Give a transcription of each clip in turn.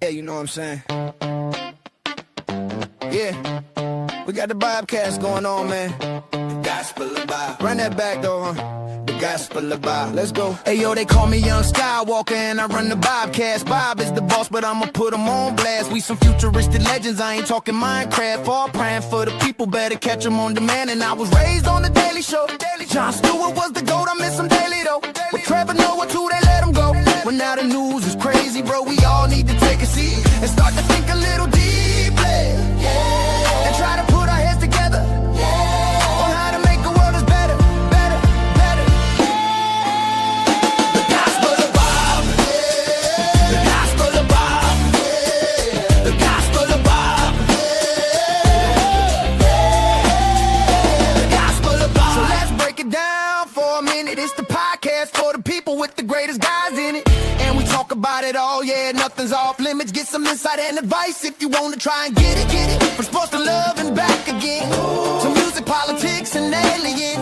Yeah, you know what I'm saying? Yeah, we got the Bobcast going on, man. The gospel of Bob. Run that back, though, huh? The gospel of Bob. Let's go. Hey, yo, they call me Young Skywalker, and I run the Bobcast. Bob is the boss, but I'ma put him on blast. We some futuristic legends, I ain't talking Minecraft. All praying for the people, better catch them on demand. And I was raised on the Daily Show. Jon Stewart was the GOAT, I miss him daily, though. But Trevor Noah, too, they let him go. Well, now the news is crazy, bro. We all need to take a seat and start to think a little deeply. Yeah. And try to put our heads together. Yeah. On how to make a world that's better, better, better. The gospel of Bob. Yeah. The gospel of Bob. Yeah. The gospel of Bob. Yeah. The gospel of Bob. So let's break it down for a minute. It's the podcast for the people with the greatest guys in it. And we talk about it all, yeah, nothing's off limits. Get some insight and advice if you want to try and get it, get it. From sports to love and back again, to music, politics, and aliens.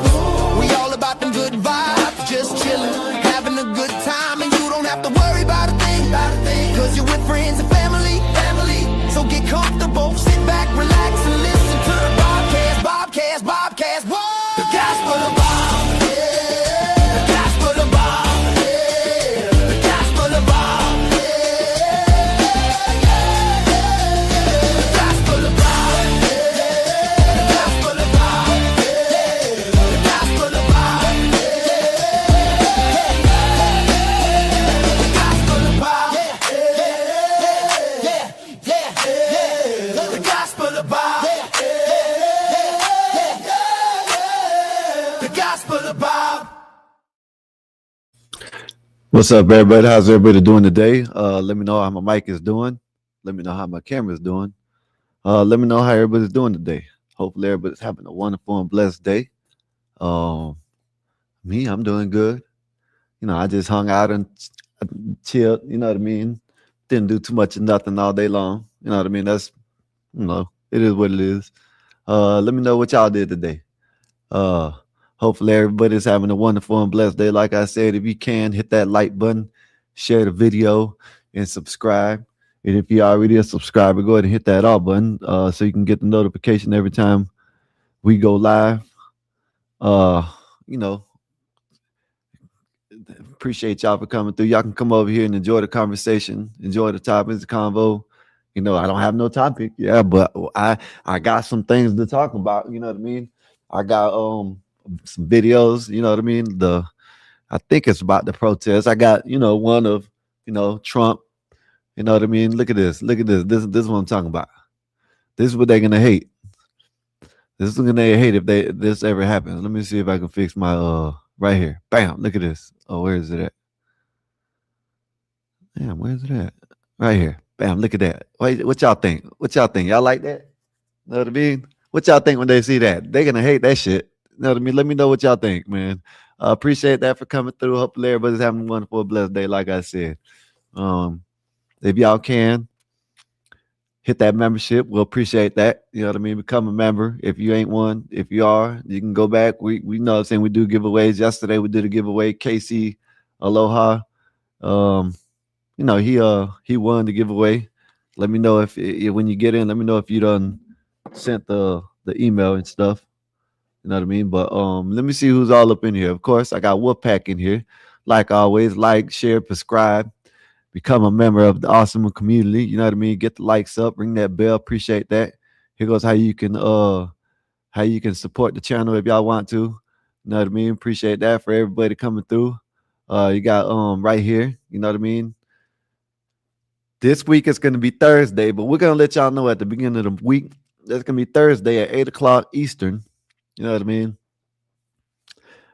We all about them good vibes, just chillin', having a good time. And you don't have to worry about a thing, cause you're with friends and family. So get comfortable, sit back, relax, and listen to the Bobcast, whoa! The gospel of Bob, yeah. The gospel of Bob, yeah. The gospel of Bob, yeah. The gospel of Bob, yeah. The gospel of Bob, yeah. The gospel of Bob, yeah. The gospel of Bob, yeah. The gospel of Bob, yeah. The gospel of Bob. What's up, everybody? How's everybody doing today? Let me know how my mic is doing. Let me know how my camera is doing. Let me know how everybody's doing today. Hopefully, everybody's having a wonderful and blessed day. Me, I'm doing good. You know, I just hung out and chilled. You know what I mean? Didn't do too much of nothing all day long. You know what I mean? That's, you know, it is what it is. Let me know what y'all did today. Hopefully everybody's having a wonderful and blessed day. Like I said, if you can, hit that like button, share the video, and subscribe. And if you're already a subscriber, go ahead and hit that all button so you can get the notification every time we go live. You know, appreciate y'all for coming through. Y'all can come over here and enjoy the conversation, enjoy the topics, the convo. You know, I don't have no topic, yeah, but I got some things to talk about. You know what I mean? I got some videos. You know what I mean? I think it's about the protest. I got one of Trump. You know what I mean? Look at this. This is what I'm talking about. This is what they're gonna hate. This is what they're gonna hate if this ever happens. Let me see if I can fix my right here. Bam! Look at this. Oh, where is it at? Damn, where is it at? Right here. Bam! Look at that. Wait, what y'all think? Y'all like that? Know what I mean? What y'all think when they see that? They're gonna hate that shit. You know what I mean? Let me know what y'all think, man. Appreciate that for coming through. Hopefully everybody's having a wonderful, blessed day, like I said. If y'all can, hit that membership. We'll appreciate that. You know what I mean? Become a member. If you ain't one, if you are, you can go back. We know what I'm saying, we do giveaways. Yesterday we did a giveaway. Casey Aloha. You know, he won the giveaway. Let me know if when you get in, let me know if you done sent the email and stuff. You know what I mean? But let me see who's all up in here. Of course, I got Wolfpack in here. Like always, like, share, subscribe, become a member of the awesome community. You know what I mean? Get the likes up, ring that bell. Appreciate that. Here goes how you can support the channel if y'all want to. You know what I mean? Appreciate that for everybody coming through. You got right here. You know what I mean? This week it's gonna be Thursday, but we're gonna let y'all know at the beginning of the week. That's gonna be Thursday at 8 o'clock Eastern. You know what I mean?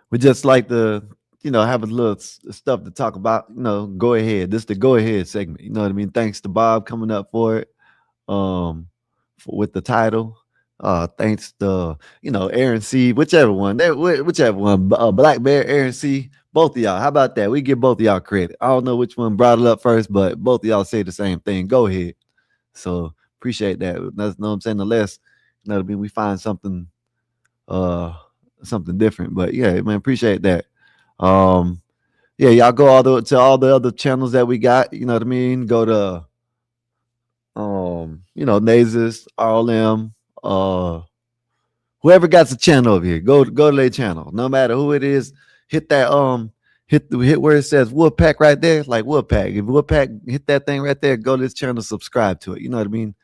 We just like to, have a little stuff to talk about. Go ahead. This is the go ahead segment. You know what I mean? Thanks to Bob coming up for it, with the title. Thanks to Aaron C. Whichever one, Black Bear, Aaron C. Both of y'all. How about that? We give both of y'all credit. I don't know which one brought it up first, but both of y'all say the same thing. Go ahead. So appreciate that. That's what I'm saying. Unless we find something different. But yeah, man, appreciate that. Yeah, y'all go to all the other channels that we got. You know what I mean? Go to Nazis, RLM, whoever got the channel over here, go to their channel. No matter who it is, hit that hit where it says Wolfpack right there, like Wolfpack. If Wolfpack hit that thing right there, go to this channel, subscribe to it. You know what I mean?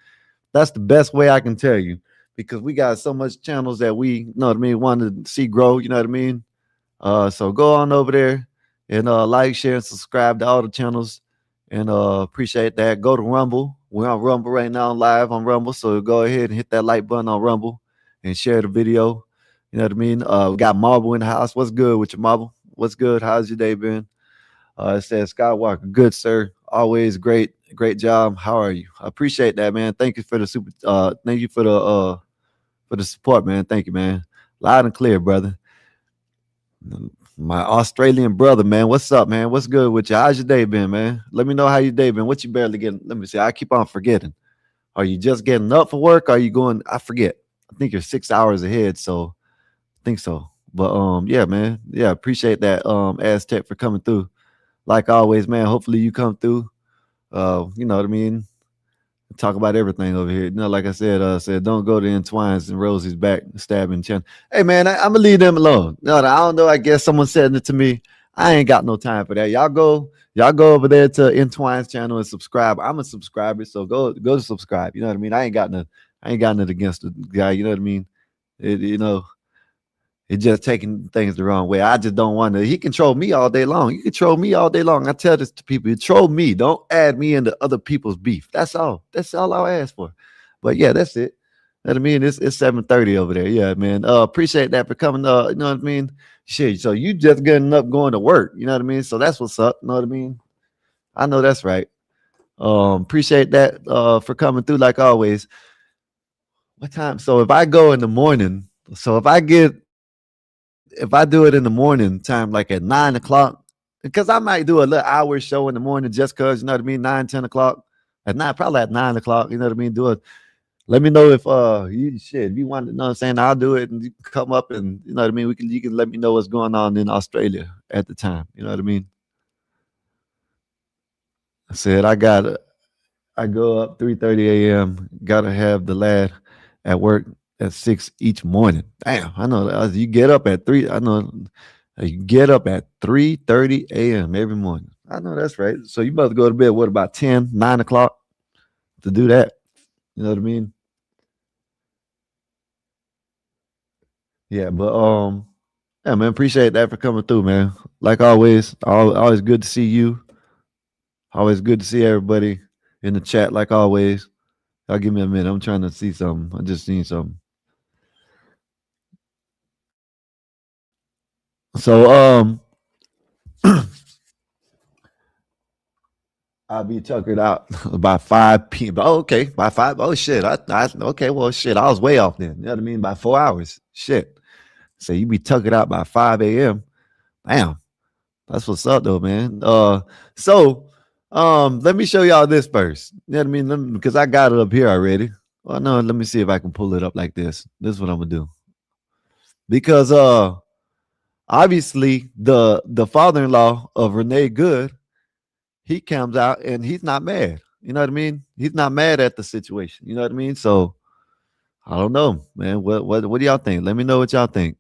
That's the best way I can tell you because we got so much channels that we, you know what I mean, want to see grow. You know what I mean? So go on over there and like, share, and subscribe to all the channels. And appreciate that. Go to Rumble. We're on Rumble right now, live on Rumble. So go ahead and hit that like button on Rumble and share the video. You know what I mean? We got Marble in the house. What's good with you, Marble? What's good? How's your day been? It says Skywalker. Good, sir. Always great. Great job. How are you? I appreciate that, man. Thank you for the thank you for the support, man. Thank you, man. Loud and clear, brother. My Australian brother, man. What's up, man? What's good with you? How's your day been, man? Let me know how your day been. What you barely getting? Let me see. I keep on forgetting. Are you just getting up for work? Are you going? I forget. I think you're 6 hours ahead, so I think so. But yeah, man. Yeah, appreciate that Aztec for coming through. Like always, man. Hopefully you come through. You know what I mean? Talk about everything over here. Like I said don't go to Entwines and Rosie's back stabbing chin. Hey man, I'm gonna leave them alone. No, I don't know. I guess someone said it to me. I ain't got no time for that. Y'all go over there to Entwine's channel and subscribe. I'm a subscriber, so go to subscribe. You know what I mean? I ain't got nothing against the guy. You know what I mean? It's just taking things the wrong way. I just don't want to. He can troll me all day long. You can troll me all day long. I tell this to people. You troll me. Don't add me into other people's beef. That's all. That's all I'll ask for. But yeah, that's it. You know what I mean? It's 7:30 over there. Yeah, man. Appreciate that for coming. You know what I mean? Shit. So you just getting up going to work. You know what I mean? So that's what's up. You know what I mean? I know that's right. Appreciate that for coming through like always. What time? So if I go in the morning, so if I do it in the morning time, like at 9 o'clock, because I might do a little hour show in the morning just because, you know what I mean, 9, 10 o'clock. At night, probably at 9 o'clock, you know what I mean? Do it. Let me know if if you want to know what I'm saying, I'll do it and you can come up and you know what I mean. You can let me know what's going on in Australia at the time. You know what I mean? I said I go up 3:30 a.m. Gotta have the lad at work at 6 each morning. Damn, I know you get up at 3. I know you get up at 3:30 a.m. every morning. I know that's right. So you about to go to bed, what, about 10, 9 o'clock to do that? You know what I mean? Yeah, but yeah, man, appreciate that for coming through, man. Like always, always good to see you. Always good to see everybody in the chat, like always. Y'all give me a minute. I'm trying to see something. I just seen something. So I'll be tuckered out by 5 p.m. Oh, okay, by 5. Oh shit. Okay, well shit. I was way off then. You know what I mean? By 4 hours. Shit. So you be tuckered out by 5 a.m. Damn. That's what's up though, man. So let me show y'all this first. You know what I mean? Because I got it up here already. Well, no, let me see if I can pull it up like this. This is what I'm gonna do. Because obviously the father-in-law of Renee Good, he comes out and he's not mad. You know what I mean? He's not mad at the situation. You know what I mean? So I don't know, man. What do y'all think? Let me know what y'all think.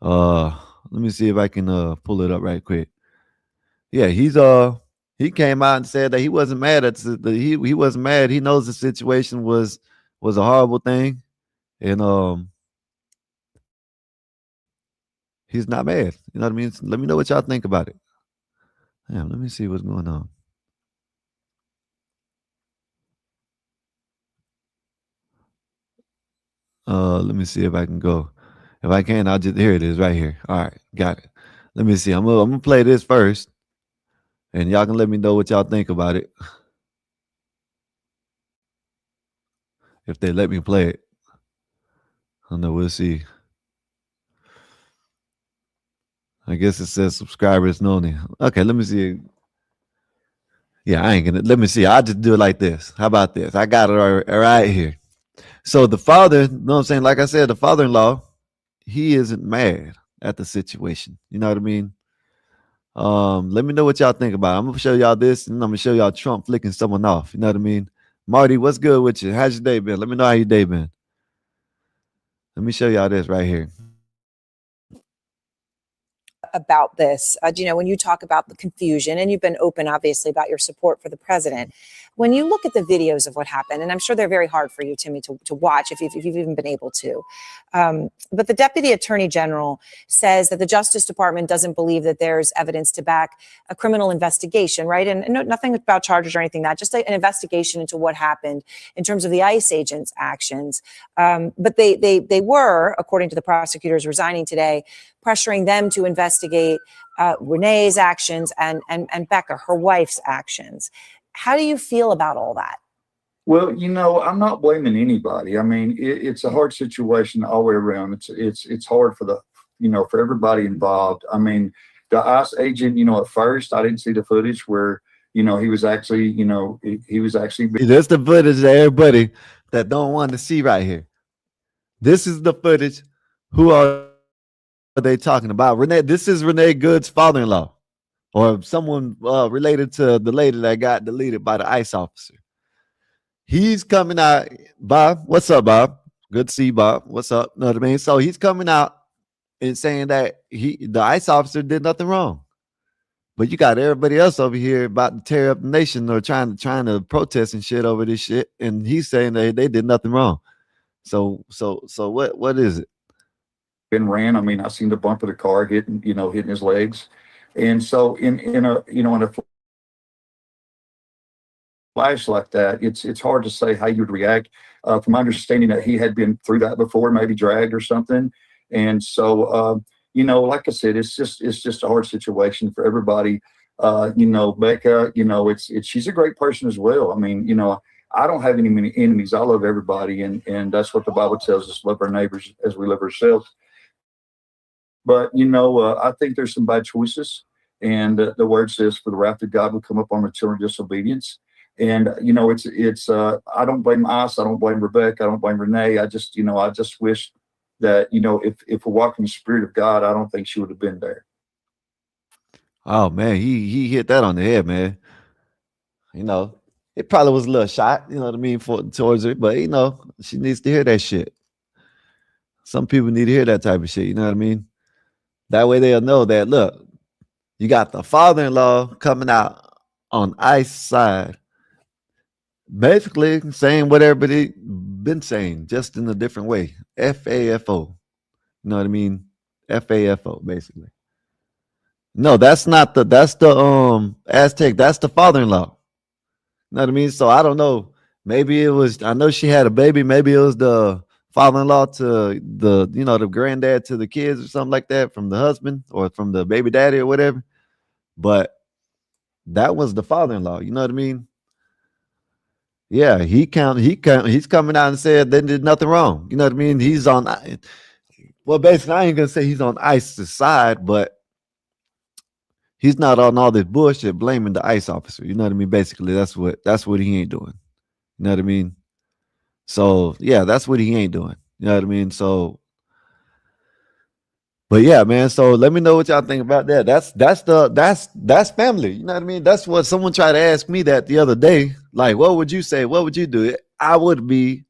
Let me see if I can pull it up right quick. Yeah, he came out and said that he wasn't mad at he wasn't mad. He knows the situation was a horrible thing, and he's not mad. You know what I mean? Let me know what y'all think about it. Damn, let me see what's going on. Let me see if I can go. If I can, I'll just here it is right here. All right, got it. Let me see. I'm gonna play this first, and y'all can let me know what y'all think about it. If they let me play it, I don't know. We'll see. I guess it says subscribers only. Okay, let me see. Yeah, I ain't gonna. Let me see. I'll just do it like this. How about this? I got it right here. So the father, you know what I'm saying? Like I said, the father-in-law, he isn't mad at the situation. You know what I mean? Let me know what y'all think about it. I'm gonna show y'all this, and I'm gonna show y'all Trump flicking someone off. You know what I mean? Marty, what's good with you? How's your day been? Let me know how your day been. Let me show y'all this right here. About this. You know, when you talk about the confusion, and you've been open, obviously, about your support for the president, when you look at the videos of what happened, and I'm sure they're very hard for you, Timmy, to watch if you've even been able to. But the deputy attorney general says that the Justice Department doesn't believe that there's evidence to back a criminal investigation, right? And no, nothing about charges or anything, that just an investigation into what happened in terms of the ICE agents' actions. But they were, according to the prosecutors resigning today, pressuring them to investigate Renee's actions and Becca, her wife's actions. How do you feel about all that? Well, I'm not blaming anybody. I mean, it's a hard situation all the way around. It's hard for for everybody involved. I mean, the ICE agent, at first I didn't see the footage where, he was actually, he was actually. That's the footage that everybody that don't want to see right here. This is the footage. Who are they talking about? Renee. This is Renee Good's father-in-law, or someone related to the lady that got deleted by the ICE officer. He's coming out. Bob, what's up, Bob? Good to see you, Bob. What's up? Know what I mean? So he's coming out and saying that the ICE officer did nothing wrong. But you got everybody else over here about to tear up the nation or trying to protest and shit over this shit. And he's saying that they did nothing wrong. So what is it? Been ran. I mean, I seen the bump of the car hitting his legs. And so in a flash like that, it's hard to say how you would react. From my understanding that he had been through that before, maybe dragged or something. And so, like I said, it's just a hard situation for everybody. Becca, she's a great person as well. I mean, I don't have any many enemies. I love everybody, and that's what the Bible tells us: love our neighbors as we love ourselves. But I think there's some bad choices, and the word says, "For the wrath of God will come upon the children of disobedience." And it's I don't blame us. I don't blame Rebecca. I don't blame Renee. I just wish that if we're walking the Spirit of God, I don't think she would have been there. Oh man, he hit that on the head, man. It probably was a little shot, you know what I mean, towards her, but she needs to hear that shit. Some people need to hear that type of shit, you know what I mean? That way they'll know that, look, you got the father-in-law coming out on ICE side, basically saying what everybody been saying, just in a different way. FAFO. You know what I mean? FAFO, basically. No, that's not that's the Aztec, that's the father-in-law. You know what I mean? So I don't know. Maybe it was, I know she had a baby, maybe it was the father-in-law to the granddad to the kids or something like that from the husband or from the baby daddy or whatever. But that was the father-in-law. You know what I mean? Yeah, he's coming out and said they did nothing wrong. You know what I mean? He's on, well, basically, I ain't gonna say he's on ICE's side, but he's not on all this bullshit blaming the ICE officer. You know what I mean? Basically, that's what he ain't doing. You know what I mean? So yeah, that's what he ain't doing. You know what I mean? So, but yeah, man. So let me know what y'all think about that. That's family. You know what I mean? That's what someone tried to ask me that the other day. Like, what would you say? What would you do? I'd be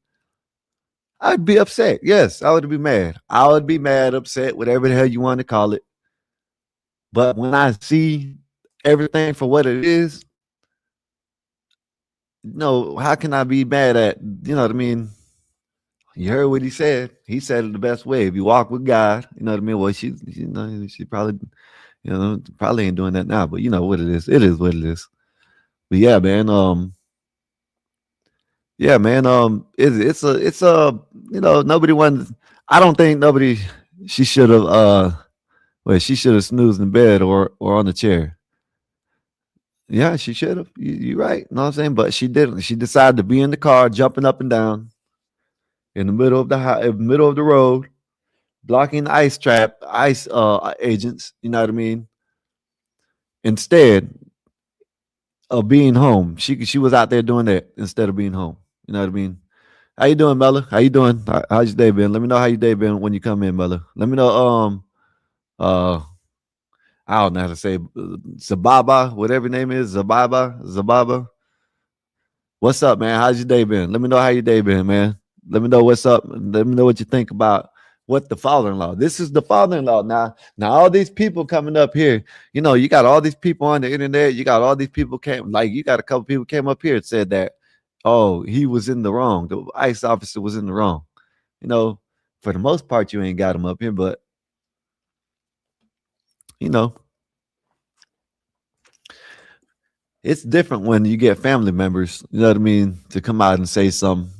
upset. Yes, I would be mad. I would be mad, upset, whatever the hell you want to call it. But when I see everything for what it is, how can I be mad at, you know what I mean? You heard what he said. He said it the best way. If you walk with God, you know what I mean? Well, she probably, probably ain't doing that now, but you know what it is. It is what it is. But yeah, man. Yeah, man. It's a nobody wanted. I don't think nobody. She should have. She should have snoozed in bed or on the chair. Yeah, she should have. You're right. You know what I'm saying? But she didn't. She decided to be in the car, jumping up and down in the middle of the road, blocking the ICE agents. You know what I mean? Instead of being home, she was out there doing that instead of being home. You know what I mean? How you doing, Mella? How you doing? How's your day been? Let me know how your day been when you come in, Mella. Let me know. Uh, I don't know how to say Zababa, whatever your name is, Zababa. What's up, man? How's your day been? Let me know how your day been, man. Let me know what's up. Let me know what you think about what the father-in-law. This is the father-in-law. Now all these people coming up here, you got all these people on the internet. You got all these people you got a couple people came up here and said that, oh, he was in the wrong. The ICE officer was in the wrong. For the most part, you ain't got him up here, but you know, it's different when you get family members, you know what I mean, to come out and say something.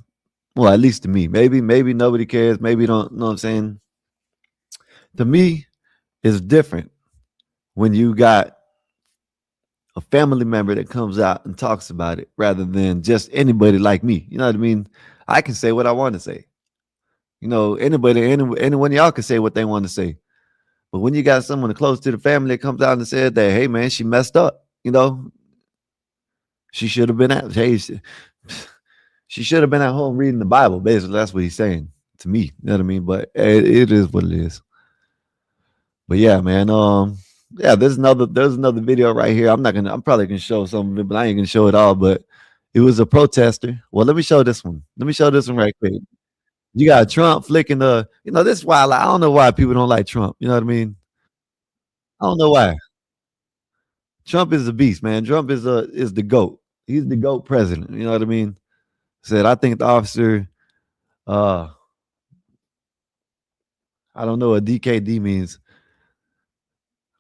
Well, at least to me. Maybe nobody cares. Maybe don't know what I'm saying. To me, it's different when you got a family member that comes out and talks about it rather than just anybody like me. You know what I mean? I can say what I want to say. Anyone of y'all can say what they want to say. But when you got someone close to the family that comes out and said that, hey man, she messed up, she should have been at she should have been at home reading the Bible. Basically, that's what he's saying to me. You know what I mean? But it is what it is. But yeah, man. Yeah, there's another video right here. I'm probably gonna show some of it, but I ain't gonna show it all. But it was a protester. Well, let me show this one. Let me show this one right quick. You got Trump flicking this is why I don't know why people don't like Trump. You know what I mean? I don't know why. Trump is a beast, man. Trump is the GOAT. He's the GOAT president. You know what I mean? Said I think the officer, I don't know what DKD means.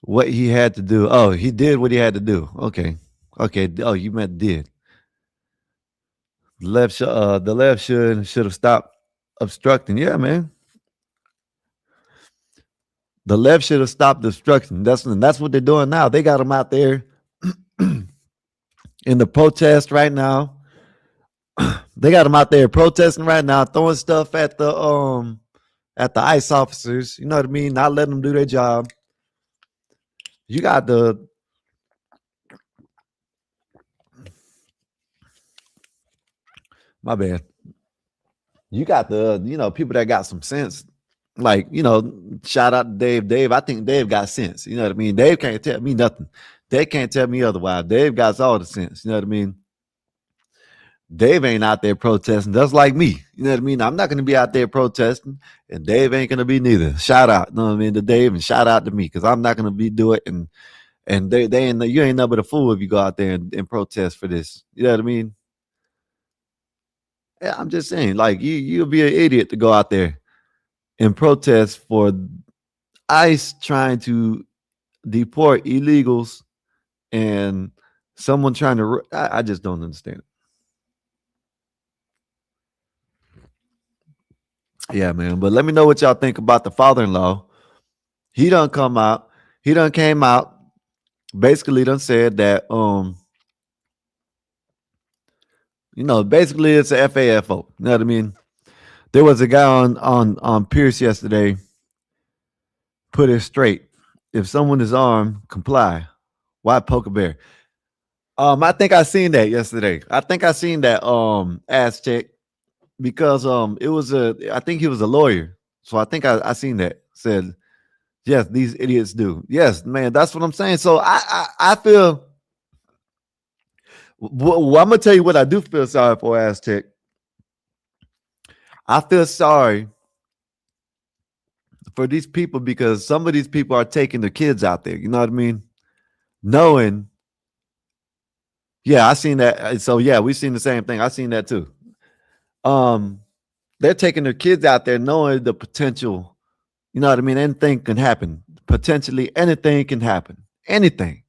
What he had to do. Oh, he did what he had to do. Okay. Oh, you meant did. The left should have stopped obstructing. Yeah, man. The left should have stopped obstructing. That's what they're doing now. They got them out there in the protest right now. They got them out there protesting right now, throwing stuff at the ICE officers. You know what I mean? Not letting them do their job. You got my bad. You got the people that got some sense. Like, shout out to Dave. Dave, I think Dave got sense. You know what I mean? Dave can't tell me nothing. They can't tell me otherwise. Dave got all the sense. You know what I mean? Dave ain't out there protesting, just like me. You know what I mean? I'm not going to be out there protesting, and Dave ain't going to be neither. Shout out, you know what I mean, to Dave, and shout out to me, because I'm not going to be do it. And you ain't nothing but a fool if you go out there and protest for this. You know what I mean? Yeah, I'm just saying, like you'll be an idiot to go out there and protest for ICE trying to deport illegals and someone trying to. I just don't understand it. Yeah, man. But let me know what y'all think about the father-in-law. He done come out. He done came out. Basically done said that basically it's a FAFO. You know what I mean? There was a guy on Pierce yesterday, put it straight. If someone is armed, comply. Why poke a bear? I think I seen that yesterday. I think I seen that Aztec, because I think he was a lawyer. So I think I seen that. Said, yes, these idiots do. Yes, man, that's what I'm saying. So I feel well, I'm gonna tell you what I do feel sorry for, Aztec. I feel sorry for these people because some of these people are taking their kids out there. You know what I mean? Knowing, yeah, I seen that. So yeah, we seen the same thing. I seen that too. They're taking their kids out there knowing the potential. You know what I mean? Anything can happen. Potentially anything can happen. Anything.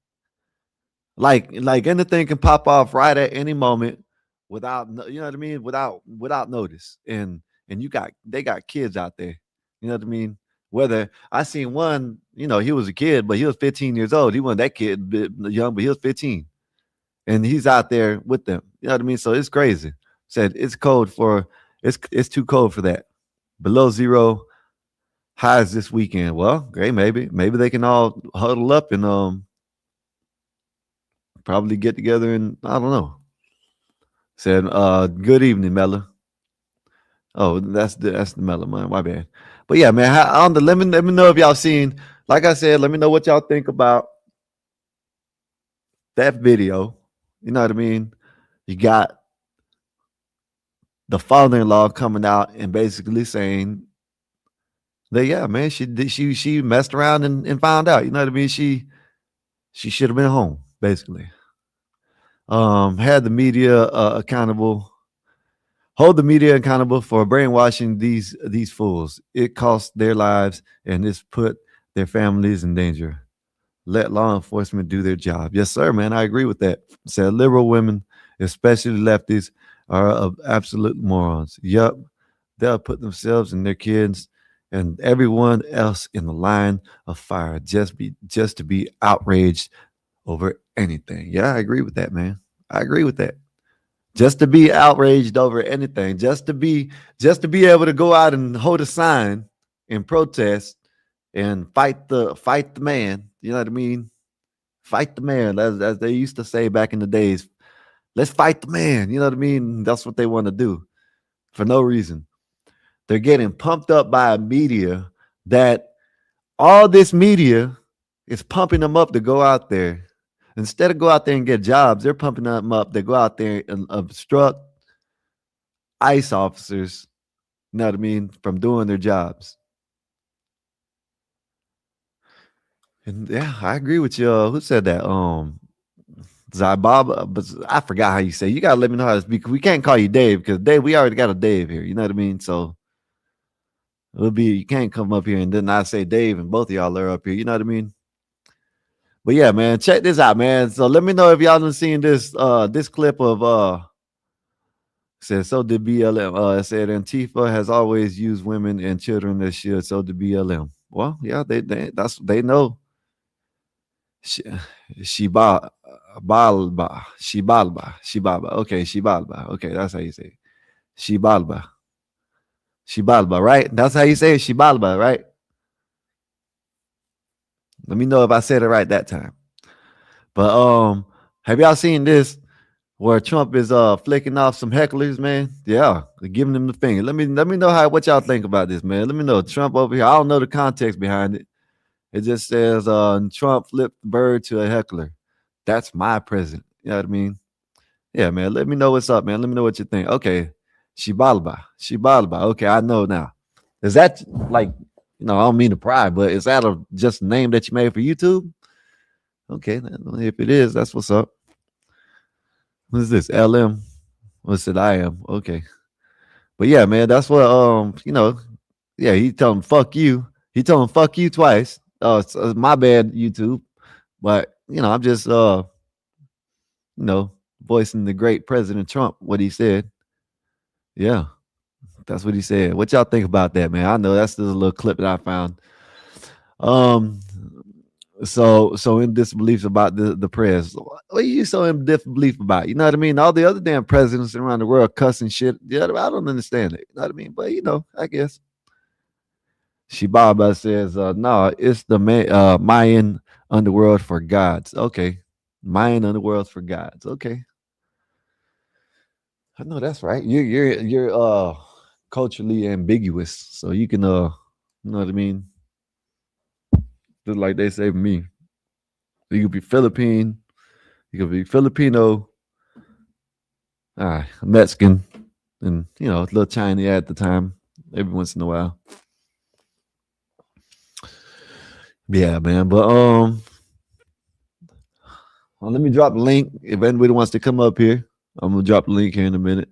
Like anything can pop off right at any moment without, you know what I mean? Without notice. And they got kids out there. You know what I mean? Whether I seen one, he was a kid, but he was 15 years old. He wasn't that kid young, but he was 15. And he's out there with them. You know what I mean? So it's crazy. Said it's it's too cold for that. Below zero highs this weekend. Well, great, maybe they can all huddle up and probably get together and I don't know. Said good evening, Mella. Oh, that's the Mella, man. My bad. But yeah, man, let me know if y'all seen. Like I said, let me know what y'all think about that video. You know what I mean? You got the father-in-law coming out and basically saying that, yeah, man, she messed around and found out. You know what I mean? She should have been home, basically. Had the media accountable. Hold the media accountable for brainwashing these fools. It costs their lives and it's put their families in danger. Let law enforcement do their job. Yes, sir, man. I agree with that. Said liberal women, especially lefties, are of absolute morons. Yup, they'll put themselves and their kids and everyone else in the line of fire just to be outraged over anything. Yeah, I agree with that, man. I agree with that. Just to be outraged over anything, just to be able to go out and hold a sign and protest and fight the man. You know what I mean? Fight the man, as they used to say back in the days. Let's fight the man. You know what I mean? That's what they want to do for no reason. They're getting pumped up by a media that all this media is pumping them up to go out there. Instead of go out there and get jobs, they're pumping them up. They go out there and obstruct ICE officers, you know what I mean, from doing their jobs. And yeah, I agree with you. Who said that? Zybaba, but I forgot how you say it. You gotta let me know how to speak. We can't call you Dave because Dave, we already got a Dave here. You know what I mean? So it'll be you can't come up here and then I say Dave and both of y'all are up here. You know what I mean? But yeah, man, check this out, man. So let me know if y'all done seen this this clip of said so did BLM. It said Antifa has always used women and children as shield. So did BLM. Well, yeah, they know. Shibalba. Okay, Shibalba. Okay, that's how you say it. Shibalba. Shibalba, right? That's how you say it, Shibalba, right? Let me know if I said it right that time. But have y'all seen this where Trump is flicking off some hecklers, man? Yeah, giving them the finger. Let me know what y'all think about this, man. Let me know. Trump over here. I don't know the context behind it. It just says Trump flipped the bird to a heckler. That's my president. You know what I mean? Yeah, man. Let me know what's up, man. Let me know what you think. Okay. Shibalba. Okay, I know now. Is that like, I don't mean to pry, but is that just a name that you made for YouTube? Okay, if it is, that's what's up. What is this? LM? What's it? I am. Okay. But yeah, man, that's what yeah, he told him fuck you. He told him fuck you twice. Oh, it's my bad, YouTube. But I'm just voicing the great President Trump, what he said. Yeah, that's what he said. What y'all think about that, man? I know that's just a little clip that I found. So in disbelief about the press. What are you so in disbelief about? You know what I mean? All the other damn presidents around the world cussing shit. Yeah, I don't understand it. You know what I mean? But I guess. Shibaba says, no, it's the Mayan underworld for gods. Okay. Mayan underworld for gods. Okay. I know that's right. You're culturally ambiguous. So you can you know what I mean? Just like they say for me. You could be Philippine, you could be Filipino, Mexican, and a little Chinese at the time, every once in a while. Yeah, man. But let me drop the link. If anybody wants to come up here, I'm gonna drop the link here in a minute.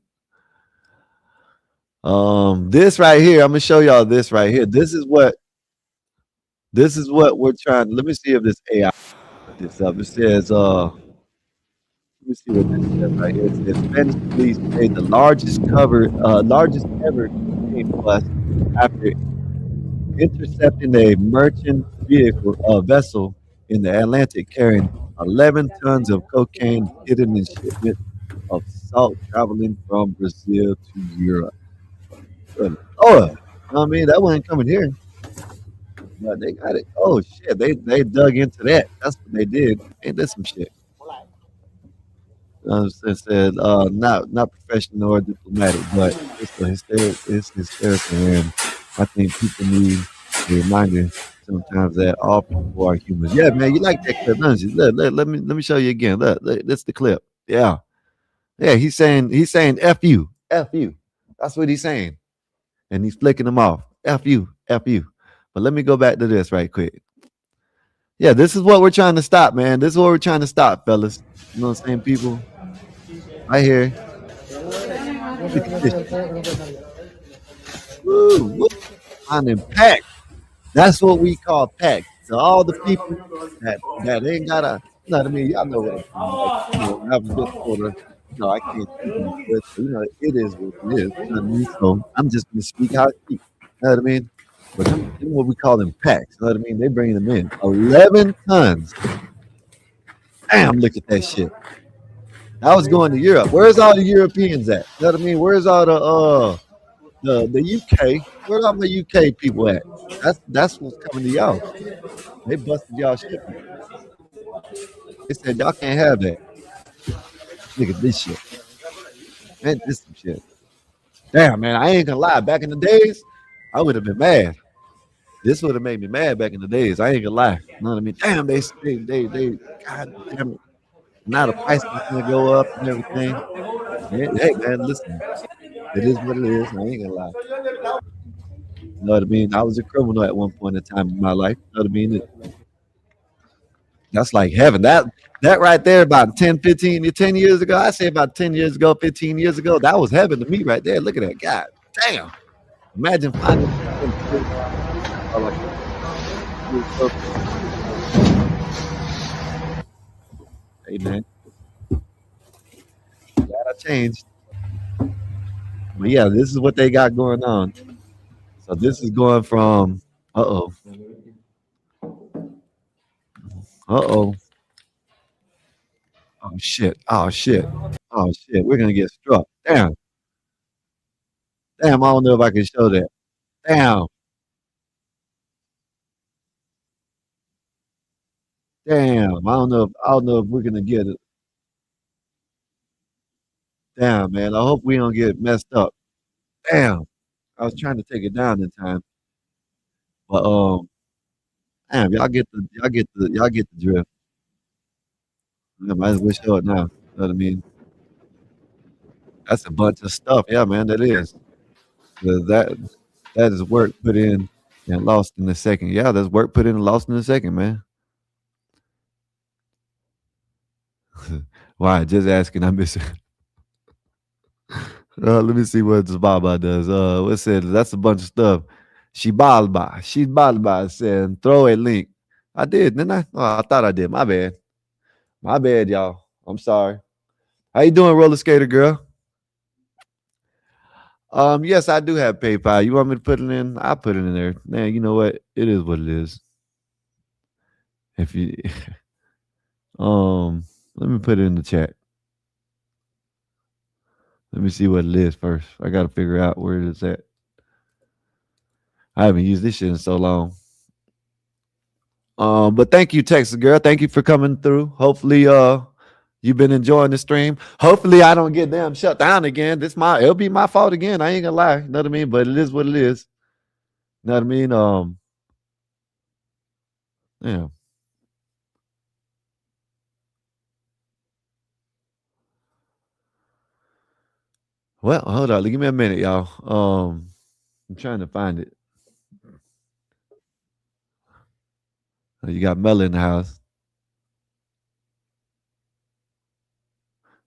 This right here, I'm gonna show y'all this right here. This is what we're trying. Let me see if this AI put this up. It says, let me see what this says right here. It says Spanish police made the largest ever cocaine bust after intercepting a merchant vessel in the Atlantic carrying 11 tons of cocaine hidden in shipment of salt traveling from Brazil to Europe. Oh, you know what I mean? That wasn't coming here. But they got it. Oh shit, they dug into that. That's what they did. Ain't that some shit? It said not professional or diplomatic, but it's hysterical, and I think people need a reminder sometimes that all people are humans. Yeah, man, you like that clip, don't you? Let me show you again. Look, that's the clip. Yeah, he's saying F you. That's what he's saying. And he's flicking them off. F you, F you. But let me go back to this right quick. Yeah, this is what we're trying to stop, man. This is what we're trying to stop, fellas. You know what I'm saying, people? Right here. Look at this shit. Woo, woo. On impact. That's what we call pack. To all the people that ain't gotta, you know what I mean? Y'all know what I'm saying. Like, you know, when I was just sort of, I can't speak on this, but it is what it is. You know what I mean? So I'm just gonna speak how I speak. You know what I mean? But them what we call them packs. You know what I mean? They bring them in 11 tons. Damn, look at that shit. I was going to Europe. Where's all the Europeans at? You know what I mean? Where's all the UK? Where are all my UK people at? That's what's coming to y'all. They busted y'all shipment. They said y'all can't have that. Look at this shit. Man, this some shit. Damn, man, I ain't gonna lie. Back in the days, I would have been mad. This would have made me mad back in the days. I ain't gonna lie. You know what I mean? Damn, God damn it. Now the price is gonna go up and everything. Hey, man, listen. It is what it is. I ain't gonna lie. You know what I mean? I was a criminal at one point in time in my life. You know what I mean? That's like heaven. That right there about 10, 15, 10 years ago. I say about 10 years ago, 15 years ago. That was heaven to me right there. Look at that. God damn. Imagine finding like hey man, glad I changed. But yeah, this is what they got going on. So this is going from uh-oh. Uh-oh. Oh shit. Oh shit. Oh shit. We're gonna get struck. Damn. Damn, I don't know if I can show that. Damn. Damn. I don't know if we're gonna get it. Damn, man. I hope we don't get messed up. Damn. I was trying to take it down in time. But damn, y'all get the drift. I might as well show it now. You know what I mean? That's a bunch of stuff. Yeah, man, that is. That is work put in and lost in a second. Yeah, that's work put in and lost in a second, man. Why? Just asking. I miss it. Let me see what this Baba does. What said? That's a bunch of stuff. She Balba said, throw a link. I did, didn't I? Oh, I thought I did. My bad. My bad, y'all. I'm sorry. How you doing, roller skater girl? Yes, I do have PayPal. You want me to put it in? I'll put it in there. Man, you know what? It is what it is. If you let me put it in the chat. Let me see what it is first. I gotta figure out where it is at. I haven't used this shit in so long. But thank you, Texas girl. Thank you for coming through. Hopefully, you've been enjoying the stream. Hopefully, I don't get damn shut down again. It'll be my fault again. I ain't gonna lie. You know what I mean? But it is what it is. You know what I mean? Yeah. Well, hold on. Give me a minute, y'all. I'm trying to find it. You got Mella in the house.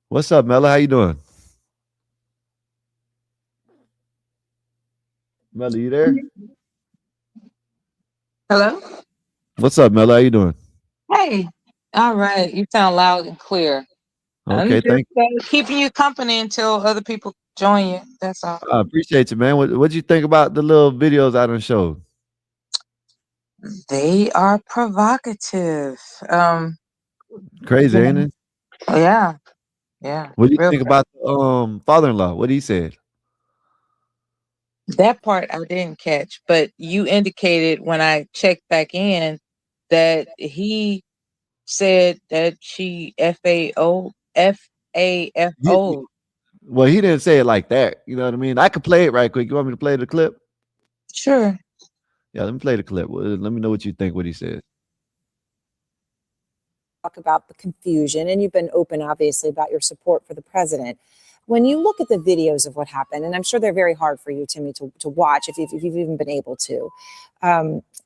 What's up, Mella? How you doing? Mella, you there? Hello? What's up, Mella? How you doing? Hey. All right. You sound loud and clear. I'm Okay, just thank you. keeping you company until other people join you. That's all. I appreciate you, man. What'd you think about the little videos I done showed? They are provocative. Crazy, ain't it? Yeah. Yeah. What do you Real think about the father-in-law? What he said? That part I didn't catch, but you indicated when I checked back in that he said that she FAFO. Well, he didn't say it like that. You know what I mean? I could play it right quick. You want me to play the clip? Sure. Yeah, let me play the clip. Let me know what you think. What he said. Talk about the confusion, and you've been open, obviously, about your support for the president. When you look at the videos of what happened, and I'm sure they're very hard for you, Timmy, to watch if you've even been able to.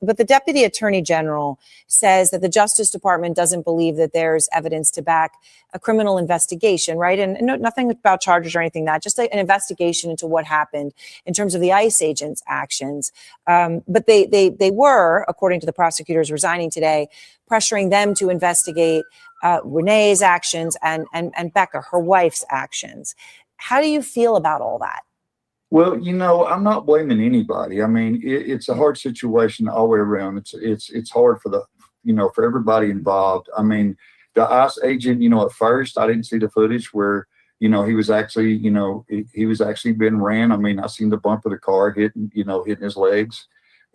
But the Deputy Attorney General says that the Justice Department doesn't believe that there's evidence to back a criminal investigation, right? And nothing about charges or anything, that just an investigation into what happened in terms of the ICE agents' actions. But they were, according to the prosecutors resigning today, pressuring them to investigate Renee's actions and Becca, her wife's actions. How do you feel about all that? Well, I'm not blaming anybody. I mean, it's a hard situation all the way around. It's hard for for everybody involved. I mean, the ICE agent, at first I didn't see the footage where, he was actually, he was actually being ran. I mean, I seen the bump of the car hitting his legs.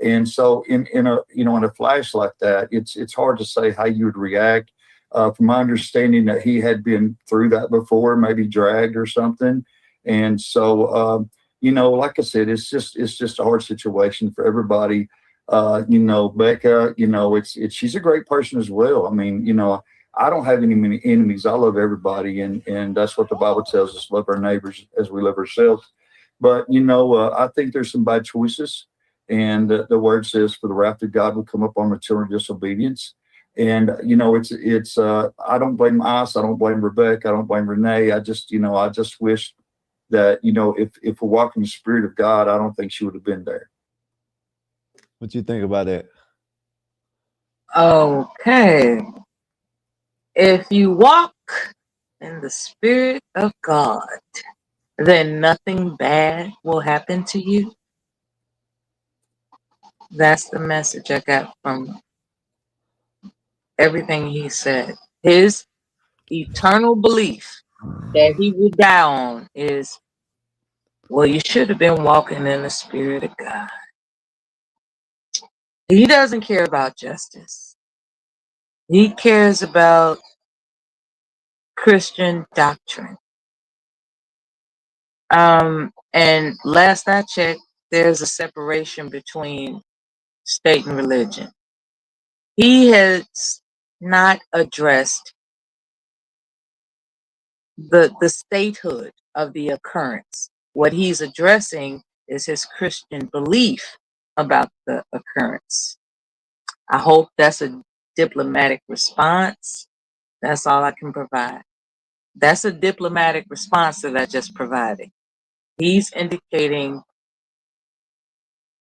And so in a flash like that, it's hard to say how you would react. From my understanding that he had been through that before, maybe dragged or something. And so, like I said, it's just a hard situation for everybody. Becca, she's a great person as well. I mean, I don't have any many enemies. I love everybody, and that's what the Bible tells us: love our neighbors as we love ourselves. But I think there's some bad choices, and the word says, "For the wrath of God will come upon the children of disobedience." And it's I don't blame ICE, I don't blame Rebecca, I don't blame Renee. I just wish that if we're walking the Spirit of God, I don't think she would have been there. What you think about that? Okay. If you walk in the Spirit of God, then nothing bad will happen to you. That's the message I got from everything he said. His eternal belief that he would die on is, well, you should have been walking in the Spirit of God. He doesn't care about justice. He cares about Christian doctrine. And last I checked, there's a separation between state and religion. He has not addressed the statehood of the occurrence. What he's addressing is his Christian belief about the occurrence. I hope that's a diplomatic response. That's all I can provide. That's a diplomatic response that I just provided. He's indicating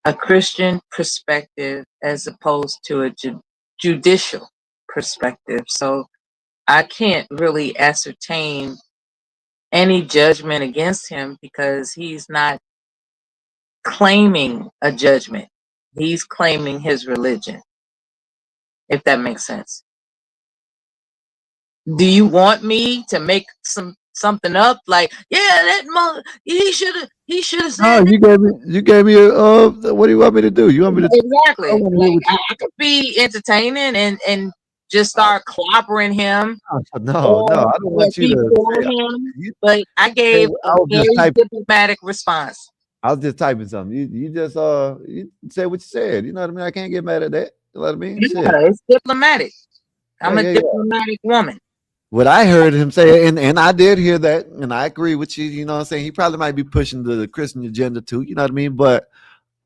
a Christian perspective as opposed to a judicial perspective. So I can't really ascertain any judgment against him because he's not claiming a judgment. He's claiming his religion, if that makes sense. Do you want me to make something up like, yeah, that mother, he should have said? No, you gave me what do you want me to do? You want me to exactly? Like, I could be entertaining and just start clobbering him. No, I don't want you to say, him. But I gave a very diplomatic response. I was just typing something. You just you said what you said. You know what I mean? I can't get mad at that. You know what I mean? Yeah, it's diplomatic. I'm a diplomatic woman. What I heard him say, and I did hear that, and I agree with you, you know what I'm saying? He probably might be pushing the Christian agenda too, you know what I mean? But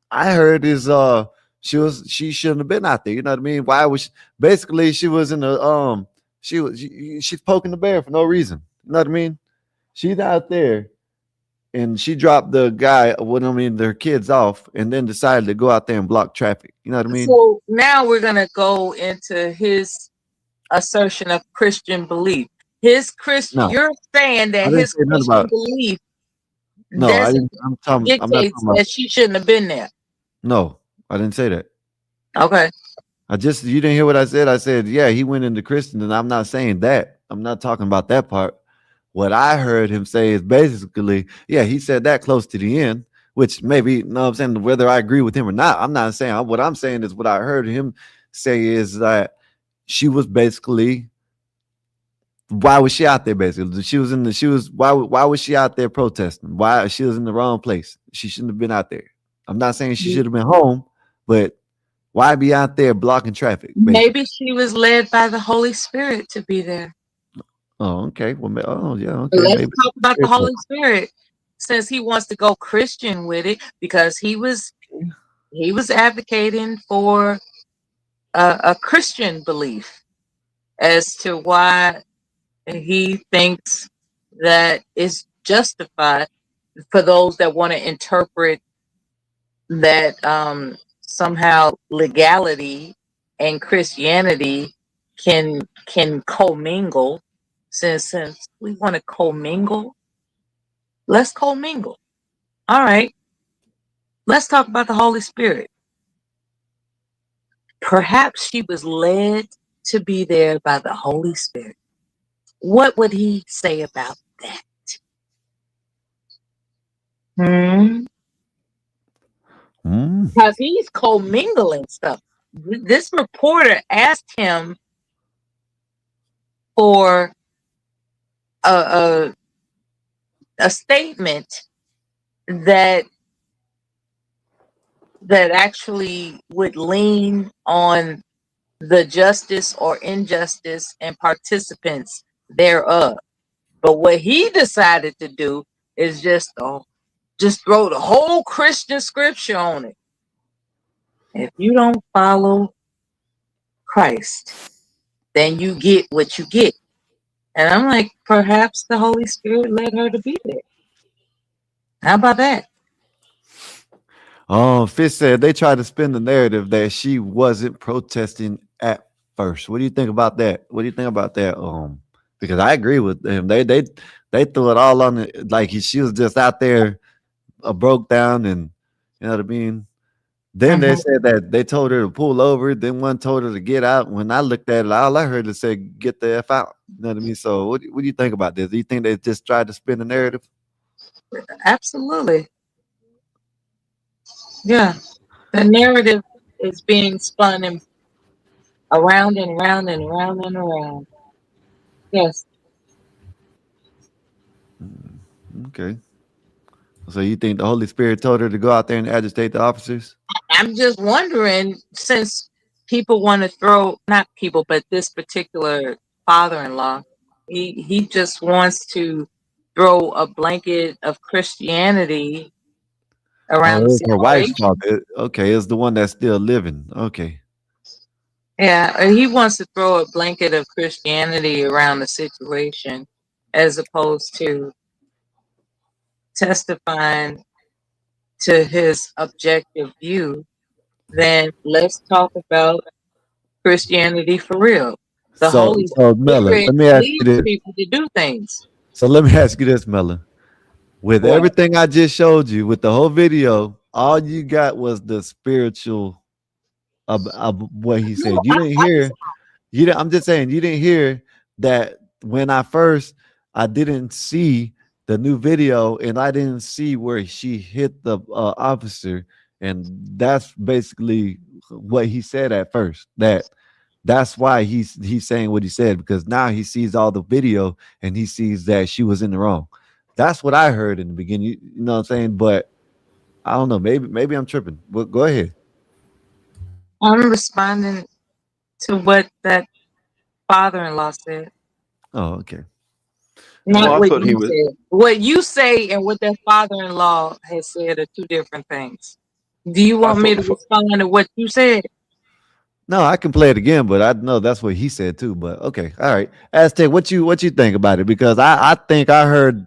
I heard is she shouldn't have been out there, you know what I mean? Why was basically she was in the she's poking the bear for no reason. You know what I mean? She's out there and she dropped the guy, their kids off, and then decided to go out there and block traffic. You know what I mean? So now we're gonna go into his assertion of Christian belief. His Christian, No, you're saying that his Christian belief dictates that she shouldn't have been there. No, I didn't say that. Okay. You didn't hear what I said. I said, yeah, he went into Christian, and I'm not saying that. I'm not talking about that part. What I heard him say is basically, yeah, he said that close to the end, which maybe, you know what I'm saying, whether I agree with him or not, I'm not saying. What I'm saying is what I heard him say is that she was basically, why was she out there basically? Why was she out there protesting? Why? She was in the wrong place. She shouldn't have been out there. I'm not saying she should have been home, but why be out there blocking traffic? Basically? Maybe she was led by the Holy Spirit to be there. Oh, okay. Well, oh yeah, But okay. let's Maybe talk about the spirit talk. Holy Spirit, since he wants to go Christian with it, because he was advocating for a Christian belief as to why he thinks that it's justified for those that want to interpret that somehow legality and Christianity can commingle. Since we want to commingle, let's commingle. All right, let's talk about the Holy Spirit. Perhaps she was led to be there by the Holy Spirit. What would he say about that? Hmm? Mm. Because he's commingling stuff. This reporter asked him for a, a statement that actually would lean on the justice or injustice and participants thereof. But what he decided to do is just throw the whole Christian scripture on it. If you don't follow Christ, then you get what you get. And I'm like, perhaps the Holy Spirit led her to be there. How about that? Fish said they tried to spin the narrative that she wasn't protesting at first. What do you think about that? What do you think about that? Because I agree with them. They threw it all on it like she was just out there, broke down, and you know what I mean. Then they Mhm. said that they told her to pull over. Then one told her to get out. When I looked at it, all I heard is say, "Get the f out." You know what I mean? So, what do you think about this? Do you think they just tried to spin the narrative? Absolutely. Yeah. The narrative is being spun and around and around and around and around. Yes. Okay. So you think the Holy Spirit told her to go out there and agitate the officers? I'm just wondering, since people want to throw, not people, but this particular father-in-law, he just wants to throw a blanket of Christianity Oh, around it the was her wife's situation. fault. Okay, it's the one that's still living. Okay. Yeah, he wants to throw a blanket of Christianity around the situation as opposed to testifying to his objective view. Then let's talk about Christianity for real. The So, Holy so Mella, Spirit let me ask you leads this. people to do things. So let me ask you this, Mella. With What? everything I just showed you, with the whole video, all you got was the spiritual of what he No, said. You didn't hear. You didn't, I'm just saying you didn't hear that when I didn't see the new video and I didn't see where she hit the officer, and that's basically what he said at first. That's why he's saying what he said, because now he sees all the video and he sees that she was in the wrong. That's what I heard in the beginning. You know what I'm saying? But I don't know. Maybe I'm tripping. But go ahead. I'm responding to what that father-in-law said, Oh, okay. All not Well, I right. what thought he you was. said. What you say and what that father-in-law has said are two different things. Do you I want me thought to the. respond to what you said? No, I can play it again, but I know that's what he said too. But okay, all right. Aztec, what you think about it? Because I think I heard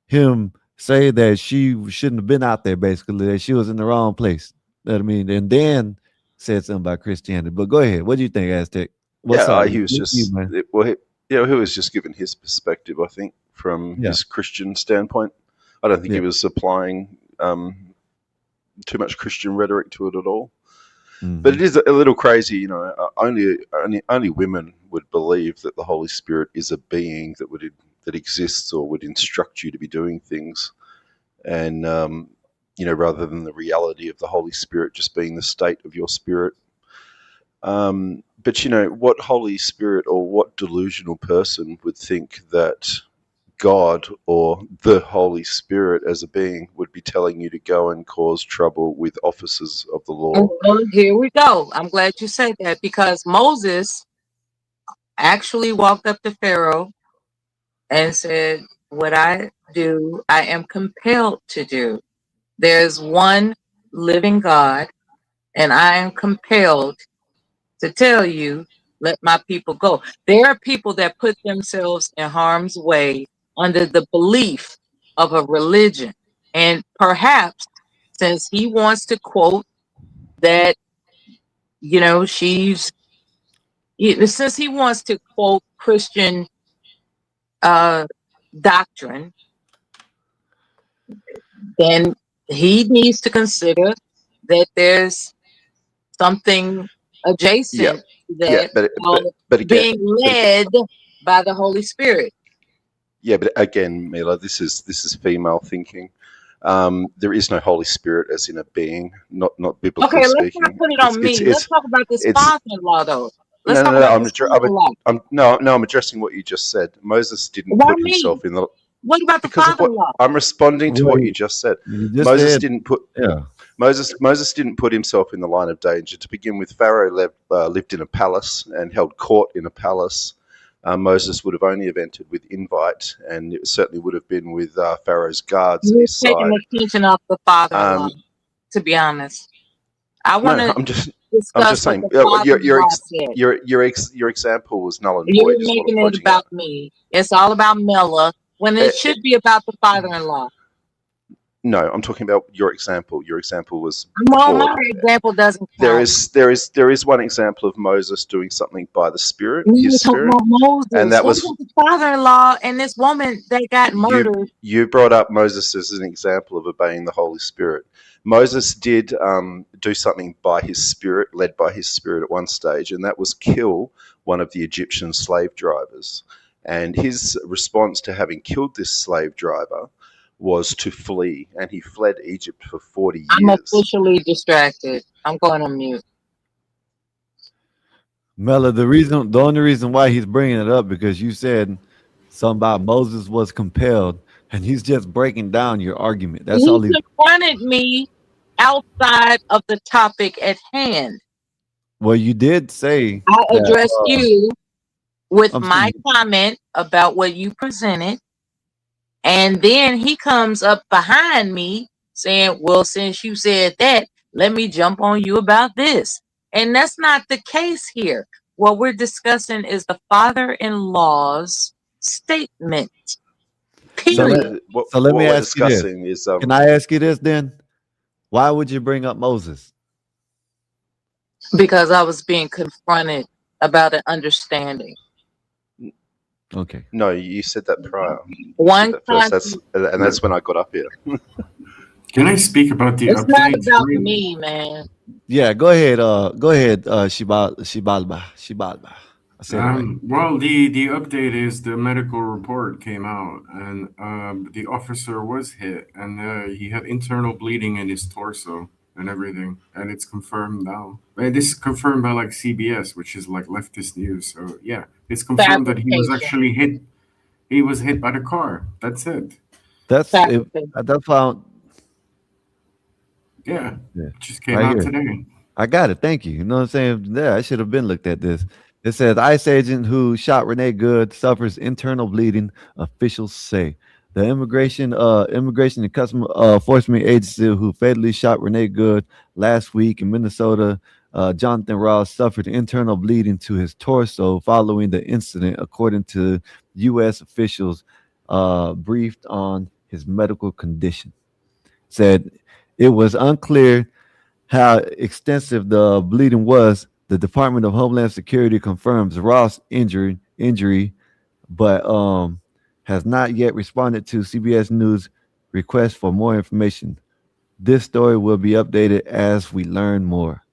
him say that she shouldn't have been out there, basically, that she was in the wrong place. You know what I mean? And then said something about Christianity. But go ahead. What do you think, Aztec? What's Yeah, up? he was You, just. man? Well, he was just giving his perspective. I think from Yeah. his Christian standpoint. I don't think he Yeah. was applying too much Christian rhetoric to it at all. But it Hmm. is a little crazy, only women would believe that the Holy Spirit is a being that exists or would instruct you to be doing things, and rather than the reality of the Holy Spirit just being the state of your spirit. But what Holy Spirit or what delusional person would think that God or the Holy Spirit as a being would be telling you to go and cause trouble with officers of the law? Well, here we go. I'm glad you said that because Moses actually walked up to Pharaoh and said, what I do, I am compelled to do. There's one living God, and I am compelled to tell you, let my people go. There are people that put themselves in harm's way under the belief of a religion. And perhaps since he wants to quote that, since he wants to quote Christian uh, doctrine, then he needs to consider that there's something Yeah, adjacent to yeah, that called but again, being led by the Holy Spirit. yeah, but again, Mila, this is female thinking. There is no Holy Spirit as in a being, not biblically Okay, let's not speaking. put it It's on it's me. Let's it's talk about this it's father-in-law, though. Let's no, no, talk no. about this father-in-law. I'm addressing what you just said. Moses didn't Why put me? himself in the What about the because of what father-in-law? I'm responding to what you Wait, just said. you just Moses said, didn't put yeah. Moses didn't put himself in the line of danger. To begin with, Pharaoh lived in a palace and held court in a palace. Moses would have only have entered with invite, and it certainly would have been with Pharaoh's guards at You're his taking side. attention off the father-in-law, Um, to be honest. I want no, to I'm discuss just what saying the father-in-law said. your example was null and void, You're is what I'm making it pointing out. about me. It's all about Mela when Eh, it should be about the father-in-law. no, I'm talking about your example. Your example was Well, flawed. my example doesn't There count. is one example of Moses doing something by the Spirit, We his ain't talking Spirit, about and Moses. that What was about the father-in-law and this woman that got you. murdered? You brought up Moses as an example of obeying the Holy Spirit. Moses did do something by his Spirit, led by his Spirit at one stage, and that was kill one of the Egyptian slave drivers. And his response to having killed this slave driver was to flee, and he fled Egypt for 40 I'm years. officially distracted. I'm going on mute. Mela, the only reason why he's bringing it up because you said something about Moses was compelled, and he's just breaking down your argument. That's He all he. confronted me outside of the topic at hand. Well, you did say I that. addressed you with I'm my saying, comment about what you presented. And then he comes up behind me saying, well, since you said that, let me jump on you about this. And that's not the case here. What we're discussing is the father in law's statement, so let period. so let What me we're ask you this. discussing is Can I ask you this then? Why would you bring up Moses? Because I was being confronted about an understanding. Okay. no, you said that prior. You said One that first. concept. That's when I got up here. Can I speak about the It's not updates? about me, man. Yeah, go ahead. Shibalba. I said it right. Well, the update is the medical report came out, and the officer was hit, and he had internal bleeding in his torso and everything, and it's confirmed now. And this is confirmed by like CBS, which is like leftist news. So yeah, it's confirmed that he was Fabrication. actually hit. He was hit by the car. That's it. That's it. Fabrication. That's found. Yeah, Yeah, it just came right out here. today. I got it. Thank you. You know what I'm saying? Yeah, I should have been looked at this. It says ICE agent who shot Renee Good suffers internal bleeding. Officials say the immigration and customs enforcement agency who fatally shot Renee Good last week in Minnesota. Jonathan Ross suffered internal bleeding to his torso following the incident, according to U.S. officials briefed on his medical condition. Said it was unclear how extensive the bleeding was. The Department of Homeland Security confirms Ross' injury, but has not yet responded to CBS News request for more information. This story will be updated as we learn more.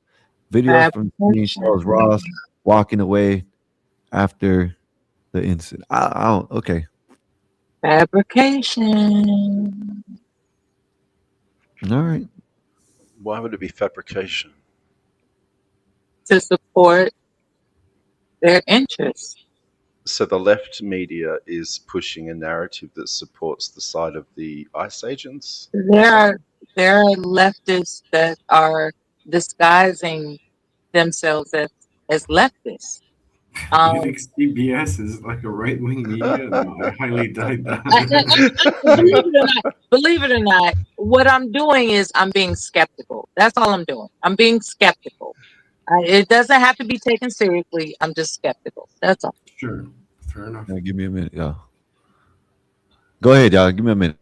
Videos from the scene shows Fabrication. Ross walking away after the incident. I don't. Okay. Fabrication. All right. Why would it be fabrication? To support their interests. So the left media is pushing a narrative that supports the side of the ICE agents. There are leftists that are disguising themselves as leftists. You think CBS is like a right-wing media? No, I highly doubt that. Believe it or not, what I'm doing is I'm being skeptical. That's all I'm doing. I'm being skeptical. It doesn't have to be taken seriously. I'm just skeptical. That's all. Sure, fair enough. Yeah, give me a minute, y'all. Go ahead, y'all. Give me a minute.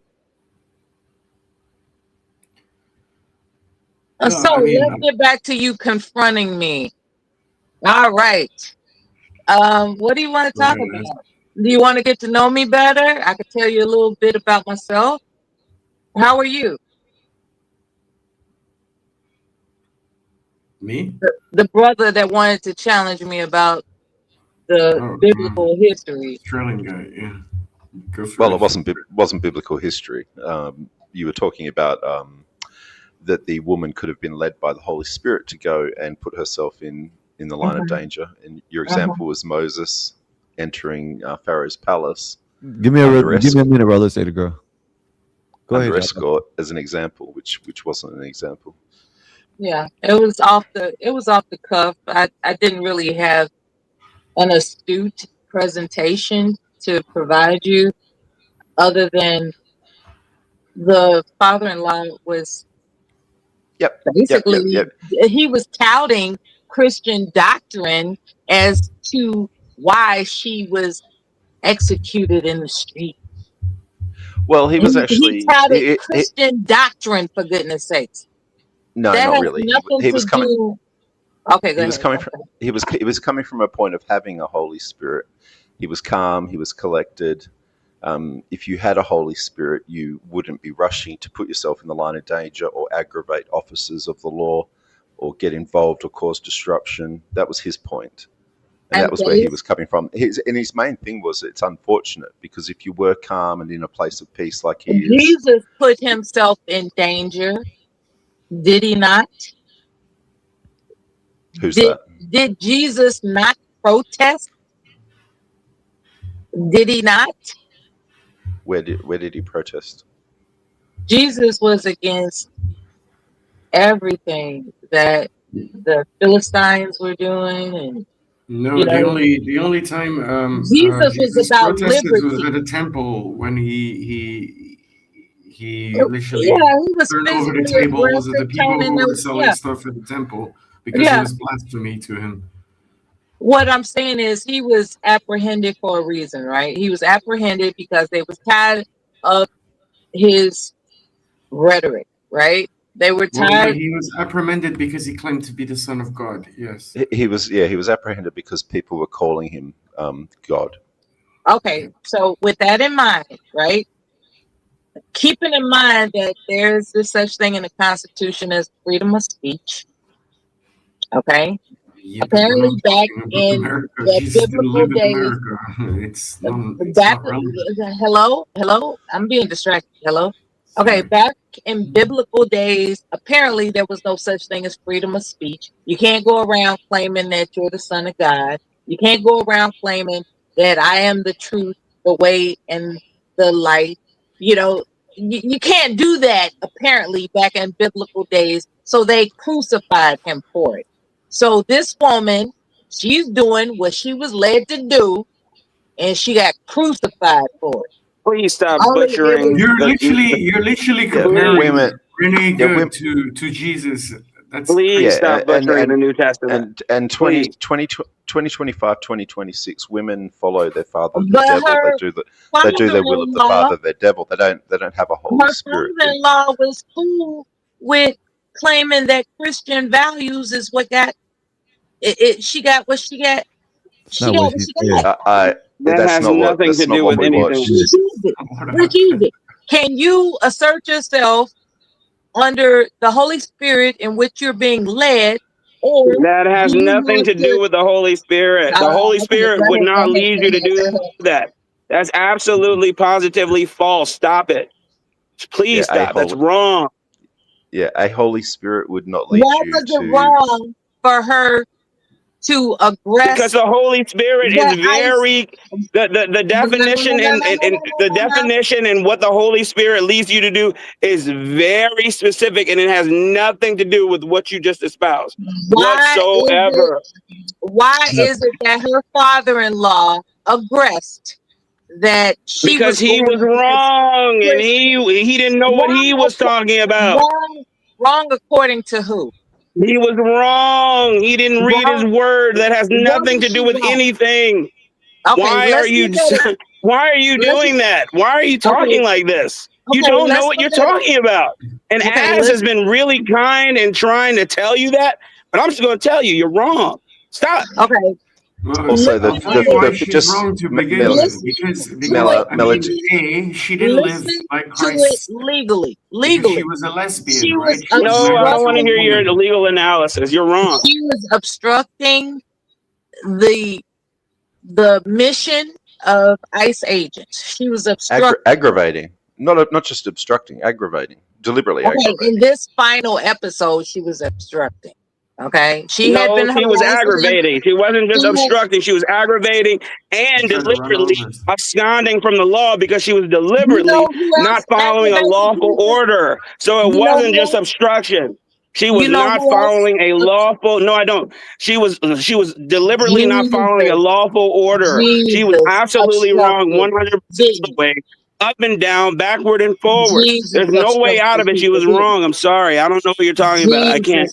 No, So I mean, let's get back to you confronting me. All right. What do you want to go talk ahead, ask about? Do you want to get to know me better? I could tell you a little bit about myself. How are you? me. The brother that wanted to challenge me about the Oh, biblical history. Australian guy. Yeah, go for Well, it. it wasn't biblical history. You were talking about that the woman could have been led by the Holy Spirit to go and put herself in the line of danger. And your example was Moses entering Pharaoh's palace Give me a under minute, brother. Say the girl. Go ahead, under y'all. escort as an example, which wasn't an example. Yeah, it was off the cuff. I didn't really have an astute presentation to provide you, other than the father-in-law was Yep. basically he was touting Christian doctrine as to why she was executed in the street. Well, he was He actually touted Christian doctrine, for goodness sakes. no, That not has really. nothing He to was coming. do. Okay, go He was ahead. coming from. He was coming from a point of having a Holy Spirit. He was calm. He was collected. If you had a Holy Spirit, you wouldn't be rushing to put yourself in the line of danger or aggravate officers of the law or get involved or cause disruption. That was his point. And that was where he was coming from. His main thing was it's unfortunate because if you were calm and in a place of peace like he is. Jesus put himself in danger, did he not? Who's that? Did Jesus not protest? Did he not? Where did he protest? Jesus was against everything that the Philistines were doing, and No, the only time Jesus was Jesus about protested was liberty. at a temple when he Yeah, literally he was turned over the physically tables of the aggressive, people turning who were them. selling Yeah, stuff at the temple because it yeah. was blasphemy to him. What I'm saying is he was apprehended for a reason, right? He was apprehended because they was tired of his rhetoric, right? They were Well, no, tired. he was apprehended because he claimed to be the son of God. Yes. He was apprehended because people were calling him God. Okay, so with that in mind, right? Keeping in mind that there's this such thing in the Constitution as freedom of speech. Okay. Yeah, but we're Apparently, not back talking about in America. the Jesus didn't biblical live in days, America. It's back. not relevant. Hello. I'm being distracted. Hello. Okay, Sorry. back in biblical days, apparently there was no such thing as freedom of speech. You can't go around claiming that you're the son of God. You can't go around claiming that I am the truth, the way, and the light. You know, you can't do that apparently back in biblical days. So they crucified him for it. So this woman, she's doing what she was led to do, and she got crucified for it. Please stop Only it was. butchering You're literally Yeah, comparing please, women. Renee Yeah, Good women. to Jesus. That's please crazy. stop butchering the New Testament. And Please. 2025, 2026, women follow their father, the But devil. her They do their will of the father-in-law, father, their devil. They don't have a Holy her Spirit. father-in-law was cool with claiming that Christian values is what got it. She got what she got. It's She not got what what she she said. got. That has nothing to That's not do what with we anything. watched. Refuse it. What Refuse happened? it. Can you assert yourself under the Holy Spirit in which you're being led, or That do has you nothing want to do to? with the Holy Spirit. The Holy Okay, Spirit go would ahead. Go not ahead. lead Go you to ahead. Go do ahead. that. That's absolutely positively false. Stop it. Yeah, Please stop. That's wrong. a Holy Spirit would not lead Why you was it to. wrong for her to aggress Because the Holy Spirit is the ICE. very the definition and the definition and what the Holy Spirit leads you to do is very specific, and it has nothing to do with what you just espoused whatsoever. Why is it that her father-in-law aggressed that she Because he was wrong, and he didn't know what he was talking about. Wrong according to who? He was wrong. He didn't read his word. That has nothing to do with anything. Okay, why are you doing that? Why are you talking like this? You don't know what you're talking about. And Az has been really kind and trying to tell you that, but I'm just going to tell you, you're wrong. Stop. Okay. Also, she's wrong to begin with, because she didn't live like Christ legally. She was a lesbian, right? No, I don't want to hear your legal analysis. You're wrong. She was obstructing the mission of ICE agents. She was obstructing, aggravating, not just obstructing, aggravating, deliberately. Aggravating. In this final episode, she was obstructing. Okay, she was aggravating. She wasn't just obstructing. She was aggravating and deliberately absconding from the law because she was deliberately not following a lawful order. So it wasn't just obstruction. She was not following a lawful. No, I don't. She was deliberately not following a lawful order. She was absolutely wrong, 100% of the way. Up and down, backward and forward. There's no way out of it. She was wrong. I'm sorry. I don't know what you're talking about. I can't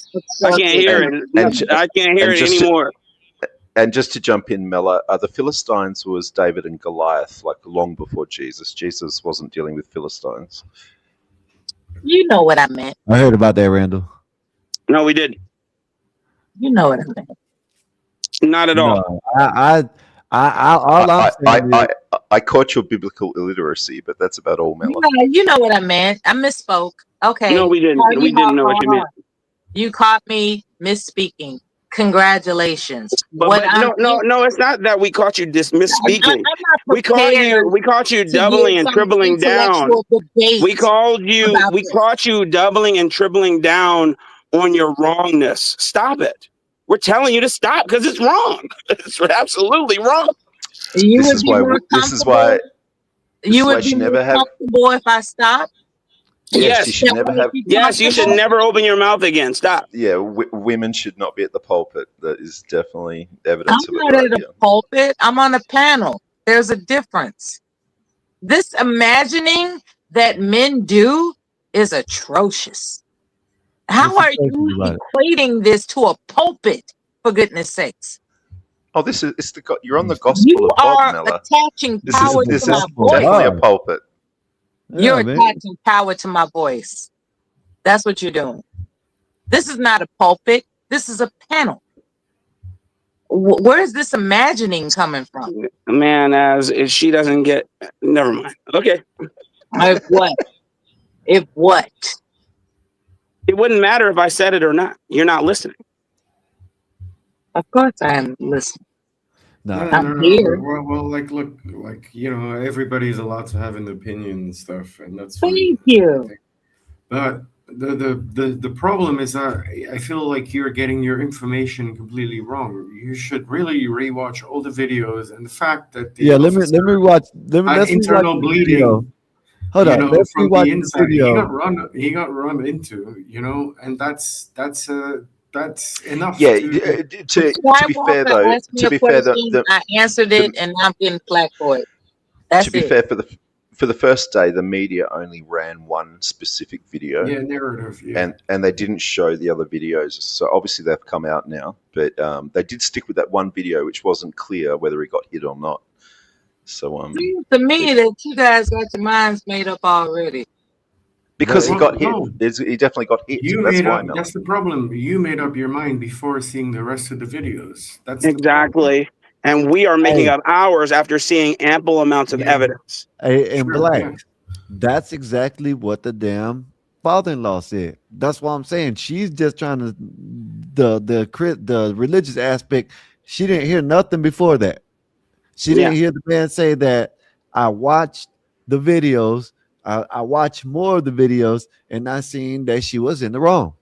hear it. I can't hear it anymore. And just to jump in, Mella, the Philistines was David and Goliath, like long before Jesus. Jesus wasn't dealing with Philistines. You know what I meant. I heard about that, Randall. No, we didn't. You know what I meant. Not at all. I caught your biblical illiteracy, but that's about all, Mella. Yeah, you know what I meant. I misspoke. Okay. No, we didn't. We didn't know what you meant. You caught me misspeaking. Congratulations. No, it's not that we caught you misspeaking. We caught you doubling and tripling down. We caught you doubling and tripling down on your wrongness. Stop it. We're telling you to stop because it's wrong. It's absolutely wrong. This is why you would be more comfortable if I stop. Yes, you should never have. Yes, you should never open your mouth again. Stop. Yeah, women should not be at the pulpit. That is definitely evidence of it. I'm not at a pulpit. I'm on a panel. There's a difference. This imagining that men do is atrocious. How are you equating this to a pulpit? For goodness sakes. Oh, you're on the gospel of God, Mella. Attaching power to my voice. Definitely a pulpit. You're attaching power to my voice. That's what you're doing. This is not a pulpit. This is a panel. Where is this imagining coming from? Man, if she doesn't get, never mind. Okay. If what? If what? It wouldn't matter if I said it or not. You're not listening. Of course I am listening. I'm here. Well, look, everybody's allowed to have an opinion and stuff, and that's thank you. But the problem is I feel like you're getting your information completely wrong. You should really rewatch all the videos and the fact that let me watch. Let's internal bleeding. Video. Hold on, let's from rewatch the inside. video. He got run into, and that's enough. Yeah. To be fair though, I answered it, and I'm getting flack for it. That's to be fair, for the first day, the media only ran one specific video. Yeah, narrative. Yeah. And they didn't show the other videos. So obviously they've come out now, but they did stick with that one video, which wasn't clear whether he got hit or not. So seems to me that you guys got your minds made up already. Because he got hit. He definitely got hit. That's the problem. You made up your mind before seeing the rest of the videos. That's exactly. And we are making up ours after seeing ample amounts of evidence. And Black, that's exactly what the damn father-in-law said. That's what I'm saying. She's just trying to the religious aspect. She didn't hear nothing before that. She didn't hear the man say that I watched the videos. I watched more of the videos and I seen that she was in the wrong.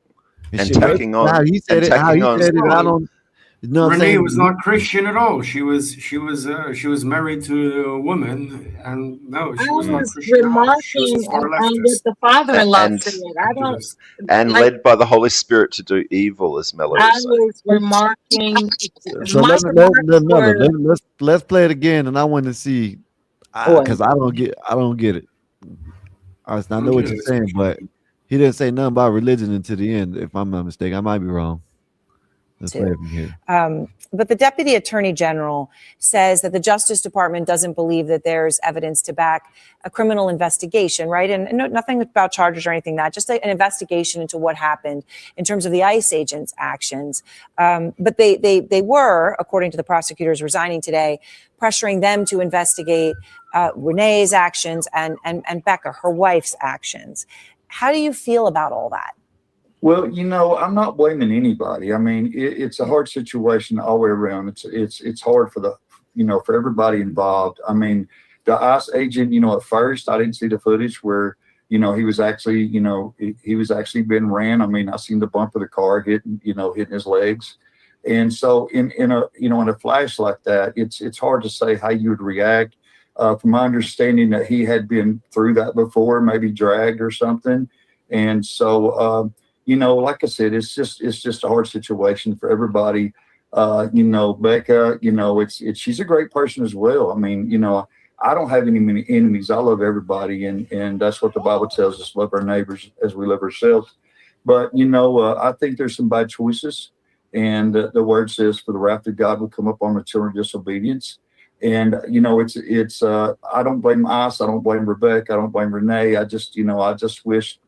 And tacking on. How he said it. How he said it. You know what I'm Renee saying? was not Christian at all. She was married to a woman, and no, I she was not was Christian at all. She was a remarking far on what leftist the father-in-law and said. I don't and like. led by the Holy Spirit to do evil, as Mello I is saying. was remarking. So My remarks were, let's play it again, and I want to see boy. because I don't get it. I know what Okay, you're let's saying, but he didn't say nothing about religion until the end. If I'm not mistaken, I might be wrong. Let's play it from here. But the deputy attorney general says that the Justice Department doesn't believe that there's evidence to back a criminal investigation, right? And nothing about charges or anything that, just an investigation into what happened in terms of the ICE agents' actions. But they were, according to the prosecutors resigning today, pressuring them to investigate Renee's actions and Becca, her wife's actions. How do you feel about all that? Well, I'm not blaming anybody. I mean, it's a hard situation all the way around. It's hard for for everybody involved. I mean, the ICE agent, at first I didn't see the footage where, he was actually, he was actually being ran. I mean, I seen the bump of the car hitting his legs. And so in a flash like that, it's hard to say how you would react. From my understanding that he had been through that before, maybe dragged or something. And so, like I said, it's just a hard situation for everybody. Becca, she's a great person as well. I mean, I don't have any many enemies. I love everybody, and that's what the Bible tells us: love our neighbors as we love ourselves. But I think there's some bad choices, and the word says, "For the wrath of God will come upon the children of disobedience." And it's I don't blame us. I don't blame Rebecca. I don't blame Renee. I just wish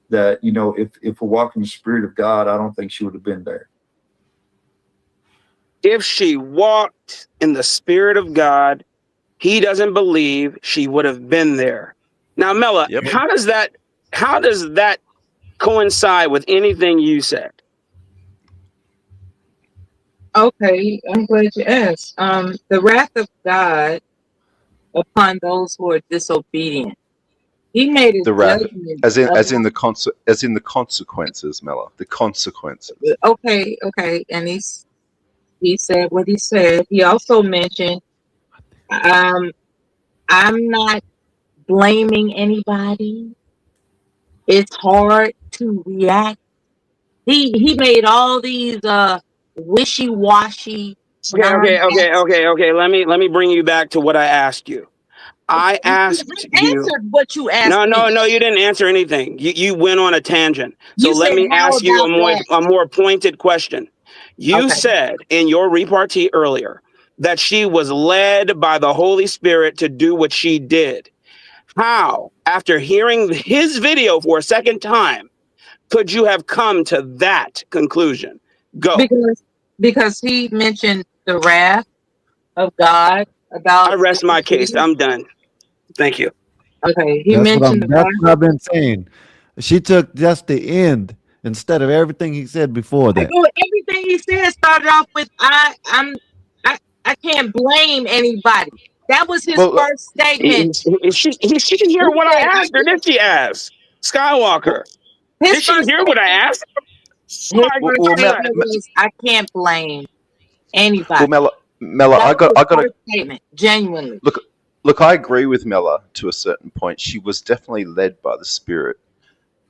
that if we're walking the Spirit of God, I don't think she would have been there. If she walked in the Spirit of God, he doesn't believe she would have been there. Now, Mela, Yep. how does that coincide with anything you said? Okay, I'm glad you asked. The wrath of God upon those who are disobedient. He made a The wrath, judgment. as in the consequences, Mella. The consequences. Okay, and he said what he said. He also mentioned, I'm not blaming anybody. It's hard to react. He made all these wishy-washy. Okay. Let me bring you back to what I asked you. I asked you. Answered what you asked me. No, you didn't answer anything. You went on a tangent. So You let said, me how ask you about a more pointed question. You Okay. said in your repartee earlier that she was led by the Holy Spirit to do what she did. How, after hearing his video for a second time, could you have come to that conclusion? Go. Because he mentioned the wrath of God about I rest my case. disobedience. I'm done. Thank you. Okay, he That's what mentioned the wrath. I've been saying. She took just the end instead of everything he said before that. Everything he said started off with I can't blame anybody. That was his Well, first statement. She didn't hear what I asked her, did she ask? Skywalker. His Did she first hear what I asked? his Oh my first well, God. statement was I can't blame anybody. Mella, That I was his got to first statement, genuinely. look. I agree with Mella to a certain point. She was definitely led by the Spirit,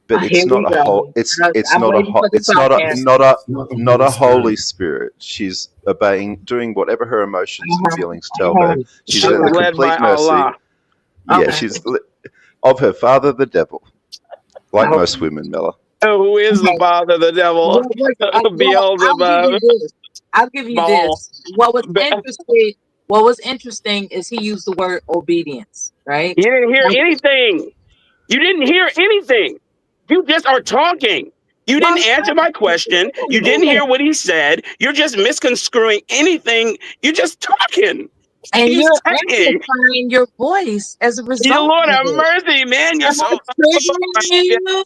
but Here it's we not a whole. go. It's I'm not a waiting for the it's not sarcasm. not the not Holy a Holy Spirit. Spirit. She's obeying, doing whatever her emotions and Uh-huh. feelings tell her. She's She at was the led by complete mercy. Allah. Yeah, Okay. she's of her father, the devil, like Okay. most women, Mella. Who is the Okay. father, the devil? Well, I'll give you Beelzebub. this. I'll give you Baal. this. What was interesting is he used the word obedience, right? You didn't hear Like, anything. You didn't hear anything. You just are talking. You well, didn't answer my question. You didn't hear what he said. You're just misconstruing anything. You're just talking. and He's you're saying, amplifying your voice as a "You result Lord of have it. mercy, man. You're Am so." I triggering you?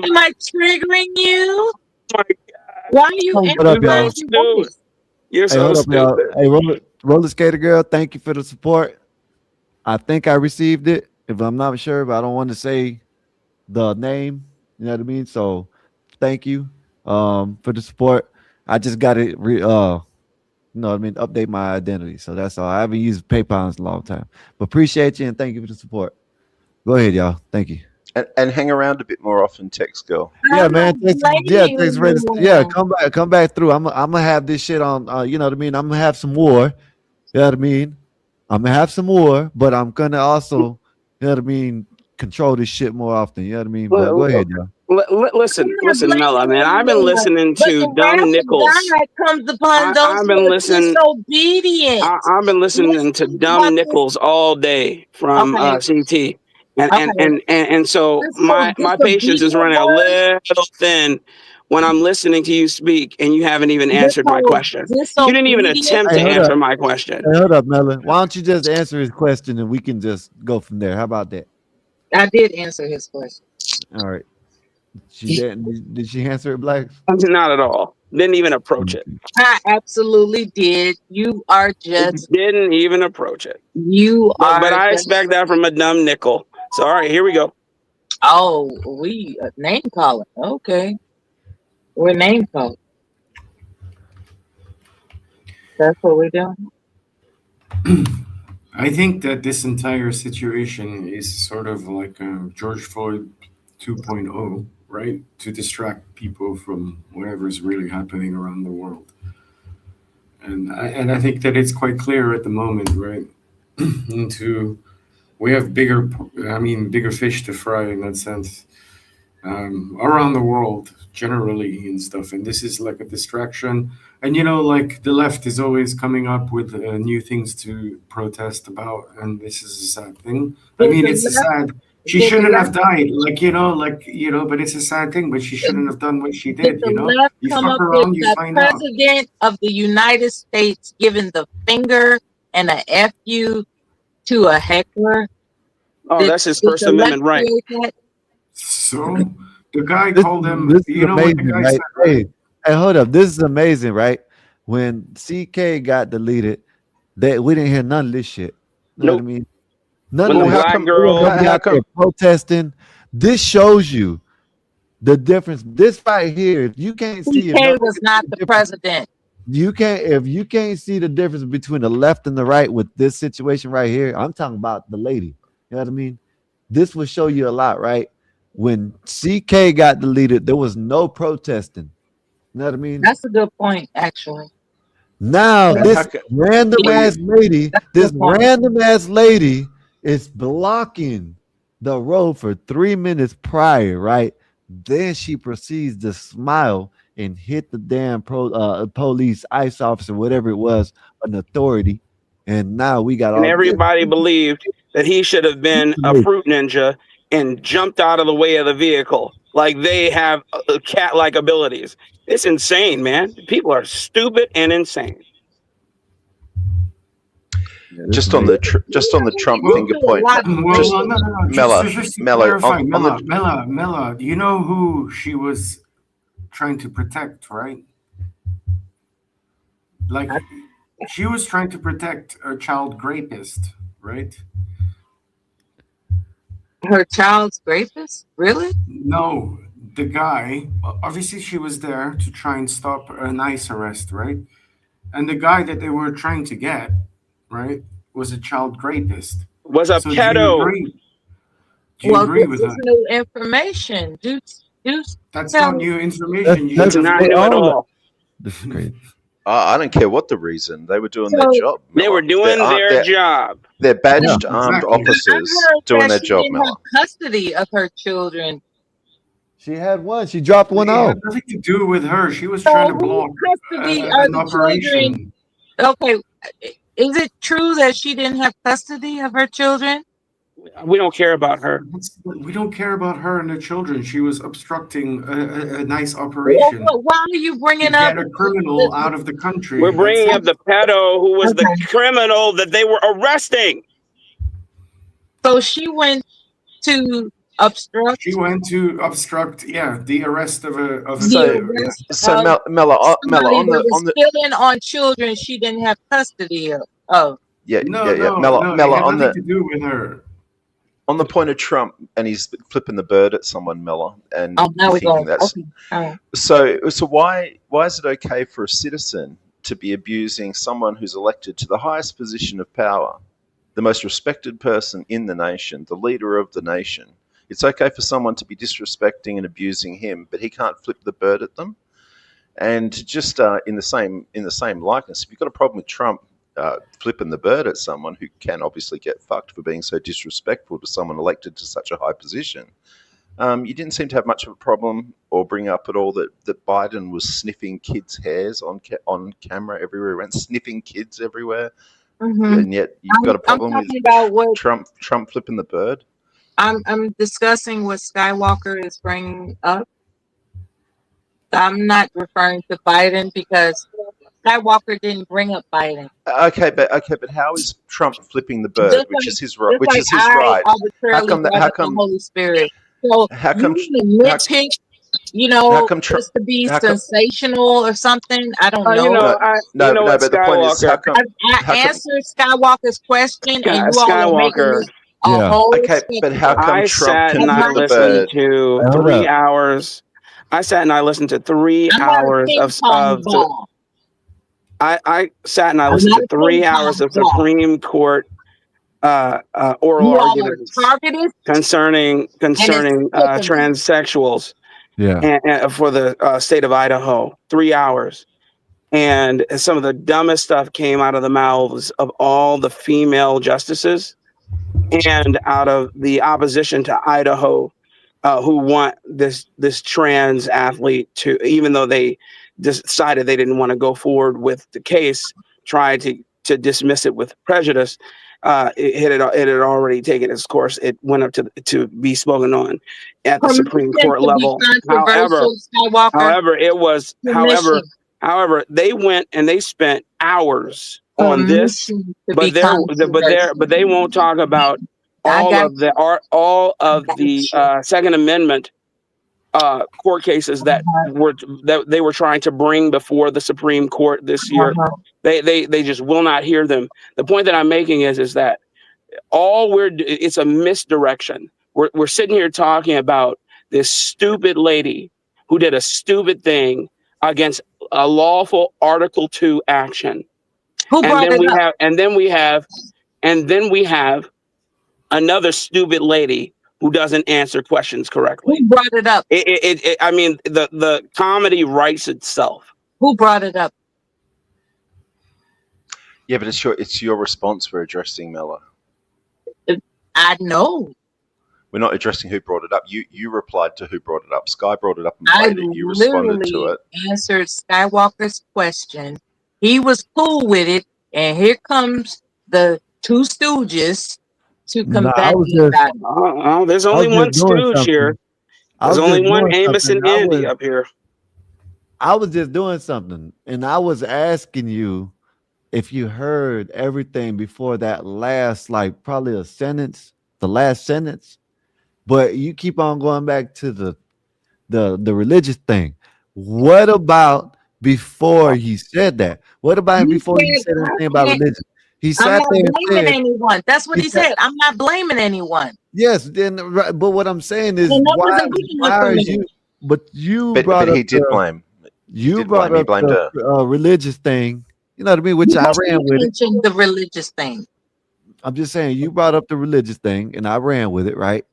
Am I triggering you? Oh my Why are you What up, You're so amplifying y'all? your stupid. voice? You're Hey, so hold up, y'all. stupid. Hey, roller skater girl, thank you for the support. I think I received it. If I'm not sure, but I don't want to say the name. You know what I mean? So thank you for the support. I just got it You know what I mean? Update my identity. So that's all. I haven't used PayPal in a long time. But appreciate you and thank you for the support. Go ahead, y'all. Thank you. And hang around a bit more often, Tex girl. Yeah, I'm man. not Thanks for blaming yeah. you. Come back through. I'm gonna have this shit on. You know what I mean. I'm gonna have some war. You know what I mean. I'm gonna have some war, but I'm gonna also, you know what I mean, control this shit more often. You know what I mean. But go ahead, y'all. Listen, I'm not Mella, man. blaming I've been anyone. listening But to the Dumb wrath of Nichols. God comes upon those I've who been are listening. disobedient. I've been listening to Let's think Dumb about this. Nichols all day from Okay, CT, and and okay. and and, and so This so my patience is disobedient running a one, little thin when I'm listening to you speak, and you haven't even this answered my whole question. You didn't even disobedient. attempt Hey, to hold up. answer my question. Hey, hold up, Melon. Why don't you just answer his question and we can just go from there? How about that? I did answer his question. All right. She didn't. Did she answer it, Black? Not at all. Didn't even approach it. I absolutely did. You are just, Didn't even approach it. you But are I just, expect that from a dumb nickel. So all right, here we go. oh, we name calling. Okay. We're name calling. That's what we're doing. I think that this entire situation is sort of like George Floyd 2.0, right? To distract people from whatever's really happening around the world. And I think that it's quite clear at the moment, right? Into we have bigger fish to fry in that sense, around the world generally and stuff. And this is like a distraction. And like the left is always coming up with new things to protest about, and this is a sad thing. I Did Mm. mean, the it's a left, sad. She did the shouldn't have left, died, but it's a sad thing. But she shouldn't have done what she did did. the left You come fuck up with around, you the find out. president of the United States giving the finger and a FU to a heckler? Oh, Did, that's his did First the left Amendment right. create that? So the guy This called is him. this is You know what the amazing, guy right? said, right? Hey, hold up. This is amazing, right? When CK got deleted, that we didn't hear none of this shit. You know what I Nope. mean? None When of the Well, this how shit. black come? There was girl, nobody How out there come? protesting. This shows you the difference. This right here, if you can't see it, no PK nigga was see not the the difference. president. You can't if you can't see the difference between the left and the right with this situation right here. I'm talking about the lady. You know what I mean? This will show you a lot, right? When CK got deleted, there was no protesting. You know what I mean? That's a good point, actually. Now And how this come? random Yeah, ass lady, that's a this good point. random ass lady is blocking the road for 3 minutes prior, right? Then she proceeds to smile and hit the damn police, ICE officer, whatever it was, an authority. And now we got and all this. everybody believed that he should have been a fruit ninja and jumped out of the way of the vehicle like they have cat-like abilities. It's insane, man. People are stupid and insane. Yeah, this is Just on amazing. the just on the Trump We Well, finger do a point, lot of well, just no, no, blaming. no. Just, Mela, just to Mela clarify, on the Mela. You know who she was trying to protect, right? Like, she was trying to protect a child rapist, right? Her child's rapist? Really? No, the guy. Obviously, she was there to try and stop an ICE arrest, right? And the guy that they were trying to get, right, was a child rapist. Was a So do you pedo. agree? Do you Well, agree this with is that? new information. Do That's not tell. new information. You It's should That's have not they new at known. all. all. This is crazy. I don't care what the reason, they were doing their So job, They were Mela. doing their job. They're Yeah, badged armed Exactly. I officers heard doing that their she job, didn't have Mela. custody of her children. she had one. She dropped one It off. had nothing to do with her. She was trying So to whose block custody are an the children? operation. Okay, is it true that she didn't have custody of her children? We don't care about her. We don't care about her and the children. She was obstructing a nice Well, operation why are you to bringing up get a criminal out of the We're country. That's bringing it. up the pedo who was the okay? criminal that they were arresting. So she went to She obstruct went to obstruct, yeah, the arrest of a the So, pedo. Yeah. arrest so of Mela, somebody that was on the killing on children she didn't have custody of. yeah, No, yeah, yeah, no, Mela, no. It Mela had nothing to do with her. on the point of Trump, and he's flipping the bird at someone, Mela, and Oh, now you're we're thinking going. that's Okay. All right. so. So why is it okay for a citizen to be abusing someone who's elected to the highest position of power, the most respected person in the nation, the leader of the nation. It's okay for someone to be disrespecting and abusing him, but he can't flip the bird at them. And just in the same likeness, if you've got a problem with Trump flipping the bird at someone who can obviously get fucked for being so disrespectful to someone elected to such a high position, you didn't seem to have much of a problem or bring up at all that Biden was sniffing kids' hairs on camera everywhere. He went sniffing kids everywhere, and yet you've got a problem with Trump flipping the bird. I'm discussing what Skywalker is bringing up. I'm not referring to Biden because Skywalker didn't bring up Biden. Okay, but how is Trump flipping the bird, which is his right? Which is his right. How come the Holy Spirit? So how come nitpick? how come Trump just to be sensational or something? I don't know. But the point is, how come I answered Skywalker's question, and you all are making okay, but how come Trump can flip the bird? To 3 hours. I sat and I listened to 3 hours of I sat and I listened to 3 hours of Supreme Court oral arguments concerning transsexuals. And for the state of Idaho, 3 hours. And some of the dumbest stuff came out of the mouths of all the female justices and out of the opposition to Idaho, who want this trans athlete to, even though they decided they didn't want to go forward with the case, tried to dismiss it with prejudice. It had already taken its course. It went up to be spoken on at the Supreme Court level. However, they went and they spent hours on this, but they won't talk about all of the Second Amendment court cases that they were trying to bring before the Supreme Court this year. They just will not hear them. The point that I'm making is that it's a misdirection. We're sitting here talking about this stupid lady who did a stupid thing against a lawful Article 2 action. And then we have another stupid lady who doesn't answer questions correctly. Who brought it up? I mean, the comedy writes itself. Who brought it up? Yeah, but it's your response we're addressing, Mella. I know. We're not addressing who brought it up. You replied to who brought it up. Sky brought it up and played it. You responded to it. Answered Skywalker's question. He was cool with it, and here comes the two stooges to combat there's only one stooge here. There's only one Amos and Andy up here. I was just doing something, and I was asking you if you heard everything before that last, like probably the last sentence, but you keep on going back to the religious thing. What about before he said that? What about before he said anything about religion? He sat there and said, anyone. That's what he said. I'm not blaming anyone. Yes, but what I'm saying is, why are you? But he did blame. You brought up the religious thing. You know what I mean? Which I ran with it. The religious thing. I'm just saying, you brought up the religious thing, and I ran with it, right?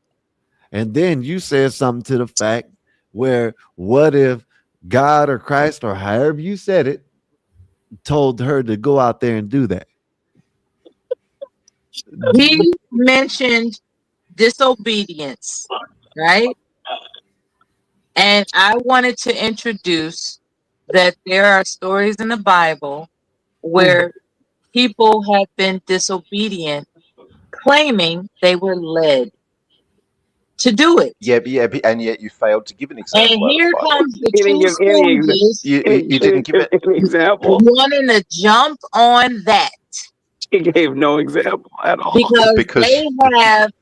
And then you said something to the fact where, what if God or Christ or however you said it told her to go out there and do that? He mentioned disobedience, right? And I wanted to introduce that there are stories in the Bible where people have been disobedient, claiming they were led to do it. Yeah, and yet you failed to give an example. And here comes the two stooges. You didn't give an example. Wanting to jump on that. He gave no example at all. Because they have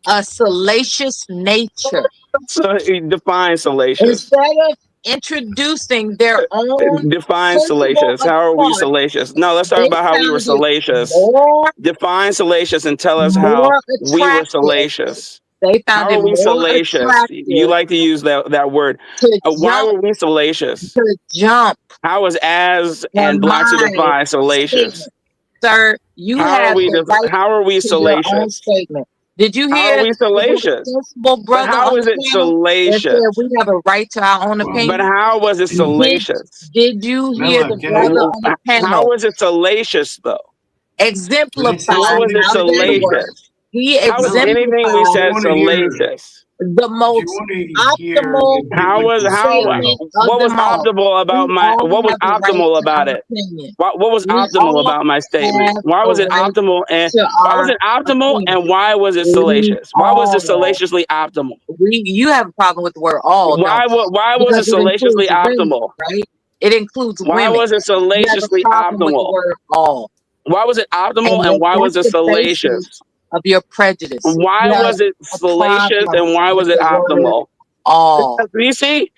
a salacious nature. So he defines salacious. Instead of introducing their own. Define salacious. How are we salacious? No, let's talk about how we were salacious. Define salacious and tell us how we were salacious. They found How it are we more salacious? You attractive like to use that word. to Why jump were we salacious? How was As and Black to my Defy salacious? statement. Sir, you have the right How are we to your own salacious? statement. Did you How are hear we the salacious? sensible But brother how on is the it panel that salacious? said we have a right to our own Well, But opinion? how was it salacious? Did you hear Mela, the can I brother on the How panel was it salacious though? can I say exemplify How was something it how that quickly? works? salacious? He How was Mela, anything we do you exemplified said want to hear? salacious? the Do you most want to hear optimal the biblical story? statement of what was them all. optimal about We all what was have a right optimal to about our it? opinion. What was We optimal all about my statement? have Why a was it right optimal and to why was our it optimal opinion. and why was it We salacious? Why was it all, salaciously optimal? you have a problem with the word all, don't you? Why was it Because it includes salaciously women, optimal? right? It includes Why women. was it You have a salaciously problem with the optimal? word all. Why was it optimal And and why was that's it the basis salacious? of your prejudice. Why You have was it a salacious problem and why with was it the word optimal? all. You see,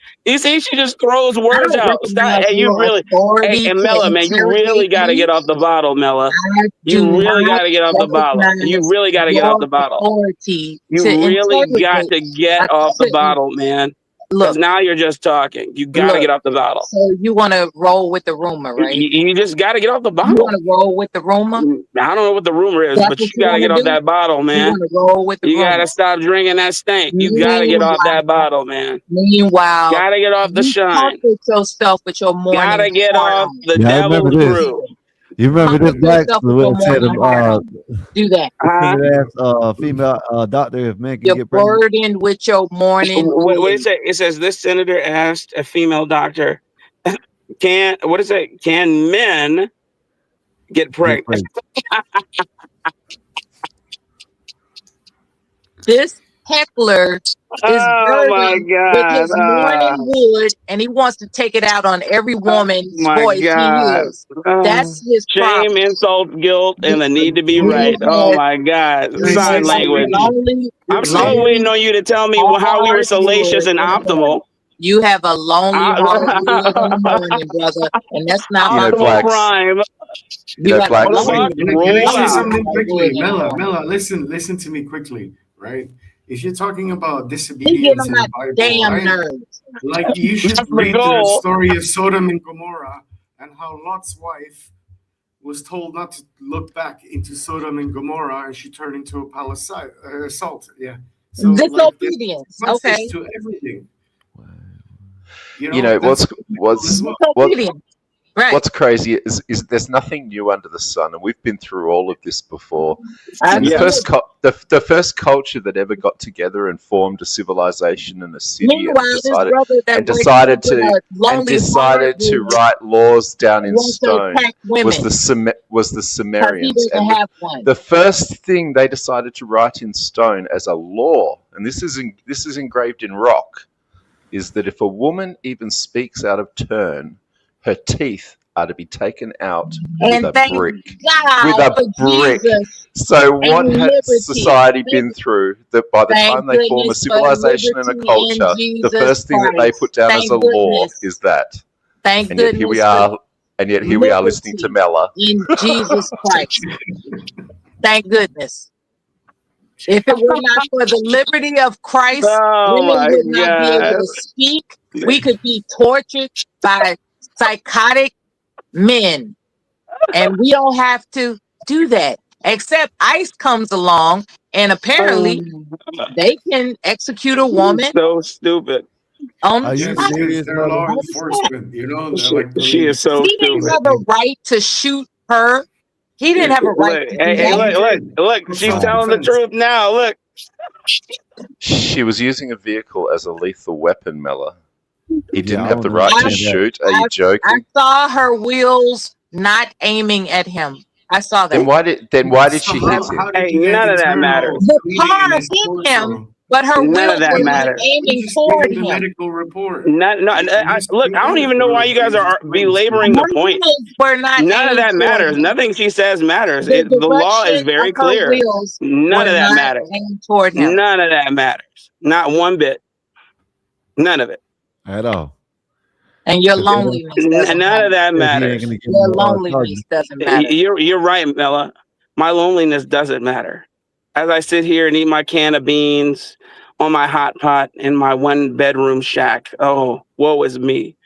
she just throws I words don't out. Stop, recognize and you your really, authority and to Mela, man, you really interrogate got to me. get off the bottle, Mela. I You do really not got to get off the bottle. You recognize really got to get off your the bottle. authority You to really got interrogate. to get I off the couldn't bottle, man. Because look, now you're just talking. You got to look. get off the bottle. So you want to roll with the rumor, right? You just got to get off the You bottle. want to roll with the rumor? I don't know what the rumor is, That's but what you you got to want get to off do? that bottle, You man. want to roll with the You got rumor? to stop drinking that stink. You got to get off that bottle, man. Meanwhile, Got to get off the you shine. comfort yourself with your morning Got to get heart off on. the Yeah, I remember devil's this. brew. You remember this, Comfort Black? yourself with Where your it said morning heart on. Do that. Uh-huh. female doctor if men can You're get pregnant. burdened with your morning What wood. it say? It says this senator asked a female doctor, "Can men get Get pregnant?" pregnant. This heckler is Oh my burdened with God! his morning wood, and he wants to take it out on every woman's My voice he God! hears. That's his Shame, problem. insult, guilt, and the need to be You right. Oh have, my God! Can I you say Sign have a language. something? I'm still waiting on you to tell me how we were hard salacious wood and in the morning. optimal. You have a lonely hard wood in the morning, brother, and that's not my Optimal fault. Blacks. prime. You have a What Wait, lonely the fuck? can I Roll say out. something hard wood quickly? in the Mela, morning. listen to me quickly, right? If you're talking about He get disobedience on in my the Bible, damn right? nerves. Like you should That's the read the goal. story of Sodom and Gomorrah and how Lot's wife was told not to look back into Sodom and Gomorrah, and she turned into a palace salt. Yeah. So like there's Disobedience. consequences Okay. to everything. You know That's what's biblical as well. Disobedience. Right. what's crazy is there's nothing new under the sun, and we've been through all of this before. And the Yeah. the first culture that ever got together and formed a civilization and a city Meanwhile, and this decided brother that and wakes decided up with to a lonely decided to write laws down in wants to stone attack was women was the because he Sumerians. doesn't And have one. the first thing they decided to write in stone as a law, and this is engraved in rock, is that if a woman even speaks out of turn, her teeth are to be taken out And with a thank brick. God With a for brick. Jesus So and what has liberty. society been through that by the Thank time they form a goodness for civilization and a liberty in culture, the Jesus first thing that they Christ. put down as Thank a law goodness. is that. Thank And yet here we goodness for are, listening to liberty Mela. in Jesus Christ. Thank goodness. If it were not for the liberty of Christ, Oh women my would not be able God! to speak. We could be tortured by psychotic men. And we don't have to do that. Except ICE comes along and apparently they can execute a woman So stupid. on Are the you Yes, spot. because serious, they're mother? law On the spot. enforcement, they're She, like she is police. so He didn't stupid. have a right to shoot her. He didn't have a right Look, to do hey, Yeah, he that. look. did. She's Self telling the defense. truth now. Look. She was using a vehicle as a lethal weapon, Mela. He didn't Yeah, I have the don't right to understand that. shoot. Are you I joking? saw her wheels not aiming at him. I saw Then that. why did So she hit him? how did Hey, he get none of that internal matters. The bleeding in car his hit him, torso? but her None of wheels that were not matters. We aiming just toward gave the him. medical report. Look, I don't even know why you guys are belaboring the Her point. wheels were not None of aimed that toward matters. him. Nothing she says matters. The The law is direction of very her clear. wheels None were of that not matters. aimed toward him. None of that matters. Not one bit. None of it. At all. And your 'Cause they don't- loneliness doesn't None of matter. that 'cause he ain't matters. gonna get Your no loneliness charges. doesn't matter. You're right, Mela. My loneliness doesn't matter. as I sit here and eat my can of beans on my hot pot in my 1-bedroom shack. Oh, woe is me.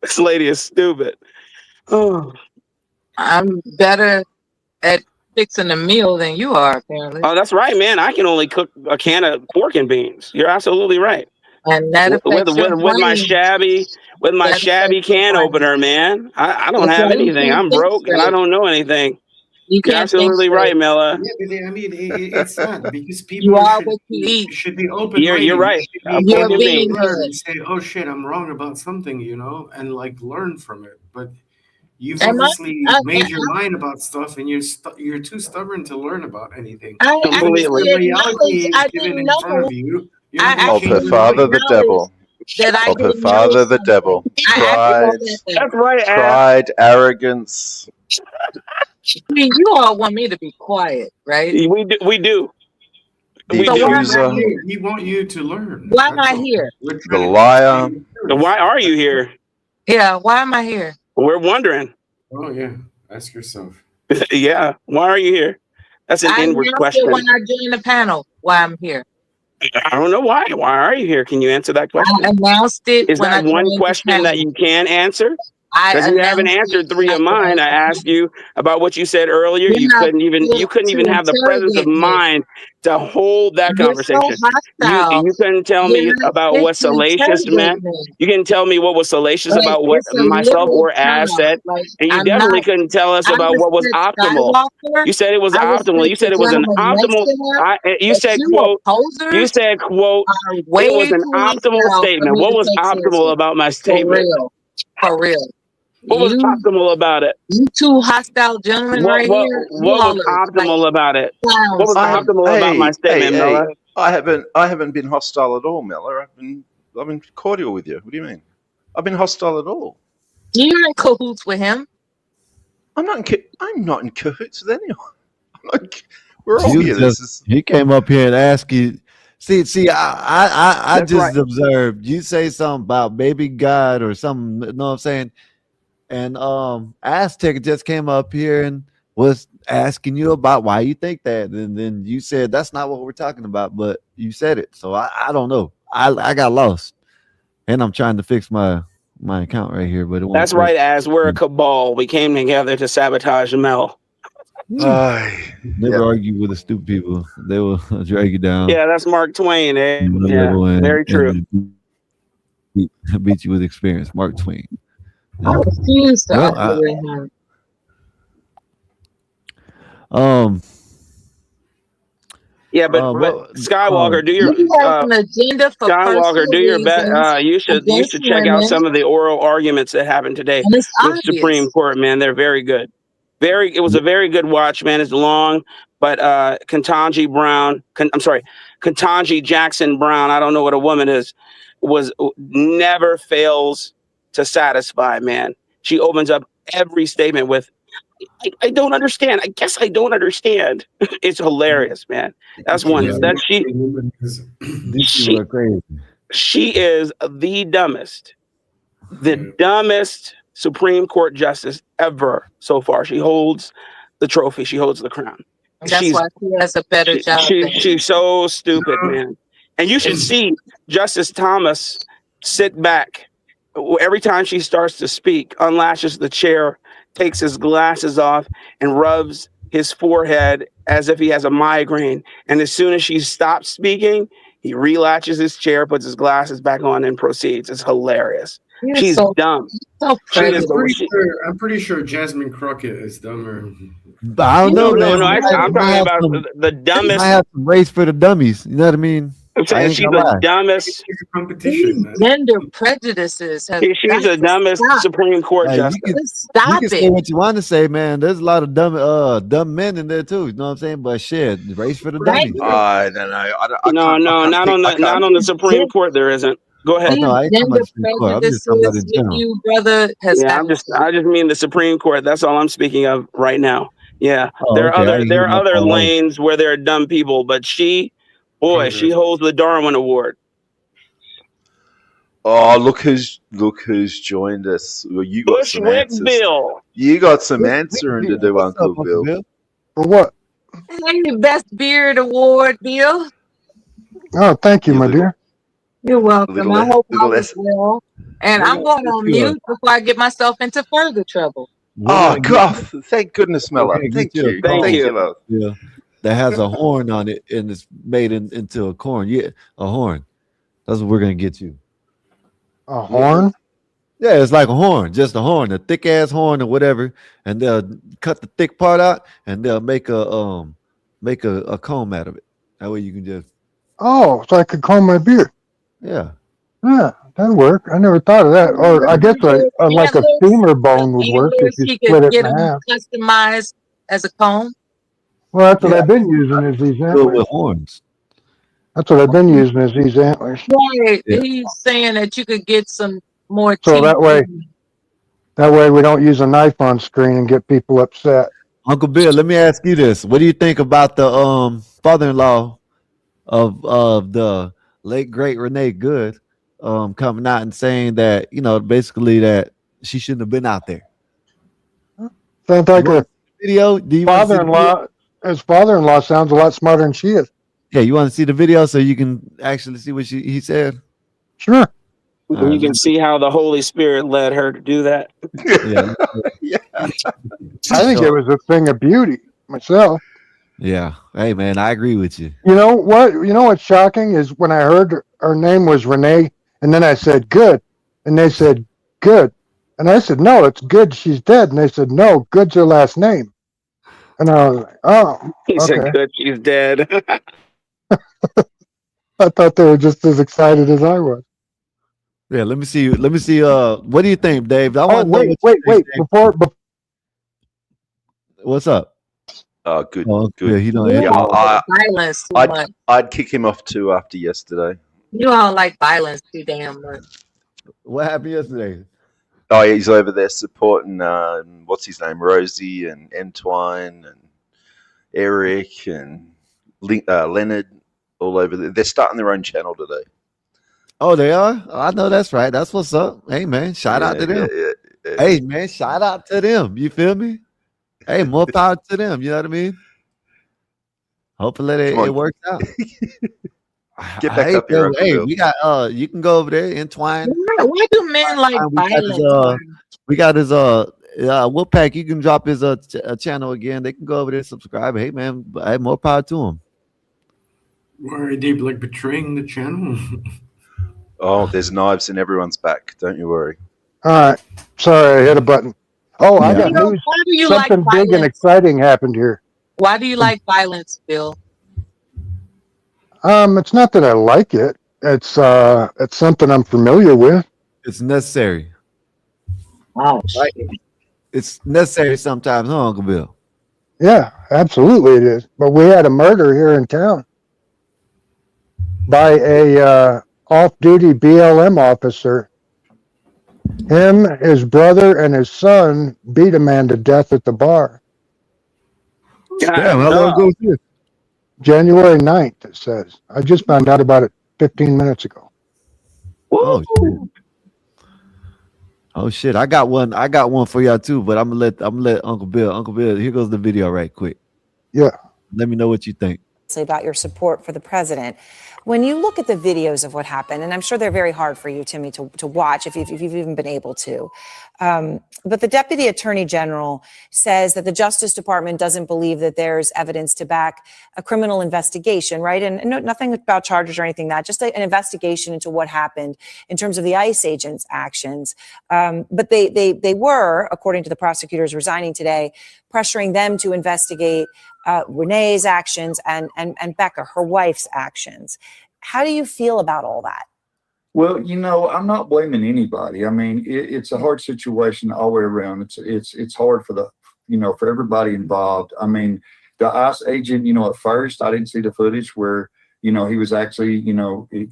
This lady is stupid. Oh. I'm better at fixing a meal than you are, apparently. Oh, that's right, man. I can only cook a can of pork and beans. You're absolutely right. And that affects your With my brain. shabby That affects your can brain. opener, man. I don't That's have why you anything. can't I'm think broke and I straight. don't know anything. You You're can't think absolutely right, straight. Mela. Yeah, but I mean, it's sad because You people are what you eat. should be open-minded. You're right. You You're should be being able to learn good. and say, "Oh shit, I'm wrong about something," you know, and like learn from it. But you've Am obviously I made your mind about stuff, and you're too stubborn to learn about anything. I Even if Completely. the reality acknowledge is I given didn't in front know. of you, you're I not going to Of change her actually your father, mind. the devil. that I Of her didn't know father, the something. devil. I actually know Pride, that. That's right, Ash. pride, arrogance. I mean, you all want me to be quiet, right? We do. We do. The We So do. why am I accuser, here? We want you to learn. Why am That's I all. here? We're the trying to liar. teach you. So why are you here? Yeah, why am I here? We're wondering. Oh yeah, ask yourself. Yeah. Why are you here? That's an I inward announced it question. when I joined the panel why I'm here. I don't know why. Why are you here? Can you answer that question? I announced it Is when I that one joined the question that panel. you can answer? I Because you haven't announced answered it 3 when of I mine. joined I the asked panel. you about what you said earlier. You're You not couldn't even to have the presence of interrogate me. mind to hold that You're so conversation. hostile. You couldn't tell You're me not about fit what to salacious interrogate meant. me. You can tell me what was salacious Like, about what it's a myself little or Ash time. said, Like, and you I'm definitely not. couldn't tell us I about what was respect optimal. Skywalker. You said it was I optimal. You respect the said it was an gentleman next optimal. to him. You But said you quote. You opposers said quote. are It way was an too optimal hostile for statement. me What to was take optimal seriously. about my For statement? real. For real. What was You optimal about it? two hostile gentlemen right here, you What all was are like optimal about it? What clowns was to me. optimal about my statement, Mela? I haven't been hostile at all, Mella. I've been cordial with you. What do you mean? I've been hostile at all. You're in cahoots with him. I'm not in cahoots with anyone. We're all You here. just he came up here and asked you. See, I That's right. just observed you say something about baby God or something. You know what I'm saying? And Aztec just came up here and was asking you about why you think that, and then you said that's not what we're talking about, but you said it. So I don't know. I got lost, and I'm trying to fix my account right here, but it won't That's work. right, As we're a cabal. We came together to sabotage Mel. Never argue with the stupid people. They will drag you down. Yeah, that's Mark Twain. Eh? Yeah, very true. Beat you with experience. Mark Twain. I refuse to Well, argue with him. Yeah, but Skywalker, do your He has an agenda for Skywalker, do personal your best. reasons You should check out women, some of the oral arguments that happened today and it's with obvious. Supreme Court. Man, they're very good. It was a very good watch, man. It's long, but Ketanji Jackson Brown. I don't know what a woman is. Never fails to satisfy, man. She opens up every statement with, I don't understand. I guess I don't understand. It's hilarious, man. That's one. That these people are crazy. she is the dumbest Supreme Court justice ever so far. She holds the trophy. She holds the crown. That's why she has a better job. She's so stupid, man. And you should see Justice Thomas sit back every time she starts to speak, unlashes the chair, takes his glasses off, and rubs his forehead as if he has a migraine. And as soon as she stops speaking, he relatches his chair, puts his glasses back on, and proceeds. It's hilarious. She's so dumb. So I'm pretty sure Jasmine Crockett is dumber. I don't know, man. No, I'm talking about the dumbest. I have some race for the dummies. You know what I mean? I'm saying she's the dumbest. Competition. Gender prejudices. She's the dumbest Supreme Court justice. You can say what you want to say, man. There's a lot of dumb men in there too. You know what I'm saying? But shit, race for the dummies. I don't know. Not on the Supreme Court. There isn't. Go ahead. No, I ain't talking about the Supreme Court. I'm just talking about in general. You, brother, I just mean the Supreme Court. That's all I'm speaking of right now. Yeah, there are other lanes where there are dumb people, but she holds the Darwin Award. Oh, look who's joined us. Well, you got some Bushwick answers. Bill. You got some answering to do, What's up, Uncle Bill. For what? Hey, Best Beard Award, Bill. Oh, thank you, You my little, dear. You're welcome. little, I hope little all is well. And We're I'm gonna going get on you mute before I get myself into further trouble. we're Oh, gonna get God. Thank goodness, we're Mella. gonna get Thank you a you. Thank cone. Thank you. you, love. Yeah, that has a horn on it and it's made into a corn. Yeah, a horn. That's what we're gonna get you. A horn? Yeah, it's like a horn, just a horn, a thick ass horn or whatever, and they'll cut the thick part out and they'll make a comb out of it. That way you can just Oh, so I could comb my beard. yeah. Yeah, that'd work. I never thought of that. Or I guess like a Antlers, femur bone would work if you he split could it get in them half. customized as a comb. Well, that's what Yeah, I've been using is these filled antlers. with horns. That's what I've been using is these antlers. Right. Yeah. He's saying that you could get some more So teeth. that way we don't use a knife on screen and get people upset. Uncle Bill, let me ask you this. What do you think about the father-in-law of the late great Renee Good coming out and saying that, basically that she shouldn't have been out there? Sounds like a Video? Do you want to see the video? father-in-law. His father-in-law sounds a lot smarter than she is. Yeah, you want to see the video so you can actually see what he said? Sure. You can see how the Holy Spirit led her to do that. Yeah. Yeah. I think it was a thing of beauty myself. Yeah. Hey man, I agree with you. You know what? You know what's shocking is when I heard her name was Renee, and then I said good, and they said good, and I said no, it's good. She's dead, and they said no, good's her last name, and I was like, oh, He said, okay. "Good, she's dead." I thought they were just as excited as I was. Yeah, let me see. What do you think, Dave? I Oh want to know wait, what wait, you think, wait! Dave. What's up? Good. Oh, Good. yeah, he don't You answer. all like violence too much. I'd kick him off too after yesterday. You all like violence too damn much. What happened yesterday? Oh, yeah, he's over there supporting what's his name, Rosie and Entwine and Eric and Leonard, all over there. They're starting their own channel today. Oh, they are? Oh, I know that's right. That's what's up. Hey man, shout out to them. Yeah. Hey man, shout out to them. You feel me? Hey, more power to them. You know what I mean? Hopefully it works out. Get back up here, Uncle hey, Bill. we got you can go over there, Entwine. Why do men like violence? We got his Wolfpack. You can drop his channel again. They can go over there, subscribe. Hey man, hey, more power to him. Why are they like betraying the channel? Oh, there's knives in everyone's back. Don't you worry. All right, sorry, I hit a button. Oh, I got Why news. do you Something like big and violence? exciting happened here. Why do you like violence, Bill? It's not that I like it. It's something I'm familiar with. It's necessary. Oh, Right? It's necessary sometimes, huh, Uncle Bill? Yeah, absolutely it is. But we had a murder here in town by a off-duty BLM officer. Him, his brother, and his son beat a man to death at the bar. Damn, how long ago was this? January 9th, it says. I just found out about it 15 minutes ago. Oh shit. Oh shit. I got one for y'all too, but I'm gonna let Uncle Bill. Uncle Bill, here goes the video right quick. Yeah. Let me know what you think. About your support for the president. When you look at the videos of what happened, and I'm sure they're very hard for you, Timmy, to watch if you've even been able to. But the Deputy Attorney General says that the Justice Department doesn't believe that there's evidence to back a criminal investigation, right? And nothing about charges or anything that, just an investigation into what happened in terms of the ICE agents' actions. But they were, according to the prosecutors resigning today, pressuring them to investigate Renee's actions and Becca, her wife's actions. How do you feel about all that? Well, I'm not blaming anybody. I mean, it's a hard situation all the way around. It's hard for for everybody involved. I mean, the ICE agent, at first I didn't see the footage where, he was actually,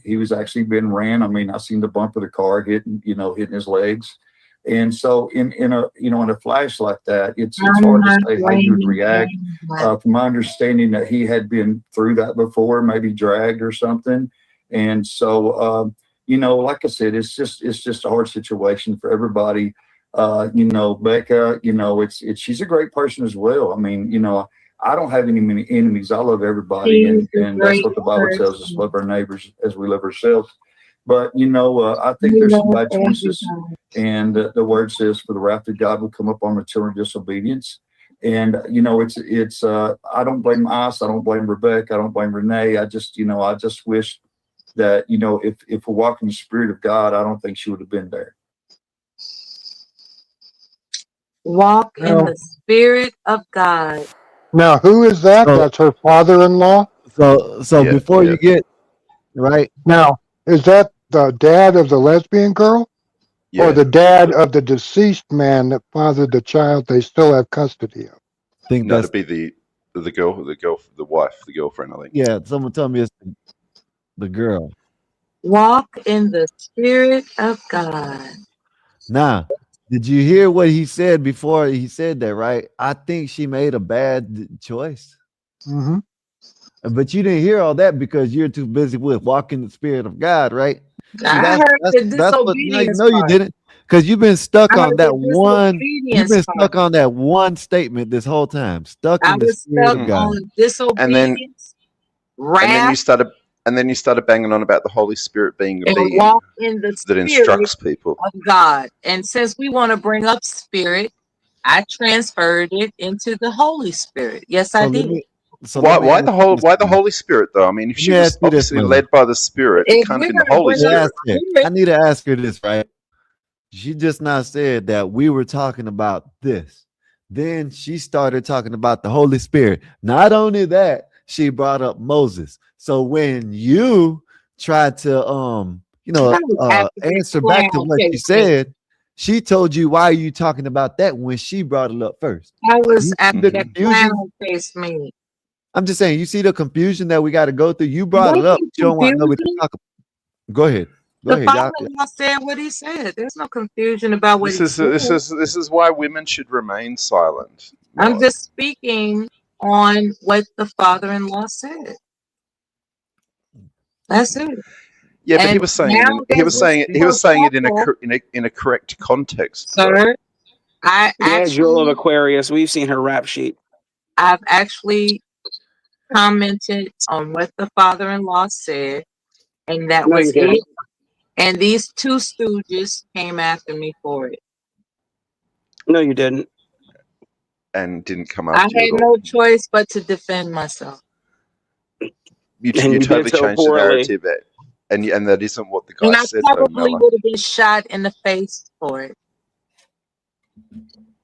he was actually being ran. I mean, I seen the bump of the car hitting his legs. And so in a flash like that, it's hard to say how you would react. From my understanding that he had been through that before, maybe dragged or something. And so, like I said, it's just a hard situation for everybody. Becca, she's a great person as well. I mean, I don't have any many enemies. I love everybody, and that's what the Bible tells us: love our neighbors as we love ourselves. But I think there's some bad choices, and the word says, "For the wrath of God will come upon the children of disobedience." And it's I don't blame us. I don't blame Rebecca. I don't blame Renee. I just wish that if we're walking the Spirit of God, I don't think she would have been there. Walk in the Spirit of God. Now, who is that? So, That's her father-in-law. so Yeah, before yeah. you get right, Now, is that the dad of the lesbian girl, Yeah. or the dad of the deceased man that fathered the child they still have custody of? I think No, that's to be the wife, the girlfriend, I think. yeah. Someone tell me it's the girl. Walk in the Spirit of God. Now, did you hear what he said before he said that? Right? I think she made a bad choice. Mm-hmm. But you didn't hear all that because you're too busy with walking the Spirit of God, right? See, I heard the that's what. No, disobedience you part. didn't, because you've been stuck I on heard that the one. You've disobedience been part. stuck on that one statement this whole time. Stuck I in the was Spirit stuck of God. on And then disobedience, and then wrath, you started banging on about the Holy Spirit being a and being walk in the that Spirit instructs people. of God. And since we want to bring up spirit, I transferred it into the Holy Spirit. Yes, I So let did. me. So let me Why ask you this. the Holy Spirit though? I mean, if Let she me was ask you this, obviously Mother. led by the Spirit, it If can't have we're been the going to Holy bring up Ask Spirit. her. spirit, I need to ask her this, right? She just not said that we were talking about this. Then she started talking about the Holy Spirit. Not only that, she brought up Moses. So when you tried to that was after the answer back to clown what she chased me. said, she told you, why are you talking about that when she brought it up first? That was You see after the that confusion? clown chased me. I'm just saying, you see the confusion that we got to go through. You brought There's it up, no but you don't want nobody to confusion. talk about. Go ahead. Go The ahead, y'all. father-in-law said what he said. There's no confusion about what This he is said. this is why women should remain silent, I'm Mela. just speaking on what the father-in-law said. That's it. Yeah, but And now there's this he was saying it kerfuffle, in a correct context, though. sir. I Yeah, Jewel of actually, Aquarius. We've seen her rap sheet. I've actually commented on what the father-in-law said, and that No, was you didn't. it. And these two stooges came after me for it. No, you didn't. And didn't come I after you had at all. no choice but to defend myself. And You you did totally so changed the poorly. narrative, and that isn't what the And guy I said, though, probably Mela. would have been shot in the face for it.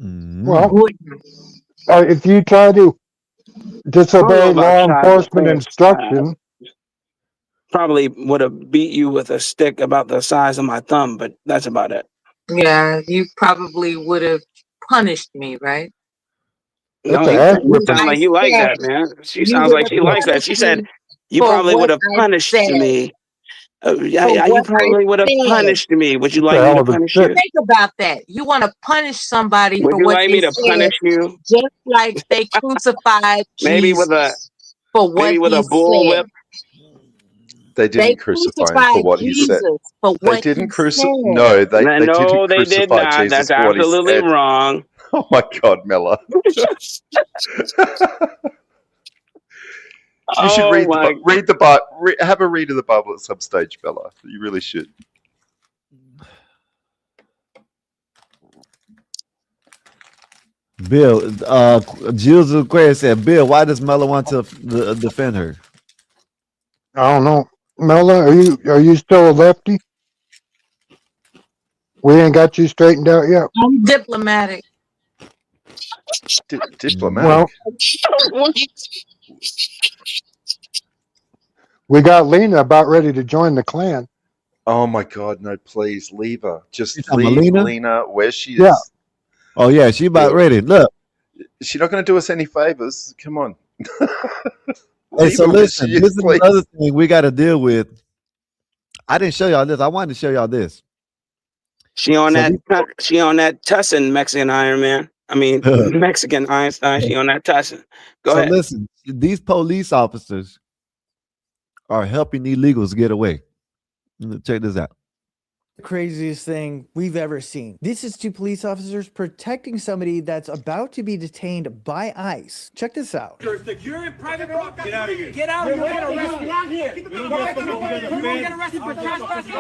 Mhm. Well, Wouldn't if you try to I don't know disobey about law shot in the enforcement face. instruction, Probably would have beat you with a stick about the size of my thumb, but that's about it. Yeah, you probably would have punished me, right? No, that's an you ass You whipping. sound like you like said that, man. She you sounds would like have she likes that. punished She said me you for probably would what have I punished said. me. For You what I probably would have said. punished me. Would you That's a like me hell to of a punish stick. you? Think about that. You want to punish somebody Would for you what like they me to said, punish you? just like they crucified Maybe with a Jesus for what maybe with he a bull said. whip. They They didn't crucify him for crucified what he said. Jesus for They what he didn't said. No, they didn't No, they did crucify not. Jesus That's for what he absolutely said. wrong. Oh my God, Mela. You should Oh my! have a read of the Bible at some stage, Bella. You really should. Bill, Jules Aquarius said, Bill, why does Mella want to defend her? I don't know. Mela, are you still a lefty? We ain't got you straightened out yet. I'm diplomatic. Diplomatic. Well, we got Lena about ready to join the clan. Oh my God, no! Please leave her. You Just talking about leave Lena? Lena where she Yeah. is. Oh yeah, she about Yeah. ready. Look. She's not going to do us any favors. Come on. Hey, Leave so her where listen, she this is, is please. another thing we got to deal with. I didn't show y'all this. I wanted to show y'all this. She on So that. She on that Tussin Mexican Iron Man. I mean Mexican Einstein. She on that Tussin. Go so ahead. listen, these police officers are helping illegals get away. Check this out. Craziest thing we've ever seen. This is two police officers protecting somebody that's about to be detained by ICE. Check this out. You're in private property. Get out of here. Get out. You're going to arrest me. Down here. You're going to get arrested for trespassing.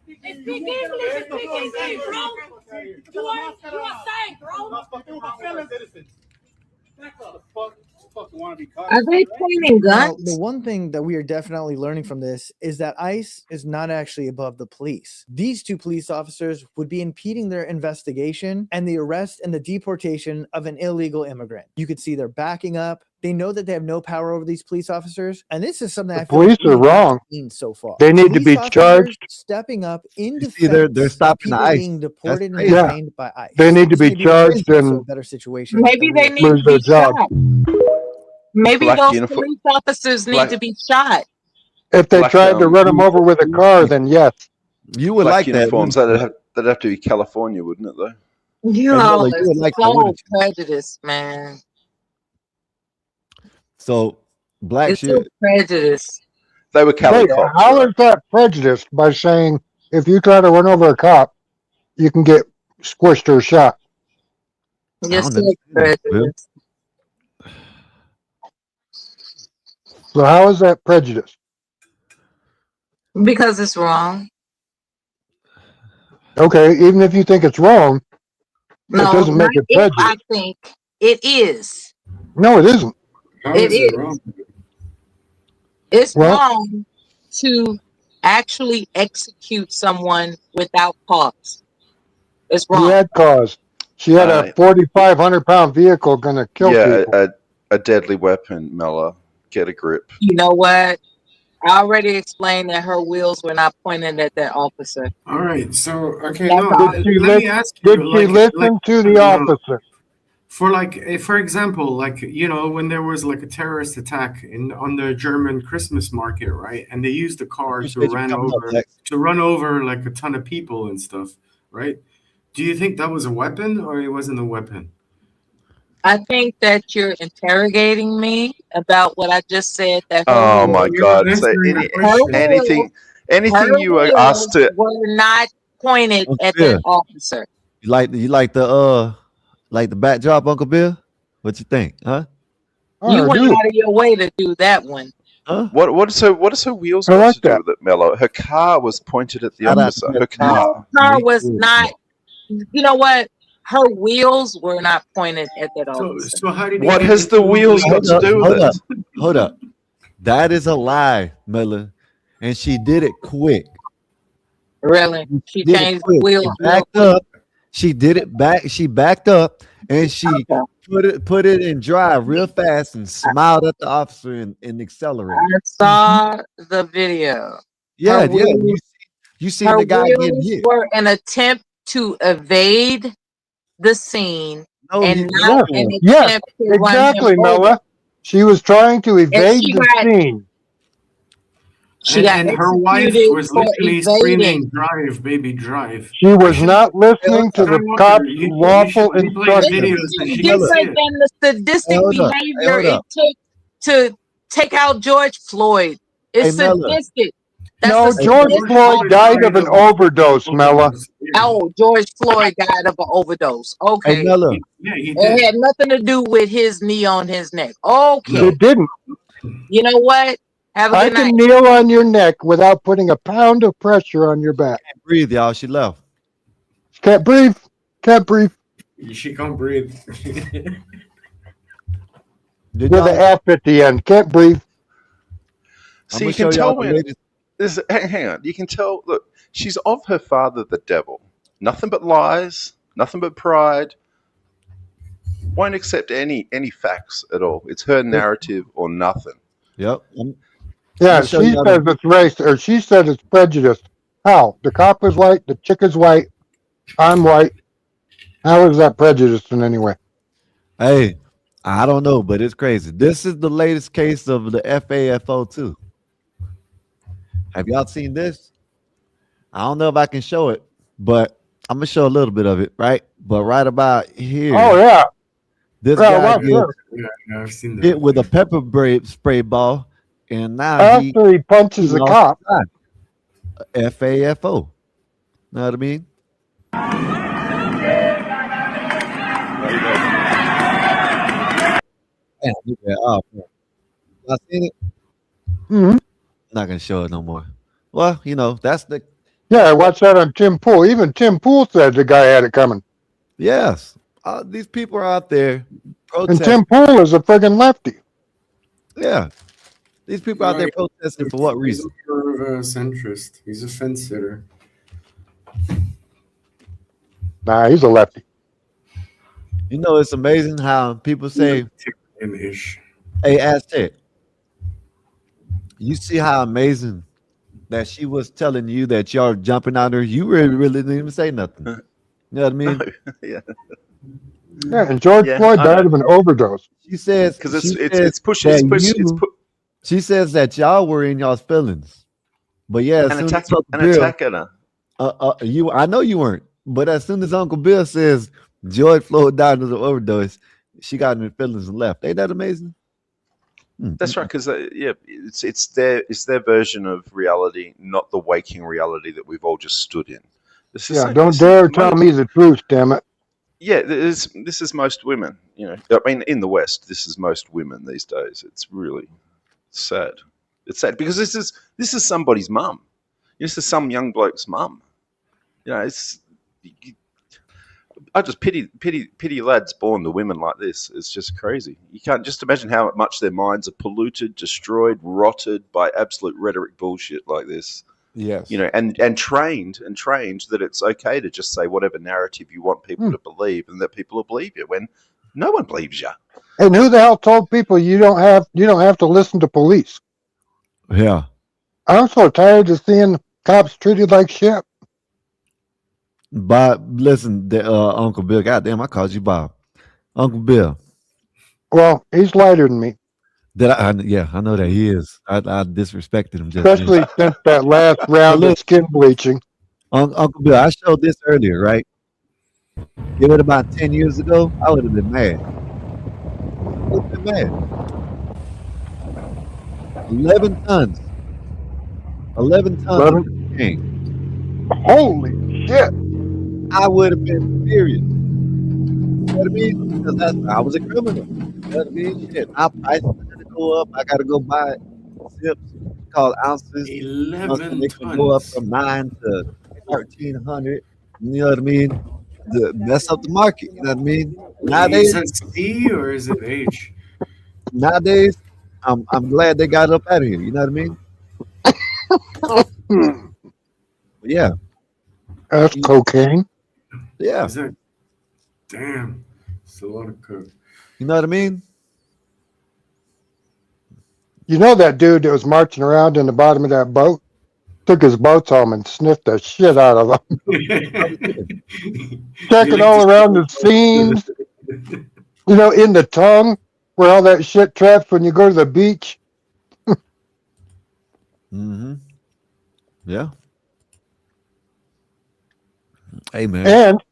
Speak English, bro. You are safe, bro. Are they pointing Now, guns? the one thing that we are definitely learning from this is that ICE is not actually above the police. These two police officers would be impeding their investigation and the arrest and the deportation of an illegal immigrant. You could see they're backing up. They know that they have no power over these police officers, and this is something The I feel like police are we haven't wrong. seen so far. They need to be Police officers charged. stepping up in You defense see, they're of stopping the people ICE. being deported and crazy. Yeah. detained by ICE. They need to This be may the charged first to a and better situation. Maybe than we they have need to lose their be job. shot. Maybe Black those uniform- police officers need to be shot. if they Black, tried to run them over with a car, then yes. You would black like that. uniforms. wouldn't That'd have to be California, wouldn't it? Though. You Hey, all Miller, are you would like that, so wouldn't you? prejudiced, man. So black It's so shit. prejudiced. They were Cali Wait, cops. how right? is that prejudiced by saying if you try to run over a cop, you can get squished or shot? You're don't so understand that, Bill. prejudiced. So how is that prejudice? Because it's wrong. Okay, even if you think it's wrong, No, doesn't make not it if prejudice. I think it is. no, it isn't. How It is it is. wrong? It's Well- wrong to actually execute someone without cause. It's She wrong. had cause. She had a 4,500-pound vehicle going to kill Yeah, people. a deadly weapon, Mella. Get a grip. You know what? I already explained that her wheels were not pointing at that officer. All right. So okay, That's no. all. Let Did me ask Did you. she listen to the no, officer? for example, like when there was like a terrorist attack on the German Christmas market, right? And they used the car to Appreciate you coming up, Lex. run over like a ton of people and stuff, right? Do you think that was a weapon or it wasn't a weapon? I think that you're interrogating me about what I just said. That her Oh wheels, my You're God! not So answering the her question. anything her you are asked to. were not pointed Uncle at Bill, that officer. you like the backdrop, Uncle Bill? What you think, huh? You I went do. out of your way to do that one. Huh? What is her wheels I got like to do that. with it, Mello? Her car was pointed at the Shout out to officer. Bill. Her Her car. car Me was too. not. You know what? Her wheels were not pointed at that So officer. so how did he What get has the into wheels legally? got to do with Hold up, it? hold up. That is a lie, Miller, and she did it quick. Really? She Did it changed the quick. She wheels real backed quick. up. She did it back. She backed up and she Okay. put it in drive real fast and smiled at the officer and accelerated. I saw the video. Yeah, Her yeah. wheels, You seen her the guy getting wheels hit? were an attempt to evade the scene No, and he not Yes, an yes, attempt to run exactly, him over. Mella. She was trying to And evade she the got scene. she got And her wife executed was for literally evading. screaming, "Drive, baby, drive!" She was Actually, not listening to the Skywalker, cop's you should lawful replay the instructions. videos This so is she can see different it. than the Hey, sadistic hold up. Hey, behavior hold it up. took to take out George Floyd. Hey, It's Mella. sadistic. That's No, a Hey, George sadistic Floyd act. died of an overdose, Mella. Yeah. Oh, George Floyd died of an overdose. Hey, Okay. Mella. Yeah, he It did. had nothing to do with his knee on his neck. Okay. It didn't. You know what? Have a I good night. can kneel on your neck without putting a pound of pressure on your back. Can't breathe, y'all. She left. Can't breathe. Can't breathe. She can't breathe. Did With y'all? an F at the end. Can't breathe. I'm So gonna you show can y'all tell the when latest. this. Hang on. You can tell. Look, she's of her father, the devil. Nothing but lies. Nothing but pride. Won't accept any facts at all. It's her narrative or nothing. Yep. I'm Yeah, gonna show she y'all says the. it's race, or she said it's prejudice. How? The cop is white, the chick is white, I'm white. How is that prejudice in any way? Hey, I don't know, but it's crazy. This is the latest case of the FAFO too. Have y'all seen this? I don't know if I can show it, but I'm gonna show a little bit of it, right? But right about here. Oh, yeah. This Yeah, guy watch gets this. Yeah, I've seen hit that. with a pepper spray ball, and now After he he punches the lost cop. his eye. FAFO. Know what I mean? Damn, look at that. Oh, man. I seen it. Mhm. Not gonna show it no more. Well, that's the Yeah, I watched that on Tim Pool. Even Tim Pool said the guy had it coming. yes. These people are out there And protesting. Tim Pool is a friggin' lefty. Yeah, these people out No, there protesting for what he's reason? more of a centrist. He's a fence sitter. Nah, he's a lefty. It's amazing how people say, Ish. "Hey, Aztec, you see how amazing that she was telling you that y'all jumping on her? You really didn't even say nothing. You know what I mean? No, yeah, Yeah, and George yeah, Floyd I died know. of an overdose. She says Because she it's says it's push that it's push it's you. put She says that y'all were in y'all's feelings, but yeah, as an soon as attack Uncle an Bill, attack on her. I know you weren't, but as soon as Uncle Bill says George Floyd died of an overdose, she got in her feelings and left. Ain't that amazing? That's right, because yeah, it's their version of reality, not the waking reality that we've all just stood in. This is Yeah, don't dare tell me the truth, damn it. yeah, this is most women. I mean, in the West, this is most women these days. It's really sad. It's sad because this is somebody's mum. This is some young bloke's mum. It's. I just pity lads born to women like this. It's just crazy. You can't just imagine how much their minds are polluted, destroyed, rotted by absolute rhetoric bullshit like this. Yes. And trained that it's okay to just say whatever narrative you want people to believe, and that people will believe you when no one believes you. And who the hell told people you don't have to listen to police? Yeah. I'm so tired of seeing cops treated like shit. Bob, listen, Uncle Bill. Goddamn, I called you Bob. Uncle Bill. Well, he's lighter than me. Yeah, I know that he is. I disrespected him just Especially then. since that last round of skin bleaching. Uncle Bill, I showed this earlier, right? Give it about 10 years ago, I would have been mad. I would have been mad. 11 tons. 11 tons of cocaine. Holy shit. I would have been furious. You know what I mean? Because I was a criminal. You know what I mean? Shit, my price is going to go up. I got to go buy zips called ounces. 11 They can go up tons. from 9 to 1,300. You know what I mean? To mess up the market. You know what I mean? Is that C or is it H? Nowadays, I'm glad they got up out of here. You know what I mean? Yeah. That's cocaine. Yeah. Damn. It's a lot of coke. You know what I mean? You know that dude that was marching around in the bottom of that boat? Took his boats home and sniffed the shit out of them. Checking all around the seams. In the tongue where all that shit traps when you go to the beach. Mm-hmm. Yeah. Hey, man. And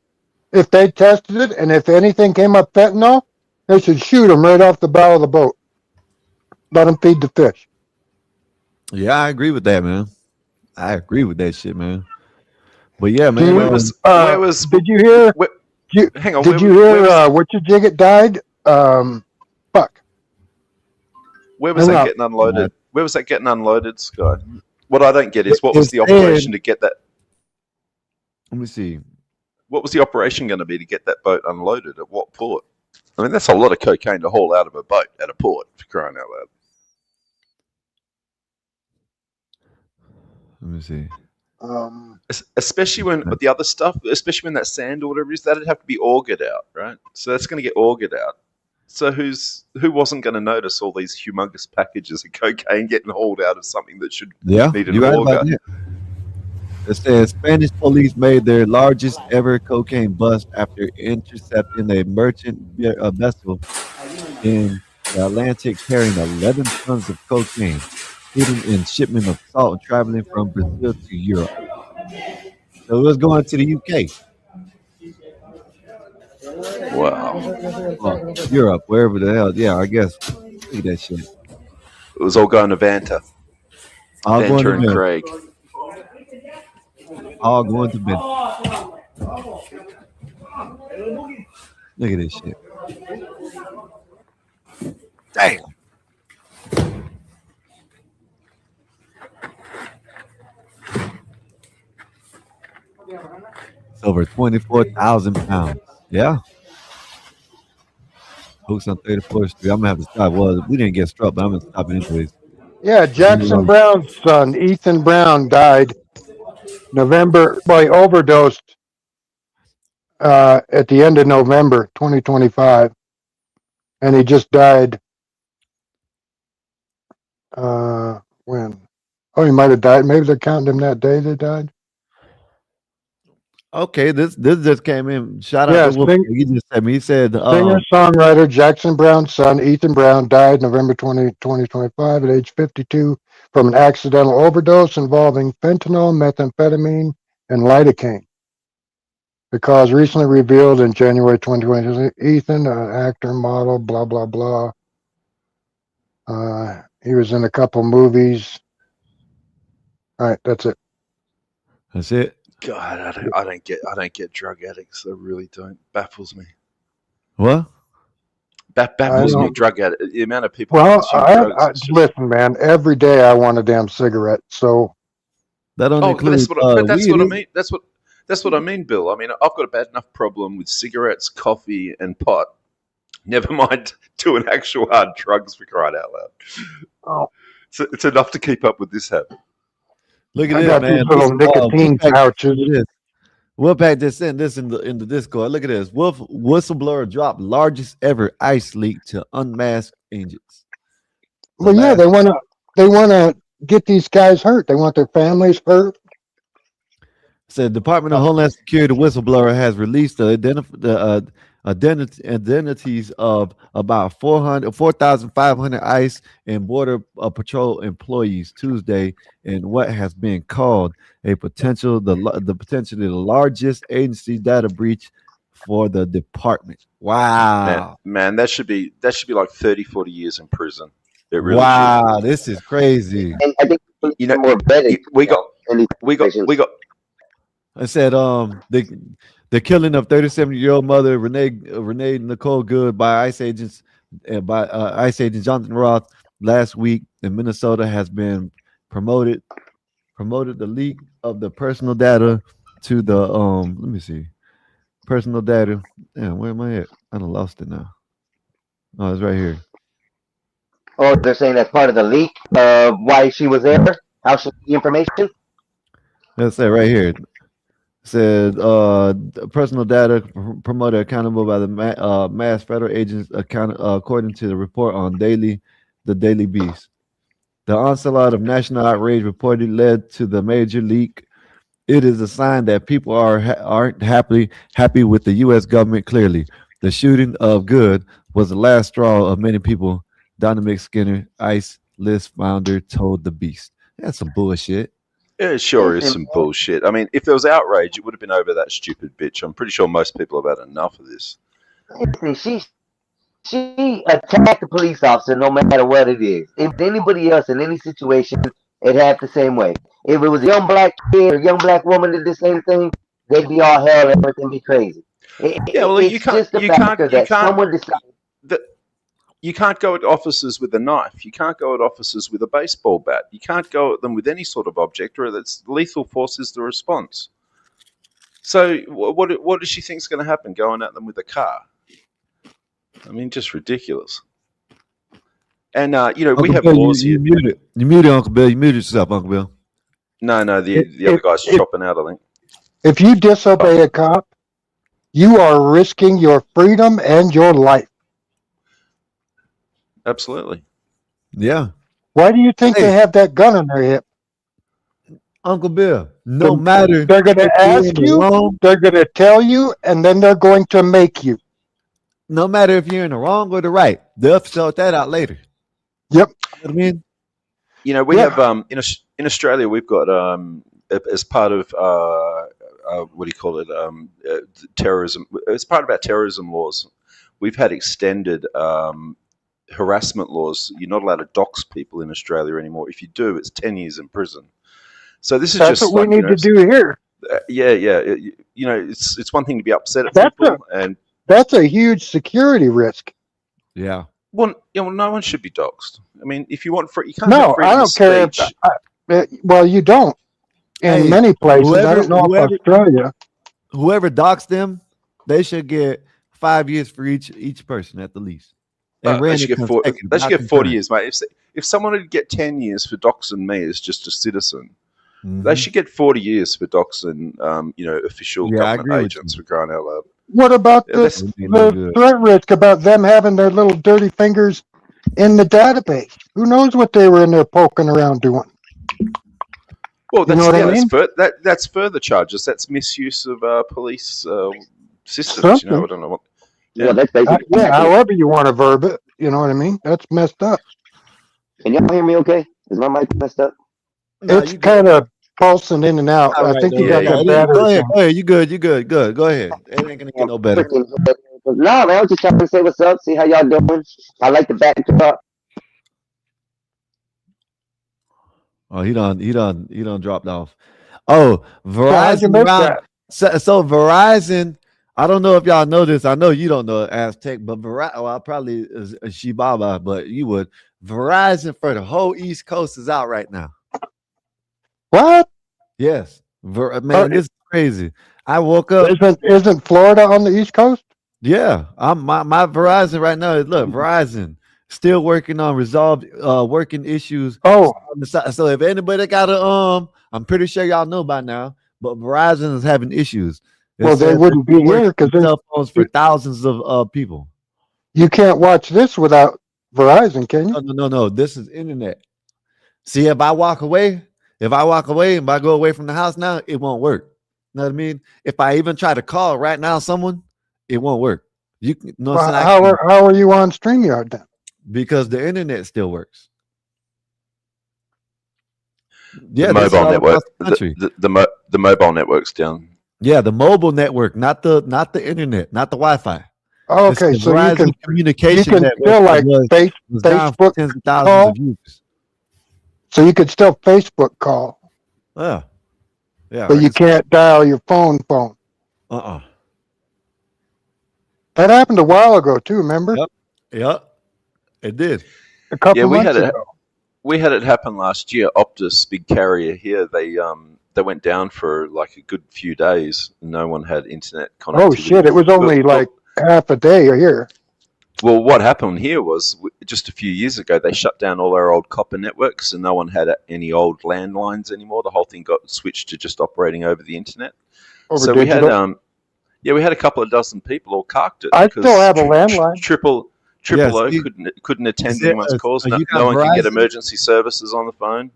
if they tested it and if anything came up fentanyl, they should shoot them right off the bow of the boat. Let them feed the fish. Yeah, I agree with that, man. I agree with that shit, man. But yeah, man. Where was? Did you hear? Hang on. Did you hear? Whatchamajigget died? Fuck. Where was that getting unloaded? Where was that getting unloaded, Scott? What I don't get is what was the operation to get that? Let me see. What was the operation going to be to get that boat unloaded? At what port? I mean, that's a lot of cocaine to haul out of a boat at a port, for crying out loud. Let me see. Especially when the other stuff, especially when that sand or whatever it is, that'd have to be augured out, right? So that's going to get augured out. So who wasn't going to notice all these humongous packages of cocaine getting hauled out of something that should need an auger? Right. It says Spanish police made their largest ever cocaine bust after intercepting a merchant vessel in the Atlantic carrying 11 tons of cocaine, hidden in shipment of salt traveling from Brazil to Europe. So it was going to the UK. Wow. Well, Europe, wherever the hell. Yeah, I guess. Look at that shit. It was all going to Vanta. All going to Vanta and bed. Craig. All going to bed. Look at this shit. Damn. It's over 24,000 pounds. Yeah. Hooks on 34th Street. I'm gonna have to stop. Well, we didn't get struck, but I'm gonna stop it anyways. Yeah, Jackson Brown's son, Ethan Brown, died November. Well, he overdosed at the end of November 2025, and he just died. When? Oh, he might have died. Maybe they're counting him that day they died. Okay, this just came in. Shout out Yeah, to Wolf. He just said me. He said singer songwriter Jackson Brown's son, Ethan Brown, died November 2025 at age 52 from an accidental overdose involving fentanyl, methamphetamine, and lidocaine. The cause recently revealed in January 2020. Ethan, an actor, model, blah, blah, blah. He was in a couple movies. All right, that's it. That's it. God, I don't get drug addicts. I really don't. Baffles me. What? Baffles me. Drug addict. The amount of people. Well, drugs, listen, man. Every day I want a damn cigarette. So that don't include. But that's what I mean. That's what I mean, Bill. I mean, I've got a bad enough problem with cigarettes, coffee, and pot. Never mind doing actual hard drugs, for crying out loud. Oh, so it's enough to keep up with this habit. Look at I this, got man. these little nicotine pouches. Wolfpack just sent this in the Discord. Look at this. Whistleblower dropped largest ever ICE leak to unmasked agents. Well, yeah, they want to get these guys hurt. They want their families hurt. Said Department of Homeland Security whistleblower has released the identities of about 4,500 ICE and Border Patrol employees Tuesday in what has been called a potentially the largest agency data breach for the department. Wow, man, that should be like 30, 40 years in prison. It really wow, should. This is crazy. And I think more vetting. We got. I said the killing of 37-year-old mother Renee Nicole Good by ICE agents ICE agent Jonathan Roth last week in Minnesota has been promoted the leak of the personal data to the let me see. Personal data. Damn, where am I at? I done lost it now. Oh, it's right here. Oh, they're saying that's part of the leak of why she was there? How she the information? That's it right here. Said personal data promoted accountable by the mass federal agents according to the report on the Daily Beast. The onslaught of national outrage reportedly led to the major leak. It is a sign that people aren't happy with the U.S. government. Clearly, the shooting of Good was the last straw of many people. Dominic Skinner, ICE list founder, told the Beast. That's some bullshit. Yeah, it sure is some bullshit. I mean, if there was outrage, it would have been over that stupid bitch. I'm pretty sure most people have had enough of this. She attacked the police officer no matter what it is. If anybody else in any situation, it happened the same way. If it was a young black kid or a young black woman did the same thing, they'd be all hell and everything be crazy. You can't go at officers with a knife. You can't go at officers with a baseball bat. You can't go at them with any sort of object, or that's lethal force is the response. So what does she think is going to happen going at them with a car? I mean, just ridiculous. And Uncle we have Bill, laws here. You muted Uncle Bill. You muted yourself, Uncle Bill. No, the other guy's chopping out, I think. If you disobey a cop, you are risking your freedom and your life. Absolutely. Yeah. Why do you think they have that gun on their hip? Uncle Bill, no matter. They're going to ask you, they're going to tell you, and then they're going to make you. No matter if you're in the wrong or the right, they'll sort that out later. Yep. You know what I mean? We have in Australia, we've got as part of what do you call it? Terrorism. It's part of our terrorism laws. We've had extended harassment laws. You're not allowed to dox people in Australia anymore. If you do, it's 10 years in prison. So this is That's just what we need to do here. Yeah. It's one thing to be upset at That's people, and that's a huge security risk. Yeah. well, no one should be doxxed. I mean, if you want free, you can't No, have I freedom of don't care speech. well, you don't in Hey, many places. I whoever don't know if whoever Australia. whoever docks them, they should get 5 years for each person at the least. And They should get They should get 40 years, mate. If someone would get 10 years for doxing me as just a citizen, they should get 40 years for doxing, official government agents, for crying out loud. What about Yeah, the threat risk about them having their little dirty fingers in the database? Who knows what they were in there poking around doing? Well, You know what I mean? that's further charges. That's misuse of police systems. Something. I don't know what. Yeah, that's basically. However you want to verb it, you know what I mean? That's messed up. Can y'all hear me okay? Is my mic messed up? No, It's kind of pulsing in and out. I think you got that battery. Go ahead. You good. Go ahead. It ain't gonna get no better. No, man, I was just trying to say what's up, see how y'all doing. I like the backdrop. Oh, he done dropped off. Oh, Verizon. So Verizon, I don't know if y'all know this. I know you don't know Aztec, but Verizon, well, probably is Shibaba, but you would. Verizon for the whole East Coast is out right now. What? Yes. Man, this is crazy. I woke up. Isn't Florida on the East Coast? Yeah. My Verizon right now is Verizon still working on resolved working issues. Oh. So if anybody got I'm pretty sure y'all know by now, but Verizon is having issues. Well, they wouldn't be here because cell phones for thousands of people. You can't watch this without Verizon, can you? No. This is internet. See, if I walk away, if I go away from the house now, it won't work. You know what I mean? If I even try to call right now someone, it won't work. How are you on StreamYard then? Because the internet still works. Yeah, the mobile network. The mobile network's down. Yeah, the mobile network, not the internet, not the Wi-Fi. Oh, okay, so you can communication still like Facebook tens of thousands call. Of users. So you could still Facebook call. Yeah. But you can't dial your phone. That happened a while ago too. Remember? Yep. It did. A couple months ago. We had it happen last year. Optus, big carrier here, they went down for like a good few days. No one had internet connectivity. Oh shit! It was only like half a day here. Well, what happened here was just a few years ago, they shut down all our old copper networks and no one had any old landlines anymore. The whole thing got switched to just operating over the internet. So we had, we had a couple of dozen people all carked it. I still have a landline. Triple O couldn't attend anyone's calls. No one can get emergency services on the phone.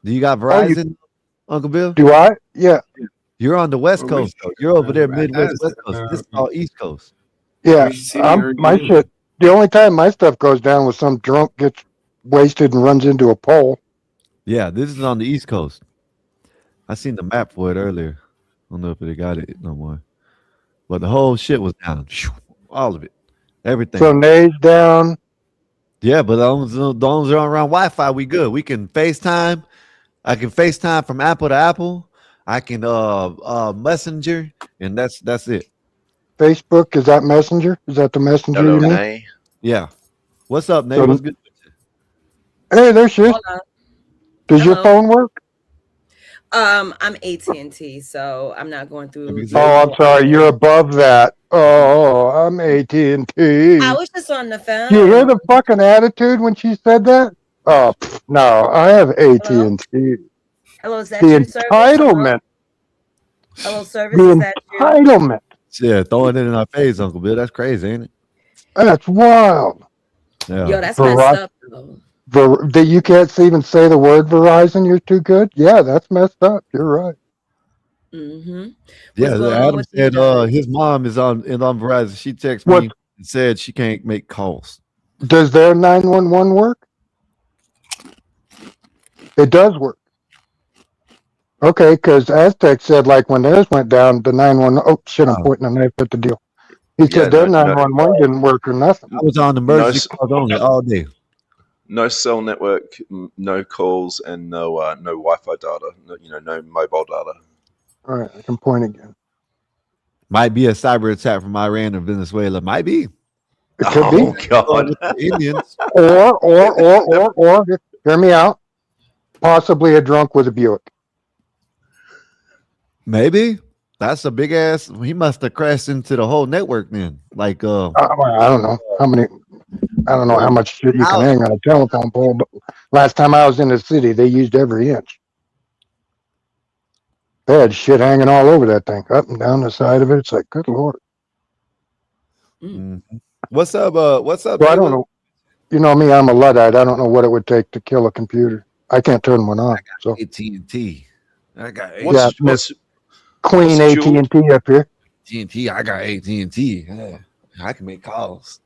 Do you got Verizon, Uncle Bill? Do I? Yeah. You're on the West Coast, though. You're over there, Midwest, West Coast. This is all East Coast. Yeah, my shit. The only time my stuff goes down was some drunk gets wasted and runs into a pole. Yeah, this is on the East Coast. I seen the map for it earlier. I don't know if they got it no more, but the whole shit was down. All of it, everything. So Nay's down. Yeah, but the ones are around Wi-Fi, we good. We can FaceTime. I can FaceTime from Apple to Apple. I can Messenger, and that's it. Facebook, is that Messenger? Is that the Messenger you mean? Yeah. What's up, Nate? What's good? Hey, there she is. Does your phone work? I'm AT&T, so I'm not going through. Oh, I'm sorry. You're above that. Oh, I'm AT&T. I was just on the phone. You hear the fucking attitude when she said that? Oh, no, I have AT&T. Hello, is that the your service? entitlement. Hello, service. The Is that entitlement. Yeah, throwing it in our face, Uncle Bill. That's crazy, ain't it? That's wild. Yeah. Yo, that's messed up, though. You can't even say the word Verizon. You're too good. Yeah, that's messed up. You're right. Mm-hmm. Yeah, Adam said his mom is on Verizon. She texted me and said she can't make calls. Does their 911 work? It does work. Okay, because Aztec said like when theirs went down, the 911. Oh shit! I'm Oh, pointing a knife at the deal. He Yeah, said their no, no, 911 didn't work or nothing. I was on no, emergency calls only all day. no cell network, no calls, and no Wi-Fi data. No, no mobile data. All right, I can point again. Might be a cyber attack from Iran or Venezuela. Might be. It could be. Oh God! With the Indians. Or, hear me out. Possibly a drunk with a Buick. Maybe. That's a big ass. He must have crashed into the whole network then. Like I don't know how many. I don't know how much shit you can out. hang on a telephone pole, but last time I was in the city, they used every inch. They had shit hanging all over that thing, up and down the side of it. It's like, good lord. Mhm. What's up? What's up, So I don't Ava? know. You know me, I'm a Luddite. I don't know what it would take to kill a computer. I can't turn one on. So AT&T. I got yeah, What's Queen what's dual? AT&T up here. AT&T. I got AT&T. Yeah, I can make calls.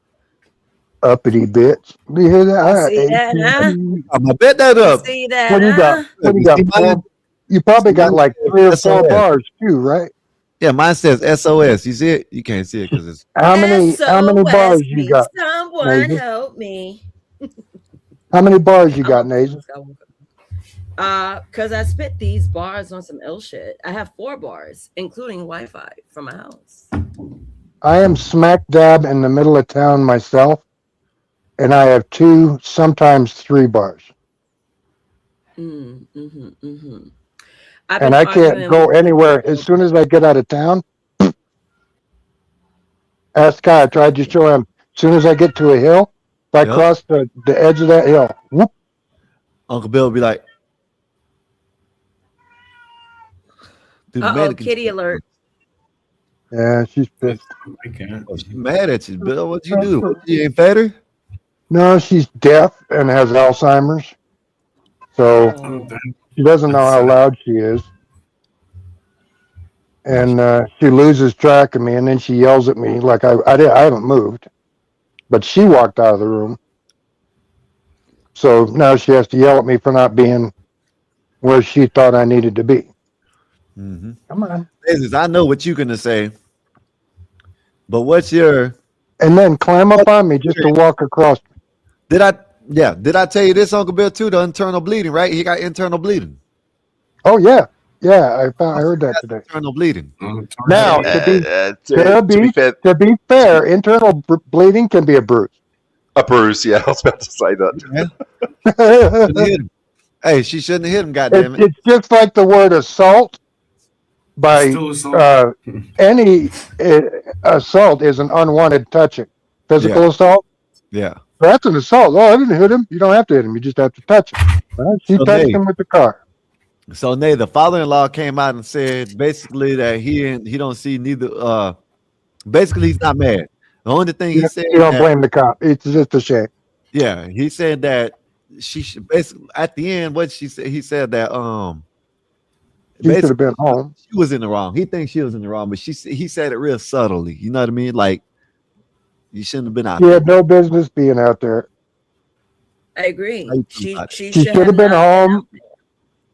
Uppity bitch. Do you hear that? You I got see that, huh? AT&T. I'm gonna bet that You up. see that, What do you got? huh? What do you You got? see mine? You probably See got mine like says 3 or 4 SOS. bars too, right? Yeah, mine says SOS. You see it? You can't see it because it's How many SOS, bars you please got, someone Nasia? help me. How many bars you I'm got, a Nasia? cause I spit these bars on some ill shit. I have 4 bars, including Wi-Fi from my house. I am smack dab in the middle of town myself, and I have 2, sometimes 3 bars. I've And been I can't arguing go with anywhere. As people. soon as I get out of town, ask Kai, I tried to show him. As soon as I get to a hill, if I yep. cross the edge of that hill, whoop, Uncle Bill will be like, dude, Uh-oh, mannequin. kitty alert. yeah, she's pissed. I can't. Oh, she mad at you, Bill. What'd you do? What, you ain't fed her? No, she's deaf and has Alzheimer's, so Oh, Oh. she doesn't know that's how sad. loud she is. And she loses track of me, and then she yells at me like I haven't moved, but she walked out of the room. So now she has to yell at me for not being where she thought I needed to be. Mm-hmm. Come on. I know what you're gonna say, but what's your? And then climb up on me just to walk across. Did I? Yeah. Did I tell you this, Uncle Bill? Too the internal bleeding, right? He got internal bleeding. Oh yeah, yeah. I heard that today. Internal bleeding. Now to be fair, internal bleeding can be a bruise. A bruise. Yeah, I was about to say that. Yeah. Hey, she shouldn't have hit him. Goddamn it! It's just like the word assault. By any assault is an unwanted touching. Physical assault. Yeah. That's an assault. Oh, I didn't hit him. You don't have to hit him. You just have to touch him. Well, she touched him with the car. So Nay, the father-in-law came out and said basically that he don't see neither. Basically, he's not mad. The only thing he said, you don't blame the cop. It's just a shame. Yeah, he said that she should basically at the end. What she said, he said that she should have been home. She was in the wrong. He thinks she was in the wrong, but he said it real subtly. You know what I mean? Like you shouldn't have been out. She had no business being out there. I agree. She should have been home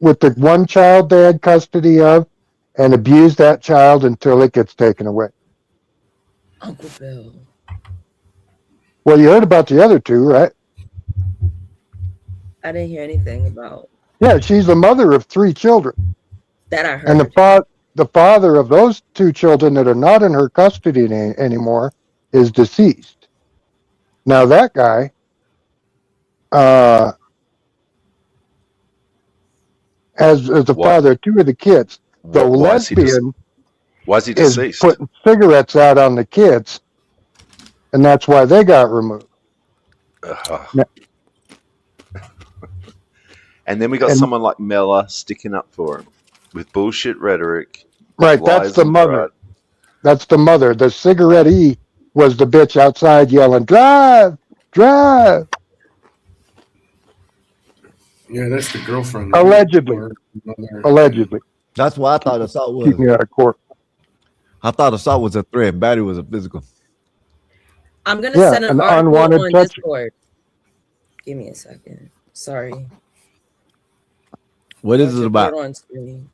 with the one child they had custody of and abuse that child until it gets taken away. Uncle Bill. Well, you heard about the other 2, right? I didn't hear anything about. Yeah, she's the mother of 3 children. That I heard. And the father of those 2 children that are not in her custody anymore is deceased. Now that guy, as the father of 2 of the kids, the lesbian why is he deceased? putting cigarettes out on the kids, and that's why they got removed. And then we got someone like Mella sticking up for him with bullshit rhetoric. Right, that's the mother. That's the mother. The cigarette-y was the bitch outside yelling, "Drive, drive!" Yeah, that's the girlfriend. Allegedly. Allegedly. That's why I thought assault was. Keep me out of court. I thought assault was a threat and battery was a physical. I'm gonna send an article on touch. Discord. Give me a second. Sorry. What is it about? On screen.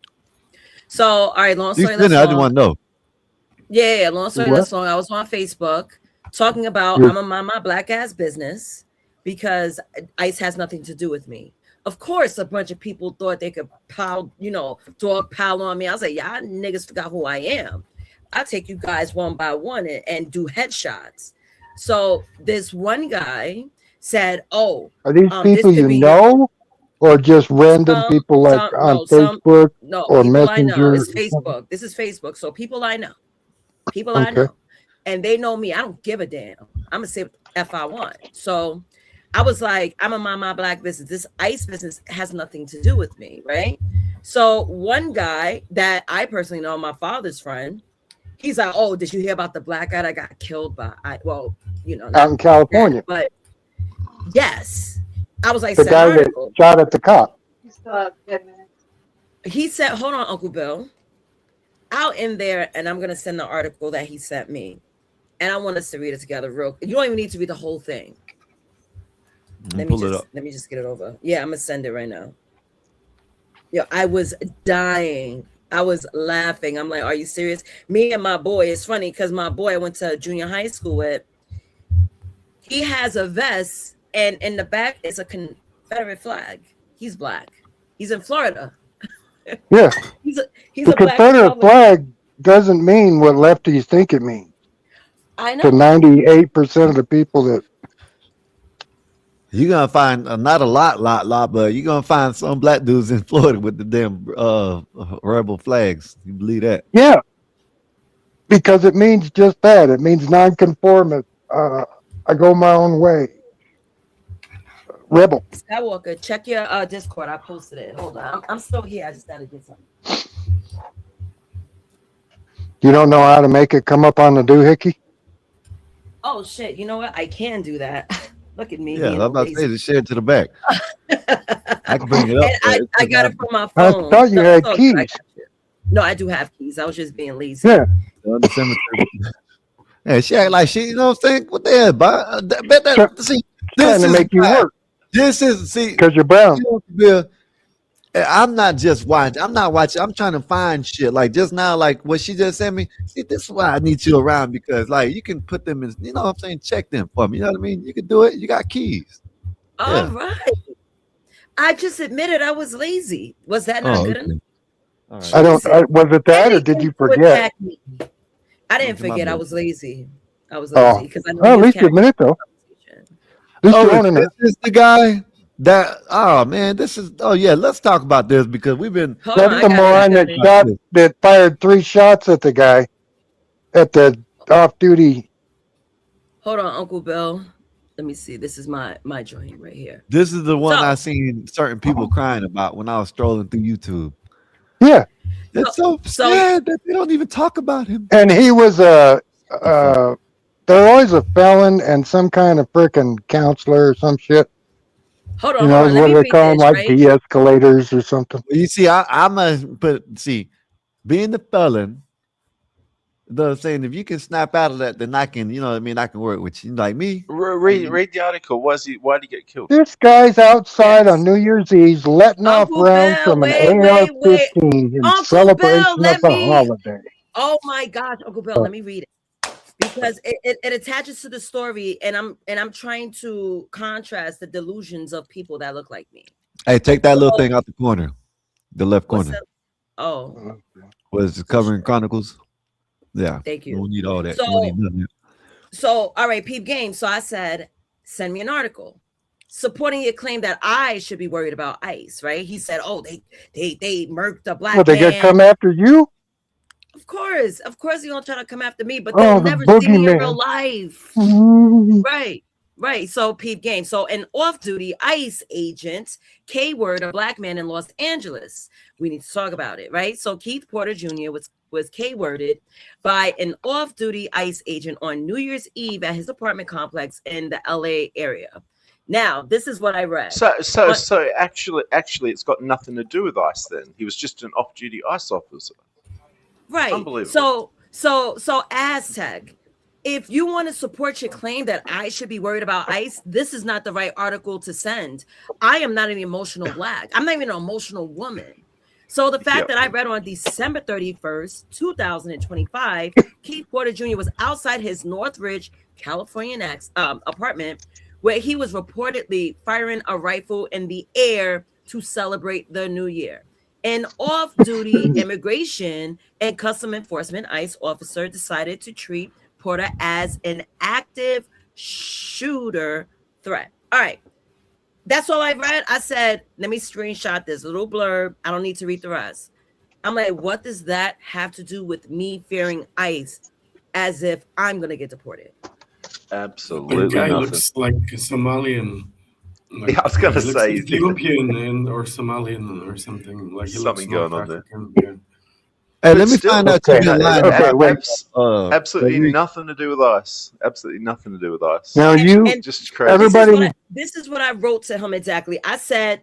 So, all right, long You story spin less it. I just want long. to know. Yeah, long story What? less long. I was on Facebook talking about You're, I'm gonna mind my black ass business because ICE has nothing to do with me. Of course, a bunch of people thought they could throw a pile on me. I was like, y'all niggas forgot who I am. I'll take you guys one by one and do headshots. So this one guy said, "Oh, are these this people could you be your know, or just random people like on Facebook no or people I know. Messenger It's or something? Facebook. This is Facebook. So people I Okay. know, and they know me. I don't give a damn. I'm gonna say what the F I want." So I was like, I'm gonna mind my black business. This ICE business has nothing to do with me, right? So one guy that I personally know, my father's friend, he's like, "Oh, did you hear about the black guy that got killed by well, Out not in that, California, but yes." I was like, the send an guy that article. shot at the cop. He said, hold on, Uncle Bill. Out in there, and I'm gonna send the article that he sent me. And I want us to read it together real. You don't even need to read the whole thing. Let me just get it over. Yeah, I'm gonna send it right now. Yeah, I was dying. I was laughing. I'm like, are you serious? Me and my boy, it's funny because my boy I went to junior high school with, he has a vest, and in the back is a Confederate flag. He's black. He's in Florida. Yeah, he's the a black Confederate Republican. flag doesn't mean what lefties think it means. I To know. 98% of the people that You're gonna find not a lot, but you're gonna find some black dudes in Florida with the damn rebel flags. You believe that? yeah, because it means just that. It means nonconformist. I go my own way. Rebel. Skywalker, check your Discord. I posted it. Hold on. I'm still here. I just gotta get something. You don't know how to make it come up on the doohickey? Oh shit! You know what? I can do that. Look at me Yeah, being I'm about to lazy. say to share it to the back. I can bring it up. And I got it from my I phone. thought you had So keys. no, I do have keys. I was just being lazy. Yeah. The cemetery. Yeah, she act like she, you know what I'm saying? What the hell, but bet that see Trying this to is make you work this is see because you're brown. you know, Bill, I'm not just watching. I'm not watching. I'm trying to find shit. Like just now, like what she just sent me. See, this is why I need you around because like you can put them in. You know what I'm saying? Check them for me. You know what I mean? You can do it. You got keys. All Yeah. right. I just admitted I was lazy. Was that not good enough? All right. I don't. was it that, or did you forget? I didn't forget. I was lazy. I was Oh, lazy because I know well, he at was least you admit it though. At least you're owning this it. is the guy that. Oh man, this is. Oh yeah, let's talk about this because we've been. Hold on, That's I the got moron it. that shot, that fired 3 shots at the guy at the off-duty. Hold on, Uncle Bill. Let me see. This is my joint right here. This is the one So- I seen certain people crying about when I was strolling through YouTube. Yeah, It's so sad that they don't even talk about him. and he was they're always a felon and some kind of freaking counselor or some shit. Hold on, You know, hold on. what Let do me they call them? this, Like right? de-escalators or something. You see, I'm a but see, being the felon. You know what I'm saying? If you can snap out of that, then I can, you know what I mean? I can work with you. Like me. Read the article. Why did he get killed? This guy's outside on New Year's Eve letting off Uncle rounds Bill, from an wait. AR-15 in Uncle celebration Bill, of the holiday. Oh my gosh, Uncle Bill, let me read it because it attaches to the story, and I'm trying to contrast the delusions of people that look like me. Hey, take that little thing out the corner, the left What's corner. that? Oh, Was covering Chronicles? Yeah. Thank you. You don't need all that. So- You don't need nothing. So, all right, peep game. So I said, send me an article supporting your claim that I should be worried about ICE, right? He said, oh, they murked a black Well, they man. gonna come after you? Of course, you don't try to come after me, but Oh, they'll the never see me in boogeyman. real life. Right. So peep game. So an off-duty ICE agent K-word a black man in Los Angeles. We need to talk about it, right? So Keith Porter Jr. was K-worded by an off-duty ICE agent on New Year's Eve at his apartment complex in the LA area. Now, this is what I read. So actually, it's got nothing to do with ICE. Then he was just an off-duty ICE officer. Right. Unbelievable. So Aztec, if you want to support your claim that I should be worried about ICE, this is not the right article to send. I am not an emotional black. I'm not even an emotional woman. So the fact that I read on December 31st, 2025, Keith Porter Jr. was outside his Northridge, California apartment where he was reportedly firing a rifle in the air to celebrate the new year. An off-duty immigration and custom enforcement ICE officer decided to treat Porter as an active shooter threat. All right. That's all I read. I said, let me screenshot this little blurb. I don't need to read the rest. I'm like, what does that have to do with me fearing ICE as if I'm going to get deported? Absolutely the guy nothing. looks like a Somalian. Like, I was going to say Ethiopian or Somalian or something. Like he something looks going on African. there. Yeah. Hey, let me find out you been lying about absolutely nothing to do with ICE. Absolutely nothing to do with ICE. Now just crazy. everybody. This is what I wrote to him exactly.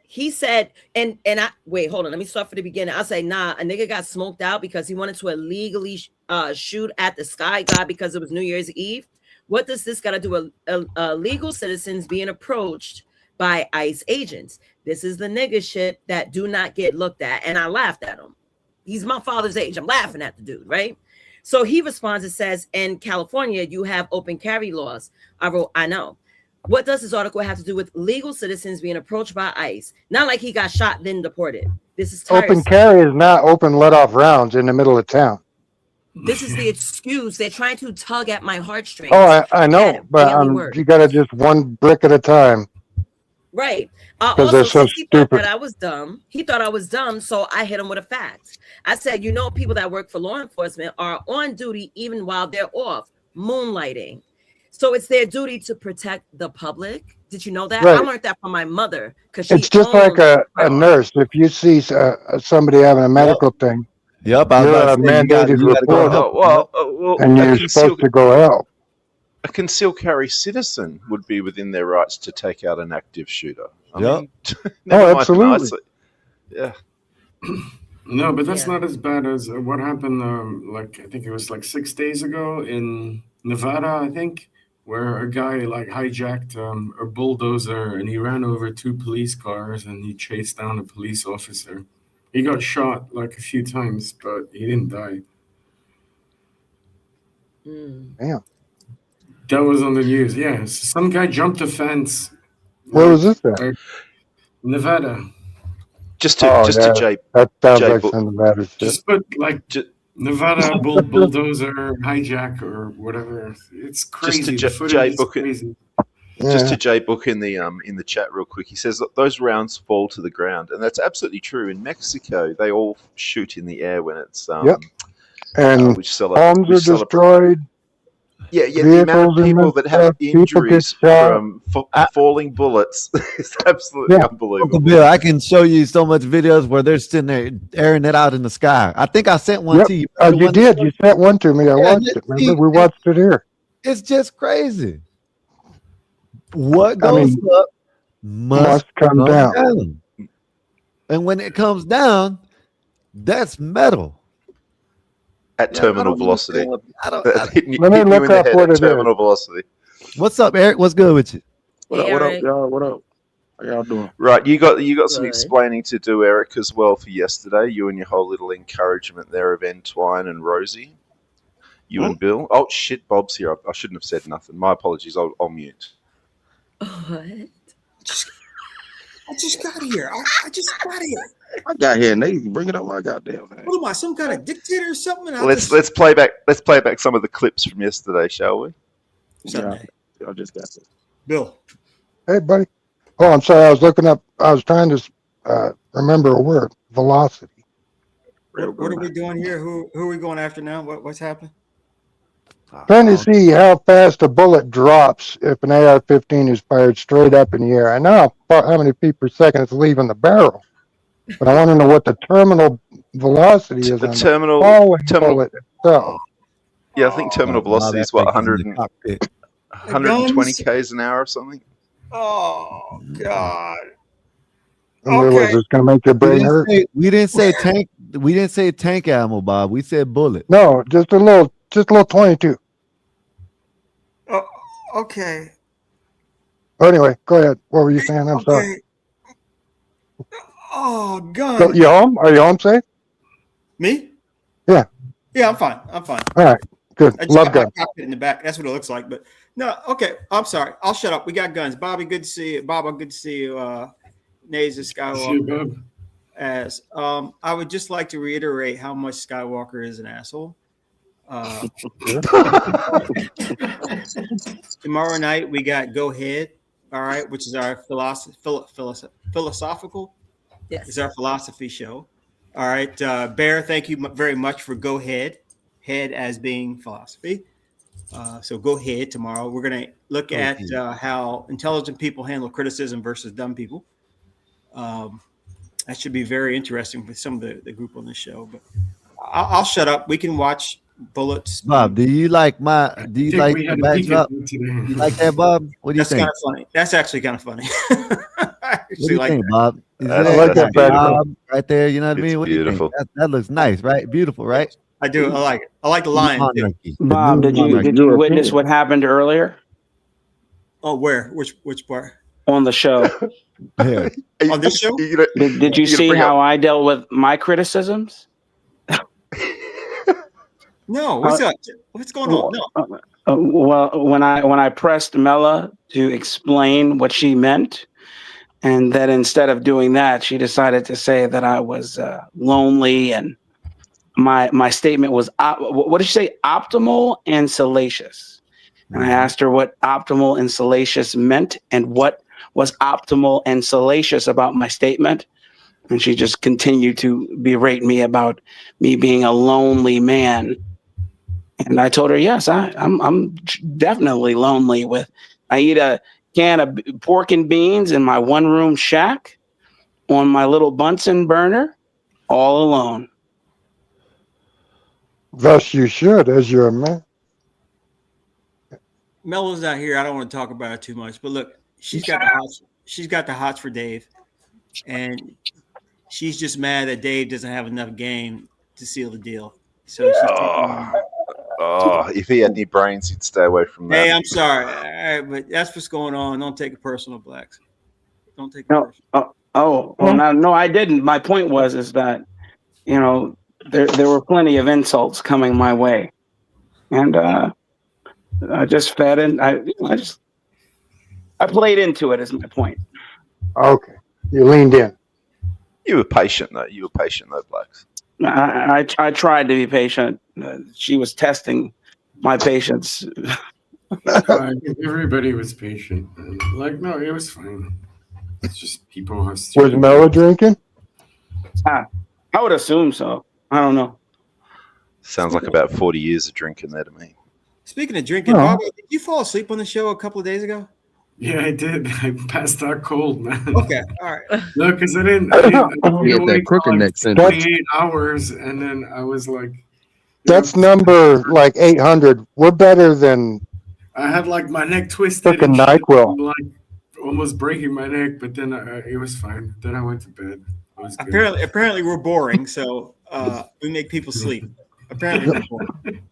He said, and I wait, hold on. Let me start from the beginning. I'll say, nah, a nigga got smoked out because he wanted to illegally shoot at the Sky God because it was New Year's Eve. What does this got to do with legal citizens being approached by ICE agents? This is the nigga shit that do not get looked at. And I laughed at him. He's my father's age. I'm laughing at the dude, right? So he responds and says, in California, you have open carry laws. I wrote, I know. What does this article have to do with legal citizens being approached by ICE? Not like he got shot, then deported. This is tiresome. Open carry is not open let-off rounds in the middle of town. This is the excuse. They're trying to tug at my heartstrings. Oh, I know, but you got to just one brick at a time. Right. Because they're so he stupid. thought that I was dumb. He thought I was dumb, so I hit him with a fact. I said, people that work for law enforcement are on duty even while they're off, moonlighting. So it's their duty to protect the public. Did you know that? Right. I learned that from my mother. It's just like a nurse. If you see somebody having a medical thing, you're a mandated reporter, and you're supposed to go help. A concealed carry citizen would be within their rights to take out an active shooter. I mean, absolutely. Yeah. No, but that's not as bad as what happened. I think it was 6 days ago in Nevada, I think, where a guy hijacked a bulldozer and he ran over 2 police cars and he chased down a police officer. He got shot a few times, but he didn't die. Damn. That was on the news. Yeah, some guy jumped a fence. Where was this at? Nevada. That sounds like some Nevada shit. Just put Nevada bulldozer hijack or whatever. It's crazy. Just to Jay Book in the chat real quick. He says those rounds fall to the ground, and that's absolutely true. In Mexico, they all shoot in the air when it's and homes are destroyed. Yeah, the amount of people that have injuries from falling bullets is absolutely unbelievable. Uncle Bill, I can show you so much videos where they're sitting there airing it out in the sky. I think I sent one to you. You did. You sent one to me. I watched it. Remember, we watched it here. It's just crazy. What goes up must come down. And when it comes down, that's metal. At terminal velocity. Let me look up what it is. Terminal velocity. What's up, Eric? What's good with you? What up, y'all? What up? How y'all doing? Right, you got some explaining to do, Eric, as well for yesterday. You and your whole little encouragement there of Entwine and Rosie. You and Bill. Oh shit, Bob's here. I shouldn't have said nothing. My apologies. I'll mute. What? I just got here. I just got here. I got here and they bring it up my goddamn name. What am I, some kind of dictator or something? Let's play back some of the clips from yesterday, shall we? Yeah, I just got this. Bill. Hey, buddy. Oh, I'm sorry. I was trying to remember a word. Velocity. What are we doing here? Who are we going after now? What's happening? Trying to see how fast a bullet drops if an AR-15 is fired straight up in the air. I know how many feet per second it's leaving the barrel, but I want to know what the terminal velocity is. The on terminal bullet itself. Yeah, I think terminal velocity is what 120 k's an hour or something. Oh God! And was this going to make your brain hurt? We didn't say tank. We didn't say tank ammo, Bob. We said bullet. No, just a little 22. Oh, okay. Anyway, go ahead. What were you saying? I'm sorry. Oh, God. So you home? Are you home safe? Me? Yeah. Yeah, I'm fine. I'm fine. All right. Good. I just Love got my guns. cockpit in the back. That's what it looks like. But no, okay. I'm sorry. I'll shut up. We got guns. Bobby, good to see you. Baba, good to see you. Naza See you, Skywalker. Bob. As I would just like to reiterate how much Skywalker is an asshole. Tomorrow night we got Go Ahead, all right, which is our philosophical. Yes. It's our philosophy show. All right, Bear, thank you very much for Go Ahead. Head as being philosophy. So Go Ahead tomorrow. We're going to look at how intelligent people handle criticism versus dumb people. That should be very interesting with some of the group on this show. But I'll shut up. We can watch bullets. Bob, do you like the backdrop? You like that, Bob? What do you That's think? kind of funny. That's actually kind of funny. What do you think, Bob? I like that Bob right there. You know what I mean? It's What do you beautiful. think? That looks nice, right? Beautiful, right? I do. I like it. I like the lion too. Monarchy. The Bob, new did you monarchy. witness what happened earlier Oh, where? Which part? on the show? Here. On this show? Did you see how I dealt with my criticisms? No. What's up? What's going on? No. Well, when I pressed Mela to explain what she meant, and that instead of doing that, she decided to say that I was lonely, and my statement was what did she say? Optimal and salacious. And I asked her what optimal and salacious meant, and what was optimal and salacious about my statement. And she just continued to berate me about me being a lonely man. And I told her, yes, I'm definitely lonely. I eat a can of pork and beans in my one-room shack on my little Bunsen burner, all alone. Thus you should, as you're a man. Melo's not here. I don't want to talk about it too much. But look, she's got the hots. She's got the hots for Dave, and she's just mad that Dave doesn't have enough game to seal the deal. So she's if he had any brains, he'd stay away from that. Hey, I'm sorry. All right, but that's what's going on. Don't take it personal, Blacks. Don't take it personal. No, I didn't. My point is that, there were plenty of insults coming my way, and I just fed in. I played into it. Is my point. Okay, you leaned in. You were patient though. Blacks. I tried to be patient. She was testing my patience. Everybody was patient. No, it was fine. It's just people have. Was Melo drinking? I would assume so. I don't know. Sounds like about 40 years of drinking there to me. Speaking of drinking, Bobby, did you fall asleep on the show a couple of days ago? Yeah, I did. I passed out cold, man. Okay, all right. No, because I didn't get that crooked neck syndrome. 28 hours, and then I was like, that's number like 800. We're better than. I had like my neck twisted. Freaking NyQuil. Like almost breaking my neck, but then it was fine. Then I went to bed. It was good. Apparently we're boring, so we make people sleep. Apparently we're boring.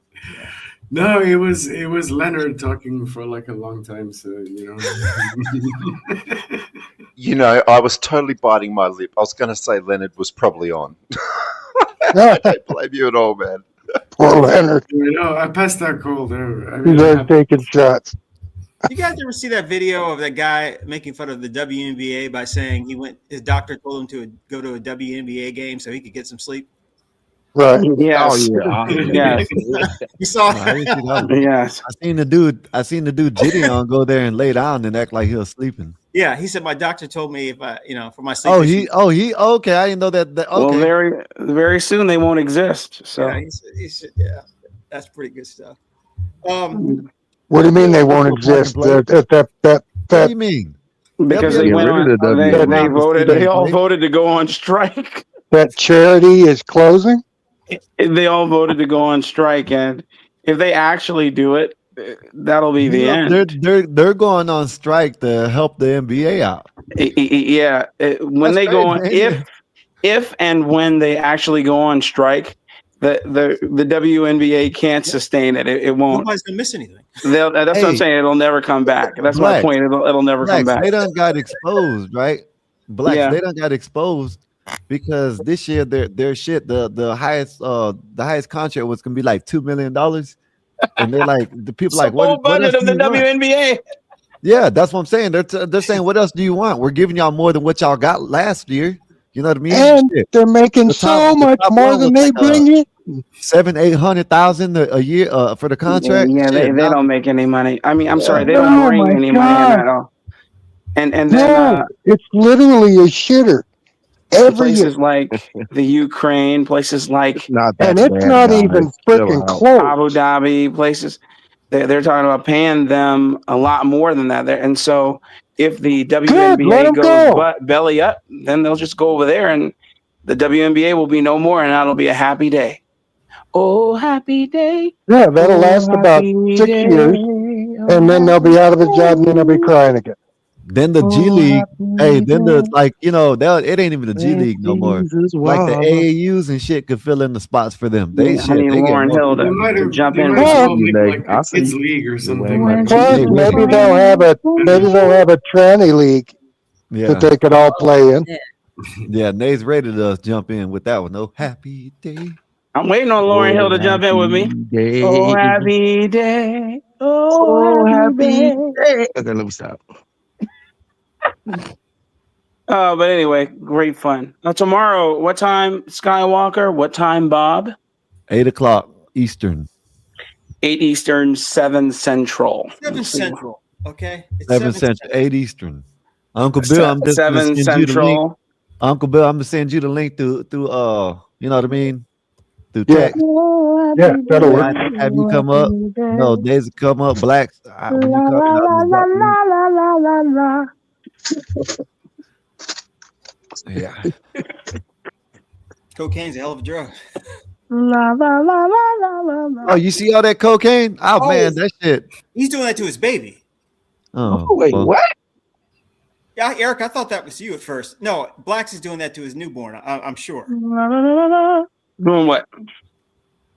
No, it was Leonard talking for like a long time, so I was totally biting my lip. I was going to say Leonard was probably on. I don't blame you at all, man. Poor Leonard. I passed out cold. He's taking shots. You guys ever see that video of that guy making fun of the WNBA by saying his doctor told him to go to a WNBA game so he could get some sleep? Right. Yes. Oh, yeah. Yes. You saw that? Yes. I seen the dude Gideon go there and lay down and act like he was sleeping. Yeah, he said my doctor told me if I, for my sleep. Okay. I didn't know that. Okay. Well, very, very soon they won't exist. So yeah, he said, that's pretty good stuff. What do you mean they won't exist? What do you mean? Because they went on, they all voted to go on strike. That charity is closing? They all voted to go on strike, and if they actually do it, that'll be the end. They're going on strike to help the NBA out. Yeah, when they go on, if and when they actually go on strike, the WNBA can't sustain it. It won't. Nobody's gonna miss anything. That's what I'm saying. It'll never come back. That's my point. It'll never come back. They done got exposed, right? Blacks, they done got exposed. because this year their shit the highest contract was gonna be like $2 million, and they're like the people It's the like what else budget of do the you want? WNBA. Yeah, that's what I'm saying. They're saying what else do you want? We're giving y'all more than what y'all got last year. You know what I mean? And Shit. they're making The so much top more one than was they like bring in. 700,000-800,000 a year for the contract. Yeah, Shit, they now, don't make any money. I mean, I'm sorry, yeah. they don't Oh bring my any money in God. at all. And then No, it's literally a shitter every year. places like the Ukraine, places like Not that And it's bad, not guys. even Chill freaking out. close. Abu Dhabi, places they're talking about paying them a lot more than that. And so if the Good, let WNBA them goes go. belly up, then they'll just go over there and the WNBA will be no more, and that'll be a happy day. Oh, happy day. Yeah, that'll Oh, last about happy 6 day. years, and then they'll be out of a job, and then they'll be crying again. Then the G League, hey, then the like it ain't even the G League no more. Like the AAUs and shit could fill in the spots for them. They I need they get Lauren more. Hill They might to have jump they in might with as Plus, well make like I a see kids league or the something. way plus They ready. maybe they'll have a tranny league that Yeah, they could all play in. yeah. Nate's ready to jump in with that one. No happy day. I'm waiting on Lauren Hill to jump in with me. day. Oh, happy day. Oh, Oh, happy happy day. day. Okay, let me stop. But anyway, great fun. Tomorrow, what time, Skywalker? What time, Bob? 8 o'clock Eastern. 8 Eastern, 7 Central. 7 Central. Okay. It's 7 7 Central, 8 Eastern. Uncle Bill, I'm just gonna 7 send you the link. Central. Uncle Bill, I'm gonna send you the link through you know what I mean? Through Yeah, text. yeah, that'll Yeah, work. I have you come up. No, days will come up. Blacks. When you come in, I'll just drop the link. Yeah. Cocaine's a hell of a drug. Oh, you see all that cocaine? Oh, man, that shit. He's doing that to his baby. Oh, wait, well. what? Yeah, Eric, I thought that was you at first. No, Blacks is doing that to his newborn. I'm sure. Doing what?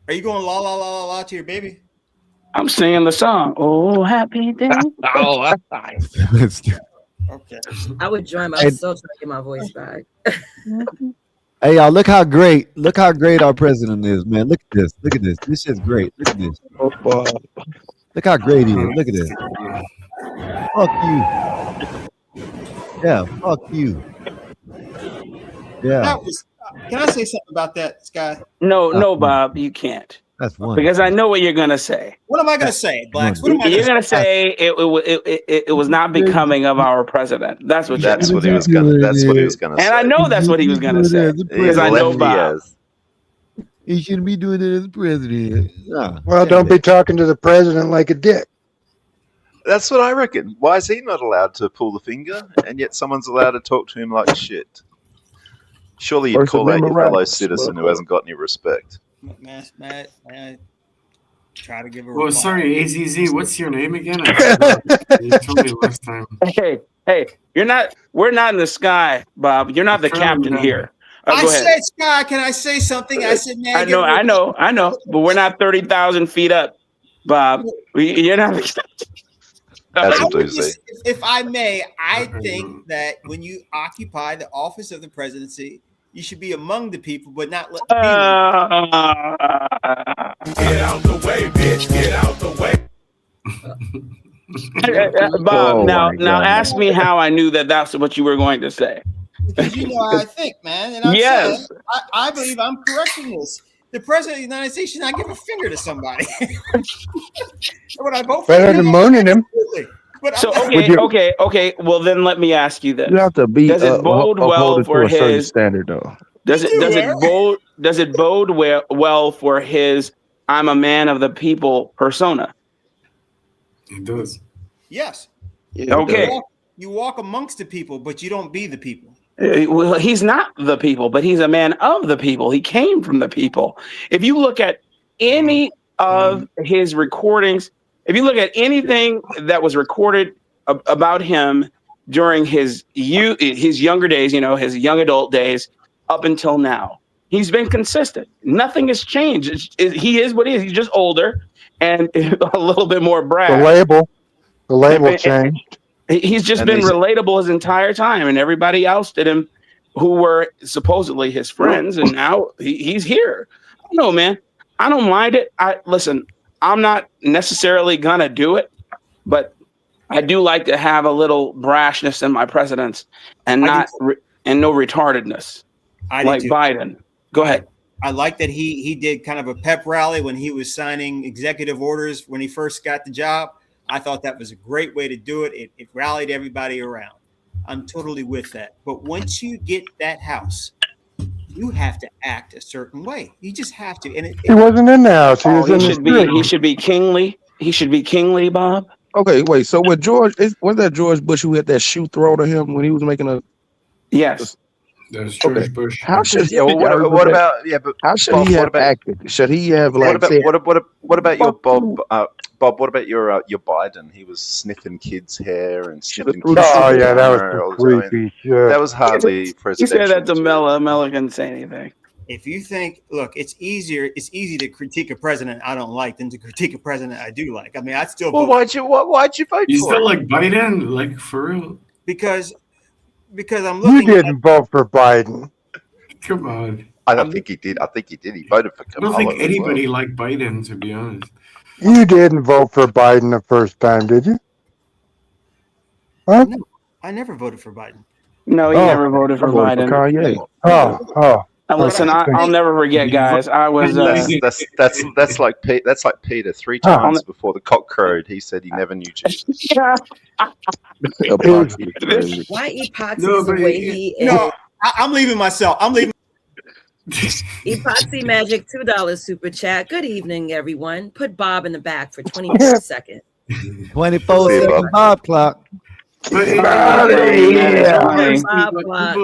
Are you going la la la la la to your baby? I'm singing the song. Oh, happy day. Oh, Okay. I would join Hey. myself trying to get my voice back. Hey, y'all, look how great our president is, man. Look at this. Look at this. This shit's great. Look at this. Look how great he is. Look at this. Fuck you. Yeah, fuck you. Yeah. That was. Can I say something about that, Sky? No, Bob, you can't. That's one. Because I know what you're gonna say. What am I going to say, Blacks? What am I You're going gonna say it was not becoming of our president. That's what. That's what he was gonna. That's what he was gonna say. And I know that's what he was gonna say because I know Bob. He shouldn't be doing it as president. Well, don't be talking to the president like a dick. That's what I reckon. Why is he not allowed to pull the finger, and yet someone's allowed to talk to him like shit? Surely you'd First call out your Amendment fellow rights. citizen who hasn't got any respect. Matt, try to give a Well, reply. sorry, AZZ. What's your name again? I forgot. You told me last time. Hey, we're not in the sky, Bob. You're not the captain here. I Go ahead. said, Sky, can I say something? I said, man, I know, but we're not 30,000 feet up, Bob. You're not. If I may, I think that when you occupy the office of the presidency, you should be among the people, but not let Get out the way, bitch. Get out the way. Bob, now ask me how I knew that's what you were going to say. Because you know how I think, man. And I'm saying, I believe I'm correcting this. The president of the United States should not give a finger to somebody. When I vote for Better than mooning him. But So okay. Well, then let me ask you this: You have to be does it bode well uphold it for to a certain his standard, though. Does it bode well for his "I'm a man of the people" persona? It does. Yes. Okay. You walk amongst the people, but you don't be the people. Well, he's not the people, but he's a man of the people. He came from the people. If you look at any of his recordings, if you look at anything that was recorded about him during his younger days, his young adult days, up until now, he's been consistent. Nothing has changed. He is what he is. He's just older and a little bit more brash. The label changed. He's just been relatable his entire time, and everybody ousted him who were supposedly his friends, and now he's here. I don't know, man. I don't mind it. Listen, I'm not necessarily gonna do it, but I do like to have a little brashness in my presidents and no retardedness like Biden. Go ahead. I like that he did kind of a pep rally when he was signing executive orders when he first got the job. I thought that was a great way to do it. It rallied everybody around. I'm totally with that. But once you get that house, you have to act a certain way. You just have to. And he wasn't in the house. He was in the street. He should be kingly. He should be kingly, Bob. Okay, wait. So was that George Bush who had that shoe thrown at him when he was making a? Yes. That's George Bush. How should he have acted? Should he have what about your Bob? Bob, what about your Biden? He was sniffing kids' hair and sniffing kids' Oh yeah, that was creepy. Sure. That was hardly presidential. He said that to Mella. Mella couldn't say anything. If you think, look, it's easy to critique a president I don't like than to critique a president I do like. I mean, I'd still. Well, why'd you vote for? You still like Biden, like for real? Because I'm looking. You didn't vote for Biden. Come on. I don't think he did. I think he did. He voted for Kamala. I don't think anybody liked Biden, to be honest. You didn't vote for Biden the first time, did you? Huh? No, I never voted for Biden. No, he never voted for Biden. Listen, I'll never forget, guys. I was. That's like Peter 3 times before the cock crowed. He said he never knew Jesus. Why epoxy the way he is? No, I'm leaving myself. I'm leaving. Epoxy Magic $2 super chat. Good evening, everyone. Put Bob in the back for 24 seconds. 24/7 Bob clock. But people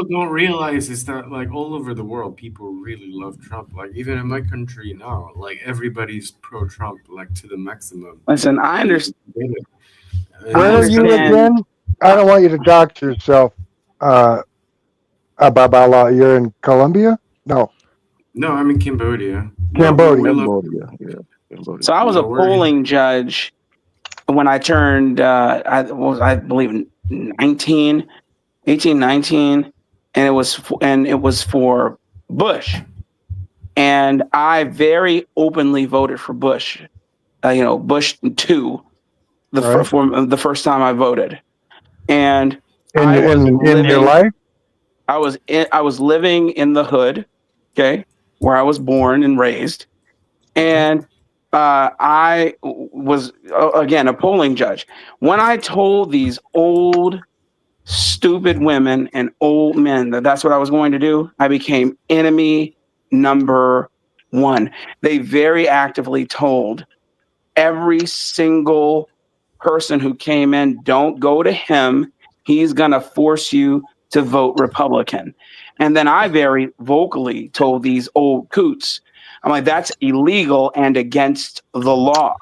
don't realize is that like all over the world, people really love Trump. Like even in my country now, like everybody's pro-Trump, like to the maximum. Listen, I understand. Where are you again? I don't want you to dox yourself. Babala, you're in Colombia? No, I'm in Cambodia. Cambodia. So I was a polling judge when I turned, I believe 19, and it was for Bush, and I very openly voted for Bush. Bush 2, the first time I voted, and in your life, I was living in the hood, okay, where I was born and raised, and I was again a polling judge. When I told these old, stupid women and old men that that's what I was going to do, I became enemy number 1. They very actively told every single person who came in, don't go to him. He's going to force you to vote Republican. And then I very vocally told these old coots, I'm like, that's illegal and against the law.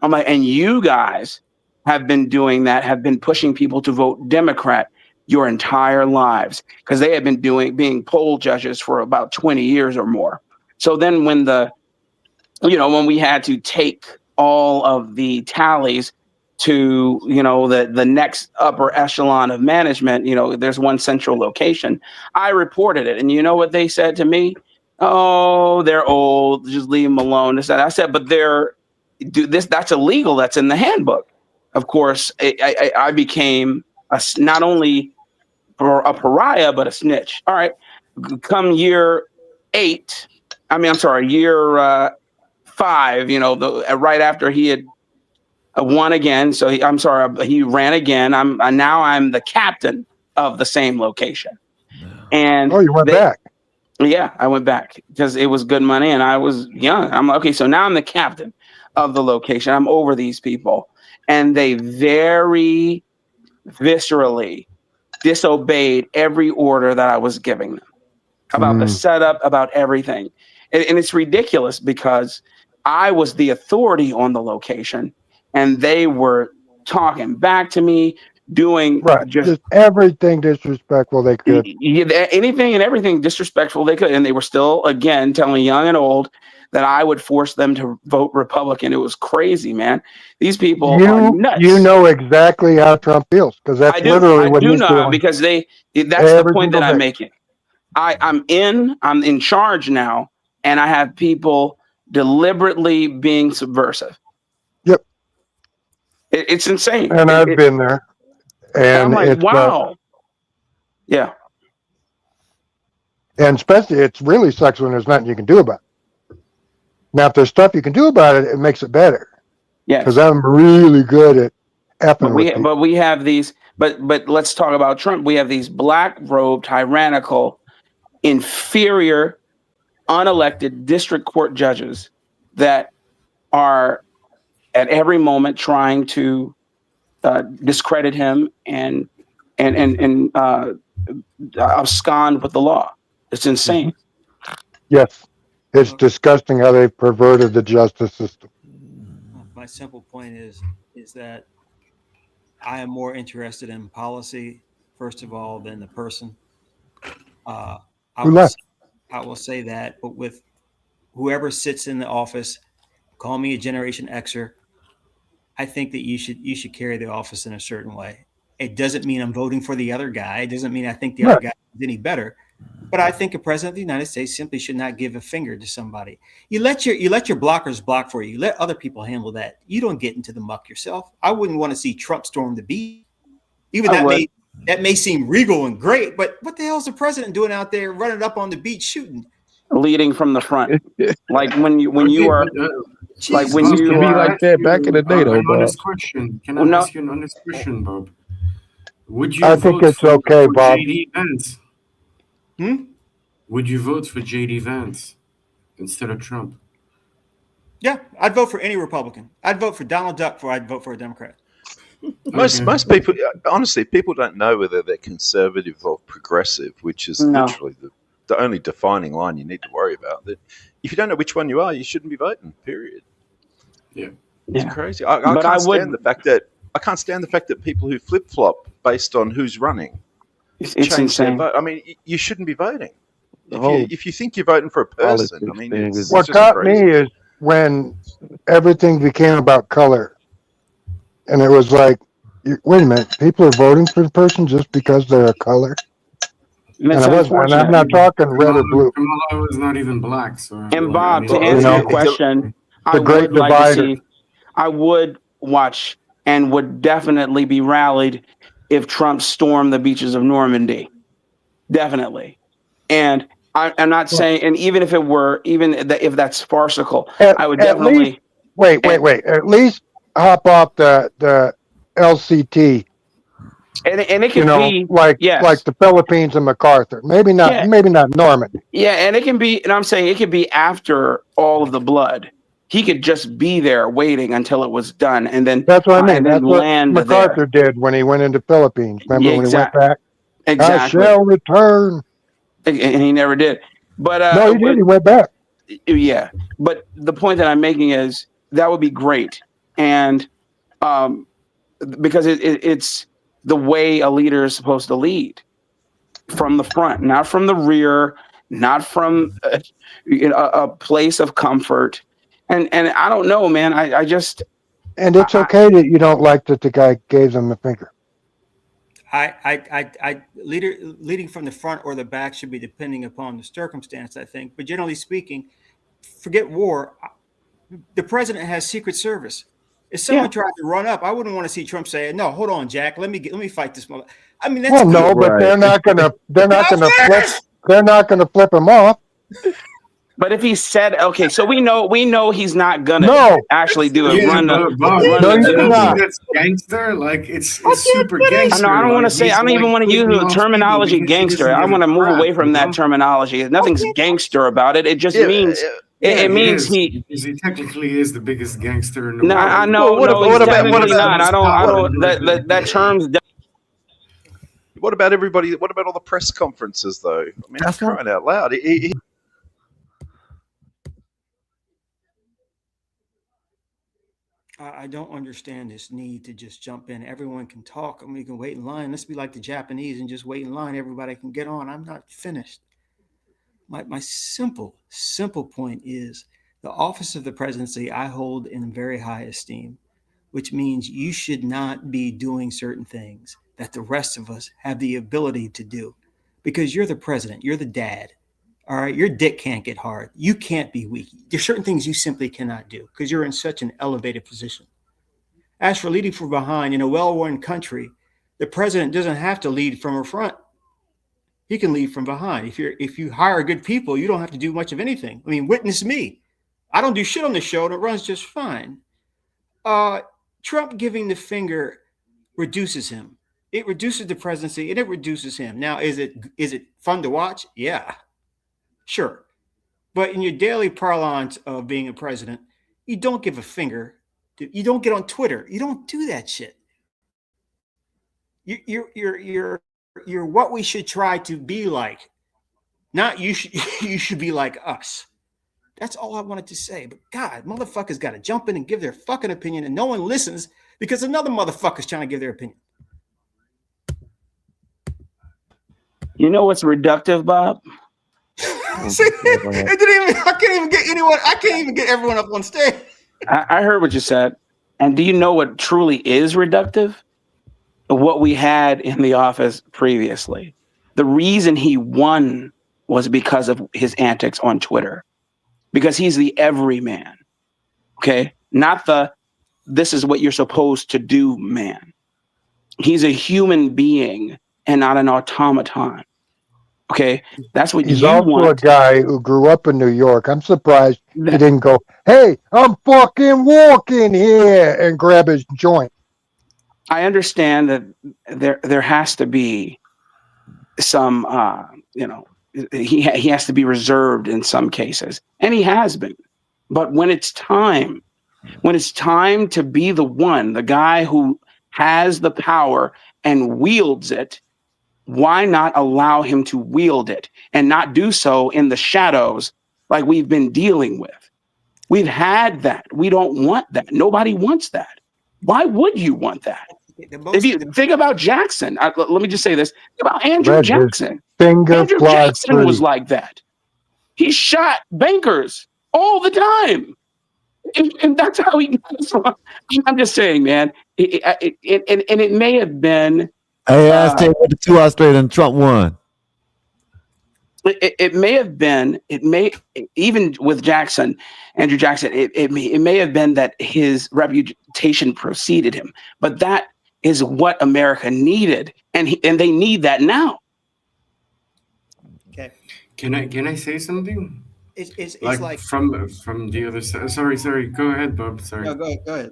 I'm like, and you guys have been doing that, have been pushing people to vote Democrat your entire lives, because they have been being poll judges for about 20 years or more. So then when when we had to take all of the tallies to, the next upper echelon of management, there's one central location, I reported it. And you know what they said to me? Oh, they're old. Just leave them alone. I said, but that's illegal. That's in the handbook. Of course, I became not only a pariah, but a snitch. All right. Come year 5, right after he had won again. So he ran again. I'm the captain of the same location. And you went back. Yeah, I went back because it was good money and I was young. I'm like, okay, so now I'm the captain of the location. I'm over these people. And they very viscerally disobeyed every order that I was giving them about the setup, about everything. And it's ridiculous because I was the authority on the location and they were talking back to me, doing just everything disrespectful they could. Anything and everything disrespectful they could. And they were still, again, telling young and old that I would force them to vote Republican. It was crazy, man. These people are nuts. You know exactly how Trump feels, because that's literally what he's doing. Because that's the point that I'm making. I'm in charge now, and I have people deliberately being subversive. Yep. It's insane. And I've been there. And I'm And like, it's wow. Yeah. and especially it really sucks when there's nothing you can do about it. Now, if there's stuff you can do about it, it makes it better. Yes. Because I'm really good at effing with people. But we have these. But let's talk about Trump. We have these black-robed, tyrannical, inferior, unelected district court judges that are at every moment trying to discredit him and abscond with the law. It's insane. Yes. It's disgusting how they've perverted the justice system. My simple point is that I am more interested in policy, first of all, than the person. I will say that, but with whoever sits in the office, call me a Generation Xer. I think that you should carry the office in a certain way. It doesn't mean I'm voting for the other guy. It doesn't mean I think the other guy is any better. But I think a president of the United States simply should not give a finger to somebody. You let your blockers block for you. Let other people handle that. You don't get into the muck yourself. I wouldn't want to see Trump storm the beach. Even that may seem regal and great, but what the hell is the president doing out there running up on the beach shooting? Leading from the front, like when you are, like when used you to be are like that back in the day, though, An Bob. honest question. Can I ask you an honest question, Bob? Would you I think vote it's for okay, Bob. JD Vance? Would you vote for JD Vance instead of Trump? Yeah, I'd vote for any Republican. I'd vote for Donald Duck before I'd vote for a Democrat. Most people, honestly, people don't know whether they're conservative or progressive, which is literally the only defining line you need to worry about. That if you don't know which one you are, you shouldn't be voting. Period. Yeah, it's crazy. I can't stand the fact that people who flip flop based on who's running change their vote. I mean, you shouldn't be voting. If you think you're voting for a person, I mean, it's what just got crazy. me is when everything became about color, and it was like, wait a minute, people are voting for the person just because they're a color. And I'm not talking red or blue. Kamala was not even black. So, and Bob, to answer your question, I would like to see. I would watch and would definitely be rallied if Trump stormed the beaches of Normandy. Definitely. And I'm not saying, and even if it were, if that's farcical, I would definitely. Wait. At least hop off the LCT. And it could be like the Philippines and MacArthur. Maybe not Normandy. Yeah, and it can be, and I'm saying it could be after all of the blood. He could just be there waiting until it was done, and then that's what I mean. That's what land MacArthur did when he went into Philippines. Remember when he went back? Exactly. I shall return. And he never did. But no, he did. He went back. Yeah, but the point that I'm making is that would be great, and because it's the way a leader is supposed to lead, from the front, not from the rear, not from a place of comfort. And I don't know, man. I just. And it's okay that you don't like that the guy gave them the finger. Leading from the front or the back should be depending upon the circumstance, I think. But generally speaking, forget war. The president has Secret Service. If someone tried to run up, I wouldn't want to see Trump say, "No, hold on, Jack. Let me fight this." I mean, that's but they're not gonna flip him off. But if he said, okay, so we know he's not gonna actually do it. That's gangster. Like it's super gangster. No, I don't want to say. I don't even want to use the terminology gangster. I want to move away from that terminology. Nothing's gangster about it. It just means. It means he technically is the biggest gangster in the world. I know. What about not? I don't. That term's. What about everybody? What about all the press conferences, though? I mean, that's crying out loud. I don't understand this need to just jump in. Everyone can talk and we can wait in line. Let's be like the Japanese and just wait in line. Everybody can get on. I'm not finished. My simple point is the office of the presidency I hold in very high esteem, which means you should not be doing certain things that the rest of us have the ability to do. because you're the president, you're the dad. All right, your dick can't get hard. You can't be weak. There's certain things you simply cannot do because you're in such an elevated position. As for leading from behind in a well-run country, the president doesn't have to lead from a front. He can lead from behind. If you hire good people, you don't have to do much of anything. I mean, witness me. I don't do shit on the show, and it runs just fine. Trump giving the finger reduces him. It reduces the presidency and it reduces him. Now, is it fun to watch? Yeah, sure. But in your daily parlance of being a president, you don't give a finger. You don't get on Twitter. You don't do that shit. You're what we should try to be like. Not you should be like us. That's all I wanted to say. But God, motherfuckers got to jump in and give their fucking opinion, and no one listens because another motherfucker's trying to give their opinion. You know what's reductive, Bob? See, I can't even get anyone. I can't even get everyone up on stage. I heard what you said. And do you know what truly is reductive? What we had in the office previously. The reason he won was because of his antics on Twitter. Because he's the everyman. Okay? Not the this is what you're supposed to do man. He's a human being and not an automaton. Okay, that's what he's you also want. a guy who grew up in New York. I'm surprised he didn't go, "Hey, I'm fucking walking here," and grab his joint. I understand that there has to be some, he has to be reserved in some cases, and he has been. But when it's time to be the guy who has the power and wields it, why not allow him to wield it and not do so in the shadows like we've been dealing with? We've had that. We don't want that. Nobody wants that. Why would you want that? If you think about Jackson, let me just say this. Think about Andrew Jackson. Andrew Jackson was like that. He shot bankers all the time. And that's how he got from. I'm just saying, man. And it may have been. Hey, ask Tate what the 2 Australian Trump won. It may have been. It may even with Jackson, Andrew Jackson. It may have been that his reputation preceded him, but that is what America needed, and they need that now. Okay. Can I say something? It's like from the other side. Sorry. Go ahead, Bob. Sorry. No, go ahead.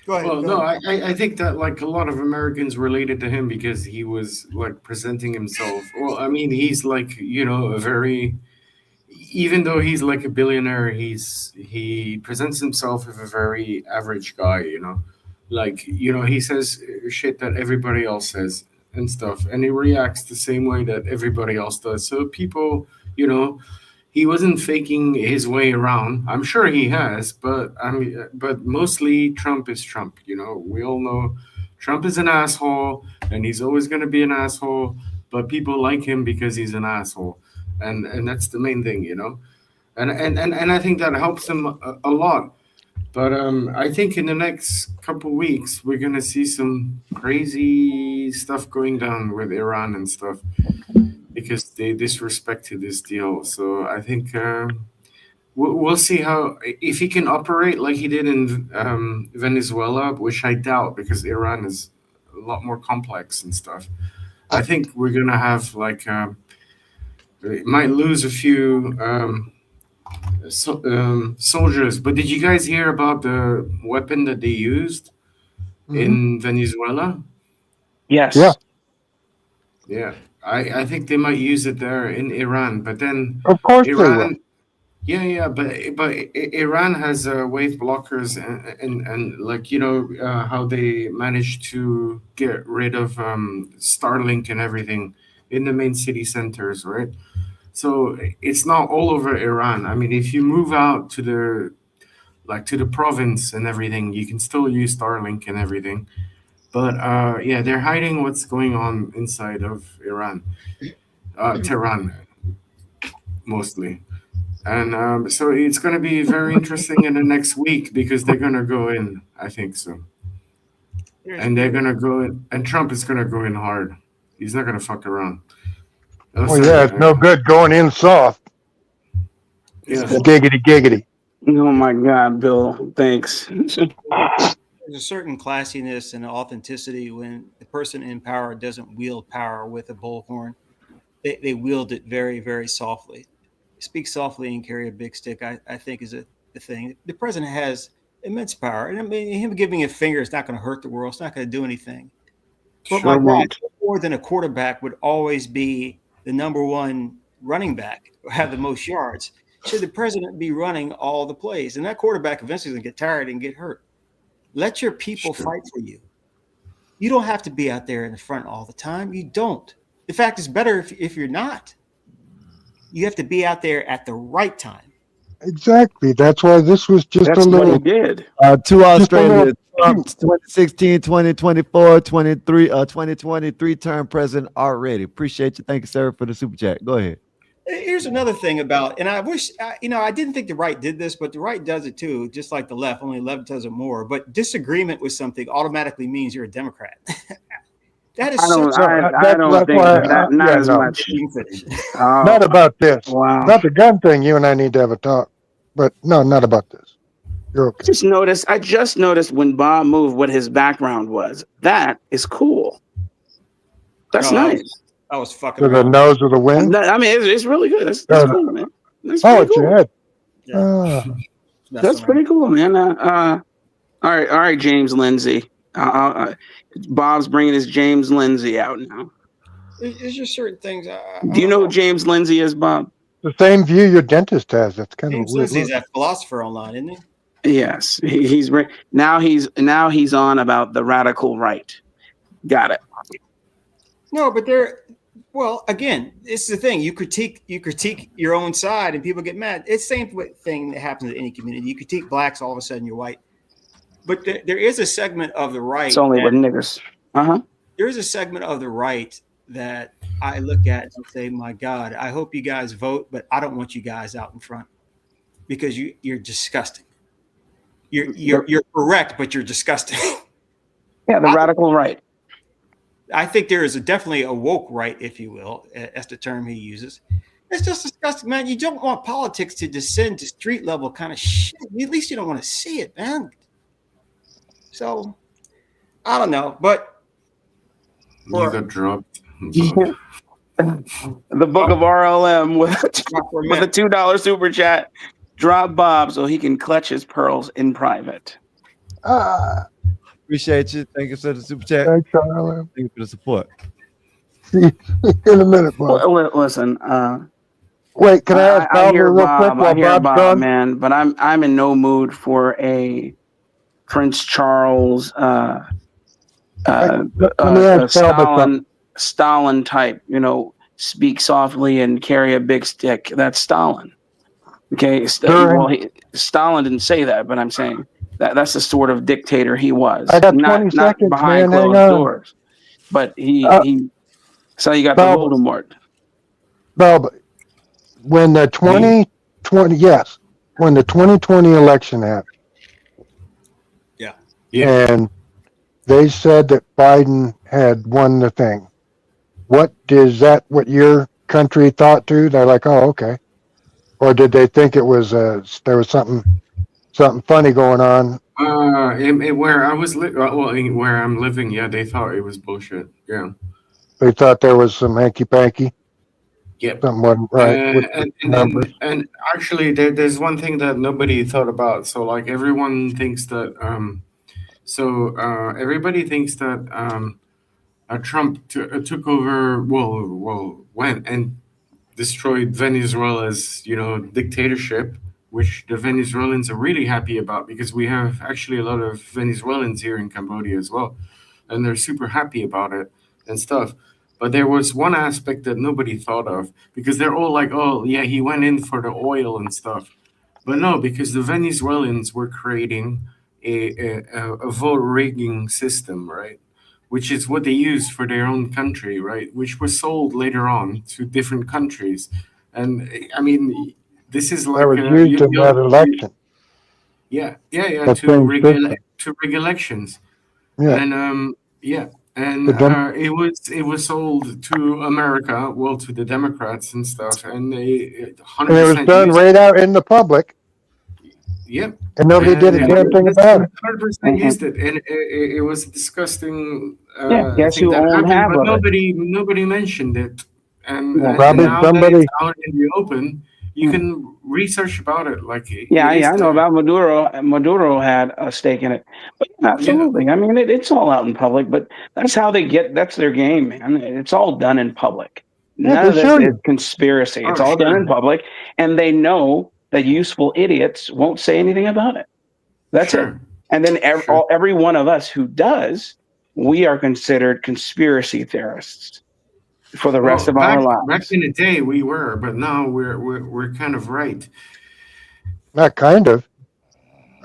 Well, no, I think that like a lot of Americans related to him because he was like presenting himself. Well, I mean, he's like, a very, even though he's like a billionaire, he presents himself as a very average guy, like, he says shit that everybody else says and stuff. And he reacts the same way that everybody else does. So people, he wasn't faking his way around. I'm sure he has, but mostly Trump is Trump. We all know Trump is an asshole, and he's always going to be an asshole. But people like him because he's an asshole, and that's the main thing, And I think that helps him a lot. But I think in the next couple weeks we're gonna see some crazy stuff going down with Iran and stuff, because they disrespected this deal. So I think we'll see how, if he can operate like he did in Venezuela, which I doubt because Iran is a lot more complex and stuff. I think we're gonna have like it might lose a few soldiers. But did you guys hear about the weapon that they used in Venezuela? Yes. Yeah. I think they might use it there in Iran, but then of course Iran, they will. Yeah, but Iran has wave blockers and like how they managed to get rid of Starlink and everything in the main city centers, right? So it's not all over Iran. I mean, if you move out to the province and everything, you can still use Starlink and everything. But yeah, they're hiding what's going on inside of Iran, Tehran, mostly. And so it's going to be very interesting in the next week because they're going to go in, I think so. And they're going to go in, and Trump is going to go in hard. He's not going to fuck around. Oh yeah, it's no good going in soft. Yeah. Giggity giggity. Oh my God, Bill. Thanks. There's a certain classiness and authenticity when the person in power doesn't wield power with a bullhorn. They wield it very, very softly. Speak softly and carry a big stick, I think is a thing. The president has immense power. And I mean, him giving a finger is not going to hurt the world. It's not going to do anything. But Sure my God, won't. more than a quarterback would always be the number one running back, or have the most yards. Should the president be running all the plays? And that quarterback eventually is going to get tired and get hurt. Let your people fight for you. You don't have to be out there in the front all the time. You don't. In fact, it's better if you're not. You have to be out there at the right time. Exactly. That's why this was just That's a what little. he did. To Just a little Australia, Trump, 2016, 2024, 2023 term president already. Appreciate you. Thank you, sir, for the super chat. Go ahead. Here's another thing about, and I wish, I didn't think the right did this, but the right does it too, just like the left, only left does it more. But disagreement with something automatically means you're a Democrat. That is I don't. such I don't think that. Not yeah, as no. much. Not about this. Wow. Not the gun thing. You and I need to have a talk. But no, not about this. You're okay. I just noticed when Bob moved what his background was. That is cool. That's nice. I was fucking To the around. nose of the wind. I mean, it's really good. That's cool, man. That's Oh, pretty it's cool. your head. Yeah. That's pretty cool, man. All right, James Lindsay. Bob's bringing his James Lindsay out now. There's just certain things. Do you know who James Lindsay is, Bob? The same view your dentist has. That's kind James of weird. Lindsay's that philosopher online, isn't he? Yes, he's now he's on about the radical right. Got it. No, but well, again, it's the thing. You critique your own side, and people get mad. It's the same thing that happens in any community. You critique blacks, all of a sudden you're white. But there is a segment of the right. It's only with niggers. There is a segment of the right that I look at and say, "My God, I hope you guys vote, but I don't want you guys out in front because you're disgusting. You're correct, but you're disgusting." Yeah, the radical right. I think there is definitely a woke right, if you will, as the term he uses. It's just disgusting, man. You don't want politics to descend to street level kind of shit. At least you don't want to see it, man. So, I don't know, but you got dropped. The book of RLM with a $2 super chat. Drop Bob so he can clutch his pearls in private. Appreciate you. Thank you for the super chat. Thanks, RLM. Thank you for the support. See you in a minute, Bob. Listen. Wait, can I ask Bob real quick while I hear Bob's Bob, gone? man, but I'm in no mood for a Prince Charles Stalin type, speak softly and carry a big stick. That's Stalin. Okay. Stalin didn't say that, but I'm saying that's the sort of dictator he was. I got 20 not seconds, behind man. closed doors. But he so you got Bob, the Voldemort. Bob, when the 2020 election happened, and they said that Biden had won the thing. What your country thought too? They're like, oh, okay. Or did they think it was there was something funny going on? Where I was where I'm living, yeah, they thought it was bullshit. Yeah. They thought there was some hanky panky. Yep. Something wasn't right with the numbers. And actually, there's one thing that nobody thought about. So like everyone thinks that everybody thinks that Trump took over. Went and destroyed Venezuela's dictatorship, which the Venezuelans are really happy about because we have actually a lot of Venezuelans here in Cambodia as well, and they're super happy about it and stuff. But there was one aspect that nobody thought of because they're all like, oh yeah, he went in for the oil and stuff. But no, because the Venezuelans were creating a vote rigging system, right? Which is what they used for their own country, right? Which was sold later on to different countries. And I mean, this is like that was used in that election. To rig elections. Yeah. And and it was sold to America, well, to the Democrats and stuff, and they 100% and it was done right out in the public. Yep. And nobody did a damn thing about it. 100% used it, and it was a disgusting guess thing who that owned happened, half but of it? nobody mentioned it. And Probably now that somebody. it's out in the open, you can research about it. Like Yeah, it is I know there. about Maduro. Maduro had a stake in it, but absolutely. I mean, it's all out in public. But that's how they get. That's their game, man. It's all done in public. Yeah, None they of this show is you. conspiracy. It's Oh, all done sure. in public, and they know that useful idiots won't say anything about it. That's it. Sure. And then every one of us who does, we are considered conspiracy theorists for the rest of our lives. Back in the day, we were, but now we're kind of right. Not kind of.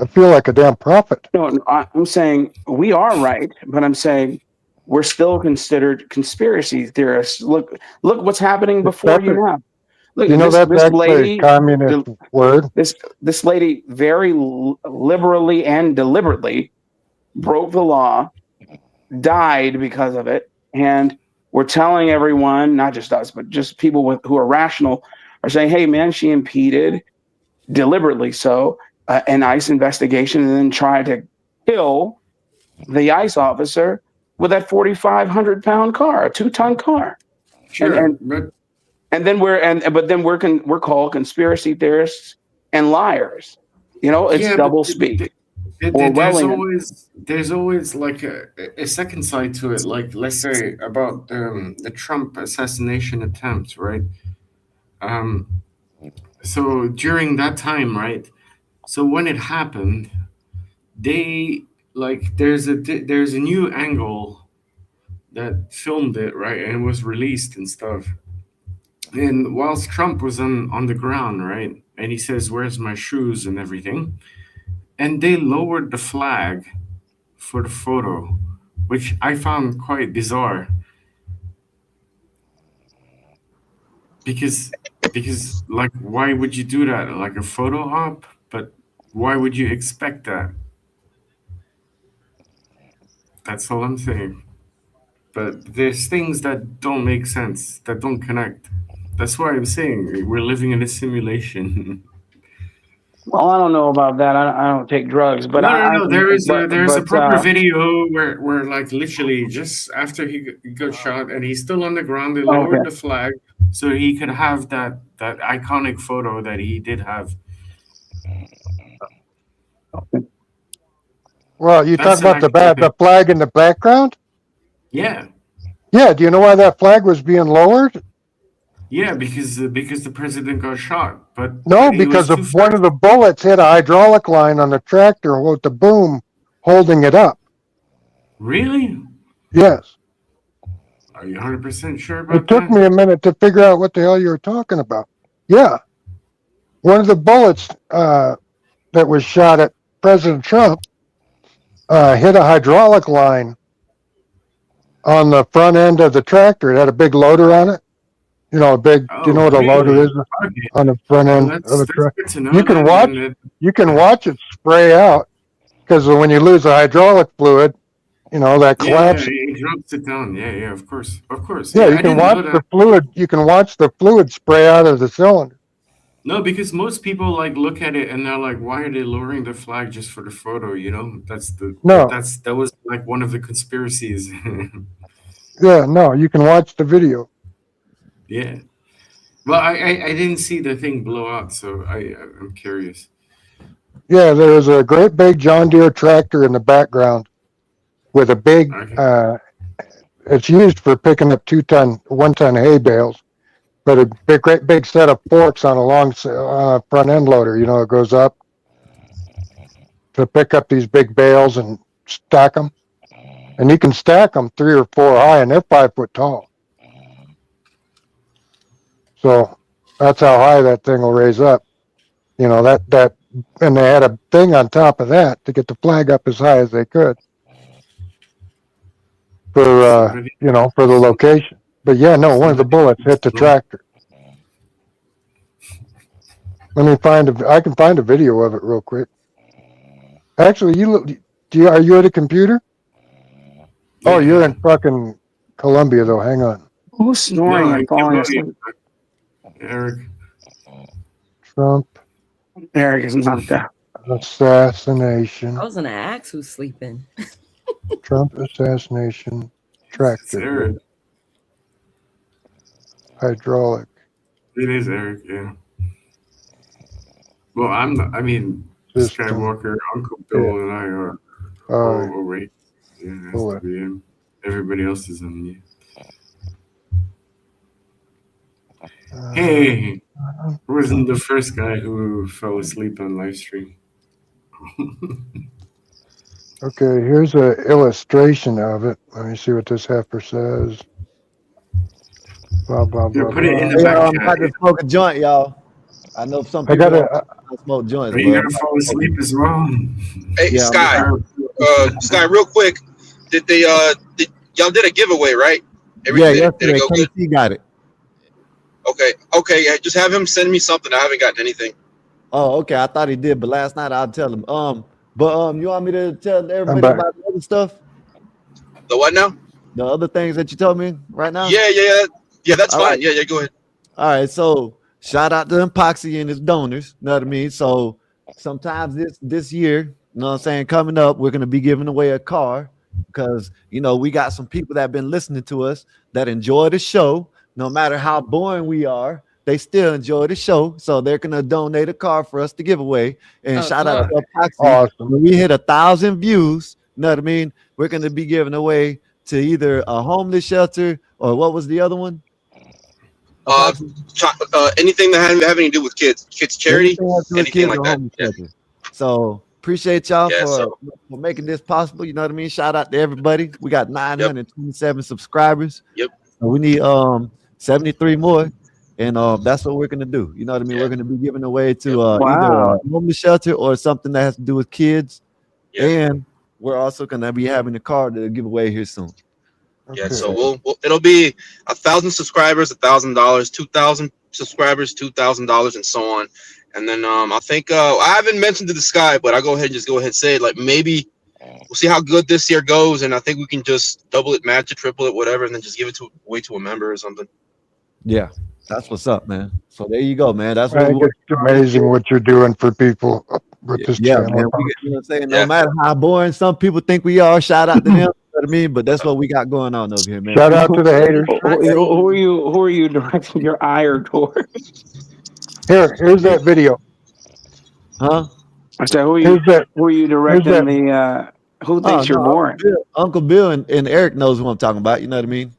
I feel like a damn prophet. No, I'm saying we are right, but I'm saying we're still considered conspiracy theorists. Look what's happening before you now. Look, you know that's this actually lady, a communist word. This lady very liberally and deliberately broke the law, died because of it, and we're telling everyone, not just us, but just people who are rational, are saying, "Hey, man, she impeded deliberately so an ICE investigation, and then tried to kill the ICE officer with that 4,500-pound car, a 2-ton car." Sure, and then we're called conspiracy theorists and liars. You know, it's double speak. There's always like a second side to it. Like, let's say about the Trump assassination attempt, right? So during that time, right? So when it happened, they like there's a new angle that filmed it, right, and it was released and stuff. And whilst Trump was on the ground, right, and he says, "Where's my shoes?" and everything, and they lowered the flag for the photo, which I found quite bizarre. Because like, why would you do that? Like a photo op? But why would you expect that? That's all I'm saying. But there's things that don't make sense, that don't connect. That's why I'm saying we're living in a simulation. Well, I don't know about that. I don't take drugs, but no. There's a proper video where like literally just after he got shot and he's still on the ground, they lowered the flag so he could have that iconic photo that he did have. Well, you talk about the flag in the background? Yeah. Yeah. Do you know why that flag was being lowered? Yeah, because the president got shot. But no, because of one of the bullets hit a hydraulic line on the tractor with the boom holding it up. Really? Yes. Are you 100% sure about that? It took me a minute to figure out what the hell you were talking about. Yeah. One of the bullets that was shot at President Trump hit a hydraulic line on the front end of the tractor. It had a big loader on it. You know, do you know what a loader is on the front end of a truck? You can watch it spray out because when you lose the hydraulic fluid, you know that collapses. Yeah, it drops it down. Yeah, of course. Yeah, you can watch the fluid. You can watch the fluid spray out of the cylinder. No, because most people like look at it and they're like, "Why are they lowering the flag just for the photo?" You know, that was like one of the conspiracies. Yeah, no, you can watch the video. Yeah. Well, I didn't see the thing blow out, so I'm curious. Yeah, there was a great big John Deere tractor in the background with a big, it's used for picking up 1-ton hay bales, but a great big set of forks on a long front end loader, you know, it goes up to pick up these big bales and stack them. And you can stack them 3 or 4 high, and they're 5 foot tall. So that's how high that thing will raise up. You know, that, and they had a thing on top of that to get the flag up as high as they could for, you know, for the location. But yeah, no, one of the bullets hit the tractor. Let me I can find a video of it real quick. Actually, are you at a computer? Oh, you're in fucking Colombia though. Hang on. Who's snoring and falling asleep? Eric. Trump. Eric is knocked out. Assassination. I was gonna ask who's sleeping. Trump assassination. Tractor. Eric. Hydraulic. It is Eric, yeah. Well, I'm not, I mean, System. Skywalker, Uncle Bill, and I are. Oh, wait. Yeah, it has to be him. Everybody else is on mute. Hey, who wasn't the first guy who fell asleep on live stream? Okay, here's an illustration of it. Let me see what this heifer says. Blah, blah, blah, Put it in the Hey, back I'm chat. about to smoke a joint, y'all. I know some I people gotta, don't smoke joints, Are you gonna fall asleep as well? Hey, Yeah, Sky, Sky, real quick, did y'all did a giveaway, right? yeah, Did it yesterday go good? KC got it. Okay, yeah, just have him send me something. I haven't gotten anything. Oh, okay. I thought he did, but last night I'll tell him. But you want me to tell everybody back. about the other stuff? The what now? The other things that you told me right now? Yeah, that's All fine. right. Yeah, go ahead. All right, so shout out to Epoxy and his donors. You know what I mean? So sometimes this year, you know what I'm saying, coming up, we're gonna be giving away a car because we got some people that have been listening to us that enjoy the show. No matter how boring we are, they still enjoy the show. So they're gonna donate a car for us to give away. And shout out to Epoxy. Awesome. When we hit 1,000 views, you know what I mean? We're gonna be giving away to either a homeless shelter or what was the other one? Anything that having to do with kids charity, anything like that. Yeah. So appreciate y'all for making this possible. You know what I mean? Shout out to everybody. We got 927 subscribers. Yep. So we need 73 more. And that's what we're gonna do. You know what I mean? We're gonna be giving away to either a homeless shelter or something that has to do with kids. And we're also gonna be having a car to give away here soon. Yeah, so it'll be 1,000 subscribers, $1,000, 2,000 subscribers, $2,000, and so on. And then I think I haven't mentioned to the Sky, but I'll go ahead and say it. Like maybe we'll see how good this year goes, and I think we can just double it, match it, triple it, whatever, and then just give it away to a member or something. Yeah, that's what's up, man. So there you go, man. That's I think it's amazing what you're doing for people with this channel. Man. You know what I'm saying? No matter how boring some people think we are, shout out to them. You know what I mean? But that's what we got going on over here, man. Shout out to the haters. Who are you directing your ire towards? Here's that video. Huh? I said, who are you directing the who thinks you're boring? Uncle Bill and Eric knows who I'm talking about. You know what I mean?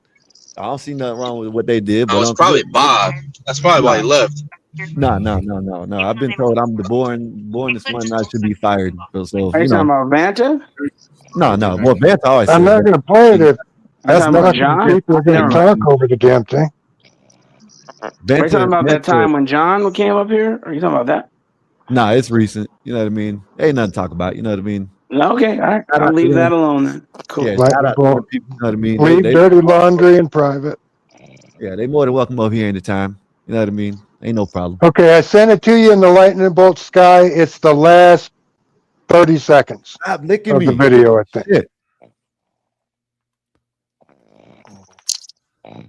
I don't see nothing wrong with what they did. But it's probably Bob. That's probably why he left. No. I've been told I'm the boringest one. I should be fired. So are you talking about Vanta? No. Well, Vanta always. I'm not going to play it if that's not John. People are going to talk over the damn thing. Are you talking about that time when John came up here? Or are you talking about that? No, it's recent. You know what I mean? Ain't nothing to talk about. You know what I mean? Okay, all right. I'll leave that alone then. Cool. Yeah, shout out to people, you know what I mean? Leave dirty laundry in private. Yeah, they more than welcome over here anytime. You know what I mean? Ain't no problem. Okay, I sent it to you in the lightning bolt, Sky. It's the last 30 seconds Stop licking of me. the video, I think. Shit.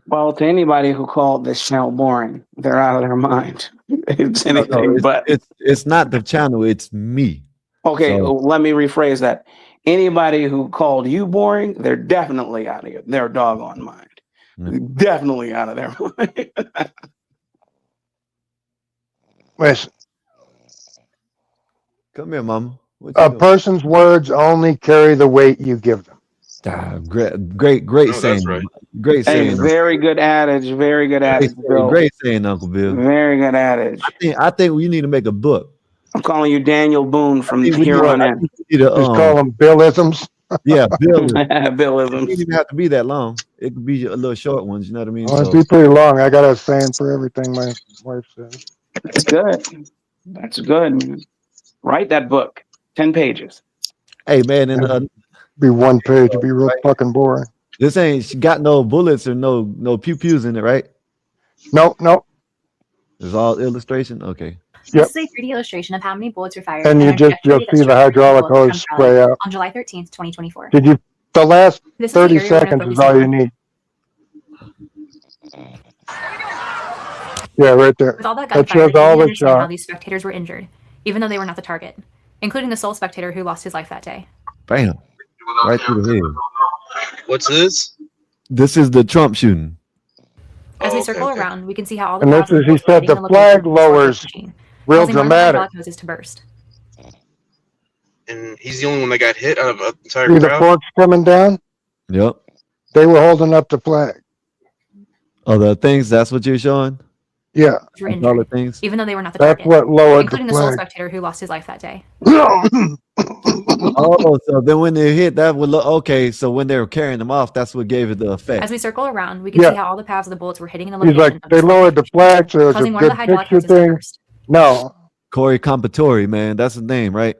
Well, to anybody who called this channel boring, they're out of their mind. It's anything but. It's not the channel. It's me. Okay, let me rephrase that. Anybody who called you boring, they're definitely out of their doggone mind. Definitely out of their mind. Listen. Come here, Mama. A person's words only carry the weight you give them. Great saying. Right. Great saying. Very good adage. Very good adage. Great saying, Uncle Bill. Very good adage. I think we need to make a book. I'm calling you Daniel Boone from here on in. Just call them Billisms. Yeah, Billisms. Billisms. It doesn't even have to be that long. It could be a little short ones. You know what I mean? Well, it'd be pretty long. I got a saying for everything my wife says. That's good. That's good, man. Write that book. 10 pages. Hey, man. And be one page. It'd be real fucking boring. This ain't got no bullets or no pew-pews in it, right? No. It's all illustration? Okay. This is a 3D illustration of how many bullets were fired. And you'll see the hydraulic hose spray out. On July 13th, 2024. Did you The last This is the 30 area we're gonna seconds is focus all you on. need. Yeah, right there. With all that That gunfire, shows all we the understand how shots. these spectators were injured, even though they were not the target, including the sole spectator who lost his life that day. Bam. Right through the head. What's this? This is the Trump shooting. As we okay, circle okay. around, we can see how all the And this paths of the is, he bullets were said, hitting the the location flag of the historical lowers machine, real causing one of the dramatic. hydraulic hoses to burst. And he's the only one that got hit out of an entire See the crowd. forks coming down? Yep. They were holding up the flag. Oh, the things, that's what you're showing? Yeah. Were That's all the injured, things? even though they were not the That's target, what lowered including the the sole flag. spectator who lost his life that day. Oh, so then when they hit, that would look okay. So when they were carrying them off, that's what gave it the effect. As we circle around, we can Yeah. see how all the paths of the bullets were hitting the He's location like, of they the lowered the flag, so it was a causing one of good the hydraulic picture hoses to thing. burst. No, Corey Compatore, man. That's his name, right?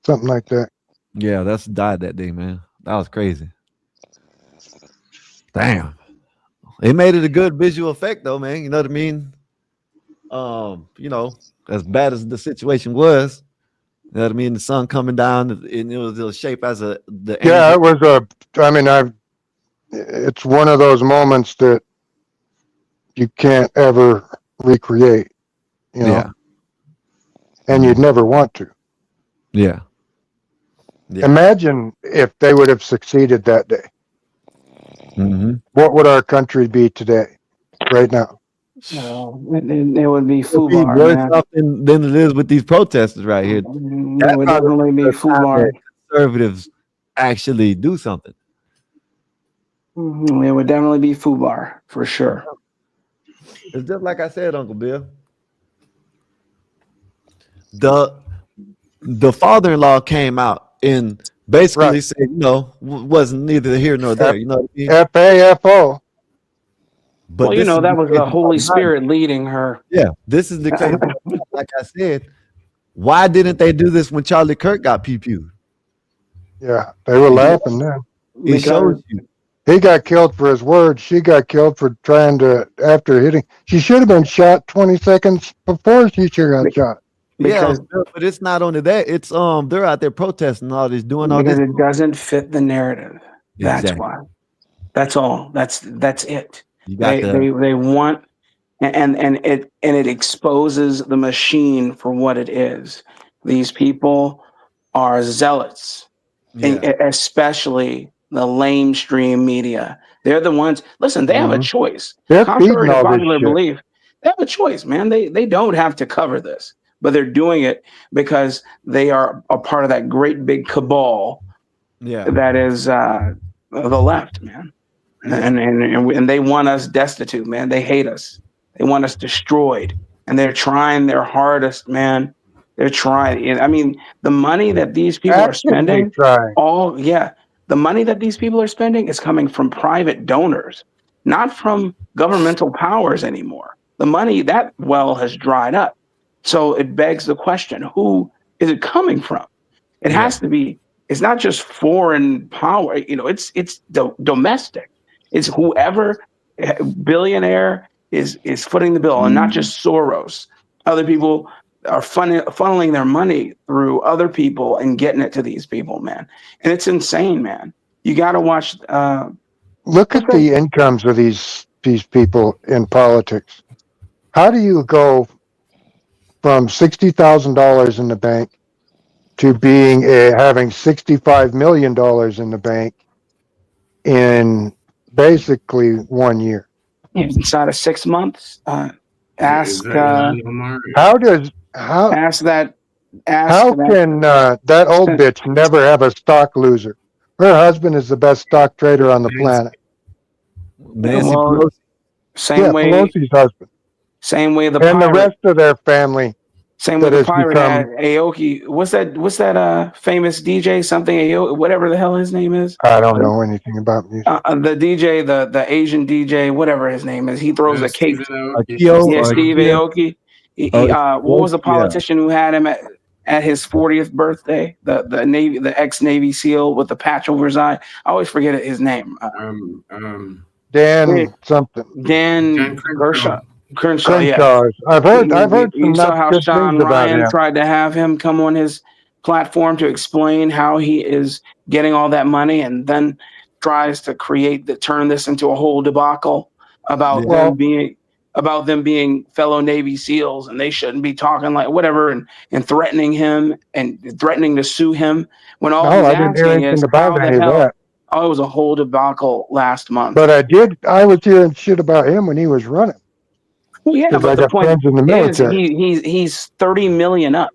something like that. Yeah, that's died that day, man. That was crazy. Damn. It made it a good visual effect, though, man. You know what I mean? You know, as bad as the situation was, you know what I mean? The sun coming down, and it was the shape as the Yeah, angel. it was I mean, it's one of those moments that you can't ever recreate, you know? Yeah. And you'd never want to. Yeah. Yeah. Imagine if they would have succeeded that day. Mm-hmm. What would our country be today, right now? It would be It'd be FUBAR, worse man. off than it is with these protesters right here. It That's would probably definitely be the time FUBAR. that conservatives actually do something. It would definitely be FUBAR for sure. It's just like I said, Uncle Bill. The father-in-law came out and basically said, you know, wasn't neither here nor there. You know what I mean? FAFO. But Well, you this know, is that the was crazy the part Holy about it. Spirit leading her. Yeah, this is the crazy part. Like I said, why didn't they do this when Charlie Kirk got pew-pewed? Yeah, they were laughing then. It shows you. He got killed for his words. She got killed for trying to, after hitting. She should have been shot 20 seconds before she sure got shot. Yeah, but it's not only that. It's they're out there protesting all this, doing all Because this. it doesn't fit the narrative. That's Exactly. why. That's all. That's it. You got They want, and it exposes the machine for what it is. These people are zealots, and especially the lamestream media. They're the ones. Listen, they have a choice. They're Contrary feeding to all this popular shit. belief, they have a choice, man. They don't have to cover this, but they're doing it because they are a part of that great big cabal that is the left, man. And they want us destitute, man. They hate us. They want us destroyed, and they're trying their hardest, man. They're trying. I mean, the money that these people are spending, the money that these people are spending is coming from private donors, not from governmental powers anymore. The money, that well has dried up. So it begs the question, who is it coming from? It has to be, it's not just foreign power, you know, it's domestic. It's whoever billionaire is footing the bill, and not just Soros. Other people are funneling their money through other people and getting it to these people, man. And it's insane, man. You got to watch. Look at the incomes of these people in politics. How do you go from $60,000 in the bank to being having $65 million in the bank in basically 1 year? Inside of 6 months. Ask that old bitch never have a stock loser? Her husband is the best stock trader on the planet. Nancy Pelosi. Same way. Pelosi's husband. Same way the and pirate. the rest of their family. Same way the pirate had Aoki. What's that famous DJ? Something Aoki, whatever the hell his name is. I don't know anything about music. The DJ, the Asian DJ, whatever his name is, he throws a cake. Akio, Steve Aoki. What was the politician who had him at his 40th birthday? The ex-Navy SEAL with the patch over his eye. I always forget his name. Dan something. Dan Crenshaw. Yeah. I've heard You some saw not how good Sean things about Ryan him. tried to have him come on his platform to explain how he is getting all that money, and then tries to turn this into a whole debacle about them being fellow Navy SEALs and they shouldn't be talking like whatever, and threatening him and threatening to sue him when all he's I didn't hear asking is anything about how any the of hell. that. Oh, it was a whole debacle last month. But I was hearing shit about him when he was running. Well, yeah, Because but I the got point friends in the is military. he's 30 million up,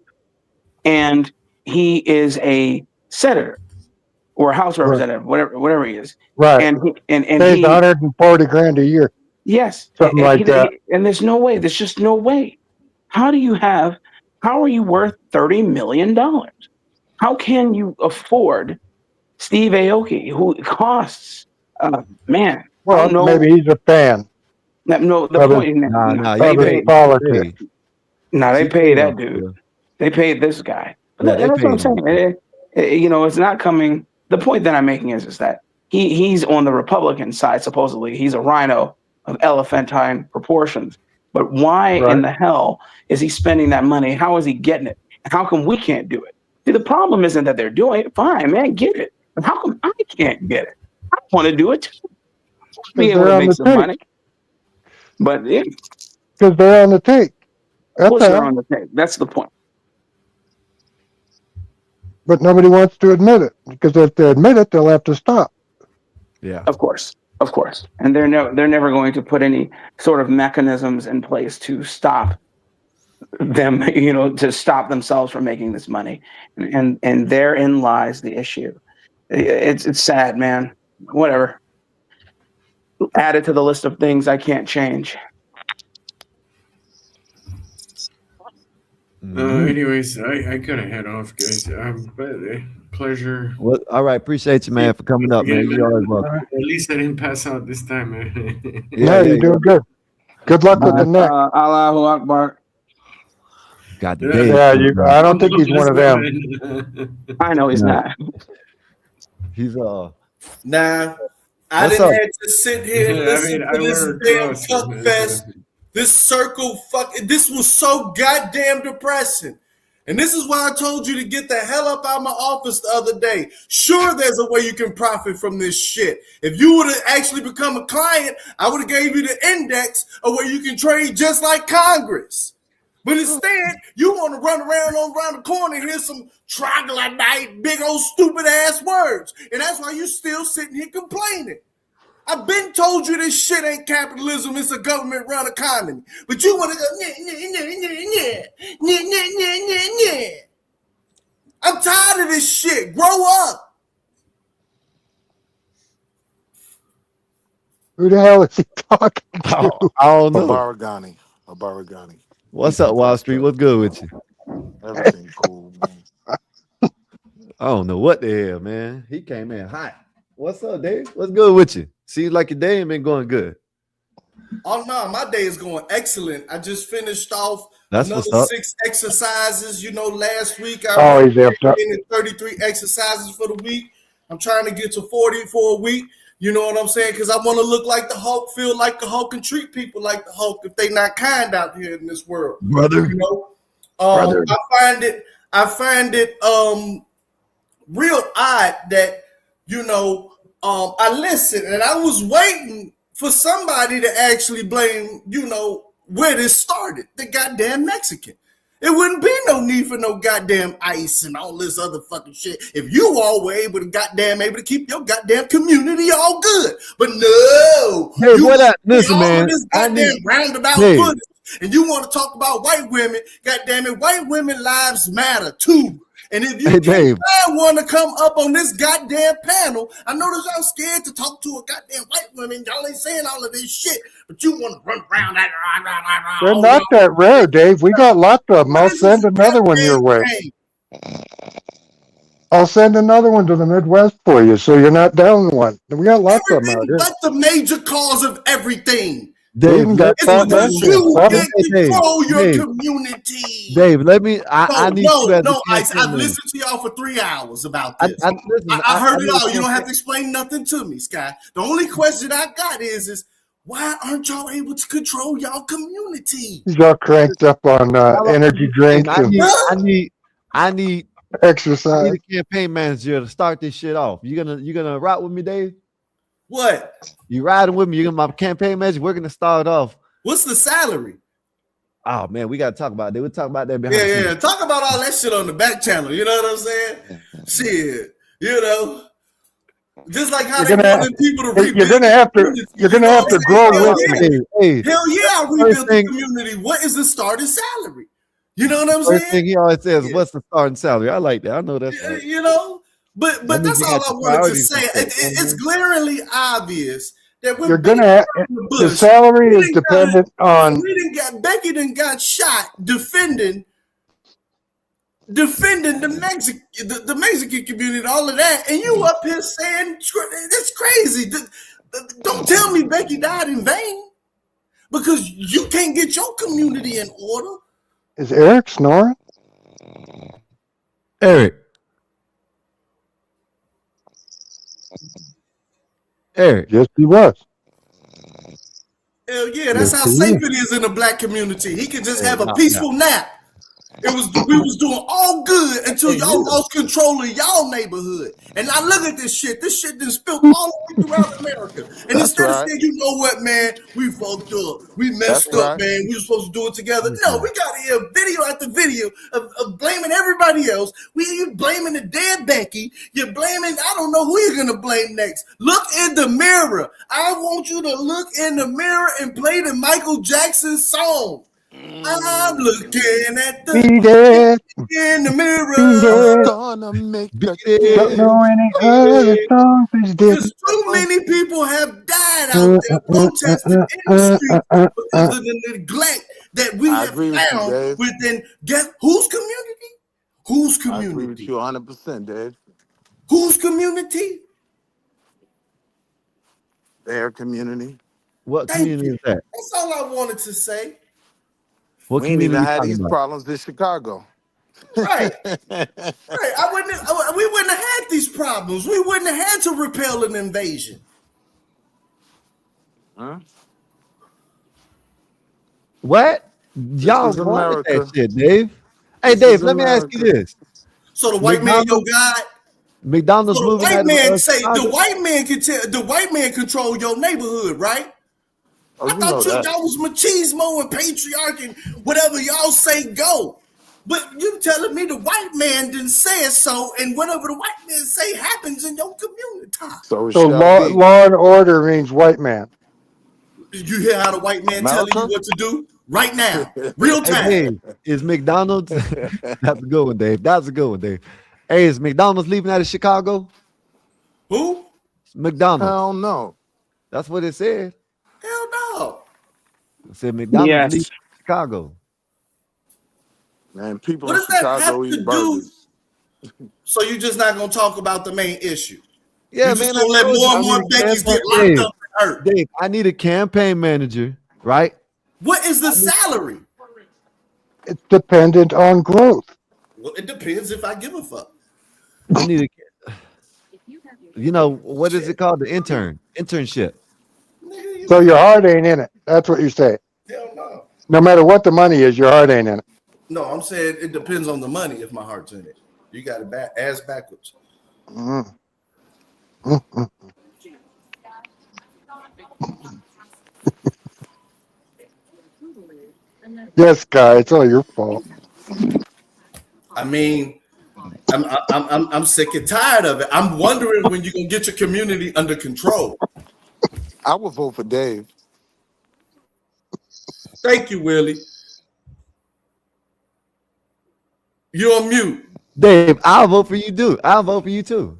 and he is a senator or a House representative, whatever he is. Right. And pays he 140 grand a year. Yes. Something like that. And there's no way. There's just no way. How are you worth $30 million? How can you afford Steve Aoki, who costs, man, Well, I don't know. maybe he's a fan. No, the point is, they pay that dude. They paid this guy. But that's what I'm saying. It's not coming. The point that I'm making is that he's on the Republican side, supposedly. He's a rhino of elephantine proportions. But why in the hell is he spending that money? How is he getting it? And how come we can't do it? See, the problem isn't that they're doing it. Fine, man, get it. But how come I can't get it? I want to do it too. Be able to make some money. But because they're on the take. They're on the take. That's the point. But nobody wants to admit it, because if they admit it, they'll have to stop. Yeah, of course, and they're never going to put any sort of mechanisms in place to stop them, to stop themselves from making this money, and therein lies the issue. It's sad, man. Whatever. Add it to the list of things I can't change. Anyways, I gotta head off, guys. But pleasure. Well, all right. Appreciate you, man, for coming up, man. You always welcome. At least I didn't pass out this time, man. You're doing good. Good luck with the neck. Allahu Akbar. Got the I don't think he's one of them. I know he's not. He's Nah, I didn't have to sit here and listen to this damn fuck fest. This circle this was so goddamn depressing. And this is why I told you to get the hell up out of my office the other day. Sure, there's a way you can profit from this shit. If you would have actually become a client, I would have gave you the index of where you can trade just like Congress. But instead, you want to run around the corner and hear some troglodyte, big old stupid ass words. And that's why you still sitting here complaining. I've been told you this shit ain't capitalism, it's a government-run economy. But you want to go, I'm tired of this shit. Grow up. Who the hell is he talking to? I don't know. Abaragani. What's up, Wall Street? What's good with you? Everything cool, man. I don't know what the hell, man. He came in hot. What's up, Dave? What's good with you? Seems like your day ain't been going good. Oh no, my day is going excellent. I just finished off another 6 exercises. Last week I did 33 exercises for the week. I'm trying to get to 40 for a week. You know what I'm saying? Because I want to look like the Hulk, feel like the Hulk, and treat people like the Hulk if they not kind out here in this world. Brother. Brother. I find it real odd that, I listened and I was waiting for somebody to actually blame, where this started, the goddamn Mexican. It wouldn't be no need for no goddamn ICE and all this other fucking shit if you all were able to keep your goddamn community all good. But no, hey, listen, man. This goddamn roundabout footage, and you want to talk about white women? Goddamn it, white women lives matter too. And if you can't find one to come up on this goddamn panel, I know that y'all scared to talk to a goddamn white woman. Y'all ain't saying all of this shit, but you want to run around that. They're not that rare, Dave. We got lots of them. I'll send another one your way. I'll send another one to the Midwest for you, so you're not down one. We got lots of them out here. That's the major cause of everything. Dave, you control your community. Dave, let me. I need no, I've listened to y'all for 3 hours about this. I heard it all. You don't have to explain nothing to me, Sky. The only question I got is why aren't y'all able to control y'all community? He's all cranked up on energy drinks. I need Exercise. need a campaign manager to start this shit off. You gonna ride with me, Dave? What? You riding with me? You're my campaign manager. We're gonna start off. What's the salary? Oh man, we gotta talk about that. We'll talk about that behind the Yeah. scenes. Talk about all that shit on the back channel. You know what I'm saying? Shit. You know. Just like how they wanted people to rebuild. You're gonna have to grow with me. Hell yeah, I'll rebuild the community. What is the starting salary? You know what I'm saying? First thing he always says, "What's the starting salary?" I like that. I know that's right. You know, but that's all I wanted to say. It's glaringly obvious that when You're gonna have, the salary is dependent on. Becky done got shot defending the Mexican community, all of that, and you up here saying that's crazy. Don't tell me Becky died in vain because you can't get your community in order. Is Eric snoring? Eric. Yes, he was. Hell yeah, that's how safe it is in the black community. He could just have a peaceful nap. We was doing all good until y'all lost control of y'all neighborhood. And now look at this shit. This shit done spilled all the way throughout America. And instead of saying, you know what, man, we fucked up. We messed up, man. We were supposed to do it together. No, we got here video after video of blaming everybody else. You blaming the dead Becky. You're blaming, I don't know who you're going to blame next. Look in the mirror. I want you to look in the mirror and play the Michael Jackson song. I'm looking at the in the mirror. Gonna make Don't know any other songs is because too many people have died out there protesting in the street because of the neglect that we have found within whose community? Whose community? I agree with you 100%, Dave. Whose community? Their community. What community is that? That's all I wanted to say. What we ain't even had these problems in Chicago. Right. Right. We wouldn't have had these problems. We wouldn't have had to repel an invasion. Huh? What? Y'all wanted that shit, Dave. Hey, Dave, let me ask you this. So the white man your God? McDonald's so the moving white man say Chicago? the white man can tell the white man control your neighborhood, right? Oh, I thought y'all was machismo and patriarch and whatever y'all say go. But you telling me the white man didn't say it so, and whatever the white man say happens in your community. So law and order means white man. Did you hear how the white man telling you what to do? Right now. Real time. Hey, Dave, is McDonald's? That's a good one, Dave. That's a good one, Dave. Hey, is McDonald's leaving out of Chicago? Who? McDonald's. Hell no. That's what it said. Hell no. It said McDonald's leaving Chicago. Man, people what in Chicago eat burgers. So you're just not gonna talk about the main issue? Yeah, you just gonna let more and more Becky's get locked up and hurt. Dave, I need a campaign manager, right? What is the salary? It's dependent on growth. Well, it depends if I give a fuck. I need a, you know, what is it called? The internship. So your heart ain't in it. That's what you say. Hell no. No matter what the money is, your heart ain't in it. No, I'm saying it depends on the money if my heart's in it. You got it ass backwards. Yes, guy, it's all your fault. I mean, I'm sick and tired of it. I'm wondering when you're gonna get your community under control. I would vote for Dave. Thank you, Willie. You're on mute. Dave, I'll vote for you too. I'll vote for you too.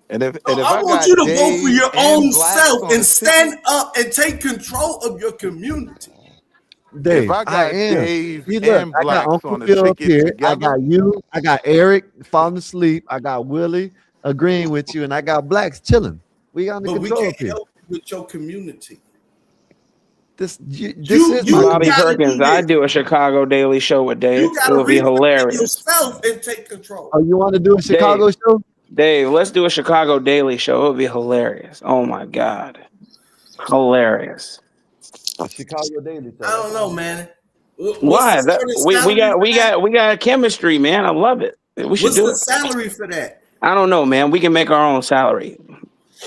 And if I want you to vote for your own self and stand up and take control of your community. Dave, if I got Dave and Blacks got on Uncle the Phil ticket here. together, I got you. I got Eric falling asleep. I got Willie agreeing with you, and I got Blacks chilling. We under control we can't here. help with your community. This is Bobby Perkins. I do a Chicago Daily Show with Dave. It would be hilarious. Yourself and take control. Oh, you want to do a Chicago show? Dave, let's do a Chicago Daily Show. It would be hilarious. Oh my God, hilarious. Chicago Daily Show. I don't know, man. Why? We got chemistry, man. I love it. We should What's do the it. salary for that? I don't know, man. We can make our own salary.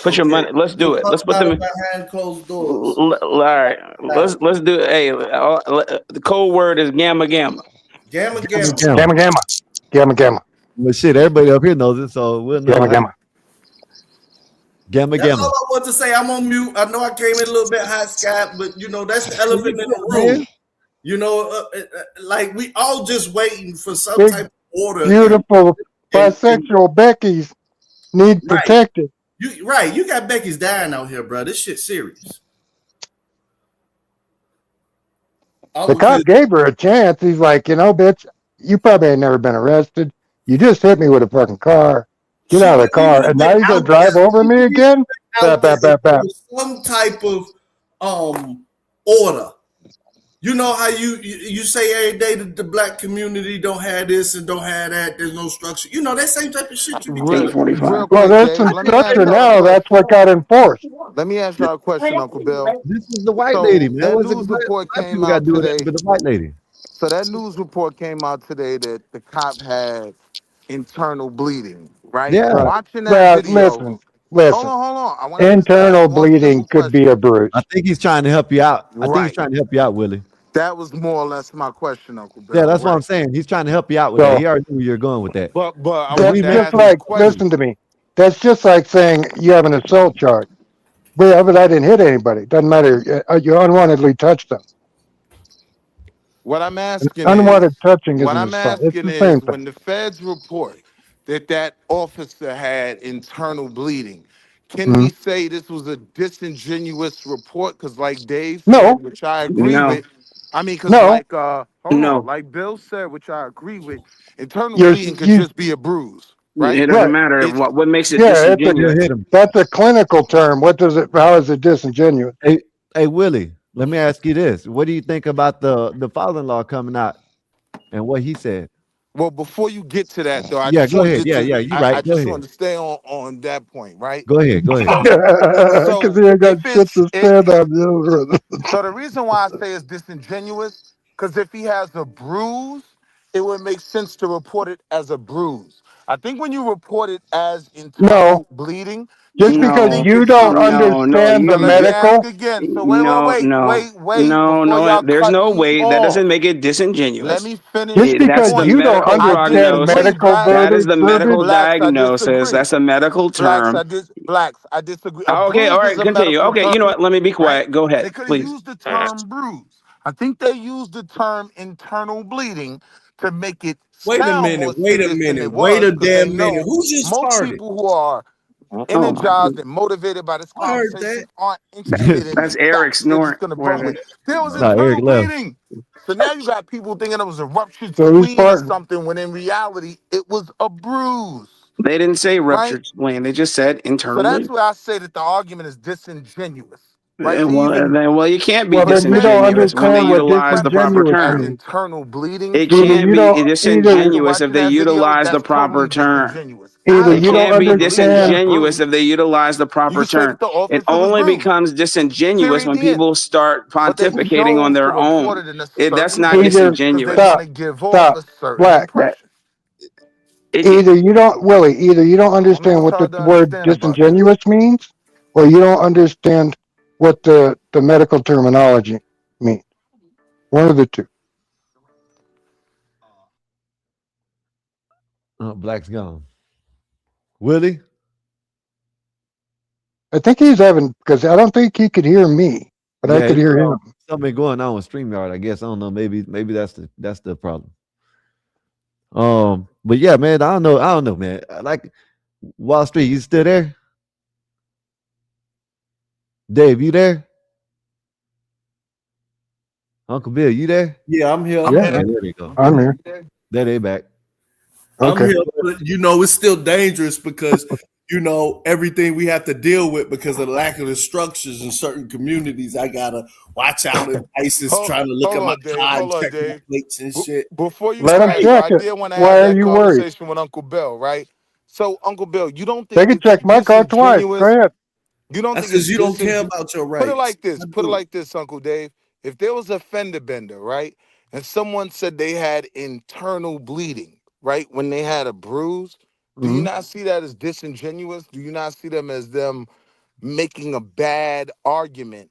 Put your money. Let's do We'll it. talk Let's put about them. it behind closed doors. All right. Let's do it. Hey, the code word is gamma gamma. Gamma Gamma, gamma. Gamma gamma. Gamma gamma. Well, shit, everybody up here knows it, so we'll know. Gamma gamma. Gamma That's gamma. all I want to say. I'm on mute. I know I came in a little bit hot, Scott, but you know that's the elephant in the room. Man. You know, like we all just waiting for some Big, type of order. beautiful and bisexual Becky's need protected. You got Becky's dying out here, bro. This shit serious. The cop gave her a chance. He's like, bitch, you probably ain't never been arrested. You just hit me with a fucking car. Get out of the car. And now you gonna drive over me again? Bap, bap, bap, bap. Some type of order. You know how you say every day that the black community don't have this and don't have that. There's no structure. You know that same type of shit you be telling. Well, there's some structure now. That's what got enforced. Let me ask y'all a question, Uncle Bill. This is the white So lady, man. that What's it? news report Black came people got to out do with today. that, but the white lady. So that news report came out today that the cop had internal bleeding, right? Yeah. Watching that video. Listen. Hold on. I want to Internal bleeding could be a bruise. I think he's trying to help you out. I think he's Right. trying to help you out, Willie. That was more or less my question, Uncle Bill. Yeah, that's what I'm saying. He's trying to help you out with that. He already knew where you're going with that. But I That's wanted to just ask like, a question. listen to me. That's just like saying you have an assault charge. Well, but I didn't hit anybody. Doesn't matter. You unwantedly touched them. What I'm asking Unwanted is, touching is an assault. It's the same thing. when the feds report that officer had internal bleeding, can we say this was a disingenuous report? Because like Dave said, which I agree with. I mean, because like like Bill said, which I agree with, internal bleeding could just be a bruise, right? It doesn't matter what makes it Yeah, disingenuous. that's a clinical term. How is it disingenuous? Hey, Willie, let me ask you this. What do you think about the father-in-law coming out and what he said? Well, before you get to that, though, I Yeah, just go wanted ahead. to, You're right. I Go just ahead. wanted to stay on that point, right? Go ahead. Because he ain't got shit to stand on. So the reason why I say it's disingenuous, because if he has a bruise, it would make sense to report it as a bruise. I think when you report it as internal bleeding, Just because you don't understand the let me ask medical. again. So wait. There's no way. That doesn't make it disingenuous. Let me finish. Just because the you don't medical understand prognosis. medical That is the medical Blacks, I diagnosis. disagree. That's a medical term. Blacks, I disagree. A Okay, all bruise right, is a continue. medical Okay, term. you know what? Let me be quiet. Right? Go ahead, They could have please. used the term bruise. I think they used the term internal bleeding to make it sound more serious than it Wait was, a because they damn minute. know Who just most farted? people who are energized and motivated by this I heard conversation that. aren't interested in That's Eric facts. They're just snoring. gonna run with there was Nah, Eric internal left. bleeding. So now you got people thinking it was a ruptured So who's spleen or farting? something, when in reality it was a bruise. They didn't say Right? ruptured spleen. They just said So internal that's bleeding. where I say that the argument is disingenuous. Right? To even Well, you can't be Well, then you don't disingenuous when they understand what utilize the proper disingenuous as term. means. internal bleeding. It Either can't you be don't disingenuous if they that video, utilize the that's proper totally term. disingenuous. Either It you don't can't be understand. disingenuous if they utilize the You proper can say term. that the It officer was only bruised. becomes disingenuous when Period. people start But they pontificating on chose to their report own. it in a That's certain not way Either because they disingenuous. want to give off a certain Black. impression. Either you don't, Willie. Either you don't understand what the Hard to word understand about that. disingenuous means, or you don't understand what the medical terminology means. One of the two. Oh, Black's gone. Willie? I think he's having, because I don't think he could hear me, but I could hear him. Something going on with StreamYard, I guess. I don't know. Maybe that's the problem. But yeah, man, I don't know, man. Like Wall Street, you still there? Dave, you there? Uncle Bill, you there? Yeah, I'm here. Yeah, there they go. I'm here. There they back. I'm here, but it's still dangerous because everything we have to deal with because of the lack of the structures in certain communities. I gotta watch out if ISIS trying to look at my car and check my plates and shit. Before you Let him crash, check I it. did want to Why have are that you worried? conversation with Uncle Bill, right? So, Uncle Bill, you don't They think can it's check my car twice. Go disingenuous? ahead. You don't That's think it's because you don't care about your rights. Put it like this, Uncle Dave. If there was a fender bender, right, and someone said they had internal bleeding, right? When they had a bruise, do you not see that as disingenuous? Do you not see them as them making a bad argument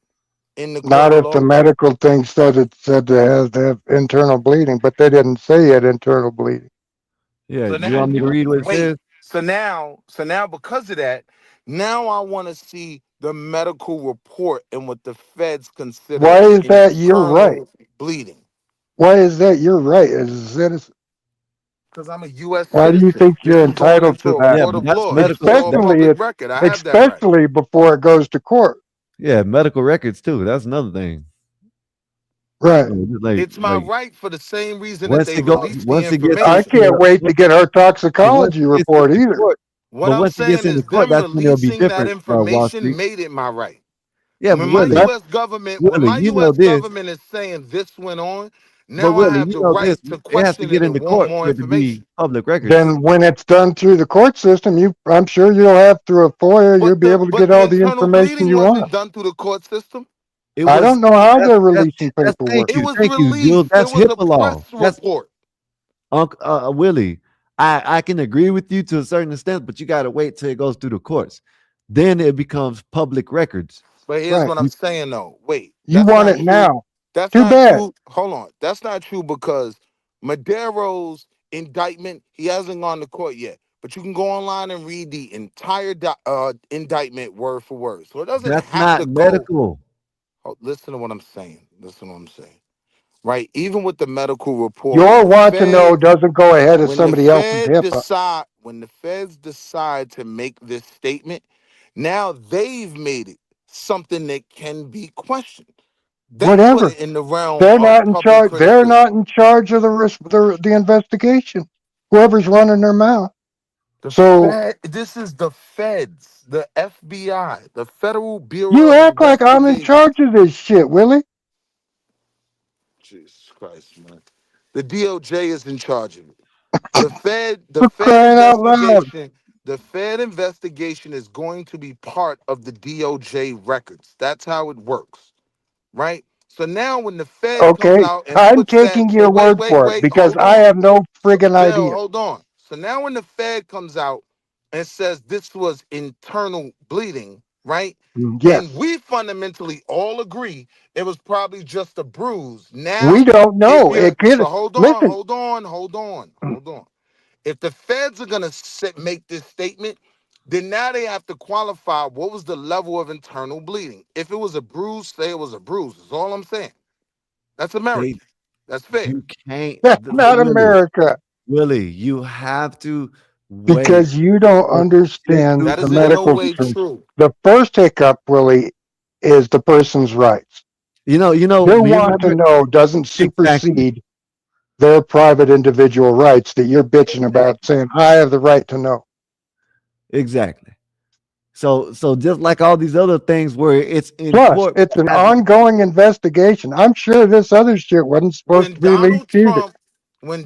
in the court Not of if the law? medical thing said it said they has to have internal bleeding, but they didn't say it internal bleeding. Yeah, So you now, want me to read what it wait. says? So now, because of that, now I want to see the medical report and what the feds consider Why is that you're right? internal bleeding. Why is that you're right as a citizen? Because I'm a U.S. Why do you citizen. think This you're is going entitled into to a that? Yeah, court but of that's law. This is medical. all That, public record. I have that right. Especially before it goes to court. yeah, medical records too. That's another thing. Right. It's my Like right for the same reason that once they it goes, release the once it gets I into information. can't wait to get her but once toxicology it gets report into either. court, What but I'm once it gets saying into is court, them that's when it'll be releasing that different. Wall information Street. made it my right. Yeah, When but my Willie, U.S. government, when Willie, my you know U.S. this. government is saying this went on, But now I Willie, have you the know this. right to It has to question get it and into want court more for it to be information. public records. Then when it's done through the court system, I'm sure you'll have through a FOIA, you'll be able to But get the all the internal information bleeding you want. wasn't done through the court system. It I was don't know how they're that's releasing thank paperwork. It you, was thank you, Jules. released. There That's was a HIPAA law. press That's report. Willie. I can agree with you to a certain extent, but you got to wait till it goes through the courts. Then it becomes public records. But here's Right. what I'm saying though. Wait, You that's want not it true. now. That's Too not bad. true. Hold on. That's not true because Madero's indictment, he hasn't gone to court yet. But you can go online and read the entire indictment word for word. So it doesn't That's have not to go. medical. Oh, listen to what I'm saying. Listen to what I'm saying. Right? Even with the medical report, Your want to know doesn't go ahead of somebody else's HIPAA. when the feds decide to make this statement, now they've made it something that can be questioned. That put Whatever. it in the realm They're of not in public charge. They're criticism. not in charge of the investigation. Whoever's running their mouth. So This is the feds, the FBI, the Federal Bureau you of act like I'm in Investigation. charge of this shit, Willie. Jesus Christ, man. The DOJ is in charge of it. The For Fed crying out loud. investigation, the Fed investigation is going to be part of the DOJ records. That's how it works, right? So now when the Fed comes Okay. out and I'm puts that, taking your word for it because hold I on. have no friggin' Bill, idea. hold on. So now when the Fed comes out and says this was internal bleeding, right? Yes. And we fundamentally all agree it was probably just a bruise. We Now, don't if know. you're It could hold on, listen. hold on, hold on, hold on. If the feds are gonna make this statement, then now they have to qualify what was the level of internal bleeding. If it was a bruise, say it was a bruise. That's all I'm saying. That's American. That's fair. You can't, That's not Willie. America. Willie, you have to wait. Because you don't Get understand through That the is the in no medical way investigation. terms. true. The first hiccup, Willie, is the person's rights. You know. Their You want to remember know doesn't exactly, supersede their private individual rights that you're bitching about, saying, I have the right to know. exactly. So just like all these other things where it's in Plus, court, it's an has ongoing investigation. I'm sure this other shit wasn't supposed to When be leaked either.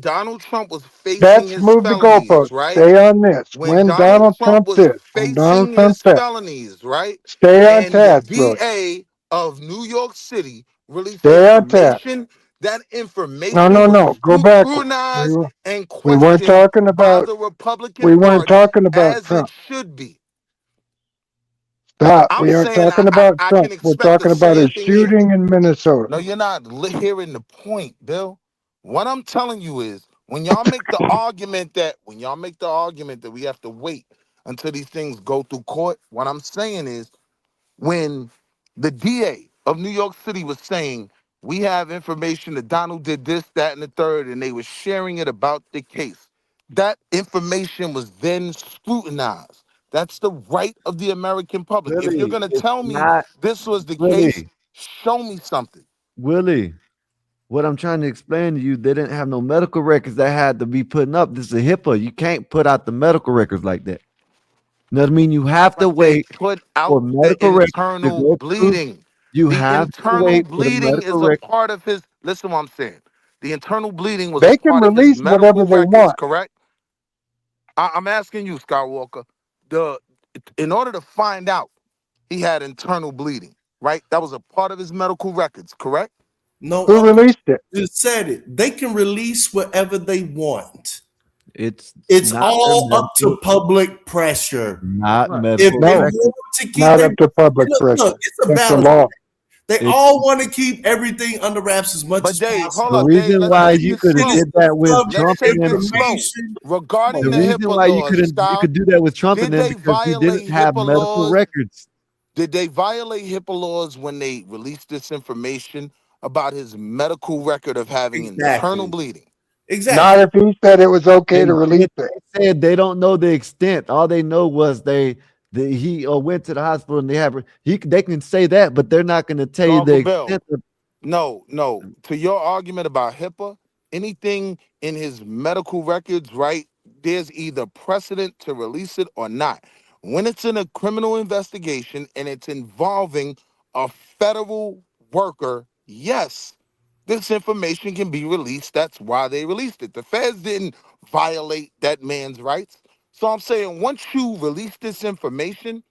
Donald Trump was facing Let's his move the felonies, goalposts. right? Stay on this. When When Donald Donald Trump Trump was this, when Donald facing Trump his that. felonies, right? Stay on And the task, Willie. DA of New York City released Stay on task. information. That No. information was Go backwards. scrutinized and We weren't questioned talking by about the Republican we weren't Party talking about as it Trump. should be. Stop. I'm We aren't saying talking about I Trump. can We're expect the talking about a same thing here. shooting in Minnesota. No, you're not hearing the point, Bill. What I'm telling you is when y'all make the argument that we have to wait until these things go through court, what I'm saying is when the DA of New York City was saying we have information that Donald did this, that, and the third, and they were sharing it about the case. That information was then scrutinized. That's the right of the American public. If you're Willie. gonna It's tell me not this was the case, Willie. show me something. Willie. What I'm trying to explain to you, they didn't have no medical records that had to be putting up. This is a HIPAA. You can't put out the medical records like that. You know what I mean? You have to But they wait put out for the medical records to internal go through. bleeding. You The have to internal wait for the bleeding medical is a record. part of his. Listen, what I'm saying. The internal bleeding was a They can part of his release whatever medical they records, want. correct? I'm asking you, Skywalker. In order to find out he had internal bleeding, right? That was a part of his medical records, correct? No, Who released it? just said it. They can release whatever they want. It's It's not all up to medical, public pressure. not If medical they records. want to keep Not they, up to public look, pressure. it's a It's the balance. law. They It's all want to keep everything under wraps as much But as Dave, hold the possible. on, Dave. reason Let's why take you it could have slow. did that with Let's Trump take and it them. slow. Information. Regarding The the reason HIPAA why laws, you Scott, could do that with Trump did and them they because he violate didn't have HIPAA medical laws? records. Did they violate HIPAA laws when they released this information about his medical record of having internal Exactly. bleeding? Not Exactly. if he said it was okay to release it. They said they don't know the extent. All they know was he went to the hospital and they can say that, but they're not going to tell So you the Uncle Bill, extent of. no. To your argument about HIPAA, anything in his medical records, right? There's either precedent to release it or not. When it's in a criminal investigation and it's involving a federal worker, yes, this information can be released. That's why they released it. The feds didn't violate that man's rights. So I'm saying once you release this information,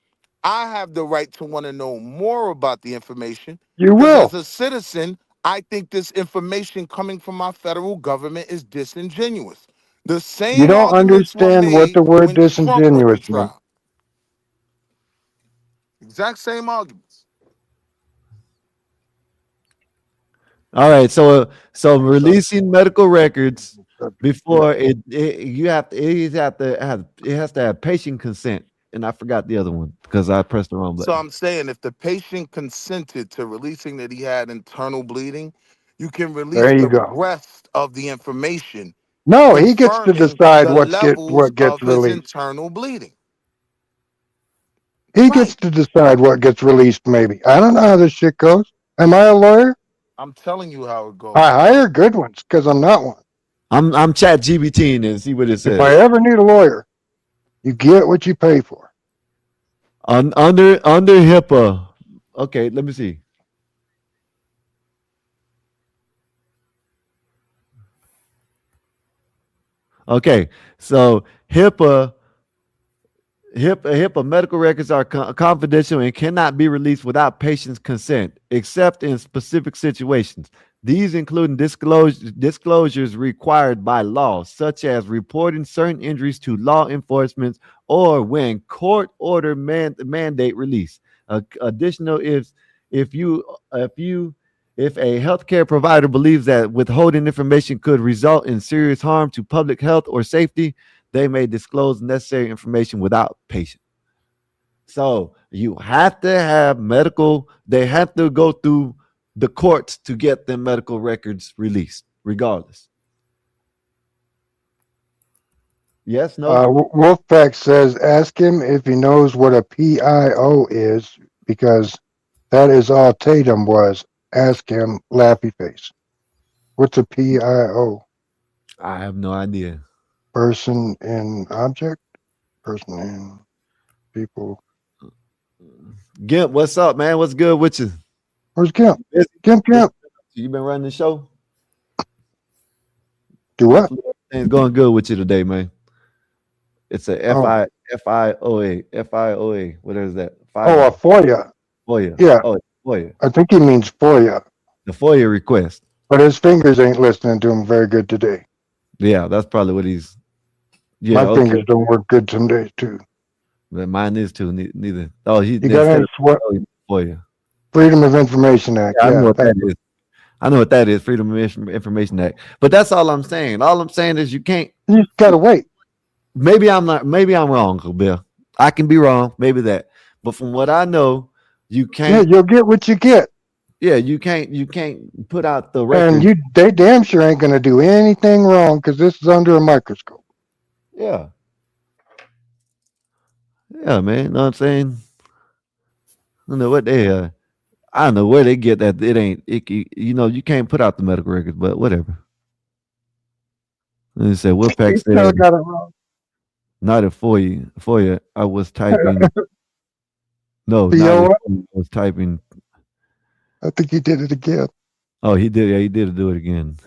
I have the right to want to know more about the information. You Because as will. a citizen, I think this information coming from our federal government is disingenuous. The You same don't arguments were understand what made the word when Trump went to disingenuous means. trial. Exact same arguments. All right, so releasing medical records before it has to have patient consent, and I forgot the other one because I pressed the wrong So button. I'm saying if the patient consented to releasing that he had internal bleeding, you can release There you the go. rest of the information No, he gets to confirming decide the levels what of gets his released. internal bleeding. He gets to decide what gets released, maybe. I don't know how this shit goes. Am I a lawyer? I'm telling you how it goes. I hire good ones because I'm not one. I'm chat GBT and see what it says. If I ever need a lawyer, you get what you pay for. Under HIPAA. Okay, let me see. Okay, so HIPAA medical records are confidential and cannot be released without patient's consent, except in specific situations. These include disclosures required by law, such as reporting certain injuries to law enforcement or when court order mandate release. Additional, if a healthcare provider believes that withholding information could result in serious harm to public health or safety, they may disclose necessary information without patient. So you have to have medical, they have to go through the courts to get their medical records released, regardless. Yes, no? Wolfpack says, ask him if he knows what a PIO is, because that is all Tatum was. Ask him, laughy face. What's a PIO? I have no idea. Person in object? Person in people. Gimp, what's up, man? What's good with you? Where's Gimp? Gimp. You been running the show? Do what? Hopefully everything's going good with you today, man. It's a FIOA. What is that? Oh, a FOIA. FOIA. Yeah. Oh, FOIA. I think he means FOIA. The FOIA request. But his fingers ain't listening to him very good today. Yeah, that's probably what he's. Yeah, my fingers don't work good some days too. But mine is too. Neither. Oh, You got any FOIA. Freedom of Information Act? Yeah, I know what that is. I know what that is. Freedom of Information Act. But that's all I'm saying. All I'm saying is you can't. You just gotta wait. Maybe I'm not. Maybe I'm wrong, Uncle Bill. I can be wrong. Maybe that. But from what I know, you can't. Yeah, you'll get what you get. Yeah, you can't put out the record. And they damn sure ain't gonna do anything wrong because this is under a microscope. Yeah. Yeah, man. Know what I'm saying? I don't know what they I don't know where they get that. It ain't. You can't put out the medical records, but whatever. Let me say, Wolfpack said, got it wrong. Not a FOIA. I was typing. No, not I was typing. I think he did it again. Oh, he did. Yeah, he did do it again.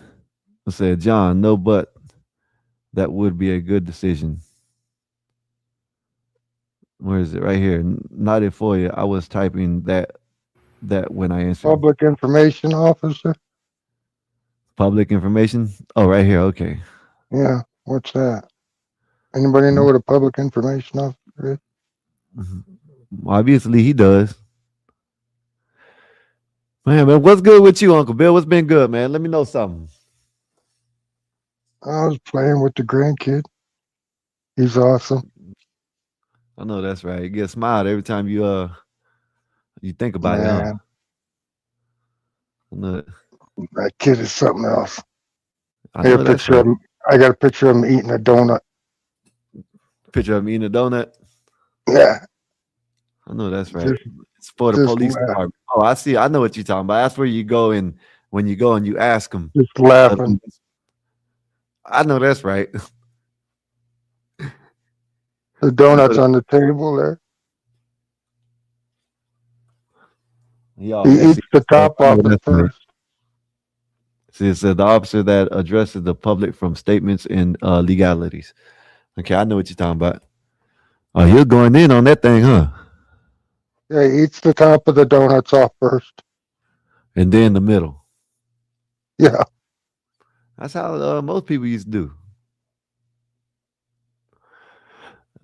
I said, John, no, but that would be a good decision. Where is it? Right here. Not a FOIA. I was typing that when I answered. Public Information Officer. Public information. Oh, right here. Okay. Yeah. What's that? Anybody know what a public information officer is? Obviously, he does. Man, what's good with you, Uncle Bill? What's been good, man? Let me know something. I was playing with the grandkid. He's awesome. I know that's right. You get smiled every time you think about it, huh? I know it. That kid is something else. I know that's right. I got a picture of him eating a donut. Picture of him eating a donut? Yeah. I know that's right. It's for the police department. Oh, I see. I know what you're talking about. That's where you go and when you go and you ask them. Just laughing. I know that's right. The donut's on the table there. He eats the top off it first. See, it said the officer that addresses the public from statements and legalities. Okay, I know what you're talking about. Oh, you're going in on that thing, huh? Yeah, he eats the top of the donuts off first. And then the middle. Yeah. That's how most people used to do.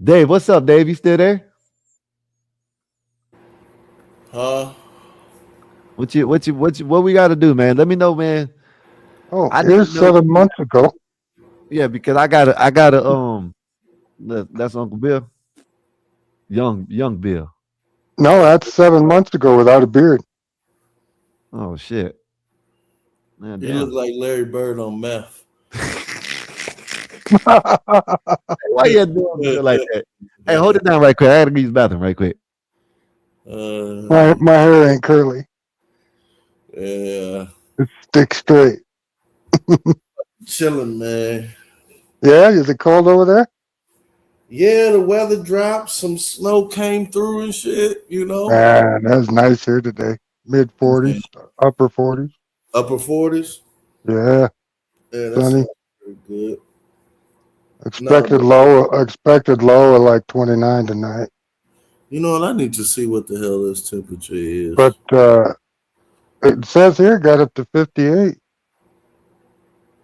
Dave, what's up, Dave? You still there? What we got to do, man? Let me know, man. Oh, here's 7 months ago. Yeah, because I gotta that's Uncle Bill. Young Bill. No, that's 7 months ago without a beard. Oh shit. Man, he looked like Larry Bird on meth. Why you doing like that? Hey, hold it down right quick. I gotta use the bathroom right quick. My hair ain't curly. Yeah. It's stick straight. Chilling, man. Yeah, is it cold over there? Yeah, the weather dropped. Some snow came through and shit, you know. Man, that's nice here today. Mid-40s, upper 40s. Upper 40s? Yeah. Yeah, that's sunny. very good. Expected low of like 29 tonight. You know what? I need to see what the hell this temperature is. But it says here got up to 58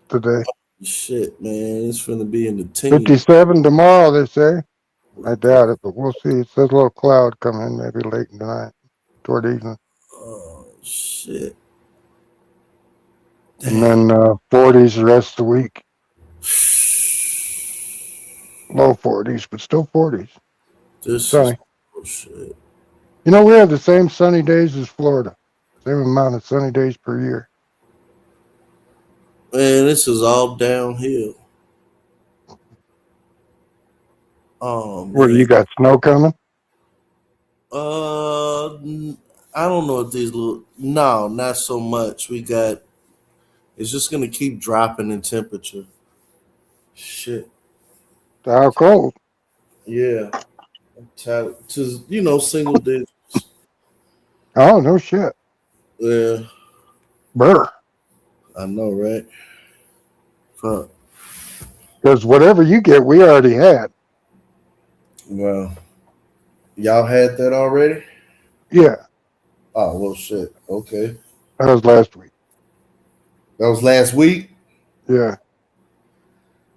today. Shit, man. It's finna be in the teens. 57 tomorrow, they say. I doubt it, but we'll see. It says a little cloud coming maybe late tonight, toward evening. Oh, shit. And then 40s the rest of the week. Low 40s, but still 40s. This sunny. is bullshit. You know, we have the same sunny days as Florida. Same amount of sunny days per year. Man, this is all downhill. Oh, man. Where you got snow coming? I don't know if these little. No, not so much. It's just gonna keep dropping in temperature. Shit. How cold? Yeah. To single digits. Oh, no shit. Yeah. Brr. I know, right? Fuck. Because whatever you get, we already had. Well, y'all had that already? Yeah. Oh, well, shit. Okay. That was last week. That was last week? Yeah.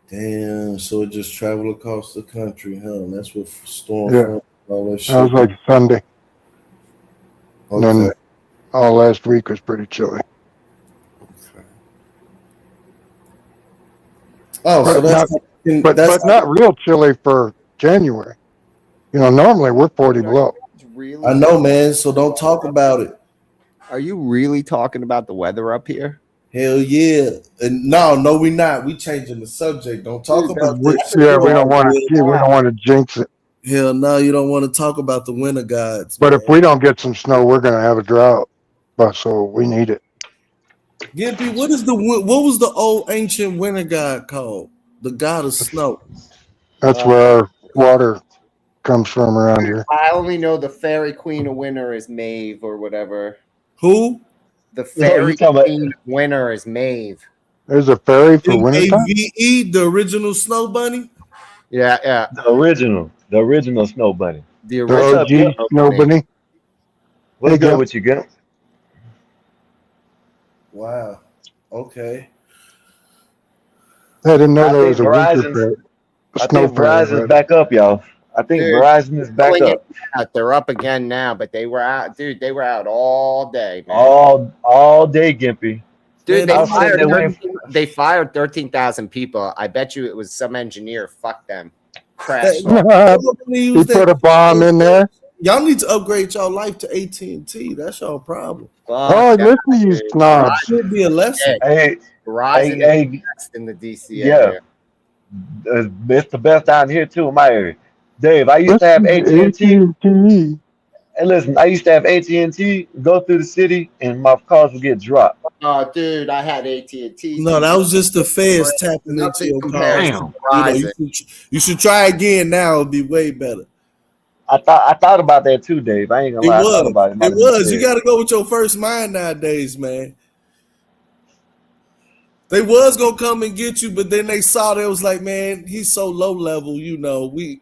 Damn, so it just traveled across the country, huh? That's what storm Yeah. all that shit. That was like Sunday. Okay. And then all last week was pretty chilly. Okay. Oh, but that's not real chilly for January. You know, normally we're 40 below. Really? I know, man. So don't talk about it. Are you really talking about the weather up here? Hell yeah. And no, we not. We changing the subject. Don't talk about this. Yeah, we don't want to jinx it. Hell no, you don't want to talk about the winter gods. But if we don't get some snow, we're going to have a drought. But so we need it. Gimpy, what was the old ancient winter god called? The god of snow. That's where our water comes from around here. I only know the fairy queen of winter is Maeve or whatever. Who? The fairy queen of winter is Maeve. There's a fairy for wintertime? M-A-V-E, the original snow bunny? Yeah. The original snow bunny. The OG snow bunny. What's good with you, Gil? Wow. Okay. I didn't know there was a winter fairy. a I snow think fairy. Verizon's back up, y'all. I think Dude, Verizon is back pulling it up. out. They're up again now, but they were out, dude. They were out all day, man. All day, Gimpy. Dude, I was sitting there waiting. they fired 13,000 people. I bet you it was some engineer. Fuck them. Crashed. He put a bomb in there. Y'all need to upgrade y'all life to AT&T. That's y'all problem. Oh, listen to you snobs. Should be a lesson. Hey, Verizon hey, is best in the DC yeah, area. it's the best down here too in my area. Dave, I used to have AT&T. Hey, listen, I used to have AT&T. Go through the city, and my calls would get dropped. Oh, dude, I had AT&T. No, that was just the feds tapping into your calls. Damn. You should try again now. It'll be way better. I thought about that too, Dave. I ain't gonna lie. I thought about it. It was. You got to go with your first mind nowadays, man. They was gonna come and get you, but then they saw that it was like, man, he's so low level. You know, we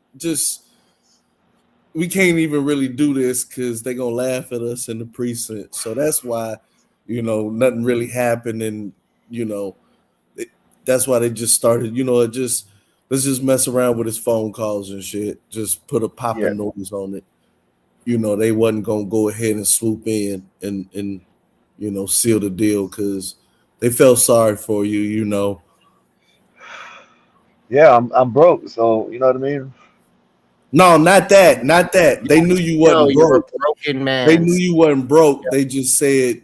can't even really do this because they're gonna laugh at us in the precinct. So that's why, nothing really happened, and that's why they just started. Let's just mess around with his phone calls and shit. Just put a popping noise on it. They wasn't gonna go ahead and swoop in and seal the deal because they felt sorry for you. Yeah, I'm broke, so you know what I mean. No, not that. They knew you wasn't You're a broke. broken man. They knew you wasn't broke. They just said,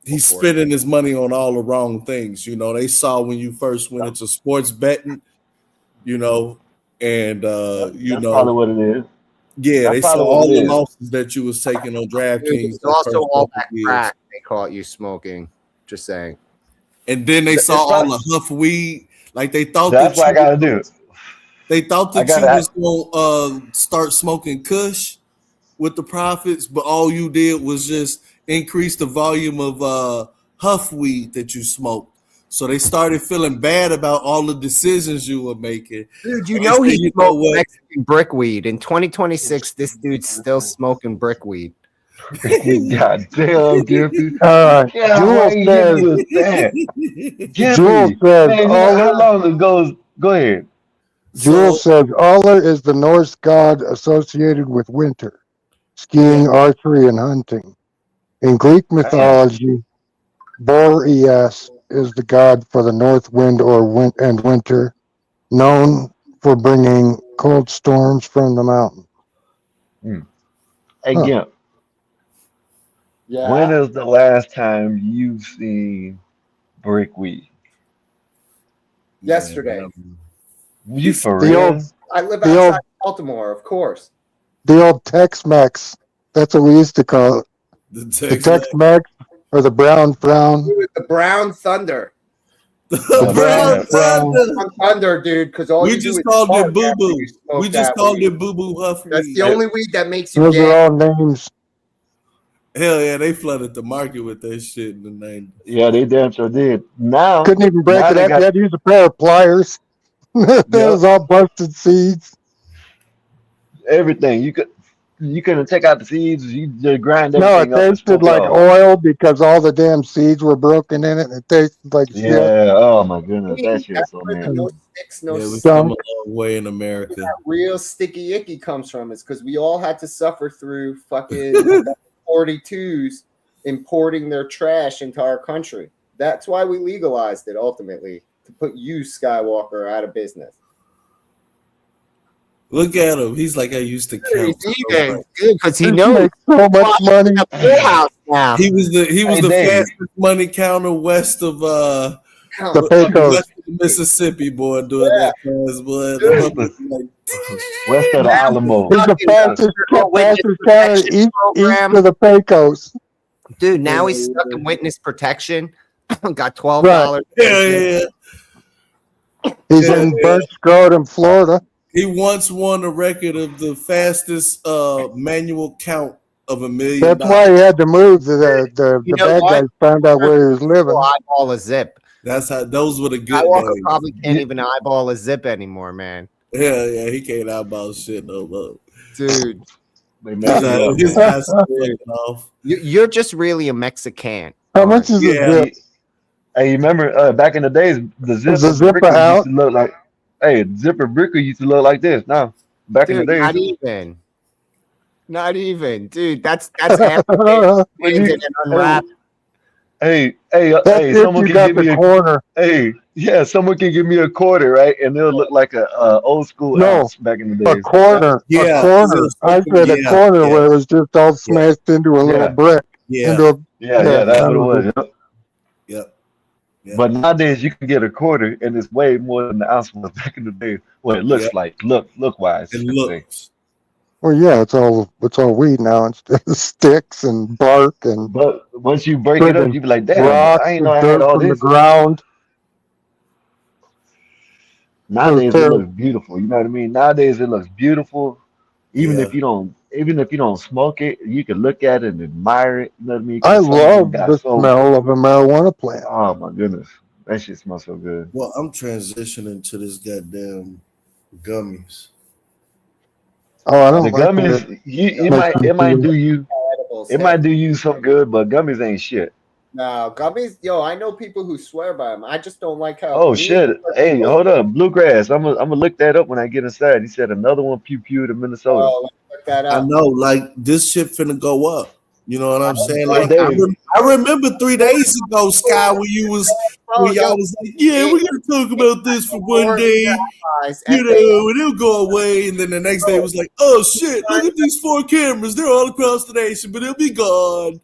he's spending his money on all the wrong things. They saw when you first went into sports betting, and That's probably what it is. Yeah, That's they saw probably what all it the is. losses that you was taking on DraftKings. It's also all that crack they caught you smoking. Just saying. And then they saw all the huff weed. Like they thought That's what I gotta do. They thought that you was gonna start smoking Kush with the profits, but all you did was just increase the volume of huff weed that you smoked. So they started feeling bad about all the decisions you were making. Dude, he smoked Mexican brickweed. In 2026, this dude's still smoking brickweed. God damn, Gimpy. Jewel says, how long ago? Go ahead. Jewel says, Allah is the Norse god associated with winter, skiing, archery, and hunting. In Greek mythology, Boreas is the god for the north wind and winter, known for bringing cold storms from the mountain. Hey, Gimp. Yeah. When is the last time you've seen brickweed? Yesterday. You for real? I live outside Baltimore, of course. The old Tex-Mex. That's what we used to call it. The Tex-Mex or the brown frown. The brown thunder. The brown thunder, dude. Because we just called it boo boo. We just called it boo boo huff. That's the only weed that makes you Those gay. are all names. Hell yeah, they flooded the market with that shit in the 90s. Yeah, they damn sure did. Now couldn't even break it up. You had to use a pair of pliers. That was all busted seeds. Everything you couldn't take out the seeds. You just grind No, everything it up. tasted like oil because all the damn seeds were broken in it. It tasted like shit. Yeah. Oh my goodness, that shit so nasty. No sticks, no we've come a long way in America. That real sticky icky comes from is because we all had to suffer through fucking 42s importing their trash into our country. That's why we legalized it ultimately, to put you, Skywalker, out of business. Look at him. He's like I used to count. Because he knows so much money. Now. He was the fastest money counter west of the Pecos. west of Mississippi, boy, doing that class, boy. West of the Alamo. He's the fastest counter east of the Pecos. Dude, now he's stuck in witness protection. Got $12. Yeah. He's in Burnt Scrotum, Florida. He once won a record of the fastest manual count of $1 million. That's why he had to move. The bad guys found out where he was living. Eyeball a zip. That's how those were the good Skywalker days. probably can't even eyeball a zip anymore, man. Yeah, he can't eyeball shit no more. Dude. His eyes are off. You're just really a Mexican. How much is it? Hey, you remember back in the days, the Is the zipper zipper brickers used out? to look like. Hey, zipper bricker used to look like this. Now, back in the Dude, days, not even, dude. That's after they when opened you, it and unwrapped. That's hey, if someone you can got give the me a. corner. Hey, yeah, someone can give me a quarter, right? And it'll look like a old school No, ounce back in the a days. corner. A Yeah, corner. I said a yeah, corner yeah, where it was just all yeah, smashed into a little Yeah, brick. yeah, Into a yeah, yeah. that's That what it was was. it. Yep. yep, yep, But nowadays you can get a quarter, and it's way more than the ounce was back in the day. What it looks yep. like, look wise, It I should say. looks. Well, yeah, it's all weed now instead of sticks and bark and But once you break it up, friggin' you be like, damn, rocks I ain't know and I had dirt all from the this. ground. It was Nowadays it looks terrible. beautiful. You know what I mean? Nowadays it looks beautiful. Yeah. Even if you don't smoke it, you can look at it and admire it. You know what I mean? I Because some of them love got the so. smell of a marijuana plant. Oh my goodness, that shit smells so good. Well, I'm transitioning to this goddamn gummies. Oh, I The don't like that. gummies, you Makes me it might feel. do you Edibles. it Hey, might do you some good, but gummies ain't shit. no, gummies. Yo, I know people who swear by them. I just don't like how Oh me. shit! Hey, hold up, bluegrass. I'm gonna look that up when I get inside. He said another one pew pew to Minnesota. Oh, let's look that I up. know, like this shit finna go up. You know what I'm saying? Hey Like Dave, I remember 3 days ago, Sky, when Oh, y'all yo, was like, yeah, it, we're gonna talk about this for one or day, guys, you FA. know, and it'll go away, and then the next day it was like, oh shit, look at these 4 cameras, they're all across the nation, but they'll be gone.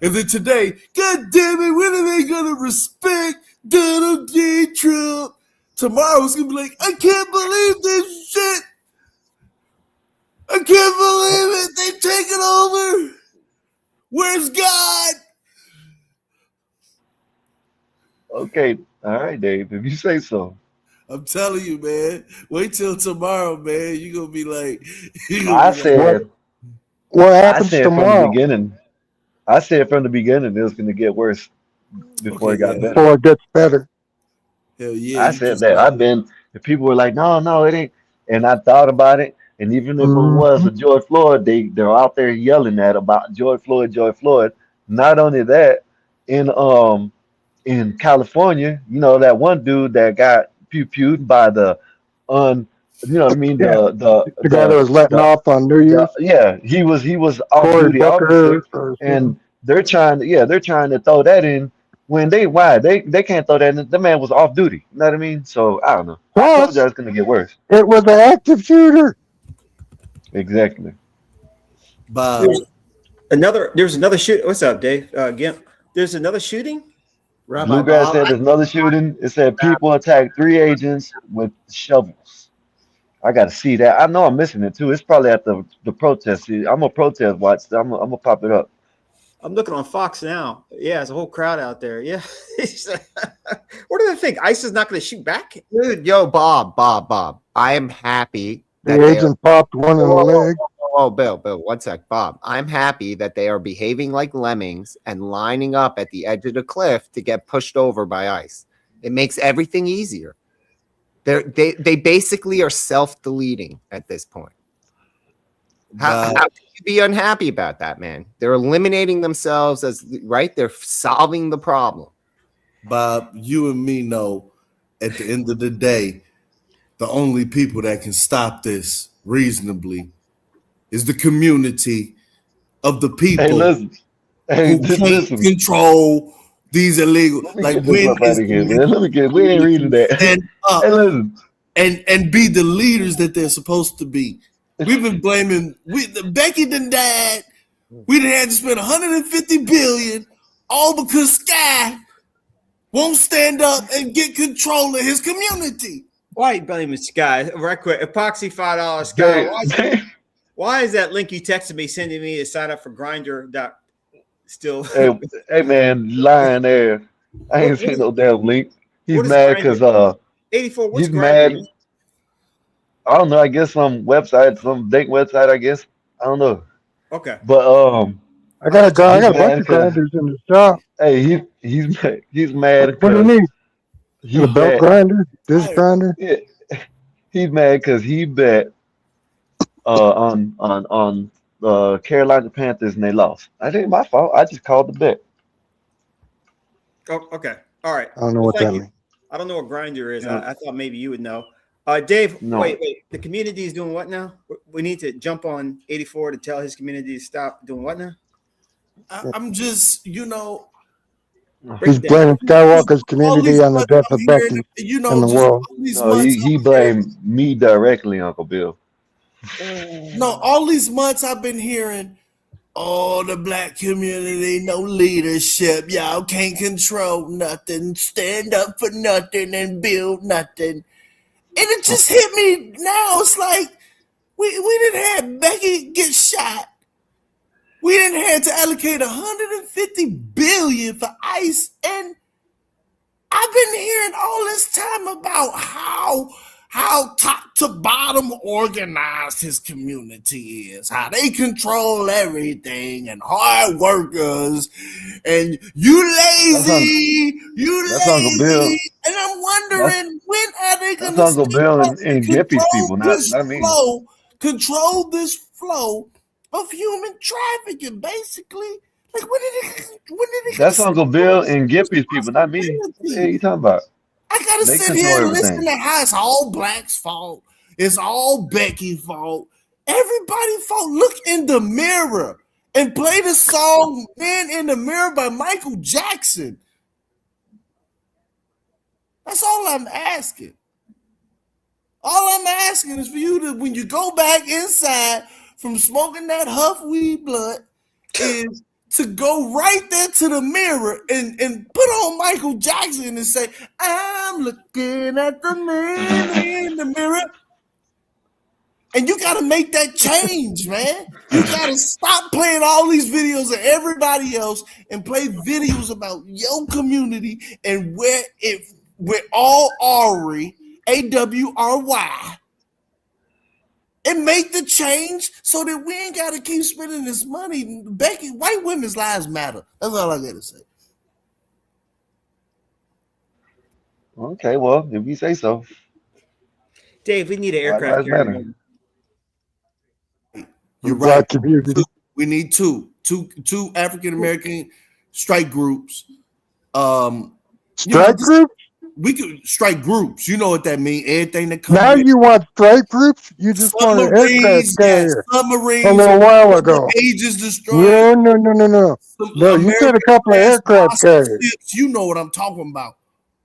And then today, god damn it, when are they gonna respect Donald J. Trump? Tomorrow it's gonna be like, I can't believe this shit. I can't believe it. They've taken over. Where's God? okay, all right, Dave, if you say so. I'm telling you, man. Wait till tomorrow, man. You're gonna be like, you're gonna I be like, What said what I happens said from the tomorrow beginning. I said from the beginning it was gonna get worse before okay, it got yeah, better. before it gets better? hell yeah. I You said just that. I've been. If people were like, no, no, it ain't, and I thought about it, and even if it was Hmm. a George Floyd, they're out there yelling at about George Floyd, George Floyd. Not only that, in in California, you know that one dude that got pew pewed by the un, you know what I mean, Yeah, the guy that was letting the off on New the Year's, yeah, he was off Cory duty Booker officer, or and something. they're trying to throw that in when they can't throw that in. The man was off duty. You know what I mean? So I don't know. I told you Plus, it's gonna get worse. it was an active shooter. Exactly. Bob. There's another shoot. What's up, Dave? Gimp. There's another shooting. Rabbi Bluegrass Bob. said there's another shooting. It said people attacked 3 agents with shovels. I got to see that. I know I'm missing it too. It's probably at the protest. See, I'm a protest watch. I'm gonna pop it up. I'm looking on Fox now. Yeah, there's a whole crowd out there. Yeah. What do they think? ICE is not going to shoot back? Dude, yo, Bob. I am happy that The they are. agent popped one in the leg. Oh, Bill, 1 sec, Bob. I'm happy that they are behaving like lemmings and lining up at the edge of the cliff to get pushed over by ICE. It makes everything easier. They basically are self-deleting at this point. How Bob, can you be unhappy about that, man? They're eliminating themselves as right. They're solving the problem. Bob, you and me know at the end of the day, the only people that can stop this reasonably is the community of the Hey, people listen. Hey, who can't listen. control these illegal. Let me Like, get this when up out is of the here, man. legal Let me get. We ain't reading community that. stand up Hey, listen. and be the leaders that they're supposed to be? We've been blaming. Becky done died. We done had to spend 150 billion, all because Sky won't stand up and get control of his community. Why you blaming Sky? Right quick. Epoxy $5 Sky. Dave, Why is that link you texted me sending me to sign up for Grinder still? hey, man, lying there. I ain't what seen is no damn link. He's what is mad Grinder? because 84. What's he's Grinder? mad. I don't know. I guess some website, some date website. I guess I don't know. Okay. But I got a guy. I he's got a bunch mad of because grinders in the shop. hey, he's mad What do you because need? he A belt bet. grinder, disc grinder. Yeah, he's mad because he bet on the Carolina Panthers and they lost. That ain't my fault. I just called the bet. Oh, okay. All right. I don't know what that you. means. I don't know what Grinder is. Yeah. I thought maybe you would know. Dave, No. wait. The community is doing what now? We need to jump on 84 to tell his community to stop doing what now? I'm just, He's blaming Skywalker's community on the months death I'm of hearing, Becky in the world. all these No, months he I'm hearing, blamed me directly, Uncle Bill. all these months I've been hearing, oh, the black community, no leadership. Y'all can't control nothing, stand up for nothing, and build nothing. And it just hit me now. It's like we didn't have Becky get shot. We didn't have to allocate $150 billion for ICE, and I've been hearing all this time about how top to bottom organized his community is, how they control everything, and hard workers, and you lazy, That's Uncle Bill. and I'm wondering when are they going That's to Uncle Bill and Gippy's people, not me. control this flow of human trafficking, basically. Like when did it That's Uncle Bill and Gippy's people, not me. What the hell you talking about? I gotta They sit control here and everything. listen to how it's all Black's fault. It's all Becky's fault. Everybody's fault. Look in the mirror and play the song "Man in the Mirror" by Michael Jackson. That's all I'm asking. All I'm asking is for you to, when you go back inside from smoking that huff weed blunt, is to go right there to the mirror and put on Michael Jackson and say, I'm looking at the man in the mirror. And you got to make that change, man. You got to stop playing all these videos of everybody else and play videos about your community and where we're all Ari, AWRY, and make the change so that we ain't got to keep spending this money. Becky, white women's lives matter. That's all I got to say. Okay, well, if you say so. Dave, we need an Black aircraft Lives Matter. carrier. You're Black right. community. We need two African American strike groups. Strike group? We could strike groups. You know what that means? Everything that comes. Now you want strike groups? You just want an aircraft carrier submarines. a little while ago. Ages destroyed. No. No, you said a couple of aircraft carriers. Ships. You know what I'm talking about.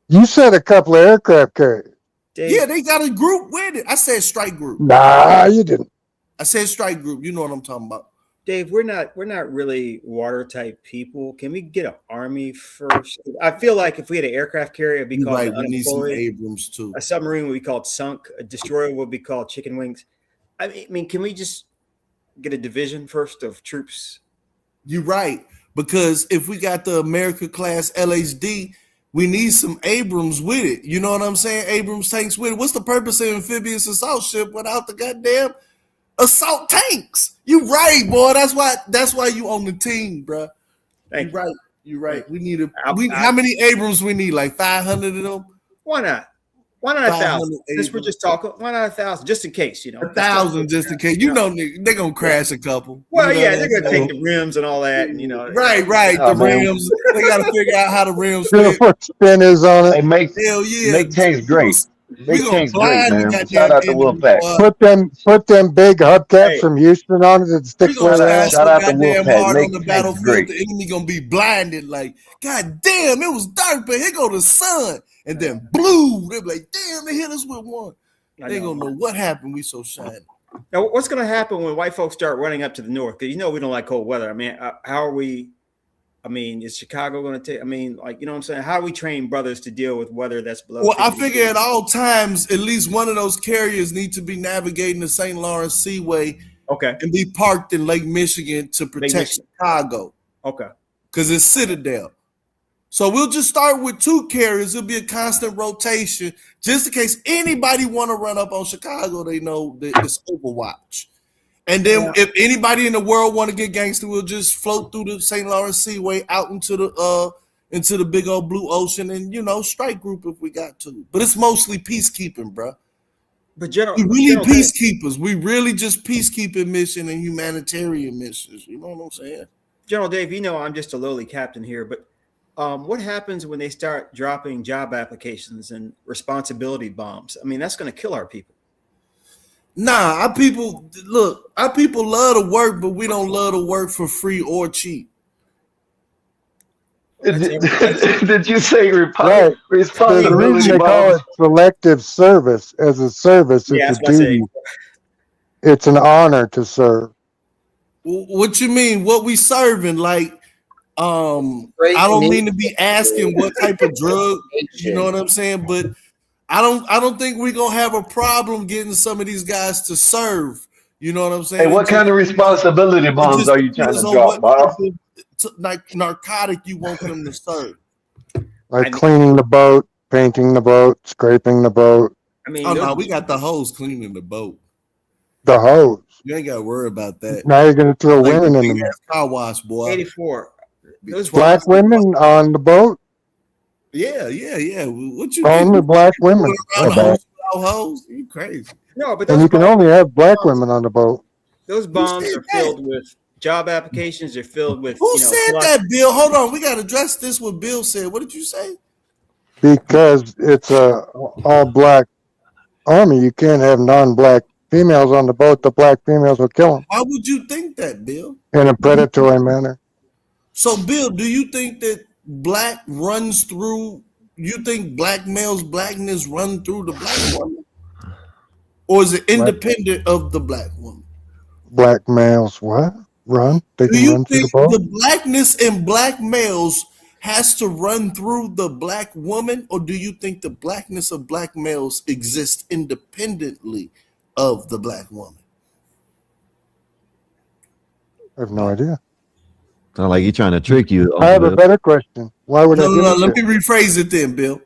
You said a couple of aircraft carriers. Dave, Yeah, they got a group with it. I said strike group. Nah, you didn't. I said strike group. You know what I'm talking about. Dave, we're not really water type people. Can we get an army first? I feel like if we had an aircraft carrier, it'd be called We need some unemployed. Abrams too. A submarine would be called sunk. A destroyer would be called chicken wings. I mean, can we just get a division first of troops? You're right, because if we got the America class LHD, we need some Abrams with it. You know what I'm saying? Abrams tanks with it. What's the purpose of amphibious assault ship without the goddamn assault tanks? You right, boy. That's why you on the team, bro. You right. We need how many Abrams we need? Like 500 of them? Why not? Why not 1,000? Since we're just talking, why not 1,000? Just in case, 1,000 just in case. You know they're gonna crash a couple. Well, you know they're gonna take the rims and all that, and Right. The rims. They gotta figure out how the rims fit. What spin is on it? Hey, make tanks great. Make tanks great, man. Shout out to Wolfpack. Put them big hubcaps from Houston on it and stick with that. Shout out to Goddamn Wolfpack. hard on Make the tanks battlefield. great. The enemy gonna be blinded. Like, God damn, it was dark, but here go the sun, and then blue. They be like, damn, they hit us with one. They ain't gonna know what happened. We so shiny. Now, what's gonna happen when white folks start running up to the north? Because we don't like cold weather. I mean, how are we? I mean, is Chicago going to take? I mean, like, you know what I'm saying? How do we train brothers to deal with weather that's below? Well, I figure at all times, at least one of those carriers need to be navigating the St. Lawrence Seaway, and be parked in Lake Michigan to protect Chicago. Okay, because it's Citadel. So we'll just start with 2 carriers. It'll be a constant rotation, just in case anybody want to run up on Chicago. They know that it's Overwatch. And then if anybody in the world want to get gangster, we'll just float through the St. Lawrence Seaway out into the big old blue ocean and, strike group if we got to. But it's mostly peacekeeping, bro. But we really peacekeepers. We really just peacekeeping mission and humanitarian missions. You know what I'm saying? General Dave, I'm just a lowly captain here, but what happens when they start dropping job applications and responsibility bombs? I mean, that's going to kill our people. Nah, our people love to work, but we don't love to work for free or cheap. Did you say Right. The reason they call it selective service as a service, Yeah, it's a that's what I duty. It's an honor to serve. What you mean? What we serving? Like, I don't mean to be asking what type of drug, you know what I'm saying? But I don't think we're gonna have a problem getting some of these guys to serve. You know what I'm saying? Hey, what kind of responsibility bombs are you trying to drop, Bob? Like narcotic you want them to serve. Like cleaning the boat, painting the boat, scraping the boat. I mean, oh no, we got the hose cleaning the boat. The hose. You ain't got to worry about that. Now you're going to throw women in the mix. Car wash, boy. 84. Those Black women on the boat. Yeah. What you Only black women. Hose? You crazy? No, but And you can only have black women on the boat. Those bombs are filled with job applications. They're filled with. Who said that, Bill? Hold on, we got to address this. What Bill said. What did you say? Because it's a all black army, you can't have non-black females on the boat. The black females will kill them. Why would you think that, Bill? In a predatory manner. So, Bill, do you think that black runs through? You think black males' blackness run through the black woman, or is it independent of the black woman? Black males, what? Run? They can run through the boat? The blackness in black males has to run through the black woman, or do you think the blackness of black males exists independently of the black woman? I have no idea. Sound like he's trying to trick you. I have a better question. Why would I do No, let this? me rephrase it then, Bill.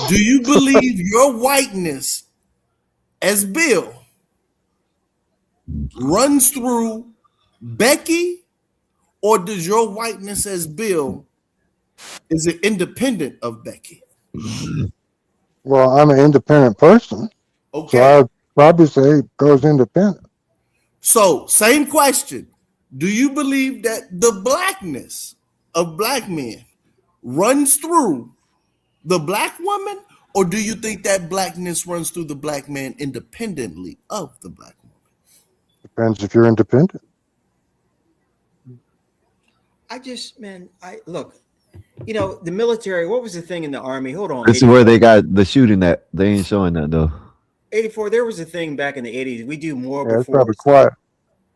Do you believe your whiteness as Bill runs through Becky, or does your whiteness as Bill is it independent of Becky? Well, I'm an independent person. Okay. So I'd probably say it goes independent. So, same question. Do you believe that the blackness of black men runs through the black woman, or do you think that blackness runs through the black man independently of the black woman? Depends if you're independent. I look, the military, what was the thing in the army? Hold on. This is where they got the shooting at. They ain't showing that though. 84, there was a thing back in the 80s. We do more Yeah, it's before. probably quiet.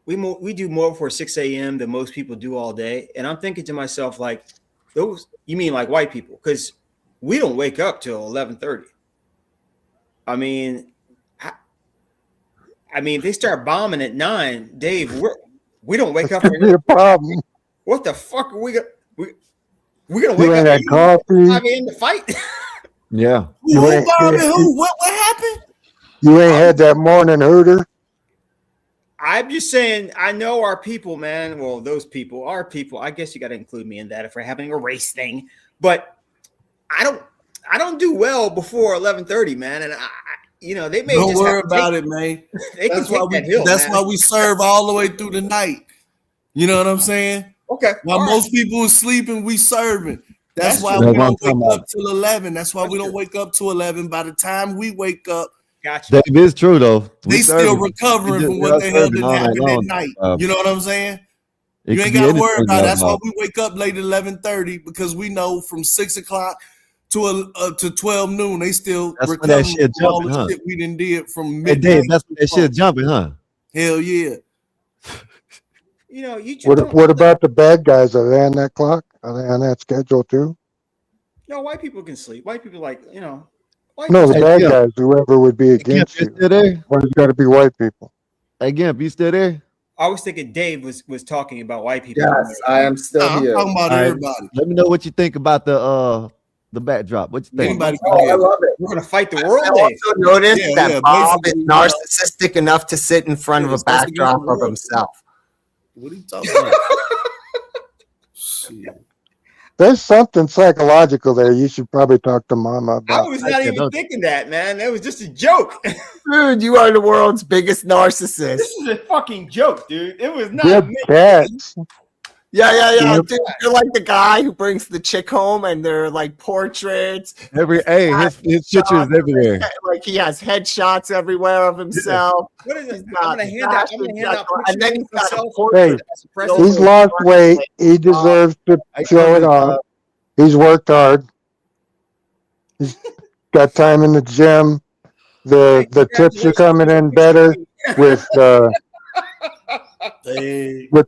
We do more before 6 a.m. than most people do all day. And I'm thinking to myself, like, you mean like white people? Because we don't wake up till 11:30. I mean, if they start bombing at 9, Dave, we don't wake up. Could be a problem. What the fuck are we gonna? We're gonna You wake ain't up had coffee. 5 a.m. to fight. Yeah. Who bombing who? What happened? You ain't had that morning hooter. I'm just saying, I know our people, man. Well, those people, our people. I guess you got to include me in that if we're having a race thing. But I don't do well before 11:30, man. And they may Don't just worry have to about take- it, man. They can That's why take we. that hill, That's man. why we serve all the way through the night. You know what I'm saying? Okay. While all right. most people are sleeping, we serving. That's why true. we don't That's what I'm wake talking up till 11. That's why we don't wake up till 11. By the time we wake up, Gotcha. That is true though. they still recovering from what the hell didn't happen at night. You know what I'm saying? You ain't got to worry about it. That's why we wake up late at 11:30, because we know from 6 o'clock to 12 noon, they still That's when recovering that shit from all jumping, the huh? shit we done did from Hey midnight. Dave, that's when that shit jumping, huh? Hell yeah. You just What about the bad guys? Are they on that clock? Are they on that schedule too? No, white people can sleep. White people white No, people- the bad guys, whoever would be against you. Still there? Why it's got to be white people? Hey Gimp, you still there? I was thinking Dave was talking about white people. Yes, I am still I'm here. talking about All right. everybody. Let me know what you think about the backdrop. What you think? Anybody Oh, I love it. We're gonna fight the world, I Dave. also noticed Yeah, that yeah, Bob is basically, narcissistic enough to sit in front of a it's supposed to be backdrop the of world. himself. What are you talking about? Shit. There's something psychological there. You should probably talk to Mama I about. was not even thinking that, man. That was just a joke. Dude, you are the world's biggest narcissist. This is a fucking joke, dude. It was not Good me. cats. Yeah. Dude, you're like the guy who brings the chick home, and they're like portraits. His picture is everywhere. Like he has headshots everywhere of himself. What is it? He's I'm gonna hand out and then pictures he's got a of myself. portrait. He's lost weight. He deserves to show it off. He's worked hard. He's got time in the gym. The tips are coming in better with the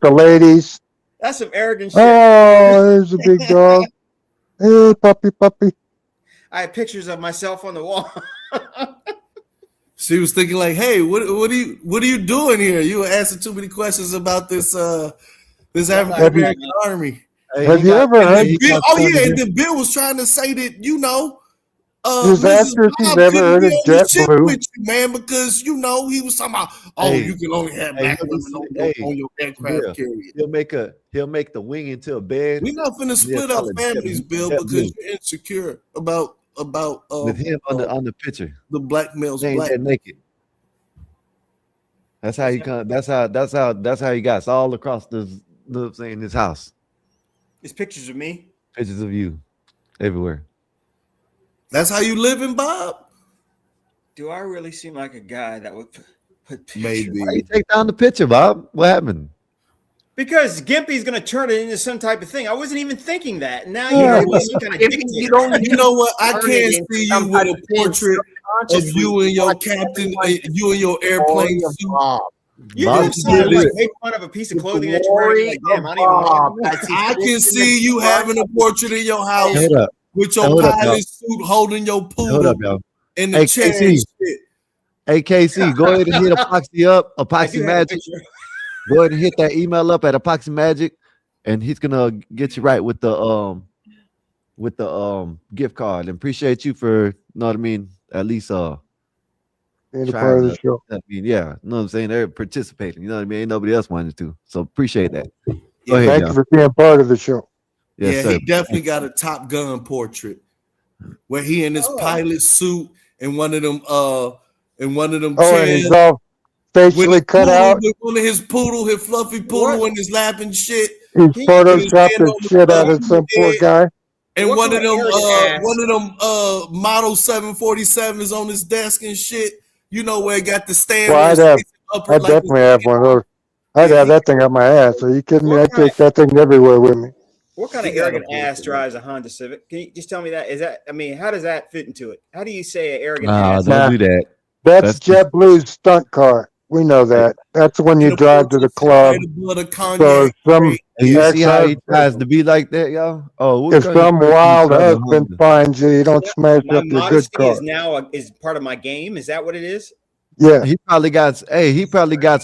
ladies. That's some arrogant shit. Oh, there's a big dog. Hey, puppy. I have pictures of myself on the wall. She was thinking like, "Hey, what are you doing here? You were asking too many questions about this African American army." Have you ever heard? And then Bill was trying to say that his actress he's ever heard of JetBlue. with you, man, because he was talking about, you can only have black women on your aircraft carrier. He'll make the wing into a bed. We're not finna split up families, Bill, because you're insecure about with him on the picture. The black male's black. black. Naked. That's how he come. That's how he got us all across this house. It's pictures of me. Pictures of you everywhere. That's how you living, Bob? Do I really seem like a guy that would put pictures? Maybe. Why you take down the picture, Bob? What happened? Because Gimpy's going to turn it into some type of thing. I wasn't even thinking that. Now you're kind of you know what? I can't see you with a portrait of you and your captain, you and your airplane suit. You just make fun of a piece of clothing that you're wearing. Like, damn, I can see you having a portrait in your house with your pilot suit holding your poodle in the chair. Hey, KC, go ahead and hit Epoxy Magic. Go ahead and hit that email up at Epoxy Magic, and he's gonna get you right with the gift card. And appreciate you for, know what I mean, at least being a part of the show. I mean, yeah, you know what I'm saying? They're participating. You know what I mean? Ain't nobody else wanted to. So appreciate that. Go ahead, Thank you for being part of the show. Yes, sir. He definitely got a Top Gun portrait where he in his pilot suit and one of them chairs. And he's all facially cut out. With one of his fluffy poodle in his lap and shit. He photoshopped the shit out of some poor guy. And one of them Model 747s on his desk and shit. You know where it got the stand. Well, I definitely have one of those. I'd have that thing up my ass. Are you kidding me? I take that thing everywhere with me. What kind of arrogant ass drives a Honda Civic? Can you just tell me that? How does that fit into it? How do you say an arrogant ass? Don't do that. That's JetBlue's stunt car. We know that. That's when you drive to the club. So you see how he tries to be like that, y'all? Oh, if some wild husband finds you don't smash up your good car. Is part of my game. Is that what it is? Yeah. He probably got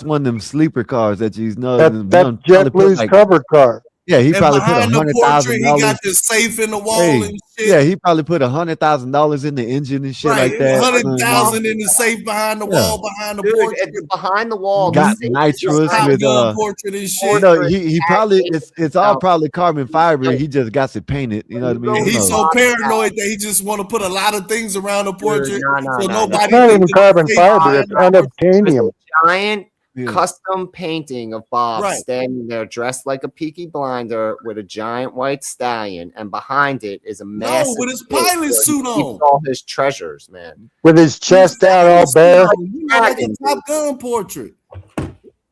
one of them sleeper cars that you know. That's JetBlue's cover car. Yeah, he probably put $100,000. He got the safe in the wall and shit. Yeah, he probably put $100,000 in the engine and shit like that. $100,000 in the safe behind the wall, behind the portrait. Behind the wall. Got nitrous with portrait and shit. He probably it's all probably carbon fiber. He just got it painted. You know what I mean? He's so paranoid that he just want to put a lot of things around the portrait. So nobody. It's not even carbon fiber. It's unobtainium. Giant custom painting of Bob standing there dressed like a Peaky Blinder with a giant white stallion, and behind it is a massive with his pilot suit on. All his treasures, man. With his chest out all bare. Like a Top Gun portrait.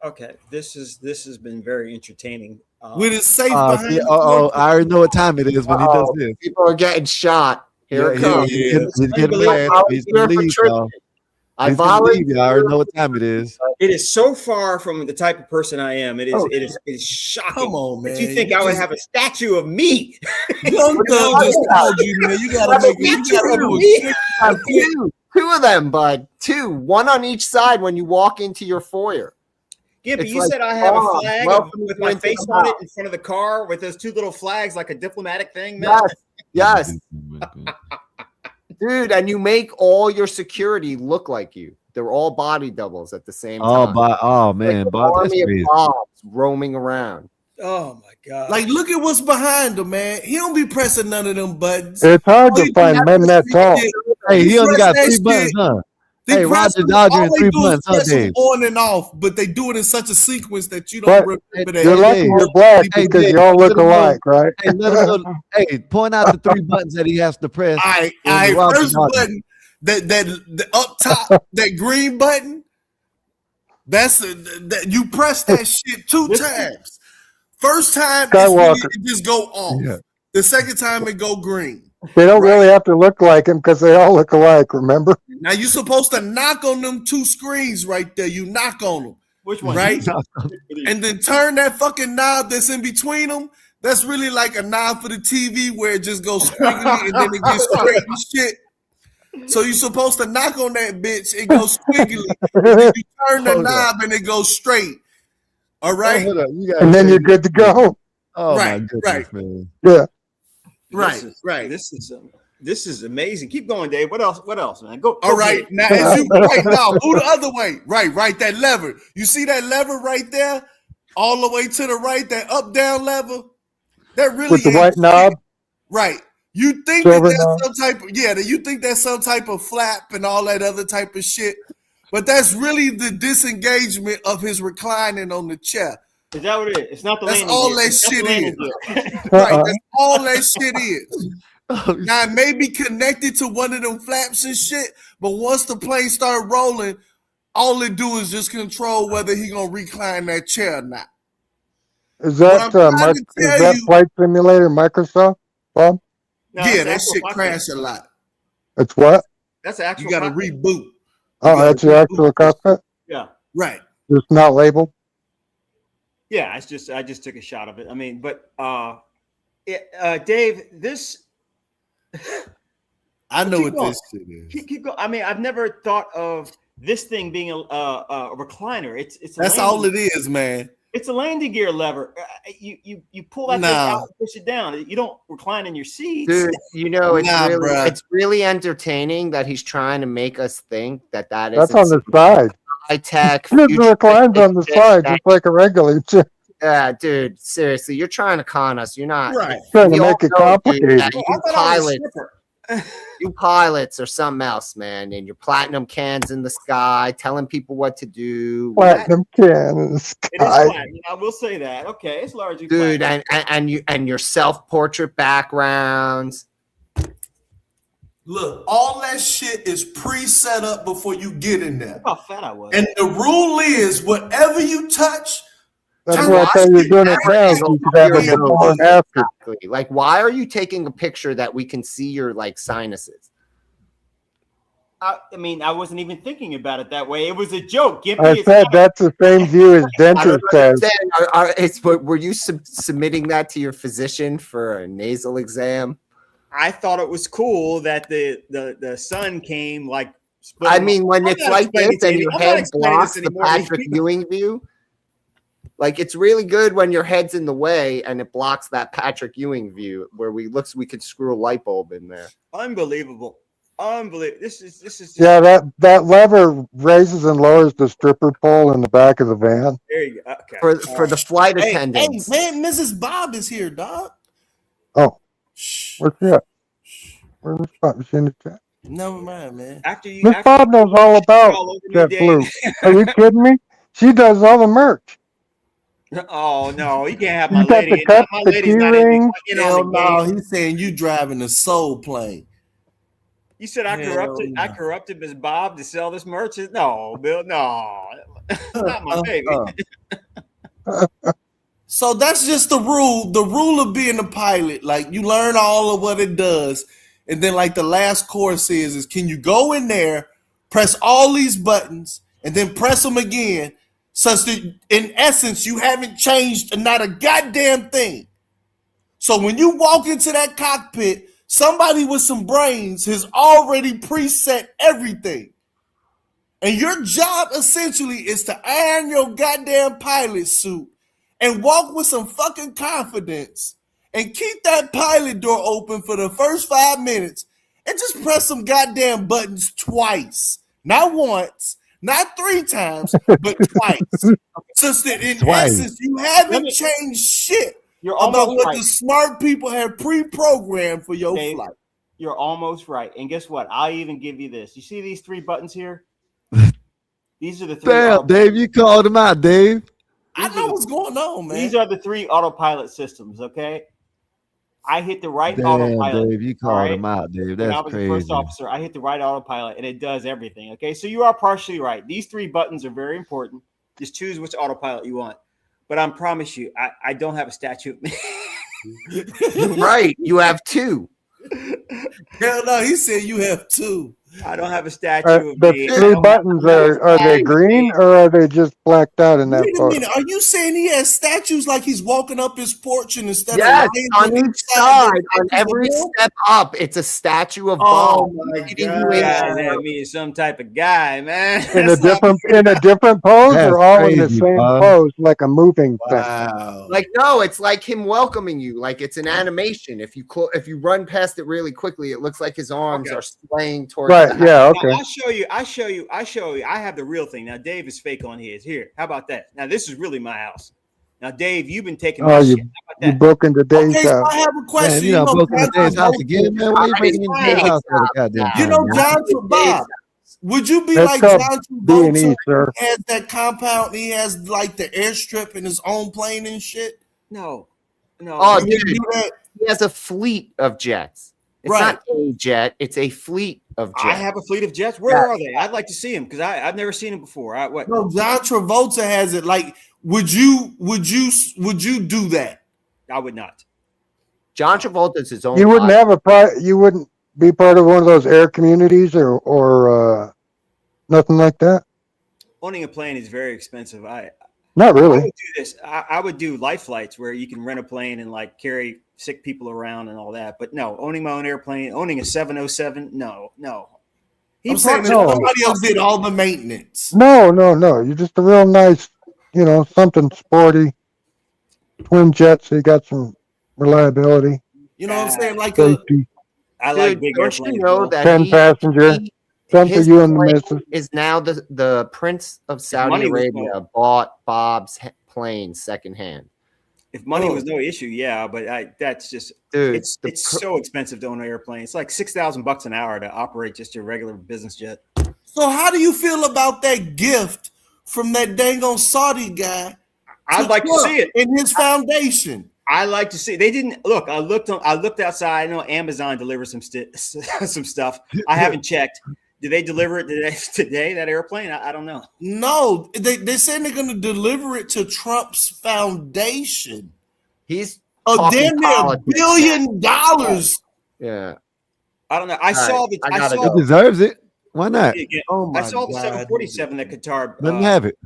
Okay, this has been very entertaining. With his safe behind. I already know what time it is when he does this. People are getting shot. Here it comes. He's getting mad. He's gonna leave, y'all. I already know what time it is. It is so far from the type of person I am. It is shocking. Come on, man. That you think I would have a statue of me? Young Thug just called you, man. You gotta make two of them, bud. Two, one on each side when you walk into your foyer. Yeah, but you said I have a flag with my face on it in front of the car with those two little flags like a diplomatic thing, man. Yes. Dude, and you make all your security look like you. They're all body doubles at the same time. Oh man, Bob, that's crazy. Bobs roaming around. Oh my god! Like, look at what's behind him, man. He don't be pressing none of them buttons. It's hard to find men that tall. Hey, he only got 3 buttons, huh? Hey, Roger Dodger in 3 months, huh, Dave? On and off, but they do it in such a sequence that you don't remember that. You're lucky you're black because you all look alike, right? Hey, let him know. Hey, point out the 3 buttons that he has to press. All right, first button, that up top, that green button. That's that you press that shit 2 times. First time it just go off. Yeah. The second time it go green. They don't really have to look like him because they all look alike, remember? Now you're supposed to knock on them 2 screens right there. You knock on them. Which one? Right? And then turn that fucking knob that's in between them. That's really like a knob for the TV where it just goes squiggly and then it gets straight and shit. So you're supposed to knock on that bitch, it goes squiggly. And then you turn the knob and it goes straight. All right? And then you're good to go. Oh, my goodness, man. Yeah. Right. This is amazing. Keep going, Dave. What else, man? Go. All right. Now, as you now move the other way. Right. That lever. You see that lever right there? All the way to the right, that up-down lever? That really with the white knob. Right. You think that that's some type of you think that's some type of flap and all that other type of shit. But that's really the disengagement of his reclining on the chair. Is that what it is? It's not the landing gear. All that shit is. Right. That's all that shit is. Now it may be connected to one of them flaps and shit, but once the plane start rolling, all it do is just control whether he gonna recline that chair or not. Is that Flight Simulator Microsoft, Bob? No, yeah, that shit crash a lot. It's what? That's actual. You got to reboot. Oh, that's the actual cockpit? Yeah. Right. It's not labeled? Yeah, I just took a shot of it. I mean, but Dave, this I know what this shit is. Keep going. I mean, I've never thought of this thing being a recliner. It's that's all it is, man. It's a landing gear lever. You pull that thing out and push it down. You don't recline in your seats. Dude, you know, it's really entertaining that he's trying to make us think that is. That's on the side. High tech. The recline's on the side, just like a regular chair. Yeah, dude. Seriously, you're trying to con us. You're not trying to make it complicated. You pilots or something else, man. And your platinum cans in the sky, telling people what to do. Platinum can in the sky. It is platinum. I will say that. Okay, it's largely dude, platinum. and your self-portrait backgrounds. Look, all that shit is pre-set up before you get in there. How fat I was. And the rule is, whatever you touch. That's why I thought you were doing it now. You could have a before and after. Like, why are you taking a picture that we can see your sinuses? I mean, I wasn't even thinking about it that way. It was a joke. I said that's the same view as dentist says. Were you submitting that to your physician for a nasal exam? I thought it was cool that the sun came like. I mean, when it's like this and your head blocks the Patrick Ewing view. Like, it's really good when your head's in the way and it blocks that Patrick Ewing view where we could screw a light bulb in there. Unbelievable. This is just... Yeah, that lever raises and lowers the stripper pole in the back of the van. There you go. Okay. For the flight attendants. Hey, man, Mrs. Bob is here, dog. Oh. Where's she at? Where's Miss Bob? Is she in the chat? Never mind, man. Miss Bob knows all about JetBlue. Are you kidding me? She does all the merch. Oh no, you can't have my you got lady. The cup, my the lady's key not ring. Hell no, he's saying you driving a soul plane. You said I corrupted Miss Bob to sell this merch. No, Bill, no, not my baby. So that's just the rule. The rule of being a pilot, like you learn all of what it does, and then like the last course is can you go in there, press all these buttons, and then press them again. Such that, in essence, you haven't changed not a goddamn thing. So when you walk into that cockpit, somebody with some brains has already preset everything. And your job, essentially, is to iron your goddamn pilot suit and walk with some fucking confidence and keep that pilot door open for the first 5 minutes and just press some goddamn buttons twice. Not once. Not 3 times, but twice. Since that in essence, you haven't changed shit about what the smart people have pre-programmed for your flight. You're almost right. And guess what? I'll even give you this. You see these 3 buttons here? These are the three. Damn, Dave, you called him out, Dave. I know what's going on, man. These are the 3 autopilot systems. Okay. I hit the right Damn, autopilot. Dave, you called him out, Dave. When I That's was the first crazy. officer, I hit the right autopilot and it does everything. Okay. So you are partially right. These 3 buttons are very important. Just choose which autopilot you want. But I promise you, I don't have a statue. Right. You have 2. Hell no, he said you have 2. I don't have a statue of The me. 3 buttons are they green or are they just blacked out in that Wait a photo? minute, are you saying he has statues like he's walking up his porch and instead Yes, of lions on each side, on every step? step up, it's a statue of Oh Bob. my leading God. you You into guys the have world. me as some type of guy, man. In a That's different pose That's or all in the crazy, same Bob. pose like a moving thing? Wow. Like no, it's like him welcoming you. Like it's an animation. If you run past it really quickly, it looks like his arms are swaying towards. Right. the Yeah. Now, Okay. I'll show you. I have the real thing. Now, Dave is fake on his. Here, how about that? Now, this is really my house. Now, Dave, you've been taking my Oh, shit. How about you that? broke into Dave's Okay, so house. I have a Man, question. you done broke into John Dave's house Travolta- again, man. Why you breaking into Dave's house all the goddamn You time, know, man? John Bob, would you be That's like called John B&E, Travolta? sir. He has that compound. He has like the airstrip and his own plane and shit. No. Oh, You dude, do that? he has a fleet of jets. It's Right. not a jet; it's a fleet of jets. I have a fleet of jets. Where are they? I'd like to see them because I've never seen them before. What? No, John Travolta has it. Like, would you do that? I would not. John Travolta's his own. You wouldn't pilot. have you wouldn't be part of one of those air communities or nothing like that. Owning a plane is very expensive. Not I really. would do this. I would do life flights where you can rent a plane and like carry sick people around and all that. But no, owning my own airplane, owning a 707, no. I'm saying that somebody else did all the maintenance. No. You're just a real nice, something sporty. Twin jets, so you got some reliability. You know what I'm saying? Like Safety. I like Dude, big don't airplanes. you know bro. that 10 passenger. Some for his you and the plane missus. is now the Prince of Saudi money was Arabia bought Bob's plane secondhand. If money was no issue, yeah, but that's just Dude, it's so expensive to own an airplane. It's like $6,000 an hour to operate just your regular business jet. So how do you feel about that gift from that dang on Saudi guy? I'd like to see it in his foundation. I like to see. They didn't look. I looked outside. I know Amazon delivers some stuff. I haven't checked. Did they deliver it today? That airplane? I don't know. No, they said they're going to deliver it to Trump's foundation. He's damn near $1 billion. Yeah, I don't know. I saw the. I saw. He deserves it. Why not? Oh my I saw the God. 747 that Qatar Let him have it.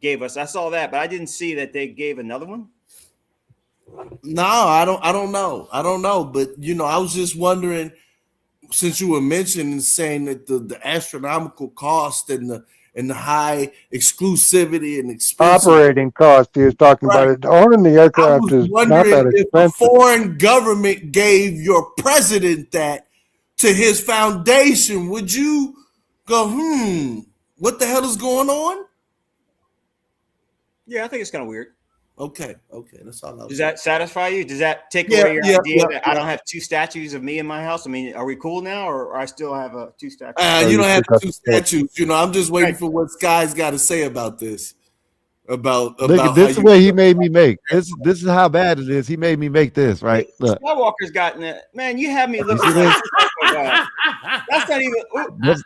gave us. I saw that, but I didn't see that they gave another one. No, I don't know. I don't know. But I was just wondering, since you were mentioning saying that the astronomical cost and the high exclusivity and expensive Operating cost he was talking about it. Owning the I aircraft was is not wondering that if a expensive. foreign government gave your president that to his foundation, would you go, what the hell is going on? Yeah, I think it's kind of weird. Okay, that's all I was Does that satisfy you? Does that take away your idea that I don't have 2 statues of me in my house? I mean, are we cool now, or I still have 2 statues? You don't have 2 statues. I'm just waiting for what Sky's got to say about this. About Look, this is what he made me make. This is how bad it is. He made me make this, right? Look. Skywalker's gotten it. Man, you have me looking like that's not even.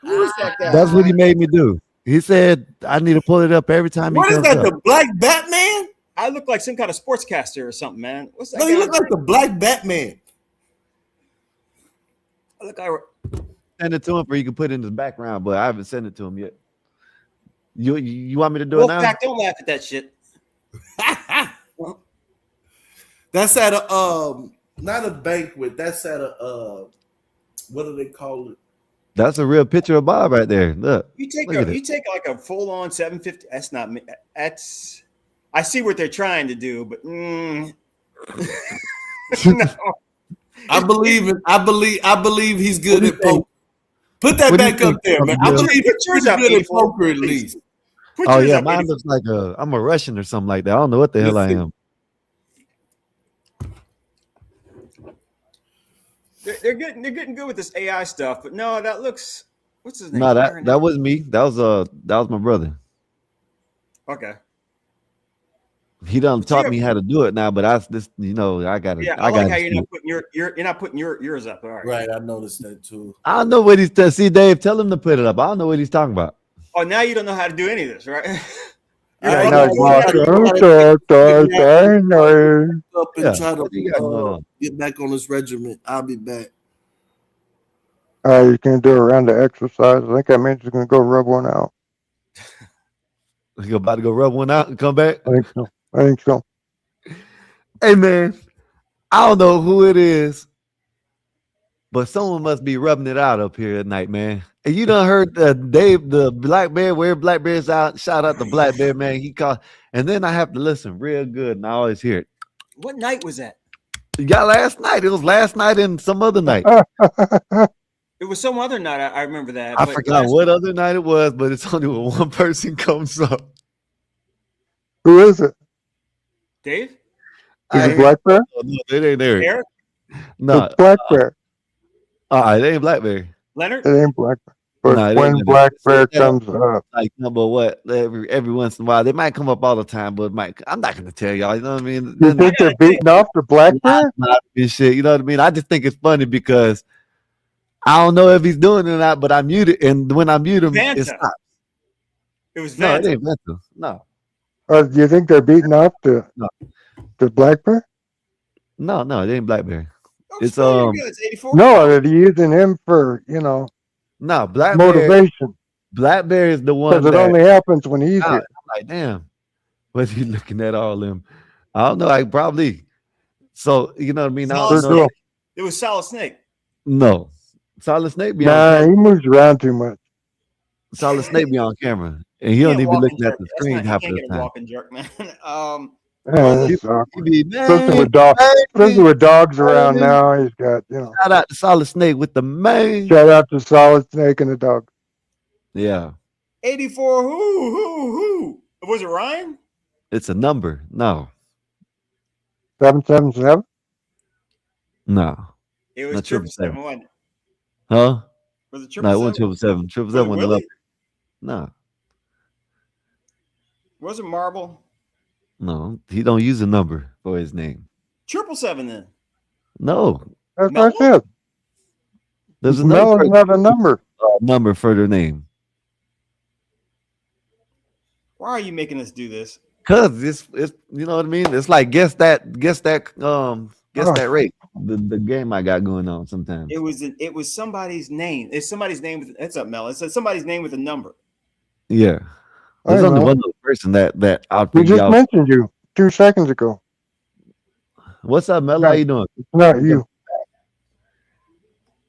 Who is that guy? That's what he made me do. He said I need to pull it up every time What he is comes that? up. The Black Batman? I look like some kind of sportscaster or something, man. What's that? No, you look like the Black Batman. I look like. Send it to him, or you can put it in the background, but I haven't sent it to him yet. You want me to do it now? Wolfpack, don't laugh at that shit. That's at a not a banquet. That's at a what do they call it? That's a real picture of Bob right there. Look. You take Look like a full on 750. That's not me. That's. I see what they're trying to do, but no. I believe he's good at poker. Put that back up there, man. I believe he's good at poker at least. Oh yeah, mine looks like I'm a Russian or something like that. I don't know what the hell I am. They're getting good with this AI stuff, but no, that looks What's his name? No, that was me. That was my brother. Okay. He done taught me how to do it now, but I got Yeah, it. I like how you're not putting yours up. All right. Right, I noticed that too. I don't know what he's see, Dave. Tell him to put it up. I don't know what he's talking about. Oh, now you don't know how to do any of this, right? Yeah, no, Up and try to get back on this regiment. I'll be back. you can do a round of exercise. I think that means you're gonna go rub one out. You about to go rub one out and come back? I think so. Hey man, I don't know who it is, but someone must be rubbing it out up here at night, man. And you done heard Dave, the Black Bear, where Black Bear's out. Shout out to Black Bear, man. He called, and then I have to listen real good, and I always hear it. What night was that? Yeah, last night. It was last night and some other night. It was some other night. I remember that. I forgot what other night it was, but it's only when one person comes up. Who is it? Dave? Is it Black Bear? No, it ain't Eric. Eric? No, it's Black Bear. It ain't Black Bear. Leonard? It ain't Black Bear. But when Black Bear comes up, like number what? Every once in a while, they might come up all the time, but I'm not gonna tell y'all. You know what I mean? You think they're beating off the Black Bear? Shit, you know what I mean? I just think it's funny because I don't know if he's doing it or not, but I mute it, and when I mute him, it stops. It was no, Vanta. it ain't Vanta. No. Do you think they're beating off the Black Bear? No, it ain't Black Bear. It's It's 84. No, they're using him for no Black motivation. Bear, Black Bear is the one because it only happens when he's here. I'm like, damn, what's he looking at all them? I don't know. I probably. So you know what I mean? I don't know. It was Solid Snake. No, Solid Snake be he moves around too much. Solid Snake be on camera, and he don't even be looking at the screen half the time. Walking jerk, man. Especially with dogs around now, he's got Shout out to Solid Snake with the man. Shout out to Solid Snake and the dog. Yeah. 84. Who? Was it Ryan? It's a number. No. 777. No. It was 777, wasn't it? Huh? Was it 777? No, it wasn't 777. 777 wasn't Willie? No. Was it Marble? No, he don't use a number for his name. 777 then. No. That's what I said. There's a another number. Number for their name. Why are you making us do this? Cause it's you know what I mean. It's like guess that rate. The game I got going on sometimes. It was somebody's name. It's somebody's name with it's up, Mel. It's somebody's name with a number. Yeah. There's only one other person that I'll We just mentioned you 2 seconds ago. What's up, Mel? How you doing? Not you.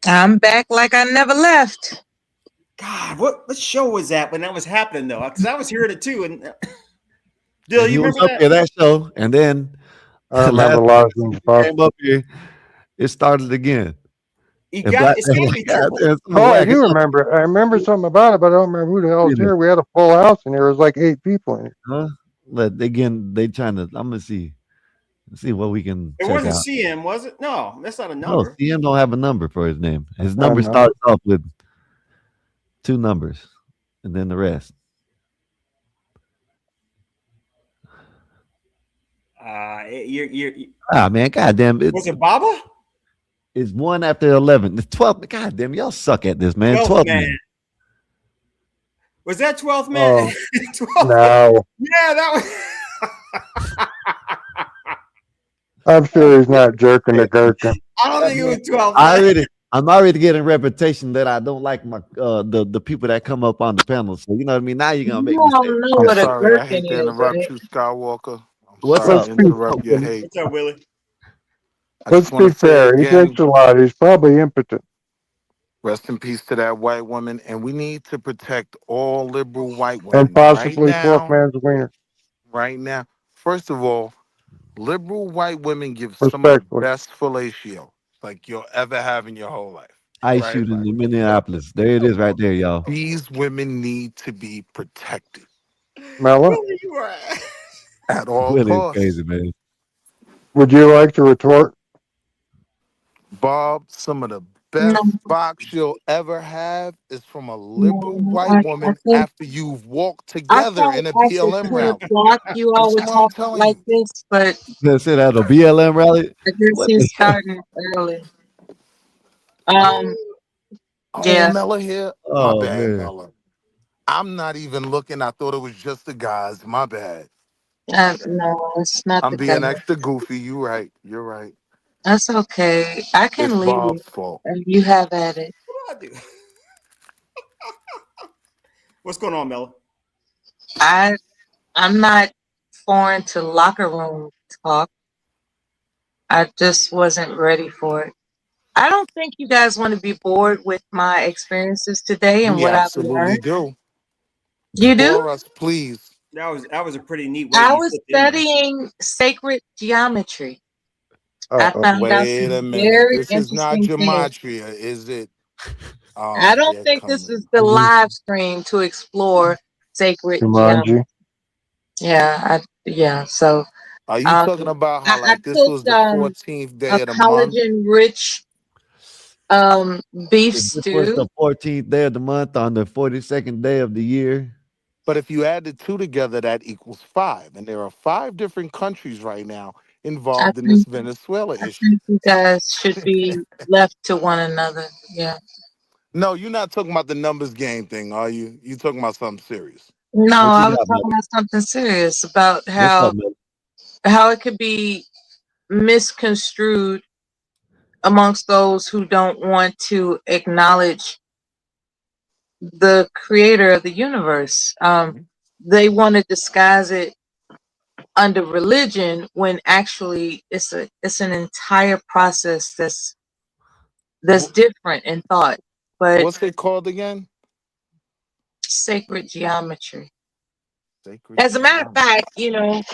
I'm back like I never left. God, what show was that when that was happening though? Because I was hearing it too. And Dill, you remember that? That show, and then I remember a lot of things. Came up here, it started again. It's gotta be triple. I do remember. I remember something about it, but I don't remember who the hell was here. We had a full house, and there was like 8 people in it. Huh? But again, they trying to. I'm gonna see what we can. It wasn't CM, was it? No, that's not a number. No, CM don't have a number for his name. His number starts off with 2 numbers, and then the rest. Man, goddamn! Was it Baba? It's 1 after 11. It's 12. Goddamn, y'all suck at this, man. 12 man. Was that 12th man? 12th no. Yeah, that was. I'm sure he's not jerking the gherkin. I don't think it was 12th. I'm already getting a reputation that I don't like my the people that come up on the panel. So you know what I mean. Now you're gonna make me. I'm sorry, I hate to interrupt you, Skywalker. What's up? Interrupt your hate. What's up, Willie? Let's be fair. He drinks a lot. He's probably impotent. Rest in peace to that white woman, and we need to protect all liberal white women. And possibly Fourth Man's wiener. Right now, first of all, liberal white women give some of the best fellatio like you'll ever have in your whole life. Ice shooting in Minneapolis. There it is, right there, y'all. These women need to be protected. Mella? At all costs. Crazy, man. Would you like to retort? Bob, some of the best box you'll ever have is from a liberal white woman after you've walked I together thought in a I should BLM put a rally. block you all That's would what I'm talk telling like you. this, but They said at a BLM rally. I guess What he's the starting early. Oh, Yeah. Mella here. My Oh bad, man. Mella. I'm not even looking. I thought it was just the guys. My bad. No, it's not I'm the guy. being extra goofy. You right. You're right. That's okay. I It's can leave, Bob's fault. and you have at it. What do I do? What's going on, Mella? I'm not foreign to locker room talk. I just wasn't ready for it. I don't think you guys want to be bored with my experiences today and We what I've absolutely learned. do. You do? For us, please. That was a pretty neat way I you was slipped in there. studying sacred geometry. I found out Wait a some minute. very This is not interesting things. gematria, is it? I don't Here it think this comes. is the live stream to explore sacred geometry. Jumanji. Yeah. So Are you talking about how I like this cooked was the 14th day a of the month? collagen rich beef This was stew. the 14th day of the month on the 42nd day of the year. But if you add the two together, that equals 5. And there are 5 different countries right now involved in this Venezuela I issue. think you guys should be left to one another. Yeah. No, you're not talking about the numbers game thing, are you? You talking about something serious? No, What you I was got, talking Mel? about something serious about What's up, Mel? how it could be misconstrued amongst those who don't want to acknowledge the creator of the universe. They want to disguise it under religion when actually it's an entire process that's different in thought. But What's it called again? sacred geometry. Sacred As a matter of geometry. fact,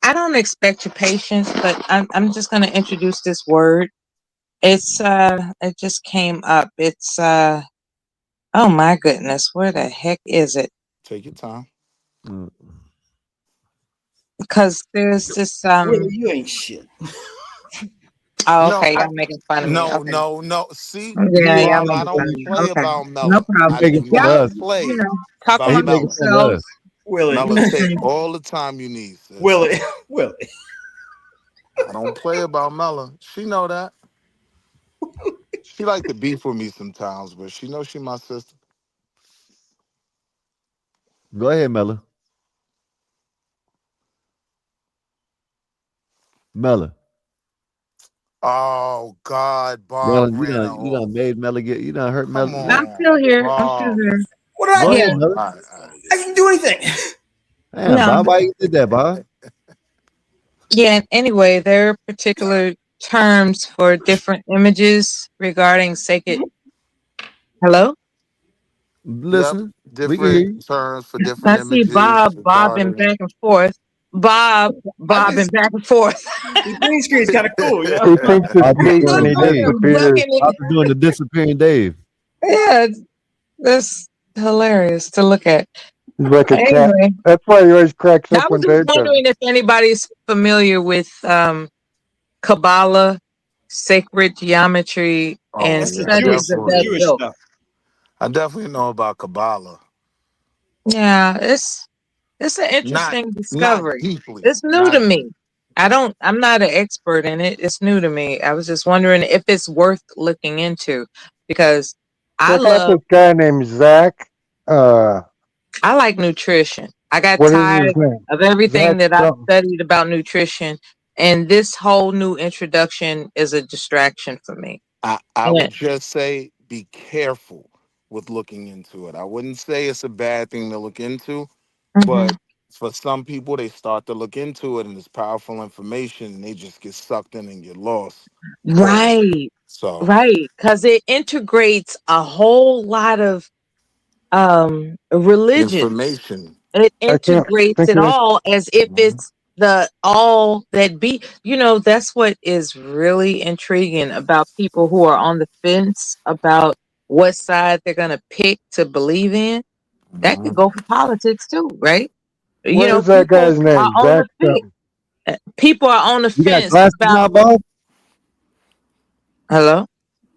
I don't expect your patience, but I'm just gonna introduce this word. It just came up. It's oh my goodness, where the heck is it? Take your time. Because there's this Willie, you ain't shit. Oh, No, okay, y'all making fun of me. Okay. no. See, Yeah, y'all Bob, I making fun don't of me. play Okay. about No Mella. problem. I making do fun of not us. play Talk about He amongst making Mella. fun of yourselves. us. Willie. Mella, take all the time you need, sis. Willie. I don't play about Mella. She know that. She like to beef with me sometimes, but she knows she my sister. Go ahead, Mella. Mella. Oh God, Mella, Bob you ran done off. made Mella get. You done hurt Mella. Come I'm on, still here. I'm still Bob. here. What did I Go do? Yeah. ahead, Mella. All right. I didn't do anything. Damn, No. Bob, why you did that, Bob? Yeah. Anyway, there are particular terms for different images regarding sacred. Hello. Yep, Listening, we can hear different you. terms for different I see images Bob bobbing regarding. back and forth. Bob bobbing back and forth. The green screen's kind of cool, you know? He thinks it's Bob is Pete doing when the he Dave. disappears. Bob is doing the disappearing Dave. Yeah, that's hilarious to look at. He's like a cat. Anyway, That's why he always cracks I up was when just Dave does wondering if anybody's familiar with Kabbalah, sacred geometry, Oh and That's the yeah, I studies of that Jewish definitely, ilk. stuff. I definitely know about Kabbalah. Yeah, it's an Not, interesting not discovery. deeply, It's new to not me. I'm not an expert in it. It's new to me. I was just wondering if it's worth looking into because I Check out love this guy named Zach. I like nutrition. I got What is his tired name? of everything Zach that I've something. studied about nutrition, and this whole new introduction is a distraction for me. I Yeah. would just say be careful with looking into it. I wouldn't say it's a bad thing to look into, Mhm. but for some people, they start to look into it and it's powerful information and they just get sucked in and get lost. Right, So right, because it integrates a whole lot of religion. information. It I can't integrates think it of it. all as if it's the all that be. That's what is really intriguing about people who are on the fence about what side they're gonna pick to believe in. That could go for politics too, right? What is that People guy's are name? on Zach the fence. something. People are on the You got fence glasses about. now, Bob? Hello.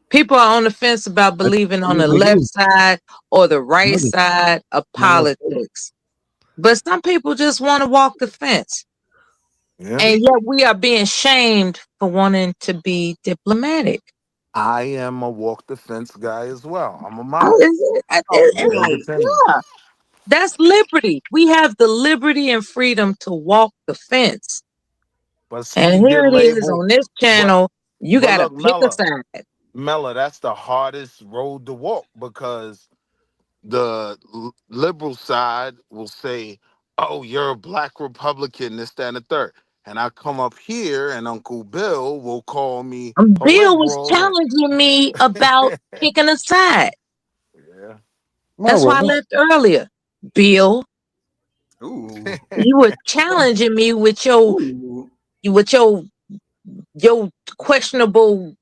People are on the fence about believing on the left side or the right side of politics. But some people just want to walk the fence. Yeah. And yet we are being shamed for wanting to be diplomatic. I am a walk the fence guy as well. I'm a Oh, mod. is it? Yeah. That's liberty. We have the liberty and freedom to walk the fence. But see, And you here get it is labeled. on this channel. You got to look, pick a side. Mella, that's the hardest road to walk because the liberal side will say, "Oh, you're a black Republican, this, that, and the third." And I come up here, and Uncle Bill will call me a Bill was liberal. challenging me about picking a side. Yeah. That's why I left earlier. Bill, Ooh. you were challenging me with your questionable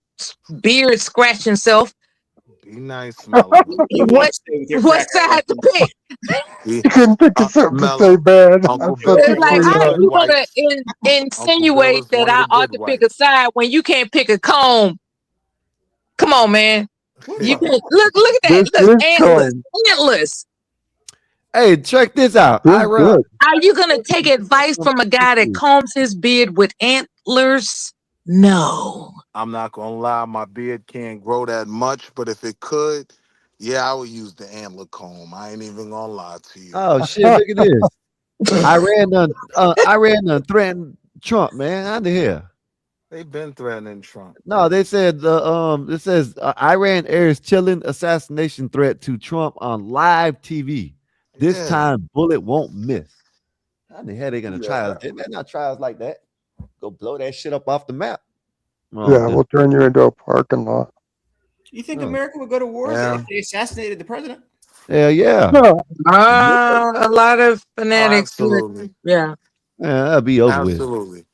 beard scratching self. Be nice, Mella. What side to pick? You couldn't pick something to say bad. Uncle I Bill thought is you one Like, of the how good you gonna whites. insinuate is that one of I the ought good to pick a side when you can't pick a comb? Come on, man. You can look at that. This Look, is antlers. going. Antlers. Hey, check this out. This good. Are you gonna take advice from a guy that combs his beard with antlers? No. I'm not gonna lie, my beard can't grow that much, but if it could, yeah, I would use the antler comb. I ain't even gonna lie to you. Oh shit! Look at this. Iran done threatened Trump, man. Out of here. They've been threatening Trump. No, they said it says Iran airs chilling assassination threat to Trump on live TV. This time, bullet won't miss. How the hell they gonna try us? They better not try us like that. Go blow that shit up off the map. Yeah, we'll turn you into a parking lot. You think America would go to war if they assassinated the president? Hell yeah. A lot of fanatics. Absolutely. Yeah. Yeah, that'll be over Absolutely.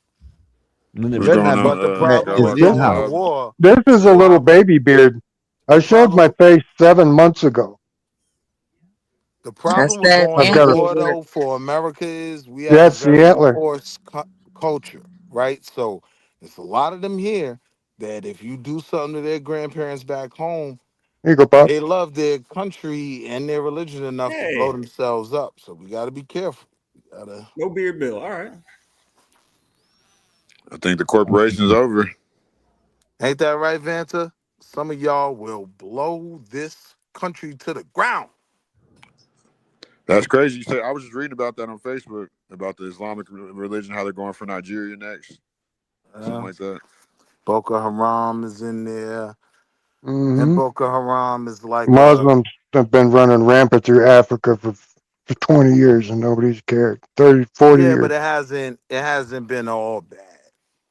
with. And What's going on, But the problem is with Skywalker going to Bob? war, This is a little baby beard. I showed my face 7 months ago. the problem with that going to antler war, beard. though, for America is we have That's a the very antler. coarse culture, right? So there's a lot of them here that if you do something to their grandparents back home, Here you go, Bob. they love their country and their religion enough to blow themselves up. So we got to be careful. No beard bill. All right. I think the corporation's over. Ain't that right, Vanta? Some of y'all will blow this country to the ground. That's crazy. You say I was just reading about that on Facebook about the Islamic religion, how they're going for Nigeria next, something like that. Boko Haram is in there, and Mm-hmm. Boko Haram is like Muslims have been running rampant through Africa for 20 years and nobody's cared. 30, 40 yeah, years. but it hasn't been all bad.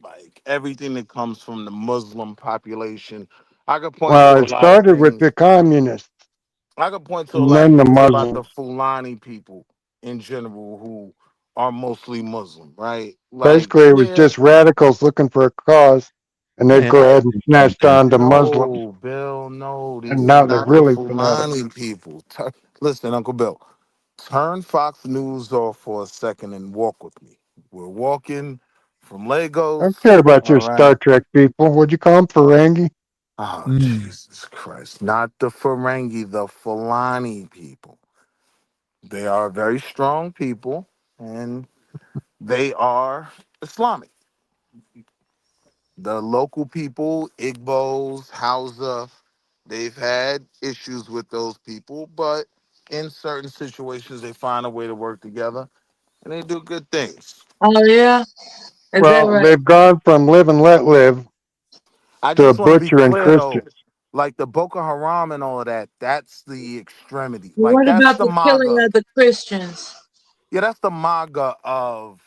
Like everything that comes from the Muslim population, I could point to Well, a it lot of started with things. the communists I could point to a and lot of then the things about the Muslims. Fulani people in general who are mostly Muslim, right? Like, Basically, it was yeah, just radicals looking for a cause, and they'd Man, go ahead and snatched on to Muslims. no, Bill, no, And these are now they're not the really fanatics. Fulani people. Listen, Uncle Bill, turn Fox News off for a second and walk with me. We're walking from I Lagos. don't care about All your Star right. Trek people. What'd you call them? Ferengi? Oh, Jesus Christ. Not the Ferengi, the Fulani people. They are very strong people, and they are Islamic. The local people, Igbos, Hausa, they've had issues with those people, but in certain situations, they find a way to work together, and they do good things. Oh yeah. Is that Well, right? they've gone from live and let live I to just want to be butcher and clear, though, Christians. like the Boko Haram and all of that, that's the extremity. Like, What that's about the the killing MAGA. of the Christians? Yeah, that's the MAGA of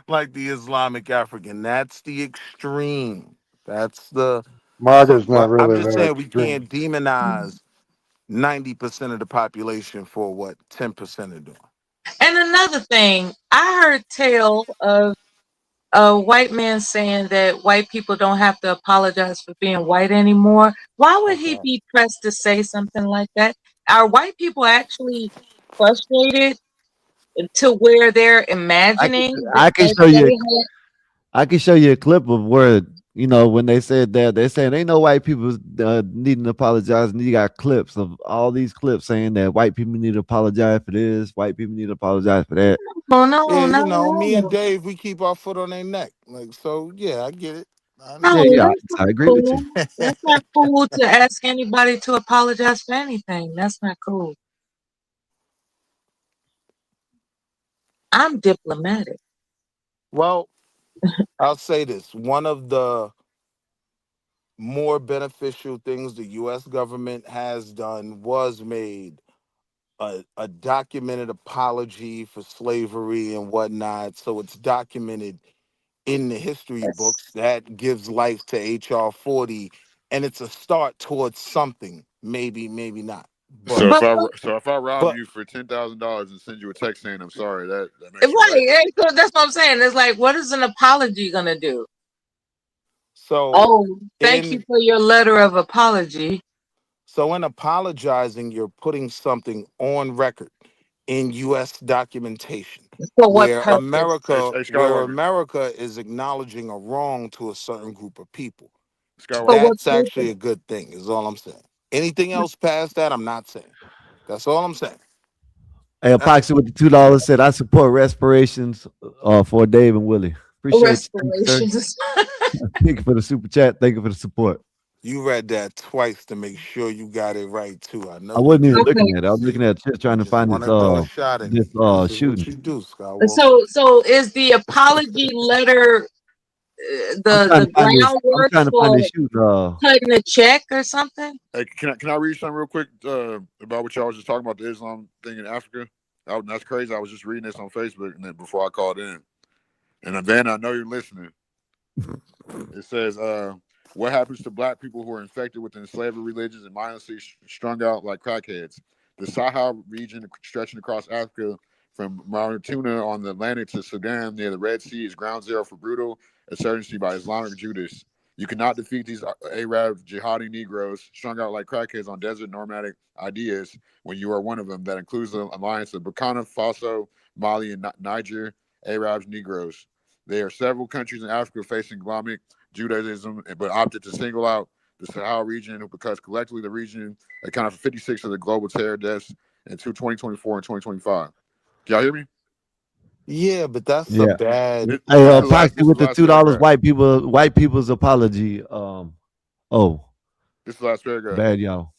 like the Islamic African. That's the extreme. That's the so. MAGA's not But I'm really just that saying we extreme. can't demonize 90% of the population for what 10% are doing. And another thing, I heard tell of a white man saying that white people don't have to apologize for being white anymore. Why would he be pressed to say something like that? Are white people actually frustrated to where they're imagining that I can show you a clip of where you know, when they said that, they're saying ain't no white people needing to apologize, and you got clips of all these clips saying that white people need to apologize for this, white people need to apologize for that. Oh no, Yeah, you no, know, me and no. Dave, we keep our foot on their neck. Like, so yeah, I get it. I No, understand. that's I not agree with cool. you. That's not cool to ask anybody to apologize for anything. That's not cool. I'm diplomatic. Well, I'll say this. One of the more beneficial things the US government has done was made a documented apology for slavery and whatnot. So it's documented in the history books. That gives life to HR 40, and it's a start towards something. Maybe, maybe not. But So if I rob but you for $10,000 and send you a text saying I'm sorry, that makes you right. Right. So that's what I'm saying. It's like, what is an apology gonna do? so Oh, thank you in for your letter of apology. so in apologizing, you're putting something on record in US documentation For what where purpose? Skywalker. America is acknowledging a wrong to a certain group of people. For Skywalker. what That's actually purpose? a good thing, is all I'm saying. Anything else past that, I'm not saying. That's all I'm saying. Hey, Epoxy with the $2 said, I support respirations for Dave and Willie. Appreciate you. Thank you, sir. Respirations. Thank you for the super chat. Thank you for the support. You read that twice to make sure you got it right too. I know I you wasn't even did. looking Okay. at it. I was looking at it, trying to Just find want to throw a shot at this me. This is what shooting. you do, Skywalker. So is the apology letter I'm trying the to find this. I'm groundwork trying to find for this shooting. cutting a check or something? Hey, can I read something real quick about what y'all was just talking about, the Islam thing in Africa? That's crazy. I was just reading this on Facebook and then before I called in. And then I know you're listening. It says, what happens to black people who are infected with enslaved religions and mindlessly strung out like crackheads? The Sahel region stretching across Africa from Mauritania on the Atlantic to Sudan near the Red Sea is ground zero for brutal insurgency by Islamic Judists. You cannot defeat these Arab jihadi Negroes strung out like crackheads on desert nomadic ideas when you are one of them. That includes the alliance of Burkina Faso, Mali, and Niger, Arabs, Negroes. There are several countries in Africa facing Islamic Judaism, but opted to single out the Sahel region because collectively the region accounted for 56 of the global terror deaths in 2024 and 2025. Can y'all hear me? Yeah, but that's a Yeah. bad. This, Hey, this is the last. Epoxy This is with the the last $2. paragraph. White people's apology. Oh, This is the last paragraph. bad y'all.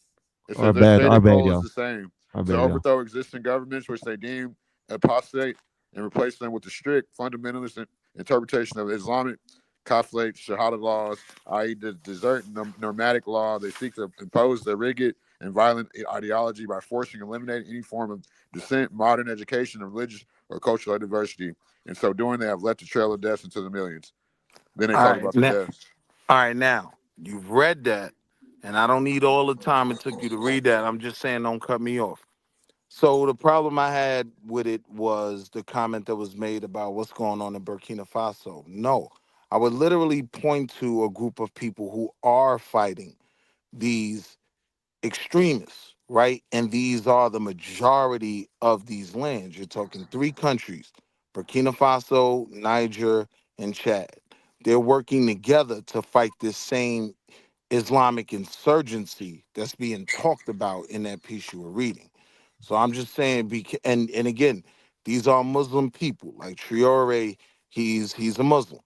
It Our says their bad. Our stated bad, goal is y'all. the same: Our to bad, y'all. overthrow existing governments, which they deem apostate, and replace them with the strict fundamentalist interpretation of Islamic Caliphate Shahada laws, i.e., the desert nomadic law. They seek to impose their rigid and violent ideology by forcing and eliminating any form of dissent, modern education, and religious or cultural diversity. And so doing, they have left a trail of deaths into the millions. Then they All talk right, about the deaths. now you've read that, and I don't need all the time it took you to read that. I'm just saying, don't cut me off. So the problem I had with it was the comment that was made about what's going on in Burkina Faso. No, I would literally point to a group of people who are fighting these extremists, right? And these are the majority of these lands. You're talking three countries: Burkina Faso, Niger, and Chad. They're working together to fight this same Islamic insurgency that's being talked about in that piece you were reading. So I'm just saying, and again, these are Muslim people. Like Traore, he's a Muslim,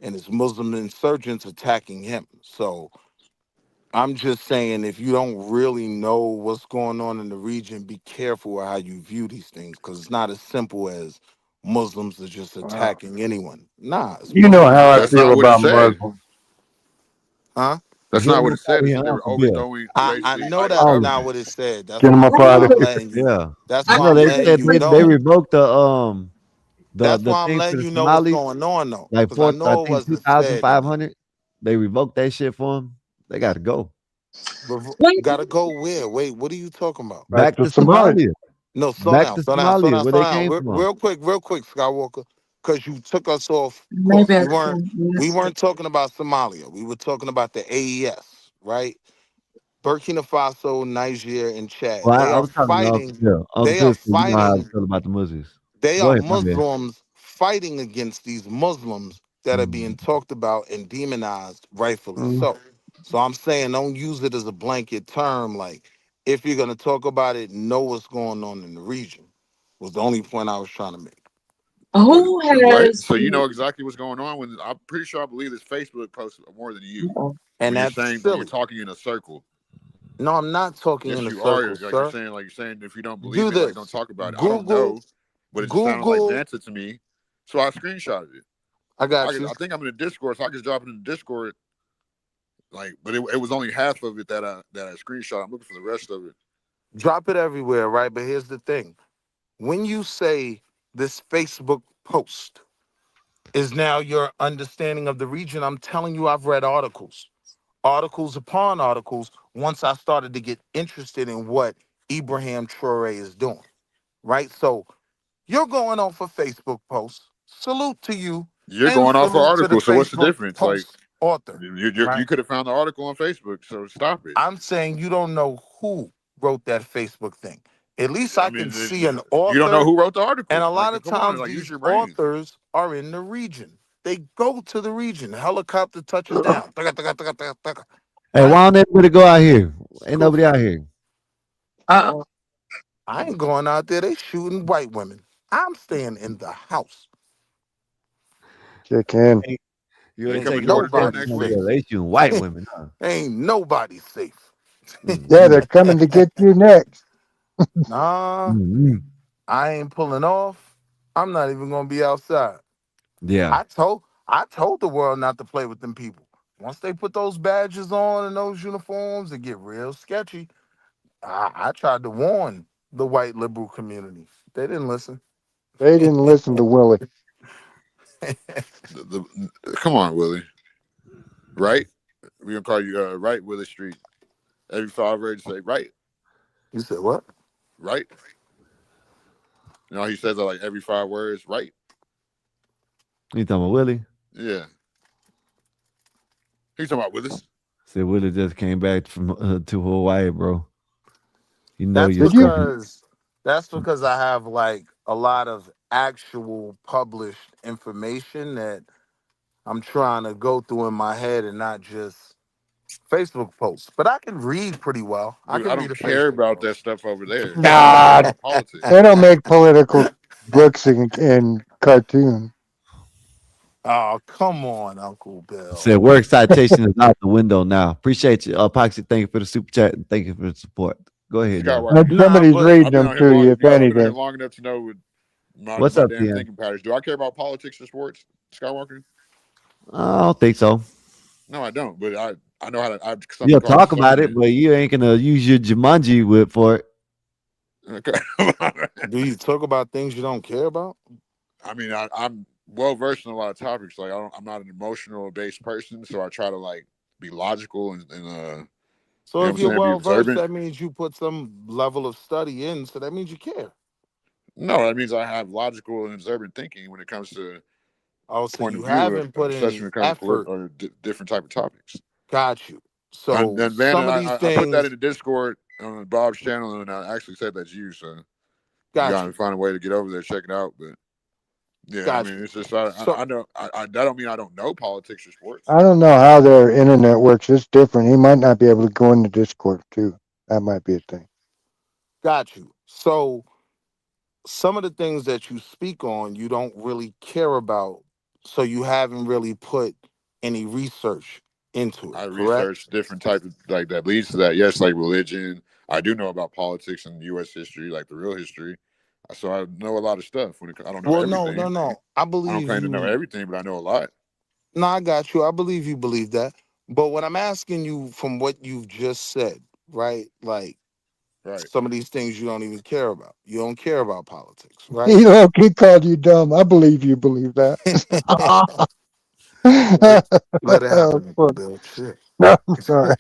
and it's Muslim insurgents attacking him. So I'm just saying, if you don't really know what's going on in the region, be careful how you view these things, because it's not as simple as Muslims are just attacking anyone. Nah, it's You know Muslims how I That's feel not attacking what it about said. Muslims. huh? That's Get not him what up it said. out of It here. said they were Uncle Bill. overthrowing I basically know the that's Oh, not government. what it said. get them up out of here. Yeah. That's I why No, I'm they letting said you they know. revoked That's the why I'm thing for letting the you know what's Somalis, going on, though, like because I I know it think wasn't said in there. 2,500. They revoked that shit for them. They got to go Gotta go where? Wait, what are you talking about? Back back to to Somalia. Somalia. No, slow Back down, to slow down, slow Somalia, down, where slow they down. came from. Real quick, Skywalker, because you took us off maybe course. I We missed it. weren't talking about Somalia. We were talking about the AES, right? Burkina Faso, Niger, and Chad. Well, They I are was talking to Uncle fighting. Bill. Uncle They are Bill said, you know how I fighting. feel about the Muslims. They Go are ahead, my man. Muslims fighting against these Muslims that are being talked about and demonized, rightfully Mm. so. So I'm saying don't use it as a blanket term. Like, if you're going to talk about it, know what's going on in the region, was the only point I was trying to make. Who What? has So you know exactly what's going on when I'm pretty sure I believe this Facebook post more than you. And When you're that's saying when you're silly. talking in a circle. No, I'm not talking Yes, in a you are. circle, Like you're sir. saying, if you don't believe Do it, like don't this. talk about it. I don't Google, know, but it just sounded like Google. Vanta to me, so I screenshotted it. I got you. I think I'm in the Discord, so I just drop it in the Discord. Like, but it was only half of it that I screenshot. I'm looking for the rest of it. Drop it everywhere, right? But here's the thing. When you say this Facebook post is now your understanding of the region, I'm telling you, I've read articles upon articles, once I started to get interested in what Ibrahim Traore is doing, right? So you're going off a Facebook post. Salute to you, You're and going off an salute to the article, so what's the Facebook difference? Like, post author, you right? could have found the article on Facebook, so stop it. I'm saying you don't know who wrote that Facebook thing. At least I I mean, can see an you don't know author, who wrote the article. and a Like, lot of come on, times like use these your brain. authors are in the region. They go to the region. Helicopter touches down. Hey, why don't everybody go out here? Ain't Cool. nobody out here. I ain't going out there. They shooting white women. I'm staying in the house. You can. You They ain't coming taking to no Georgia Nobody next chances. week. safe. They shooting white women. Huh? Ain't nobody safe. Yeah, they're coming to get you next. Nah, I ain't pulling off. I'm not even gonna be outside. Yeah. I told the world not to play with them people. Once they put those badges on and those uniforms, it get real sketchy. I tried to warn the white liberal community. They didn't listen. They didn't listen to Willie. Come on, Willie. Right? We gonna call you right, Willie Street. Every 5 words say right, You said what? right. You know he says that like every 5 words, right? You talking about Willie? Yeah. He's talking about Willis. Said Willie just came back from to Hawaii, bro. You know That's you're Did you? stupid. because I have like a lot of actual published information that I'm trying to go through in my head and not just Facebook posts. But I can read pretty well. I Dude, can I read don't a care Facebook about that post. stuff over there. I'm talking Nah, about politics. they don't make political books in cartoon. Oh, come on, Uncle Bill. Said work citation is out the window now. Appreciate you. Poxy, thank you for the super chat and thank you for the support. Go ahead, y'all. Skywalker. And somebody's but reading I've been them on here to long. you, if You know, I've been on here anything. long enough to know What's my up, damn DM? thinking patterns. Do I care about politics or sports, Skywalker? I don't think so. No, I don't. But I know how to. I have something You'll called talk about it, discernment. but you ain't gonna use your Jumanji whip for it. Okay. do you talk about things you don't care about? I mean, I'm well versed in a lot of topics. Like I'm not an emotional based person, so I try to like be logical and you know So what if I'm you're saying, be well versed, observant. that means you put some level of study in. So that means you care. No, that means I have logical and observant thinking when it comes to Oh, so point you of view, haven't put especially any when it comes to effort. different type of topics. Got you. And So then Van, some of these I put that in things, the Discord on Bob's channel, and I actually said that's you. So you got got to you, find a way to get over there, check it out. But yeah, I got mean, you. it's just So I know that don't mean I don't know politics or sports. I don't know how their internet works. It's different. He might not be able to go into Discord too. That might be a thing. got you. So some of the things that you speak on, you don't really care about. So you haven't really put any research into I it, correct? researched different types of like that leads to that. Yes, like religion. I do know about politics and U.S. history, like the real history. So I know a lot of stuff. I don't know Well, no, no, everything. no. I I don't believe claim to know you. everything, but I know a lot. No, I got you. I believe you believe that. But what I'm asking you from what you've just said, right? Like Right. some of these things you don't even care about. You don't care about politics, right? He called you dumb. I believe you believe that. Let it Oh, happen, Uncle fuck. Bill. Shit. No, I'm sorry.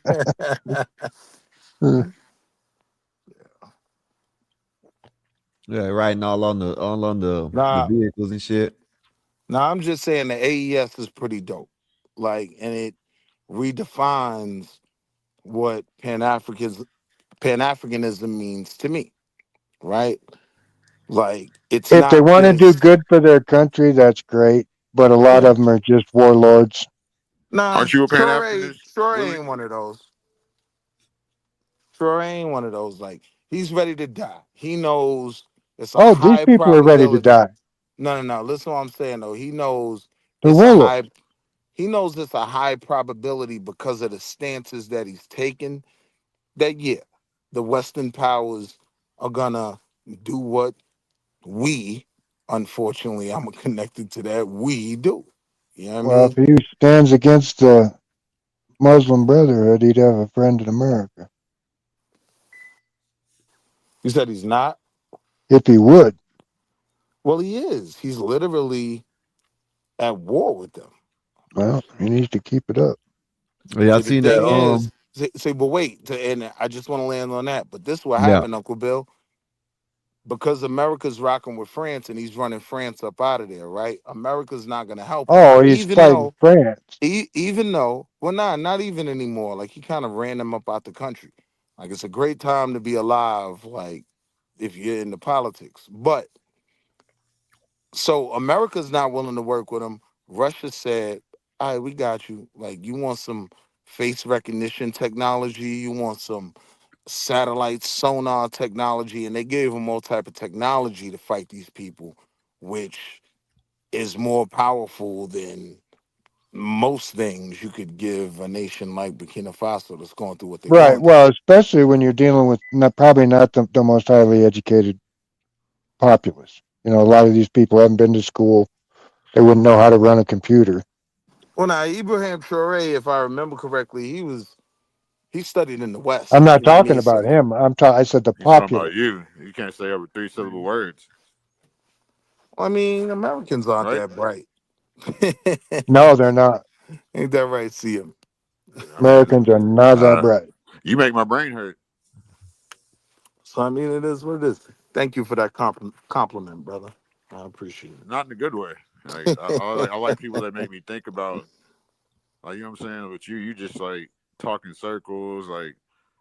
Yeah, riding all on the Nah, vehicles and shit. nah, I'm just saying the AES is pretty dope. Like, and it redefines what Pan-Africanism means to me, right? Like, it's If they not want to do this. good for their country, that's great. but a lot of them are just warlords. Nah, Aren't you a Pan Troy Africanist, Willie? ain't one of those. Troy ain't one of those. Like, he's ready to die. He knows it's a Oh, these high people are ready to probability. die. No. Listen to what I'm saying, though. He knows They're it's a warlords. high. He knows it's a high probability because of the stances that he's taken. That the Western powers are gonna do what we, unfortunately, I'm connected to that. We do. You know what I Well, mean? if he stands against the Muslim Brotherhood, he'd have a friend in America. You said he's not? If he would. Well, he is. He's literally at war with them. Well, he needs to keep it up. Yeah, I seen that. But wait, and I just want to land on that. But this is what happened, Uncle Bill. Because America's rocking with France and he's running France up out of there, right? America's not going to help him. Oh, he's fighting France. Even though, well, not even anymore. Like, he kind of ran them up out the country. Like, it's a great time to be alive, like, if you're into politics. But, so America's not willing to work with him. Russia said, all right, we got you. Like, you want some face recognition technology? You want some satellite sonar technology? And they gave them all type of technology to fight these people, which is more powerful than most things you could give a nation like Burkina Faso that's going through what they're Right. going through. Well, especially when you're dealing with probably not the most highly educated populace. You know, a lot of these people haven't been to school. They wouldn't know how to run a computer. Well, now, Ibrahim Traore, if I remember correctly, he studied in the West. I'm not You know what I talking mean? about So, him. I said the He's talking populace. about you. You can't say over 3-syllable words. I mean, Americans aren't that bright. No, they're not. Ain't that right, see him? Americans are not that bright. You make my brain hurt. So, I mean, it is what it is. Thank you for that compliment, brother. I appreciate it. Not in a good way. Like, I like people that make me think about, like, you know what I'm saying? But you just like talk in circles. Like,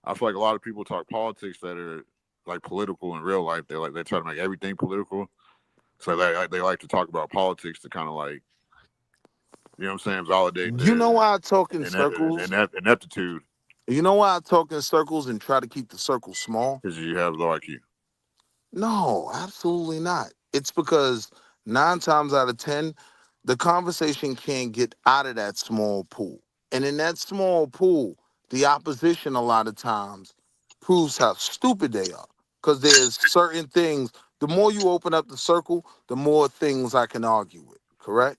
I feel like a lot of people talk politics that are like political in real life. They try to make everything political. So they like to talk about politics to kind of like, you know what I'm saying, validate You their know why I talk in circles? ineptitude. You know why I talk in circles and try to keep the circle small? Because you have low IQ. No, absolutely not. It's because 9 times out of 10, the conversation can't get out of that small pool. And in that small pool, the opposition a lot of times proves how stupid they are. Because there's certain things, the more you open up the circle, the more things I can argue with, correct?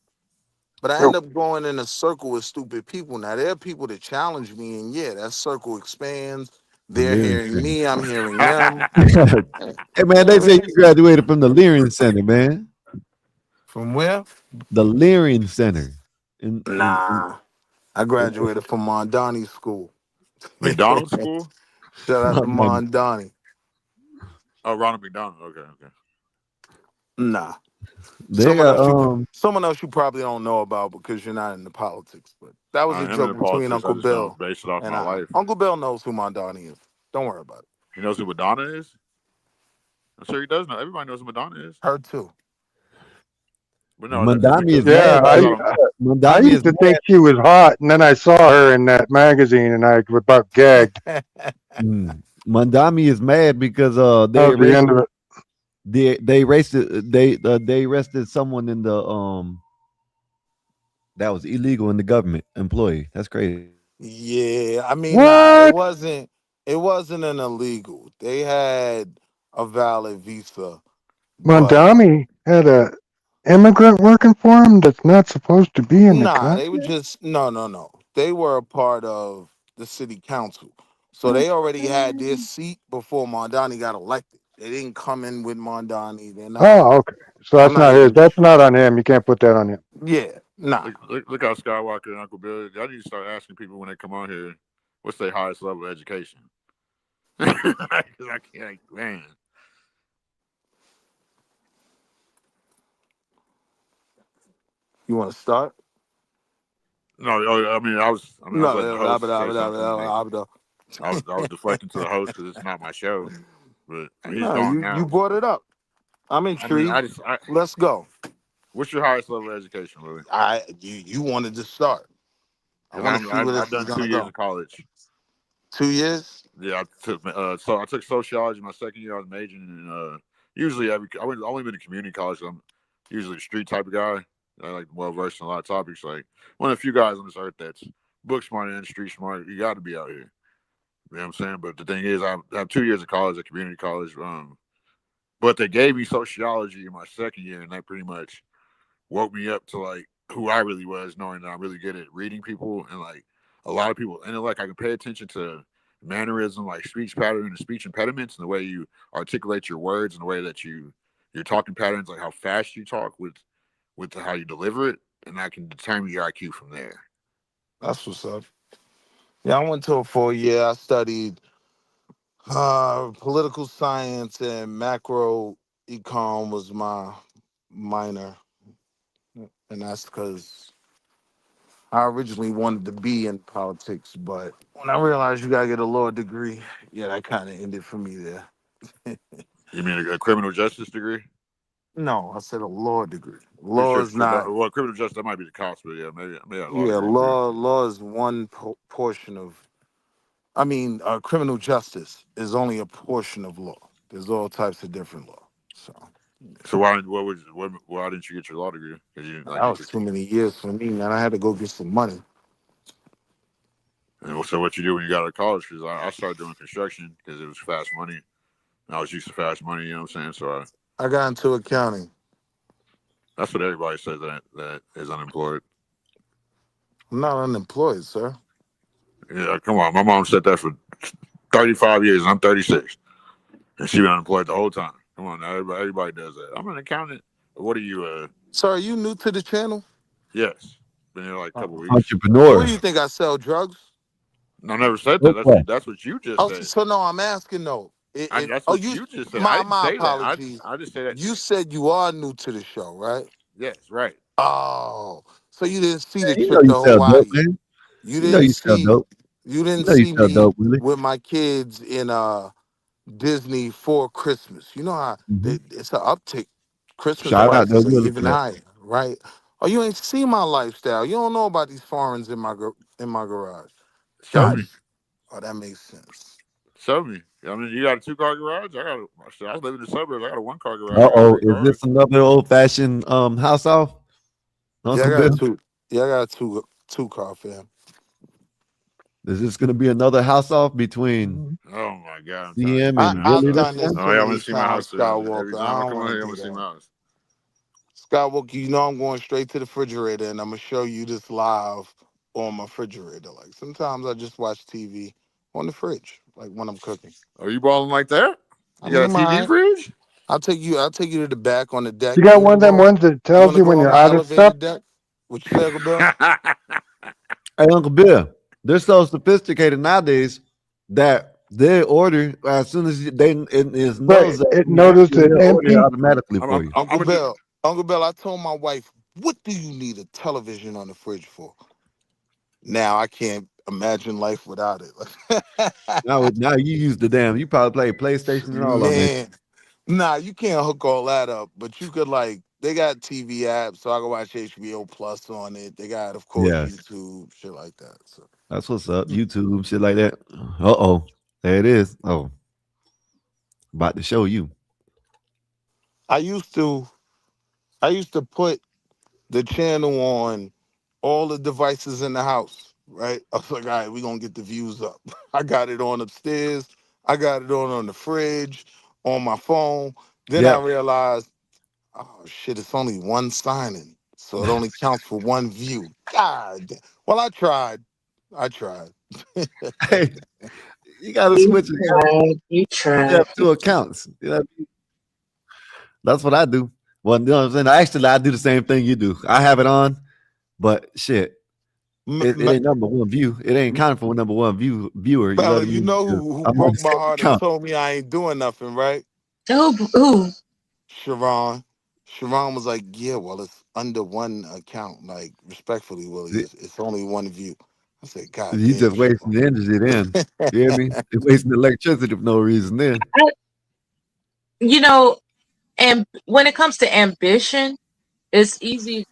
But I end up going in a circle with stupid people. Now, there are people that challenge me, and that circle expands. They're hearing me, I'm hearing them. Hey, man, they say you graduated from the Leering Center, man. From where? The Leering Center. Nah, I graduated from Mondani School. McDonald's school? Shout out to Mondani. Oh, Ronald McDonald. Okay. Nah. They Someone else you probably don't know about because you're not into politics. But that was a I am joke into between politics. I Uncle just don't Bill base it off and my I. life. Uncle Bill knows who Mondani is. Don't worry about it. He knows who Madonna is? I'm sure he does know. Everybody knows who Madonna is. Her too. But no, Mondani is Yeah, I used to think she was hot, and then I saw her in that magazine, and I was about gagged. Mondami is mad because That was the end of it. they arrested someone in the that was illegal in the government employee. That's crazy. Yeah, I mean, nah, it wasn't an illegal. They had a valid visa. Mondami had a immigrant working for him that's not supposed to be in the Nah, country. they were just no. They were a part of the city council, so they already had their seat before Mondani got elected. They didn't come in with Mondani. They're not. Oh, okay. So that's not his. That's not on him. You can't put that on him. Yeah, nah. Look how Skywalker and Uncle Bill. I need to start asking people when they come on here, what's their highest level of education? I can't, man. You want to start? No, I mean, I was letting the host say something. I was deflecting to the host because it's not my show, but he's gone now. You brought it up. I'm intrigued. Let's go. What's your highest level of education, Louis? You wanted to start. I want to see where this I've done is going 2 to years go. of college. 2 years? Yeah, I took sociology my second year. I was majoring in usually I've only been to community college. So I'm usually a street type of guy. I like well versed in a lot of topics. Like one of the few guys on this earth that's book smart and street smart. You got to be out here. You know what I'm saying? But the thing is, I have 2 years of college at community college. But they gave me sociology in my second year, and that pretty much woke me up to like who I really was, knowing that I'm really good at reading people and like a lot of people, and like I can pay attention to mannerism, like speech pattern and speech impediments, and the way you articulate your words, and the way that your talking patterns, like how fast you talk with how you deliver it, and I can determine your IQ from there. That's what's up. Yeah, I went to a 4-year. I studied political science and macro econ was my minor, and that's because I originally wanted to be in politics, but when I realized you gotta get a law degree, yeah, that kind of ended for me there. You mean a criminal justice degree? No, I said a law degree. Law is not. Well, criminal justice, that might be the cost, but yeah, maybe a law Yeah, degree. law is one portion of. I mean, criminal justice is only a portion of law. There's all types of different law. So why didn't you get your law degree? Because you That was too many years for me, man. I had to go get some money. And so what you do when you got out of college? Because I started doing construction because it was fast money. And I was used to fast money. You know what I'm saying? So I got into accounting. That's what everybody says that is unemployed. I'm not unemployed, sir. Yeah, come on. My mom said that for 35 years, and I'm 36, and she been unemployed the whole time. Come on, now everybody does that. I'm an accountant. What are you? Sir, are you new to the channel? Yes, been here like a couple weeks. Entrepreneur. What do you think? I sell drugs? I never said that. That's what you just said. So no, I'm asking though. That's what you just said. My apologies. I just say that. You said you are new to the show, right? Yes, right. Oh, so you didn't see the You trip to Hawaii. You didn't see me with my kids in Disney for Christmas. You know how it's an uptick. Christmas prices are even higher, right? Oh, you ain't seen my lifestyle. You don't know about these foreigns in my garage. Show me. Oh, that makes sense. Show me. I mean, you got a 2-car garage. I live in the suburbs. I got a 1-car garage. Is this another old fashioned house off? Yeah, I got a two-car fam. Is this gonna be another house off between Oh my God! CM and I've done this I want to see my house. Skywalker. Every time I come out here, I want to see my house. Skywalker, you know I'm going straight to the refrigerator, and I'm gonna show you this live on my refrigerator. Like sometimes I just watch TV on the fridge, like when I'm cooking. Are you balling like that? You got a TV fridge? I'll take you to the back on the deck. You got one of them ones that tells you when you're out of stuff? Deck? What you say, Uncle Bill? Hey, Uncle Bill, they're so sophisticated nowadays that they order as soon as it knows it notices it empty automatically for you. Uncle Bill, I told my wife, what do you need a television on the fridge for? Now I can't imagine life without it. now you use the damn. You probably play PlayStation and all of it. Nah, you can't hook all that up, but you could they got TV apps, so I can watch HBO Plus on it. They got, of course, YouTube, shit like that. So that's what's up. YouTube, shit like that. There it is. Oh, about to show you. I used to put the channel on all the devices in the house, right? I was like, all right, we're gonna get the views up. I got it on upstairs, I got it on the fridge, on my phone. Then I realized, oh shit, it's only one signing. So it only counts for one view. God. Well, I tried. Hey, you gotta switch it. You tried. You have 2 accounts. You know, that's what I do. Well, you know what I'm saying? Actually, I do the same thing you do. I have it on, but shit. It ain't number one view. It ain't counting for number one viewer. Bella, you know who broke my heart and told me I ain't doing nothing, right? Who? Sharon. Sharon was like, yeah, well, it's under one account. Like, respectfully, Willie, it's only one view. I said, God you damn, just wasting the energy then. You hear me? You're wasting electricity for no reason then. You know, and when it comes to ambition, it's easy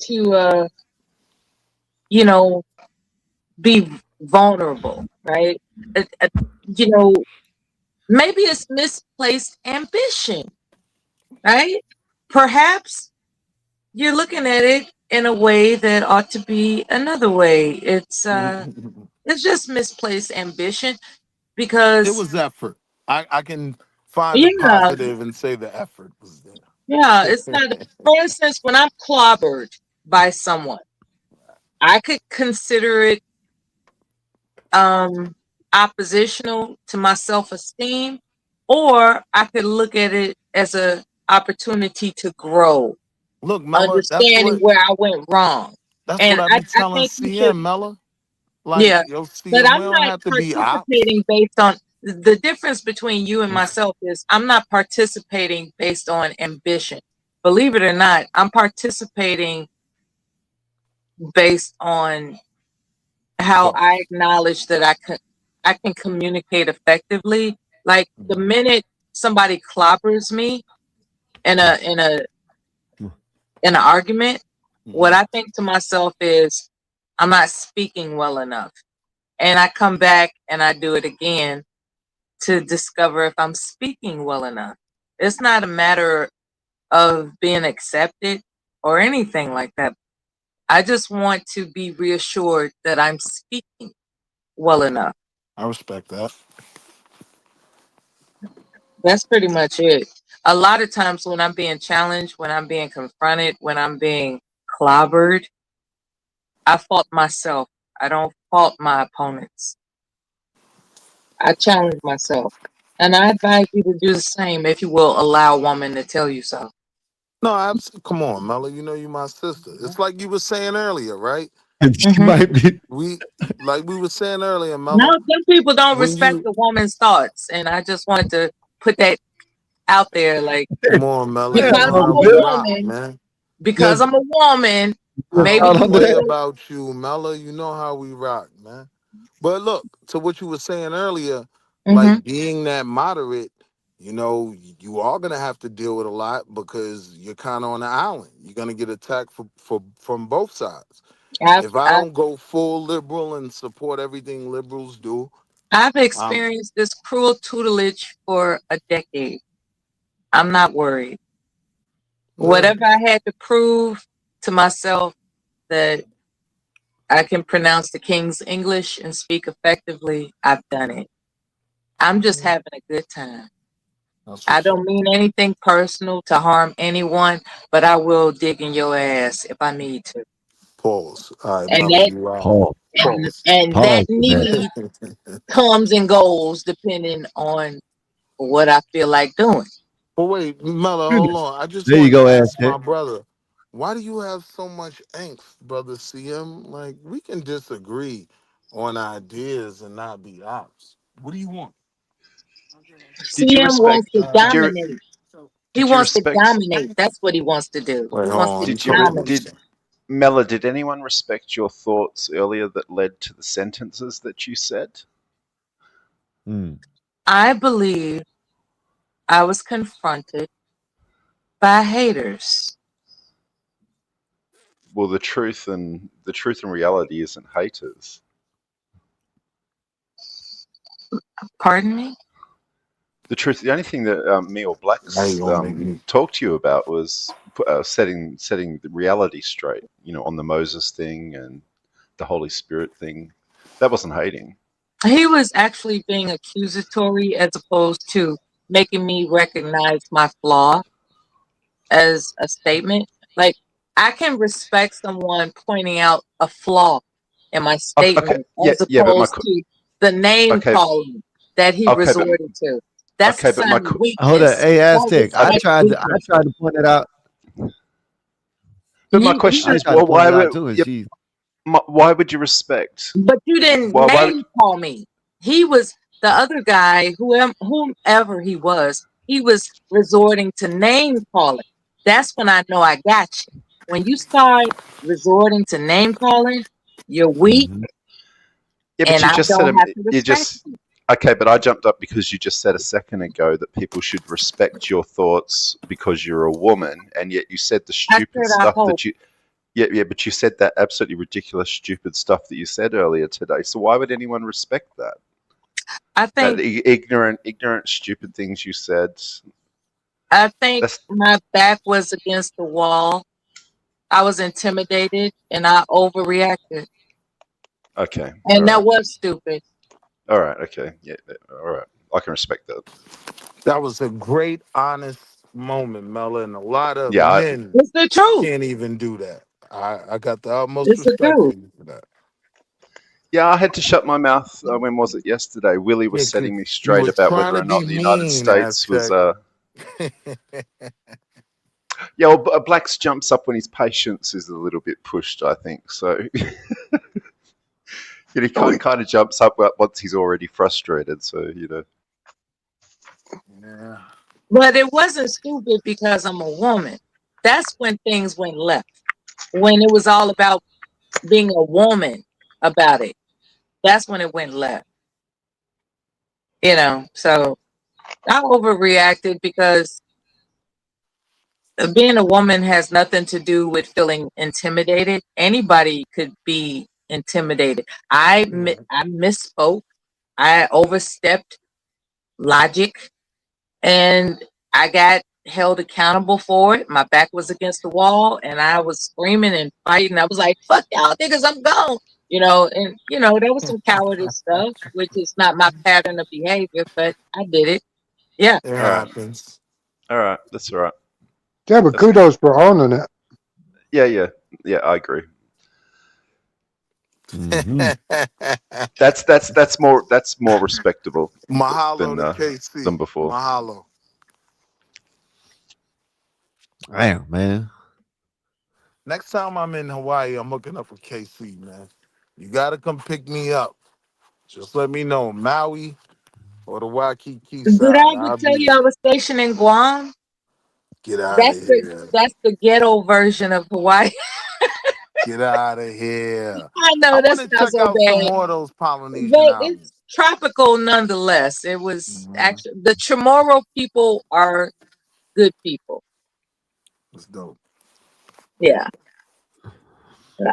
to you know, be vulnerable, right? You know, maybe it's misplaced ambition, right? Perhaps you're looking at it in a way that ought to be another way. It's just misplaced ambition It because was effort. I can find the yeah, positive and say the effort was yeah, there. it's not. For instance, when I'm clobbered by someone, I could consider it um oppositional to my self-esteem, or I could look at it as a opportunity to grow, Look, Mella, understanding where I went wrong. that's what And I I be telling think you should, CM, Mella. Like, yeah, yo, but CM, we I'm don't not have to be ops. participating based on the difference between you and myself is I'm not participating based on ambition. Believe it or not, I'm participating based on how I acknowledge that I can communicate effectively. Like the minute somebody clobbers me in an argument, what I think to myself is I'm not speaking well enough. And I come back and I do it again to discover if I'm speaking well enough. It's not a matter of being accepted or anything like that. I just want to be reassured that I'm speaking well enough. I respect that. That's pretty much it. A lot of times when I'm being challenged, when I'm being confronted, when I'm being clobbered, I fault myself. I don't fault my opponents. I challenge myself. And I advise you to do the same if you will allow a woman to tell you so. No, come on, Mella. You know you my sister. It's like you were saying earlier, right? She might be. Like we were saying earlier, No, Mella. some people don't When respect you the woman's thoughts. And I just wanted to put that out there. Like, come on, Mella, you because know I'm how a we rock, woman, man. because I'm a woman, maybe I you don't play will. about you, Mella. You know how we rock, man. But look, to what you were saying earlier, Mm-hmm. like being that moderate, you know, you are gonna have to deal with a lot because you're kind of on the island. You're gonna get attacked from both sides. If I don't go full liberal and support everything liberals do, I've experienced this cruel tutelage for a decade. I'm not worried. Whatever I had to prove to myself that I can pronounce the King's English and speak effectively, I've done it. I'm just having a good time. I don't mean anything personal to harm anyone, but I will dig in your ass if I need to. pause. All right, And Mella, that you right. Pause. and that Pause for need comes and goes depending on what I feel like doing. But wait, Mella, hold on. I just There you wanted to go, ask my Aztec. brother, why do you have so much angst, brother CM? Like, we can disagree on ideas and not be ops. What do you want? Did you CM wants respect? to dominate. He Did you wants to respect? dominate. That's what he wants to do. Wait, He hold wants on. to I'm Did you? talking dominate. to Did Mella? Did anyone respect your thoughts earlier that led to the sentences that you said? I believe I was confronted by haters. Well, the truth and reality isn't haters. Pardon me? The truth, the only thing that me or Blacks talked to you about was setting the reality straight. You know, on the Moses thing and the Holy Spirit thing. That wasn't hating. He was actually being accusatory as opposed to making me recognize my flaw as a statement. Like, I can respect someone pointing out a flaw in my Okay, statement as yeah, but opposed to the name calling that he okay, but resorted to. That's a okay, but sign of Hold up, weakness. hey That Aztec. I reflects tried weakness. to point it out. my question I is, tried to well, point it out too, and she. why would you respect? But you didn't name call me. He was the other guy, whomever he was resorting to name calling. That's when I know I got you. When you start resorting to name calling, you're weak, Yeah, but and you I just said don't have to respect you. Okay, but I jumped up because you just said a second ago that people should respect your thoughts because you're a woman, and yet you said the stupid stuff that you. Yeah, but you said that absolutely ridiculous, stupid stuff that you said earlier today. So why would anyone respect that? I think ignorant, stupid things you said. my back was against the wall. I was intimidated and I overreacted. Okay. And that was stupid. All right. Okay. Yeah. All right. I can respect that. That was a great, honest moment, Mela, and a lot of Yeah, men it's the truth. Can't even do that. I got the utmost It's the respect truth. for you for that. Yeah, I had to shut my mouth. When was it? Yesterday. Willie was Yeah, 'cause setting me you straight were about trying whether to or not be the United mean, States was. Aztec. Yeah, well, Blacks jumps up when his patience is a little bit pushed, I think. So he kind of jumps up once he's already frustrated. So, you know. Yeah. But it wasn't stupid because I'm a woman. That's when things went left. When it was all about being a woman about it. That's when it went left. You know, so I overreacted because being a woman has nothing to do with feeling intimidated. Anybody could be intimidated. I misspoke. I overstepped logic and I got held accountable for it. My back was against the wall and I was screaming and fighting. I was like, fuck y'all niggas, I'm gone. You know, and you know, there was some cowardice stuff, which is not my pattern of behavior, but I did it. Yeah. It happens. All right. That's all right. Yeah, but kudos for owning it. Yeah, I agree. Mm-hmm. That's more respectable Mahalo to KC. than before. Mahalo. Damn, man. Next time I'm in Hawaii, I'm looking up for KC, man. You gotta come pick me up. Just let me know, Maui or the Waikiki Did side. I ever I'll tell be you I there. was stationed in Guam? Get out of here. That's the ghetto version of Hawaii. Get out of here. I know I want that's to not check so out some bad. more of those Polynesian But islands. it's tropical nonetheless. It was actually the Chamorro people are good people. That's dope. Yeah.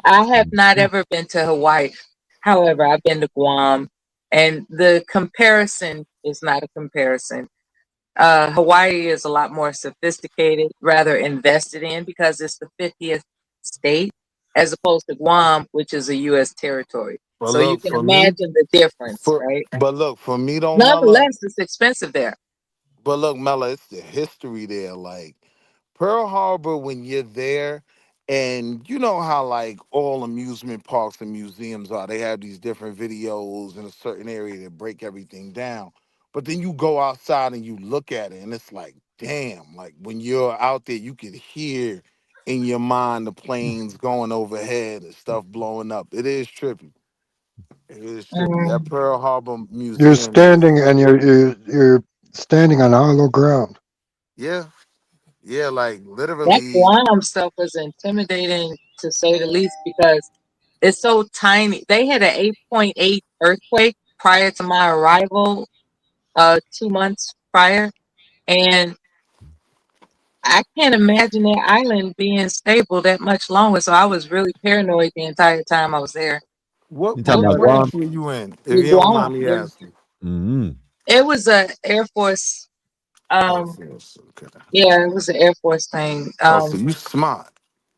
I have not ever been to Hawaii. However, I've been to Guam, and the comparison is not a comparison. Hawaii is a lot more sophisticated, rather invested in because it's the 50th state, as opposed to Guam, which is a U.S. territory. But So you look, can for me, imagine the difference, right? but look, for me though, Mela. Nonetheless, it's expensive there. But look, Mela, it's the history there. Like Pearl Harbor, when you're there, and you know how like all amusement parks and museums are, they have these different videos in a certain area that break everything down. But then you go outside and you look at it, and it's like, damn, like when you're out there, you could hear in your mind the planes going overhead and stuff blowing up. It is trippy. It is trippy. That Pearl Harbor You're Museum is, standing and you're standing on hollow ground. yeah, like That literally. Guam stuff was intimidating to say the least because it's so tiny. They had an 8.8 earthquake prior to my arrival, 2 months prior, and I can't imagine that island being stable that much longer. So I was really paranoid the entire time I was there. You talking What about branch Guam? were you in? If you don't mind me asking. Mm-hmm. It was a Air Force. Air Force. Okay. Yeah, it was an Air Force thing. Oh, so you smart.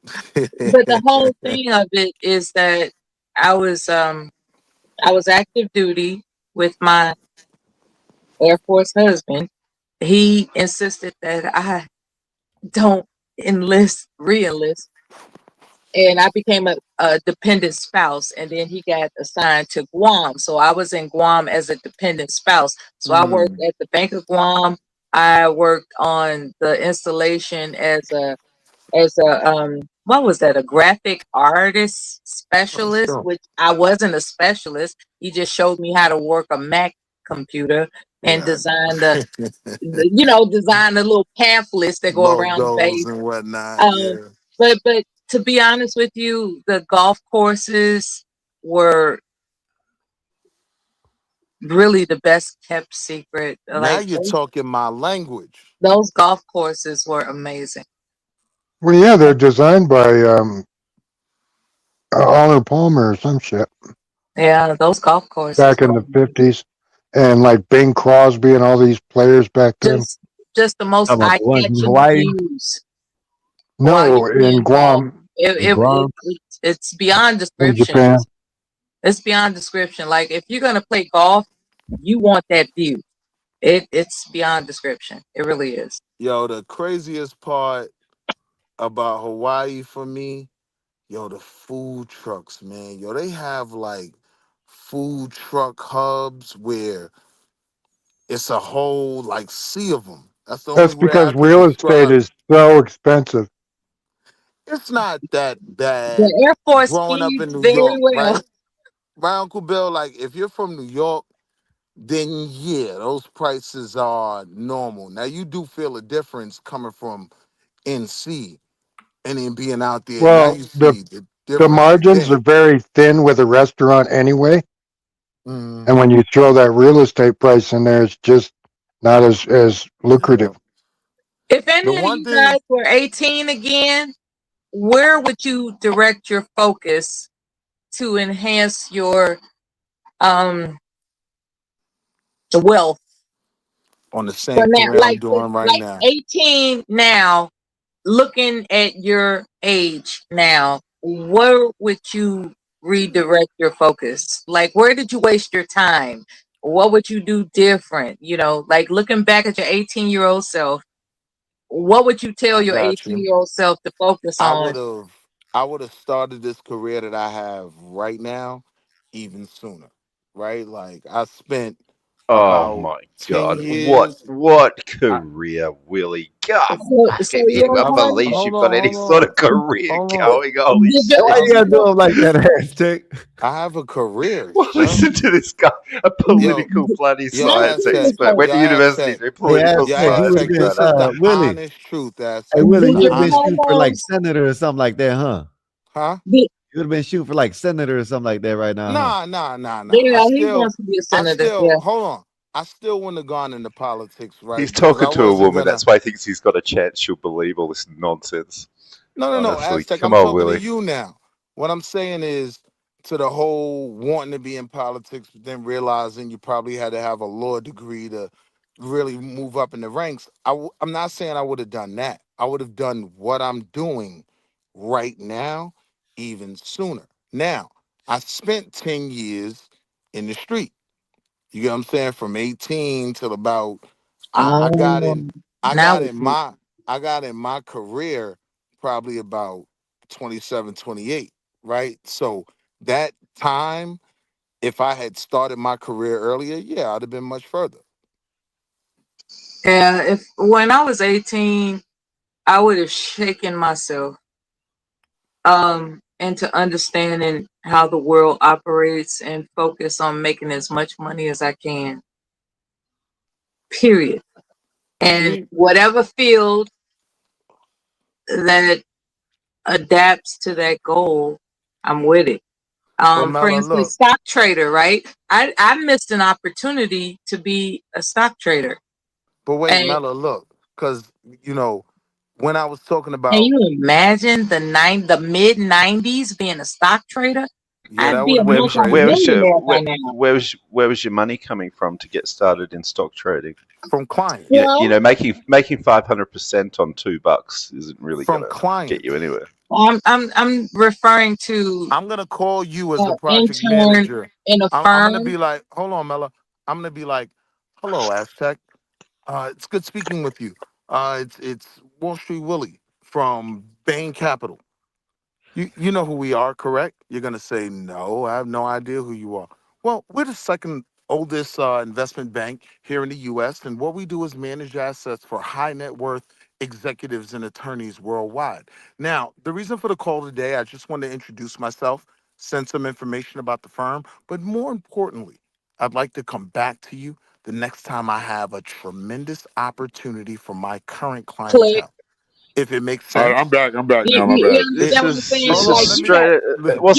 But the whole thing of it is that I was active duty with my Air Force husband. He insisted that I don't re-enlist, and I became a dependent spouse. And then he got assigned to Guam, so I was in Guam as a dependent spouse. So I worked at the Bank of Guam. I worked on the installation as a what was that, a graphic artist specialist, which I wasn't a specialist. He just showed me how to work a Mac computer and design design the little pamphlets that go around the Logos base. and whatnot. Yeah. But to be honest with you, the golf courses were really the best kept secret. Now Like you're talking my language. those golf courses were amazing. Well, yeah, they're designed by Arnold Palmer or some shit Yeah, those golf courses back in the 50s. And like Bing Crosby and all these players back then. just the most How about the ones in eye-catching Hawaii views while No, you're in playing golf. Guam, It's beyond in description. Japan. It's beyond description. Like if you're gonna play golf, you want that view. It's beyond description. It really is. Yo, the craziest part about Hawaii for me, yo, the food trucks, man. Yo, they have like food truck hubs where it's a whole like sea of them. That's the only That's way I because could real estate describe. is so expensive. It's not that bad. The Air Force Growing up in feeds New very York, well. right? Right, Uncle Bill. Like if you're from New York, then yeah, those prices are normal. Now you do feel a difference coming from NC and then being out there. Now Well, you see the the difference margins there. are very thin with a restaurant anyway. Mm-hmm. And when you throw that real estate price in there, it's just not as lucrative. If The any of one you thing guys were 18 again, where would you direct your focus to enhance your wealth? on the For same now, career I'm doing right like now. 18 now, looking at your age now, where would you redirect your focus? Like, where did you waste your time? What would you do different? You know, like looking back at your 18-year-old self, what would you tell I your got you. 18-year-old self to focus I on? would have started this career that I have right now even sooner. Right? Like I spent Oh about my 10 God! What years. career, Willie? God So fucking hell! I believe Hold you've got on, any hold sort on. of career Hold on. going. Holy shit! Why you gotta do him like that, hashtag? I have a career, Well, sir. listen to this guy, a Yo, political bloody science Aztec. expert. Went Yo, to university, Aztec. did Hey, political Yo, Aztec, he would science. have He's Aztec. been got This is a the Willie. honest truth, Hey, Aztec. Willie, The you Did would have your been honest shooting for truth. like hormones? senator or something like that, huh? Huh? Did, You would have been shooting for like senator or something like that right now, huh? Nah. yeah, he wants to be a senator. Yeah. Hold on. I still wouldn't have gone into politics, He's right? Because talking I to a wasn't woman. gonna. That's why he thinks he's got a chance she'll believe all this nonsense. No, Honestly, Aztec. come I'm on, talking to Willie. you now. What I'm saying is to the whole wanting to be in politics, but then realizing you probably had to have a law degree to really move up in the ranks. I'm not saying I would have done that. I would have done what I'm doing right now even sooner. Now, I spent 10 years in the street. You get what I'm saying? From 18 till about I got in I Now got we in see. my I got in my career probably about 27, 28, right? So that time, if I had started my career earlier, yeah, I'd have been much further. Yeah, if when I was 18, I would have shaken myself into understanding how the world operates and focus on making as much money as I can. Period. And See? whatever field that adapts to that goal, I'm with it. But For Mela, instance, look, stock trader, right? I missed an opportunity to be a stock trader. but wait, And Mela, look, because when I was talking can about, you imagine the mid '90s being a stock trader? yeah, I'd that be would a have been crazy. multi-millionaire by now. Where was your money coming from to get started in stock trading? From clients. Well, Making 500% on $2 isn't really From gonna get you clients. anywhere. I'm referring to I'm gonna call you as an the project intern manager. in a I'm gonna firm. be like, hold on, Mela. I'm gonna be like, hello, Aztec. It's good speaking with you. It's Wall Street Willie from Bain Capital. You know who we are, correct? You're gonna say no. I have no idea who you are. Well, we're the second oldest investment bank here in the U.S., and what we do is manage assets for high net worth executives and attorneys worldwide. Now, the reason for the call today, I just wanted to introduce myself, send some information about the firm, but more importantly, I'd like to come back to you the next time I have a tremendous opportunity for my current Click. clientele. If it makes All right, sense. I'm back now. My You bad. It, understand what I'm saying? This hold is Like on, let me you straight.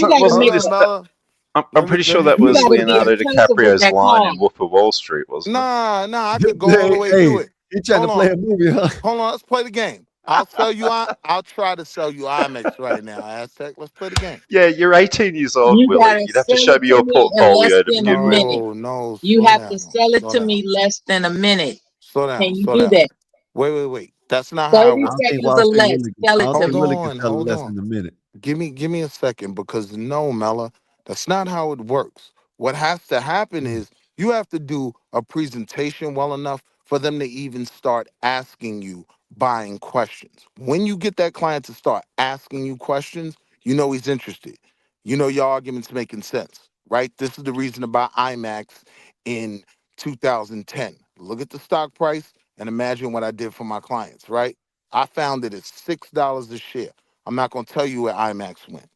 got Wasn't to hold make wasn't on, this a that? Mela. I'm pretty sure that You was gotta be Leonardo attentive with DiCaprio's that line in call. Wolf of Wall Street, wasn't it? Nah, I could go all the way Hey, through it. he trying to play a movie, huh? Hold on, let's play the game. I'll try to sell you IMAX right now, Aztec. Let's play the game. Yeah, you're 18 years old, You Willie. gotta You'd have to sell show it me to your me in less portfolio to than a begin with. minute. No, You slow have down. to sell it Slow to down. me less than a minute. Slow down. Can you Slow do down. that? Wait. That's not how it 30 I don't works. think seconds Wall or Street less. Willie. Sell I it don't to think me. Willie can sell it Hold less on. than a minute. Give me a second because no, Mella, that's not how it works. What has to happen is you have to do a presentation well enough for them to even start asking you buying questions. When you get that client to start asking you questions, you know he's interested. You know your argument's making sense, right? This is the reason to buy IMAX in 2010. Look at the stock price and imagine what I did for my clients, right? I found it at $6 a share. I'm not going to tell you where IMAX went,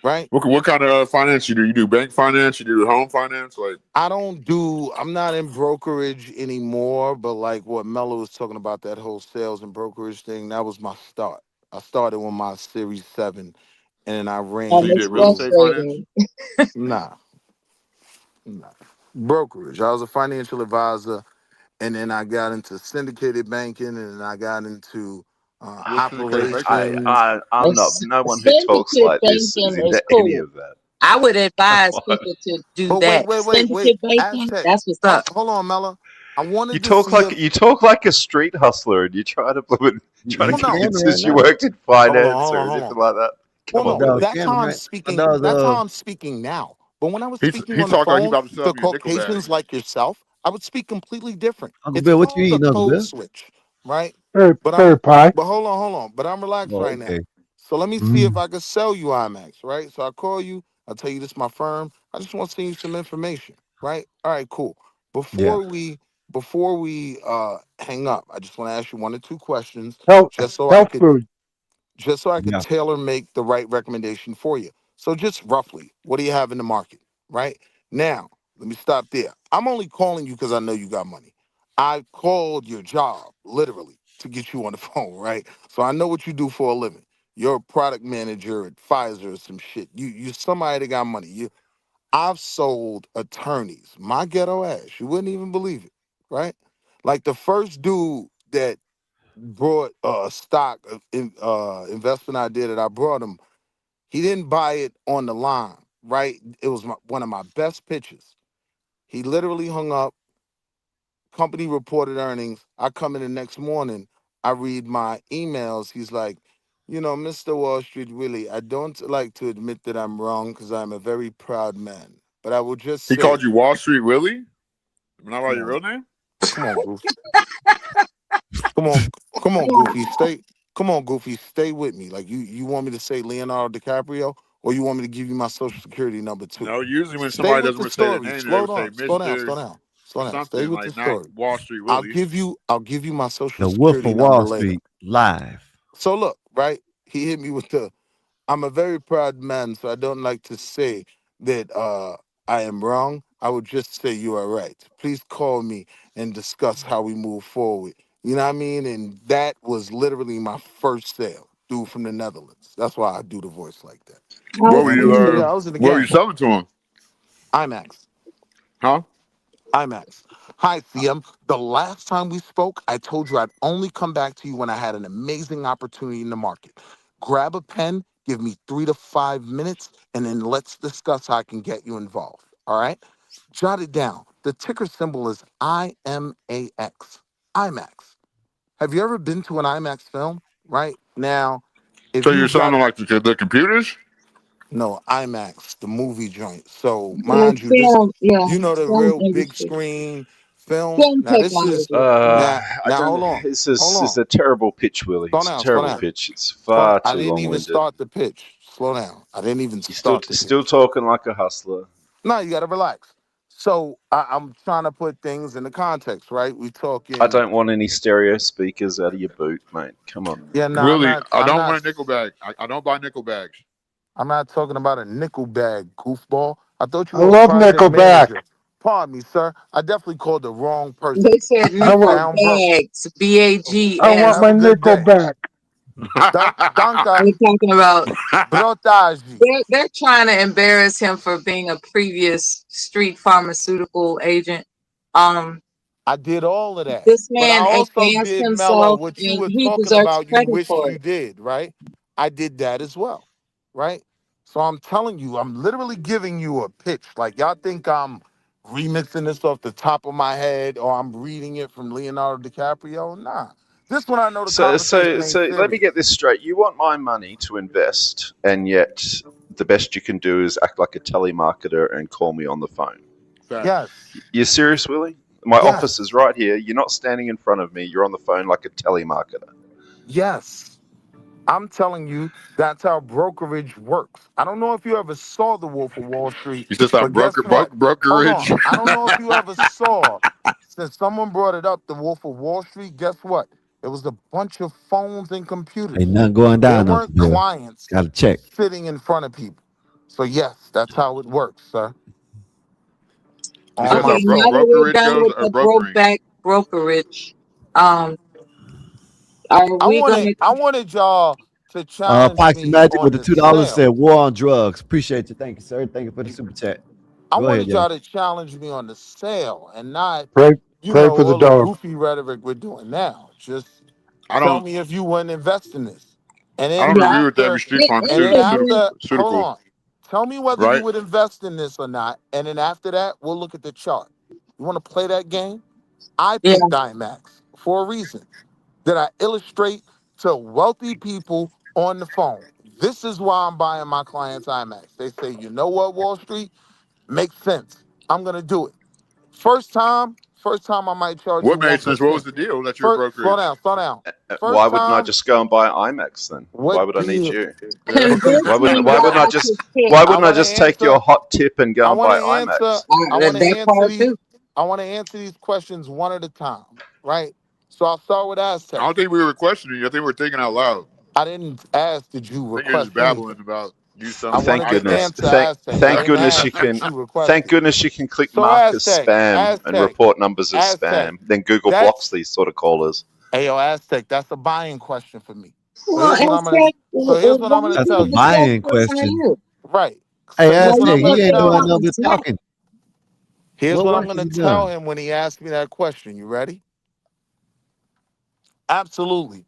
right? What kind of finance you do? You do bank finance? You do home finance? Like I'm not in brokerage anymore, but like what Mello was talking about, that whole sales and brokerage thing, that was my start. I started with my Series 7 and I ran And it's frustrating. Nah. Brokerage. I was a financial advisor, and then I got into syndicated banking, and then I got into operations. I'm not. No one who talks Syndicate like this is banking is into any cool. of that. I would advise people to do But that. wait. Syndicate banking, Aztec. that's what's up. Hold on, Mella. I You wanted to talk see if like a street hustler, and you try to convince you worked in finance or anything like that. Come on, Willie. That's how I'm speaking. That's how I'm speaking now. But when I was speaking he on the talked like he phone about to sell to me a nickel bag. Caucasians like yourself, I would speak completely different. Uncle It's Bill, what you called a eating, Uncle code Bill? switch, right? Fairy pie. But hold on. But I'm relaxed Oh, right okay. now. So let me see if I can sell you IMAX, right? So I call you, I tell you this is my firm. I just want to send you some information, right? All right, cool. Before we hang up, I just want to ask you one or two questions Health just so I could food. Yeah. tailor make the right recommendation for you. So just roughly, what do you have in the market, right? Now, let me stop there. I'm only calling you because I know you got money. I called your job, literally, to get you on the phone, right? So I know what you do for a living. You're a product manager at Pfizer or some shit. You're somebody that got money. I've sold attorneys, my ghetto ass. You wouldn't even believe it, right? Like the first dude that brought stock investment I did it. I brought him. He didn't buy it on the line, right? It was one of my best pitches. He literally hung up. Company reported earnings. I come in the next morning. I read my emails. He's like, Mr. Wall Street Willie, I don't like to admit that I'm wrong because I'm a very proud man. But I will just He say, called you Wall Street Willie? Not by your real name? come on, Goofy. Come on, Goofy. Stay with me. Like you want me to say Leonardo DiCaprio, or you want me to give you my social security number too? No, usually when Stay somebody with doesn't the want to say their story. name, they Slow would say down. Slow down. or Stay something, with the like not story. Wall Street I'll Willie. give you my social The Wolf security of number Wall later. Street live. So look, right? He hit me with I'm a very proud man, so I don't like to say that I am wrong. I would just say you are right. Please call me and discuss how we move forward. You know what I mean? And that was literally my first sale, dude from the Netherlands. That's why I do the voice like that. What were you I was in the what were you game. selling to him? IMAX. Huh? IMAX. Hi, CM. The last time we spoke, I told you I'd only come back to you when I had an amazing opportunity in the market. Grab a pen, give me 3 to 5 minutes, and then let's discuss how I can get you involved. All right? Jot it down. The ticker symbol is IMAX. IMAX. Have you ever been to an IMAX film? Right? Now, if So you're you selling got them like the computers? no, IMAX, the movie joint. So The mind you, film, yeah, the film real big industry, screen film. film Now this is technology. I now don't. hold on. It's a terrible pitch, Willie. Slow It's a down, slow terrible down. pitch. It's far I too didn't even long-winded. start the pitch. Slow down. I didn't even You're start the still pitch. talking like a hustler. No, you gotta relax. So I'm trying to put things in the context, right? We I talking. don't want any stereo speakers out of your boot, mate. Come on. Yeah, no, Willie, I I'm don't not. want a nickel bag. I don't buy nickel bags. I'm not talking about a nickel bag, goofball. I thought you I were a love project Nickelback. manager. Pardon me, sir. I definitely called the wrong person. They said You I want nickel sound broke. bags, I want BAGS. Have my a good nickel day. back. Danka. We're talking about Brotaji. they're trying to embarrass him for being a previous street pharmaceutical agent. I did all of that. This But I man also advanced did, Mello, himself what you and were he talking deserves about, you credit wished for you it. did, right? I did that as well, right? So I'm telling you, I'm literally giving you a pitch. Like, y'all think I'm remixing this off the top of my head or I'm reading it from Leonardo DiCaprio? Nah. This one I know the conversation ain't So let me serious. get this straight. You want my money to invest, and yet the best you can do is act like a telemarketer and call me on the phone. Yes. You serious, Willie? My office is Yes. right here. You're not standing in front of me. You're on the phone like a telemarketer. Yes. I'm telling you, that's how brokerage works. I don't know if you ever saw The Wolf of Wall Street, You just thought but guess what? Hold brokerage. on. I don't know if you ever saw, since someone brought it up, The Wolf of Wall Street, guess what? It was a bunch of phones and computers. Ain't nothing going There down, Uncle weren't Bill. clients Got to check. sitting in front of people. So, yes, that's how it works, sir. You On said my Okay, how now soul. that we're brokerage done goes with or the brokering? throwback brokerage, are we gonna I wanted y'all to challenge Foxy me Magic with on the the $2 said sale. war on drugs. Appreciate you. Thank you, sir. Thank you for the super chat. I Go ahead, wanted y'all. y'all to challenge me on the sale and not, Pray, you pray know, for the all the dog. goofy rhetoric we're doing now. Just I tell don't. me if you wouldn't invest in this. And I then don't yeah. agree with that. after, Street and then after, hold pharmaceutical, on. Tell me whether you right? would invest in this or not. And then after that, we'll look at the chart. You want to play that game? I Yeah. picked IMAX for a reason that I illustrate to wealthy people on the phone. This is why I'm buying my clients IMAX. They say, you know what, Wall Street? Makes sense. I'm going to do it. First time I might charge you What made sense? What was 1%. the deal that you're First, slow brokerage? down, slow down. Why First wouldn't I time, just go and buy IMAX then? Why what would I need deal? you? Because Why wouldn't Investment why wouldn't I without just the kick. why I wouldn't I want to just take your answer. hot tip and go I and want buy to answer. IMAX? I want to That answer part these. too. I want to answer these questions one at a time, right? So I'll start with Aztec. I don't think we were questioning you. I think we were thinking out loud. I didn't ask, did you I think you're just request babbling anything? about you I selling Thank wanted to IMAX. goodness. answer Aztec. I Thank didn't goodness ask you what can. you Thank requested. goodness you can click So mark as Aztec, spam and report numbers as Aztec. spam. Then Google blocks That's these sort of callers. hey yo, Aztec, that's a buying question for me. So Well, here's what I'm gonna Aztec, That's a tell you. buying question. Right. Hey, So here's what Aztec, I'm gonna he ain't tell doing him. no but talking. Here's What what work I'm is gonna he tell doing? him when he asks me that question. You ready? Absolutely.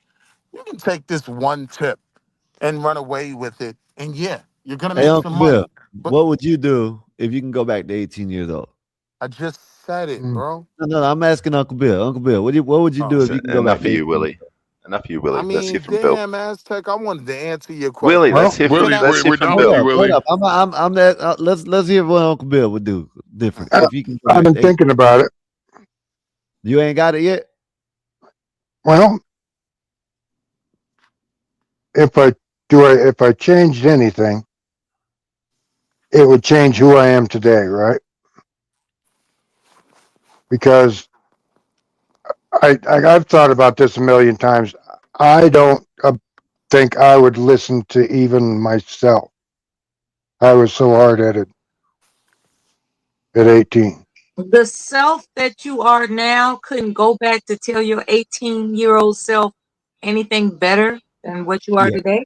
You can take this one tip and run away with it. And yeah, you're gonna Hey, make some Uncle Bill, money. But what would you do if you can go back to 18 years old? I just said it, bro. No, I'm asking Uncle Bill. Uncle Bill, what would you do if you can go back Enough to of you, 18 years Willie. old? Enough of you, I Willie. Let's hear mean, from Bill. damn, Aztec, I wanted to answer your Willie, question. let's hear from Willie, let's hear we're from done with Bill. you, Hold Willie. up. I'm that. Let's hear what Uncle Bill would do different if you can go I've back been to 18. thinking about it. You ain't got it yet. Well, if I changed anything, it would change who I am today, right? Because I've thought about this a million times. I don't think I would listen to even myself. I was so hard-headed at 18. The self that you are now couldn't go back to tell your 18-year-old self anything better than what you are Yeah. today.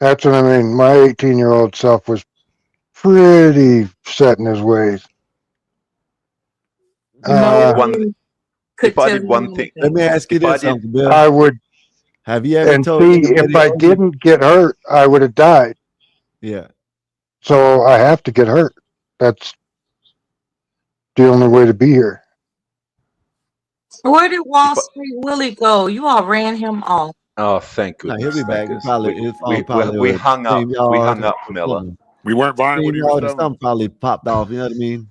That's what I mean. My 18-year-old self was pretty set in his ways. No One, one if could I tell did one you thing, Let anything. me ask you if I this, did, Uncle Bill. I would, Have you ever and told see, if anybody I else? didn't get hurt, I would have died. Yeah. So I have to get hurt. That's the only way to be here. Where did Wall if I, Street Willie go? You all ran him off. oh, thank No, he'll goodness, be back. thank He us. probably his phone probably We would hung up. We StreamYard hung up, or Miller. something. We weren't buying what he was StreamYard or selling. something probably popped off. You know what I mean?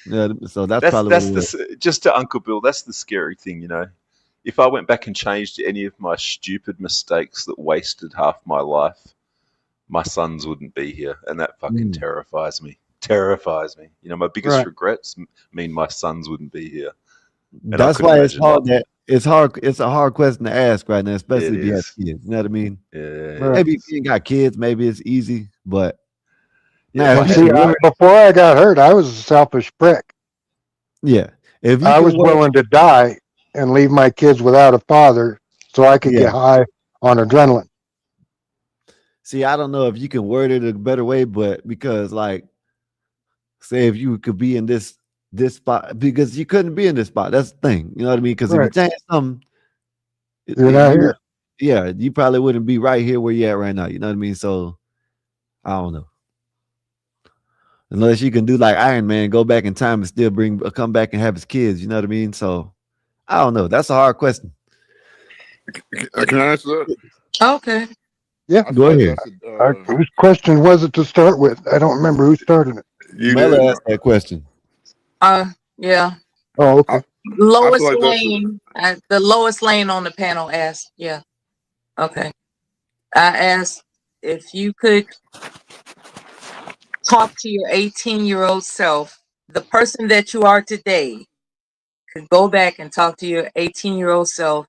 Yeah. So that's probably what That's it was. just to Uncle Bill. That's the scary thing, you know. If I went back and changed any of my stupid mistakes that wasted half my life, my sons wouldn't be here, and that fucking terrifies me. Terrifies me. You know, my biggest Right. regrets mean my sons wouldn't be here, and I That's could why it's imagine. hard. It's hard. It's a hard question to ask right now, especially It if you have is. kids. You know what I mean? Yeah. Maybe if you ain't got kids, maybe it's easy. But Yeah, now, if I if you had, See, can work, before I got hurt, I was a selfish prick. yeah. If you I can was work, willing to die and leave my kids without a father so I could get high on adrenaline. See, I don't know if you can word it a better way, but because like, say if you could be in this spot, because you couldn't be in this spot. That's the thing. You know what I mean? Because if you change something, You're not here. Yeah, you probably wouldn't be right here where you're at right now. You know what I mean? So I don't know. Unless you can do like Iron Man, go back in time and still come back and have his kids. You know what I mean? So I don't know. That's a hard question. Can I answer that? Okay. Yeah, go ahead. Whose question was it to start with? I don't remember who started it. Mela asked that question. Yeah. Oh, okay. Lowest like that's lane. The lowest lane on the panel asked. Yeah. Okay. I asked if you could talk to your 18-year-old self, the person that you are today, could go back and talk to your 18-year-old self.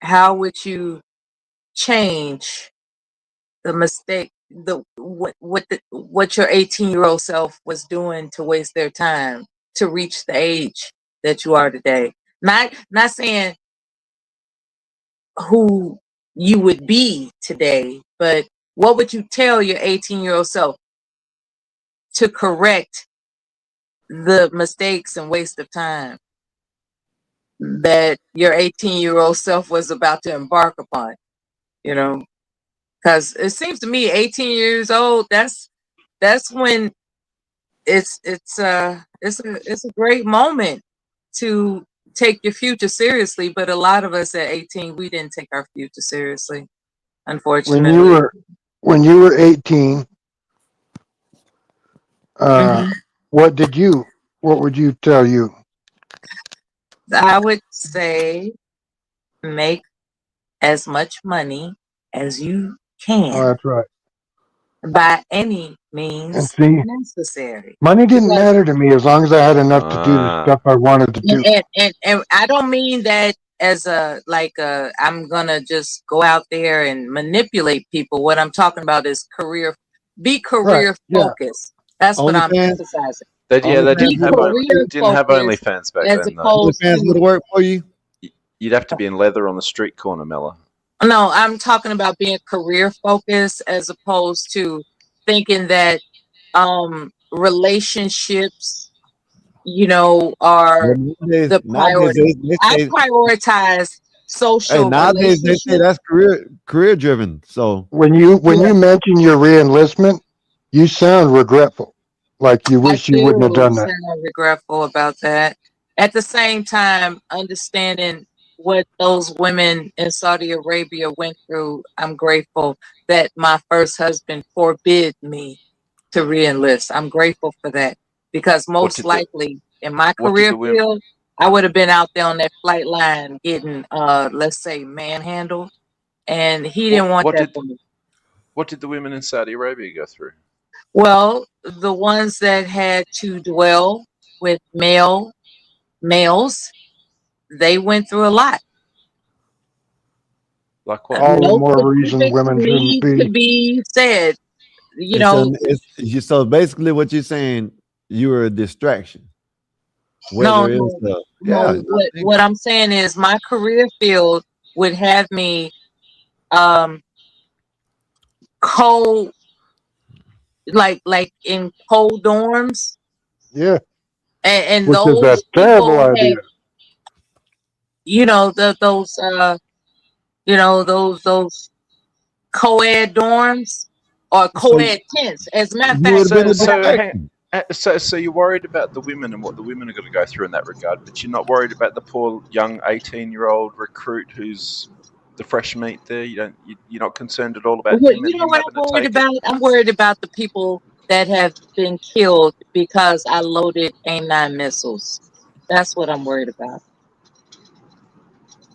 How would you change the mistake, what your 18-year-old self was doing to waste their time to reach the age that you are today? Not saying who you would be today, but what would you tell your 18-year-old self to correct the mistakes and waste of time that your 18-year-old self was about to embark upon? You know, because it seems to me 18 years old, that's when it's a great moment to take your future seriously. But a lot of us at 18, we didn't take our future seriously, unfortunately. When you were 18, what would you tell you? I would say make as much money as you can. Oh, that's right. By any And means see, necessary. money didn't Because, matter to me as long as I had enough to do the stuff I wanted to do. and I don't mean that as I'm gonna just go out there and manipulate people. What I'm talking about is be career focused. That's what I'm emphasizing. They didn't have career OnlyFans back as then. opposed OnlyFans would work for you. You'd have to be in leather on the street corner, Mella. No, I'm talking about being career focused as opposed to thinking that relationships, are the priority. I prioritize social nowadays they say relationships. that's career driven. So When you mention your reenlistment, you sound regretful, like you wish you wouldn't have done that. Sound regretful about that. At the same time, understanding what those women in Saudi Arabia went through, I'm grateful that my first husband forbid me to reenlist. I'm grateful for that because most likely in my career field, I would have been out there on that flight line getting, let's say, manhandled, and he didn't want that for me. What did the women in Saudi Arabia go through? Well, the ones that had to dwell with males, they went through a lot. Like what? All the more reason women shouldn't to be said. So basically, what you're saying, you were a distraction. Whether What I'm saying is my career field would have me cold, like in cold dorms. Yeah. And which is a those terrible people idea. had, those co-ed dorms or co-ed tents. As a matter of fact, So you're worried about the women and what the women are going to go through in that regard, but you're not worried about the poor young 18-year-old recruit who's the fresh meat there. You're not concerned at all about him. You know what I'm worried about? I'm worried about the people that have been killed because I loaded A9 missiles. That's what I'm worried about.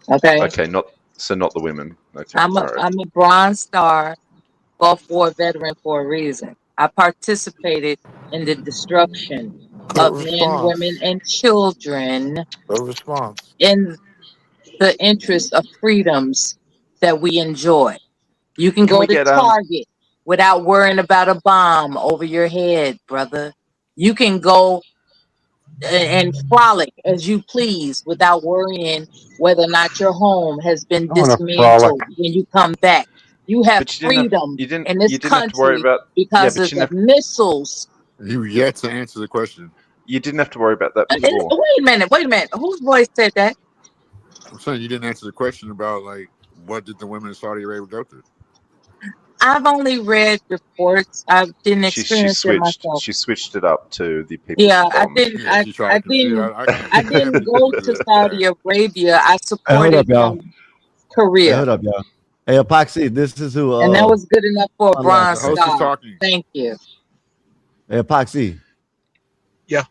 Okay. Okay, not the women. Okay, I'm a Bronze Star Gulf War veteran for a reason. I participated in the destruction of men, women, and children in the interest of freedoms that we enjoy. You can go to Target without worrying about a bomb over your head, brother. You can go and frolic as you please without worrying whether or not your home has been I want to frolic. dismantled when you come back. You have But freedom you didn't in this you didn't have to worry country about because but of you the didn't have, missiles. You yet to answer the question. you didn't have to worry about that And before. wait a minute. Whose voice said that? I'm saying you didn't answer the question about like what did the women in Saudi Arabia go through? I've only read reports. I didn't experience it myself. She switched it up to the people Yeah, she bombed. Yeah, she tried to confuse. I didn't go to Saudi Arabia. I Hey, hold supported up, y'all. Hey, Korea, hold up, y'all. Hey, Epoxy, this is who. and that was good enough for a on last bronze The host is star. talking. Thank you. Hey, Epoxy. Yeah.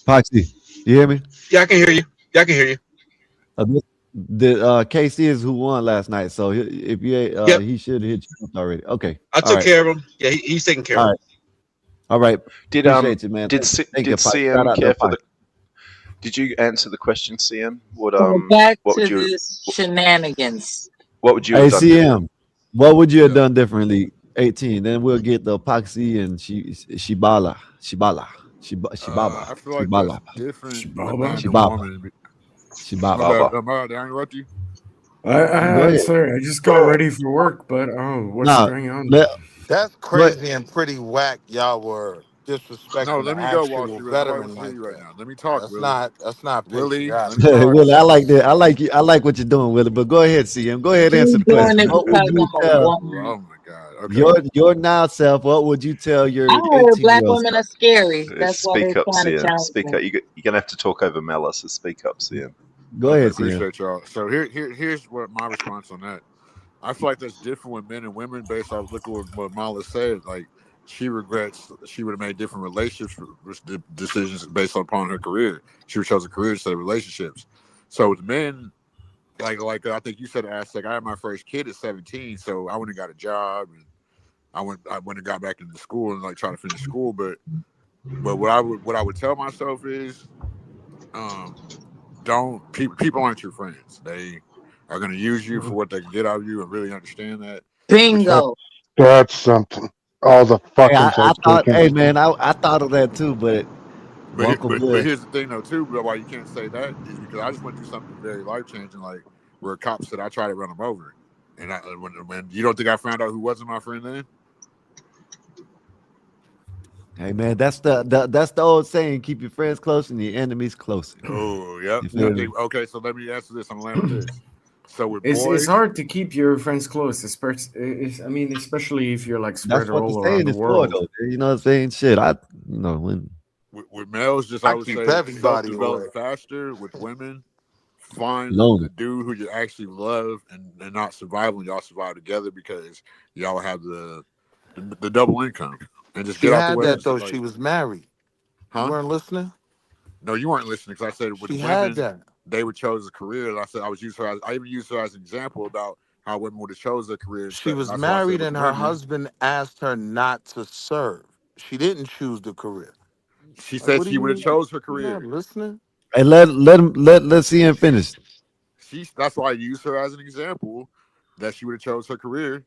Epoxy, you hear me? Yeah, I can hear you. Yeah, I can hear you. The KC is who won last night. So if you Yep. he should have hit you up already. Okay. I All took right. care of him. Yeah, he's taking care All of right. All right. Did Appreciate you, man. did Thank you, Epoxy. Shout CM out to care for Epoxy. the? Did you answer the question, CM? What Back what to would you this shenanigans. what would you Hey, have done different? CM, what would you have done differently? 18. Then we'll get the Epoxy and Shibala. I feel like that's different with man and woman. My bad. Did I interrupt you? Go I'm ahead. sorry. I just got ready for work, but what's Nah, going on? That's crazy and pretty whack. Y'all were disrespecting No, the let me go, Wall actual Street. Nobody veteran wants to hear like you right that. now. Let me talk, Willie. That's not Willie, let patriotic. me talk. Willie, I like that. I like you. I like what you're doing, Willie. But go ahead, CM. Go ahead and answer He's the doing question. it What would because you I'm a tell woman. Oh my God. Okay. your now self? What would you tell I your heard black 18-year-old women self? are scary. That's why they're Speak up, trying to CM. challenge Speak me. up. You're gonna have to talk over Mela, so speak up, CM. Go Okay, ahead, CM. appreciate y'all. So here's what my response on that. I feel like that's different with men and women based off look at what Mala said. Like she regrets she would have made different relationships decisions based upon her career. She would have chosen a career instead of relationships. So with men, like I think you said, Aztec, I had my first kid at 17, so I went and got a job and I went and got back into school and like try to finish school. But what I would tell myself is don't people aren't your friends. They are going to use you for what they can get out of you and really understand that. Bingo. That's something. All the Hey, fuckings I I've thought, taken. hey man, I thought of that too, but Uncle But Bill. here's the thing though too. But why you can't say that is because I just went through something very life changing, like where a cop said I tried to run him over, and when you don't think I found out who wasn't my friend then. Hey man, that's the old saying: keep your friends close and your enemies closer. Oh, yep. You feel me? Okay, so let me answer this. I'm gonna land with this. So with It's boys, hard to keep your friends close, especially if you're like That's spread what the all around saying the is for, world. though. You know what I'm saying? Shit, when with males, just I I would keep say self everybody develop away. faster. With women, find the lonely. dude who you actually love and not survival. And y'all survive together because y'all have the double income and just She get out the had way. that And though. like, She was married. You huh? weren't listening. No, you weren't listening because I said with She had women, that. they would chose a career. And I said I even used her as an example about how women would have chose their career. She was That's why I said married, with and her women, husband asked her not to serve. She didn't choose the career. she Like, said what do she you would have mean? chose her You're not career. listening. Hey, let's see him finish. That's why I use her as an example that she would have chose her career.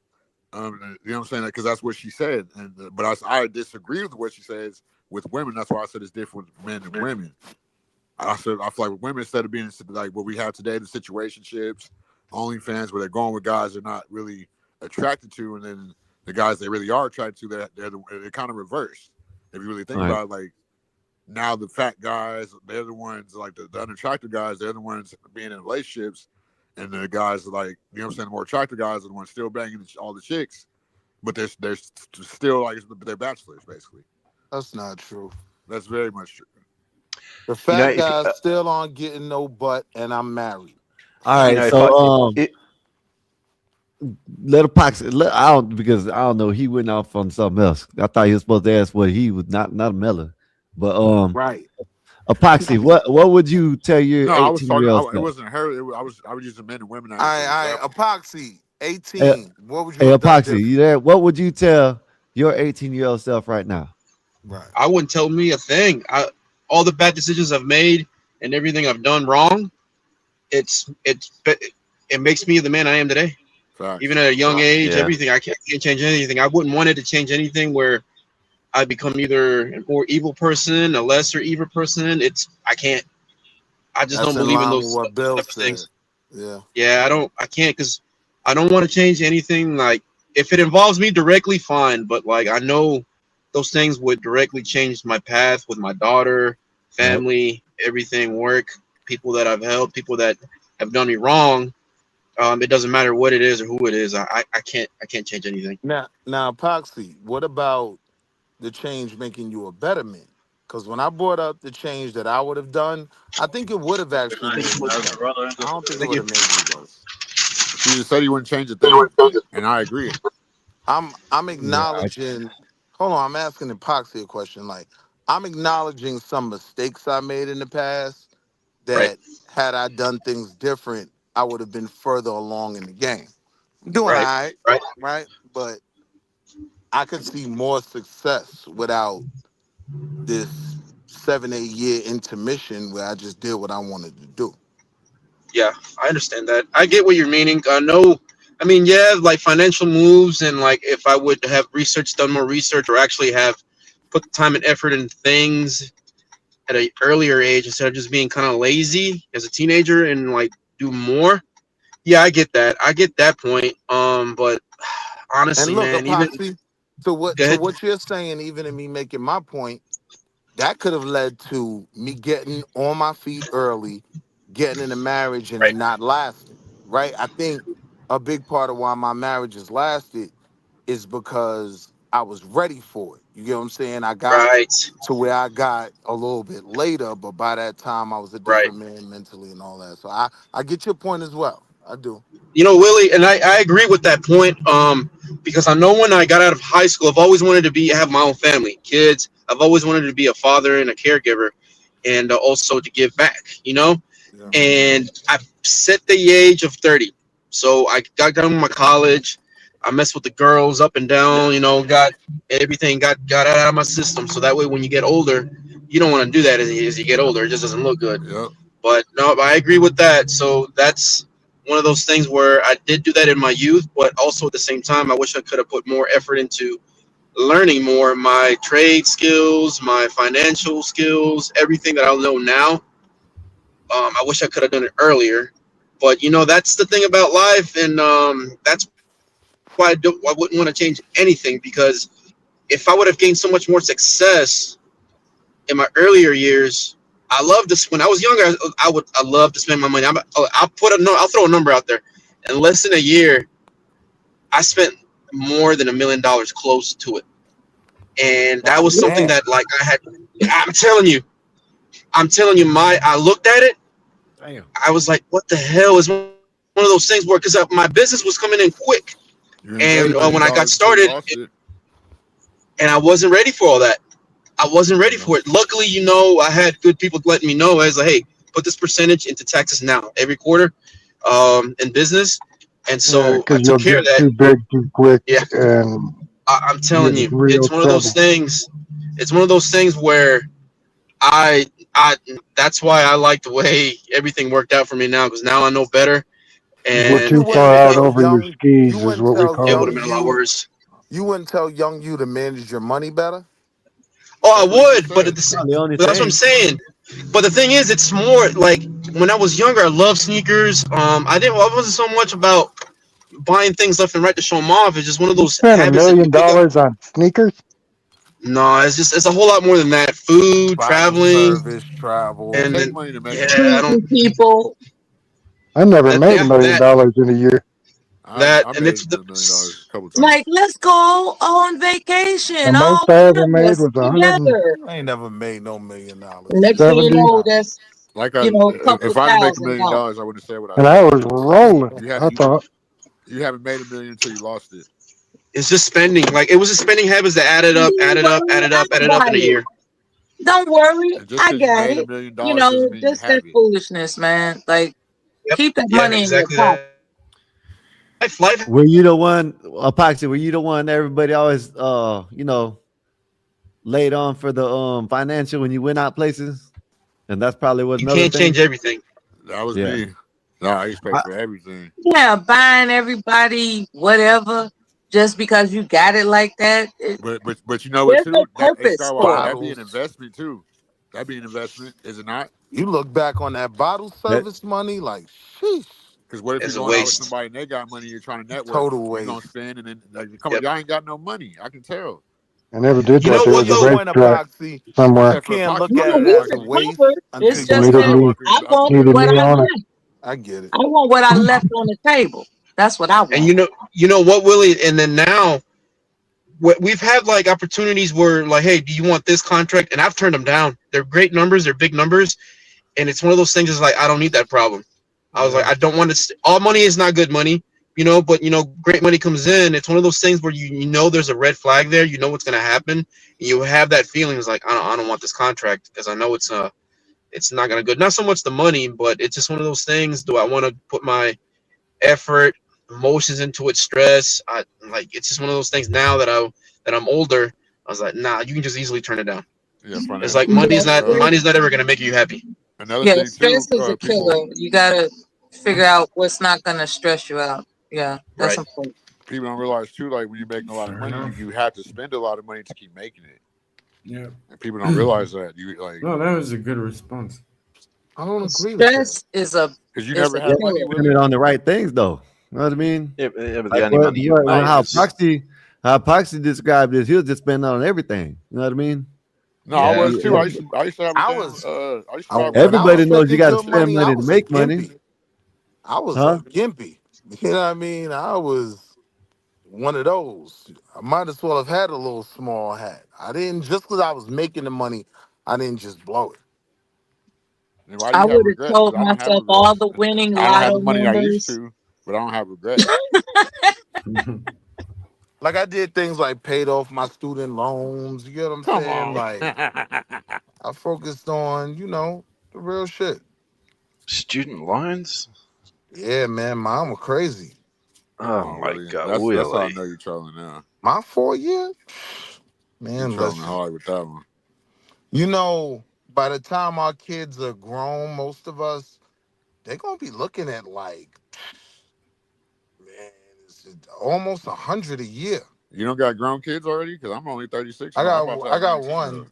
You know what I'm saying? Because that's what she said, but I disagree with what she says with women. That's why I said it's different with men and women. I feel like with women, instead of being like what we have today, the situationships, OnlyFans, where they're going with guys they're not really attracted to, and then the guys they really are attracted to, they're kind of reversed. If you really think Right. about it, like now the fat guys, they're the ones like the unattractive guys, they're the ones being in relationships, and the guys like you know what I'm saying, the more attractive guys are the ones still banging all the chicks, but they're still like they're bachelors basically. That's not true. That's very much true. The fat guys still aren't getting no butt, and I'm married. All right, so let Epoxy. I don't because I don't know. He went off on something else. I thought he was supposed to ask what he was not a Miller, but right. Epoxy. What would you tell your No, I was talking. 18-year-old It self? wasn't her. I was using men and women as I example. Epoxy 18. Hey, What would you hey, have done Epoxy, different? you there? What would you tell your 18-year-old self right now? Right. I wouldn't tell me a thing. All the bad decisions I've made and everything I've done wrong, it makes me the man I am today. Facts. Even at a young age, Yeah. everything I can't change anything. I wouldn't want it to change anything where I become either a more evil person, a lesser evil person. I can't. I just That's don't in believe in line with those what Bill type of said. things. Yeah. Yeah, I can't because I don't want to change anything. Like if it involves me directly, fine. But like I know those things would directly change my path with my daughter, family, everything, work, people that I've helped, people that have done me wrong. It doesn't matter what it is or who it is. I can't change anything. Now, Epoxy, what about the change making you a better man? Because when I brought up the change that I would have done, I think it would have actually made me better. I don't think it would have made me worse. He just said he wouldn't change a thing, and I agree. I'm Yeah. acknowledging. Hold on, I'm asking Epoxy a question. Like, I'm acknowledging some mistakes I made in the past Right. that had I done things different, I would have been further along in the game. I'm doing all Right. right? But I could see more success without this 7-8 year intermission where I just did what I wanted to do. Yeah, I understand that. I get what you're meaning. No, I mean, yeah, like financial moves and like if I would have done more research, or actually have put the time and effort in things at an earlier age instead of just being kind of lazy as a teenager and like do more. Yeah, I get that. I get that point. But And honestly, look, man, even Epoxy, go to ahead. what you're saying, even in me making my point, that could have led to me getting on my feet early, getting in a marriage and it Right. not lasting. Right? I think a big part of why my marriages lasted is because I was ready for it. You get what I'm saying? I got Right. to where I got a little bit later, but by that time I was a Right. different man mentally and all that. So I get your point as well. I do. You know, Willie, and I agree with that point. Because I know when I got out of high school, I've always wanted to have my own family, kids. I've always wanted to be a father and a caregiver, and also to give back. You know, Yeah. and I set the age of 30. So I got done with my college. I messed with the girls up and down. You know, got everything got out of my system. So that way, when you get older, you don't want to do that as you get older. It just doesn't look good. Yep. But no, I agree with that. So that's one of those things where I did do that in my youth, but also at the same time, I wish I could have put more effort into learning more my trade skills, my financial skills, everything that I know now. I wish I could have done it earlier, but you know that's the thing about life, and that's why I wouldn't want to change anything, because if I would have gained so much more success in my earlier years, I love this. When I was younger, I love to spend my money. I'll throw a number out there. In less than a year, I spent more than $1 million close to it, and that was something Damn. that like I had. I'm telling you, I looked at it. Damn. I was like, what the hell is one of those things where, because my business was coming in quick, You and made $1 million when I got until you started, lost it. and I wasn't ready for all that. I wasn't ready for it. Luckily, you know, I had good people letting me know. I was like, hey, put this percentage into taxes now, every quarter, in business. And Yeah, so I because took you'll care of get that. too big too quick Yeah, and I'm get telling in you, real it's one of those trouble. things. It's one of those things where I that's why I like the way everything worked out for me now, because now I know better. We're So you And too far wouldn't out tell over your young skis, is what we it call would it. have been a lot worse. you wouldn't tell young you to manage your money better? Oh, I That's what he just would, but said. The only but that's what I'm thing. saying. But the thing is, it's more like when I was younger, I loved sneakers. I wasn't so much about buying things left and right to show them off. It's just one of You those spent $1 habits that you million pick up. on sneakers? No, it's a whole lot more than that. Food, Bottle traveling, service, It travel. and take then money to make yeah, money. I don't. Treating people. I never made Yeah, $1 million in a year. I and made it's $1 million a couple Like, times. let's go on The vacation, most all I 10 ever of made us was together. I ain't never made no $1 million. Next thing you know, that's, Like a couple if of I didn't make $1 million, $1,000. I wouldn't say what I and I said. was rolling, You, ha- I you, thought. you haven't made $1 million until you lost it. it's just spending. Like it was just spending habits that added up, Don't added up, worry, added up, I added up got in a it. year. Don't worry, And just I because you got made it. $1 million doesn't mean you Just that have it. foolishness, man. Like, Yep. keep that Yeah, money in your exactly pocket. that. Life. Were you the one, Epoxy? Were you the one everybody always, laid on for the financial when you went out places? And that's probably was You another can't change thing. everything. That was Yeah. me. No, I expect I, for everything. Yeah, buying everybody whatever. just because you got it like that. But you know what There's no too? That hey purpose Star Wars, for it. that be an investment too. That be an investment, is it not? You look back on that bottle service money, like, sheesh. Because what if you're It's a going out with waste. somebody and they got money, you're trying to network, Total you're gonna waste. spend, and then like, come on, Yep. y'all ain't got no money. I can tell. I never did You that. know There what was To a your though? point, racetrack Epoxy, somewhere. you Okay, for can't epoxy look No, at real it we as a quick. waste recovered. until It's you For just me to sell that it. leave, I I'm want just needed what me I on it. want. I get it. I want what I left on the table. That's what I and want. you know what, Willie? And then now we've had like opportunities where like, hey, do you want this contract? And I've turned them down. They're great numbers, they're big numbers, and it's one of those things. Is like I don't need that problem. I was like, I don't want to. All money is not good money, you know. But you know, great money comes in. It's one of those things where you know there's a red flag there. You know what's gonna happen. You have that feeling. It's like I don't want this contract because I know it's not gonna good. Not so much the money, but it's just one of those things. Do I want to put my effort, emotions into it, stress? I like it's just one of those things now that I'm older. I was like, nah, you can just easily turn it down. Yeah, And It's like financially. Yeah, money's not ever gonna make you happy. Another yeah, thing stress too, is a people killer. You gotta figure out what's not gonna stress you out. Yeah, that's Right. important. people don't realize too, like when you're making a lot of Fair money, enough. you have to spend a lot of money to keep making it. Yeah. And people don't realize that. You like No, that was a good response. I don't agree with that. Stress is a Because you is never a Yeah, had money, killer. spend it Willie? on the right things, though. You know what I mean? Yeah, but the Like only money you make how is Proxy described this, he'll just spend on everything. You know what I mean? No, I Like, yeah. was too. I used to have a I damn was I used to have when I everybody was knows you making got to good spend money, I money to was a make money, gimpy. I was huh? a gimpy. You know what I mean? I was one of those. I might as well have had a little small hat. I didn't just because I was making the money, I didn't just blow it. And why do I you have would have regrets? told Because I don't have myself all regrets. the winning I don't have lotto the money I used numbers. to, but I don't have regrets. Like I did things like paid off my student loans. You get what I'm Come saying? on. Like I focused on, the real shit. Student loans? Yeah, man, mine were crazy. Come Oh on, my Willie. god, That's how I Willie. know you're trolling now. My 4 year, You're man, trolling listen. hard with that one. By the time our kids are grown, most of us, they're gonna be looking at like, man, it's almost 100 a year. You don't got grown kids already? Because I'm only 36 I and I'm got about to I have got 19-year-old. one.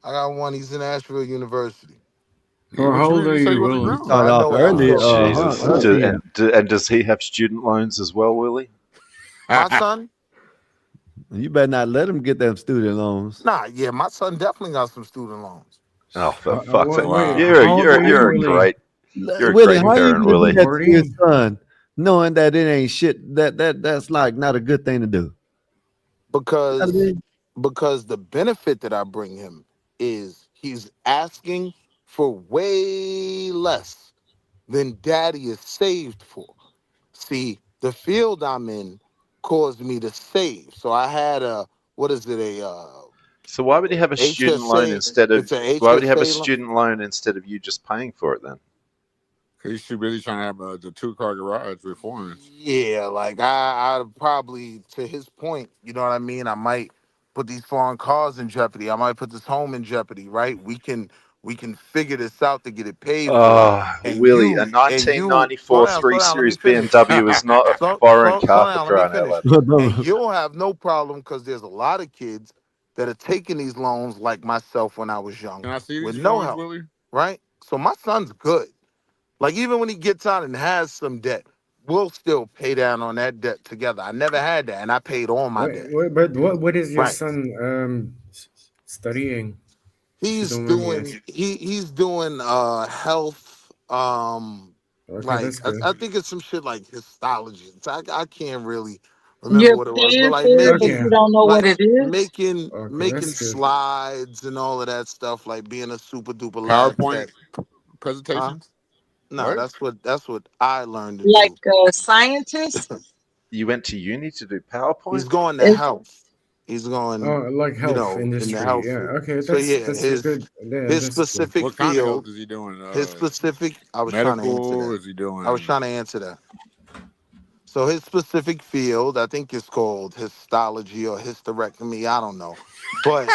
I got one. He's in Asheville University. Well, What how you old mean? are You said he you, wasn't Willie? You So grown. start I off know what I'm early, talking about. Jesus. huh? Yeah. And does he have student loans as well, Willie? My son? You better not let him get them student loans. Nah, yeah, my son definitely got some student loans. Oh, for fuck's sake! Wait, Wow. You're how old are you, you're a Willie? great you're a Willie, great how you parent, gonna do Willie. that to your 40? son, knowing that it ain't shit? That's like not a good thing to do. I because mean, because the benefit that I bring him is he's asking for way less than daddy is saved for. See, the field I'm in caused me to save. So I had a what is it, So why would he have a student loan HSA? instead of It's an why would he have a HSA loan. student loan instead of you just paying for it then? He's too busy trying to have the 2-car garage with foreigns. Yeah, like I'd probably, to his point, you know what I mean? I might put these foreign cars in jeopardy. I might put this home in jeopardy, right? We can figure this out to get it paid for. Oh, And Willie, a you slow 1994 down, 3 let me Series finish. BMW is not a Slow, foreign slow, car slow for down, let me crying out finish. loud. And you'll have no problem because there's a lot of kids that are taking these loans like myself when I was young Can I see with these no foreigns, help, Willie? right? So my son's good. Like even when he gets out and has some debt, we'll still pay down on that debt together. I never had that, and I paid all my debt. But what is your Right. son studying? If you He's don't mind me doing asking. he's doing health Okay, like that's good. I think it's some shit like histology. I can't really remember You're what it was, but paying like for it, but Okay, you don't know what like it is. making okay, making that's good. slides and all of that stuff, like being a super duper lab PowerPoint tech. Huh? presentations? No, What? that's what I learned to Like do. a scientist. You went to uni to do He's PowerPoint? going to It's, health. He's going, Oh, like health in the industry. health Yeah. field. Okay, So yeah, that's a good. Yeah, his that's good. specific What kind of health field, is he doing? his specific. I was trying to answer Medical? that. Is he I was doing trying to answer that. So his specific field, I think it's called histology or hysterectomy. I don't know, but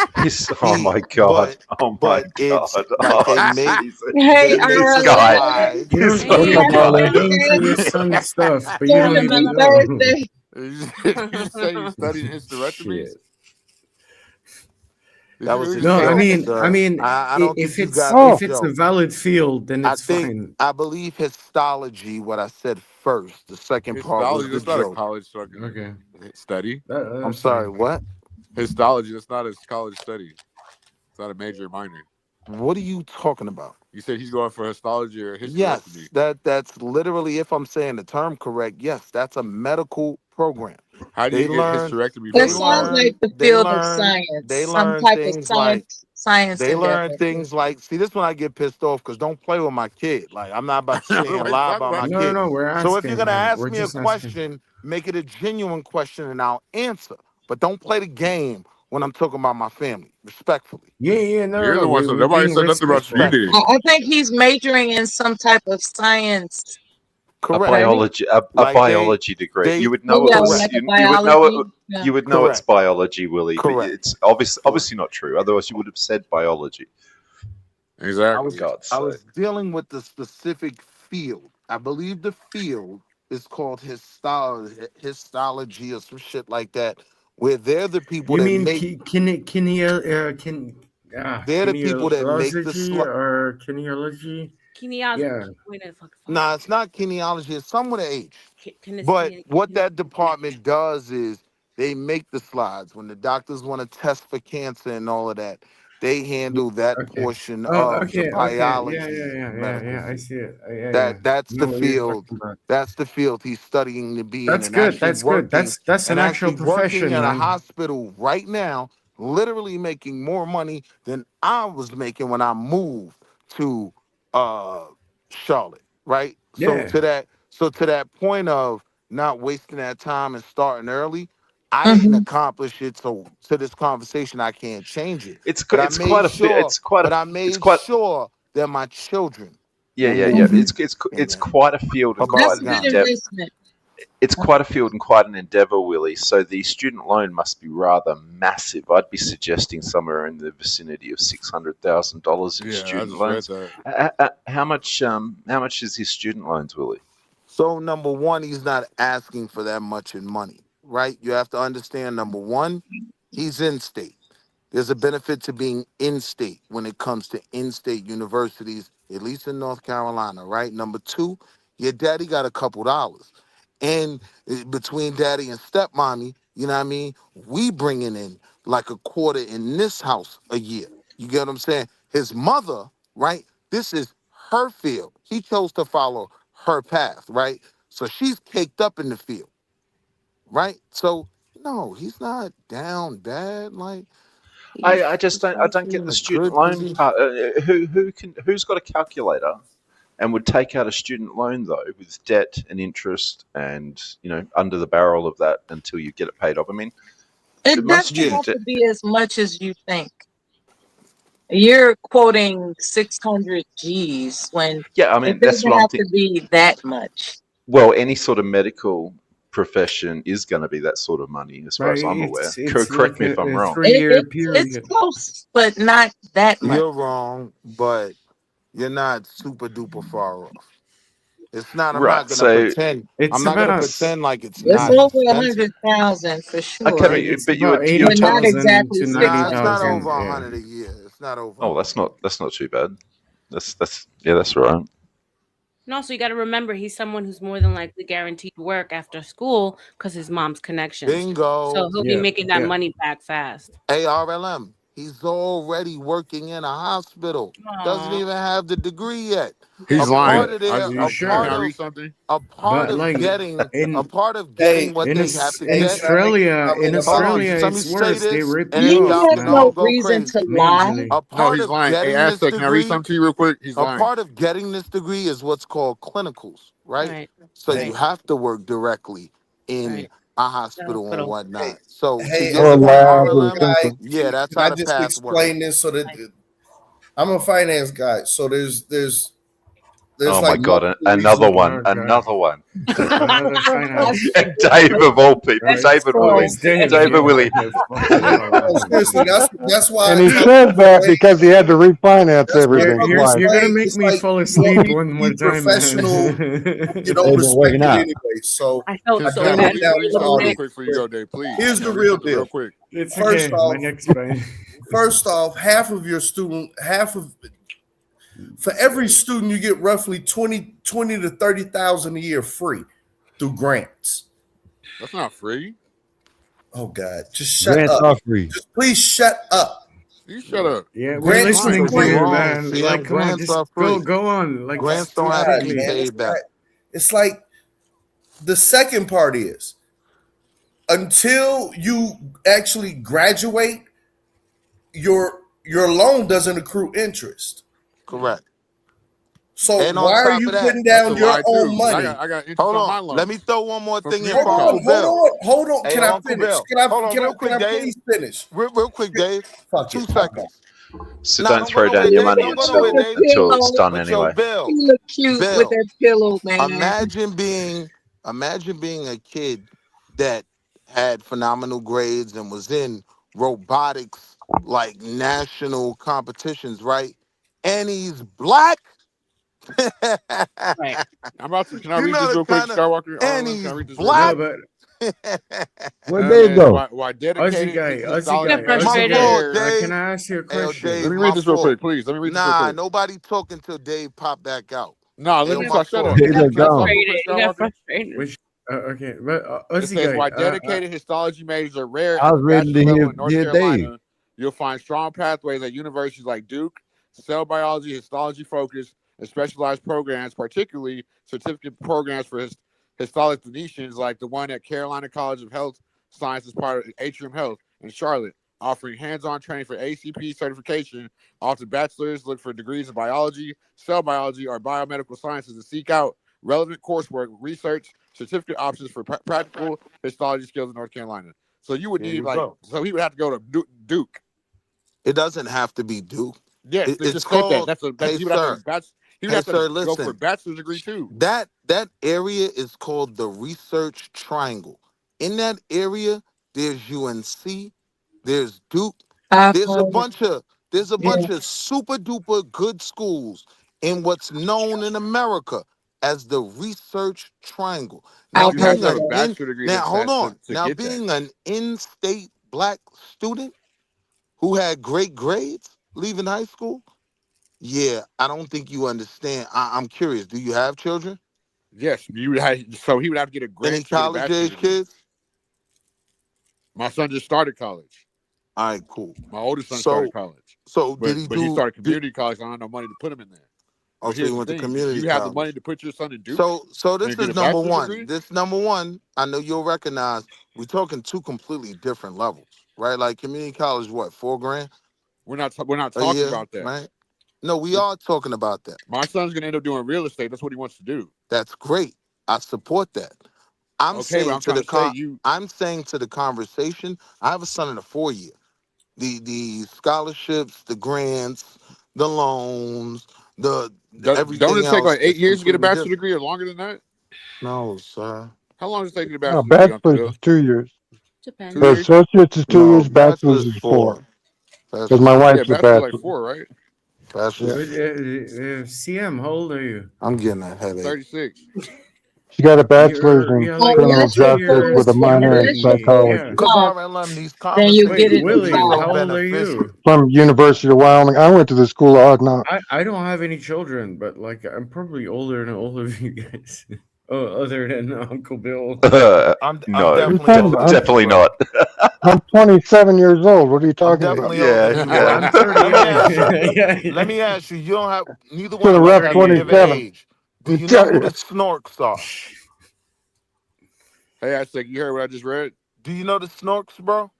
Oh he, my god. Oh my it's god. like Oh they make Jesus. hey, they make This the guy. RL, slides. You don't This you What's don't up, happy keep Harley? paying for birthday. your son's stuff, but you Tell don't him even happy know. birthday. You say you studied hysterectomies? That was his No, joke, I mean, I don't if think you it's got the if it's a joke. valid field, then it's fine. I believe histology, what I said first. The second part was Histology, the that's not a joke. college fucking study. I'm sorry, what? Histology, that's not a college study. It's not a major or minor. What are you talking about? You said he's going for histology or hysterectomy. Yes, that's literally, if I'm saying the term correct, yes, that's a medical program. How do you get hysterectomy That from a sounds college? like the field of science, some type of science they learn endeavor. things like, see, this when I get pissed off because don't play with my kid. Like, I'm not about to sit here and What lie you about talking my about? kid. No, we're So if you're asking gonna him. ask We're me a just asking. question, make it a genuine question and I'll answer. But don't play the game when I'm talking about my family, respectfully. Yeah, no, You're the one. So we're nobody being said nothing about you. You respectful. did. I think he's majoring in some type of science. A Correct. biology, a Like biology degree. You would know Yeah, it was. like a You would know it. biology. Yeah. You would know it's Correct. biology, Willie. But Correct. it's obviously not true. Otherwise, you would have said biology. Exactly. I was dealing with the specific field. I believe the field is called histology or some shit like that, where they're the people You that mean make. They're the people that make the kinesiology or kineology? Yeah. Nah, it's not kineology. It's somewhere to H. But what that department does is they make the slides. When the doctors want to test for cancer and all of that, they handle that portion of the Okay. biology medical Yeah. I field. see it. Yeah. That's Know the what you're field. talking about. That's the field he's studying to be in, That's and good. actually That's good. working That's an actual profession, at a man. hospital right now, literally making more money than I was making when I moved to Charlotte. Right. So Yeah. to that point of not wasting that time and starting early, I didn't accomplish it. So to this conversation, I can't change it. But I made sure. Sure that my children. Yeah. It's quite a field and quite That's a an good endeavor. investment. It's quite a field and quite an endeavor, Willie. So the student loan must be rather massive. I'd be suggesting somewhere in the vicinity of $600,000 in student loans. How much is his student loans, Willie? So number one, he's not asking for that much in money, right? You have to understand, number one, he's in state. There's a benefit to being in state when it comes to in-state universities, at least in North Carolina, right? Number two, your daddy got a couple dollars. And between daddy and stepmommy, you know what I mean? We bringing in like a quarter in this house a year. You get what I'm saying? His mother, right? This is her field. He chose to follow her path, right? So she's caked up in the field, right? So no, he's not down bad. Like I don't get the student loan part. Who's got a calculator and would take out a student loan though with debt and interest and under the barrel of that until you get it paid off? I mean, It doesn't have to be as much as you think. You're quoting 600 G's when I mean it that's doesn't what I'm have to thinking. be that much. Well, any sort of medical profession is going to be that sort of money, as far as I'm aware. Correct me if I'm wrong. It's close, but not that much. You're wrong, but you're not super duper far off. It's not. I'm Right. not gonna So pretend. I'm not gonna pretend like it's It's not over expensive. 100,000 for sure. Okay, but you but not exactly 600. Nah, it's not over 100 a year. It's not over. Oh, that's not too bad. That's right. And also, you got to remember, he's someone who's more than likely guaranteed work after school because his mom's connections. Bingo. So he'll be making that money back fast. ARLM. He's already working in a hospital. Doesn't even have the degree yet. He's lying. Can I read something? A part of getting what they have to in get. Australia, let me it's say worse. this, They rip and you then off, y'all man. don't go crazy. Majorly. A part he's of lying. Hey, getting this Aztec, can I read degree. something to you real quick? He's lying. A part of getting this degree is what's called clinicals, right? So you have to work directly in a hospital and whatnot. So to Hey, get as a from finance RLM, guy, yeah, that's can how I the just path works. explain this so that I'm a finance guy. So there's Oh like my God, another one. Another one. Another finance. And Dave of all people. David Willie. David Willie. Seriously, that's why. And he said that because he had to refinance everything twice. You're gonna make me fall asleep one more time. Professional, respect it anyway. So I felt so Dave, bad. please stop real quick for you go, Dave. Please. Here's the real deal. Real quick. It's First okay. off, My next fine. First off, for every student, you get roughly 20 to 30,000 a year free through grants. That's not free. Oh God, just shut Grants up. are free. Just please shut up. You shut up. Yeah, we're Grants listening to you, man. See, Like, come on, grants just are free. go on. Like, Grants speak don't have to be quickly. paid back. It's like the second part is until you actually graduate, your loan doesn't accrue interest. Correct. So And on why are top you of that, putting down that's a your lie, own too. money? I got interest Hold on my on. loan. Let me throw one more thing in community for Uncle Bill. Hold on. Hey, Can I Uncle finish? Bill. Can I Hold on, real quick, can I Dave. please finish? Real quick, Dave. Fuck 2 it. seconds. So Nah, don't don't throw go down nowhere, your Dave. money Don't go nowhere, Dave. until it's done But yo, anyway. Bill. He look cute Bill. with that pillow, man. Imagine being a kid that had phenomenal grades and was in robotics like national competitions, right? And he's black. Right. I'm about to. Can I You read know this the real quick, kind of, Skywalker? and Can he's I read this black. No, but Where'd Dave go? Why Aussie dedicated guy, histology Get makes My it frustrated. fault, rare. Dave. can I ask you a Hey, yo, question? Let Dave, me my read this real fault. quick, please. Let me read this real Nah, quick. nobody talking till Dave pop back out. No, Hey, let yo, me my talk. Shut fault. up. Dave Can I is gone. talk real quick, You got Skywalker? frustrated. Which, okay, but It Aussie says guy, why dedicated histology majors are rare I at was the ready bachelor to level in North hear Dave. Carolina. You'll find strong pathways at universities like Duke, cell biology, histology focused, and specialized programs, particularly certificate programs for histology clinicians like the one at Carolina College of Health Sciences, part of Atrium Health in Charlotte, offering hands-on training for ACP certification. Often bachelors look for degrees in biology, cell biology, or biomedical sciences and seek out relevant coursework, research, certificate options for practical histology skills in North Carolina. So you would There need you go. so he would have to go to Duke. It doesn't have to be Duke. Yes, they It's just said that. called. He would have to he would have to Sir, go for a listen. bachelor's degree too. That area is called the Research Triangle. In that area, there's UNC, there's Duke, there's a bunch of super duper good schools in what's known in America as the Research Triangle. Now, You have being to have a an bachelor degree now hold on. to Now, get that. being an in-state black student who had great grades leaving high school, yeah, I don't think you understand. I'm curious. Do you have children? Yes, so he would have to get a grant Any to get a college bachelor's age degree. kids? My son just started college. All right, cool. My oldest son started college. So But he started community college. I don't have no money to put him in there. Oh, But so he here's the went to thing: community you have the college. money to put your son in Duke. So this and get is a number bachelor's one. degree? This number one, I know you'll recognize. We're talking two completely different levels, right? Like community college, what, $4,000 We're not a talking year, about that. right? No, we are talking about that. My son's gonna end up doing real estate. That's what he wants to do. That's great. I support that. I'm Okay, but saying I'm trying to say I'm saying to the conversation. I have a son in a 4-year. The scholarships, the grants, the loans, everything don't it take else like 8 is years to get a completely bachelor's different. degree or longer than that? No, sir. How long does it take to get a No, bachelor's degree, Uncle bachelor's Bill? is 2 years. Depends. 2 The years? associate's is 2 No, years, bachelor's bachelor's is 4. 4. Because my Yeah, wife's a bachelor's like bachelor. 4, right? Bachelor's. CM, how old are you? I'm getting a headache. 36. She got a bachelor's in You're like criminal 2 justice with a years minor in younger than me. psychology Yeah. Because RLM, these Then you Wait, get conversations it would be Willie, more how old are beneficial. you? from University of Wyoming. I went to the school of hard knocks. I don't have any children, but like I'm probably older than all of you guys. Oh, other than Uncle Bill. I'm No, definitely older than you, definitely bro. not. I'm 27 years old. What are you I'm talking about? definitely older than you, bro. I'm 38. Let me ask you. You don't have. Neither one Should have of us rep have to give an 27. age. Do you know who the Snorks are? Hey, I said, you heard what I just read? Do you know the Snorks, bro?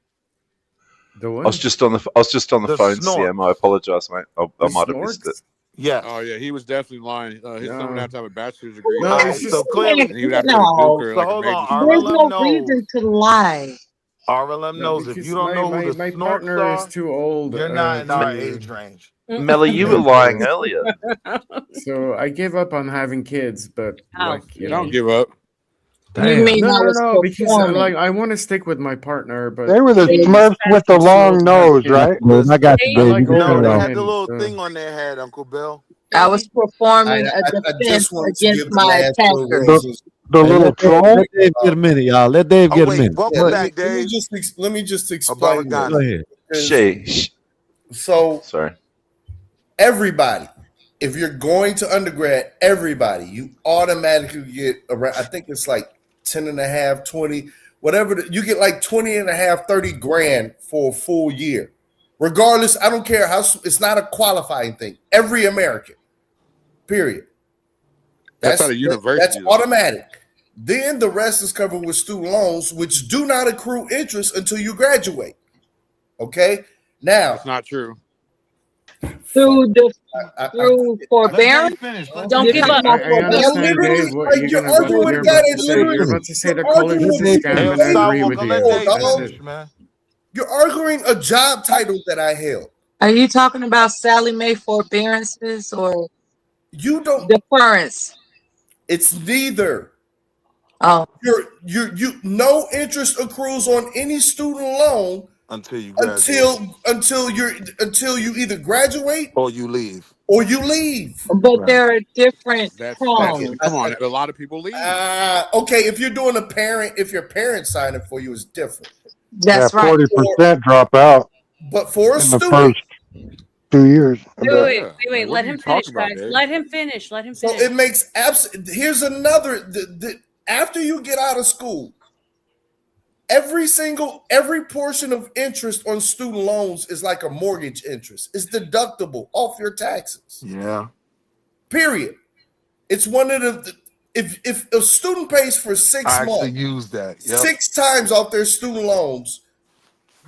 The I what? was just on the phone, Snorks. CM. I apologize, mate. I might have missed it. Yes. Oh yeah, he was definitely lying. His son would No. have to have a bachelor's degree. No, All it's right, just so clearly, and he would have to go to Duke or so like a hold major on, school. There's RLM no knows. reason to lie. RLM knows if you don't know who the my Snorks partner is are, too old. you're not in our age range. Melly, you were lying earlier. So I gave up on having kids, but don't give up. You mean I was No, because performing? I want to stick with my partner, but They were the Smurfs with the long nose, right? Well, I got you, I Dave. like You can older turn it They off. had the women. little So. thing on their head, Uncle Bill. I was performing a I defense just wanted to against give the my last little attackers. roses. The Hey, little troll. let Dave get a minute, y'all. Let Dave Oh get a wait, minute. welcome back, Dave. Let me just About explain Ghana. Go this. ahead. Because- So Sorry. everybody, if you're going to undergrad, everybody, you automatically get around, I think it's like 10 and a half, 20, whatever. You get like 20 and a half, 30 grand for a full year. Regardless, I don't care how, it's not a qualifying thing. Every American, period. That's at a university. That's though. automatic. Then the rest is covered with student loans, which do not accrue interest until you graduate. Okay? Now, That's not true. Through forbearance. Don't give up. I understand, Dave. What you're about to say. You're about to say the college is a scam, and I agree with you. That's it. You're arguing a job title that I held. Are you talking about Sally Mae forbearances or you don't deference? It's neither. Oh, you no interest accrues on any student loan until you graduate. until you either graduate or you leave. But there are different prongs. Come on, a lot of people leave. Okay, if you're doing if your parents sign it for you, it's different. That's yeah, right. 40% drop out. But for a in the student, first 2 years. Wait. Let him finish, guys. Let him finish. Let him finish. So it makes here's another. After you get out of school, every portion of interest on student loans is like a mortgage interest. It's deductible off your taxes. Yeah. Period. It's one of the if a student pays for 6 months, I actually use that. Yep. 6 times off their student loans,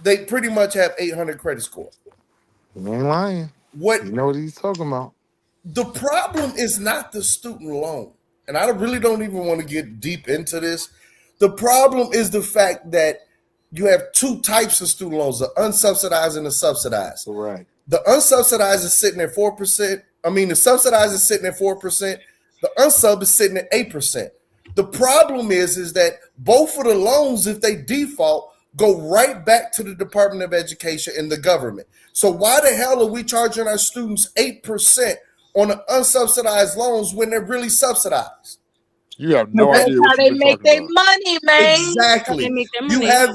they pretty much have 800 credit score. You ain't lying. What you know what he's talking about? The problem is not the student loan, and I really don't even want to get deep into this. The problem is the fact that you have 2 types of student loans: the unsubsidized and the subsidized. Right. The unsubsidized is sitting at 4%. I mean, the subsidized is sitting at 4%. The unsub is sitting at 8%. The problem is that both of the loans, if they default, go right back to the Department of Education and the government. So why the hell are we charging our students 8% on the unsubsidized loans when they're really subsidized? You have no That's idea how what they you've been make talking their about. money, man. Exactly. They make their You money. have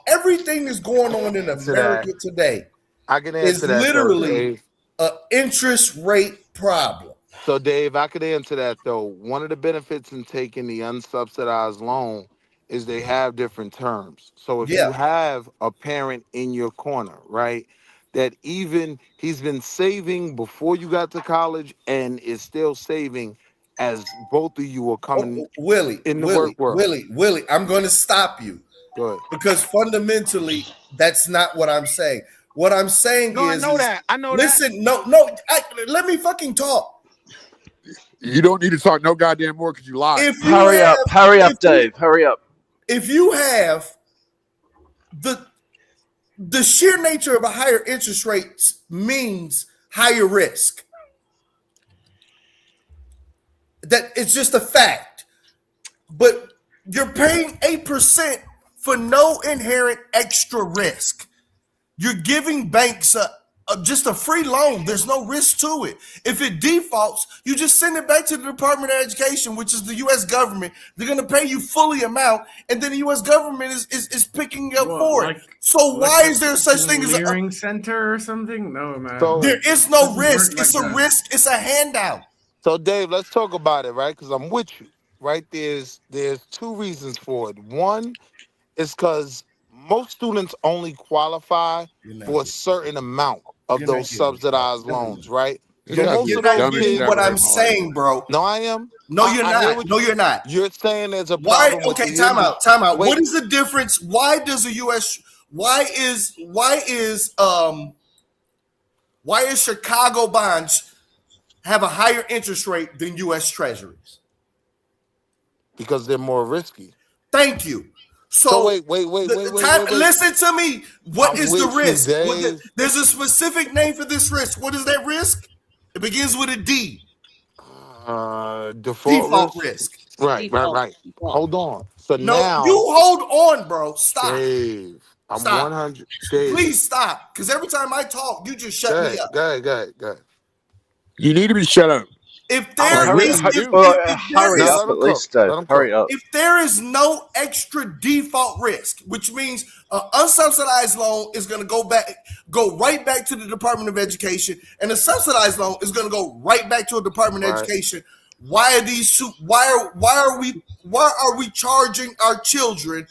everything that's going on in America today. I can is answer that. literally an interest rate problem. So, Dave, I could answer that, though. One of the benefits in taking the unsubsidized loan is they have different terms. So if you have a parent in your corner, right, that even he's been saving before you got to college and is still saving as both of you are coming in the work world. Willie, I'm going to stop you. Good. Because fundamentally, that's not what I'm saying. What I'm saying I know that. Listen, let me fucking talk. You don't need to talk no goddamn more because you lied. Hurry up, Dave. Hurry up. If you have the sheer nature of a higher interest rate means higher risk. That it's just a fact. But you're paying 8% for no inherent extra risk. You're giving banks just a free loan. There's no risk to it. If it defaults, you just send it back to the Department of Education, which is the U.S. government. They're going to pay you fully amount, and then the U.S. government is picking up for it. So why is there such thing as a clearing center or something? No, man. So there is no risk. It's a risk. It's a handout. So, Dave, let's talk about it, right? Because I'm with you, right? There's 2 reasons for it. One is because most students only qualify for a certain amount of those subsidized loans, right? So most of those kids, what I'm saying, bro. No, I am. No, you're not. No, you're not. You're saying there's a problem. Okay, time out. What is the difference? Why does the U.S. Why is Chicago bonds have a higher interest rate than U.S. Treasuries? Because they're more risky. Thank you. So wait. Listen to me. What is the with you, risk? Dave. There's a specific name for this risk. What is that risk? It begins with a D. Default risk. risk. Right. Hold on. So No, now you hold on, bro. Stop. Dave, I'm Stop. 100. Dave. Please stop. Because every time I talk, you just shut me up. Go ahead. You need to be shut up. If there is, hurry up at least, Dave. Hurry up. If there is no extra default risk, which means an unsubsidized loan is going to go right back to the Department of Education, and a subsidized loan is going to go right back to a Department of Education. Why are these? Why are we charging our children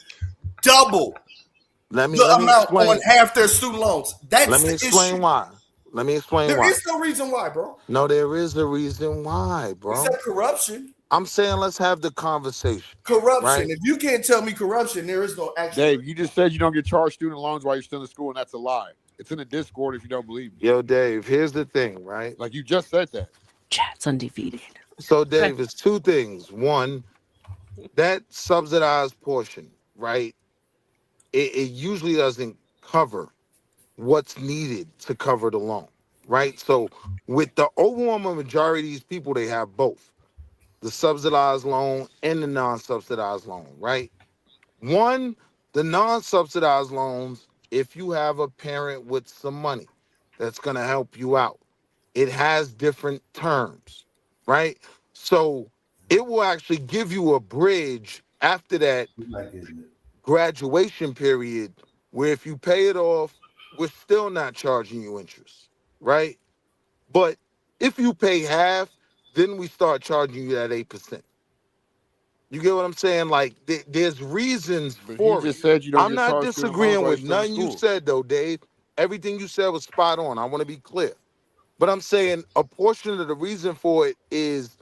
double the amount on half their student loans? That's Let me explain why. There is no reason why, bro. No, there is a reason why, bro. Except corruption. I'm saying let's have the conversation. Corruption. Right? If you can't tell me corruption, there is no action. Dave, you just said you don't get charged student loans while you're still in school, and that's a lie. It's in the Discord if you don't believe me. Yo, Dave, here's the thing, right? Like you just said that. Chat's undefeated. So, Dave, it's two things. One, that subsidized portion, right? It usually doesn't cover what's needed to cover the loan, right? So with the overwhelming majority of these people, they have both the subsidized loan and the non-subsidized loan, right? One, the non-subsidized loans, if you have a parent with some money that's going to help you out, it has different terms, right? So it will actually give you a bridge after that graduation period where if you pay it off, we're still not charging you interest, right? But if you pay half, then we start charging you that 8%. You get what I'm saying? Like, there's reasons for it. Just said you don't I'm not disagreeing with nothing you said, though, Dave. Everything you said was spot on. I want to be clear. But I'm saying a portion of the reason for it is,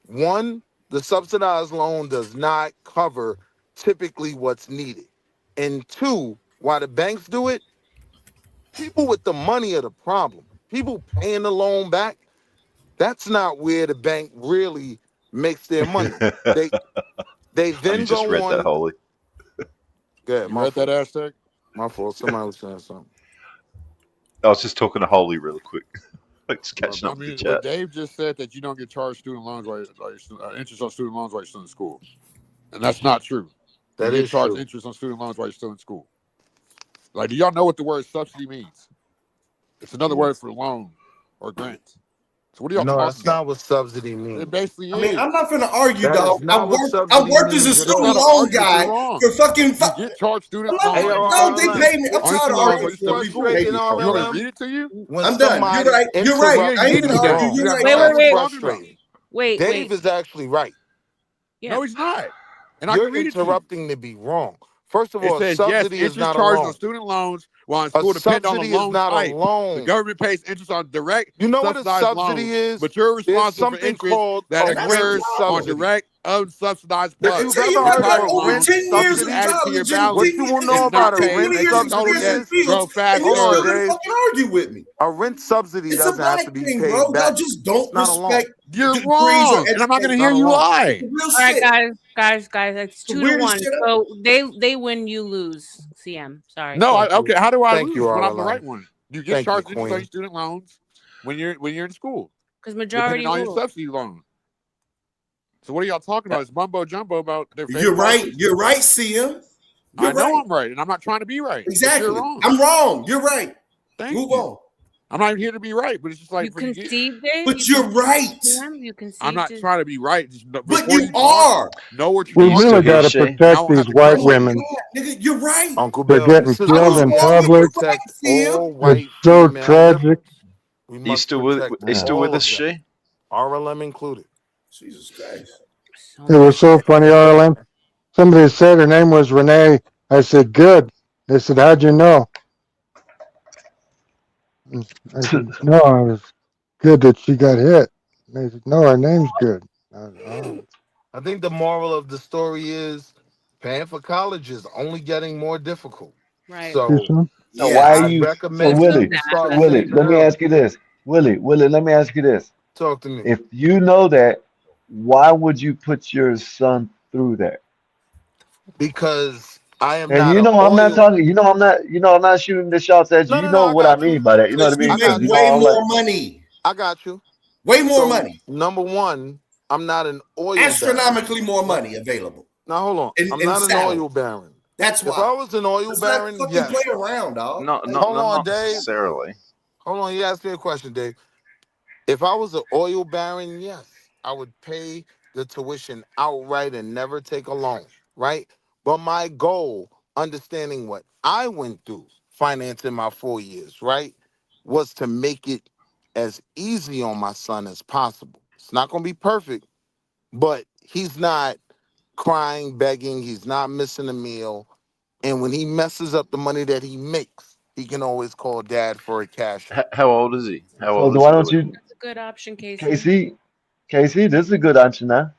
one, the subsidized loan does not cover typically what's needed. And two, why the banks do it, people with the money are the problem. People paying the loan back, that's not where the bank really makes their money. They then you just go read on. that, Holy. Good. You read that hashtag? My fault. Somebody was saying something. I was just talking to Holy real quick. Just catching up with the chat. Dave just said that you don't get charged student loans while interest on student loans while you're still in school, and that's not true. That you is get charged true. interest on student loans while you're still in school. Like, do y'all know what the word subsidy means? It's another word for loan or grant. So what are y'all talking about? No, that's not what subsidy means. It basically is. I mean, I'm not going to argue, That dog. is not what I subsidy worked as a means. student loan guy for fucking. You get charged student loans. No, they pay me. I'm tired of arguing. You want me to read it to you? I'm done. You're right. You're right. I ain't gonna argue. You're right. Wait. Dave is actually right. Yeah. No, he's not. And You're I can read it to you. interrupting to be wrong. First of all, it says, subsidy yes, is not interest a charged loan. on student loans while in school depend on the subsidy loan is not type. a loan. The government pays interest on direct You know what a subsidized subsidy loans, is? but you're There's responsible for something interest called that a occurs rent on subsidy. direct unsubsidized If funds. you've ever heard of a rent years of subsidy, college, what you will know about a rent subsidy Grow is, fast. You're still Dave, gonna fucking argue with me. a rent subsidy It's a doesn't have black to be thing, paid bro. back. Y'all just don't It's not a loan. respect. You're degrees wrong, or and I'm not going to education. hear you Not a loan. lie. Real All right, shit. guys. It's The 2-1. weirdest shit So they win, you lose. CM. Sorry. No, okay. How do I Thank lose you, when I'm the RLM. right one? You get Thank you, charged interest on Queen. your student loans when you're in school, Because majority depending on your rule. subsidy loan. So what are y'all talking about? It's mumbo jumbo about their. You're right. You're right, CM. I know I'm right, and I'm not trying to be right. Exactly. But you're wrong. I'm wrong. You're right. Thank Move you. on. I'm not even here to be right, but it's just like You concede, Dave? But you're right. You concede. I'm not trying to be right. Just But before you are. know what We you're really talking got about. to protect these white women. Nigga, you're right. Uncle They're Bill, getting this is killed why in we public. protect all It's white so female tragic. liberals. We Are you must still with protect us, all of them, Shay? RLM included. Jesus Christ. It was so funny, RLM. Somebody said her name was Renee. I said, good. They said, how'd you know? I said, no, I was good that she got hit. They said, no, her name's good. I said, oh. I think the moral of the story is paying for college is only getting more difficult. Right. So, So why are I you? So recommend Willie, you start Willie, saving let me early. ask you this. Willie, let me ask you this. Talk to me. If you know that, why would you put your son through that? Because I am And not you an know I'm not oil. talking. I'm not shooting the shots at you. No, You no, no. know I what I got you. mean by that. You know what I Because you mean? I make Because got you you. know way I'm like, more money. I got you. Way more So money. number one, I'm not an oil baron. Astronomically more money available. Now hold on. I'm In not an salary. oil baron. That's If why. I was an oil Let's not baron, fucking yes. play around, dog. Not Like, not Hold not on, not Dave. necessarily. Hold on. You asked me a question, Dave. If I was an oil baron, yes, I would pay the tuition outright and never take a loan, right? But my goal, understanding what I went through, financing my 4 years, right, was to make it as easy on my son as possible. It's not going to be perfect, but he's not crying, begging, he's not missing a meal. And when he messes up the money that he makes, he can always call dad for a cash app. How old is he? How so old is why he, don't Willie? you, That's a good option, Casey. KC, this is a good option now.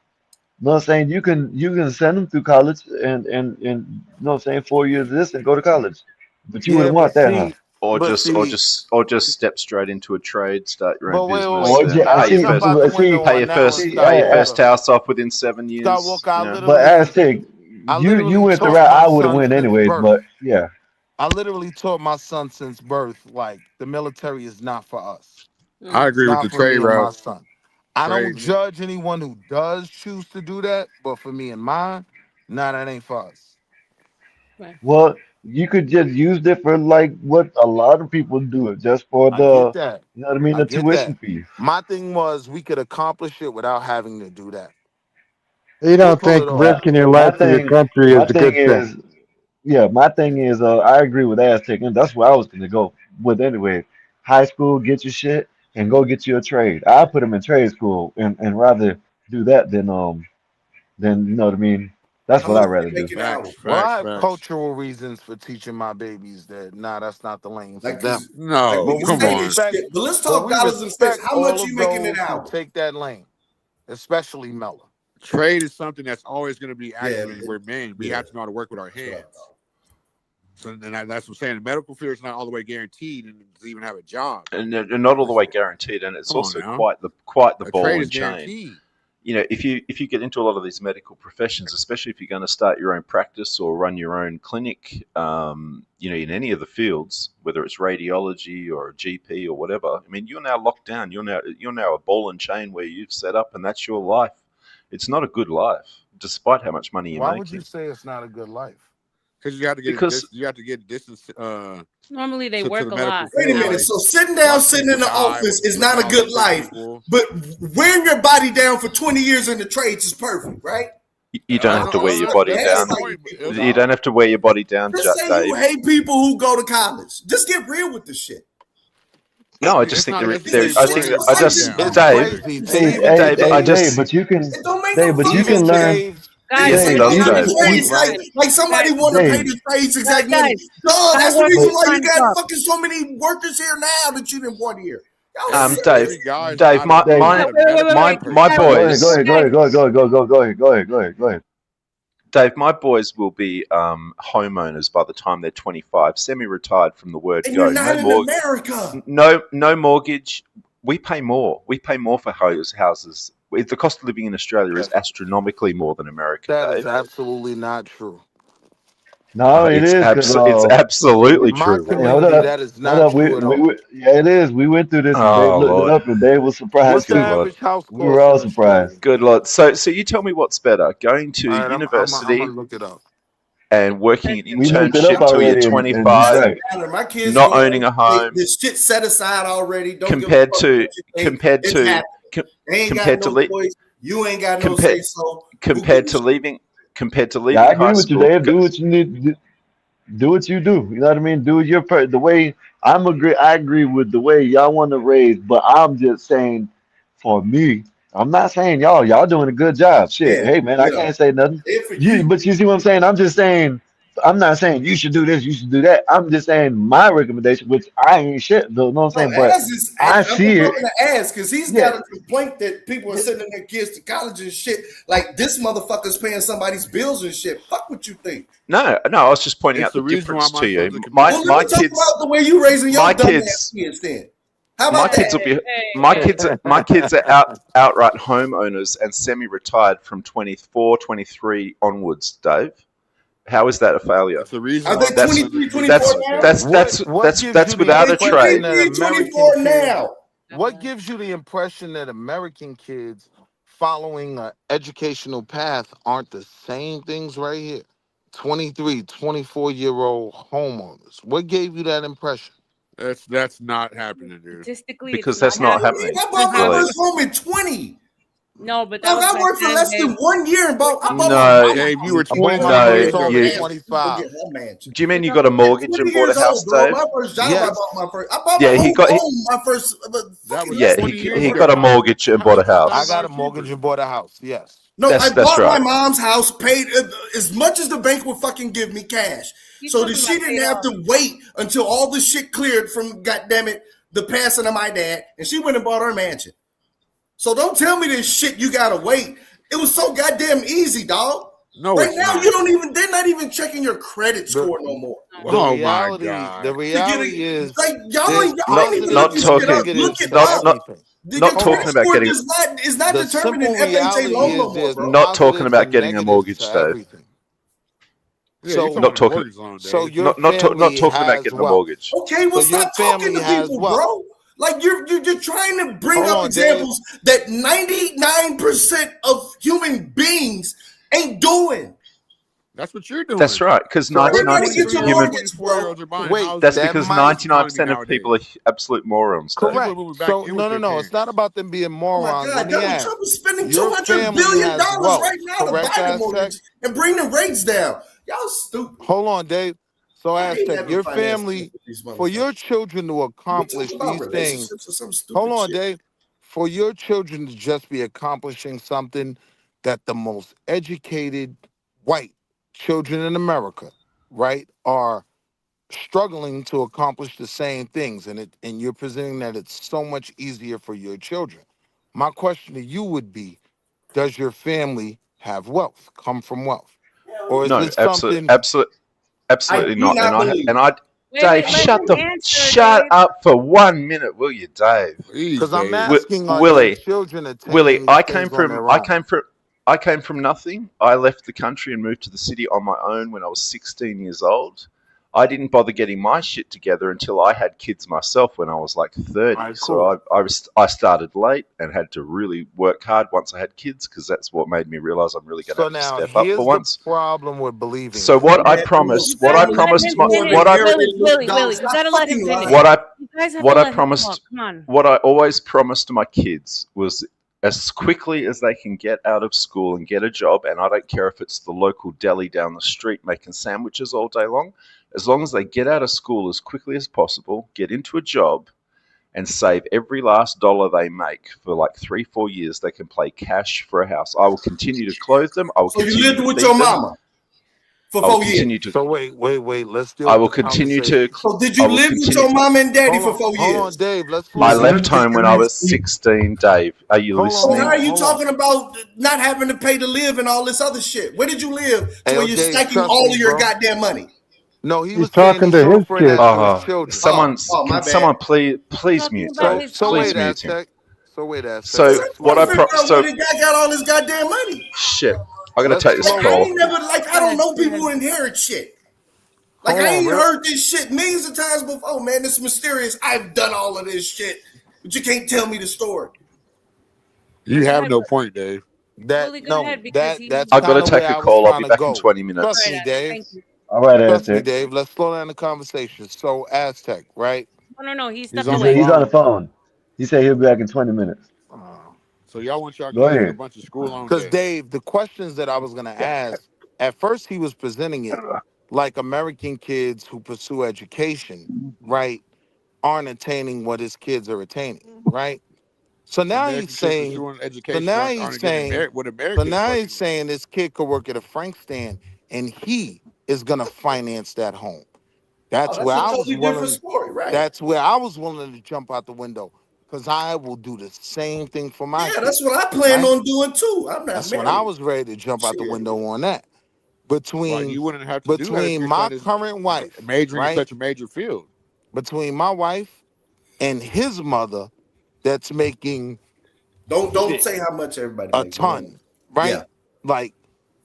You know what I'm saying? You can send them through college and you know what I'm saying, 4 years of this and go to college. But you Yeah, wouldn't but want that, huh? see, but see, Or just step straight into a trade, start your own but business, Or and I'll jump out the window pay on your now and first stop pay your Walker. first house off within 7 years. Skywalker, You know. but Aztec, I you literally went the taught route my I would have son went since anyways, birth. but yeah. I literally taught my son since birth, like the military is not for us. I It's agree with the not for trade me and my route. son. I don't Trading. judge anyone who does choose to do that, but for me and mine, nah, that ain't for us. Well, you could just use it for like what a lot of people do it, just for I get the, that. you know what I mean, I the get tuition that. fee. My thing was we could accomplish it without having to do that. You We'll don't pull think it off. risking your My life for your thing, country my is a thing good thing? is, yeah, my thing is, I agree with Aztec, and that's where I was gonna go with anyway. High school, get your shit, and go get you a trade. I put them in trade school, and rather do that than you know what I mean. That's how what much I'd do rather you do. make an hour? Well, I have cultural reasons for teaching my babies that nah, that's not the lane for Like, them. cause like we No, can But we come say this on. shit, but let's but talk we dollars and cents. respect How much all you of making an those who hour? take that lane, especially Mella. Trade is something that's always going to be Yeah, active, and we're men. We yeah. have to know how to work with our That's what I hands. thought. So, and that's what I'm saying. The medical field is not all the way guaranteed, and to even have a job. And they're not all the way guaranteed, and it's Come on also now. quite the A ball trade and is chain. guaranteed. You know, if you get into a lot of these medical professions, especially if you're going to start your own practice or run your own clinic, you know, in any of the fields, whether it's radiology or a GP or whatever, I mean, you're now locked down. You're now a ball and chain where you've set up, and that's your life. It's not a good life, despite how much money you're Why would you making. say it's not a good life? Because you have to get Because you have to get distance Normally they to work the a medical lot. Wait a field. minute. Like So sitting a lot down, of sitting people in the die office is not a all good these sick life, people. but wearing your body down for 20 years in the trades is perfect, right? you don't have to wear your body That's down. how you people, You dog. don't have to wear your body down, Just say you Dave. hate people who go to college. Just get real with the shit. No, I just It's think not there. necessarily I wearing think your I body just down. It's Dave. crazy to Hey, even hey, Dave, today. hey, Dave, but you can, It don't make no Dave, but you fucking Even can sense. learn, today, Niggas Guys, say Dave, they even got to the the even point, trades you, like right? somebody guys, want to pay Dave, the trades guys, exactly. guys, Dog, that's the Skywalker reason but why you time's got up. fucking so many workers here now that you didn't want here. Y'all sick. Dave, Every guy is Dave, not a Dave, not a medical Wait. my person. go ahead, go boys, ahead, go Guys, ahead, go ahead. Dave, my boys will be homeowners by the time they're 25, semi-retired from the word And go. you're not in America. No mortgage. We pay more. We pay more for houses. The cost of living in Australia is astronomically more than America, That is Dave. absolutely not true. No, it It's is because it's absolutely My true, hey, Willie. hold community, up, that is not true at all. yeah, it is. We went through this and Dave Oh looked it Lord, up and Dave was What's surprised the good too. Lord, average house We were cost all in surprised. Australia? good Lord. So you tell me what's better: going to All right, I'm university gonna look it up. and working an We looked it up internship till you're already and he's 25, right. My kids not going, owning a home, this shit set aside already. Don't give a compared fuck what to you think. compared It's to happening. com- They ain't got compared to no le- choice. You ain't got no compared say so. Who compared gives to leaving Yeah, I high agree with you, school. Dave. Do what you need. Do what you do. You know what I mean? Do your the way I agree with the way y'all want to raise, but I'm just saying for me, I'm not saying y'all. Y'all doing a good job. Shit. Yeah, Hey man, I yeah. can't say nothing. If for you, But you see what I'm saying? I'm just saying I'm not saying you should do this, you should do that. I'm just saying my recommendation, which I ain't shit, though, you know what no, I'm saying? But Az is. I I'm see it. coming to Az because he's Yeah. got a complaint that people are sending their kids to college and shit. Like this motherfucker's paying somebody's bills and shit. Fuck what you think. No, I was just pointing It's out the the reason why difference my to son's you. a computer Well, let me talk engineer. about the way you raising your My dumbass kids, kids then. How my about that? kids will be my kids are outright homeowners and semi-retired from 24, 23 onwards, Dave. How is that a failure? That's the reason Are why they That's 23, 24 that's now? that's without a trade. 23, 24 now. What gives you the impression that American kids following an educational path aren't the same things right here? 23, 24-year-old homeowners. What gave you that impression? That's not happening, dude. Statistically, Because it's that's not happening. happening. I bought my Willie. first home at 20. No, but that Look, was I back worked for then, less Dave. than 1 year and I bought my No, mama. Dave, you were I 20 bought my first years home old. at Go 25. get her mansion. Do you mean you got a mortgage and bought a 20 years house, old, bro. Dave? My first job, Yes. I bought Yeah, my he own got home. My first, That was yeah 20 he years he ago. got a mortgage and bought a I house. got a mortgage and bought a house. Yes. No, I That's bought my right. mom's house, paid as much as the bank would fucking give me cash, so that she didn't have to wait until all the shit cleared from, goddammit, the passing of my dad, and she went and bought her mansion. So don't tell me this shit. You gotta wait. It was so goddamn easy, dog. No, right it's now not. you don't even. They're not even checking your credit score no more. Oh my God. The reality is like y'all there's ain't Not even not look this shit up. talking Look it for up. everything. not The talking credit about score getting is not The determined in simple FHA reality loan no is more, there's bro. not talking positives about and getting a negatives mortgage, to Dave. everything. Yeah, you're So talking Not about a talking. mortgage loan, so Dave. your Not family talking about has getting a wealth. mortgage. Okay, well, So your stop talking family to has people, wealth. bro. Like you're trying to bring Hold up on, Dave. examples that 99% of human beings ain't doing. That's what you're doing. That's right, because So We're 99% gonna get of your human. mortgage, bro. are buying Wait, houses. That's that because might 99% of people are absolute morons, Dave. correct. People moving back So in with their no, parents. it's not about them being Oh my morons. God, Let me Donald ask. Trump is spending Your $200 family billion has wealth, right now to correct, buy the Aztec? mortgage and bring the rates down. Y'all stupid. Hold on, Dave. So I hate Aztec, having your finance family, with these for your motherfuckers. children to We accomplish talk about these things. relationships or some stupid Hold on, shit. Dave. For your children to just be accomplishing something that the most educated white children in America, right, are struggling to accomplish the same things, and you're presenting that it's so much easier for your children. My question to you would be, does your family have wealth, come from wealth? Or is No, it something absolutely do not. not believe. Dave, shut up for 1 minute, will you, Dave? Please, because I'm Dave. asking, are your Willie, children attaining Willie, these I things came on from their I own? came from nothing. I left the country and moved to the city on my own when I was 16 years old. I didn't bother getting my shit together until I had kids myself when I was like 30. All right, So I started late and had to really work hard once I had kids, because that's what made me realize I'm really going to So have to now step up for here's the once. problem with believing So that. what I Man, promised, You what guys I let promised, him my, finish. what I Willie, you gotta let him finish. what I You guys have what to I let him promised, talk. Come on. what I always promised to my kids was, as quickly as they can get out of school and get a job, and I don't care if it's the local deli down the street making sandwiches all day long, as long as they get out of school as quickly as possible, get into a job, and save every last dollar they make for like 3-4 years, they can play cash for a house. I will continue to clothe them. I will So you continue lived to with feed your them. mama for I will 4 years. continue to. So wait. Let's deal I with will the continue conversation. to. So did I you will live with continue. your mom and daddy for 4 Hold years? on, Dave. Let's slow I down. left home when I was 16, Dave. Are you Hold So on, how listening? are you hold on. talking about not having to pay to live and all this other shit? Where did you live to Hey, where you're Dave, stacking trust all me, of your bro. goddamn money? No, he He's was saying talking he's to his offering kids. that to his Oh, children. My can bad. someone please Talking mute about Dave? his So Please wait, mute him. Aztec. So Let's I'm slow what trying I to figure down. out where the guy got all this goddamn money. shit. I gotta Let's take this slow I call. ain't down. never I don't know people who inherit shit. Like Hold I on, ain't real. heard this shit millions of times before. Oh man, it's mysterious. I've done all of this shit, but you can't tell me the story. You have no point, Dave. That's I gotta kind of take where a I was call. I'll trying be to back in go. 20 Trust minutes. me, Dave. All right, Trust me, Aztec. Dave. Let's slow down the conversation. So Aztec, right? No, he He's stepped on away. He's on the phone. phone. He said he'll be back in 20 minutes. So y'all want y'all Go kids in a ahead. bunch of school loan Because debt. Dave, the questions that I was gonna ask, at first he was presenting it like American kids who pursue education, right, aren't attaining what his kids are attaining, right? So now American he's kids saying, pursuing so education now aren't he's getting saying, what so Americans now fucking he's saying this kid could work at a Frank stand and he is gonna finance that home. Oh, That's that's where a I was totally different willing. story, right? That's where I was willing to jump out the window because I will do the same thing for my Yeah, kids. that's what I plan right? on doing too. I'm not That's when I married. was ready to jump out the Shit. window on that. Well, Between you wouldn't have to do that if you're my trying to current wife, majoring in right? such a major field. Between my wife and his mother, that's making Don't shit, say how much everybody a makes. ton, Yeah. right? Like,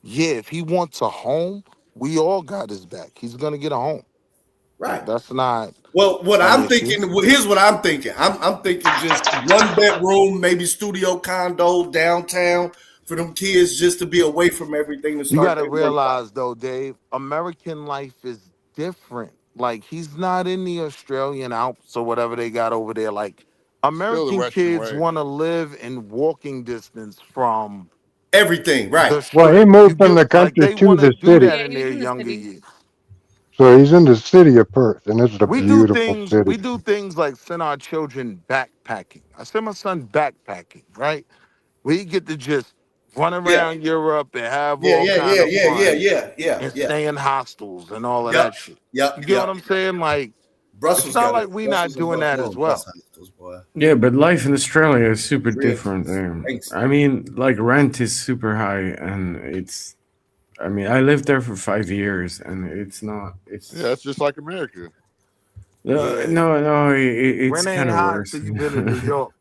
yeah, if he wants a home we all got his back. He's gonna get a home. Right. That's not. Well, what an I'm issue. thinking. Here's what I'm thinking. I'm thinking just 1-bedroom, maybe studio condo downtown for them kids, just to be away from everything. You got to realize, though, Dave, American life is different. Like, he's not in the Australian Alps or whatever they got over there. Like, American kids want to live in walking distance from everything, right? the Well, he street. moved from the country They to want to the do city. that in their younger years. So he's in the city of Perth, and it's a We do beautiful things. city. We do things like send our children backpacking. I send my son backpacking, right? We get to just run around Europe and have all kind of fun. And stay in hostels and all of that shit. You get what I'm saying? Like, it's not like we not doing that as well. Yeah, but life in Australia is super different. I mean, like rent is super high, and it's. I mean, I lived there for 5 years, and it's not. It's it's just like America. No, it's Rent ain't kind of hot worse. till you been in New York.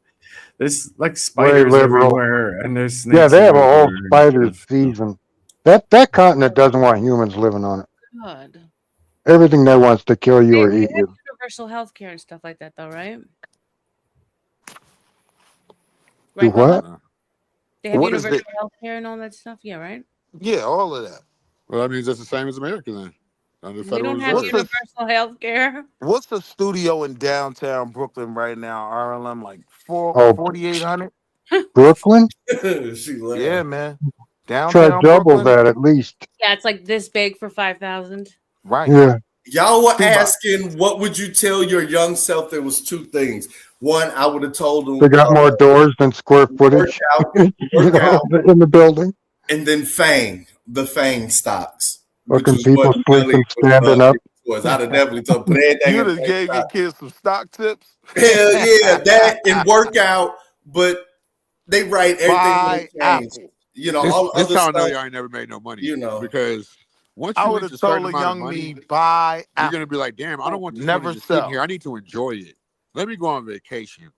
There's like Way spiders liberal. everywhere, and there's snakes Yeah, they have a whole everywhere and spider stuff. season. That continent doesn't want humans living on it. God. Everything they wants to kill you or They eat have you. universal health care and stuff like that, though, right? Do Right, Bubba? what? They have What is universal health care and all that stuff, yeah, right? Yeah, all of that. Well, that means that's the same as America then. Under We Federal don't have Reserve. universal health care. What's the studio in downtown Brooklyn right now, RLM? Like Oh, 4,800? Brooklyn? Yeah, man. Try Downtown double Brooklyn? that at least. Yeah, it's like this big for 5,000. Right. Yeah. Y'all were asking, what would you tell your young self? There was two things. One, I would have told them They got more doors than square footage work out, in the building. and then the FANG stocks, which Fucking was people what sleeping really standing up. was. I'd have definitely told put everything You in just FANG gave your stock. kids some stock tips? Hell yeah, that and workout, but they write everything Buy would have changed. Apple. You know, This, all this other how I know stuff. y'all ain't never made no money. You know, because once I you would reach a have certain told a amount of young money, me, buy you're Apple. gonna be like, damn, I don't want this Never money just sitting sell. here. I need to enjoy it. Let me go on vacation.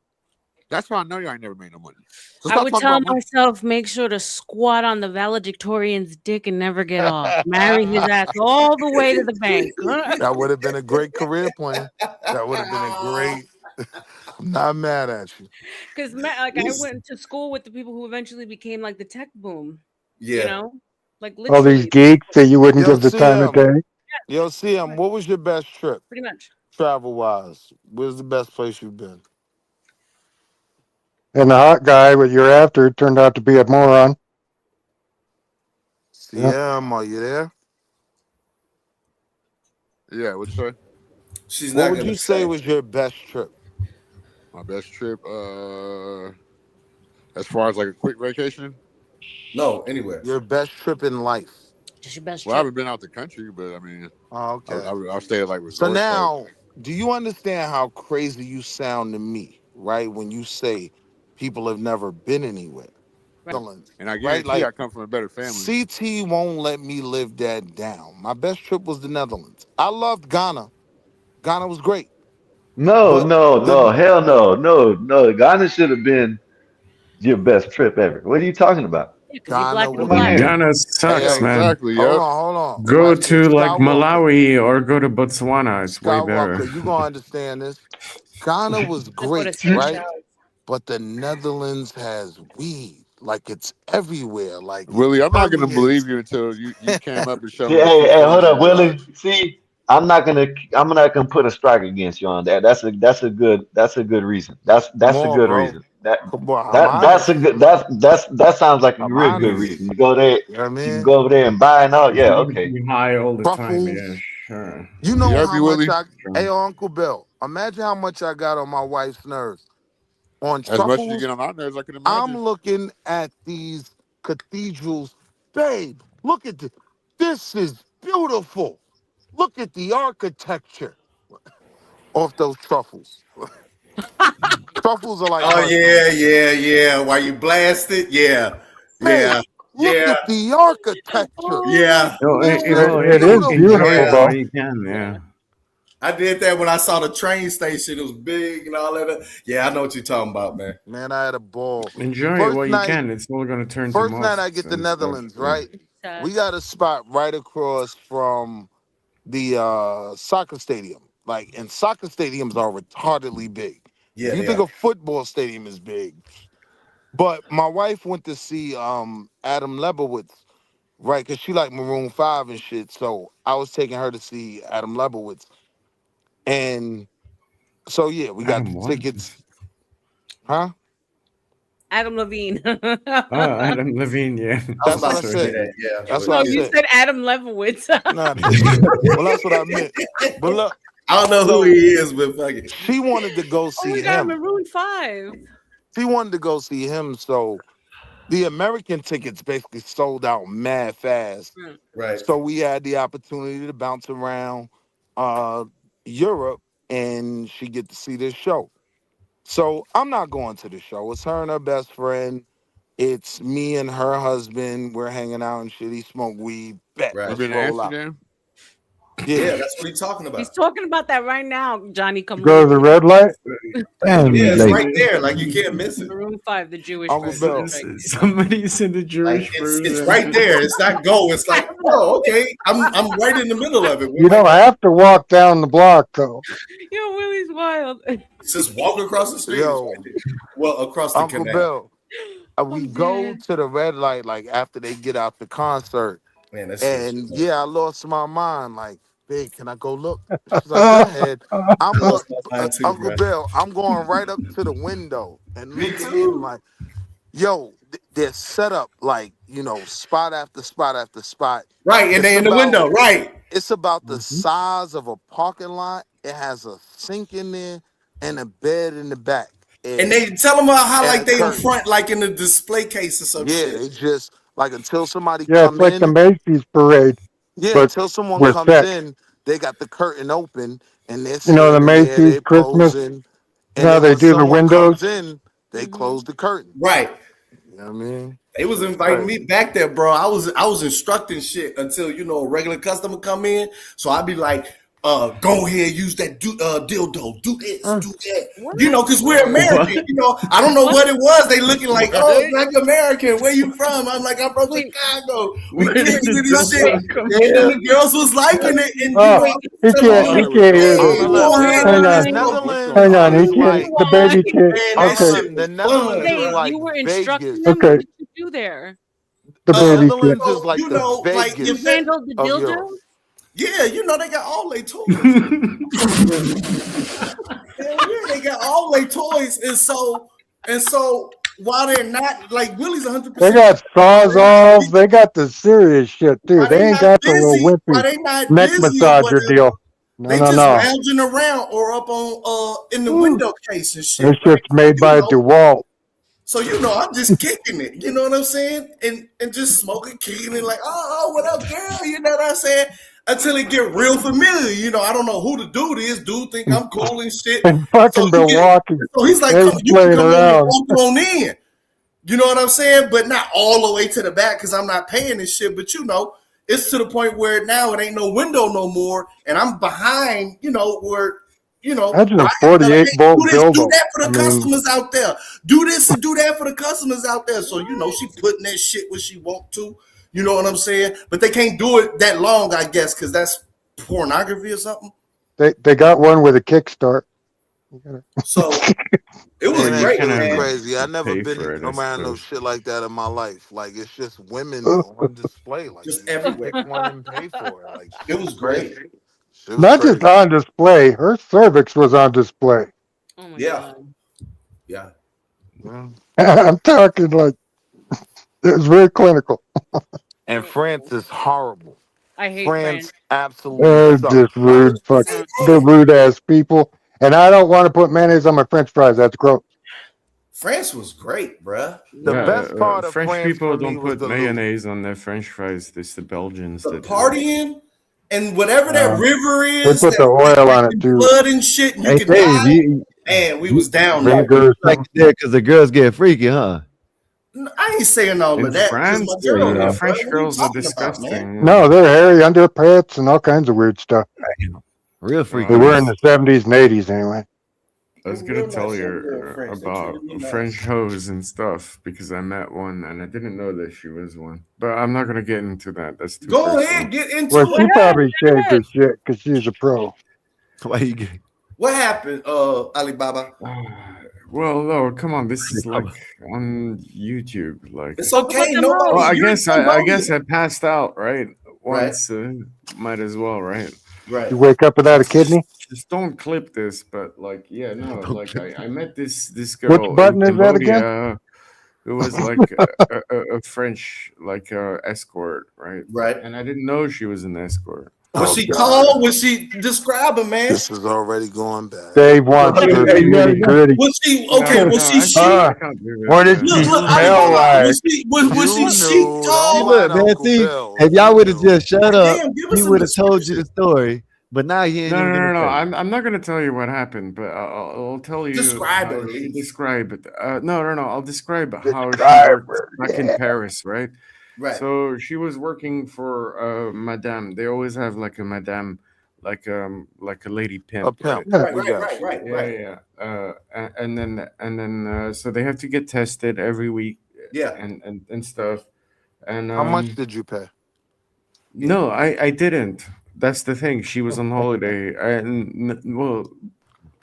That's how I know y'all ain't never made no money. So I stop would talking tell about money. myself, make sure to squat on the valedictorian's dick and never get off. Marry his ass all the way to the bank. That would have been a great career plan. That would have been a great. I'm not mad at you. Because like I went to school with the people who eventually became like the tech boom. Yeah. You know, like All these literally, geeks that you wouldn't Yo, give the time of CM. day. Yo, CM, what was your best trip, pretty much. travel-wise? Where's the best place you've been? And the hot guy what you're after turned out to be a moron. CM, are you there? Yeah, what'd you say? She's What not would gonna you say say. was your best trip? My best trip, as far as like a quick vacation. No, anywhere. Your best trip in life. Just your best Well, I trip. haven't been out the country, but I mean, Oh, okay. I've stayed at like So resorts. now, do you understand how crazy you sound to me, right? When you say people have never been anywhere. Netherlands, and I right? guarantee Like, I come from a better family. CT won't let me live that down. My best trip was the Netherlands. I loved Ghana. Ghana was great. No, But no, the no, hell no, no, no. Ghana should have been your best trip ever. What are you talking about? Yeah, because you're black Ghana What and am I was. black. hearing? Ghana Hey, sucks, yo, man. Exactly. hold Yep. on, hold on. Go Watch this. to like Skywalker. Malawi or go to Botswana. It's way better. Skywalker, you gonna understand this. Ghana was I go to great, right? Seychelles. But the Netherlands has weed. Like it's everywhere. Like it Willie, I'm not gonna permeates. believe you until you came up and showed See, me the hey, true hey, hold forms of up, your Willie. life. See, I'm not gonna put a strike against you on that. That's a good reason. Come That's a on, good bro. reason. That Come on. I'm that that's a honest. good that sounds like a I'm real good honest. reason. You go there, You know what I you can mean? go over there and buy and all. If Yeah, you want to okay. be high all the time, yeah, Truffles. sure. You You know heard how me, much Willie? I. Sure. Hey, Uncle Bill. Imagine how much I got on my wife's nerves. On As much as you get truffles, on our nerves, I can I'm imagine. looking at these cathedrals. Babe, look at this. This is beautiful. Look at the architecture off those truffles. Truffles are like Oh personal yeah, to me. yeah. While you blast it, yeah, Babe, yeah, look yeah, at the architecture. yeah. No, This is well, It is beautiful. enjoy beautiful, it Yeah. while though. you can. Yeah. I did that when I saw the train station. It was big and all that. Yeah, I know what you're talking about, man. Man, I had a ball. Enjoy it First while you night, can. It's all going to turn to first night I mosques get the and stuff. Netherlands, Yeah. right? we got a spot right across from the soccer stadium. Like, and soccer stadiums are retardedly big. Yeah, You they think are. a football stadium is big. But my wife went to see Adam Lebowitz, right? Because she like Maroon 5 and shit. So I was taking her to see Adam Lebowitz. And so, yeah, we got Adam the what? tickets. Huh? Adam Levine. Oh, Adam Levine, yeah. That's what I said. Yeah, That's No, what I you said. said Adam Levowitz. Nah, well, that's what I meant. But look, I don't know who he is, but fuck it. She wanted to go Oh see my God, him. Maroon 5. She wanted to go see him, so the American tickets basically sold out mad fast. Right. So we had the opportunity to bounce around Europe and she get to see this show. So I'm not going to the show. It's her and her best friend. It's me and her husband. We're hanging out and shit. He smoke weed. Bet. Right. Let's We've been roll out. Amsterdam. Yeah, that's what he's talking about. He's talking about that right now, Johnny. Come Go to the red light. Yeah, it's Late. right there. Like you can't miss it. Maroon 5, the Jewish Uncle version. Bill. Somebody's in the Jewish Like, version. it's right there. It's not go. It's like, oh, okay. I'm right in the middle of it. You don't have to walk down the block though. Yo, Willie's wild. It's just walk across the street. Yo, Right there. Well, across the Uncle canal. Bill. We go to the red light like after they get out the concert. Man, that's And yeah, I lost my mind. Like, babe, can I go look? She's like, go ahead. I'm look, too, Uncle bro. Bill. I'm going right up to the window and Me looking too. in like, yo, they're set up like, you know, spot after spot after spot. Right, and they in the window. Right. It's about the size of a parking lot. It has a sink in there and a bed in the back. And they tell them how and like a they in curtain. front, like in the display case or some Yeah, shit. they just like until somebody Yeah, come it's like in. the Macy's parade. Yeah, but until someone with comes sex. in, they got the curtain open and they're You know, the standing there, Macy's they're Christmas. posing. You And know, then they when do the someone windows. comes in, they close the curtain. Right. You know what I mean? They was inviting me back there, bro. I was instructing shit until, you know, a regular customer come in. So I'd be like, go ahead, use that dildo, do this, do that. You know, because we're American. What? You know, I don't know what it was. They looking like, oh, Black American, where you from? I'm like, I'm from Chicago. We Where can't did do the this shit. dildo come And then the girls was liking it. And Oh, he some can't. He dude, can't hear hey, this. go ahead, Hang do on. this. Netherlands Hang on. He is can't. like The baby can't. Man, that Okay. shit the was Netherlands fun, is bro. like You were instructing Vegas. them? Okay. What did you do there? The baby Netherlands can't. is like you the know, like Vegas You handled the of dildo? Europe. yeah, you know, they got all their toys. Hell yeah, they got all their toys, and so while they're not like Willie's 100%, They got sawzalls. They got the serious shit too. Why They they ain't not got the little busy? Why wimpy they not neck busy or massager whatever? deal. No, They no, just no. lounging around or up on in the window case and shit. This shit's made by DeWalt. So you know, I'm just kicking it. You know what I'm saying? And just smoking, kicking it like, oh, what up, girl? You know what I'm saying? Until it get real familiar. You know, I don't know who the dude is. Dude think I'm cool and shit. In fucking Milwaukee. So he's like, They come, ain't you can playing come on and around. walk on in. You know what I'm saying? But not all the way to the back because I'm not paying this shit. But you know, it's to the point where now it ain't no window no more. And I'm behind, you know, where, you know, Imagine a I gotta, 48-volt do this, do dildo. that for the I mean, customers out there. Do this and do that for the customers out there. So, you know, she putting that shit where she want to. You know what I'm saying? But they can't do it that long, I guess, because that's pornography or something. they got one with a kickstart. So it was Man, great, that shit is man. crazy. I never Pay been for it, I around no suppose. shit like that in my life. Like it's just women on display. Like Just you everywhere. pick one and pay for it. Like It was great. Shit was Not crazy. just on display. Her cervix was on display. Oh my Yeah. God. Yeah. I'm talking like it was very clinical. And France is horrible. I hate France France. absolutely They're sucks. just rude, they're rude ass people. And I don't want to put mayonnaise on my French fries. That's gross. France was great, bruh. The best part of French France people for me don't was put the mayonnaise on their French fries. It's the Belgians The that do. partying and whatever that river They is, put the oil on it too. blood and shit, and you Hey, can Dave, die. you Man, we was down like, there. Vinegar or like something. that because the girls get freaky, huh? I ain't saying all In of that because France, my girl yeah, there, French bro. What are you girls are talking about, man? disgusting. No, they're hairy underpants and all kinds of weird stuff. Real freaky. They were in the 70s and 80s anyway. I was gonna tell you about French hoes and stuff because I met one and I didn't know that she was one. But I'm not gonna get into that. That's too Go personal. ahead, get into Well, it. she probably shaved her shit because she's a pro. Why you get? What happened, Alibaba? Well, no, come on. This is like on YouTube. Like, It's okay. Nobody. well, I You're in guess I passed out, right? Right. Once, might as well, right? Right. You wake up without a kidney? Just don't clip this, but like, yeah, no, like I met this Which girl in button is that again? Cambodia who was like a French like escort, right? Right. And I didn't know she was an escort. Was she tall? Was she describing, man? This is already going bad. Dave wants her nitty gritty. Was she okay? No, was no, she chic? can't do What that. does Yeah. she Look, smell Alibaba, like? was she chic, See, tall? look, man. See, if y'all would have just shut up, Damn, give us he some would have told you description. the story. But now he ain't even gonna No. say. I'm not gonna tell you what happened, but I'll tell you Describe how it, she please. described it. No. I'll describe how she Describe worked her, back in Paris, right? Right. So she was working for Madame. They always have like a Madame, like a lady pimp, A pimp. right? Right. And then so they have to get tested every week, Yeah. and stuff. And How much did you pay? no, I didn't. That's the thing. She was on holiday. Well,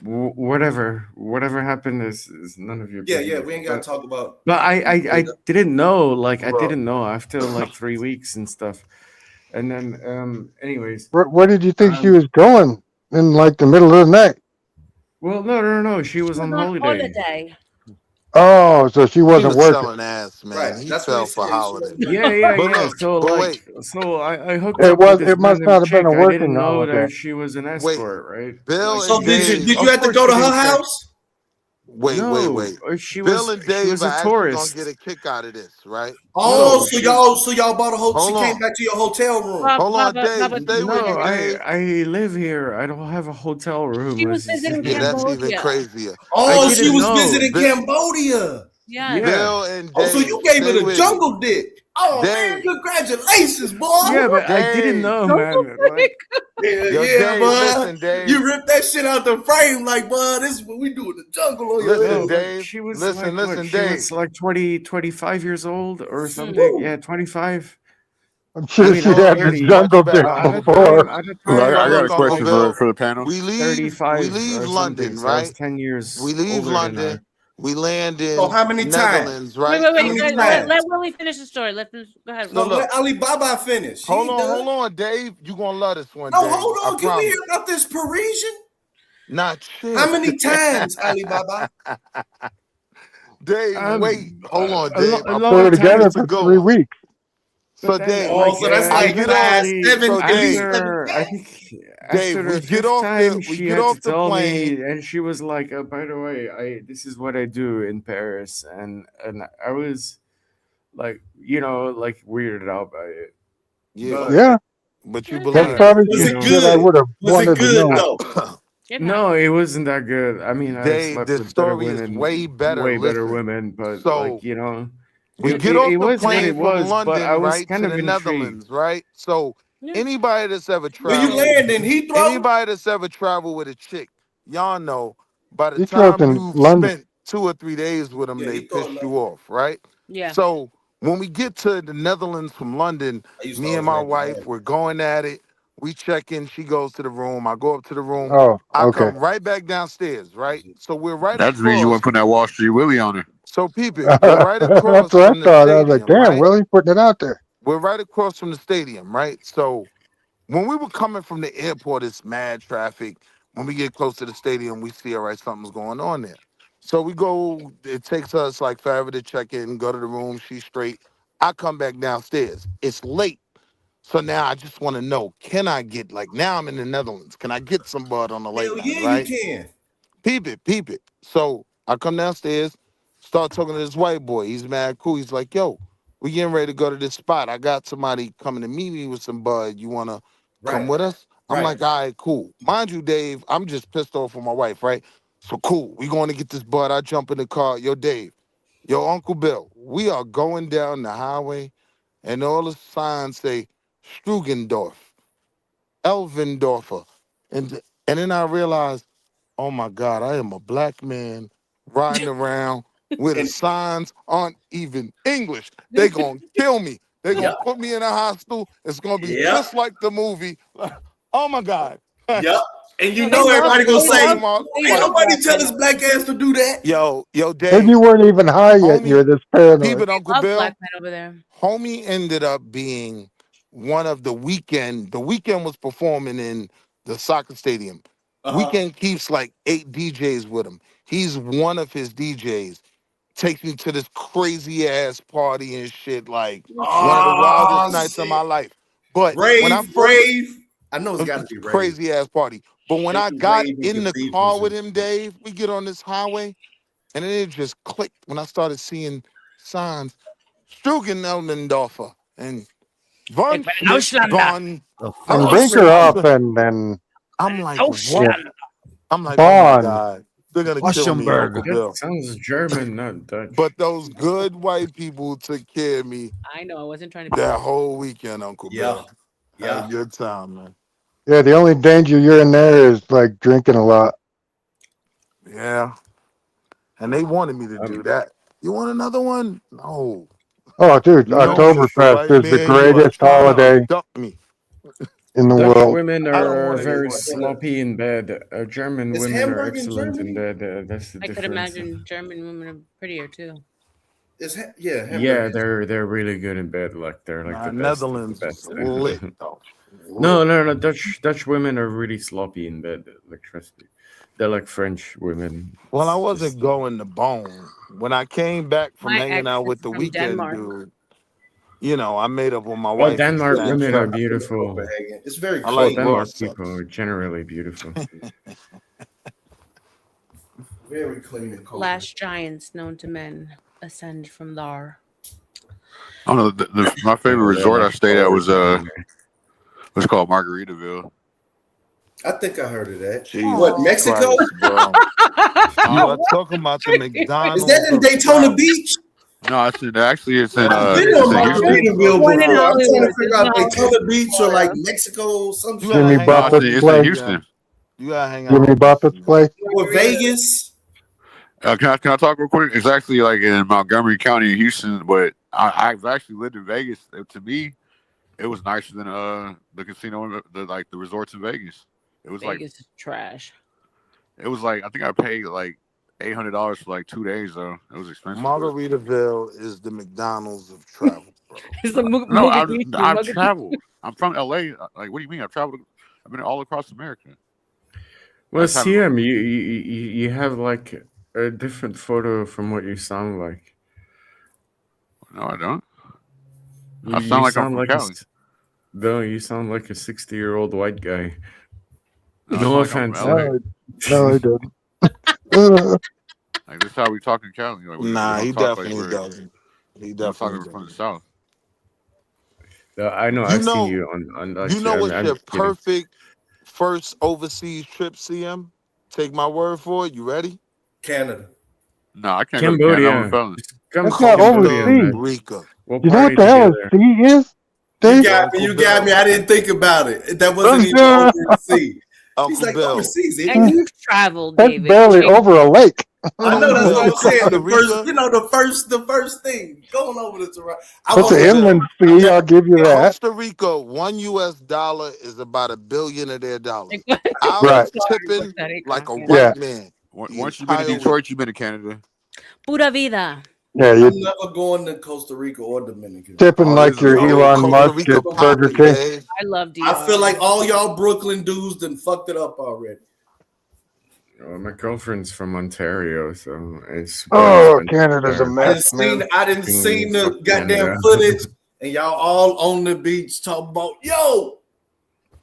whatever happened is none of your Yeah. business. We ain't gotta talk about. But I didn't know. Like I didn't know after like 3 weeks and stuff. And then anyways. Where did you think she was going in like the middle of the night? Well, no. She was on holiday. Oh, so she He wasn't was working. selling ass, man. Right. He That's what fell he for said. holiday. Yeah. Look, So but like, wait. so I hooked It up was. with this It must random not have been chick. a I didn't working know holiday. that she was an Wait. escort, right? Bill So and did Dave. you have to go to her house? Wait. No, she Bill and she Dave was are a actually gonna tourist. get a kick out of this, right? Oh, No, so y'all bought a whole. She Hold came on. back to your hotel room. Hold on, Dave. Stay with no, me, Dave. I live here. I don't have a hotel room. She was This is visiting Yeah, that's even Cambodia. crazier. I Oh, she didn't was know. visiting Cambodia. Yes. Yeah, Bill and Oh, so Dave, you gave stay it a with me. jungle dick. Oh man, Dave, congratulations, boy. yeah, but I didn't Dave. know, man. Like, Yo, Yeah, Dave, boy. listen, Dave. You ripped that shit out the frame like, boy, this is what we do in the jungle on your Listen, no, ass. but Dave. she was Listen, like, what? She Dave. was like 25 years old or something. Woo. Yeah, 25. I'm I sure mean, she'd I'm had the 30. jungle dick At the before. time, at the Well, time, I I got was a Look, Uncle like question Bill. for the panel. We leave 35 or something. London, So I was right? 10 We years leave older than her. London. We land So in how many times? Netherlands, Wait. right? How many times? Let Willie finish the story. Let him go ahead. So No, look, let Alibaba finish. She ain't done. hold on, Dave. You gonna love this one, No, Dave. hold I on. Can we hear promise. about this Parisian? Not shit. How many times, Alibaba? Dave, wait. Hold on, Dave. I They were Long together time. It's a for good 3 one. weeks. So But then, Dave, Oh, like, so that's I like get off. 5, eventually, 7, So 8, Dave, 7, after I 10. think Dave, after the we get fifth off time, the she had to the tell plane. me, and she was like, "By the way, this is what I do in Paris," and I was like, like weirded out by it. Yeah, Yeah, but you that's believe it. probably Was some it shit I good? would have Was it wanted to good know. though? No, it wasn't that good. I mean, I Dave, slept the with better story is women, way better. way better Listen. women, but So like, it, we it, get off it the was what plane it from was, but I London, was right, kind to of the intrigued. Netherlands, right? So anybody that's ever Where you traveled, land in Heathrow? with a chick, y'all know by the Heathrow's time in you've London. spent 2 or 3 days with them, Yeah, they Heathrow in pissed you London. off, right? Yeah. So when we get to the Netherlands from London, I used to me and always my land in wife, Miami. we're going at it. We check in. She goes to the room. I go up to the room. Oh, I okay. come right back downstairs, right? So we're right That's the reason you across. weren't putting that Wall Street Willie on her. So peep it. We're right That's across what I from the thought. I was like, stadium, damn, right? Willie's putting it out there. We're right across from the stadium, right? So when we were coming from the airport, it's mad traffic. When we get close to the stadium, we see, all right, something's going on there. So we go, it takes us like forever to check in, go to the room, she's straight. I come back downstairs. It's late. So now I just want to know, can I get, like, now I'm in the Netherlands. Can I get some bud on the late Hell night, yeah, you right? can. Peep it, peep it. So I come downstairs, start talking to this white boy. He's mad cool. He's like, yo, we getting ready to go to this spot. I got somebody coming to meet me with some bud. You want to come Right. with us? I'm Right. like, all right, cool. Mind you, Dave, I'm just pissed off with my wife, right? So cool. We going to get this bud. I jump in the car. Yo, Dave, yo, Uncle Bill, we are going down the highway and all the signs say Strugendorf, Elvendorfer. And then I realized, oh my God, I am a black man riding around where the signs aren't even English. They gonna kill me. They gonna put me in a hostel. It's gonna be just like the movie. Oh my God. Yep. And you know everybody gonna say, ain't nobody tell this black ass to do that. Yo, Dave. And you weren't even high yet. Homie, You're this Peep paranoid. it, Uncle Love Bill. black men over there. Homie ended up being one of the Weekend. The Weekend was performing in the soccer stadium. Weekend keeps like 8 DJs with him. He's one of his DJs. Takes me to this crazy ass party and shit, like one of the wildest nights of my life. But when I Rave. I know it's got to be Rave. crazy ass party. But when I got in the car with him, Dave, we get on this highway, and then it just clicked when I started seeing signs. Strugen Elmendorfer and Von Von. And Brinkerhoff and I'm like, yeah. what? I'm like, oh my Bond. God, they're gonna kill me, Uncle Bill. That sounds German, not Dutch. But those good white people took care of me I know. I wasn't trying to be that whole weekend, Uncle Bill. Had a good time, man. Yeah, the only danger you're in there is like drinking a lot. Yeah. And they wanted me to do that. You want another one? No. Oh, dude, You know, Oktoberfest is the man, greatest you are trying to holiday abduct me. in the Dutch world. women I don't are want very anymore. sloppy in bed. German Is women are Hamburg in excellent in Germany? bed. That's the I could difference. imagine German women are prettier too. Yeah, they're really good in bed. Like they're like the best of Netherlands the is best. lit, though. No. Dutch women are really sloppy in bed. Like trust me, they're like French women. Well, I wasn't going to bone. When I came back from My hanging ex out is with the from Weekend Denmark. dude, you know, I made up with my Oh, wife. Denmark and women are Snapchat. beautiful. It's very I Oh, like Denmark raw people sex. are generally beautiful. Very clean and cold. Last giants known to men ascend from thar. I don't know. My favorite resort I stayed at was called Margaritaville. I think I heard of that. Jesus What, Mexico? Christ, bro. You are talking about the McDonald's. Is that in of Daytona travel. Beach? No, it's it's in I've been on Houston. Margaritaville One in before. I'm trying to Hollywood. figure out Daytona Beach or like Mexico, some shit. Jimmy Buffett's It's in place. Houston. You gotta hang out. Jimmy Buffett's place. Or Vegas. Can I talk real quick? It's actually like in Montgomery County in Houston, but I've actually lived in Vegas. To me, it was nicer than the casino, the resorts in Vegas. It was Vegas is trash. It was like I think I paid like $800 for like 2 days though. It was expensive. Margaritaville is the McDonald's of travel, bro. It's a No, I've traveled. I'm from LA. Like, what do you mean? I've traveled. I've been all across America. Well, That's how- CM, you have like a different photo from what you sound like. No, I don't. You, I sound like I'm sound from like Cali. No, you sound like a 60-year-old white guy. No, No it's like I'm offense. from LA. No, I didn't. Like, this is how we talk in Cali. Like, we Nah, don't he talk definitely like doesn't. He we don't talk definitely from the doesn't. South. I know. You I've seen know, you on like, you know what's I'm your just kidding. perfect first overseas trip, CM? Take my word for it. You ready? Canada. No, I can't go to Canada. I'm a Cambodia. felon. Just come That's to not Cambodia, overseas. man. Rica. We'll You know party what the hell together. a sea is? You Dave? got me. You got me. I didn't think about it. That wasn't even overseas. He's Uncle like Bill. overseas. And you've traveled, That's David. barely over a lake. I know that's Bill, what I'm saying. Costa The first, Rica. the first thing going over to Toronto. That's an inland sea. I'll give you that. Costa Rica, $1 US is about $1 billion of their dollars. I Right. was tipping like a white Yeah. man. Once you've been to Detroit, you've been to Canada. Pura vida. Yeah, I'm you're never going to Costa Rica or Dominican. tipping like you're Elon Costa Musk Rica at Burger popping, King. Dave. I love DR. I feel like all y'all Brooklyn dudes done fucked it up already. My girlfriend's from Ontario, so it's. Oh, Canada's a mess, man. I didn't see the goddamn footage, and y'all all on the beach talking about yo,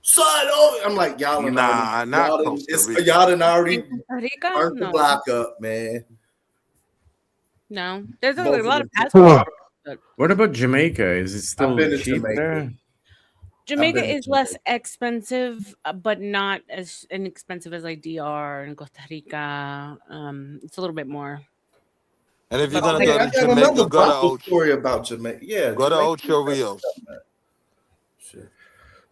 son. Oh, I'm like y'all. Nah, not Costa Rica. Y'all done already Costa Rica? burnt the No. block up, man. No. There's a Both lot of of them. passports. What about Jamaica? Is it still been to cheap Jamaica. there? Jamaica is less expensive, but not as inexpensive as like DR and Costa Rica. It's a little bit more. And if you're But gonna go I to got Jamaica, another go to Bible story about Jamaica. Yeah, Go to Jamaica. Ocho Rios.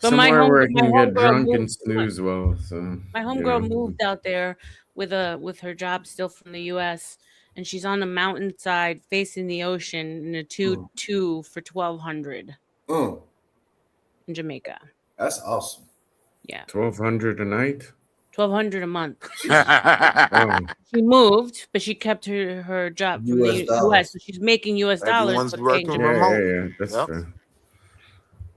But my Somewhere where I can get homegirl drunk and moved. snooze well. So My homegirl moved out there with her job still from the U.S. and she's on a mountainside facing the ocean in a 2-2 for $1,200 in Jamaica. That's awesome. Yeah, 1,200 a night. 1,200 a month. Oh. She moved, but she kept her job from the U.S. So she's making U.S. dollars. Everyone's But working paying remote. Yeah. That's fair.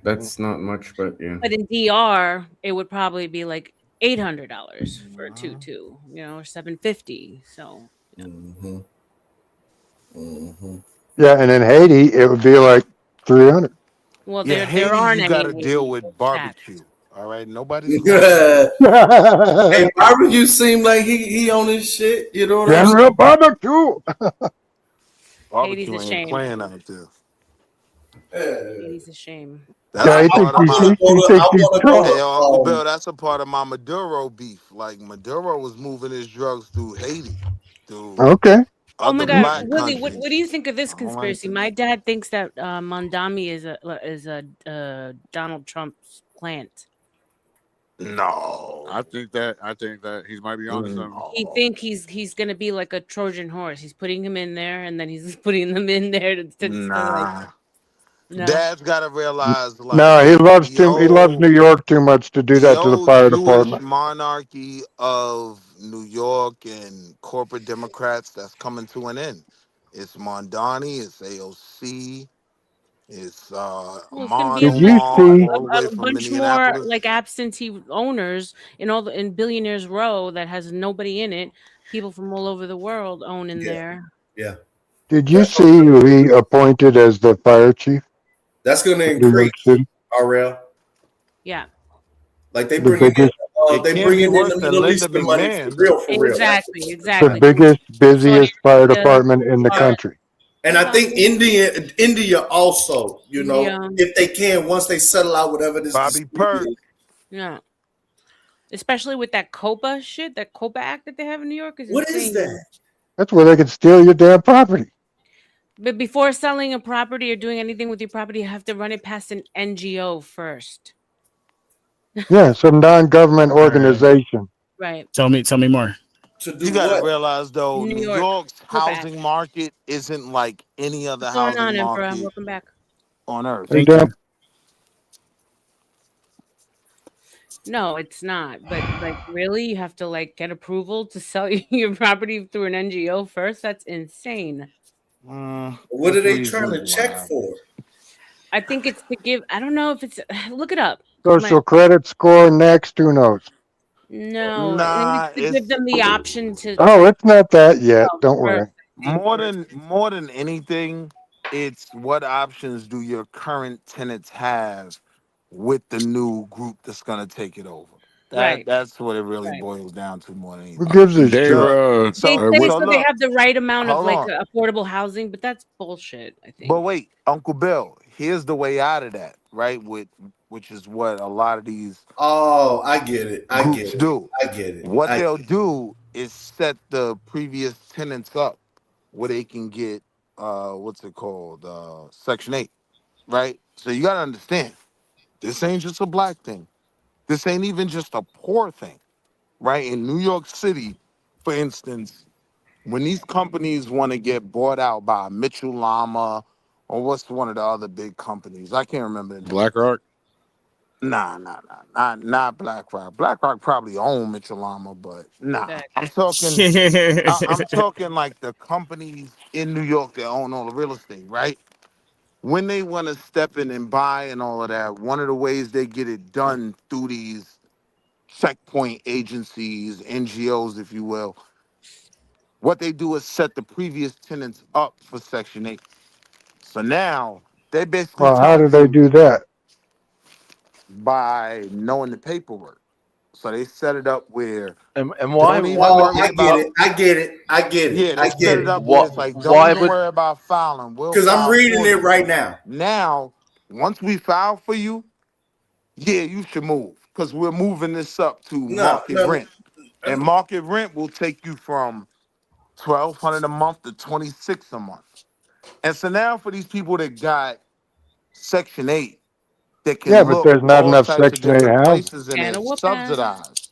That's not much, but yeah. But in DR, it would probably be like $800 for a 2-2, or $750. So yeah. Yeah, and in Haiti, it would be like 300. Well, Yeah, there Haiti, aren't you any got to deal with tax. barbecue. All right, nobody's going. Hey, barbecue seem like he on his shit. You know what I'm General saying? barbecue. Barbecue Haiti's a ain't shame. playing out there. Haiti's a shame. That's Yeah, a he part thinks of my. he thinks he's tough. Hey, Uncle Bill, that's a part of my Maduro beef. Like Maduro was moving his drugs through Haiti, through Okay. Oh my other God, black Willie, countries. what do you think of this I don't like conspiracy? that. My dad thinks that Mondami is a Donald Trump's plant. No, I think that he might be onto something. He think he's gonna be like a Trojan horse. He's putting him in there, and then he's putting them in there to like. Nah. No. Dad's got to realize, No, like he loves New York too much to do that to the old fire Jewish department. monarchy of New York and corporate Democrats that's coming to an end. It's Mondani, it's AOC, it's Well, it's gonna be Did you see? all the way a from bunch more Minneapolis. like absentee owners in Billionaires Row that has nobody in it. People from all over the world own in there. Yeah. Did you see who he appointed as the fire chief? That's going to of New York increase City? RL. Yeah. Like they The bringing in, biggest, It they can't be bringing in worse the than Middle Linda Eastern money McMahon. for real. Exactly. the biggest, busiest fire department in the Yeah. country. And I think India also, India. if they can, once they settle out whatever this Bobby dispute Perk. is. Yeah. Especially with that COPA shit, that COPA Act that they have in New York is What insane. is that? That's where they could steal your damn property. But before selling a property or doing anything with your property, you have to run it past an NGO first. Yeah, some non-government organization. Right. Tell me more. To do You got to what? realize, though, New New York, York's COPA Act. housing market isn't like any other What's going housing on, Emperor? market Welcome back. on earth. Hey, damn. No, it's not. But like, really, you have to like get approval to sell your property through an NGO first? That's insane. What are they trying to check for? I think it's to give. I don't know if it's. Look it up. 'Cause Social credit score next. Who knows? No, Nah, it's to give them the option to. Oh, it's not that yet. Oh, Don't worry. More than anything, it's what options do your current tenants have with the new group that's gonna take it over. Right. That's what it really Right. boils down to more than Who anything. gives a Dave, shit? They say so they look, have the right amount of hold like on. affordable housing, but that's bullshit. I think. But wait, Uncle Bill, here's the way out of that, right? Which is what a lot of these Oh, I get it. groups do. I get it. What they'll do is set the previous tenants up where they can get what's it called? Section 8, right? So you gotta understand, this ain't just a black thing. This ain't even just a poor thing, right? In New York City, for instance, when these companies want to get bought out by Mitchell Lama or what's one of the other big companies? I can't remember the name. BlackRock. Nah, not BlackRock. BlackRock probably own Mitchell Lama, but nah. I'm talking like the companies in New York that own all the real estate, right? When they want to step in and buy and all of that, one of the ways they get it done through these checkpoint agencies, NGOs, if you will, what they do is set the previous tenants up for Section 8. So now they basically Well, how do telling they you do that? by knowing the paperwork. So they set it up where And why? don't even Why would worry I get about. it. I get it. Yeah, they I set get it it. up where it's like, don't Why even would? worry about filing. We'll Because I'm file reading for it you. right now. Now, once we file for you, yeah, you should move because we're moving this up to market rent, and market rent will take you from $1,200 a month to $2,600 a month. And so now for these people that got Section 8, that Yeah, can but look there's not all enough types of Section 8 different housing. places and Can of it's whoop ass. subsidized.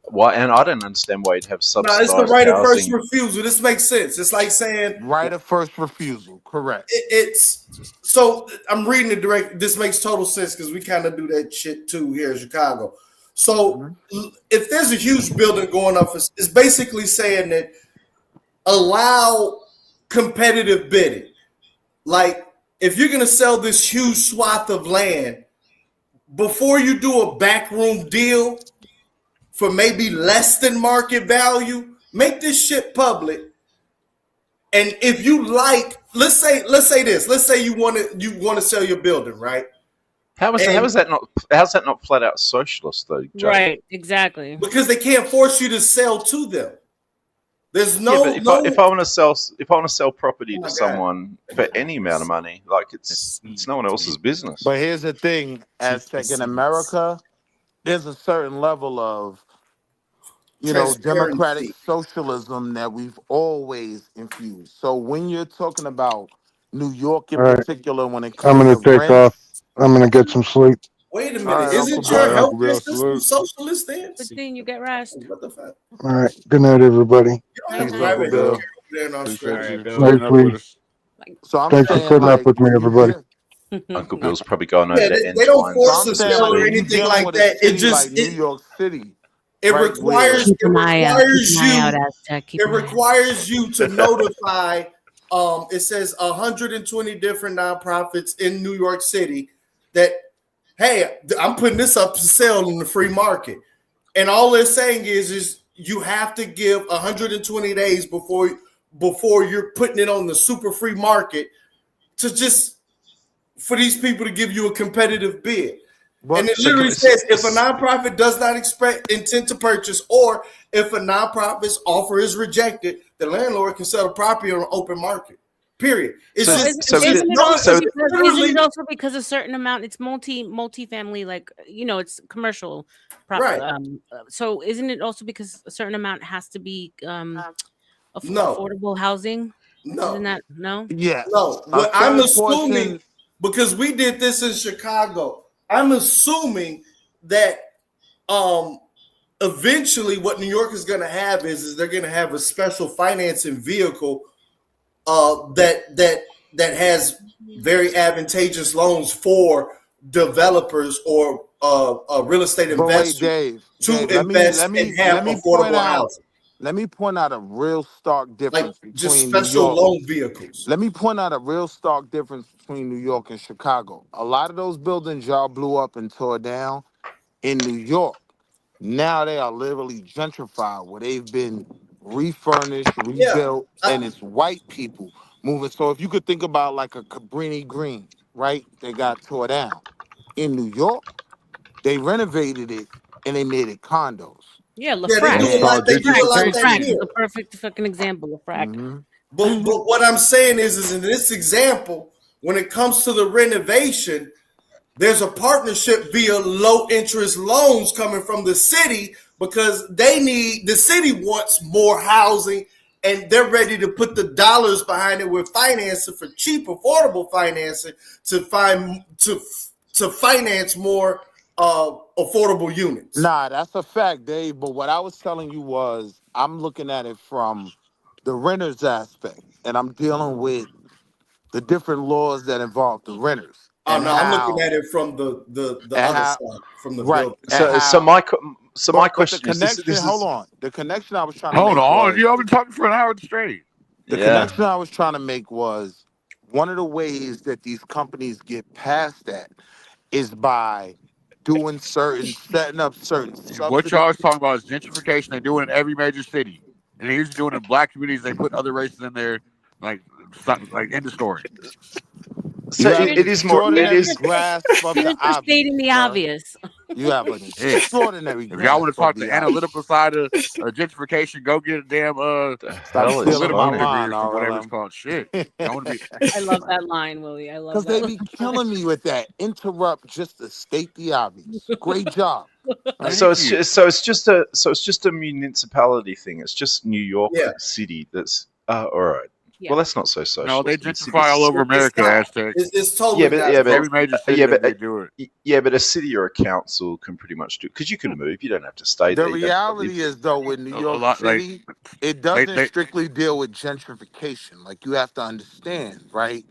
Why? And I don't understand why you'd have No, subsidized it's the right of first housing. refusal. This makes sense. It's like saying right of first refusal. Correct. it's so I'm reading it direct. This makes total sense because we kind of do that shit too here in Chicago. So if there's a huge building going up, it's basically saying that allow competitive bidding. Like if you're gonna sell this huge swath of land, before you do a backroom deal for maybe less than market value, make this shit public. And if you like, let's say you want to sell your building, right? How's that not flat out socialist though, Joe? Right, exactly. Because they can't force you to sell to them. There's no. Yeah, but if I want to sell property to God. someone for any amount of money, like it's no one else's business. But here's the thing: Aztec in America, there's a certain level of, democratic socialism that we've always infused. So when you're talking about New York in All right. particular, when it I'm comes gonna to take rent, off. I'm gonna get some sleep. Wait a minute, right, isn't Uncle your Bill. healthcare system socialist then? Good thing you get rest. What the fuck? All right. Good night, everybody. You don't have Peace, private Uncle Bill. healthcare over there in Australia. Night, sweet. So I'm Thanks for saying, putting up like, with me, when you everybody. Uncle Bill's probably going over Yeah, to they don't Entwines. force So a I'm saying, sale like, or when you anything dealing like with a that. It city just like New York City, it right, requires Keep an eye out. Keep an eye out, Aztec. Keep it an eye out. requires you to notify. It says 120 different nonprofits in New York City that, hey, I'm putting this up to sale in the free market, and all they're saying is you have to give 120 days before you're putting it on the super free market for these people to give you a competitive bid. And it literally says if a nonprofit does not intend to purchase, or if a nonprofit's offer is rejected, the landlord can sell the property on an open market. Period. Isn't it also because a certain amount? It's multi-family, like it's commercial, right? So isn't it also because a certain amount has to be affordable housing? No, isn't that no? Yes. No. What I'm assuming, because we did this in Chicago, I'm assuming that eventually what New York is going to have is they're going to have a special financing vehicle that has very advantageous loans for developers or real estate investors to invest and have affordable housing. Let me point out a real stark difference between just New special York. loan vehicles. Let me point out a real stark difference between New York and Chicago. A lot of those buildings y'all blew up and tore down in New York, now they are literally gentrified, where they've been refurnished, rebuilt, and it's white people moving. So if you could think about like a Cabrini Green, right? They got tore down. In New York, they renovated it and they made it condos. Yeah, they do it like that here. The perfect fucking example, LaFrac. Mm-hmm. But what I'm saying is in this example, when it comes to the renovation, there's a partnership via low interest loans coming from the city because the city wants more housing and they're ready to put the dollars behind it with financing for cheap, affordable financing to finance more affordable units. Nah, that's a fact, Dave. But what I was telling you was I'm looking at it from the renters aspect, and I'm dealing with the different laws that involve the renters. Oh no, I'm looking at it from the other side, from the building. So my question is this hold on. The connection I was trying to hold make on. was, You have been talking for an hour straight. The connection I was trying to make was one of the ways that these companies get past that is by setting up certain What y'all is talking about is gentrification. They do it in every major city, and they usually do it in black communities. They put other races in there, like in the story. So it is more. It is grasp of the obvious. Stating the obvious. You have an extraordinary. If y'all want to talk the analytical side of gentrification, go get a damn Stop stealing my line, whatever it's called. Shit. I love that line, Willie. I love that. Because they be killing me with that. Interrupt just to state the obvious. Great job. So it's just a municipality thing. It's just New York City. That's all right. Well, that's not so socialist. No, they gentrify all over America, Aztec. It's totally every major city they do it. Yeah, but a city or a council can pretty much do it because you can move. You don't have to stay The there. reality is, though, with New York City, it doesn't strictly deal with gentrification. Like, you have to understand, right?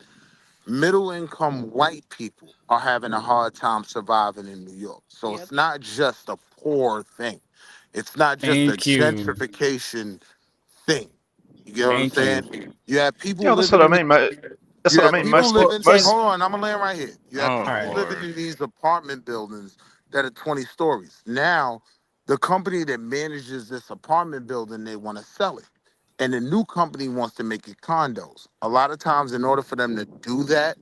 Middle-income white people are having a hard time surviving in New York. So it's not just a poor thing. It's not just a gentrification thing. You get what I'm saying? You have people Yeah, that's what I mean, mate. That's what I mean. Most hold most. on, I'm gonna land right here. You have people living in these apartment buildings that are 20 stories. Now, the company that manages this apartment building, they want to sell it. And the new company wants to make it condos. A lot of times, in order for them to do that,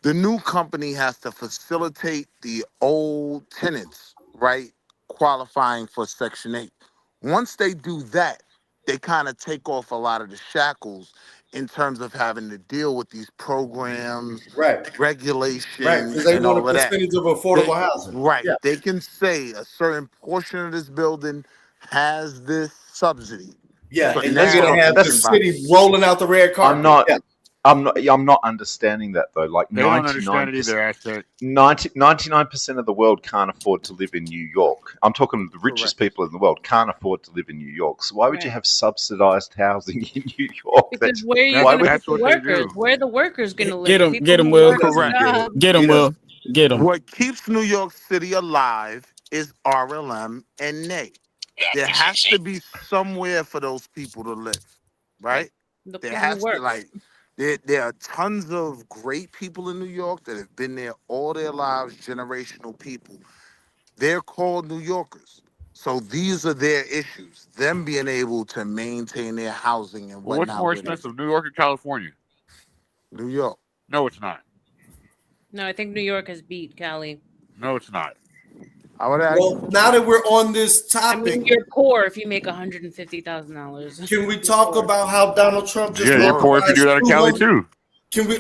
the new company has to facilitate the old tenants, right, qualifying for Section 8. Once they do that, they kind of take off a lot of the shackles in terms of having to deal with these programs, regulations, because they and want all a of that. percentage of affordable housing. Right. Yeah. They can say a certain portion of this building has this subsidy. Yeah, So and now you're gonna have the city rolling out the red carpet. I'm not understanding that though. Like They don't understand it either, Aztec. 99% of the world can't afford to live in New York. I'm talking the richest people in the world can't afford to live in New York. So why would you have subsidized housing in New York? Because where are you going to put the workers? Where are the workers going to live? Get him, Will. Correct. Get him, Will. Get him. What keeps New York City alive is RLM and NAY. There has to be somewhere for those people to live, right? There has to, like, there are tons of great people in New York that have been there all their lives, generational people. They're called New Yorkers. So these are their issues, them being able to maintain their housing and Well, what's whatnot. more expensive, New York or California? New York. No, it's not. No, I think New York has beat Cali. No, it's not. I would Well, now that we're on this I topic, mean, you're poor if you make $150,000. can we talk about how Donald Trump just you're poor if you do that in Cali too. Can we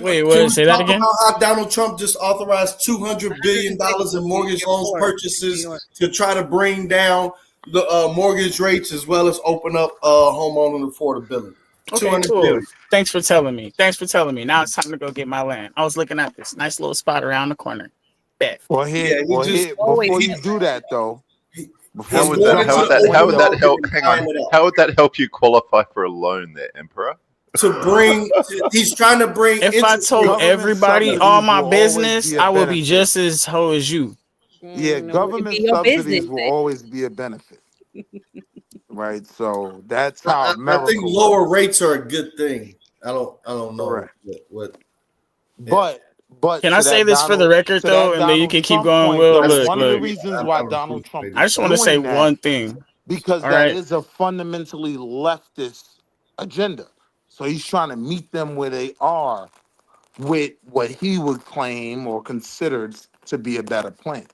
say that again? About how Donald Trump just authorized $200 billion in mortgage loans purchases to try to bring down the mortgage rates as well as open up homeowner affordability? Okay, cool. Thanks for telling me. Now it's time to go get my land. I was looking at this nice little spot around the corner. Bet. Well, before you do that though, how would that help? Hang on. How would that help you qualify for a loan there, Emperor? He's trying to bring. If I told everybody all my business, I would be just as hoe as you. Yeah, government subsidies will always be a benefit. Right, so that's how America I think lower rates are a good thing. I don't know what. But can I say this for the record though, and then you can keep going. Will, look. One of the reasons why Donald Trump. I just want to say one thing because that is a fundamentally leftist agenda. So he's trying to meet them where they are with what he would claim or considered to be a better plan.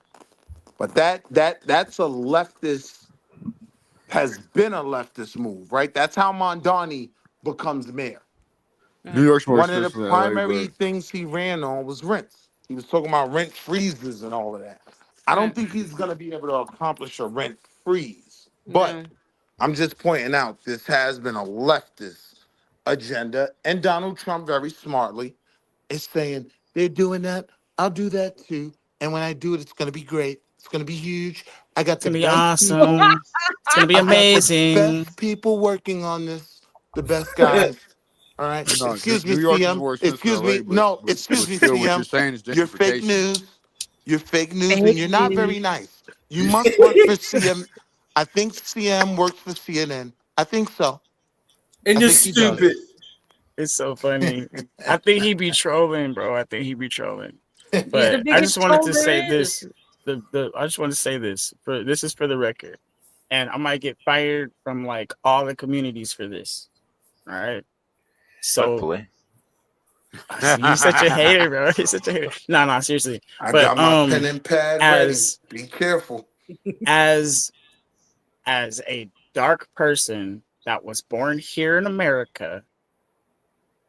But that's a leftist. Has been a leftist move, right? That's how Mondani becomes mayor. New York's more One of expensive the than LA, primary things he ran on was rents. He was talking about rent freezes and all of that. I don't think he's going to be able to accomplish a rent freeze. But I'm just pointing out this has been a leftist agenda. And Donald Trump, very smartly, is saying, they're doing that. I'll do that too. And when I do it, it's going to be great. It's going to be huge. I got the best awesome. people. It's going to be amazing. The best people working on this. The best guys. All right. No, Excuse me, New York is CM. more expensive Excuse than LA, me. No, but excuse me, still, what you're CM. saying is You're fake gentrification. news. You're fake news, and you're not very nice. You must work for CM. I think CM works for CNN. I think so. And you're stupid. It's so funny. I think he be trolling, bro. But I just wanted to say this. I just want to say this. This is for the record, and I might get fired from like all the communities for this. All right. So hopefully. You're such a hater, bro. You're such a hater. No, seriously. I got my pen and pad ready. Be careful. As a dark person that was born here in America,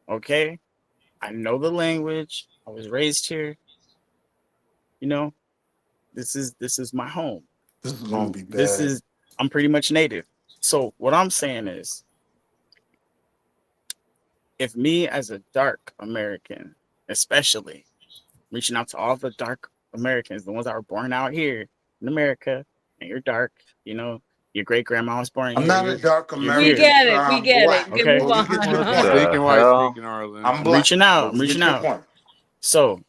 okay, I know the language. I was raised here. You know, this is my home. This is gonna be bad. I'm pretty much native. So what I'm saying is, if me as a dark American, especially reaching out to all the dark Americans, the ones that were born out here in America, and you're dark, you know, your great grandma was born I'm here. not a dark You're We American, here. get sir. it. We I'm get black. it. You can Okay. move But we get to the on. point. Speaking white, speaking, Arlen. I'm I'm black. reaching out. But I'm we reaching get your out. point. So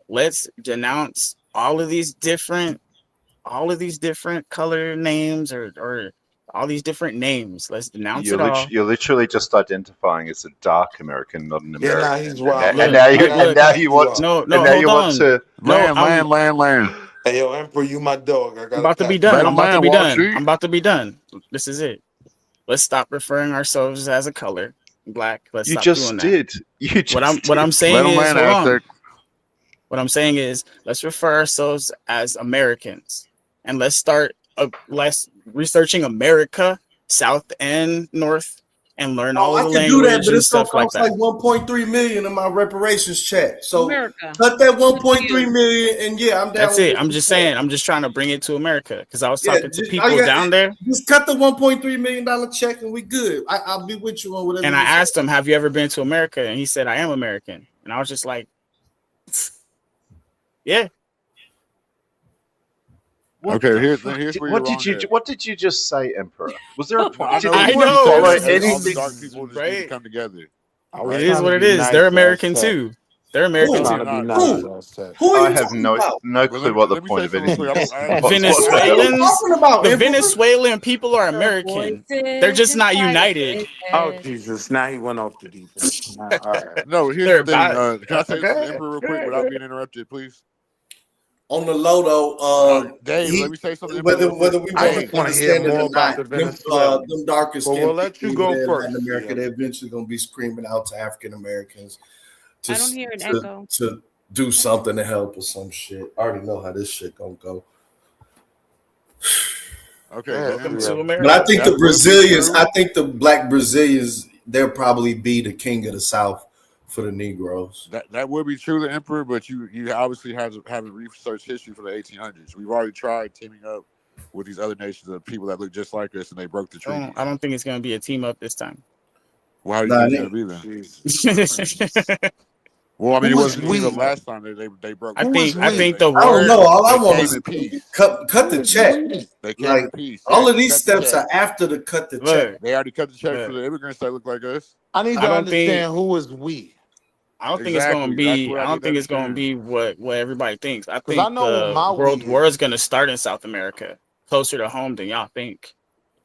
let's denounce all of these different color names or all these different names. Let's denounce it all. You're literally just identifying as a dark American, not an Yeah, nah, American. he's wild. And now you want to Land. Hey, yo, Emperor, you my dog. I I'm got about to be done. I'm about to be done. This is it. Let's stop referring ourselves as a color, black. Let's You stop just doing that. did. You just What I'm did. saying Let 'em is, land, hold on. Aztec. What I'm saying is, let's refer ourselves as Americans, and let's start less researching America, South and North, and learn all I of the can do that, language but and it's gonna stuff like cost like that. 1.3 million in my reparations check. So America. cut that 1.3 million, and yeah, I'm down. That's with it. what I'm you just said. saying. I'm just trying to bring it to America because I was Yeah, talking to just, people down there, just cut the 1.3 million dollar check, and we good. I'll be with you on whatever. and I you say. asked him, "Have you ever been to America?" And he said, "I am American." And I was just like, "Yeah." Okay, here's where you're wrong. What did you just say, Emperor? Was there a point? I Did know. anyone All follow the anything? dark people just need to come together. It is what it is. They're American too. They're American too. Who are I you have talking no about? clue what the Let me point say of something anything real is. quick. Venezuelans, talking about, the Emperor? Venezuelan people are American. They're just not united. Oh Jesus! Now he went off the deep end. All right. No, here's They're the thing. about. Can I say this to the Emperor real quick without being interrupted, please? On the low though, Dave, let me say something. whether real quick. we I want just to want to hear understand it more or about not, the Venezuelans. them darker Well, skinned we'll let you people go in first. Latin America, they're eventually going to be screaming out to African Americans I don't hear an echo. to do something to help or some shit. I already know how this shit gonna go. Okay, Welcome to But America. I think the Brazilians, I think the black Brazilians, they'll probably be the king of the South for the Negroes. That would be true, the Emperor, but you obviously haven't researched history for the 1800s. We've already tried teaming up with these other nations of people that look just like us, and they broke the treaty. I don't think it's going to be a team up this time. Well, how do you think it's going to be then? Well, I mean, it wasn't the last time they broke. I think the word. I don't know. All I want came is in peace. cut the check. They came Like in peace. all of these Cut the steps check. are after the cut the check. They already cut the check for the immigrants that look like us. I need to understand who is we. I don't think it's going to be. I don't think it's going to be what everybody thinks. I think I know my world we war is going to start in South America, closer to home than y'all think.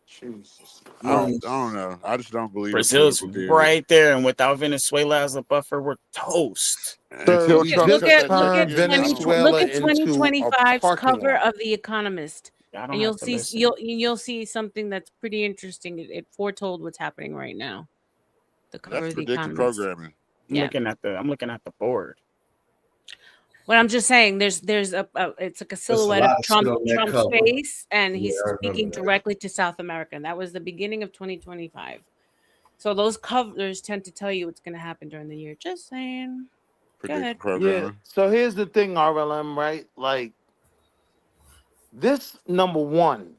Jesus. I don't know. I just don't believe Brazil's it. right there, and without Venezuela as a buffer, we're toast. Look at 2025's cover of The Economist, and you'll see something that's pretty interesting. It foretold what's happening right now. The cover That's of The predictive Economist. programming. I'm looking at the board. What I'm just saying, there's it's like a silhouette of Trump's face, and he's speaking directly to South America. And that was the beginning of 2025. So those covers tend to tell you what's going to happen during the year. Just saying. Go ahead. Yeah. So here's the thing, RLM, right? Like this, number one,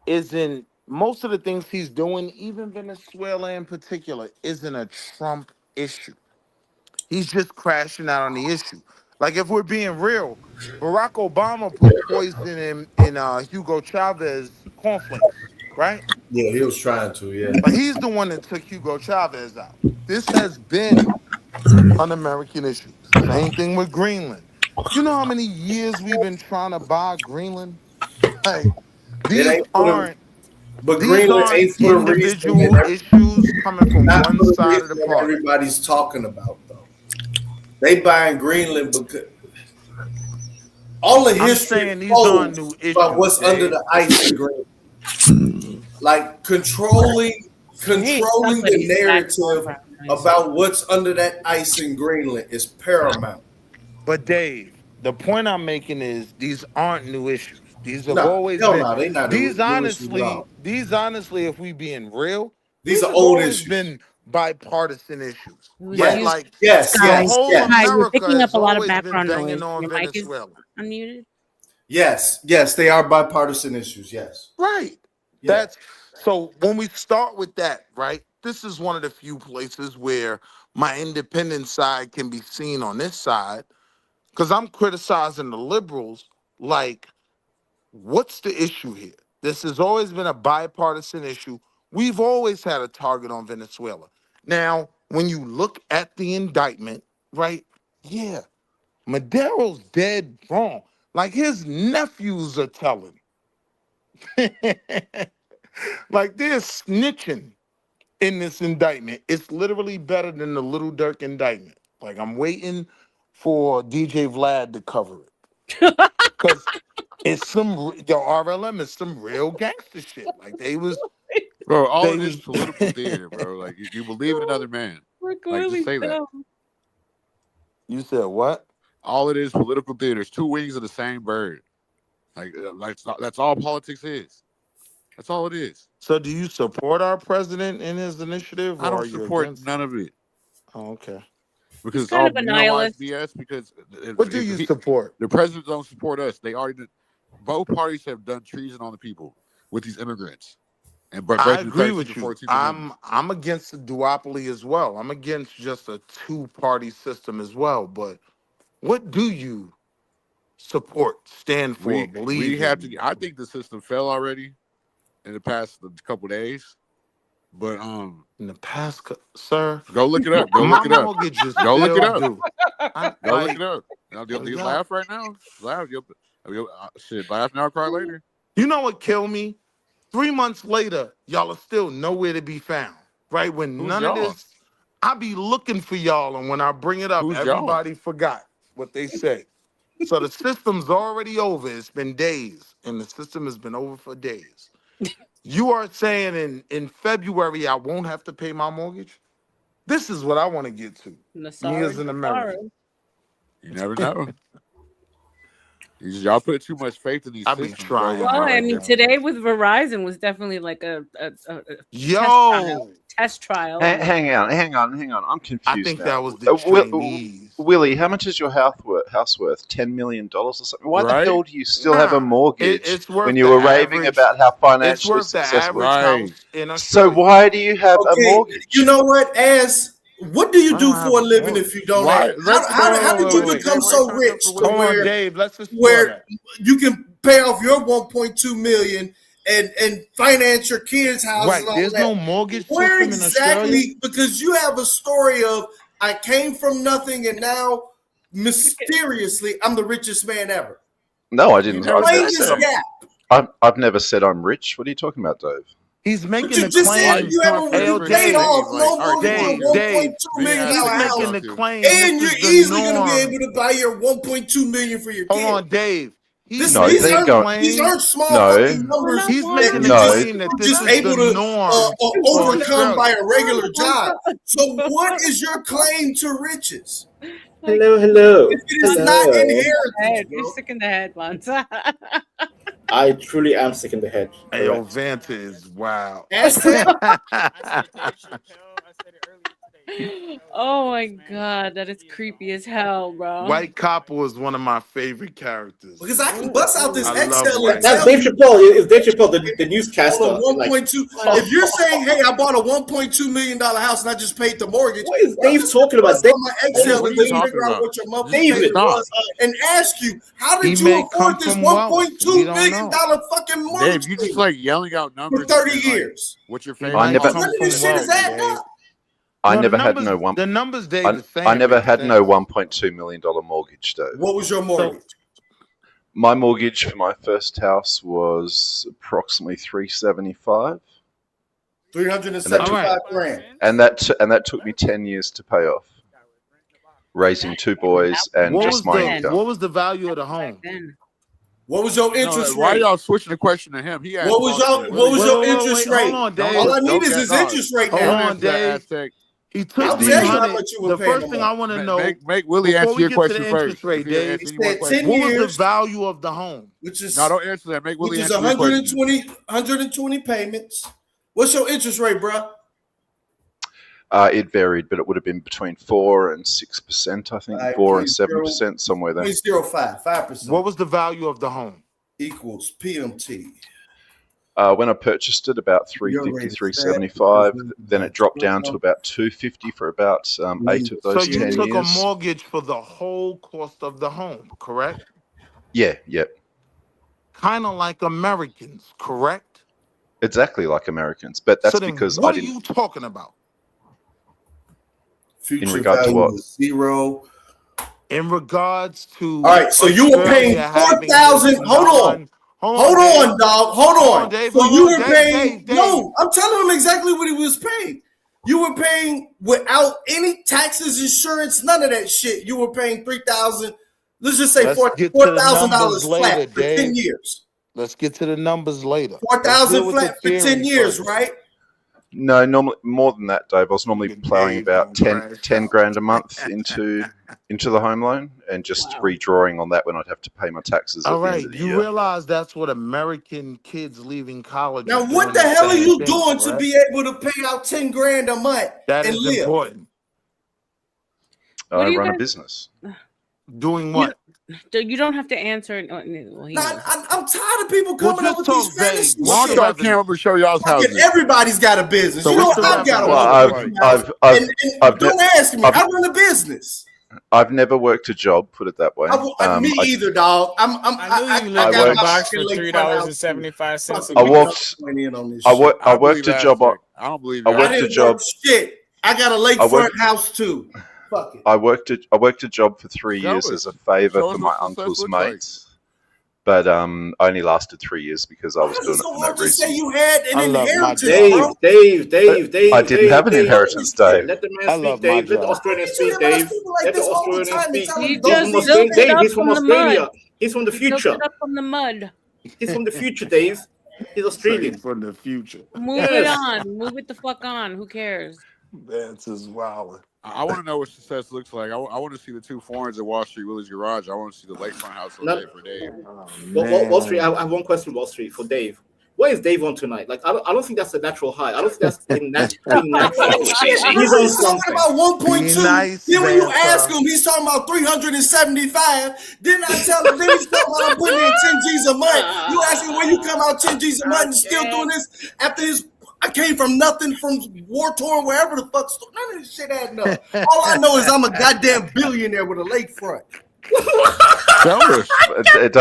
isn't most of the things he's doing, even Venezuela in particular, isn't a Trump issue. He's just crashing out on the issue. Like if we're being real, Barack Obama put poison in Hugo Chavez cornflakes, right? Yeah, he was trying to. Yeah, but he's the one that took Hugo Chavez out. This has been an American issue. Same thing with Greenland. You know how many years we've been trying to buy Greenland? Like these aren't. But These Greenland aren't ain't for the reason individual issues coming from not one for the side of the reason that party. everybody's talking about though. They buying Greenland because all the history saying these aren't new about what's issues, under Dave. the ice in Greenland. Like controlling the narrative about what's under that ice in Greenland is paramount. But Dave, the point I'm making is these aren't new issues. These have No, always hell been. no, they not These new issues at all. honestly, if we being real, These are have old always issues. been bipartisan issues. Yes, Right? Like yes, the yes, whole yes. America You're picking up has a lot of always been background banging noise. on Your mic is Venezuela. unmuted. Yes, they are bipartisan issues. Yes, Right. Yeah. That's so when we start with that, right? This is one of the few places where my independent side can be seen on this side, because I'm criticizing the liberals like, what's the issue here? This has always been a bipartisan issue. We've always had a target on Venezuela. Now, when you look at the indictment, right? Yeah, Maduro's dead wrong. Like his nephews are telling. Like they're snitching in this indictment. It's literally better than the Little Dirk indictment. Like I'm waiting for DJ Vlad to cover it. Because it's RLM is some real gangster shit. Like they was Bro, all they it is was political theater, bro. Like you believe in another man. Like just say that. You said what? All it is political theater. It's two wings of the same bird. Like that's all politics is. That's all it is. So do you support our president in his initiative, I or don't are you support against none of it. Oh, okay. Because He's kind of a you know why it's nihilist. BS? Because What do you support? The president don't support us. They already did. Both parties have done treason on the people with these immigrants. And I agree with you. I'm against the duopoly as well. I'm against just a two-party system as well. But what do you support, stand for, believe we in? have to. I think the system fell already in the past couple days. But in the past, sir, go look it up. Go My look it up. mortgage is Go look it still up. due. Go look it up. You laugh right now. Laugh. Shit. Laugh now. Cry later. You know what killed me? 3 months later, y'all are still nowhere to be found. Right? When Who's none y'all? of this, I be looking for y'all, and when I bring it up, Who's everybody forgot what they said. So the system's already over. It's been days, and the system has been over for days. You are saying in February I won't have to pay my mortgage? This is what I want to get to. Me as an American. You never know. Y'all put too much faith in these systems. Be trying. Well, I mean, today with Verizon was definitely like a Yo test trial. Hang on. I'm confused. I think now. that was the Chinese. Willie, how much is your house worth? $10 million or something? Why the hell do you still have a mortgage it's worth when you were raving about how financially successful? House in So Australia. why do you have a mortgage? You know what? What do you do for a living if you don't have? How did you become so rich to Dave, let's just where you can pay off your 1.2 million and finance your kids' houses? Right, and all there's that. no mortgage Where system in Australia? exactly? Because you have a story of I came from nothing and now mysteriously I'm the richest man ever. No, I didn't. I've never said I'm rich. What are you talking about, Dave? He's making you just said you haven't paid off no mortgage on a $1.2 million house. Making the claim, and you're easily going to be able to buy your $1.2 million for your kids. Hold on, Dave. These aren't small fucking numbers. He's making the claim that this just is able the to norm overcome by a regular job. So what is your claim to riches? Hello. It is not inheritance. You're sick in the head, Lance. I truly am sick in the head. Hey, yo, Vanta is wild. Oh my god, that is creepy as hell, bro. White Copper was one of my favorite characters. Because I can bust out this I love Excel. White That's Dave Chappelle. It's Dave Chappelle, the newscaster. 1.2. If you're saying, "Hey, I bought a $1.2 million house and I just paid the mortgage," what is Dave talking about? Dave, my Excel and figure out what your monthly payment was, and ask you, "How did you afford this $1.2 million fucking mortgage?" Dave, you just like yelling out numbers for 30 years. What's your favorite? I never. None of this shit is adding up. I never had no The numbers Dave is saying. I never had no $1.2 million mortgage, Dave. What was your mortgage? My mortgage for my first house was approximately $375. $375,000. And that took me 10 years to pay off. Raising two boys and just my income. What was the value of the home? What was your interest rate? Why are y'all switching the question to him? He asked What was your interest rate? Hold on, Dave. All I need is his interest rate now. Hold on, Dave. He took the first thing I want to know. Make Willie answer your question first. Rate, Dave. Said 10 what years, was the value of the home? Which is no, don't answer that. Make Willie which is answer 120 payments. What's your interest rate, bro? It varied, but it would have been between 4 and 6%, I think. 4 and 7%, somewhere there. 0.05, 5%. What was the value of the home? Equals PMT. When I purchased it, about $350, $375. Then it dropped down to about $250 for about 8 of those 10 years. So you took a mortgage for the whole cost of the home, correct? Yeah, yep. Kind of like Americans, correct? Exactly like Americans, but that's so then because what I didn't. What are you talking about? Future in regard to what? was 0. In regards to all right, so you were paying 4,000. Hold on, dog. Hold on. Dave, so hold you on, were Dave, paying. Dave. No, I'm telling him exactly what he was paying. You were paying without any taxes, insurance, none of that shit. You were paying 3,000. Let's just say $4,000 flat for 10 years. Let's get to the numbers later. 4,000 flat for 10 years, right? No, normally more than that, Dave. I was normally plowing about 10 grand a month into the home loan and just redrawing on that when I'd have to pay my taxes at the end of the year. You realize that's what American kids leaving college. Now, what the hell are you doing to be able to pay out 10 grand a month that and is live? Important. I run a business. Doing what? You don't have to answer. Well, I'm tired of people coming up with these fantasy Why don't y'all came up and show y'all's houses? Everybody's got a business. So you know, what's the I've got a I've don't ask me. I run a business. I've never worked a job, put it that way. Me either, dog. I knew you lived in a box for $3.75. I worked a job. I don't believe I worked a job. Shit, I got a lakefront house too. Fuck it. I worked a job for 3 years as a favor for my uncle's mates, but I only lasted 3 years because I was doing it for no reason. Say you had an inheritance, Dave. I didn't have an inheritance, Dave. Let the man speak, Dave. Let the Australian speak, Dave. Let the Australian speak. He just built it up He's from Australia. He's from the future. Built it up from the mud. He's from the future, Dave. He's Australian. From the future. Move it on. Move it the fuck on. Who cares? That's as wild. I want to know what success looks like. I want to see the 2 foreigns at Wall Street Willie's garage. I want to see the lakefront house on for Dave. Wall Street. I have one question, Wall Street, for Dave. What is Dave on tonight? Like, I don't think that's a natural high. I don't think that's natural. He's on something. About 1.2. Then when you ask him, he's talking about 375. Then I tell him, then he's talking about I'm putting in 10 G's a month. You ask him where you come out 10 G's a month and still doing this after his. I came from nothing, from war-torn, wherever the fuck. None of this shit adding up. All I know is I'm a goddamn billionaire with a lakefront. It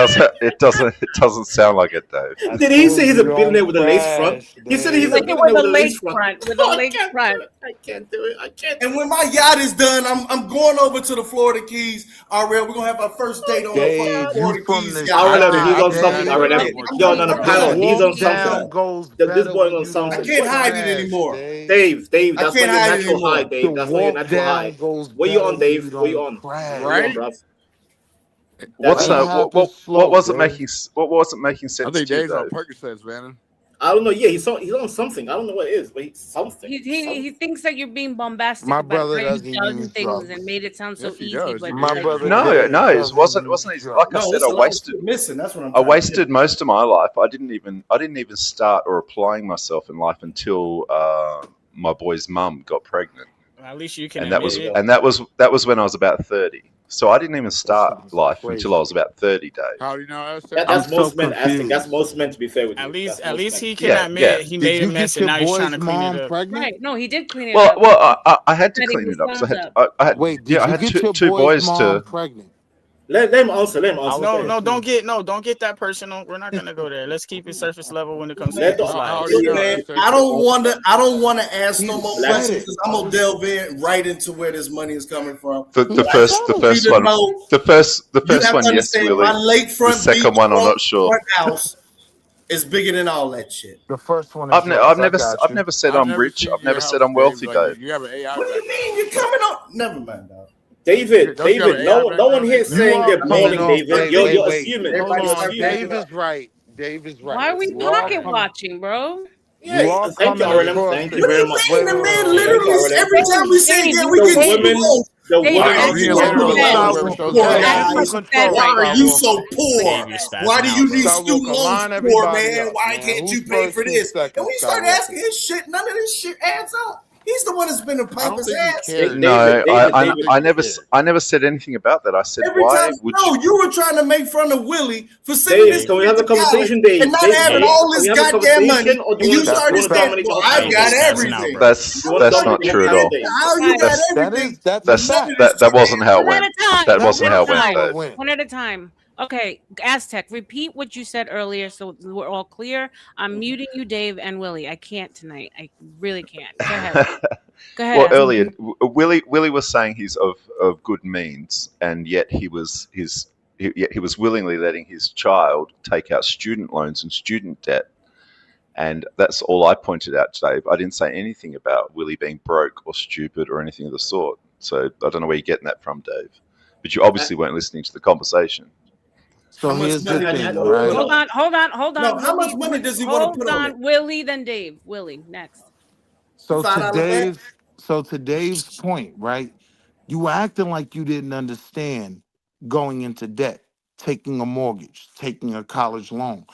doesn't sound like it, Dave. Did he say he's a billionaire with a lakefront? He said he's a billionaire with a lakefront. With a lakefront. I can't do it. I can't. And when my yacht is done, I'm going over to the Florida Keys. We're gonna have our first date on the Florida Keys. He's on something. You're on a panel. He's on something. This boy on something. I can't hide it anymore. Dave, that's not your natural high, Dave. That's not your natural high. What you on, Dave? What you on? Right? What wasn't making sense? I think Dave's on Percocets, man. I don't know. Yeah, he's on something. I don't know what it is, but he's something. He thinks that you're being bombastic. My about brother how doesn't he does use things drugs. and made it sound so easy. But My brother. No, it wasn't easy. Like I said, I wasted. Missing. That's what I'm. I wasted most of my life. I didn't even start or applying myself in life until my boy's mum got pregnant. Well, at least you can. And that was when I was about 30. So I didn't even start life until I was about 30, Dave. How do you know that's most men? I think that's most men, to be fair with you. At least he can admit he made a mess and now he's trying to clean it up. Right? No, he did clean it up. Well, I had to clean it up because I had two boys to. Pregnant? Let him answer. No, don't get that personal. We're not gonna go there. Let's keep it surface level when it comes to people's lives. I don't want to ask no more questions because I'm gonna delve in right into where this money is coming from. The first one, yes, Willie. My lakefront, the second one, I'm not sure. House is bigger than all that shit. The first one. I've never said I'm rich. I've never said I'm wealthy, Dave. You have an AI. What do you mean? You're coming on? Never mind, dog. David, no one here is saying they're balling, David. You're assuming. Dave is right. Why are we pocket watching, bro? Yeah, thank you, RLM. Thank you very much. The man literally every time we say we get women. Why are you so poor? Why do you need student loans, poor man? Why can't you pay for this? And we start asking his shit. None of this shit adds up. He's the one that's been a Piper's ass. No, I never said anything about that. I said, Every why time, would no, you were trying to make fun of Willie for sending this can we kid have a to college conversation, Dave? and not Dave, having can all we this have a goddamn money, conversation, or do and you you want started to saying, dominate the "Well, whole I've got conversation? everything." That's not true at all. How you got everything? That wasn't how it One at went. a time. That wasn't how it went, time. Dave. One at a time. Okay, Aztec, repeat what you said earlier so we're all clear. I'm muting you, Dave and Willie. I can't tonight. I really can't. Go ahead. Go ahead. Well, Aztec. earlier, Willie was saying he's of good means, and yet he was willingly letting his child take out student loans and student debt. And that's all I pointed out, Dave. I didn't say anything about Willie being broke or stupid or anything of the sort. So I don't know where you're getting that from, Dave. But you obviously weren't listening to the conversation. So here's the thing, right? Hold on. No, how much money does he want to put on it? Willie, then Dave. Willie, next. So to Dave's point, right? You acting like you didn't understand going into debt, taking a mortgage, taking a college loan.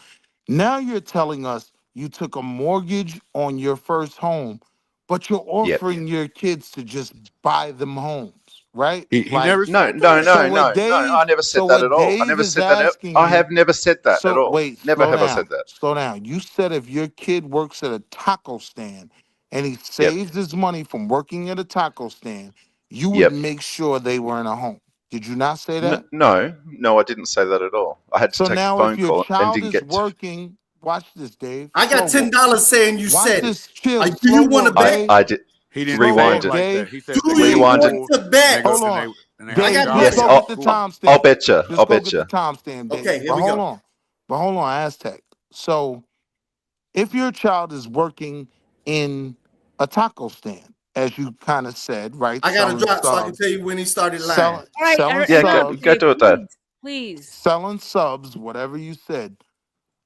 Now you're telling us you took a mortgage on your first home, but you're offering your kids to just buy them homes, right? He never said that. No. I never said that at all. I never said that. I have never said that at all. Never have I said that. Slow down. You said if your kid works at a taco stand and he saves his money from working at a taco stand, you would make sure they were in a home. Did you not say that? No, I didn't say that at all. I had to take a phone call and didn't get working. Watch this, Dave. I got $10 saying you said this. it. Chill. Do you want to bet? I did. He didn't rewind say it it. like that. He said Do you want to bet? Hold on. Yes, I'll bet you. I'll bet you. Okay, here we go. But hold on, Aztec. So, if your child is working in a taco stand, as you kind of said, right? I got to drop so I can tell you when he started lying. Selling subs. Go do it, Dave. Please. Selling subs, whatever you said,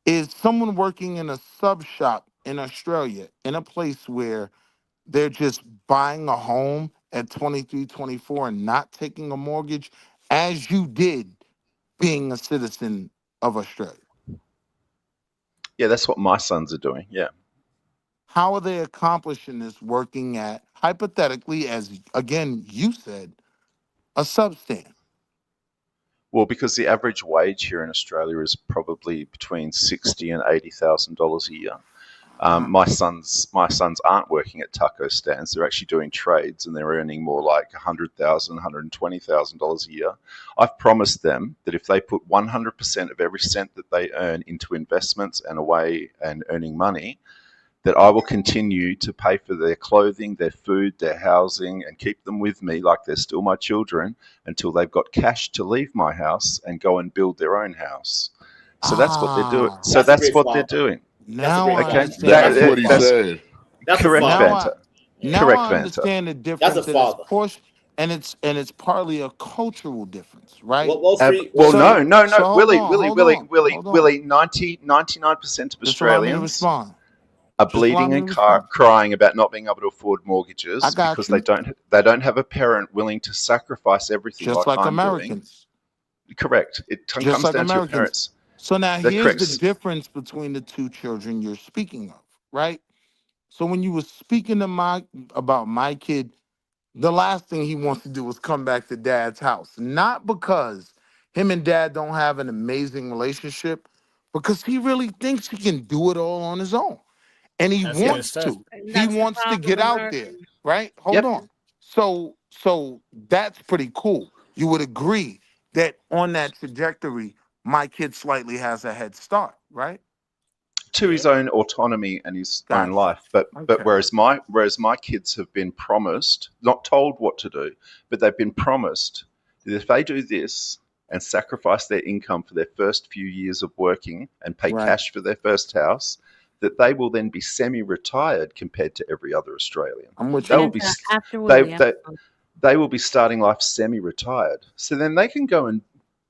is someone working in a sub shop in Australia, in a place where they're just buying a home at 23, 24 and not taking a mortgage, as you did being a citizen of Australia. Yeah, that's what my sons are doing. Yeah. How are they accomplishing this working at, hypothetically, as again you said, a substand? Well, because the average wage here in Australia is probably between $60,000 and $80,000 a year. My sons aren't working at taco stands. They're actually doing trades, and they're earning more like $100,000, $120,000 a year. I've promised them that if they put 100% of every cent that they earn into investments and away and earning money, that I will continue to pay for their clothing, their food, their housing, and keep them with me like they're still my children until they've got cash to leave my house and go and build their own house. So that's what they're doing. So that's what they're doing. Now that's what he said. Correct, Banter. Now Correct, I understand the difference. That's a father. And it's partly a cultural difference, right? Wall Street. Well, So Willie, hold on. 99% of Australians are Just bleeding allow me and to respond. crying about not being able to afford mortgages I got because you. they don't have a parent willing to sacrifice everything Just like I'm Americans. doing. Correct. It Just comes like down to your Americans. parents. So now They're here's correct. the difference between the two children you're speaking of, right? So when you were speaking to about my kid, the last thing he wants to do is come back to dad's house. Not because him and dad don't have an amazing relationship, because he really thinks he can do it all on his own. And he wants to. He wants to get out there, right? Hold on. So that's pretty cool. You would agree that on that trajectory, my kid slightly has a head start, right? To his own autonomy and his own life, but whereas my kids have been promised, not told what to do, but they've been promised that if they do this and sacrifice their income for their first few years of working and pay cash for their first house, that they will then be semi-retired compared to every other Australian. I'm with they you. will be they will be starting life semi-retired, so then they can go and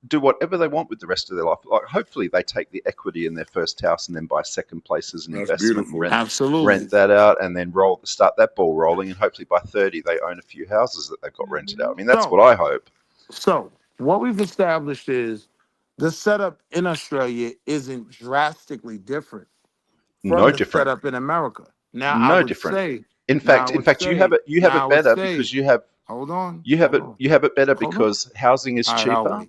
do whatever they want with the rest of their life. Like, hopefully they take the equity in their first house and then buy second place as an investment and rent that out and then start that ball rolling, and hopefully by 30 they own a few houses that they've got rented out. I mean, that's what I hope. So what we've established is the setup in Australia isn't drastically different from the setup in America. Now, I would say In fact, you have it better because you have. Hold on. You have it better because housing is cheaper.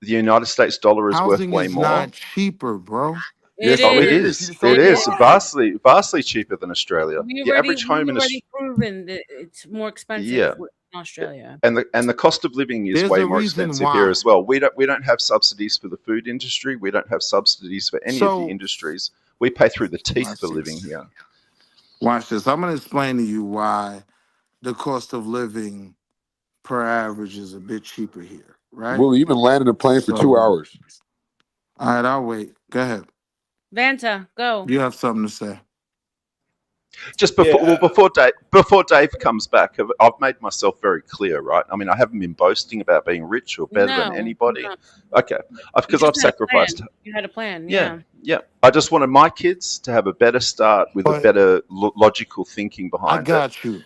The United States dollar is worth Housing way is more. not cheaper, bro. Yes, it is. It is vastly cheaper than Australia. The average home in Australia. Proven that it's more expensive in Australia. And the cost of living is way more expensive here as well. We don't have subsidies for the food industry. We don't have subsidies for any of the industries. We pay through the teeth for living here. Watch this. I'm going to explain to you why the cost of living per average is a bit cheaper here, right? Well, you've been landing a plane for 2 hours. All right, I'll wait. Go ahead. Vanta, go. You have something to say. Just before Dave comes back, I've made myself very clear, right? I mean, I haven't been boasting about being rich or better than anybody. No. Okay, because I've sacrificed. You had a plan. Yeah. I just wanted my kids to have a better start with a better logical thinking behind it. I got you.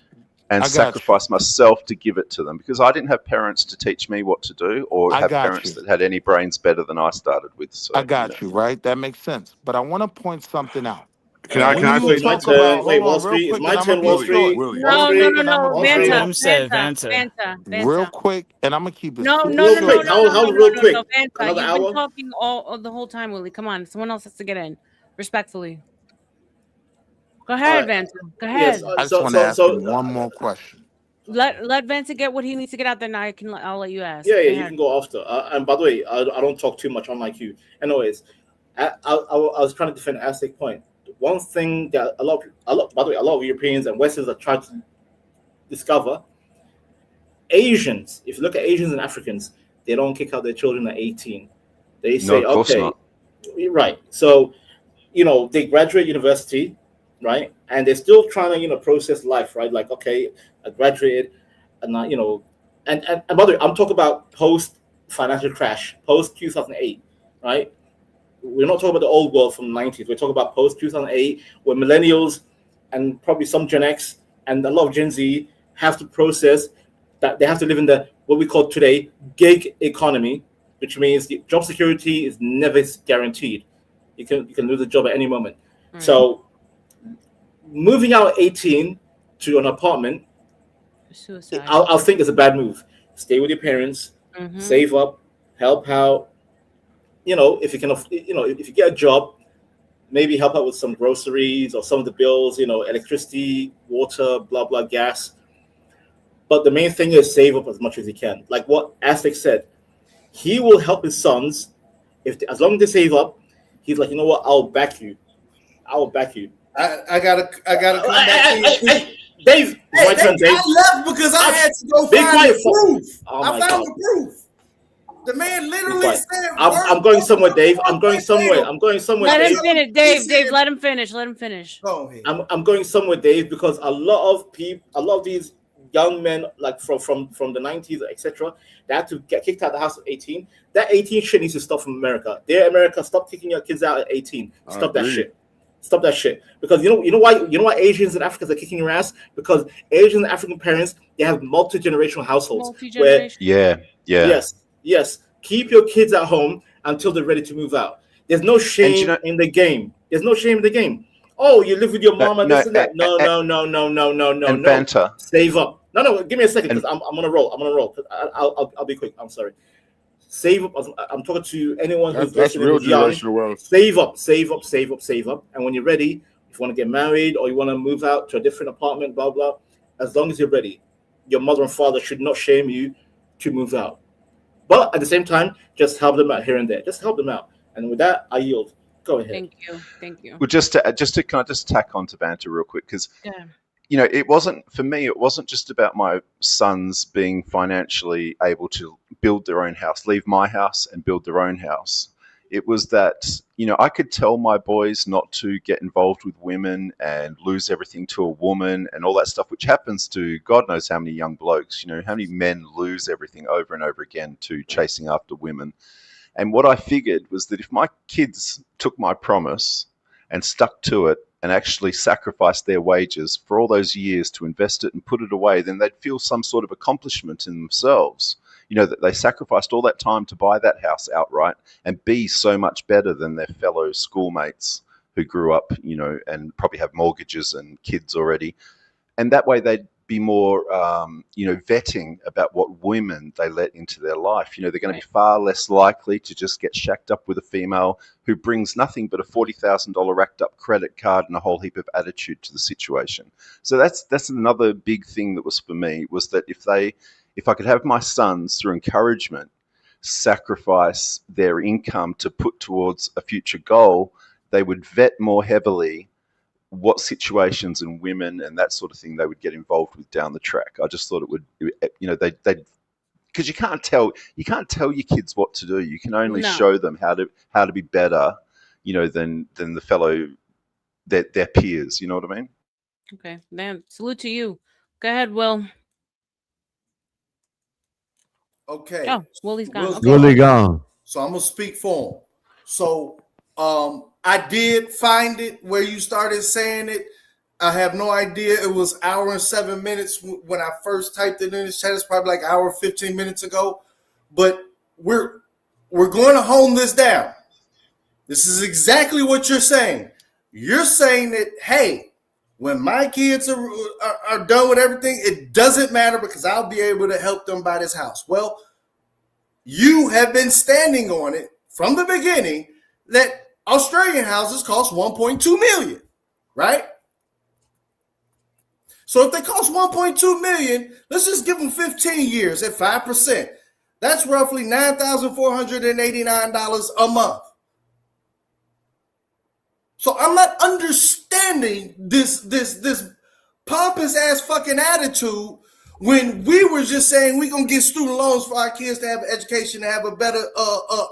And sacrifice myself to give it to them because I didn't have parents to teach me what to do or have parents that had any brains better than I started with. So, I got you, right? That makes sense. But I want to point something out. Can I say my turn? Wait, Wall Street. It's my turn, Wall Street. No. Vanta. Real quick, and I'm going to keep it No. Real quick. Another hour? You've been talking the whole time, Willie. Come on. Someone else has to get in. Respectfully. Go ahead, Vanta. Go ahead. Yes, I just want to ask him one more question. Let Vanta get what he needs to get out there. Now I'll let you ask. Yeah, you can go after. And by the way, I don't talk too much unlike you. Anyways, I was trying to defend Aztec's point. One thing that a lot of Europeans and Westerns are trying to discover: Asians. If you look at Asians and Africans, they don't kick out their children at 18. They say, okay, right. So, they graduate university. Right, and they're still trying to process life, right? Like, okay, I graduated, and and by the way, I'm talking about post financial crash, post 2008, right? We're not talking about the old world from the 90s. We're talking about post 2008, where millennials and probably some Gen X and a lot of Gen Z have to process that they have to live in the what we call today gig economy, which means the job security is never guaranteed. You can lose a job at any moment. Mm-hmm. So moving out at 18 to an apartment, suicide. I'll think it's a bad move. Stay with your parents, save up, help out. If you can, if you get a job, maybe help out with some groceries or some of the bills. Electricity, water, blah blah, gas. But the main thing is save up as much as you can. Like what Aztec said, he will help his sons as long as they save up. He's like, you know what? I'll back you. I gotta come back to you. Dave, my turn, Dave. I left because I had to go find the proof. I found the proof. The man literally said, I'm going somewhere, Dave. I'm going somewhere. Let him finish, Dave. Let him finish. Go ahead. I'm going somewhere, Dave, because a lot of these young men, like from the 90s, etc., they had to get kicked out of the house at 18. That 18 shit needs to stop from America. Dear America, stop kicking your kids out at 18. Stop that shit. Stop that shit. Because you know why Asians and Africans are kicking your ass? Because Asian and African parents, they have multi-generational households. Yes. Keep your kids at home until they're ready to move out. There's no shame in the game. Oh, you live with your mom and this and that. No. And banter. Save up. No. Give me a second because I'm gonna roll. I'll be quick. I'm sorry. Save up. I'm talking to anyone who's real generational wealth. Save up. And when you're ready, if you want to get married or you want to move out to a different apartment, blah blah. As long as you're ready, your mother and father should not shame you to move out. But at the same time, just help them out here and there. Just help them out. And with that, I yield. Go ahead. Thank you. Well, just to can I just tack on to banter real quick because. Yeah. It wasn't just about my sons being financially able to build their own house, leave my house and build their own house. It was that, I could tell my boys not to get involved with women and lose everything to a woman and all that stuff, which happens to God knows how many young blokes, how many men lose everything over and over again to chasing after women. And what I figured was that if my kids took my promise and stuck to it, and actually sacrifice their wages for all those years to invest it and put it away, then they'd feel some sort of accomplishment in themselves. That they sacrificed all that time to buy that house outright and be so much better than their fellow schoolmates who grew up, and probably have mortgages and kids already. and that way they'd be more, vetting about what women they let into their life. They're going to be far less likely to just get shacked up with a female who brings nothing but a $40,000 racked up credit card and a whole heap of attitude to the situation. So that's another big thing that was for me, was that if I could have my sons, through encouragement, sacrifice their income to put towards a future goal, they would vet more heavily what situations and women and that sort of thing they would get involved with down the track. I just thought it would, they because you can't tell your kids what to do. You can only show them how to be better, than the fellow their peers. You know what I mean? Okay, then salute to you. Go ahead, Will. Okay. Oh, Willie's gone. Okay. Willie gone. So I'm gonna speak for him. So I did find it where you started saying it. I have no idea. It was hour and 7 minutes when I first typed it in the chat. It's probably like hour 15 minutes ago. But we're going to hone this down. This is exactly what you're saying. You're saying that, hey, when my kids are done with everything, it doesn't matter because I'll be able to help them buy this house. Well, you have been standing on it from the beginning that Australian houses cost $1.2 million, right? So if they cost $1.2 million, let's just give them 15 years at 5%. That's roughly $9,489 a month. So I'm not understanding this pompous ass fucking attitude when we were just saying we're going to get student loans for our kids to have an education, to have a better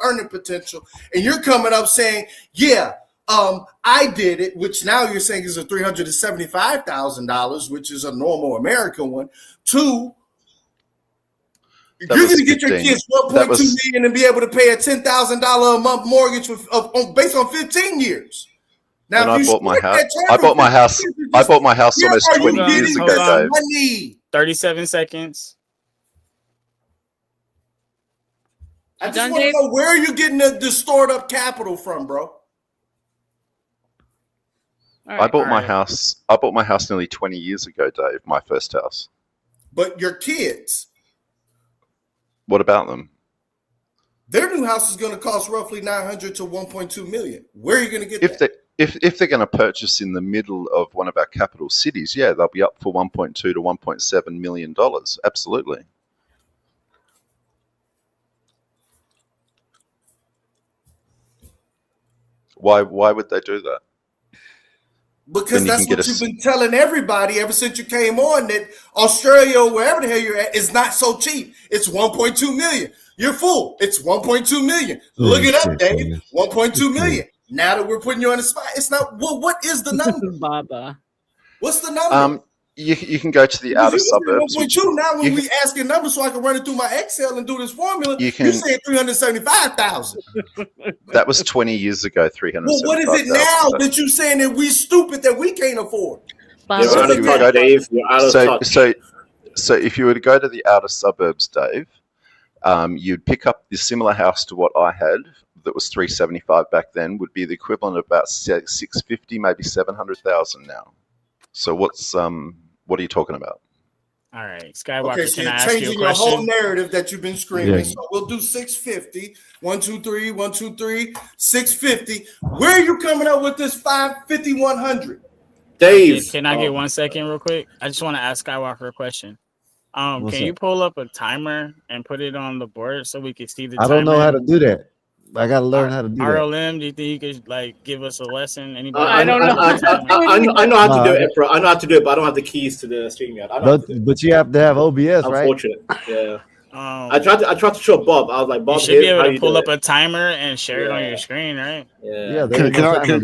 earning potential. And you're coming up saying, yeah, I did it, which now you're saying is a $375,000, which is a normal American one. Two, you're going to get your kids $1.2 million and be able to pay a $10,000 a month mortgage based on 15 years. Now, I bought my house almost 20 years ago, Dave. 37 seconds. I just want to know where you're getting the stored up capital from, bro. I bought my house nearly 20 years ago, Dave. My first house. But your kids, what about them? Their new house is going to cost roughly $900 to $1.2 million. Where are you going to get that? If they're going to purchase in the middle of one of our capital cities, yeah, they'll be up for $1.2 to $1.7 million. Absolutely. Why would they do that? Because that's what you've been telling everybody ever since you came on, that Australia or wherever the hell you're at is not so cheap. It's $1.2 million. You're full. It's $1.2 million. Look it up, Dave. $1.2 million. Now that we're putting you on the spot, it's not. Well, what is the number, Baba? What's the number? You can go to the outer suburbs. 1.2 now when we asking numbers, so I can run it through my Excel and do this formula. You say 375,000. That was 20 years ago. 375,000. Well, what is it now that you saying that we stupid that we can't afford? So if you were to go to the outer suburbs, Dave, you'd pick up the similar house to what I had. That was 375 back then, would be the equivalent of about 650, maybe 700,000 now. So what are you talking about? All right, Skywalker. Okay, so can I you're ask you a changing your question? whole narrative that you've been screaming. Yeah. So we'll do 650. 1, 2, 3, 1, 2, 3, 650. Where are you coming up with this 550, 100? Dave, can I get 1 second real quick? I just want to ask Skywalker a question. Can you pull up a timer and put it on the board so we can see the timer? I don't know how to do that. I got to learn how to do that. RLM, do you think you could give us a lesson? Anybody? I don't know. I know how to do it, bro. I know how to do it, but I don't have the keys to the stream yet. But you have to have OBS, right? Unfortunate. Yeah. I tried to show Bob. I was like, Bob, you should be able to pull up a timer and share it on your screen, right? Yeah. Can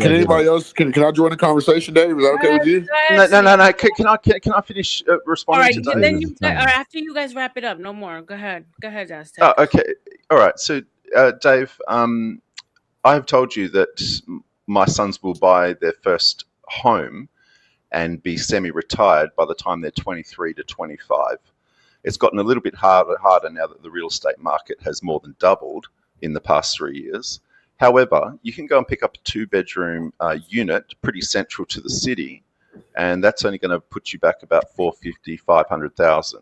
anybody else? Can I join the conversation, Dave? Is that okay with you? No. Can I finish responding to Dave? Then or after you guys wrap it up, no more. Go ahead, Aztec. Oh, okay. All right. So, Dave, I have told you that my sons will buy their first home and be semi-retired by the time they're 23 to 25. It's gotten a little bit harder now that the real estate market has more than doubled in the past 3 years. However, you can go and pick up a 2-bedroom unit pretty central to the city and that's only going to put you back about 450, 500,000.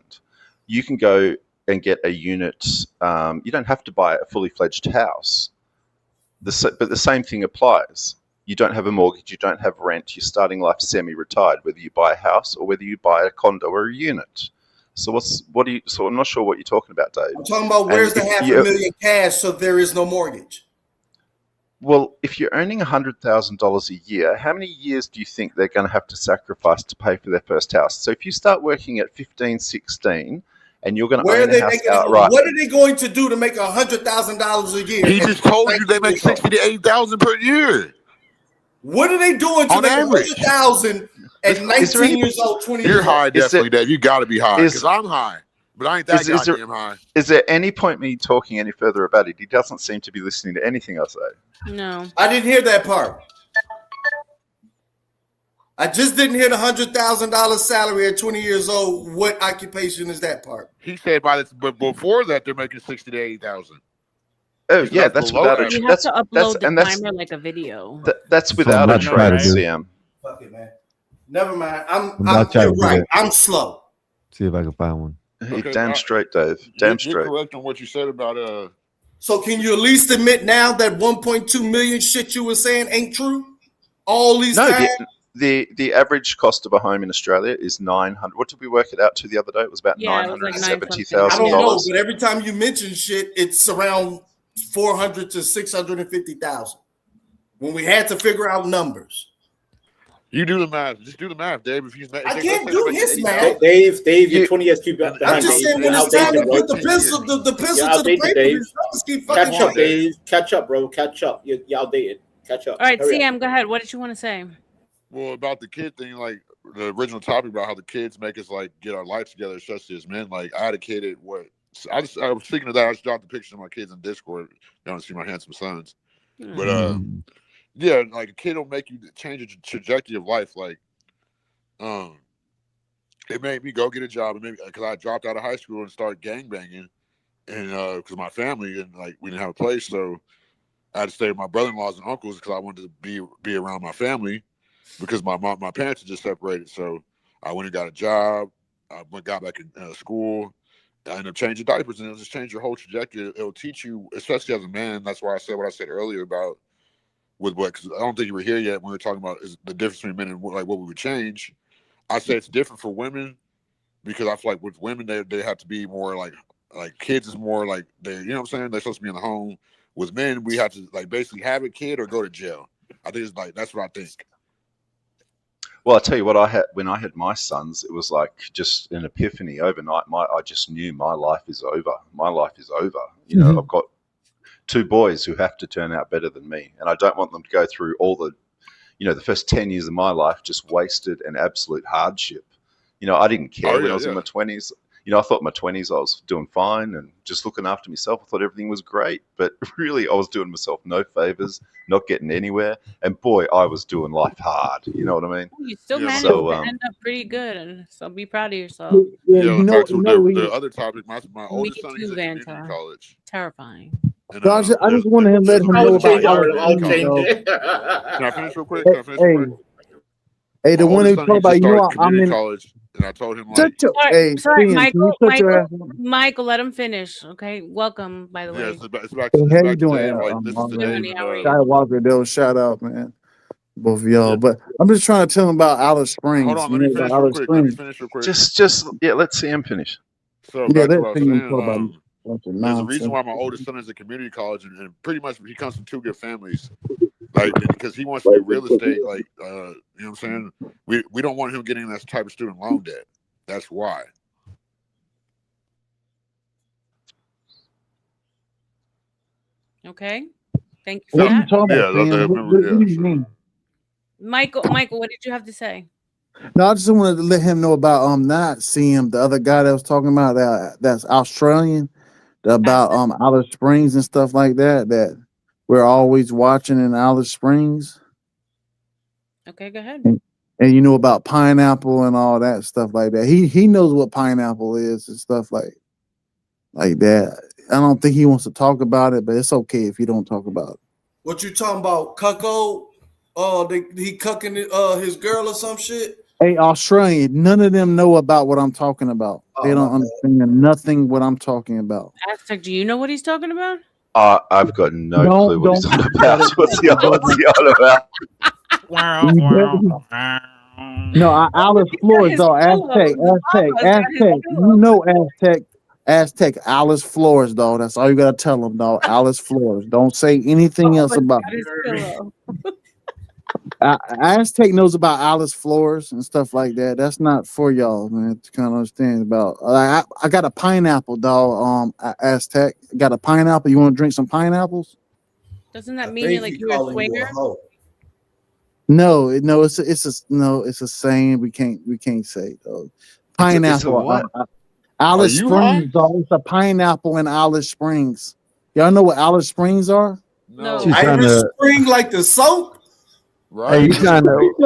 You can go and get a unit. You don't have to buy a fully fledged house. But the same thing applies. You don't have a mortgage, you don't have rent, you're starting life semi-retired, whether you buy a house or whether you buy a condo or a unit. So so I'm not sure what you're talking about, Dave. I'm talking about where's the $500,000 cash so there is no mortgage? Well, if you're earning $100,000 a year, how many years do you think they're going to have to sacrifice to pay for their first house? So if you start working at 15, 16, and you're going to own a house outright. What are they going to do to make $100,000 a year? He just told you they make 60 to 80,000 per year. What are they doing to make 100,000 at 19 years old, 20 years old? You're high, definitely, Dave. You got to be high because I'm high, but I ain't that goddamn high. Is there any point me talking any further about it? He doesn't seem to be listening to anything I say. No, I didn't hear that part. I just didn't hear the $100,000 salary at 20 years old. What occupation is that part? He said but before that they're making 60 to 80,000. Oh yeah, that's without a. You have to upload the timer like a video. That's without a trade, CM. Fuck it, man. Never mind. You're right. I'm slow. See if I can find one. Okay, damn straight, Dave. Damn straight. You're correct on what you said about So can you at least admit now that 1.2 million shit you were saying ain't true? All these times? The average cost of a home in Australia is $900. What did we work it out to the other day? It was about $970,000. I don't know, but every time you mention shit, it's around 400 to 650,000. When we had to figure out numbers. You do the math. Just do the math, Dave. If I can't do his math. Dave, you're 20 years too behind. I'm just saying when it's time to put the pencil to the paper, Dave. just keep fucking Catch up, Dave. Catch up, bro. Catch up. You're outdated. Catch up. All right, CM, go ahead. What did you want to say? Well, about the kid thing, like the original topic about how the kids make us like get our life together, especially as men. Like I had a kid at I was speaking of that. I just dropped the pictures of my kids in Discord. You don't see my handsome sons, but yeah, like a kid will make you change the trajectory of life. Like, it made me go get a job, and maybe because I dropped out of high school and started gangbanging, and because of my family and like we didn't have a place, so I had to stay with my brother-in-laws and uncles because I wanted to be around my family. Because my parents had just separated, so I went and got a job. I got back in school. I ended up changing diapers, and it'll just change your whole trajectory. It'll teach you, especially as a man. That's why I said what I said earlier about because I don't think you were here yet when we were talking about is the difference between men and like what we would change. I say it's different for women because I feel like with women they have to be more like kids is more like you know what I'm saying, they're supposed to be in the home. With men, we have to like basically have a kid or go to jail. I think it's like that's what I think. Well, I'll tell you what, when I had my sons, it was like just an epiphany overnight. I just knew my life is over. My life is over. You know, I've got two boys who have to turn out better than me. And I don't want them to go through all the first 10 years of my life just wasted and absolute hardship. You know, I didn't care when I was in my 20s. You know, I thought in my 20s I was doing fine and just looking after myself. I thought everything was great. But really, I was doing myself no favors, not getting anywhere. And boy, I was doing life hard. You know what I mean? You still managed to end up pretty good. And so be proud of yourself. The other topic, my oldest son is in community college. Terrifying. And, I just want to let him know about I'll change it. Can I finish real quick? Hey, the one they talk about, I'm in college. And I told him, like, sorry, Michael, let him finish. Okay, welcome. By the way, it's back how you doing? Skywalker, shout out, man, both of y'all. But I'm just trying to tell him about Alice Springs. Hold on, let me finish real quick. Just let CM finish. So back to what I was saying, there's a reason why my oldest son is at community college, and pretty much he comes from two good families. Like, because he wants to do real estate, like, you know what I'm saying? We don't want him getting that type of student loan debt. That's why. Okay. Thank you for that. What do you mean? Michael, what did you have to say? No, I just wanted to let him know about not seeing the other guy that was talking about that's Australian, about Alice Springs and stuff like that we're always watching in Alice Springs. Okay, go ahead. And you know about pineapple and all that stuff like that. He knows what pineapple is and stuff like that. I don't think he wants to talk about it, but it's okay if you don't talk about it. What you talking about, cuckold? He cucking his girl or some shit? Hey, Australian, none of them know about what I'm talking about. They don't understand nothing what I'm talking about. Aztec, do you know what he's talking about? I've got no clue what he's on about. What's he on about? No, Alice Flores, though. Aztec. You know Aztec. Alice Flores, though. That's all you gotta tell them, dog. Alice Flores. Don't say anything else about it. Aztec knows about Alice Flores and stuff like that. That's not for y'all, man, to kind of understand about. I got a pineapple, dog. Aztec got a pineapple. You want to drink some pineapples? Doesn't that mean you're a swinger? No, it's a saying we can't say though. Pineapple. It's a what? Alice Springs, dog. It's a pineapple in Alice Springs. Y'all know what Alice Springs are? No. Irish Spring like the soap? Right. Hey, you trying to? They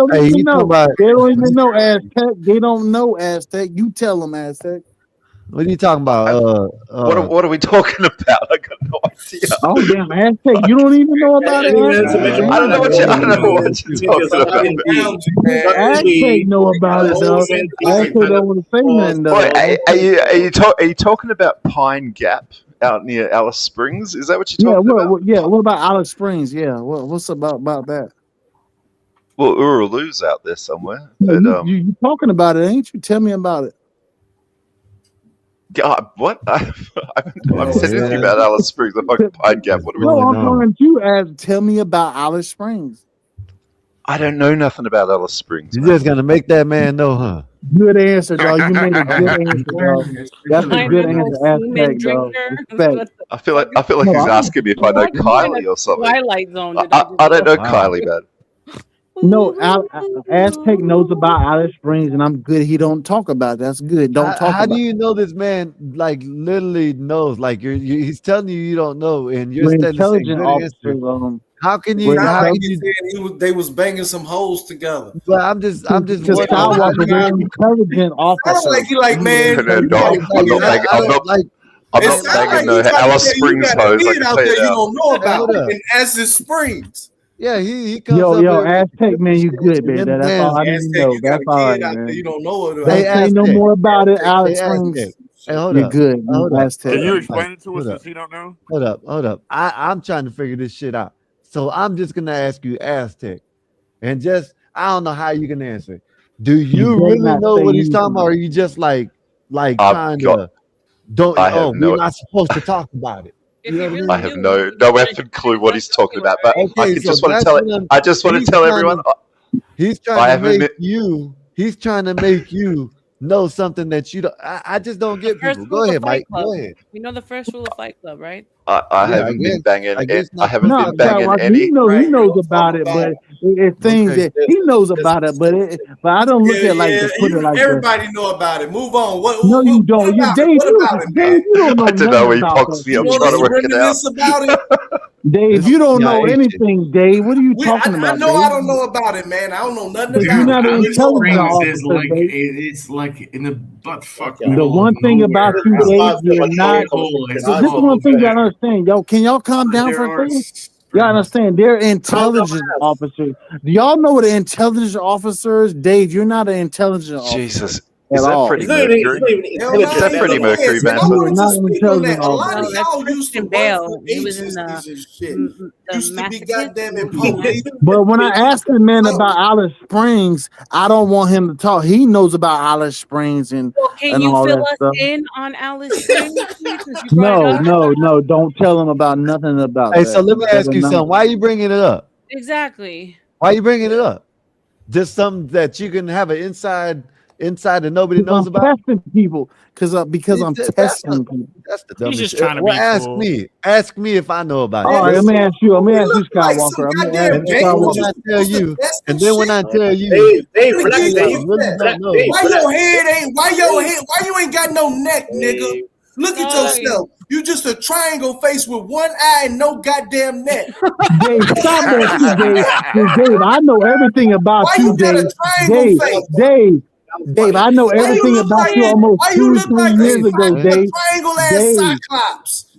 don't even know Aztec. They don't know Aztec. You tell them Aztec. What are you talking about? What are we talking about? I got no idea. Oh damn, Aztec! You don't even know about it. I don't know what you're talking about. Aztec know about it though. Aztec don't want to say nothing though. Wait, are you talking about Pine Gap out near Alice Springs? Is that what you're talking about? What about Alice Springs? Yeah. What's about that? Well, Urulu's out there somewhere. Yeah, but, you talking about it, ain't you? Tell me about it. God, what? I've said anything about Alice Springs. The fucking Pine Gap. What are we I'm calling you. Tell me about Alice Springs. I don't know nothing about Alice Springs. You're just gonna make that man know, huh? Good answer, dog. You made a good answer, dog. That's a good answer, Aztec, dog. Respect. I feel like he's asking me if I know Kylie or something. Twilight Zone. I don't know Kylie, man. No, Aztec knows about Alice Springs, and I'm good. He don't talk about it. That's good. Don't talk. How do you know this man like literally knows? Like he's telling you don't know, and you're intelligent officer. How can you? They was banging some hoes together. Well, I'm just intelligent officer. I don't like you, like man. I'm not banging no Alice Springs hoes. I can tell you don't know about in Alice Springs. Yeah, he comes yo, Aztec, man, you good, man. That's all I need to know. That's all right, man. You don't know it. They say no more about it, Alex Springs. Hey, hold You're up. good. Can you explain it to us if you don't know? Hold up. I'm trying to figure this shit out. So I'm just gonna ask you, Aztec, and I don't know how you can answer. Do you really know what he's talking about, or are you just like trying to? We're not supposed to talk about it. I have no effing clue what he's talking about, but I just want to tell it. I just want to tell everyone. He's trying to make you. He's trying to make you know something that you don't. I just don't get people. Go ahead, Mike. Go ahead. You know the first rule of Fight Club, right? I haven't been banging. I haven't been banging any. He knows about it, but it's things that he knows about it, but I don't look at like to put it like everybody know about it. Move on. No, you don't. Dave, you don't know. I don't know where he talks me. I'm trying to work it out. Dave, you don't know anything, Dave. What are you talking about? I know I don't know about it, man. I don't know nothing about it. You're not an intelligent officer, it's like in the butt fuck. The one thing about you, Dave, you're not. This is one thing y'all understand. Yo, can y'all calm down for a second? Y'all understand? They're intelligence officers. Do y'all know what an intelligence officer is? Dave, you're not an intelligent officer. Jesus. Is that Freddie Mercury? Is that Freddie Mercury, man? A lot of y'all used to Bale. He was in the used to be goddamn police. But when I asked the man about Alice Springs, I don't want him to talk. He knows about Alice Springs and can you all fill that us stuff. in on Alice Springs? No, don't tell him about nothing about Hey, that. so let me ask you something. Why are you bringing it up? Exactly. Why are you bringing it up? Just something that you can have an inside that nobody knows I'm about. testing people because I'm testing people. That's the He's dumbest just shit. trying to Well, be ask cool. me. Ask me if I know about it. All right, let me ask you, Skywalker. And then I tell you, Dave, relax, Dave. Why you ain't got no neck, nigga? Look at yourself. You just a triangle face with one eye and no goddamn neck. Dave, stop that, Dave. I know everything about you, Dave. Dave, I know everything about you almost 2-3 years ago, Dave. Triangle ass Cyclops.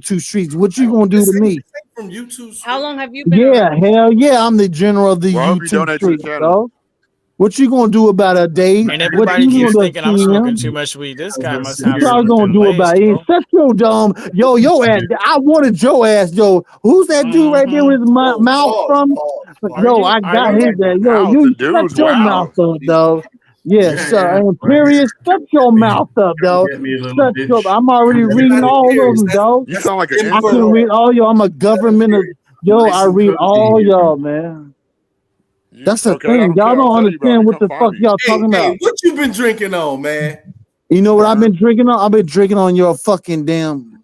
YouTube streets. What you gonna do to me? From YouTube. How long have you been Yeah, around? hell yeah, I'm the general of the Well, I hope you YouTube donate to the streets, channel. dog. What you gonna do about it, Dave? And What everybody you keeps gonna thinking I'm smoking too much weed. This guy must have What y'all something gonna do about laced, it? bro. Shut your dumb, yo ass. I wanted your ass, yo. Who's that dude right there with his mouth from? Yo, I got his ass. Yo, Wow, the you shut dudes. your Wow. mouth up, dog. Yes, and period. Shut your mouth up, dog. Shut your. I'm already reading all of them, dog. You sound like an I can incel. read all y'all. I'm a government of yo. I read all y'all, man. That's the Okay, thing. Y'all don't understand what the fuck y'all talking about. What you been drinking on, man? You know what I've been drinking on? I've been drinking on your fucking damn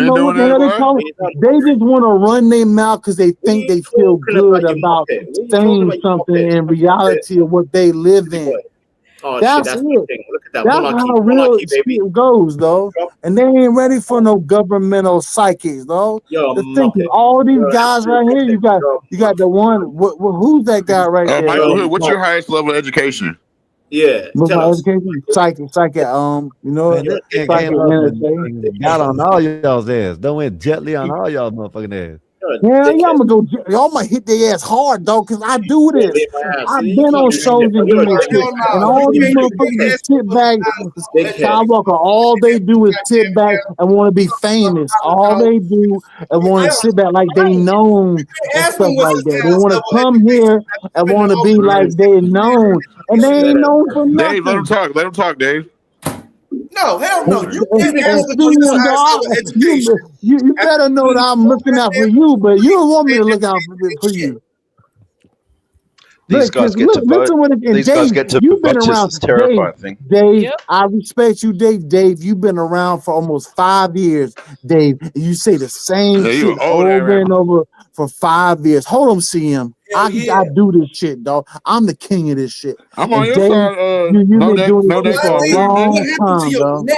been know doing what the that, hell they boy? call it. They just want to run their mouth because they think they feel good about saying something in reality of what they live in. Oh shit, That's that's it. nothing. Look at that That's monarchy, how real monarchy, baby. shit goes, though. And they ain't ready for no governmental psychics, though. Yo, The thinking, all these guys right here, you got the one. Who's that guy right there? Michael, what's your highest level of education? Yeah, what's my education? Psychic, you know, Man, this man psychic came up NSA. and got on all y'all's ass. Don't went gently on all y'all motherfucking ass. Yeah, I'm gonna go. Y'all might hit their ass hard though, cause I do this. I've been on shows and doing this shit, and all these motherfuckers just sit back. Skywalker, all they do is sit back and want to be famous. All they do and want to sit back like they known and stuff like that. They want to come here and want to be like they known, and they ain't known for Dave, let him nothing. talk. Let him talk, Dave. No, No, hell no. You And can't have see, this high level education. you better know that I'm looking out for you, but you don't want me to look out for you. These guys get to vote. Listen what it, and These guys Dave, get to you've been vote. around. It's a terrifying thing. Dave, I respect you, Dave. Dave, you've been around for almost 5 years, Dave. And you say the same Yeah, you shit old over and over for 5 years. Hold on, CM. I do this shit, dog. I'm the king of this shit. I'm on And your Dave, side. you've No been doing no this shit for a Xbox either, long nigga. time, dog.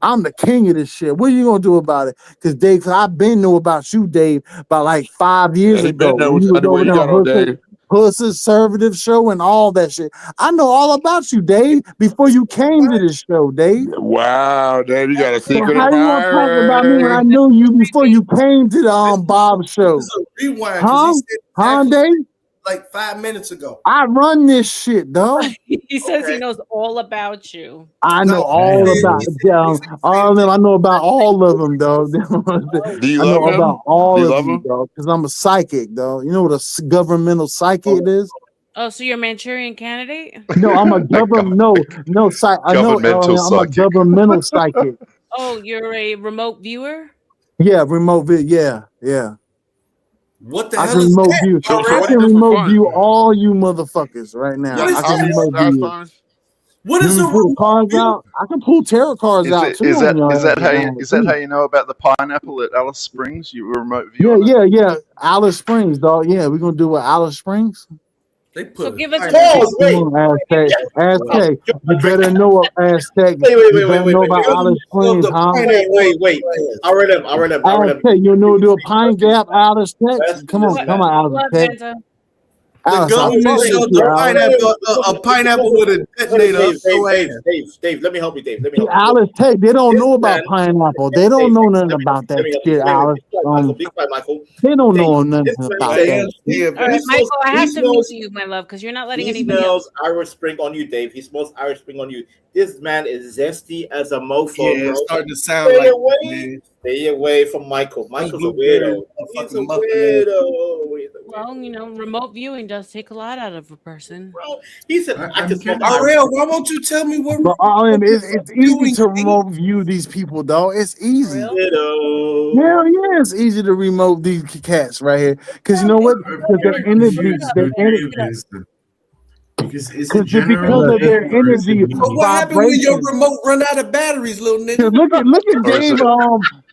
I'm the king of this shit. What are you gonna do about it? Because Dave, I've been knew about you, Dave, about like 5 years Yeah, he ago. been there When with you was what over you there got on, on Dave. Conservative show and all that shit. I know all about you, Dave, before you came to this show, Dave. Wow, Dave, you got a So secret how you gonna talk about me when I admirer. knew you before you came to the Bob show? This is a rewind because he said Huh, Dave? like 5 minutes ago. I run this shit, dog. He says he knows all about you. I know all about all of them. I know about all of them, dog. Do you I know love him? about Do all you of love you, him? dog, because I'm a psychic, dog. You know what a governmental psychic is? Oh, so you're a Manchurian candidate? No, I'm a governmental I'm a governmental psychic. Oh, you're a remote viewer? Yeah, remote view. Yeah. What the I hell can is remote that? view. So I what do can you do for remote fun? view all you motherfuckers right now. Yeah, I can remote fast view. times. What You is can a pull remote cards view? out. I can pull tarot cards out too. Is that on how you know about the pineapple at Alice Springs? You were remote viewing it? Yeah. Alice Springs, dog. Yeah, we're gonna do what Alice Springs. They put So give us a pause. Come on, Aztec. You better know Aztec. Wait, You better know about Alice Springs, huh? Wait. I read them. Aztec, you know do a Pine Gap, Alice Tech. Come on, Alice What, Tech. Benta? The Alice, government showed a pineapple with a detonator. Dave, let me help you, Dave. Let me See, help you. Alice Tech, they don't know about pineapple. They don't know nothing about that shit, Alice. Be quiet, Michael. They don't know nothing about that. All right, Michael, I have to mute you, my love, because you're not letting He anybody else. smells Irish Spring on you, Dave. He smells Irish Spring on you. This man is zesty as a mofo, Yeah, bro. it's starting to sound Stay like away. man. Stay away from Michael. Michael's a blueberry, weirdo. He's a fucking muffin weirdo. Well, remote viewing does take a lot out of a person. Bro, he said, I can smoke Ariel, why won't you tell me what? But it's easy to remote view these people, though. It's easy. Weirdo. Hell yeah, it's easy to remote these cats right here. Because you know what? Because their energy, Because it's because of their energy So what happened when your vibration. remote run out of batteries, little nigga? Look at Dave.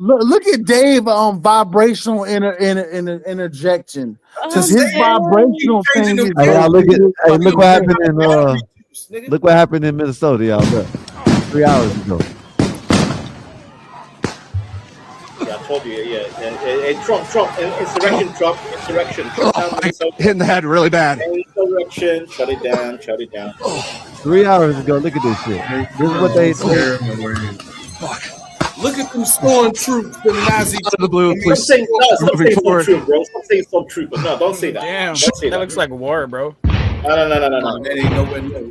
Look at Dave. Vibrational interjection. Because his vibrational thing is. Hey, y'all, look what happened in look what happened in Minnesota, y'all. Look, 3 hours ago. Yeah, I told you. Yeah. Trump, insurrection. Hitting the head really bad. Insurrection, shut it down. 3 hours ago. Look at this shit. This is what they. Look at them stormtroopers, the Nazi. Out of the blue, please. Stop saying forward. bro. Stop saying stormtroopers. No, don't say that. Damn, Don't say that looks like war, bro. No. That ain't nowhere near.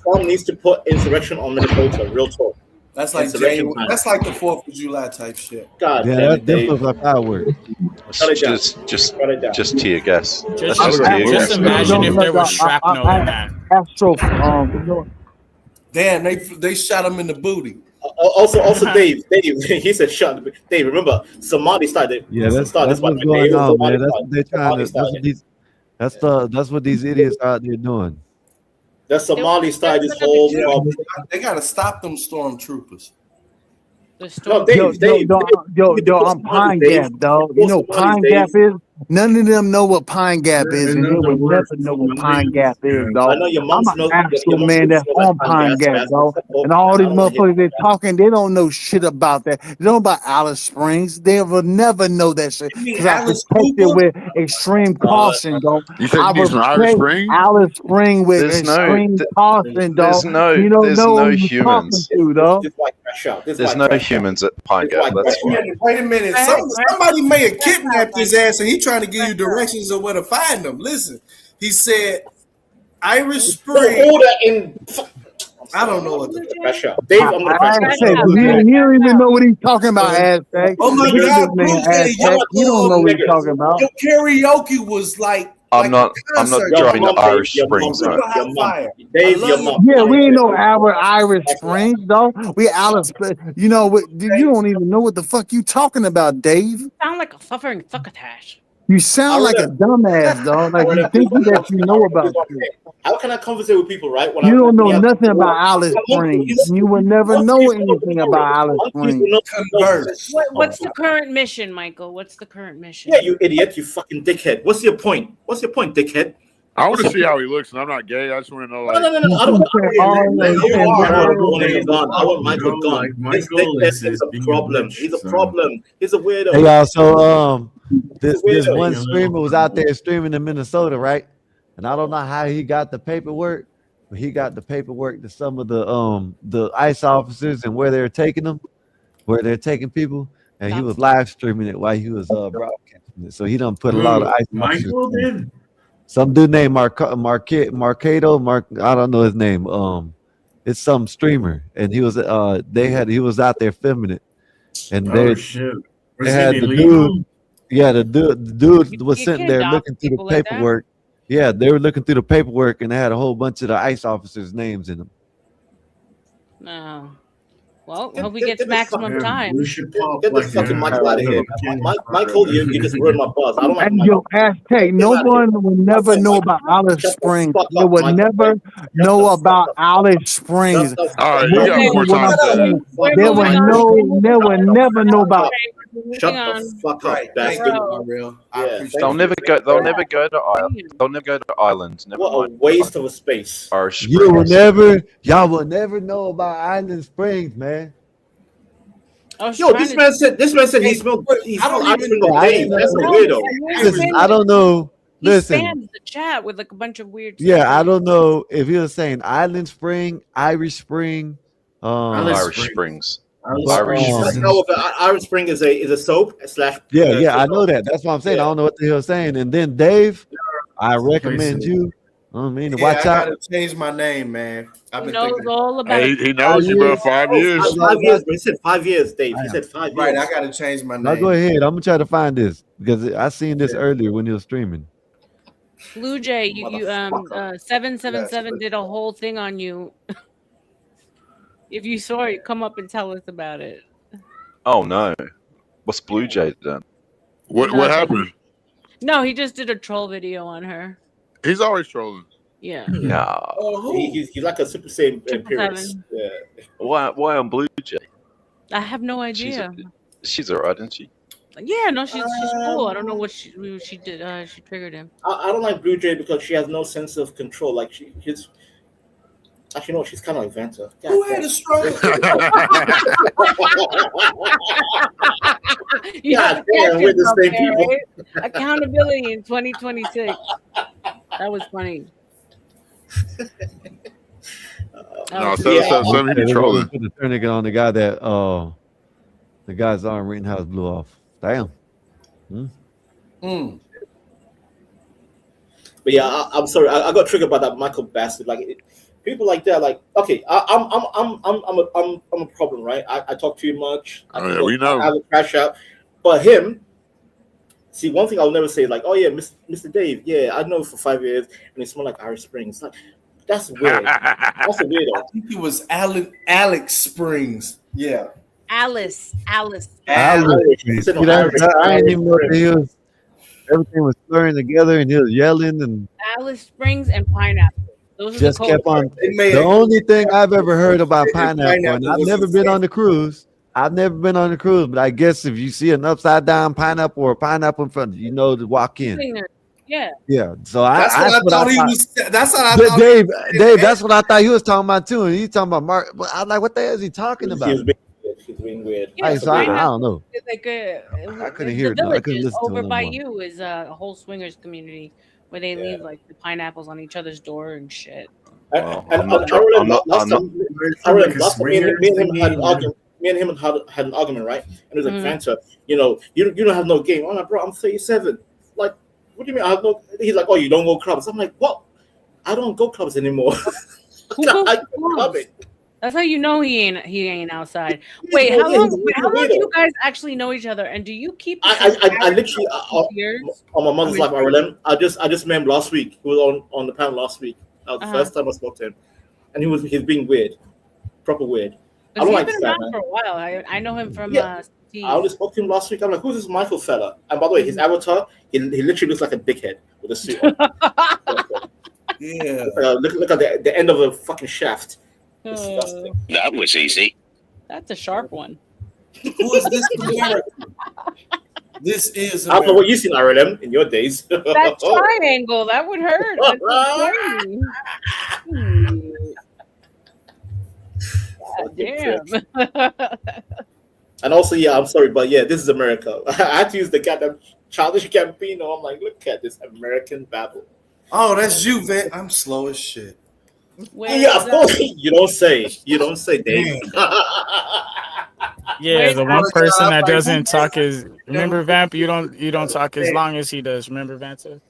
Trump needs to put insurrection on Minnesota. Real talk. That's like January. That's like the 4th of July type shit. God Yeah, damn it, this Dave. was like fireworks. Just tear gas. Just imagine if there was shrapnel in that. Damn, they shot him in the booty. Also, Dave, he said, "Shut." Dave, remember, Somali started. Yeah, that's what's going on, man. That's what they're trying to. That's what these idiots are out there doing. The Somali started this whole problem. They gotta stop them stormtroopers. No, Dave, I'm Pine Gap, dog. You know what Pine Gap is? None of them know what Pine Gap is, and they would never know what Pine Gap is, dog. I know your mom I'm knows. an actual man that's on Pine Gap, dog. And all these motherfuckers they're talking, they don't know shit about that. They don't know about Alice Springs. They will never know that shit because I protect it with extreme caution, dog. You said you need some Irish Spring? Alice Spring with extreme caution, dog. You don't know who you're talking to, dog. There's no humans at Pine Gap. That's why. Wait a minute. Somebody may have kidnapped his ass and he trying to give you directions of where to find them. Listen, he said Irish Spring. I don't know what the Dave, I'm gonna you don't even know what he's talking about, Aztec. Oh my Look at God, this man, bro, Aztec. You don't know what he's talking about. Your karaoke was like I'm not driving to Irish Springs. Right? Your mom. Dave, your mom. Yeah, we ain't no Irish Springs though. We Alice. You know, you don't even know what the fuck you talking about, Dave. You sound like a suffering succotash. You sound like a dumbass, dog. Like you think that you know about shit. How can I conversate with people, right? You don't know nothing about Alice Springs. You will never know anything about Alice Springs. What's the current mission, Michael? What's the current mission? Yeah, you idiot, you fucking dickhead. What's your point? What's your point, dickhead? I want to see how he looks, and I'm not gay. I just want to know. Like, No. I want Michael gone. This is a problem. He's a problem. He's a weirdo. Hey y'all, so this one streamer was out there streaming in Minnesota, right? And I don't know how he got the paperwork, but he got the paperwork to some of the ICE officers and where they're taking them, where they're taking people, and he was live streaming it while he was broadcasting it. So he done put a lot of ICE Michael officers. did. Some dude named Marcado, I don't know his name. It's some streamer, and he was he was out there filming it, and they had the dude. Yeah, the dude was sitting there looking through the paperwork. Yeah, they were looking through the paperwork, and they had a whole bunch of the ICE officers' names in them. No. Well, hope he gets maximum time. We should pop Get this fucking Michael out of here. Michael, you just ruined my buzz. I don't like Yo, hashtag, no one will never know about Alice Springs. They will never know about Alice Springs. all right, you got more time. They will never know about. Shut the fuck up, bastard. They'll never go to Ireland. They'll never go to Ireland. Never What a mind. waste of a space. Irish Y'all will Springs. never know about Island Springs, man. Yo, this man said he smelled. I don't even know. That's a weirdo. Listen, I don't know. He Listen, spammed the chat with like a bunch of weird stuff. yeah, I don't know if he was saying Island Spring, Irish Spring, Irish Springs. Irish Spring is a soap / Yeah, I know that. That's what I'm saying. I don't know what the hell he's saying. And then Dave, I recommend you. I mean, watch I out. gotta change my name, man. I've been knows thinking. all about He knows you about 5 years. 5 years. He said 5 years, Dave. He said 5 years. Right, I gotta change my Now name. go ahead. I'm gonna try to find this because I seen this earlier when he was streaming. Blue Jay. You 777 did a whole thing on you. If you saw it, come up and tell us about it. Oh no, what's Blue Jay done? What happened? No, he just did a troll video on her. He's always trolling. Yeah. No. He's like a Super Saiyan appearance. Yeah. Why on Blue Jay? I have no idea. She's alright, isn't she? Yeah, no, she's cool. I don't know what she did. She triggered him. I don't like Blue Jay because she has no sense of control. Like she's actually no, she's kind of like Vanta. Who had a stroke? Yeah, we're the same people. Right? Accountability in 2026. That was funny. No, so he be trolling. Put the tourniquet on the guy that the guy's arm Rittenhouse blew off. Damn. But yeah, I'm sorry. I got triggered by that Michael bastard. Like people like that. Like okay, I'm a problem, right? I talk too much. We know. I have a crash out. But him, see, one thing I'll never say is like, oh yeah, Mr. Dave, yeah, I know for 5 years, and it smelled like Irish Springs. Like that's weird. That's a weirdo. I think it was Alex Springs. Yeah. Alice. I didn't even know that he was. Everything was slurring together, and he was yelling and Alice Springs and Pineapple. Those just are kept on. The only thing I've ever heard about pineapple, and I've never been on the cruise. But I guess if you see an upside down pineapple or a pineapple in front of you, you know to walk in. Yeah. So that's what I thought he was. That's what I thought. Dave, that's what I thought he was talking about too. And he's talking about Mark. I'm like, what the hell is he talking about? He's being weird. Yeah, so I don't know. Like I couldn't hear it. I couldn't listen to it over no by more. you is a whole swingers community where they leave like the pineapples on each other's door and shit. Me and him had an argument, right? And it was like, Vanta, you don't have no game. I'm like, bro, I'm 37. Like, what do you mean I have no? He's like, oh, you don't go clubs. I'm like, what? I don't go clubs anymore. Who goes I go clubbing. That's how you know he ain't outside. Wait, how long do you guys actually know each other? And do you keep? I literally on my mother's life, RLM. I just met him last week. He was on the panel last week. That was the first time I spoke to him, and he's being weird, proper weird. I don't like been this guy, around man. for a while. I know him from I only spoke to him last week. I'm like, who's this Michael fella? And by the way, his avatar, he literally looks like a dickhead with a suit on. Yeah. Look at the end of a fucking shaft. Disgusting. That was easy. That's a sharp one. Who is this America? This is I don't know what you've seen, RLM, in your days. That triangle, that would hurt. God damn. And also, yeah, I'm sorry, but yeah, this is America. I had to use the goddamn childish Gambino. I'm like, look at this American babble. Oh, that's you, Van. I'm slow as shit. Yeah, of course. You don't say, Dave. Yeah, the one person that doesn't talk is remember Vamp. You don't talk as long as he does. Remember Vanta?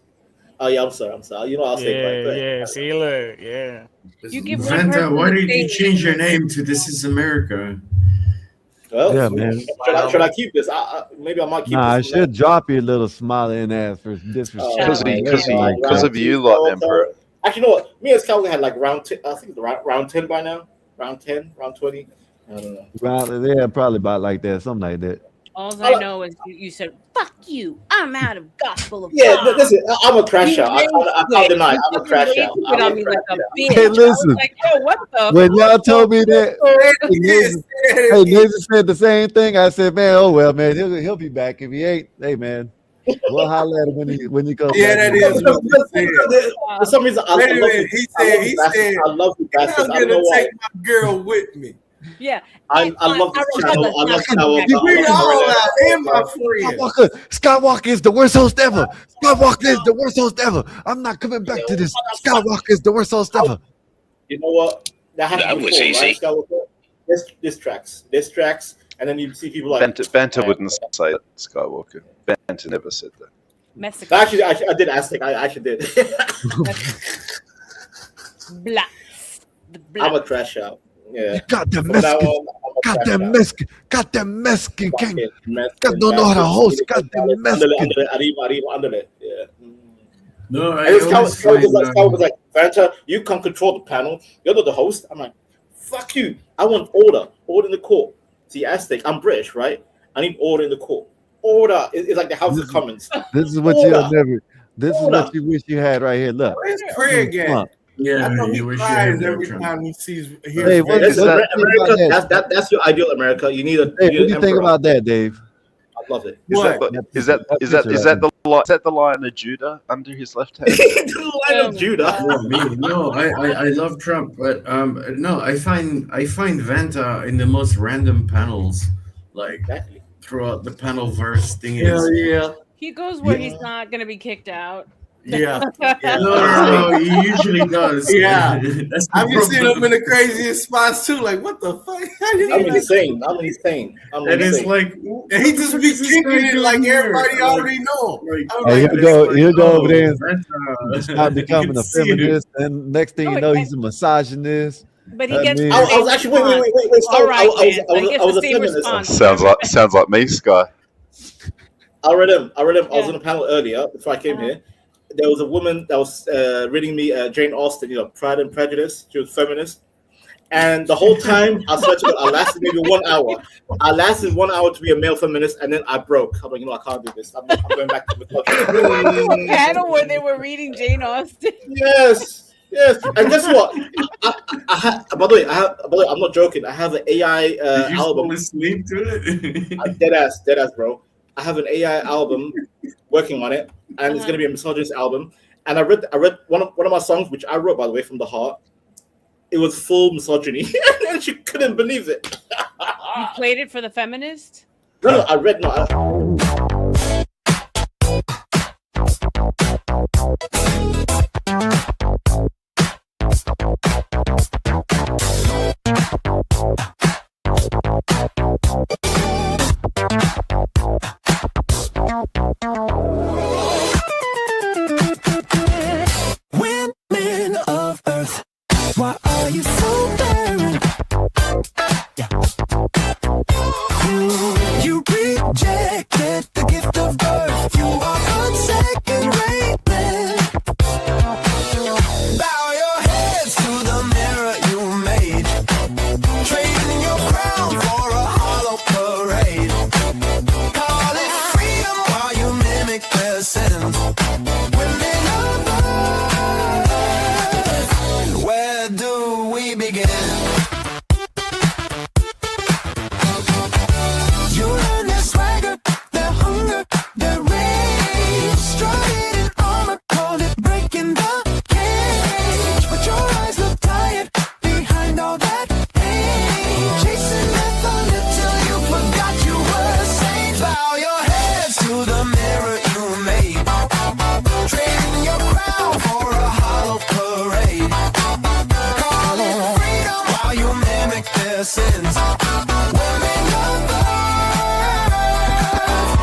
Oh yeah, I'm sorry. You know, I'll say it right. Yeah. See, look, yeah. You give Vanta, why did you change your name to This Is America? Well, yeah, man. Should I keep this? Maybe I might keep this. I should drop your little smiling ass for disrespect. Because of you lot, Emperor. Actually, you know what? Me and Scout had like round 10. I think round 10 by now. Round 10, round 20. I don't know. Yeah, probably about like that, something like that. All I know is you said, "Fuck you! I'm out of Gospel of Yeah, God." listen, I'm a crash out. I can't deny. I'm a crash out. Hey, listen. Like, yo, what the? When y'all told me that, Nathan said the same thing. I said, "Man, oh well, man, he'll be back. If he ain't, hey, man, we'll holler at him when he comes." Yeah, back. that is. For some reason, I love you guys. I'm gonna take my girl with me. Yeah, I love this channel. I love Skywalker. We all out, and my friend. Skywalker is the worst host ever. Skywalker is the worst host ever. I'm not coming back to this. Skywalker is the worst host ever. You know what? That was easy. Right? This tracks, and then you see people like Banta wouldn't say that, Skywalker. Banta never said that. Mexico. Actually, I did Aztec. I actually did. Black. I'm a trash out. Yeah. Goddamn Mexican. Goddamn Mexican. God don't know how to host. Goddamn Mexican. Under. Yeah. No, I was like, Vanta, you can't control the panel. You're not the host. I'm like, fuck you. I want order. Order in the court. See, Aztec, I'm British, right? I need order in the court. Order. It's like the House of Commons. This is what you'll never. This is what you wish you had right here. Look. Where's Craig at? Yeah, I know he you wish you cries had every Trump. time he sees. Hey, America, that's your ideal America. You need a. Hey, what do you think about that, Dave? I love it. Is that the Lion of Judah under his left hand? The Lion of Judah. No, I love Trump, but no, I find Vanta in the most random panels, like throughout the panel verse thing. Yeah. He goes where he's not gonna be kicked out. Yeah. No, he usually does. Yeah. That's I've been seeing him in the craziest spots too. Like, what the fuck? I'm insane. And it's like, and he just be kicking it like everybody already know. Hey, he'll go over there and start becoming a feminist, and next thing you know, he's a misogynist. But he gets. I was actually wait. All right, I was a feminist. Sounds like me, Sky. I read him. I was on a panel earlier before I came here. There was a woman that was reading me Jane Austen, Pride and Prejudice. She was feminist. And the whole time, I swear to God, I lasted maybe 1 hour. I lasted 1 hour to be a male feminist, and then I broke. I'm like, I can't do this. I'm going back to the panel where they were reading Jane Austen. Yes. And guess what? By the way, I'm not joking. I have an AI album. Did you sleep to it? Dead ass, bro. I have an AI album working on it, and it's going to be a misogynist album. And I read one of my songs, which I wrote, by the way, from the heart. It was full misogyny, and she couldn't believe it. You played it for the feminist? No, I read no. Women of Earth, why are you so barren? lessons. Women of earth,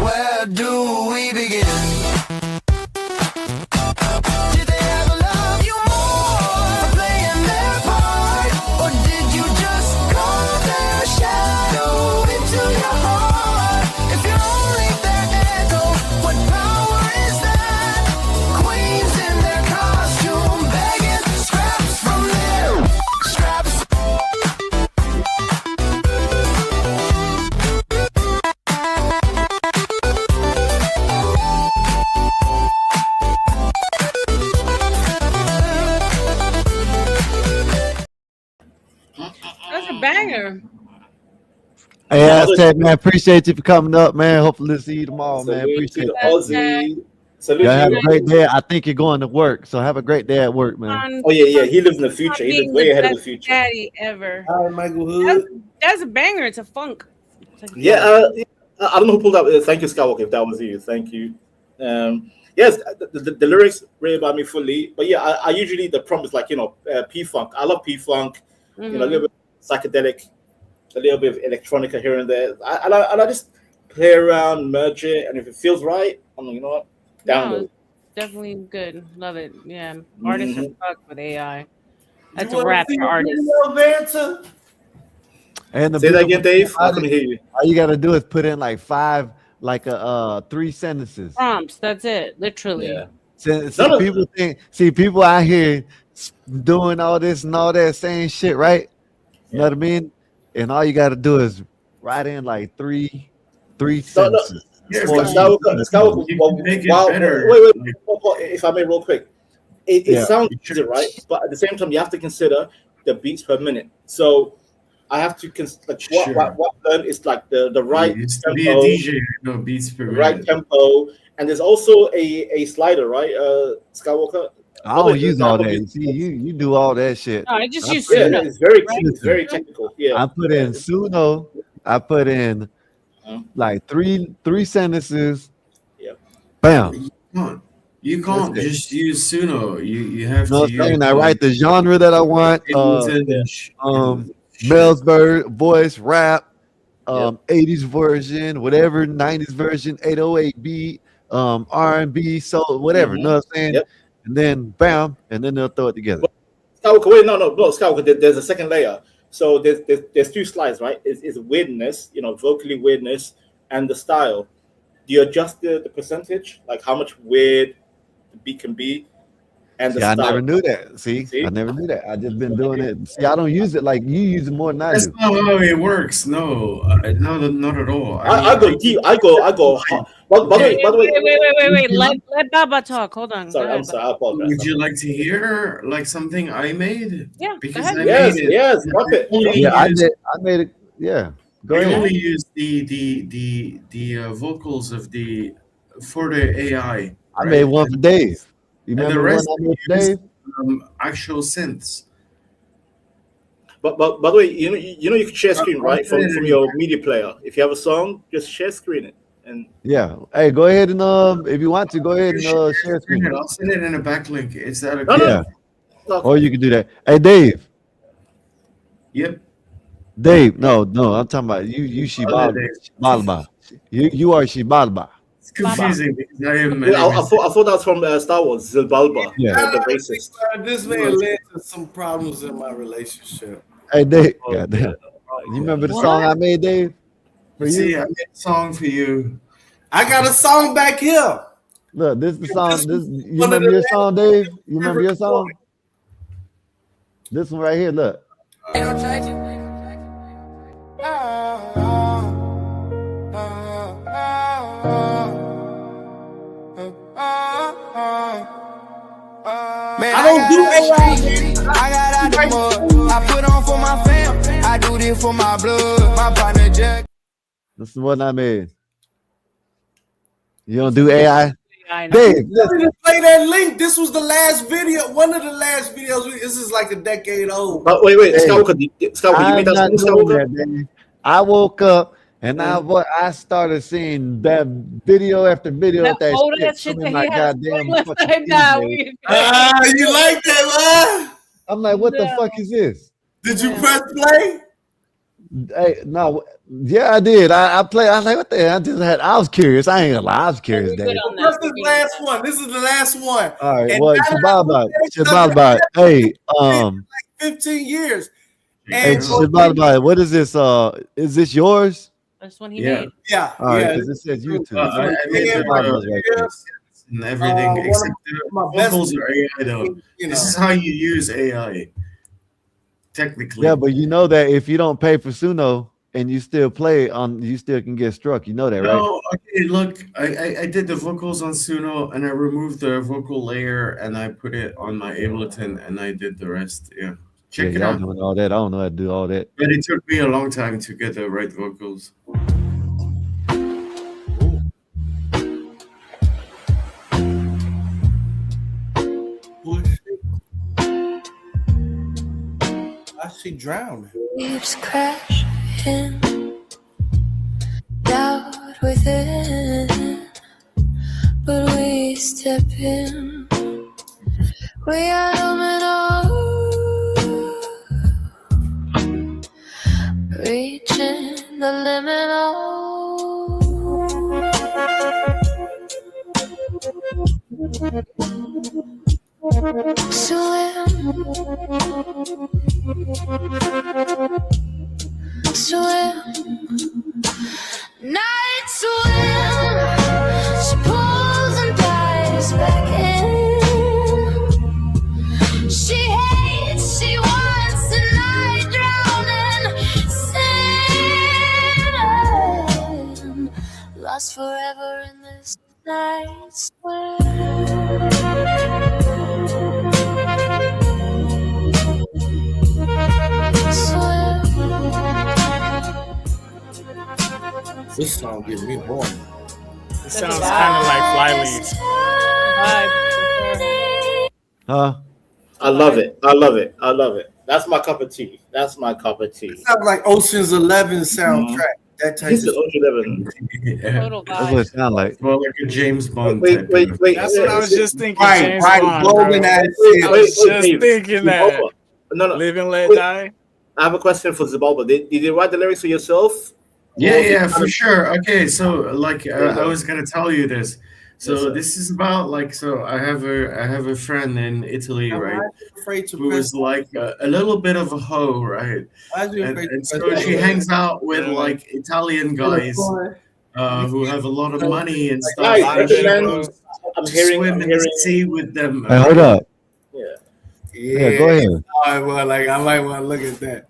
where do we begin? Did they ever love you more for playing their part? Or did you just carve their shadow into your heart? If you're only that echo, what power is that? Queens in their costume, begging scraps from their scraps. That's a banger. Hey, Aztec, man, appreciate you for coming up, man. Hopefully see you tomorrow, man. Appreciate it. Y'all have a great day. I think you're going to work, so have a great day at work, man. Oh yeah. He lives in the future. He lives way ahead of the future. Daddy ever. Hi, Michael Hood. That's a banger. It's a funk. It's like I don't know who pulled up. Thank you, Skywalker, if that was you. Thank you. Yes, the lyrics really about me fully. But yeah, I usually the prompt is like P-Funk. I love P-Funk. A little bit psychedelic, a little bit of electronica here and there. I just play around, merge it, and if it feels right, I'm like, you know what, download. No, definitely good. Love it. Yeah, artists are fucked with AI. That's a rap for artists. And Say that again, Dave. I couldn't hear you. All you got to do is put in like 3 sentences. Prompts. That's it. Literally. Yeah. See, people out here doing all this and all that same shit, right? You know what I mean? And all you got to do is write in like three sentences. Wait, if I may, real quick, it sounds easy, right? But at the same time, you have to consider the beats per minute. So I have to what then is like the right tempo, be a DJ, no beats per minute. Right tempo, and there's also a slider, right? Skywalker. I don't use all that. See, you do all that shit. No, I just use Suno. It's very technical. Yeah. I put in Suno. I put in like three sentences. Yeah. Bam. You can't just use Suno. You have to use. I write the genre that I want. Male's voice, rap, 80s version, whatever, 90s version, 808 beat, R&B, soul, whatever. You know what I'm saying? Yep. And then bam, and then they'll throw it together. Skywalker, wait, no, Skywalker. There's a second layer. So there's 2 slides, right? It's weirdness, vocally weirdness, and the style. Do you adjust the percentage, like how much weird the beat can be, and the style? I never knew that. See, I never knew that. I just been doing it. See, I don't use it like you use it more than I do. That's not how it works. No, not at all. I go deep. I go. By the way, wait. Let Baba talk. Hold on. Sorry, I'm sorry. I apologize. Would you like to hear like something I made? Yeah, because I made it. Yes, drop it. Yeah, I made it. Yeah, go ahead. I only use the vocals of for the AI. I made one for Dave. You remember the rest one I made for Dave? Actual synths. But by the way, you can share screen right from your media player. If you have a song, just share screen it. And hey, go ahead and if you want to, go ahead and share screen. I'll send it in a backlink. Is that okay? Yeah. Or you can do that. Hey, Dave. Yep. Dave, no, I'm talking about you. Shibalba. You are Shibalba. It's confusing because I thought that was from Star Wars. Zilbalba. Yeah. The racist. This man led to some problems in my relationship. Hey, Dave. Goddamn. You remember the song I made, Dave? See, I made a song for you. I got a song back here. Look, this is the song. You remember your song, Dave? You remember your song? This one right here. Look. Man, I don't do AI. I got out the mud. I put on for my fam. I do this for my blood. My partner Jack. This is what I made. You don't do AI? Dave, play that link. This was the last video. One of the last videos. This is like a decade old. But wait, Skywalker, you made that Skywalker? I woke up and I started seeing that video after video of that shit. You like that, man? I'm like, what the fuck is this? Did you press play? Hey, no, yeah, I did. I played. I was like, what the hell? I was curious. I ain't gonna lie. I was curious, Dave. This is the last one. This is the last one. All right. And Well, Shabbat. Hey, like 15 years. Hey, And Shabbat. What is this? Is this yours? That's one he made. Yeah. All right, because it says YouTube. I made and everything except the vocals are AI though. This is how you use AI. Technically. Yeah, but you know that if you don't pay for Suno and you still play on, you still can get struck. You know that, right? No, okay, look, I did the vocals on Suno and I removed the vocal layer and I put it on my Ableton and I did the rest. Yeah. Check it out. Doing all that. I don't know how to do all that. But it took me a long time to get the right vocals. I see drowning. Waves crashing, doubt within, but we step in. We are domino, reaching the limit. Swim, night swim. She pulls and dives back in. She hates, she wants, and I drown in sin. Lost forever in this night swim. This song gives me horny. It sounds kind of like Flyleaf. Huh? I love it. I love it. I love it. That's my cup of tea. That's my cup of tea. It sounds like Ocean's 11 soundtrack. That type This is of Ocean's 11. Total That's what it sounds like. Well, like a James Bond. Wait. That's what I was just thinking. Right, James right. Bond, Golden bro. ass I was just thinking that. No. Live and let die. I have a question for Zibalba. Did you write the lyrics for yourself? Yeah, for sure. Okay, so like I was gonna tell you this. So this is about like I have a friend in Italy, right? Who is like a little bit of a hoe, right? And so she hangs out with like Italian guys who have a lot of money and stuff. Guys, I'm hearing in the sea with them. Hey, hold up. Yeah, go ahead. I might want to look at that.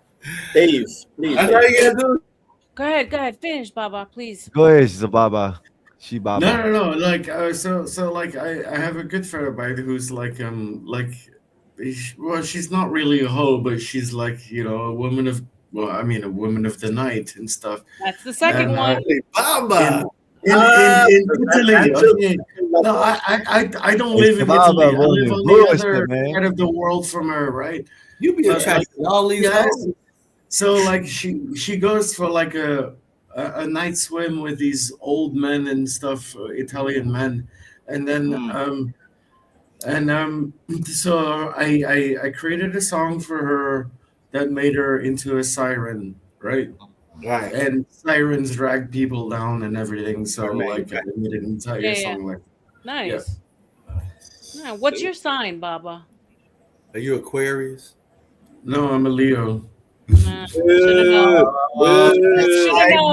Dave, please. That's all you gotta do. Go ahead. Finish, Baba, please. Go ahead, Zababa. She Baba. No. Like so like I have a good friend of mine who's like she's not really a hoe, but she's like a woman of a woman of the night and stuff. That's the second one. Baba. In Italy, okay. No, I don't live in Italy. I live on the other side of the world from her, right? You be attracted to all these hoes. So like she goes for like a night swim with these old men and stuff, Italian men, and then so I created a song for her that made her into a siren, right? Right. And sirens drag people down and everything. So like I made an entire song like nice. Yeah, what's your sign, Baba? Are you Aquarius? No, I'm a Leo. Should've known.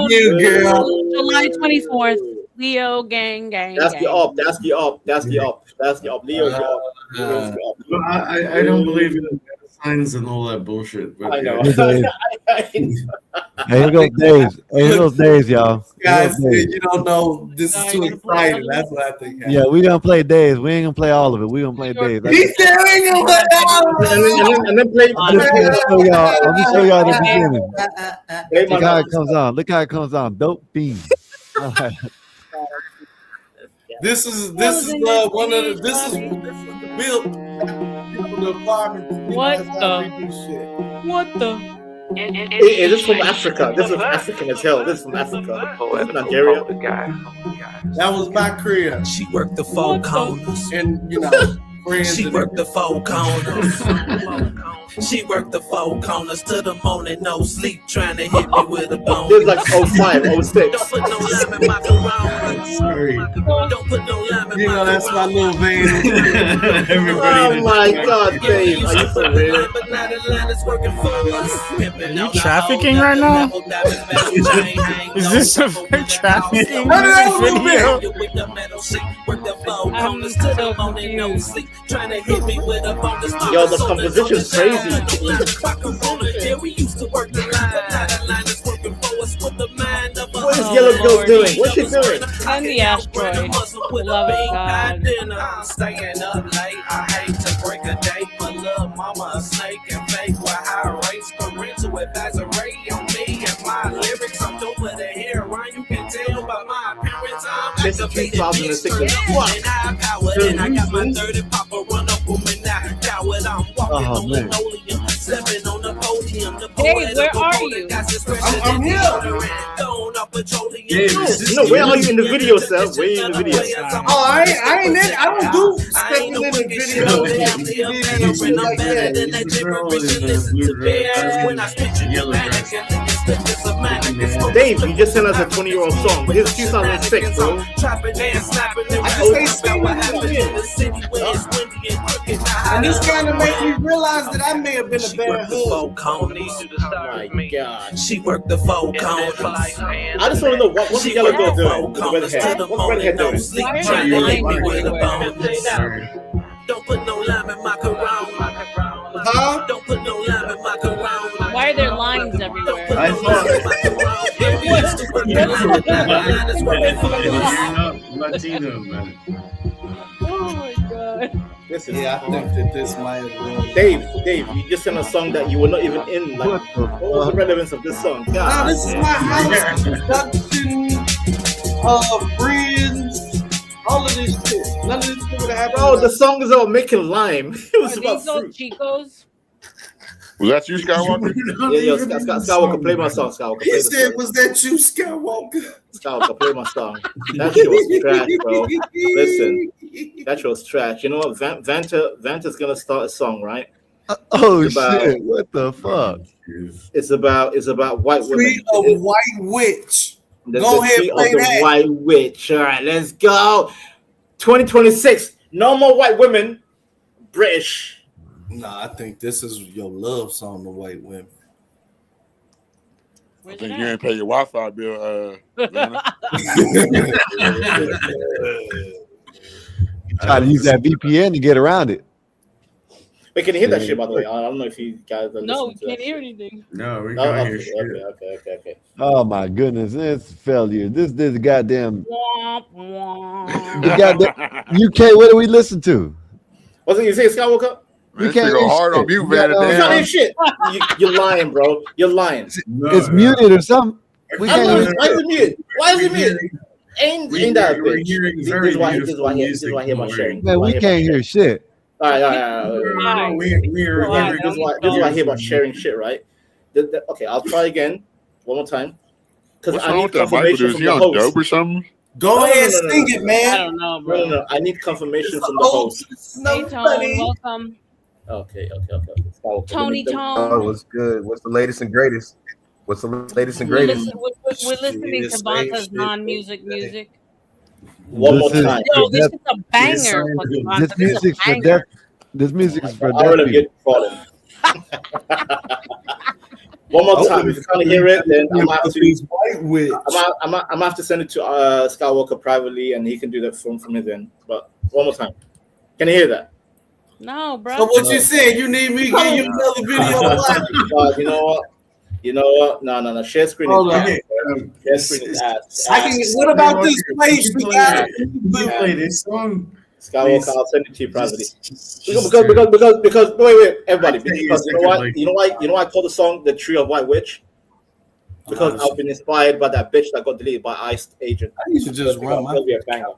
You girl. July 24th. Leo gang. That's the op. Leo's the op. I don't believe in signs and all that bullshit. But I know. Hey, here goes days. Hey, here goes days, y'all. Guys, you don't know. This is too exciting. That's what I think. Yeah, we gonna play days. We ain't gonna play all of it. We gonna play days. He said we ain't gonna play all of it. And then play. I'm gonna show y'all the beginning. Look how it comes on. Look how it comes on. Dope beans. All right. This is one of the this is the build the apartment. What the? It is from Africa. This is African as hell. This is from Africa. Nigeria. That was my career. She worked the four corners. And friends. She worked the four corners. She worked the four corners to the morning, no sleep, trying to hit me with a bone. This is like 05, 06. Don't put no lime in my Corona. Sorry. Don't put no lime in You my know, that's my little vein. Oh my God, Dave, are you for real? Are you trafficking right now? Is this a trafficking video? I'm so confused. Yo, the composition's crazy. What is Yellow Girl doing? What's she doing? And the asteroid. Love it, God. I'm staying up late. I hate to break a date, but little mama a snake and fake with high rates. Parental advisory on me and my lyrics. I'm dope with the hair around. You can tell by my appearance. I'm This is 2006. What? and I got my 30 papa run up on me now. Coward, I'm walking on linoleum, stepping on the podium. Hey, where are you? I'm here. No, where are you in the video, sir? Where are you in the video? Oh, I ain't in. I don't do stepping in the video. Like that. Dave, you just sent us a 20-year-old song. Here's 2006, bro. And this kind of made me realize that I may have been a bad hood. Oh my God. She worked the four corners. I just want to know what's the Yellow Girl doing? With the redhead. What's the redhead doing? Trying to hit me with a bone. Don't put no lime in my Corona. Huh? Don't put no lime in my Corona. Why are there lines everywhere? I thought Latino, man. Oh my God. This is Yeah, I think that this might have been. Dave, you just sent a song that you were not even in. Like, what was the relevance of this song? Nah, this is my house production, friends, all of this shit. None of this shit would have happened. Bro, the song is about making lime. It was Are about these all fruit. Chicos? Was that you, Skywalker? Yeah, Skywalker, play my song. Skywalker, play He the said, song. "Was that you, Skywalker?" Skywalker, play my song. That shit was trash, bro. Listen, that shit was trash. You know what? Vanta's gonna start a song, right? Oh shit! What the fuck? It's about white women. Street of White Witch. The Go ahead, Street play of the that. White Witch. All right, let's go. 2026. No more white women. British. Nah, I think this is your love song to white women. I think you ain't pay your Wi-Fi bill. Try to use that VPN to get around it. Wait, can you hear that shit, by the way? I don't know if you guys are No, we listening to can't that hear shit. anything. No, we Oh, can't hear okay, shit. okay. Oh my goodness, it's failure. This goddamn Womp, womp. the goddamn UK. What do we listen to? What's it you say, Skywalker? We This can't shit go hear hard shit. on mute, You Van. got, You can't hear shit. You're lying, bro. You're lying. No, It's muted or something. We I can't know. hear Why is it mute? Why is it We're mute? hearing- Ain't that a we're bitch? hearing This very is why beautiful this music is why I hear my sharing. Man, we can't hear shit. All right. No, we're Why? This is why I hear about sharing shit, right? Okay, I'll try again one more time. Because What's I wrong need with that Michael? confirmation Is from he the on host. dope or something? Go ahead, No. sing it, I man. don't know, bro. No. I need confirmation from the Oh, host. Hey, Tone, welcome. Okay. Tony Oh, Tone. what's good? What's the latest and greatest? What's the latest and We're, greatest? we're listening to Same Vanta's shit. non-music music. One more This is time. Yo, this for is a banger for This Vanta. This This is music's a for banger. deaf. This music is for I deaf already people. get falling. One more time. If you can't hear it, then I'm gonna have to. White Witch. I'm gonna have to send it to Skywalker privately, and he can do that from his end. But one more time. Can you hear that? No, bro. So what you saying? You need me to give you another video? God, you know what? No. Share screen Hold is on. ass. Share screen is ass. I can. What about this place? You got Play this song. Skywalker, I'll send it to you privately. Because wait, everybody. Because you know why I call the song "The Tree of White Witch"? Because I've been inspired by that bitch that got deleted by ICE agent. I used to just run my.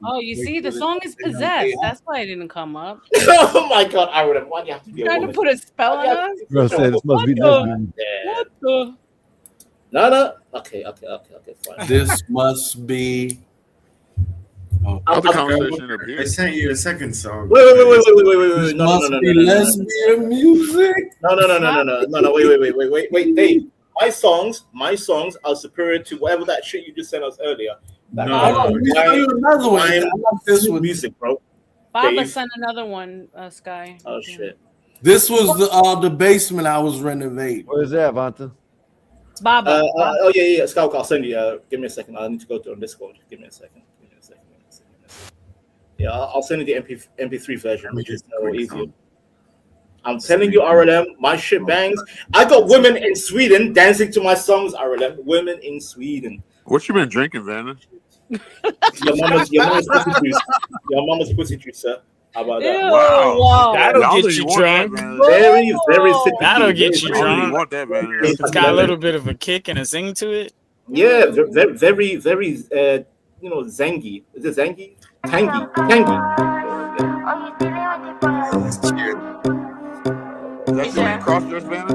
Oh, you see, the song is possessed. That's why it didn't come up. Oh my God, I would have. Why do you have to be a Trying to woman? put a spell on us? Bro said it's supposed to be lesbian. What the? No. Okay, fine. This must be Other conversation up here. I sent you a second song. Wait. No. Lesbian music. No. Wait. Dave, my songs are superior to whatever that shit you just sent us earlier. No. Let me tell you another one. I love this music, bro. Baba sent another one, Sky. Oh shit. This was the basement I was renovating. Where is that, Vanta? Baba. Oh yeah. Scout, I'll send you. Give me a second. I need to go to on Discord. Give me a second. Yeah, I'll send you the MP3 version, which is more easier. I'm telling you, RLM, my shit bangs. I got women in Sweden dancing to my songs, RLM. Women in Sweden. What you been drinking, Vanna? Your mama's pussy juice. Your mama's pussy juice, sir. How about that? Wow. That'll get you drunk. Very sick. That'll get you I really drunk. want that, man. It's got a little bit of a kick and a zing to it. Yeah, very, zangy. Is it zangy? Tangy. Is that you in cross-dress, Vanna?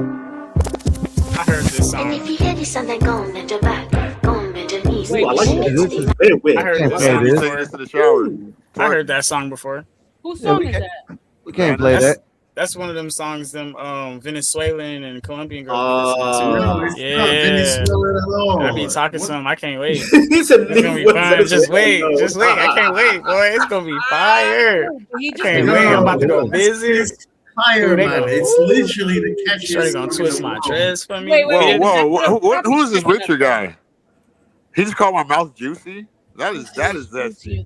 I heard this song. And if you hear this on that, go and bend your back, go and bend your knees. Ooh, I like it. Very weird. I heard I this song this before. in the shower. I heard that song before. Whose song is that? We can't play that. That's one of them songs them Venezuelan and Colombian girls. No, it's not Venezuelan at all. I be talking to them. I can't wait. He said, It's gonna be fun. Just wait. I can't wait, boy. It's gonna be fire. I can't wait. I'm about to go busy. It's fire, man. It's literally the catchiest. Shorty gonna twist my dress for me. Whoa. Who is this Richard guy? He just called my mouth juicy? That is zesty.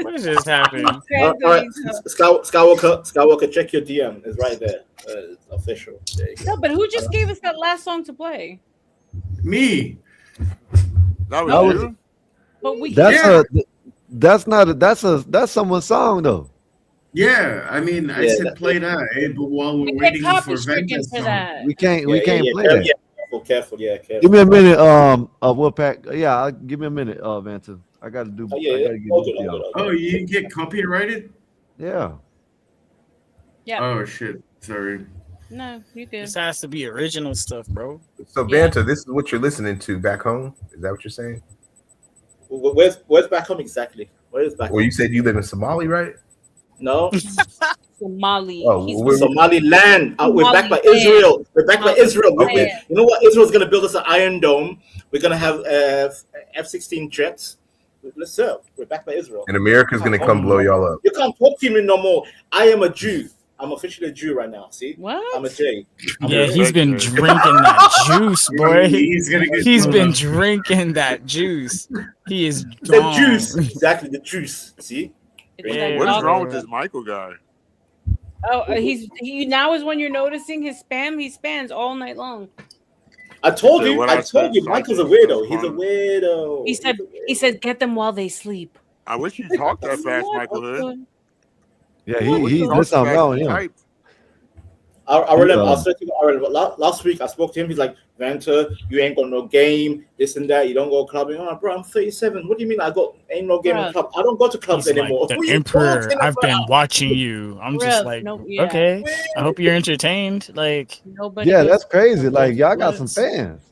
What just happened? All right, Skywalker, check your DM. It's right there. It's official. There you go. No, but who just gave us that last song to play? Me. That was you? But we That's someone's song though. Yeah, I mean, I said play that, but while we're waiting for Vanta's song, we can't play that. Careful. Give me a minute, Wolfpack. Yeah, give me a minute, Vanta. I gotta do. I gotta get Oh, you didn't get copyrighted? Yeah. Yeah. Oh shit! Sorry. No, you good. This has to be original stuff, bro. So Vanta, this is what you're listening to back home. Is that what you're saying? Where's back home exactly? Where is back home? Well, you said you live in Somali, right? No. Somali. Somaliland. We're back by Israel. We're back by Israel. You know what? Israel's gonna build us an Iron Dome. We're gonna have F-16 jets. Listen, we're back by Israel. And America's gonna come blow y'all up. You can't talk to me no more. I am a Jew. I'm officially a Jew right now. See? What? I'm a J. He's been drinking that juice, boy. He's been drinking that juice. He is the juice. Exactly, the juice. See? What is wrong with this Michael guy? Oh, he now is when you're noticing his spam. He spams all night long. I told you, Michael's a weirdo. He's a weirdo. He said, get them while they sleep. I wish you talked that fast, Michael Hood. Yeah, there's something wrong with him. I remember last week I spoke to him. He's like, Vanta, you ain't got no game, this and that. You don't go clubbing. Oh, bro, I'm 37. What do you mean ain't no game in club? I don't go to clubs anymore. Like, the Emperor, I've been watching you. I'm just like, okay. I hope you're entertained. Like, that's crazy. Like, y'all got some fans.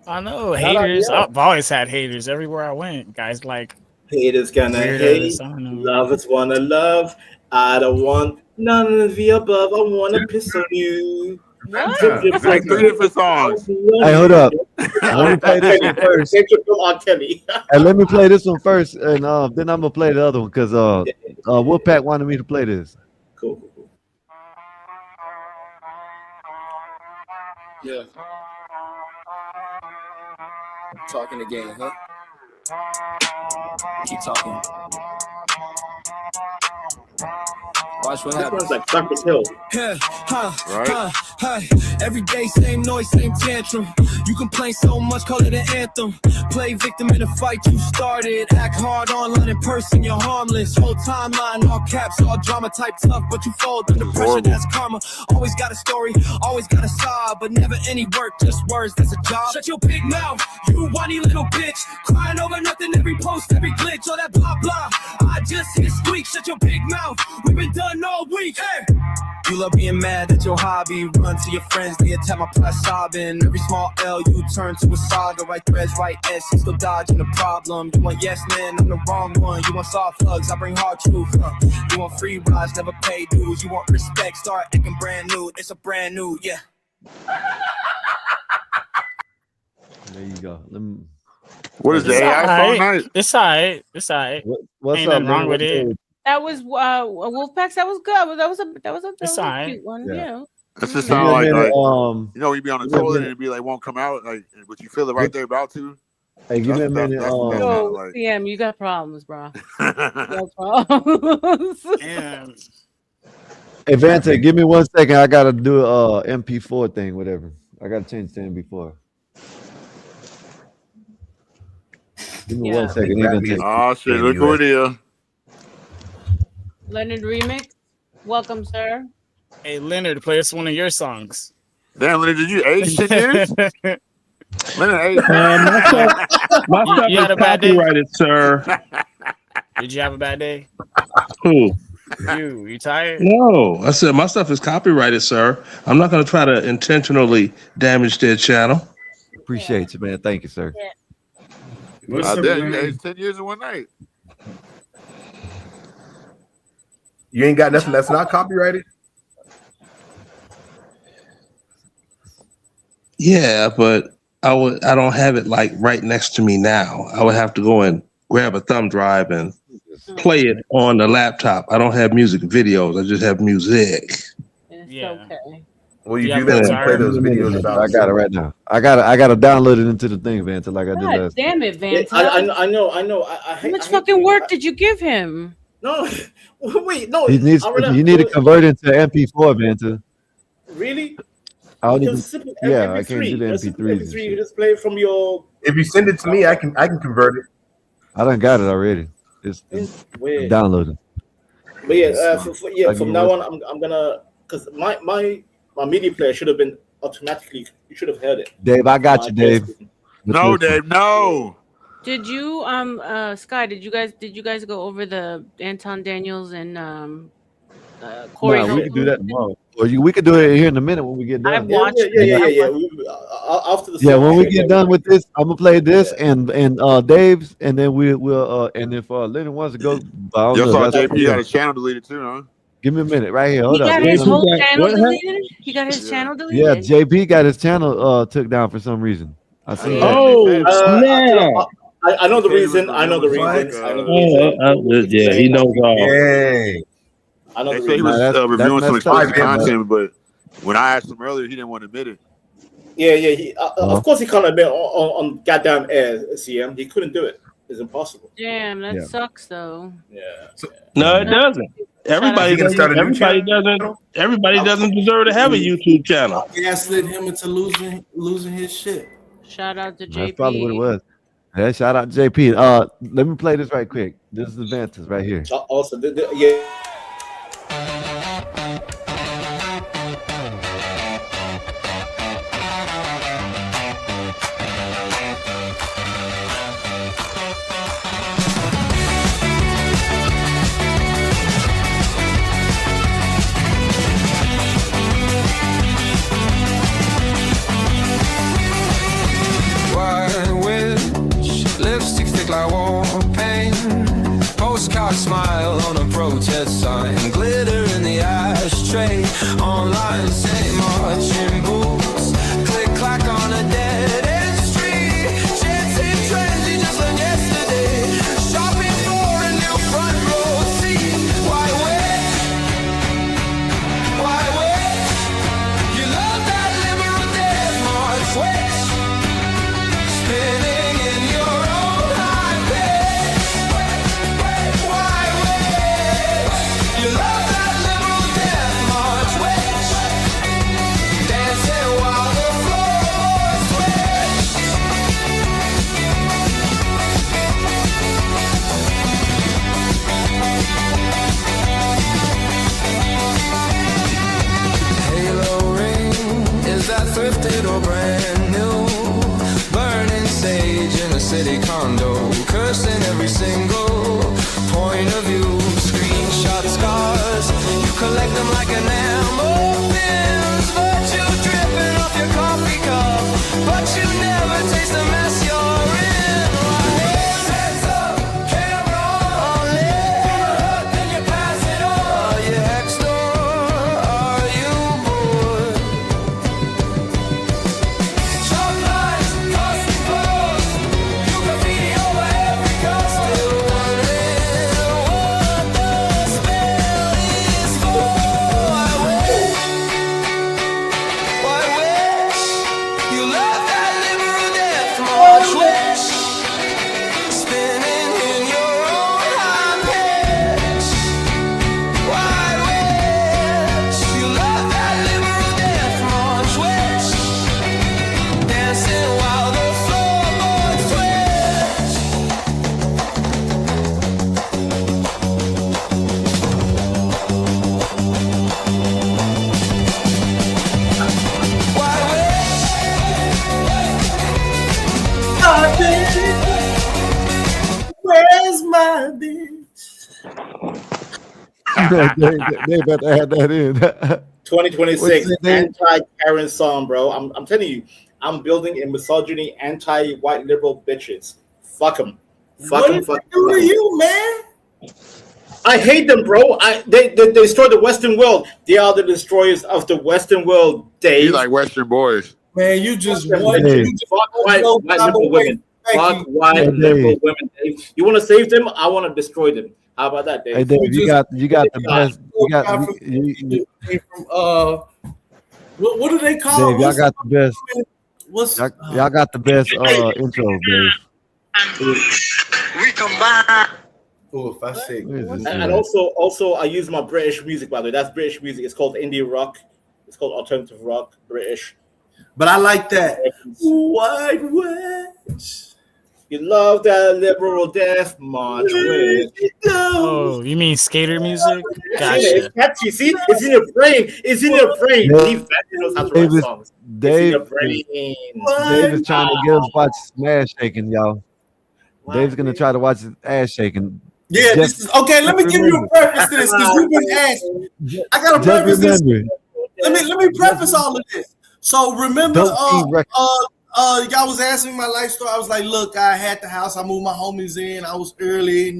I know haters. I've always had haters everywhere I went. Guys like haters gonna hate. Lovers wanna love. I don't want none of the above. I want to piss on you. It's like 3 different songs. Hey, hold up. Let me play this one first. Hey, let me play this one first, and then I'm gonna play the other one because Wolfpack wanted me to play this. Cool. Yeah. Talking again, huh? Keep talking. Watch what happens. Like Cypress Hill. Every day, same noise, same tantrum. You complain so much, call it an anthem. Play victim in a fight you started. Act hard online in person, you're harmless. Whole timeline, all caps, all drama type tough, but you fold under pressure, that's karma. Always got a story, always got a sob, but never any work, just words, that's a job. Shut your big mouth, you whiny little bitch. Crying over nothing, every post, every glitch, all that blah blah. I just hit squeak, shut your big mouth. We've been done all week. Hey, You love being mad at your hobby. Run to your friends, they attack my press sobbing. Every small L you turn to a saga. Right threads, right S, you still dodging the problem. You want yes man, I'm the wrong one. You want soft hugs, I bring hard truth. You want free rides, never pay dues. You want respect, start acting brand new. It's a brand new, yeah. There you go. What is the AI phone night? It's alright. It's alright. What's Ain't up, nothing wrong man? with it. That was Wolfpacks. That was good. That was a alright. cute one. Yeah. Yeah. That's just Give me sound a like, minute, you know, you be on the give me a toilet and minute. it be like won't come out, like, but you feel it right there about to. Hey, give me a minute. That's what that sounded Yo, like. CM, you got problems, bro. You got problems. Damn. Hey, Vante, give me 1 second. I gotta do a MP4 thing, whatever. I gotta change to MP4. Give me 1 second. Ain't gonna take Oh shit! Look who it is. Leonard Remix. Welcome, sir. Hey, Leonard, play us one of your songs. Damn, Leonard, did you age 10 years? Leonard age. My stuff You had is a bad day? copyrighted, sir. Did you have a bad day? Who? You tired? No, I said my stuff is copyrighted, sir. I'm not going to try to intentionally damage their channel. Appreciate you, man. Thank you, sir. I did. You aged 10 years in one night. You ain't got nothing that's not copyrighted? Yeah, but I don't have it like right next to me now. I would have to go and grab a thumb drive and play it on the laptop. I don't have music videos. I just have music. It's okay. Will you do that when you play those videos about? I got it right now. I gotta download it into the thing, Vanta, like I did God last. damn it, Vanta. I know. How much fucking work did you give him? No, wait, no. You need to convert it to MP4, Vanta. Really? I don't even. Because simple Yeah, I MP3, can't do the a simple MP3s. MP3, you just play it from your. If you send it to me, I can convert it. I done got it already. It's Weird. downloaded. But yeah, I'll from give now you on, I'm gonna, because my media player should have been automatically. You should have heard it. Dave, I got you, Dave. No, Dave, no. Did you Sky, did you guys go over the Anton Daniels and Corey? Nah, we could do that tomorrow. Or we could do it here in a minute when we get done. I've watched After the when we get done with this, I'm gonna play this and Dave's, and then we'll and if Leonard wants to go, I don't Y'all know, saw that's up JP to got him. his channel deleted too, huh? Give me a minute, right here. He Hold up. got his whole channel deleted. He got his channel deleted. Yeah, JP got his channel took down for some reason. I see. I know the reason. I know the reason. Yeah, he knows all. Yay. I know They the say he reason. was reviewing some messed up, explicit man. content, but when I asked him earlier, he didn't want to admit it. Yeah. He, of course, he can't admit on goddamn air. CM, he couldn't do it. It's impossible. Damn, that sucks though. Yeah. No, it doesn't. Everybody doesn't deserve to have a YouTube channel. Gaslit him into losing his shit. Shout out to JP. That's probably what it was. Yeah, shout out to JP. Let me play this right quick. This is the Vantas right here. Also, yeah. Lipstick thick like war paint. Postcard smile on a protest sign. Glitter in the ashtray. Online say marching boots. Click clack on a dead end street. Chasing trends you just learned yesterday. Shopping for a new front row seat. Why wait? Why wait? You love that liberal death march. Wait. Spinning in your own high bed. Why wait? You love that liberal death march. Wait. Dancing while the floorboards Halo ring, is that thrifted or brand new? Burning sage in a city condo, cursing every single point of view. Screenshot are the scars. You collect them like enamel pins, but you dripping off your coffee cup. But you never taste the mess you're in. Hands up, camera on, left. Then you pass it on. Are you hexed or are you bored? Shop lines, custom clothes. You graffiti over every coast. Still wondering what the spell is for. I wish you love that liberal death march. Wish spinning in your own high pitch. Why wish you love that liberal death march. Wish dancing while the floorboards twitch. Why where's my bitch? They better add that in. 2026 What's the name? anti-Karen song, bro. I'm telling you, I'm building a misogyny anti-white liberal bitches. Fuck them. Fuck What them. did Fuck they do to 'em. you, man? I hate them, bro. They destroyed the Western world. They are the destroyers of the Western world, Dave. You like Western boys. Man, you just Fuck won. them. Dave. You just Fuck won white no liberal time women. away. Thank Fuck you. white Hey, liberal Dave. women, Dave. You want to save them? I want to destroy them. How about that, Dave? Hey, Dave, you got the best. You got Guy from- you, from what do they call Dave. it? Y'all got the best. What's Y'all got the best intros, Dave. we combine? Oh, if I say, And also, I use my British music, by the way. That's British music. It's called indie rock. It's called alternative rock, British. but I like that. White West. You love that liberal death march. Oh, you mean skater music? It's Gotcha. catchy. See, it's in your brain. It's in your brain. Dave knows how to write songs. It's in Dave, your brain. Dave is trying to get us watch Smash Shaking, y'all. Dave's gonna try to watch his ass shaking. Yeah, Just- this is okay. Let me give you a preface to this because you've been asked. I gotta Just preface this. remember, Let me preface all of this. So remember, Don't be y'all was asking my life story. I was like, look, I had the house. I moved my homies in. I was early, and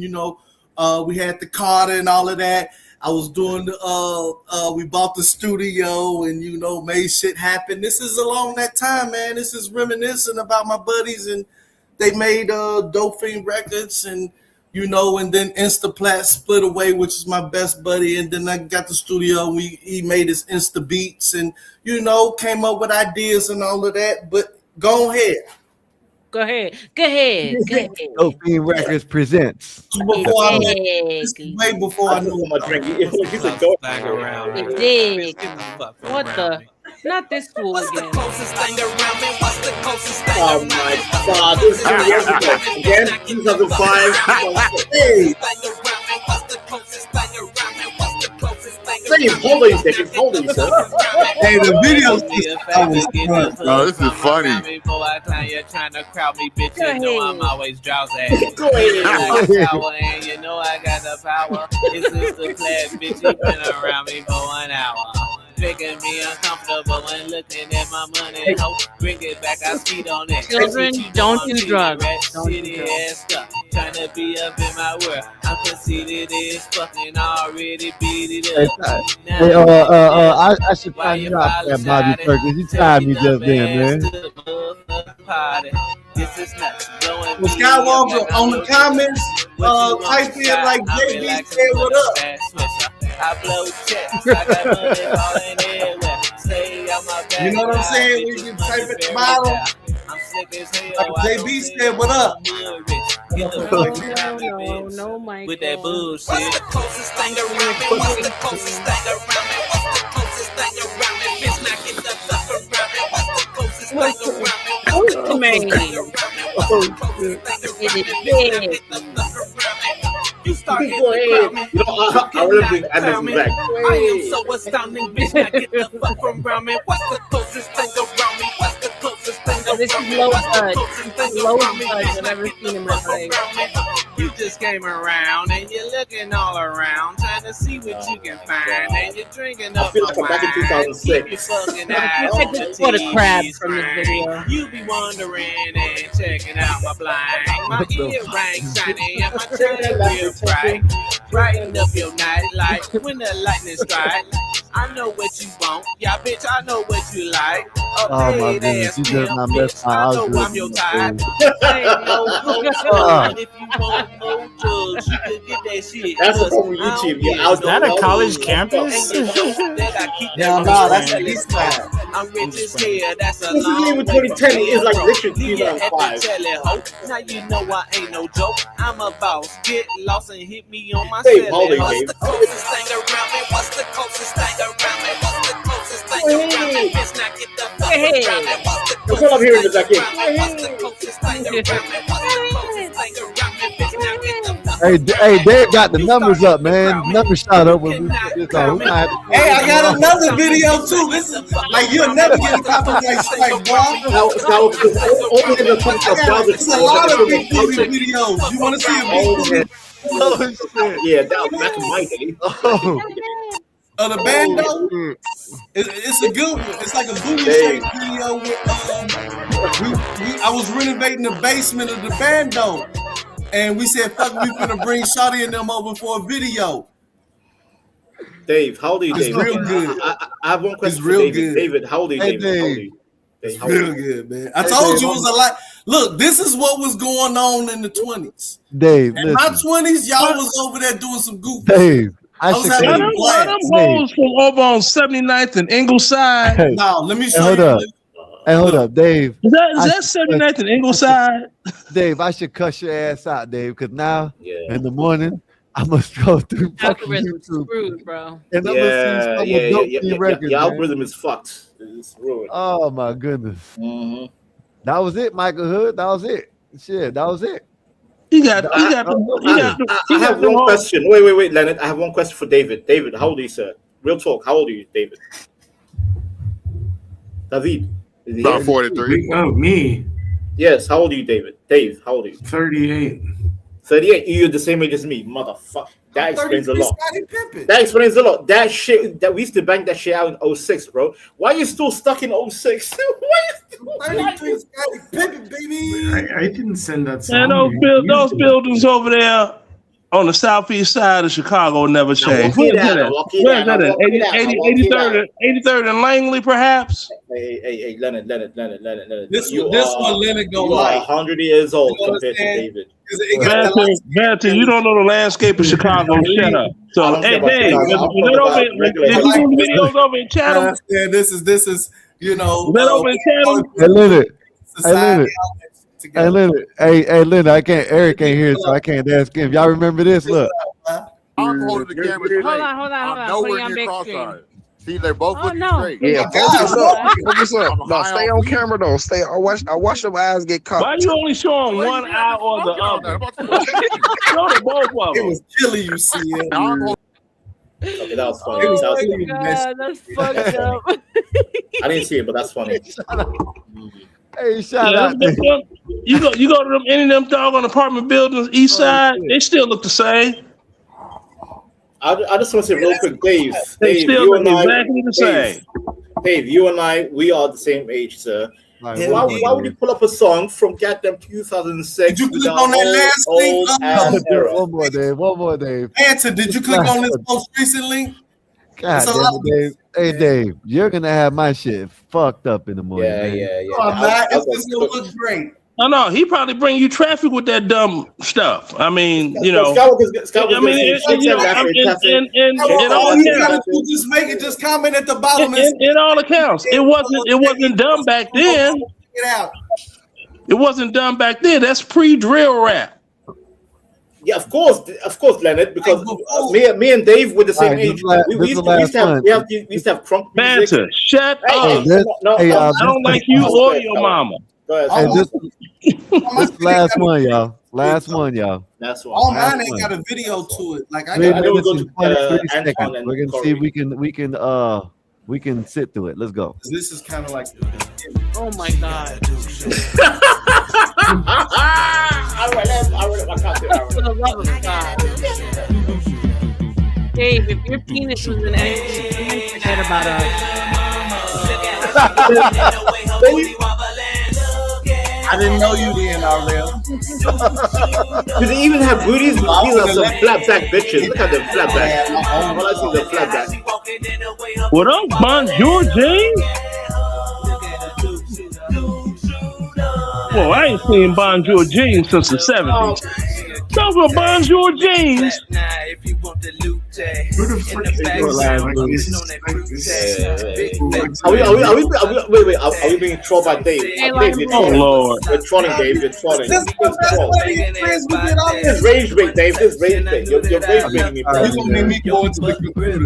we had the Carter and all of that. I was doing the we bought the studio and made shit happen. This is along that time, man. This is reminiscing about my buddies, and they made Dope Fiend Records, and and then Instaplat split away, which is my best buddy, and then I got the studio. He made his Insta Beats, and came up with ideas and all of that. But go ahead. Go ahead. Go ahead. Go ahead. Dope Fiend Records presents. Before I met, this is way before I knew my drink. You said go around. It did. What the? Not this fool again. Oh my God! This is 2 years ago. Again, 2005. Hey. Hold on a second. Hold on a second. Hey, the video. No, this is funny. You're trying to crowd me, bitch. You know I'm always drowsy. Go ahead. And you know I got the power. It's just a class, bitch. You been around me for 1 hour. Making me uncomfortable when looking at my money. Hope bring it back, I speed on it. Children, don't do drugs. Don't do City drugs. ass stuff. Trying to be up in my world. I'm conceited as fucking already beat it up. Hey, I should find you out there, Bobby Perkins. You tired me just then, man. This is nuts. Well, Skywalker on the comments, type in like JB said, what up? I blow checks. I got money falling everywhere. Stay on my back. You know what I'm saying? We can type at the bottom. I'm sick as hell. Like JB said, what up? Get the fuck around me, bitch. No, Michael. With that bullshit. What's the closest thing around me? What's the closest thing around me? What's the closest thing around me? Bitch, now get the fuck around me. What's the closest thing around me? You start hitting the crowd, I really think I didn't back. I am so astounding, bitch. Now get the fuck around me. What's the closest thing around me? What's the closest thing around me? This is low bud. Low bud I've ever seen in my life. You just came around and you're looking all around, trying to see what you can find, and you're drinking up my back in wine. 2006. Keep your fucking eyes on the What a crab TV from this screen. video. You be wondering and checking out my blind. My earrings shiny and my chain real bright. Brighten up your night like when the lightning strike. I know what you want, yeah, bitch. I know what you like. Oh my goodness, you just not messed my I know I'm your type. Ain't no good. If you want more drugs, you can get that shit. That's what's on YouTube. Yeah, Is that a college campus? No, that's at least time. I'm rich as hell. That's a This is long even way 2010. from It's like zero. literally Leave your epic 2005. telly hoe. Now you know I ain't no joke. I'm a boss. Get lost and hit me on my Dave, celly. hold it, What's Dave. the closest thing around me? What's the closest thing around me? What's the closest thing around me? Bitch, now get the fuck around me. What's the That's what I'm hearing in the back end. What's the closest thing around me? What's the closest thing around me? Bitch, now get the fuck Hey, Dave got the numbers up, man. Numbers shot up when we put this on. We might have to- Hey, I got another video too. This is like you'll never get a copyright strike, boy. It's It's a lot of big booty videos. You want to see a big booty? Oh shit! Yeah, that was back in my day. Oh, The bando. It's a good one. It's like a booty shake video. With I was renovating the basement of the bando, and we said, "Fuck, we finna bring Shawty and them over for a video." Dave, how old are you, It's Dave? real good. I have one question It's for real David. good. David, how old are you, Hey, David? How old are Dave. you? It's How old are you? real good, man. I told you it was a lot. Look, this is what was going on in the 20s. Dave, In my listen. 20s, y'all was over there doing some goofy Dave, shit. I was should having cut a you. Why them hoes from over on 79th and Ingleside? Hey, No, let me hey, show hold you. up. Hey, hold up, Dave. Is that I should 79th and Ingleside? Dave, I should cuss your ass out, Dave, because now Yeah. in the morning I must go through fucking Algorithm YouTube screwed, bro. and I'm gonna see some dope records. Your man. algorithm is fucked. It's ruined. Oh my goodness. Mm-hmm. That was it, Michael Hood. That was it. Shit, that was it. I have one question. Wait, Leonard. I have one question for David. David, how old are you, sir? Real talk. How old are you, David? David. Is he About here? 43. Oh, me. Yes. How old are you, David? Dave, how old are you? 38. 38. You're the same age as me, motherfucker. That explains a 33 lot. Scottie Pippen. That explains a lot. That shit that we used to bang that shit out in 06, bro. Why are you still stuck in 06? 33 Scottie Pippen, baby. I didn't send that song. And those buildings over there on the southeast side of Chicago never changed. Where's that at? Where's that at? 83rd and Langley, perhaps? Hey, Leonard. This You one, Leonard You gonna are like. 100 years old You compared to understand? David. Vanton, you don't know the landscape of Chicago. Shut up. So, hey, Dave, did you do videos over in Chatham? This is you know. That over in Chatham? Hey Leonard. Hey Society Leonard. Hey Leonard. Hey Leonard. I can't. Eric can't hear it, so I can't ask him. Y'all remember this? Look. I'm holding the camera straight. Hold on. I'm Put it nowhere on near big cross-eyed. screen. See, they're both Oh, looking no. straight. Yeah, focus up. Focus up. I'm No, high stay on on weed. camera though. Stay. I watch them eyes get caught. Why you only showing one eye or the other? Show the both of It them. was chilly, you see it. Okay, that was funny. Oh That was my god, that's fucked up. I didn't see it, but that's funny. Hey, shout Yeah, out. you go to them any of them doggone apartment buildings east side, they still look the same. I just want to say real quick, Dave. They Dave, still you look and I, exactly the same. Dave, you and I, we are the same age, sir. Right, Why would you pull up a song from goddamn 2006? Did you click on that last link? Ass era? One more, Dave. One more, Dave. Answer, did you click on this most recent link? God So damn it, Dave. Hey, Dave, you're gonna have my shit fucked up in the morning. Yeah, man. yeah. Oh, man, it's just gonna look great. No, he probably bring you traffic with that dumb stuff. I mean, you know. Scott was I mean, you know, in all All you gotta accounts, do is make it. Just comment at the bottom. in all accounts, it wasn't done back then. Get out. It wasn't done back then. That's pre-drill rap. Yeah, of course, Leonard. Because me and Dave were the same Alright, age. this We used to have crunk music. Banter, shut up. Hey, I don't like you or your mama. Go ahead. Hey, this last one, y'all. Last one, y'all. That's one. All mine Last ain't one. got a video to it. Like I 3 got. minutes and 23 Antoine seconds. and We're gonna see if we can sit through it. Let's go. This is kind of like. Oh my god. I read my copy. For the love of God. Dave, if your penis was in anything, forget about us. I didn't know you then, Ariel. Do they even have booties? These are some flatback bitches. Look at them flatback. All I see is a flatback. What up, Bonjour James? Well, I ain't seen Bonjour James since the 70s. Talk about Bonjour James. Who the frick is your last Are we being trolled by Dave? Dave, you're Oh trolling. Lord. You're trolling, Dave. You're trolling. That's This rage bait, Dave. This rage bait. You're rage baiting me, bro. You gonna make me go into the computer?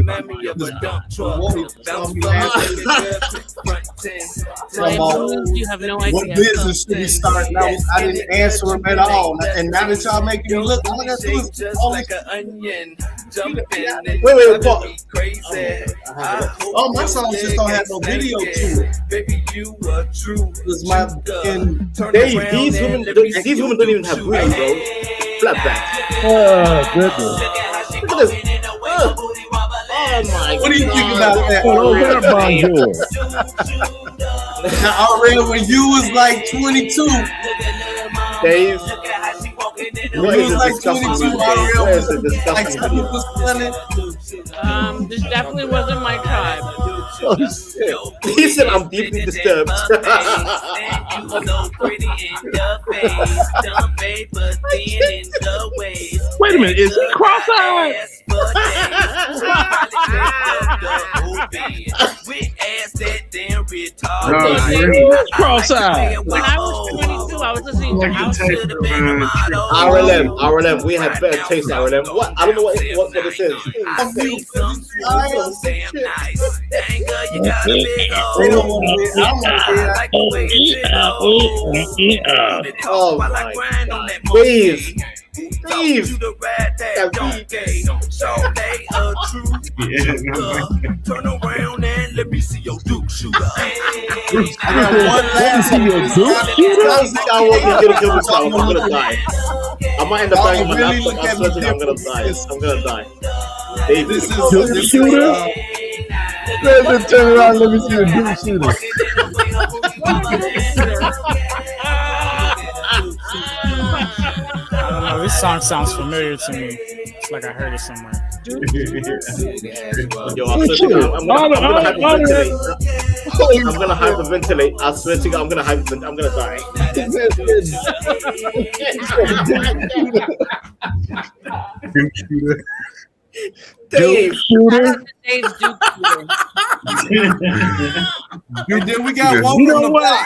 You have no idea. What business should we start now? I didn't answer him at all, and now that y'all making me look, all I gotta do is like an onion jumping. Wait, Paul. Oh, my songs just don't have no video to it. Baby, you are true. It's my Dave, these women don't even have booties, bro. Flatback. Oh, goodness. Look at this. Oh my! What do you think about that? Already when you was like 22, Dave. when you was like 22, like something was funny. This definitely wasn't my tribe. Oh, shit. He said, "I'm deeply disturbed." Wait a minute, is he cross-eyed? Cross-eyed. When I was 22, I was listening to House. RLM, we have better taste. RLM, what? I don't know what it says. Oh my God. Please. Turn around and let me see your Duke shooter. I got one last I'm gonna die. I might end up dying. I'm gonna die. I'm gonna die. Dave, this is Let's turn around. Let me see the Duke shooter. I don't know. This song sounds familiar to me. It's like I heard it somewhere. Yo, I'm gonna hyperventilate. I swear to God, I'm gonna hyperventilate. I'm gonna die. Duke shooter. Dave. Dave's Duke shooter. And then we got one You from know the what? block.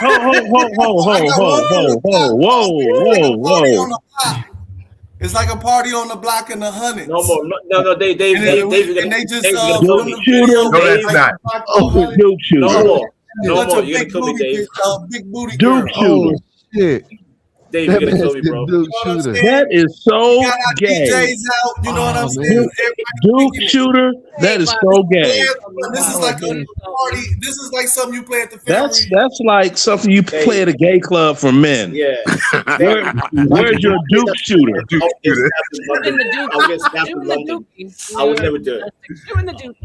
Whoa. It's like a party on the block in the hundreds. No more. No, Dave. And they just Duke shooter. No, that's not. Oh, Duke shooter. No more. Bunch of You're gonna kill me, Dave. big booty Duke girls. shooter. Shit. Dave, you're gonna kill me, bro. Duke shooter. That is so Got our gay. DJs out, you know what I'm saying? Duke shooter. That is so gay. This is like a party. This is like something you play at the family. That's like something you play at a gay club for men. Yeah. Where's your Duke shooter? Duke shooter. I'll get snapped in London. I would never do it. Doing the Duke.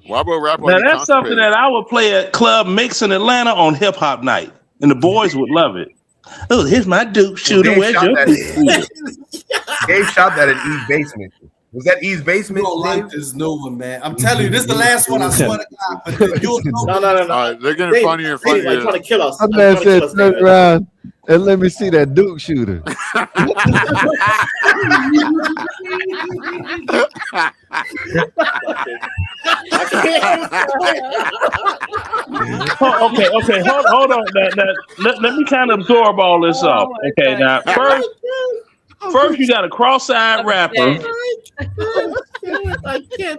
Why about rap? Now that's something that I would play at Club Mix in Atlanta on hip hop night, and the boys would love it. Oh, here's my Duke shooter. Where's your Duke shooter? Gabe shot that in E's basement. Was that E's basement? You don't like this new one, man. I'm telling you, this is the last one. I swear to God. But you'll know. No. All right, they're getting funnier and funnier. They're trying to kill us. I'm man said turn around and let me see that Duke shooter. Okay. Hold on. Let me kind of absorb all this off. Okay, now first you got a cross-eyed rapper.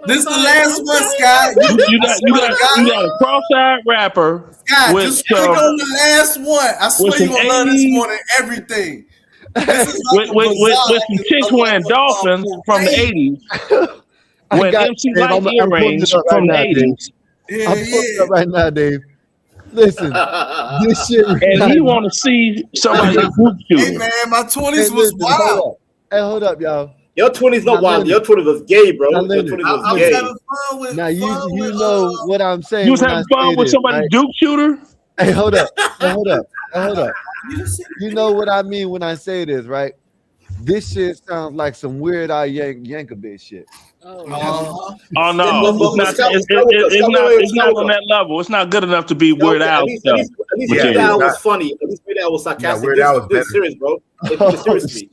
This is the last one, Scott. You got a cross-eyed rapper. Scott, with just click on the last one. I swear you're gonna love this more than everything. With some chicks wearing dolphins from the 80s. When MC Light earrings from the 80s. Yeah, I'm pulling up right now, Dave. Listen, this shit. And he want to see somebody Duke shooter. Hey man, my 20s was wild. Hey, hold up, y'all. Your 20s not wild. Your 20s was gay, bro. Your 20s was gay. having fun with. Now you know what I'm saying. You was when having I fun say with this, somebody right? Duke shooter? Hey, hold up. Hold up. You know what I mean when I say this, right? This shit sounds like some Weird Al Yankovic shit. Oh no, it's not on that level. It's not good enough to be Weird Al stuff. At least Weird Al was funny. At least Weird Al was sarcastic. Weird Al was this is serious, bro. They took it seriously.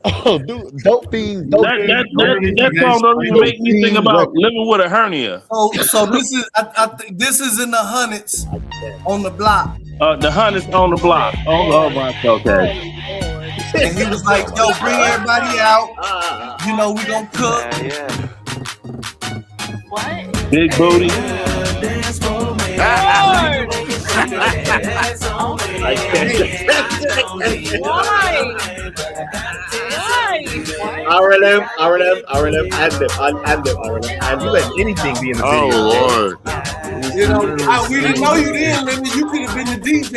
Oh, dude, dope fiend. That song don't even make me think about living with a hernia. So this is I think this is in the hundreds on the block. The hundreds on the block. Oh my, okay. And he was like, "Yo, bring everybody out. You know we gonna cook." What? Big booty. RLM, You let anything be in the video. Oh Lord! You know, we didn't know you then, Lemmy. You could have been the DJ.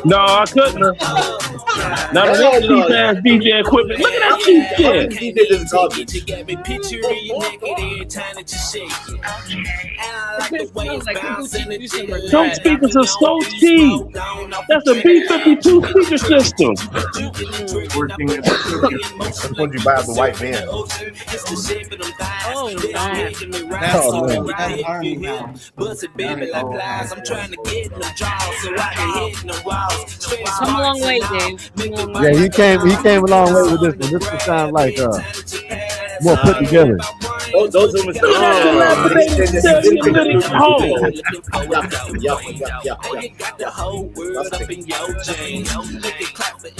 No, I couldn't have. None of that cheap ass DJ equipment. Look at that cheap shit. DJ is garbage. Those speakers are so cheap. That's a B-52 speaker system. That's when you buy the white van. Come a long way, Dave. Yeah, he came a long way with this one. This one sounds like more put together. Those are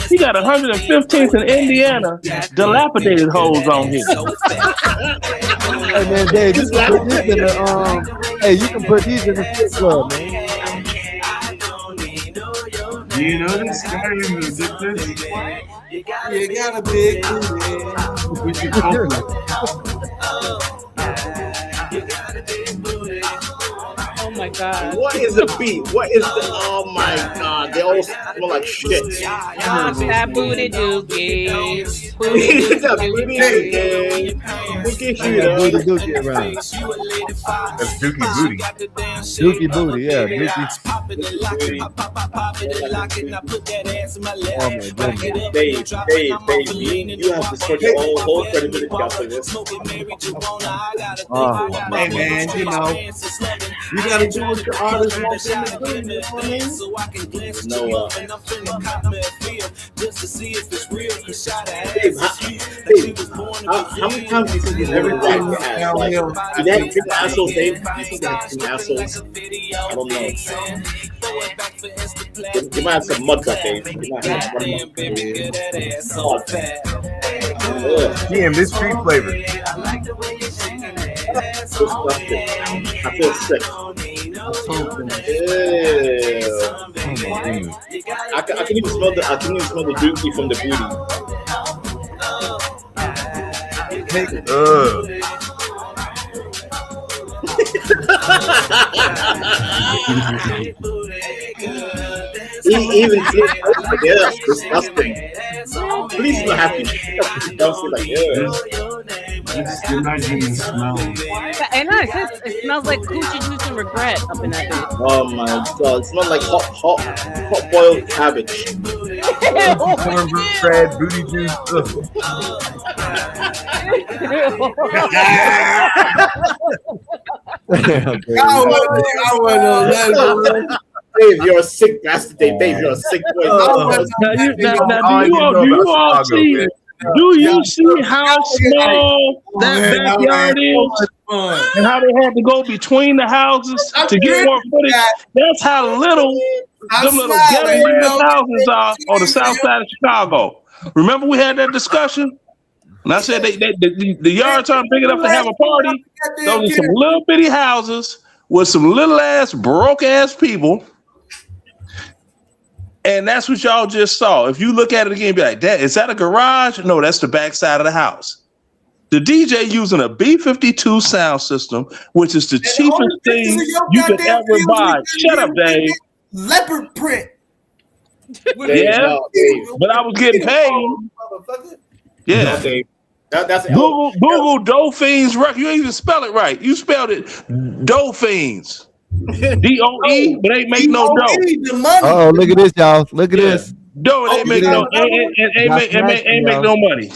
He got 115th in Indiana dilapidated holes on here. Hey man, Dave, you can put these in the you can put these in the strip club, man. Do you know this guy in the distance? You got a big Oh my god. What is the beat? What is the? Oh my god! They all smell like shit. That booty dookie. Booty dookie around. That's Dookie Booty. Dookie Booty, yeah. Dookie. Oh my goodness. Dave, you have destroyed your whole credibility after this. Hey man, you know, you gotta do what your artist wants them to do. You know what I mean? How many times do you think everything has? Like, do they have big assholes, Dave? Do you think they have big assholes? I don't know. You might have some mud butt, Dave. You might have some mud. Damn, this street flavor. Disgusting. I feel sick. Ew. I can even smell the dookie from the booty. Even yeah, disgusting. Please not happy. Don't say like Just imagine the smell. And it smells like coochie juice and regret up in that bitch. Oh my god, it smells like hot boiled cabbage. Cornbread, booty juice. Dave, you're a sick bastard, Dave. You're a sick boy. Do you see how small that backyard is? And how they had to go between the houses to get more footage? That's how little them little ghetto houses are on the south side of Chicago. Remember we had that discussion? And I said the yards aren't big enough to have a party. Those are some little bitty houses with some little ass broke ass people. And that's what y'all just saw. If you look at it again, be like, is that a garage? No, that's the back side of the house. The DJ using a B-52 sound system, which is the cheapest thing you could ever buy. Shut up, Dave. Leopard print. Yeah, but I was getting paid. Yeah. That's Google Dolphins record. You ain't even spell it right. You spelled it Dolphins. DOE, but ain't make no dough. Oh, look at this, y'all. Look at this. Dough, ain't make no ain't make no money.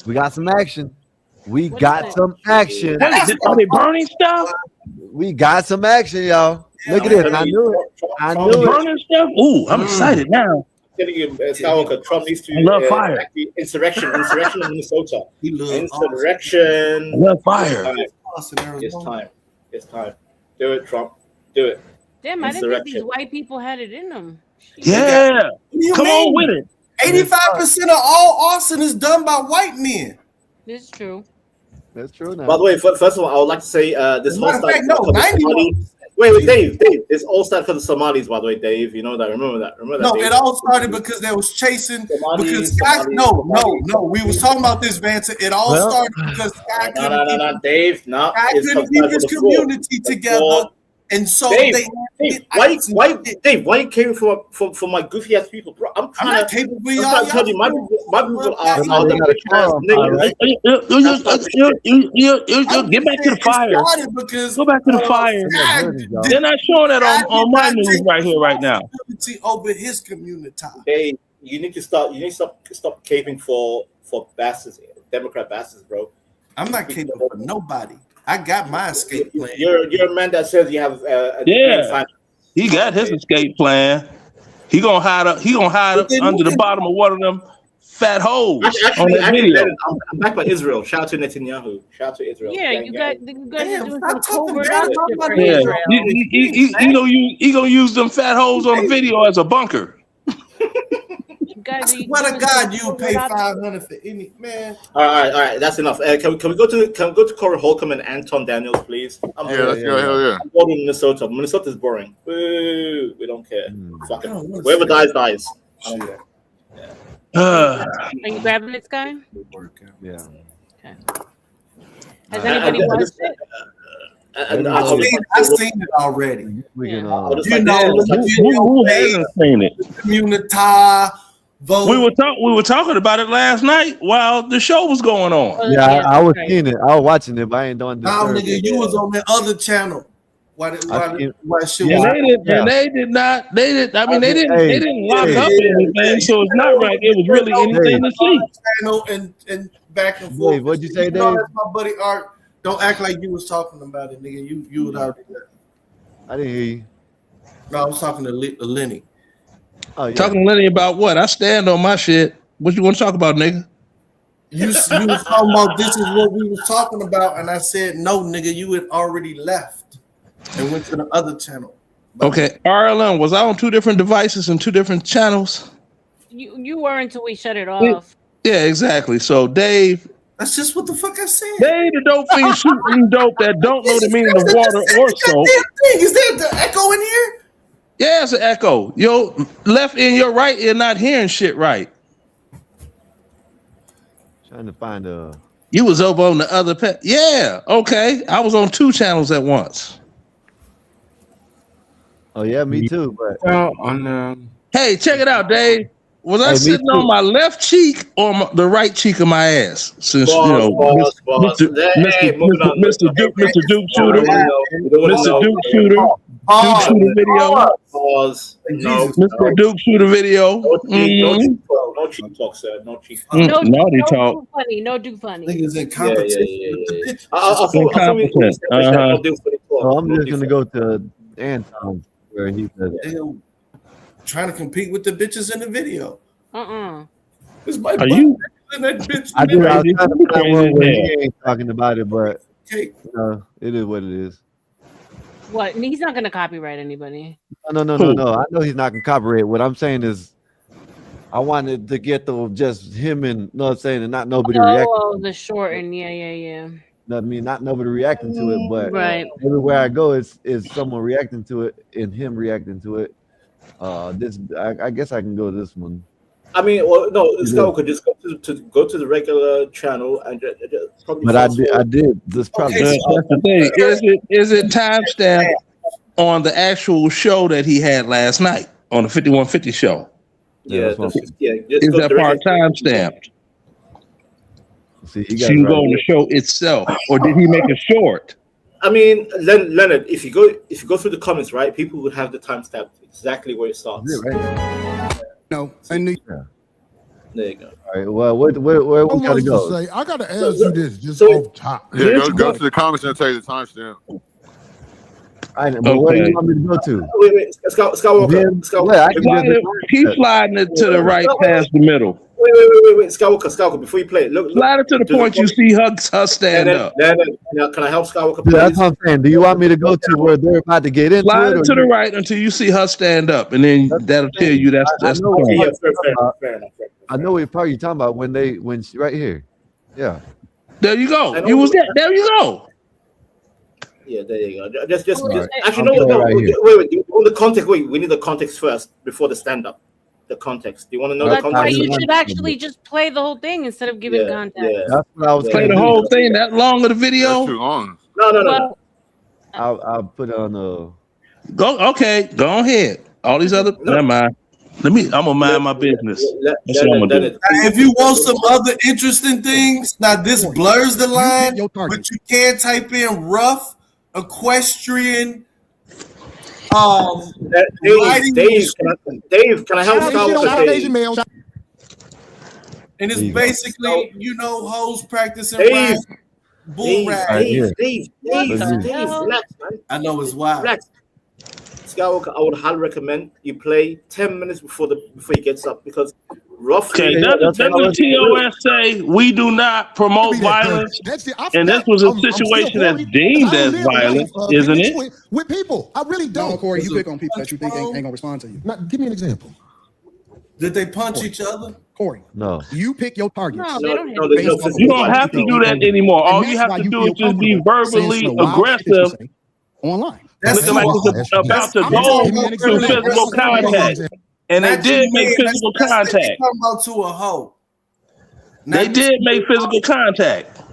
We got some action. We got some action. Wait, are they burning stuff? We got some action, y'all. Look at this. I knew it. I knew it. Burning stuff? Ooh, I'm excited now. Telling you, Skywalker, Trump needs to enact the insurrection in Minnesota. Insurrection. I love fire. It's time. Do it, Trump. Do it. Damn, I didn't think these white people had it in them. Yeah. Come on with it. 85% of all arson is done by white men. This is true. That's true now. By the way, first of all, I would like to say this whole stuff. Wait, Dave. This all started for the Somalis, by the way, Dave. You know that. Remember that. No, Dave? it all started because they was chasing. No. We was talking about this, Vance. It all started because Sky couldn't keep his community together, and so Dave, why you came for my goofy ass people, bro? I'm trying to tell you, my people are niggas. Get back to the fire. Go back to the fire. They're not showing that on my news right here, right now. Over his community. Hey, you need to stop caping for bastards, Democrat bastards, bro. I'm not caping for nobody. I got my escape plan. You're a man that says you have he got his escape plan. He gonna hide up under the bottom of one of them fat holes on that video. I'm back by Israel. Shout out to Netanyahu. Shout out to Israel. Yeah, you got to do some covert Yeah, he gonna use them fat holes on the video as a bunker. I swear to God, you pay $500 for any man. All right. That's enough. Can we go to Corey Holcomb and Anton Daniels, please? Let's go. Hell yeah. I'm going to Minnesota. Minnesota's boring. Boo. We don't care. Fuck it. Whoever dies. I don't care. Are you grabbing this guy? Yeah. Okay. Has anybody watched it? I've seen it already. Who hasn't seen it? Community. Vote. We were talking about it last night while the show was going on. Yeah, I was seeing it. I was watching it, but I ain't doing this. Nah, nigga, you was on that other channel. They didn't lock up anything, so it's not like it was really anything to see. Channel and back and forth. Dave, what'd you say, Dave? That's my buddy Art. Don't act like you was talking about it, nigga. You was already there. I didn't hear you. No, I was talking to Lenny. Oh, yeah. Talking to Lenny about what? I stand on my shit. What you want to talk about, nigga? You was talking about this is what we was talking about, and I said no, nigga. You had already left and went to the other channel. Okay, RLM, was I on two different devices and two different channels? You were until we shut it off. Yeah, exactly. So Dave. That's just what the fuck I said. They the dope fiend shooting dope that don't know the meaning of water or soap. Is there the echo in here? Yeah, it's an echo. Your left ear and your right ear not hearing shit right. Trying to find a. You was over on the other pet. Yeah, okay. I was on two channels at once. Oh yeah, me too. But hey, check it out, Dave. Was I sitting on my left cheek or the right cheek of my ass? Since Mr. Duke Shooter, Mr. Duke Shooter video. Mr. Duke Shooter video. No cheek talk, sir. No cheek talk. Naughty talk. No do funny. Niggas in competition. I'm just gonna go to Anton where he said trying to compete with the bitches in the video. It's my Are you? That bitch I do. I was trying to find one where he ain't talking about it, but it is what it is. What? He's not going to copyright anybody. No. I know he's not going to copyright. What I'm saying is, I wanted to get the just him and what I'm saying, and not nobody reacting. Oh, the short and yeah. I mean, not nobody reacting to it, but everywhere I go, is someone reacting to it and him reacting to it. I guess I can go to this one. I mean, well, no, Scott could just go to the regular channel and just probably. But I did. This probably that's the thing. Is it timestamped on the actual show that he had last night on the 5150 show? Yeah, that's is that part time stamped? See, you can go on the show itself, or did he make a short? I mean, Leonard, if you go through the comments, right, people would have the timestamp exactly where it starts. No, I knew. There you go. All right. Well, where we gotta go? Say, I gotta ask you this, just off top. Yeah, go to the comments and tell you the timestamp. But where do you want me to go to? Wait, Skywalker. Keep sliding it to the right past the middle. Wait, Skywalker, before you play it, look. Slide it to the point you see her stand up. Now, can I help Skywalker? Dude, that's what I'm saying. Do you want me to go to where they're about to get into Slide it? it to the right until you see her stand up, and then that'll tell you that's the point. Fair enough. I know what part you're talking about when she, right here. Yeah. There you go. You was there. There you go. Yeah, there you go. Just right. actually, wait. On the context, we need the context first before the stand-up. The context. Do you want to know the That's context? why you should actually just play the whole thing instead of giving context. Yeah. That's what I was Play the whole thing that long of the video. That's too long. No. I'll put it on the. Go ahead. All these other. Never mind. I'm gonna mind my business. That's what I'm gonna do. If you want some other interesting things, now this blurs the line, but you can type in rough equestrian. Dave, can I help Skywalker? And it's basically, hoes practicing rap, bull rap. Dave, relax, man. I know it's wild. Relax. Skywalker, I would highly recommend you play 10 minutes before he gets up, because roughly. Okay, doesn't TOS say we do not promote violence? And this was a situation that's deemed as violent, isn't it? With people, I really don't. No, Corey, you pick on people that you think ain't gonna respond to you. Now, give me an example. Did they punch each other? Corey, no. You pick your targets. No, they don't. You don't have to do that anymore. All you have to do is just be verbally aggressive online. Looking like it's about to go to physical contact. And they did make physical contact. Talking about to a hoe. They did make physical contact.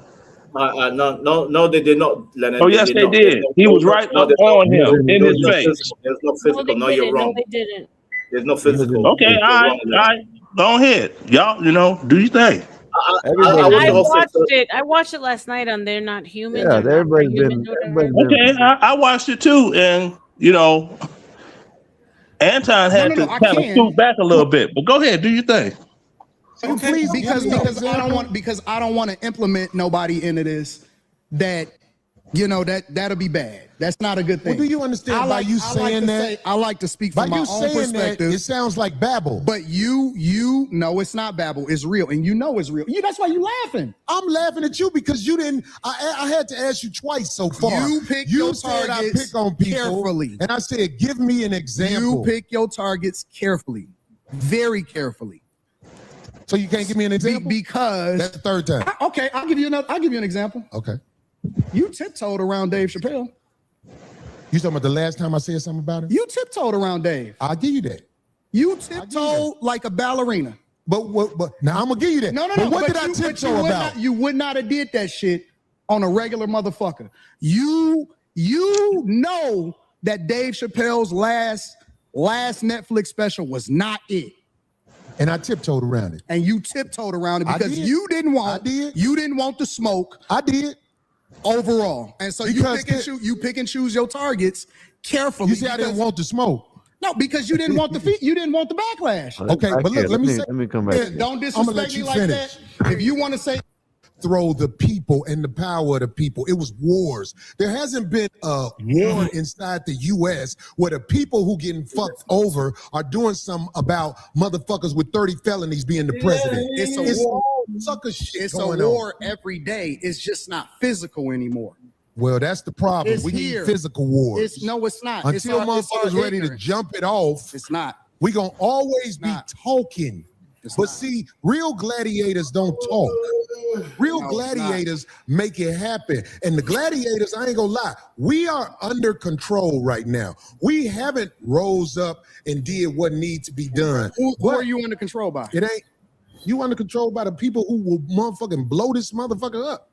No, they did not, Leonard. Oh, yes, they did. He was right up on him in his face. There's no physical. No, you're wrong. No, they didn't. There's no physical. Okay, all right. Go ahead. Y'all, do your thing. I watched it last night on They're Not Human. Yeah, everybody's been. Okay, I watched it too, and Anton had to kind of scoot back a little bit. But go ahead, do your thing. Okay, please, because I don't want to implement nobody into this that that'll be bad. That's not a good thing. Well, do you understand by you saying that? I like to speak from my own perspective. It sounds like babble. But you know it's not babble. It's real, and it's real. That's why you laughing. I'm laughing at you because you didn't. I had to ask you twice so far. You pick your targets I pick on people carefully, and I said, "Give me an example." You pick your targets carefully, very carefully. So you can't give me an example because that's the third time. Okay, I'll give you an example. Okay. You tiptoed around Dave Chappelle. You talking about the last time I said something about it? You tiptoed around Dave. I'll give you that. You tiptoed like a ballerina. But now I'm gonna give you that. No. But what did I tiptoe about? You would not have did that shit on a regular motherfucker. You know that Dave Chappelle's last Netflix special was not it. And I tiptoed around it. And you tiptoed around it because you didn't want the smoke. I did. Overall. And so you pick and choose your targets carefully. You see, I didn't want the smoke. No, because you didn't want the backlash. Okay, but look, let me come back. Don't disrespect me like that. If you want to say throw the people and the power of the people. It was wars. There hasn't been a war inside the U.S. where the people who getting fucked over are doing something about motherfuckers with 30 felonies being the president. It's a war. Sucker shit it's going a war on. every day. It's just not physical anymore. Well, that's the problem. It's we here. need physical wars. It's not. Until motherfuckers ready to jump it off, it's not. We gonna always be talking. But see, real gladiators don't talk. Real gladiators make it happen. And the gladiators, I ain't gonna lie, we are under control right now. We haven't rose up and did what needs to be done. Who are you under control by? It ain't. You under control by the people who will motherfucking blow this motherfucker up.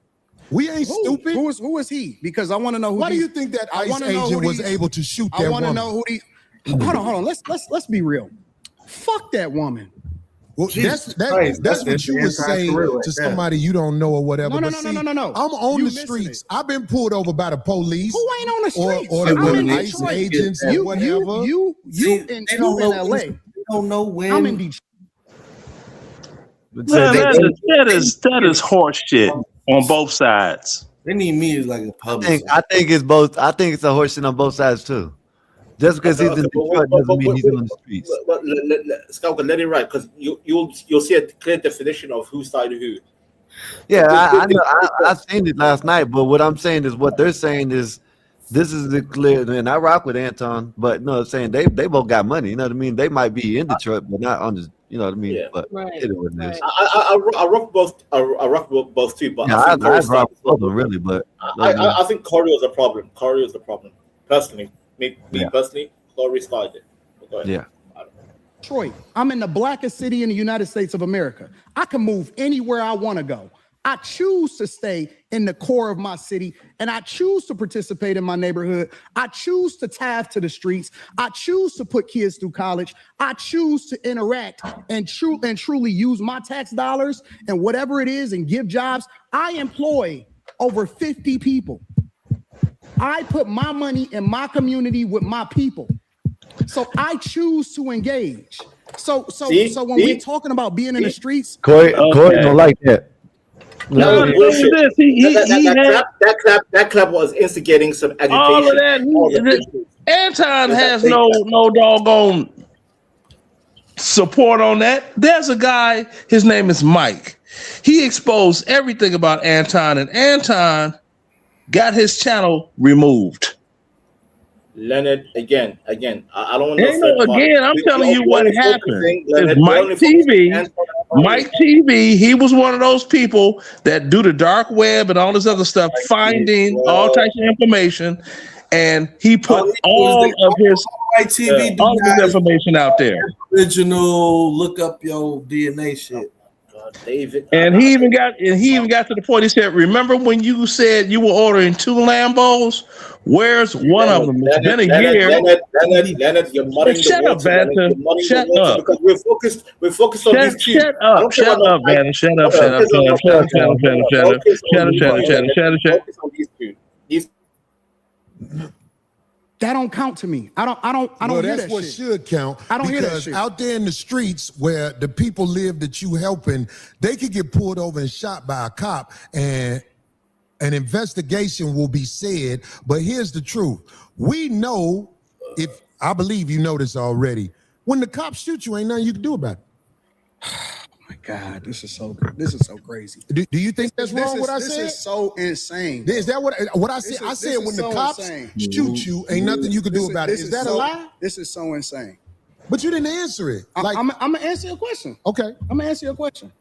We ain't stupid. Who is he? Because I want to know who. Why do you think that ICE agent was able to shoot that woman? I want to know who he. Hold on. Let's be real. Fuck that woman. Well, that's what you would say to somebody you don't know or whatever. No. I'm on the streets. I've been pulled over by the police. Who ain't on the streets? Or the ICE agents or whatever. You in LA. They don't know when. I'm in Detroit. That is horse shit on both sides. They need me as like a public. I think it's both. I think it's a horse shit on both sides too. Just because he's in Detroit doesn't mean he's on the streets. But Scott, let it right, because you'll see a clear definition of who started who. Yeah, I know. I seen it last night, but what I'm saying is what they're saying is this is the clear. And I rock with Anton, but no, I'm saying they both got money. You know what I mean? They might be in Detroit, but not on the. You know what I mean? Yeah. But it is what it is. I rock both. I rock both too. But Yeah, I rock both of them really, but I think Corey was a problem. Corey was the problem. Personally, me personally, Corey started it. Go ahead. Yeah. Detroit. I'm in the blackest city in the United States of America. I can move anywhere I want to go. I choose to stay in the core of my city, and I choose to participate in my neighborhood. I choose to tithe to the streets. I choose to put kids through college. I choose to interact and truly use my tax dollars and whatever it is and give jobs. I employ over 50 people. I put my money in my community with my people. So I choose to engage. So when we're talking about being in the streets, Corey don't like that. That clap was instigating some agitation. All of that. Anton has no doggone support on that. There's a guy, his name is Mike. He exposed everything about Anton, and Anton got his channel removed. Leonard, again, I don't want to again, I'm telling you what happened. Mike TV, he was one of those people that do the dark web and all this other stuff, finding all types of information, and he put all of his information out there. Original, look up your DNA shit. David. And he even got to the point. He said, "Remember when you said you were ordering 2 Lambos? Where's one of them? It's been a year." Leonard, you're mudding Shut up, Vanna. Shut up. Because we're focused on these two. Shut up, Vanna. Shut up. That don't count to me. I don't Well, hear that's that what shit. should count. I don't hear that because shit. out there in the streets where the people live that you helping, they could get pulled over and shot by a cop, and an investigation will be said. But here's the truth: we know, if I believe you know this already, when the cops shoot you, ain't nothing you can do about it. My God, this is so crazy. Do you think that's wrong? What I said? This is so insane. Is that what I said? I said when the cops shoot you, ain't nothing you can do about it. Is that a lie? This is so insane. But you didn't answer it. Like, I'm gonna answer your question. Okay, I'm gonna answer your question.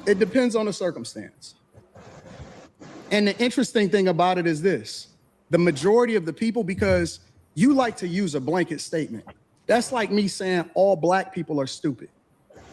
It depends on the circumstance. And the interesting thing about it is this: the majority of the people, because you like to use a blanket statement. That's like me saying all black people are stupid.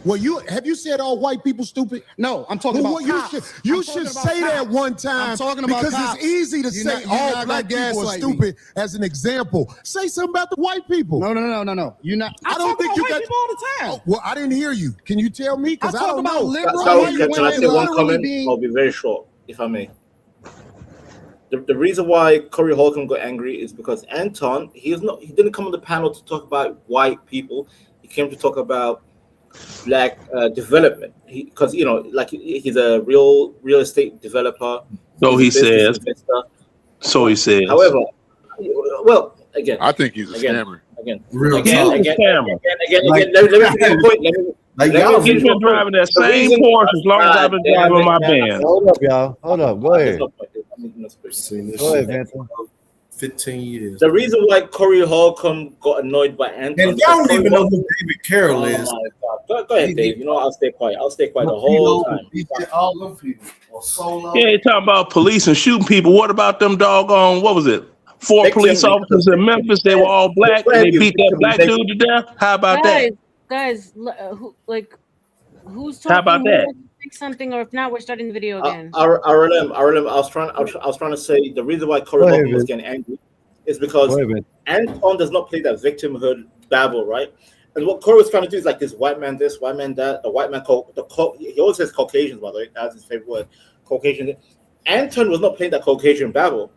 Well, have you said all white people stupid? No, I'm talking about cops. You should say that one time. I'm talking about because cops. it's easy to say all black people are stupid as an example. Say something about the white people. No. You're not. I don't think you got people all the time. Oh, well, I didn't hear you. Can you tell me? Because I don't know. Can I say one comment? I'll be very short, if I may. The reason why Corey Holcomb got angry is because Anton, he didn't come on the panel to talk about white people. He came to talk about black development, because like he's a real estate developer. So he says. So he says. However, well, again, I think he's a scammer. Again, let me finish the point. He's been driving that same Porsche as long as I've been driving my Benz. Hold up, y'all. Hold up. Go ahead. Go ahead, Vanton. 15 years. The reason why Corey Holcomb got annoyed by Anton. And y'all don't even know who David Carroll is. Go ahead, Dave. I'll stay quiet. The whole time. All them people. Solo. Yeah, you talking about police and shooting people. What about them doggone, what was it? 4 police officers in Memphis. They were all black. And they beat that black dude to death. How about that? Guys, who's talking? How about that? Something, or if not, we're starting the video again. RLM, I was trying to say the reason why Corey Holcomb was getting angry is because Anton does not play that victimhood babble, right? And what Corey was trying to do is like this white man this, white man that, the white man he always says Caucasians, by the way, that's his favorite word, Caucasian. Anton was not playing that Caucasian battle,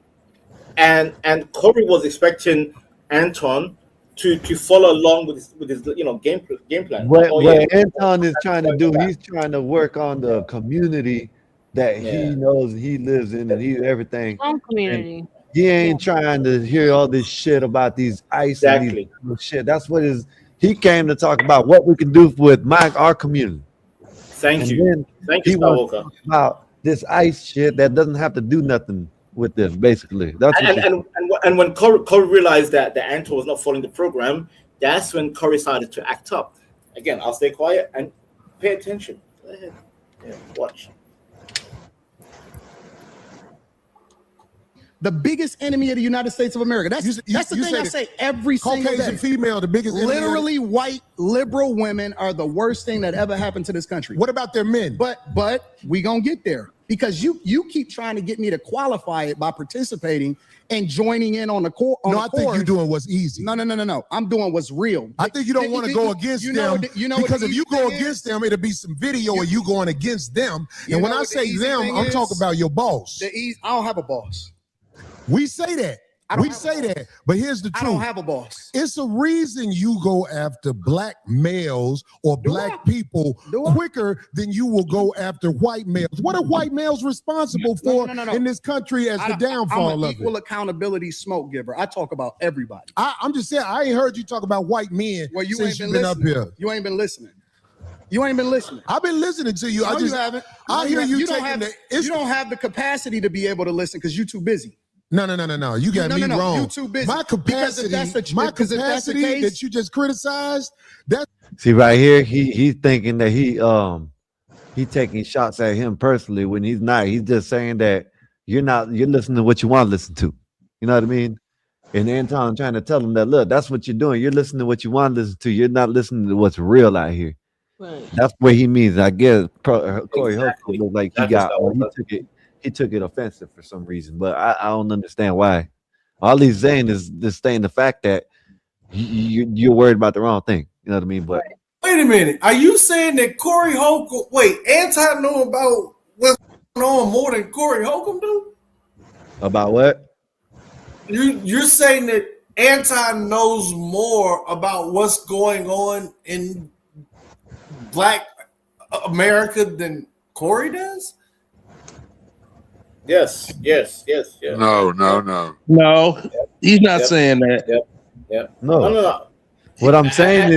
and Corey was expecting Anton to follow along with his game plan. What Anton is trying to do, he's trying to work on the community that he knows he lives in and he everything. Own community. And he ain't trying to hear all this shit about these ICE and these shit. That's what he came to talk about what we can do with our community. Thank you, Skywalker. About this ICE shit that doesn't have to do nothing with this, basically. That's and when Corey realized that the Anton was not following the program, that's when Corey started to act up. Again, I'll stay quiet and pay attention. Go ahead. Yeah, watch. The biggest enemy of the United States of America. That's the thing I say every single day. Caucasian female, the biggest enemy. Literally, white liberal women are the worst thing that ever happened to this country. What about their men? But we gonna get there because you keep trying to get me to qualify it by participating and joining in on the core. I think you're doing what's easy. No. I'm doing what's real. I think you don't want to go against them because if you go against them, it'll be some video of you going against them. And when I say them, I'm talking about your boss. I don't have a boss. We say that. But here's the truth. I don't have a boss. It's a reason you go after black males or black people quicker than you will go after white males. What are white males responsible for in this country as the downfall I'm an of equal it? accountability smoke giver. I talk about everybody. I'm just saying, I ain't heard you talk about white men since you've been up here. You ain't been listening. You ain't been listening. I've been listening to you. No, you haven't. I hear you. You don't have the capacity to be able to listen because you're too busy. No. You got me wrong. You too busy. My capacity that you just criticized. See right here, he's thinking that he taking shots at him personally when he's not. He's just saying that you're listening to what you want to listen to. You know what I mean? And Anton trying to tell him that, look, that's what you're doing. You're listening to what you want to listen to. You're not listening to what's real out here. Right. That's what he means. I guess Corey Holcomb looked like he took it offensive for some reason, but I don't understand why. All he's saying is just stating the fact that you're worried about the wrong thing. You know what I mean? But wait a minute, are you saying that Corey Holcomb? Wait, Anton know about what's going on more than Corey Holcomb do? About what? You're saying that Anton knows more about what's going on in Black America than Corey does? Yes. No. No, he's not saying that. Yep. No. What I'm saying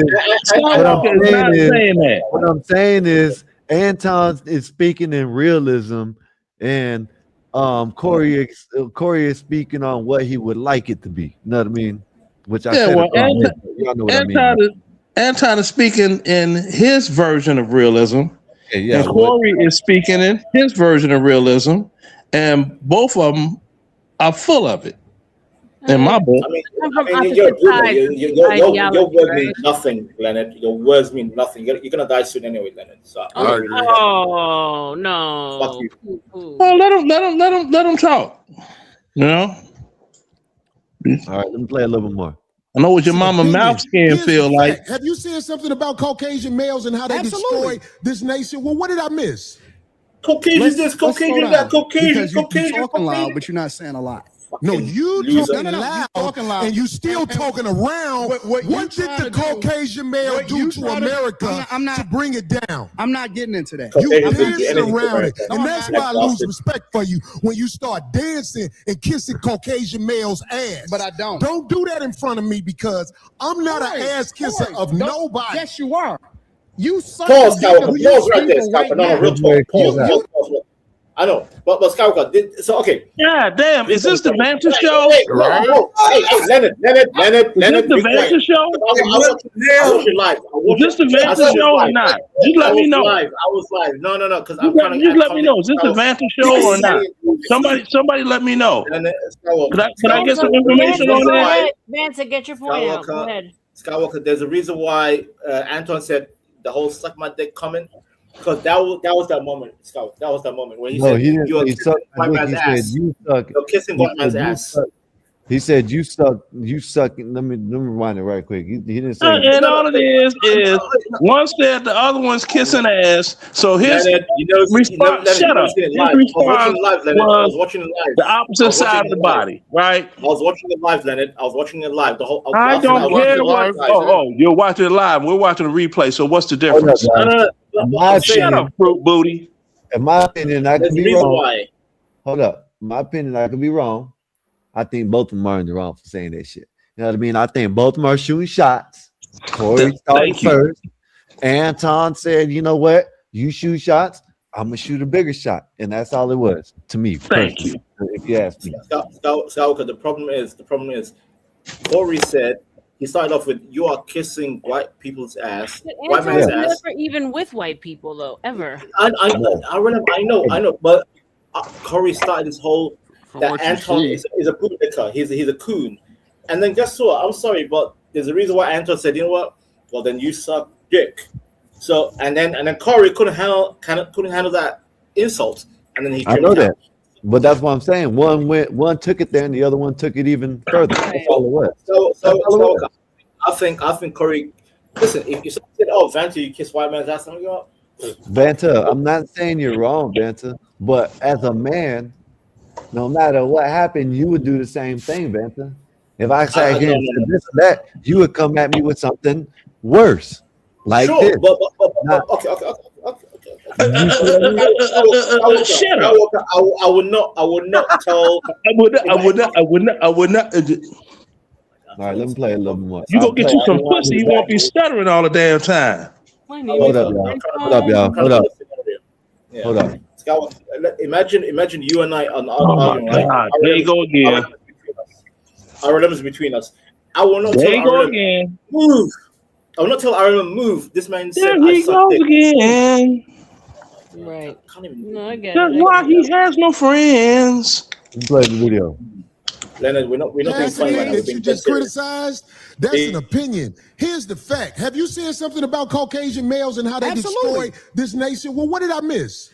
is Anton is speaking in realism, and Corey is speaking on what he would like it to be. You know what I mean? Which I said. Y'all know what I mean. Anton is speaking in his version of realism, and Corey is speaking in his version of realism. And both of them are full of it. In my book. Your words mean nothing, Leonard. Your words mean nothing. You're gonna die soon anyway, Leonard. So oh no! Fuck you. Well, let him talk. You know. All right, let me play a little bit more. I know what your mama mouth skin feel like. Have you seen something about Caucasian males and how they destroy this nation? Well, what did I miss? Caucasian this, Caucasian that, Caucasian. You're talking loud, but you're not saying a lot. No, you talking loud, and you still talking around. What did the Caucasian male do to America to bring it down? I'm not getting into that. You dancing around it, and that's why I lose respect for you when you start dancing and kissing Caucasian males' ass. But I don't. Don't do that in front of me because I'm not an ass kisser of nobody. Yes, you are. You pause right there, Skywalker. No, real talk. Pause. I know, but Skywalker. So okay. Yeah, damn. Is this the Vantage show? Hey, Leonard. Is this the Vantage show? I watch it live. Is this the Vantage show or not? Just let me know. I was live. No, because just let me know. Is this the Vantage show or not? Somebody, let me know. Could I get some information on that? Vance, get your point out. Go ahead. Skywalker, there's a reason why Anton said the whole "suck my dick" comment. Because that was that moment, Scout. That was that moment when he said, "You're kissing white man's ass." You're kissing white man's ass. He said you suck. You suck. Let me rewind it right quick. He didn't say. And all it is one said the other one's kissing ass. So his response, shut up. His response was watching it live. the opposite side of the body, right? I was watching it live, Leonard. I was watching it live. The whole. I don't care what. Oh, you're watching it live. We're watching the replay. So what's the difference? Shut up, fruit booty. In my opinion, I could be wrong. Hold up. My opinion, I could be wrong. I think both of them are in the wrong for saying that shit. You know what I mean? I think both of them are shooting shots. Corey started first. Anton said, you know what? You shoot shots, I'm going to shoot a bigger shot. And that's all it was to me. Thank you. If you ask me. Skywalker, the problem is, Corey said, he started off with, you are kissing white people's ass. White man's ass. Never even with white people, though, ever. I know. But Corey started this whole, that Anton is a bootlicker. He's a coon. And then guess what? I'm sorry, but there's a reason why Anton said, you know what? Well, then you suck dick. So and then Corey couldn't handle that insult. And then I know that. But that's what I'm saying. One took it there and the other one took it even further. That's all it was. So I think Corey, listen, if you said, oh, Vanta, you kiss white man's ass, I'm going to go, Vanta, I'm not saying you're wrong, Vanta, but as a man, no matter what happened, you would do the same thing, Vanta. If I sat here and said this or that, you would come at me with something worse, like this. But okay. Shut up. I would not tell. I would not. All right, let me play a little more. You go get you some pussy. You won't be stuttering all the damn time. Hold up, y'all. Hold up. Imagine you and I on arguing. Right? There you go again. Our relationships between us. I will not there tell Ireland move. I will not tell Ireland move. This man said there he goes again. Right. No, I get That's why he has no friends. Play the video. Leonard, we're not being funny right now. That you just criticized, that's an opinion. Here's the fact. Have you seen something about Caucasian males and how they destroy this nation? Well, what did I miss?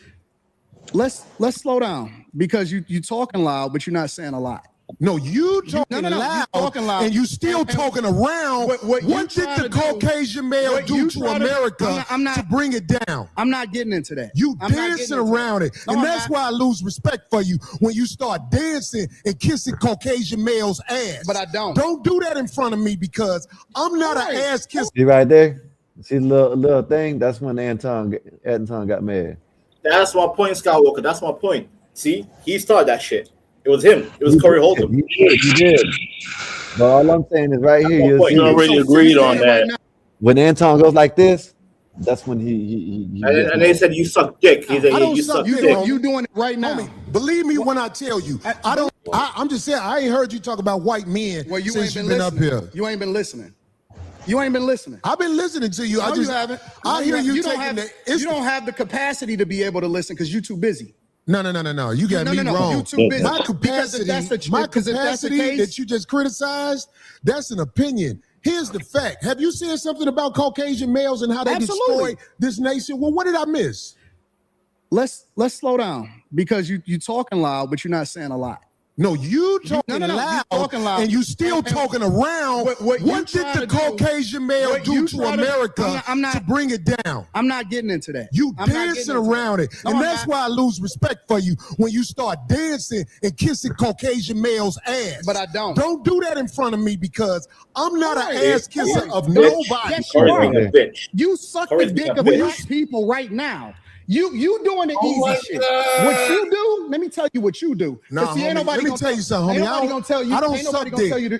Let's slow down because you talking loud, but you're not saying a lot. No, you talking loud, and you still talking around. What did the Caucasian male do to America to bring it down? I'm not getting into that. You dancing around it, and that's why I lose respect for you when you start dancing and kissing Caucasian males' ass. But I don't. Don't do that in front of me because I'm not an ass kisser. See right there? See the little thing? That's when Anton got mad. That's my point, Skywalker. That's my point. See, he started that shit. It was him. It was Corey Holcomb. He did. But all I'm saying is right here. You already agreed on that. When Anton goes like this, that's when he and they said you suck dick. He said you suck dick. You doing it right now. Homie, believe me when I tell you. I'm just saying. I ain't heard you talk about white men since you've been up here. You ain't been listening. You ain't been listening. I've been listening to you. No, you haven't. I hear you taking you don't have the capacity to be able to listen because you're too busy. No. You got me wrong. You too busy. My capacity that you just criticized, that's an opinion. Here's the fact. Have you seen something about Caucasian males and how they destroy this nation? Well, what did I miss? Let's slow down because you talking loud, but you're not saying a lot. No, you talking loud, and you still talking around. What did the Caucasian male do to America to bring it down? I'm not getting into that. You dancing around it, and that's why I lose respect for you when you start dancing and kissing Caucasian males' ass. But I don't. Don't do that in front of me because I'm not an ass kisser of nobody. Yes, you are. You suck the dick of black people right now. You doing the easy shit. God. What you do? Let me tell you what you do. Nah, homie, let me tell you something, homie. I don't suck dick. Yeah, you do.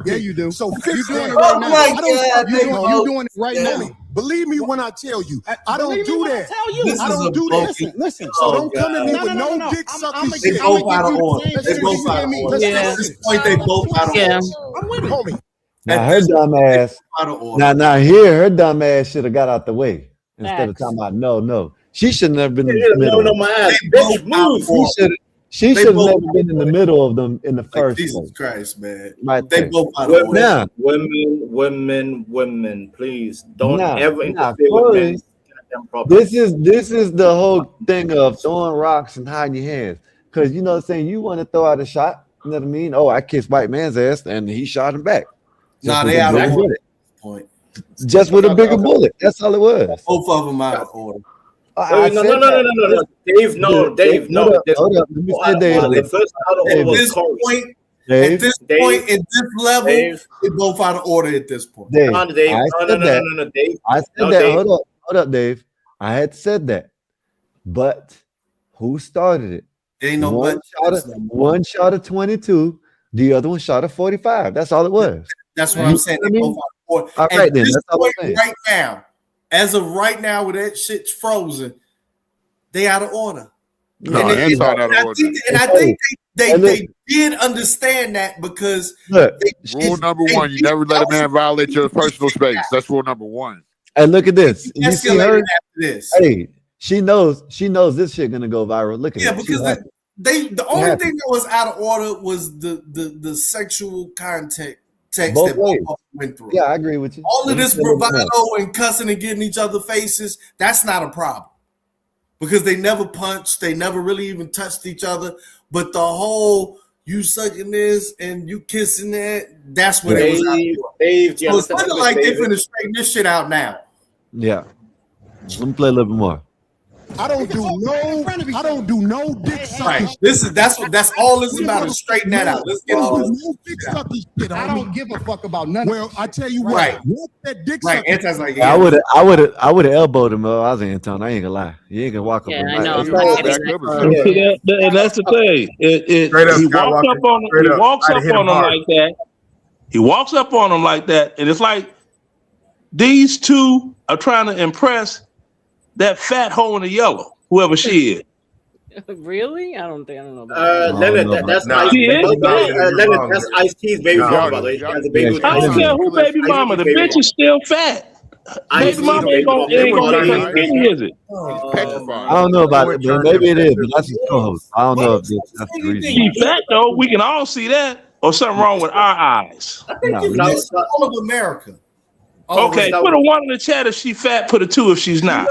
Yeah, you do. So you doing it right now. You doing it right now. Believe me when I tell you, I don't do that. I don't do that. Listen. So don't come at me with no dick sucking shit. They both out of order. They both out of order. At this point, they both out of order. I'm with it, homie. Now her dumb ass. Now here her dumb ass should have got out the way instead of talking about no. She shouldn't have been in the middle. No, my ass. Bitch, move. She should have never been in the middle of them in the first place. Jesus Christ, man. Right they both out of order. Women, please don't ever interfere with men. This is the whole thing of throwing rocks and hiding your hands. Because you know what I'm saying, you want to throw out a shot, You know what I mean? Oh, I kissed white man's ass, and he shot him back. Nah, they out of order. Point. Just with a bigger bullet. That's all it was. Both of them out of order. No. Dave, no. Hold up. Let me say Dave. The first out of order was Corey. At this point, at this level, they both out of order at this point. Dave, No, Dave. No, Dave. I said No, that. Dave. Hold up, Dave. I had said that. But who started it? Ain't no one shot of 22, the other one shot of 45. That's all it was. That's what I'm saying. They both out of order. All right, then. This That's all I'm point saying. right now, as of right now, where that shit's frozen, they out of order. No, and Anton out of order. I think they did understand that because rule number one: you never let a man violate your personal space. That's rule number one. And look at this. You see her? After this. Hey, she knows this shit gonna go viral. Look at it. Because the only thing that was out of order was the sexual context Both that ways. both went through. Yeah, I agree with you. All of this bravado and cussing and getting each other faces, that's not a problem. Because they never punched, they never really even touched each other. But the whole you sucking this and you kissing that, that's what it was out of. Dave, So it's looking like they finna straighten this shit out now. Yeah. Let me play a little bit more. I don't do no dick sucking. Right. That's all it's about is straighten that out. Let's get all this. No dick sucking shit. I don't give a fuck about none. Well, I tell you what. Right. What's that dick Right. sucking? Anton's like, I would have elbowed him. I was Anton. I ain't gonna lie. You ain't gonna walk up. Yeah, on I my- know. And that's the thing. He walks up on him like that. He walks up on him like that, and it's like these two are trying to impress that fat hoe in the yellow, whoever she is. Really? I don't know about Leonard, that's Ice-T's baby mama, by the way. She has a baby with I don't Ice-T. care who baby mama. The bitch is still fat. Baby mama ain't gonna be skinny, is it? I don't know about it, but maybe it is. But that's his co-host. I don't know if that's the reason. She fat though. We can all see that. Or something wrong with our eyes. I think it's all of America. Okay, put a 1 in the chat if she fat. Put a 2 if she's not.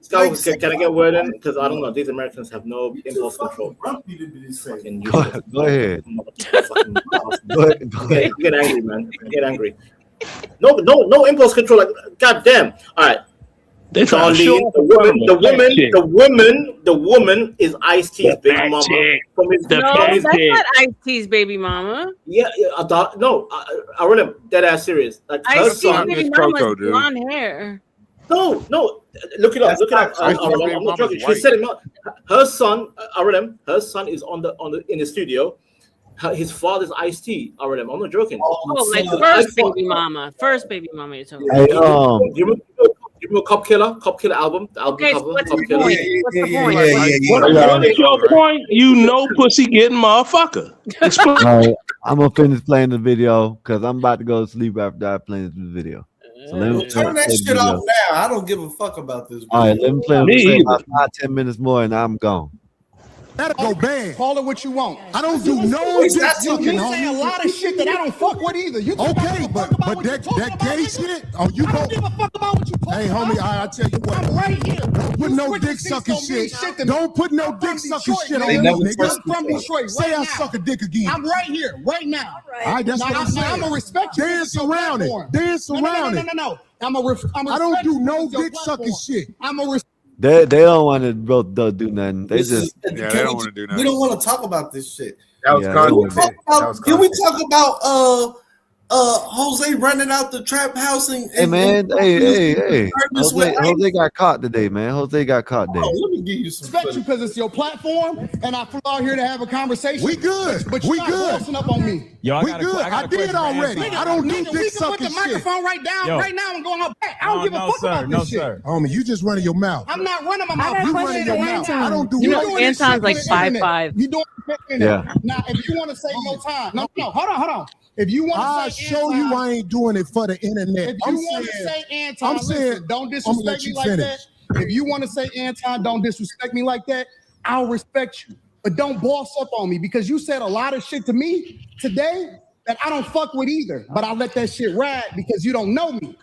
Can I get a word in? Because I don't know. These Americans have no impulse control. Go ahead. Get angry, man. Get angry. No impulse control. Like, goddamn. All right. Charlene, the woman is Ice-T's baby mama. that's not Ice-T's baby mama. Yeah, I really dead ass serious. Like her Ice-T's son baby mama's blonde hair. No, look it up. I'm not joking. She said it not. Her son, her son is in the studio. His father's Ice-T. I'm not joking. Oh, like first baby mama you're talking Hey, about. You remember Cop Killer album? The album Okay, so cover. what's the Killer. point? What's the point? What is your point? You know, pussy getting motherfucker. Explain. All right, I'm gonna finish playing the video because I'm about to go to sleep after I play this video. So let me Turn that shit off now. I don't give a fuck about this. All right, let me play about 5-10 minutes more and I'm gone. That'll go bad. Call it what you want. I don't do no dick sucking, You say a lot of shit that I don't fuck with either. You okay, but that gay shit. Oh, you don't give a fuck about what you talking Hey, homie, I tell you what. I'm right here. Don't put no dick sucking shit. Don't put no dick sucking shit on me, nigga. I'm from Detroit. Say I suck a dick again. I'm right here, right now. All right, that's what I'm saying. I'm gonna respect you. Dance around it. Dance around it. No. I don't do no dick sucking shit. They don't want to both do nothing. They just they don't want to do nothing. We don't want to talk about this shit. That was content. Can we talk about Jose running out the trap house and hey man, hey. Jose got caught today, man. Jose got caught today. Let me give you some respect you because it's your platform, and I flew out here to have a conversation. We good, but you're not bossing up on me. Yo, we good. I did already. I don't do dick sucking shit. Put the microphone right now and go on back. I don't give a fuck about this shit. Homie, you just running your mouth. I'm not running my mouth. You running your mouth. I don't do. You know, Anton's like 5'5". You doing it? Yeah. Now, if you want to say no time, no, hold on. If you want I'll to say show you I ain't doing it for the internet. If you want to say Anton, listen, don't disrespect me like that. If you want to say Anton, don't disrespect me like that. I'll respect you, but don't boss up on me because you said a lot of shit to me today that I don't fuck with either. But I let that shit ride because you don't know me.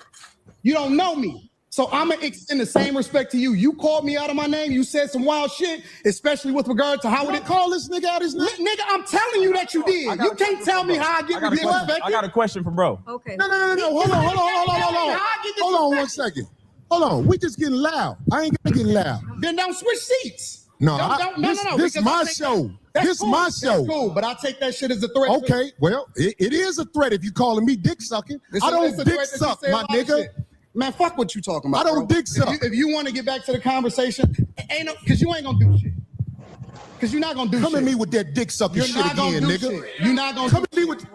You don't know me. So I'm gonna extend the same respect to you. You called me out of my name. You said some wild shit, especially with regard to how it call this nigga out his name. Nigga, I'm telling you that you did. You can't tell me how I get disrespected. I got a question for bro. Okay. No. Hold on 1 second. Hold on. We just getting loud. I ain't gonna get loud. Then don't switch seats. No, No. This my show. This cool. my show. That's cool, but I take that shit as a threat. Okay, well, it is a threat if you calling me dick sucking. I don't dick suck, my nigga. Man, fuck what you talking about. I don't dick suck. If you want to get back to the conversation, because you ain't gonna do shit. Because you're not gonna do shit. Come at me with that dick sucking shit again, nigga. You're not gonna come at me with.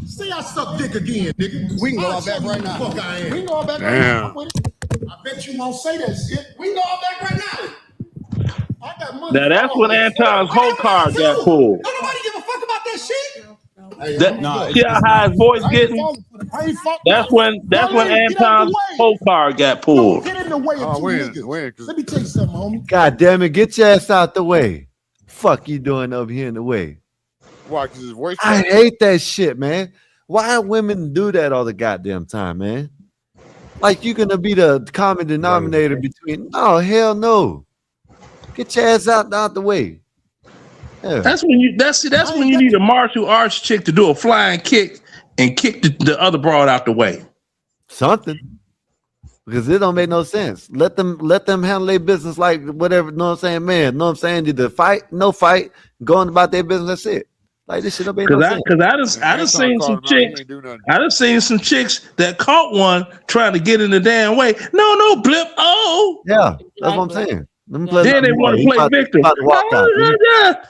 Say I suck dick again, nigga. We can go out back right now. Fuck I am. We can go out back right now. I bet you won't say that shit. We can go out back right now. I got money. Now that's when Anton's whole car got pulled. Don't nobody give a fuck about that shit. See how his voice getting? That's when Anton's whole car got pulled. Get in the way of two niggas. Let me tell you something, homie. God damn it, get your ass out the way. Fuck you doing over here in the way. Why? Because his voice. I hate that shit, man. Why women do that all the goddamn time, man? Like you're gonna be the common denominator between. Oh hell no! Get your ass out the way. Yeah. That's when you need a martial arts chick to do a flying kick and kick the other broad out the way. Something. Because it don't make no sense. Let them handle their business like whatever. Know what I'm saying, man? Know what I'm saying? Either fight, no fight, going about their business. That's it. Like this shit don't make no sense. Because I done seen some chicks. I done seen some chicks that caught one trying to get in the damn way. No, blip. Oh, yeah, that's what I'm saying. Then they want to play victim.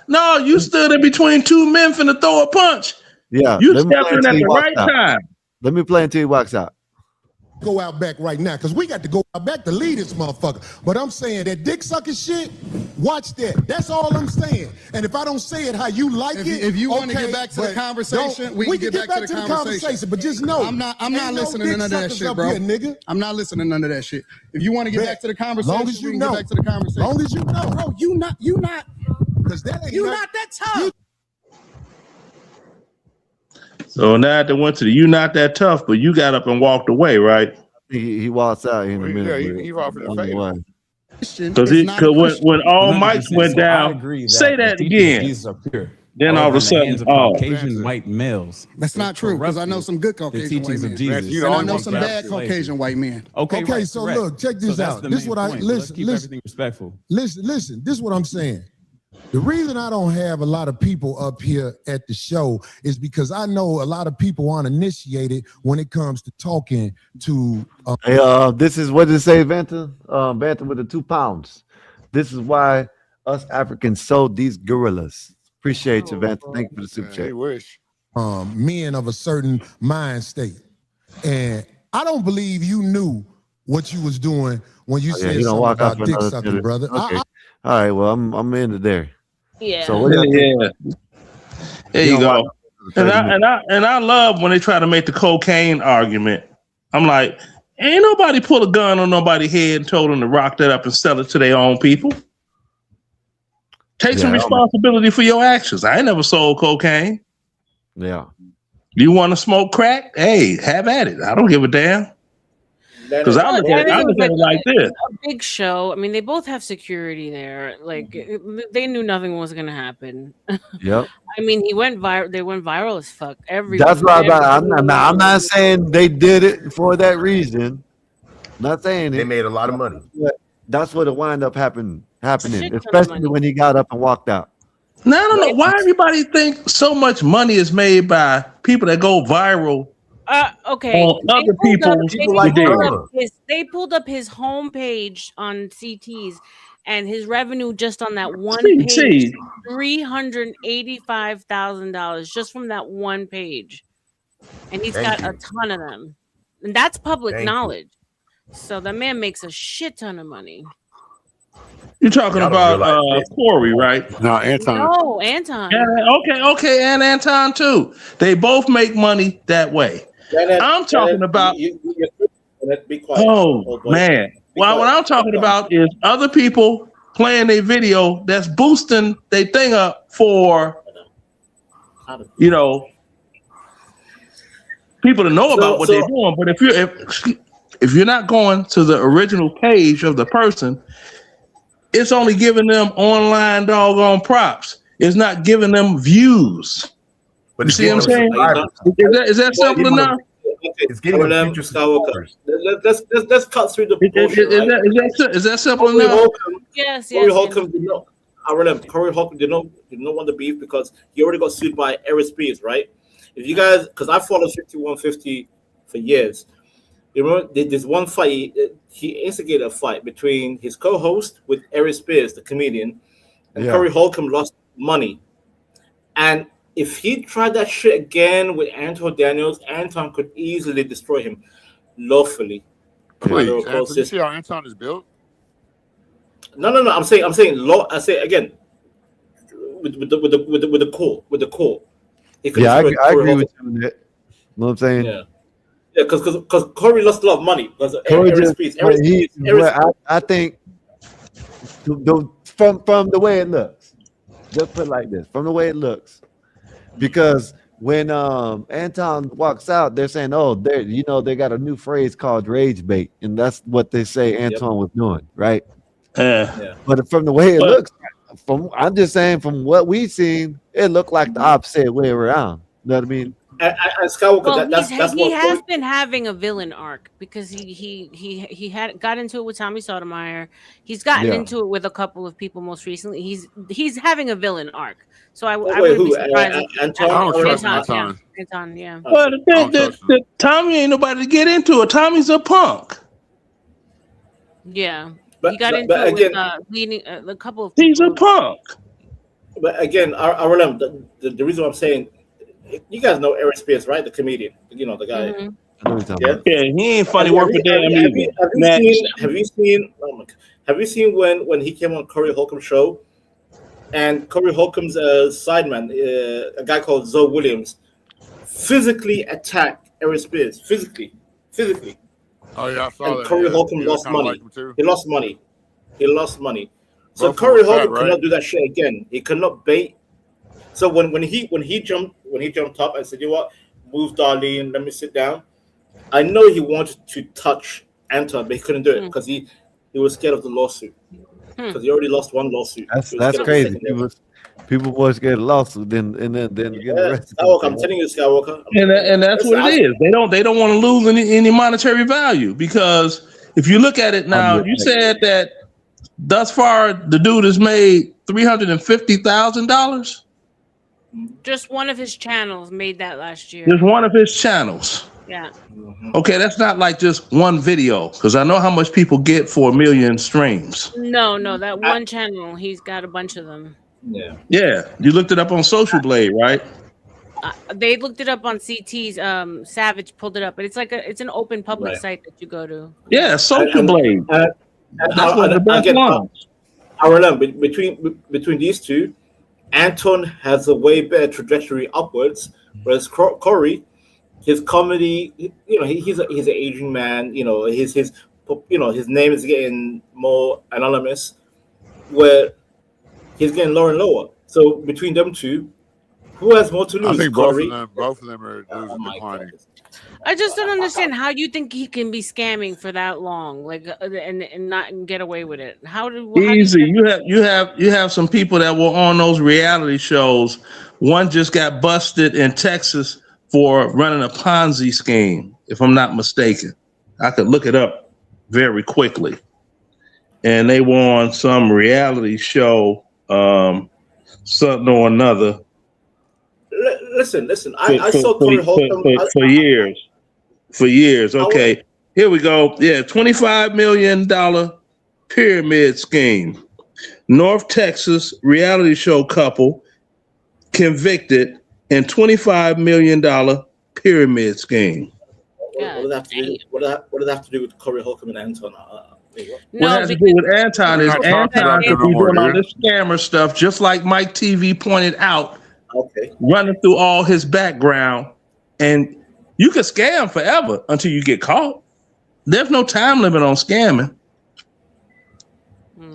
No, you stood in between two men finna throw a punch. Yeah, you stepped in at the right time. Let me play until he walks out. Go out back right now because we got to go out back to lead this motherfucker. But I'm saying that dick sucking shit, watch that. That's all I'm saying. And if I don't say it how you like if you want to get back to the conversation, we can get back to the conversation. But just know, I'm not listening to none of that shit, bro. Here, nigga. I'm not listening to none of that shit. If you want to get back to the conversation, long as you we can know. get back to the conversation. Long as you know, bro. You not because that ain't you not that tough. So now they went to the you not that tough, but you got up and walked away, right? He walks out in a minute. Yeah, he offered to pay. Because when all mics went down, say that again. Jesus are pure. Then all of a sudden, Caucasian white males. That's not true because I know some good Caucasian white men. Jesus. And I know some bad Caucasian white men. Okay, so look, check this out. This is what I listen. Keep everything respectful. Listen. This is what I'm saying. The reason I don't have a lot of people up here at the show is because I know a lot of people aren't initiated when it comes to talking to. Hey, this is what did it say, Vanta? Vanta with the 2 pounds. This is why us Africans sold these gorillas. Appreciate you, Vanta. Thank you for the super chat. Wish. Men of a certain mind state, and I don't believe you knew what you was doing when you said something about dick sucking, brother. Okay. All right, well, I'm into there. Yeah. So what There you go. And I love when they try to make the cocaine argument. I'm like, ain't nobody pull a gun on nobody's head and told them to rock that up and sell it to their own people. Take some responsibility for your actions. I ain't never sold cocaine. Yeah. You want to smoke crack? Hey, have at it. I don't give a damn. Because I look at it like this. A big show. I mean, they both have security there. Like they knew nothing was gonna happen. Yep. I mean, he went viral. They went viral as fuck. That's right. I'm not saying they did it for that reason. Not saying they made a lot of money. That's what it wound up happening, especially when he got up and walked out. Now I don't know why everybody think so much money is made by people that go viral. Okay. Other people like they pulled up his homepage on CTs, and his revenue just on that one page, $385,000 just from that one page, and he's got a ton of them, and that's public knowledge. So the man makes a shit ton of money. You're talking about Corey, right? No, Anton. No, Anton. Okay, and Anton too. They both make money that way. I'm talking about. Oh man! Well, what I'm talking about is other people playing a video that's boosting their thing up for, people to know about what they're doing. But if you're not going to the original page of the person, it's only giving them online doggone props. It's not giving them views. But you see what I'm saying? Is that simple enough? It's getting them future subscribers. Let's cut through the bullshit. Is that simple enough? Yes, Corey Holcomb did not. I remember Corey Holcomb did not want the beef because he already got sued by Eric Spears, right? If you guys, because I followed 5150 for years, you remember there's one fight he instigated a fight between his co-host with Eric Spears, the comedian, and Corey Holcomb lost money. And if he tried that shit again with Anton Daniels, Anton could easily destroy him lawfully. Please, Anton, you see how Anton is built? No. I'm saying law. I say again with the core. Yeah, I agree with you on that. You know what I'm saying? Yeah, because Corey lost a lot of money because Corey Eric just, Spears. I think from the way it looks, just put it like this: from the way it looks, because when Anton walks out, they're saying, "Oh, they got a new phrase called rage bait," and that's what they say Anton was doing, right? Yeah. But from the way it looks, I'm just saying, from what we've seen, it looked like the opposite way around. You know what I mean? And Skywalker, well, he has been having a villain arc because he had got into it with Tommy Sotomayor. He's gotten into it with a couple of people most recently. He's having a villain arc. So I wouldn't be surprised. Anton, yeah. Well, the Tommy ain't nobody to get into it. Tommy's a punk. Yeah. But, he got into but it again, with leading a couple of He's a punk. But again, I remember the reason why I'm saying, you guys know Eric Spears, right? The comedian, the guy. Mm-hmm. Yeah, he ain't funny worth a damn either. Have you seen when he came on Corey Holcomb's show, and Corey Holcomb's sideman, a guy called Zoe Williams, physically attacked Eric Spears, physically. Oh yeah, I saw and that. Corey Holcomb lost money. Like he lost money. So Corey Holcomb cannot do that shit again. He cannot bait. So when he jumped up and said, "You know what, move Darlene, let me sit down," I know he wanted to touch Anton, but he couldn't do it because he was scared of the lawsuit because he already lost one lawsuit. That's crazy. People more scared of lawsuit than get arrested. Skywalker, I'm telling you, Skywalker. And that's what it is. They don't want to lose any monetary value, because if you look at it now, you said that thus far the dude has made $350,000. Just one of his channels made that last year. Just one of his channels. Yeah. Okay, that's not like just one video, because I know how much people get for 1 million streams. No, that one channel, he's got a bunch of them. Yeah, you looked it up on Social Blade, right? They looked it up on CT's. Savage pulled it up, but it's an open public site that you go to. Yeah, Social Blade. That's one of the best ones. I remember between these two, Anton has a way better trajectory upwards, whereas Corey, his comedy, he's an aging man. His name is getting more anonymous, where he's getting lower and lower. So between them two, who has more to lose? I think Corey? both of them are declining. I just don't understand how you think he can be scamming for that long, like, and not get away with it. Easy. You have some people that were on those reality shows. One just got busted in Texas for running a Ponzi scheme, if I'm not mistaken. I could look it up very quickly. And they were on some reality show, something or another. Listen. I saw Corey Holcomb for years. For years. Okay. Here we go. Yeah, $25 million pyramid scheme. North Texas reality show couple convicted in $25 million pyramid scheme. What does that have to do with Corey Holcomb and Anton? What has to do with Anton is Anton could be doing all this scammer stuff, just like Mike TV pointed out. Okay. Running through all his background, and you can scam forever until you get caught. There's no time limit on scamming.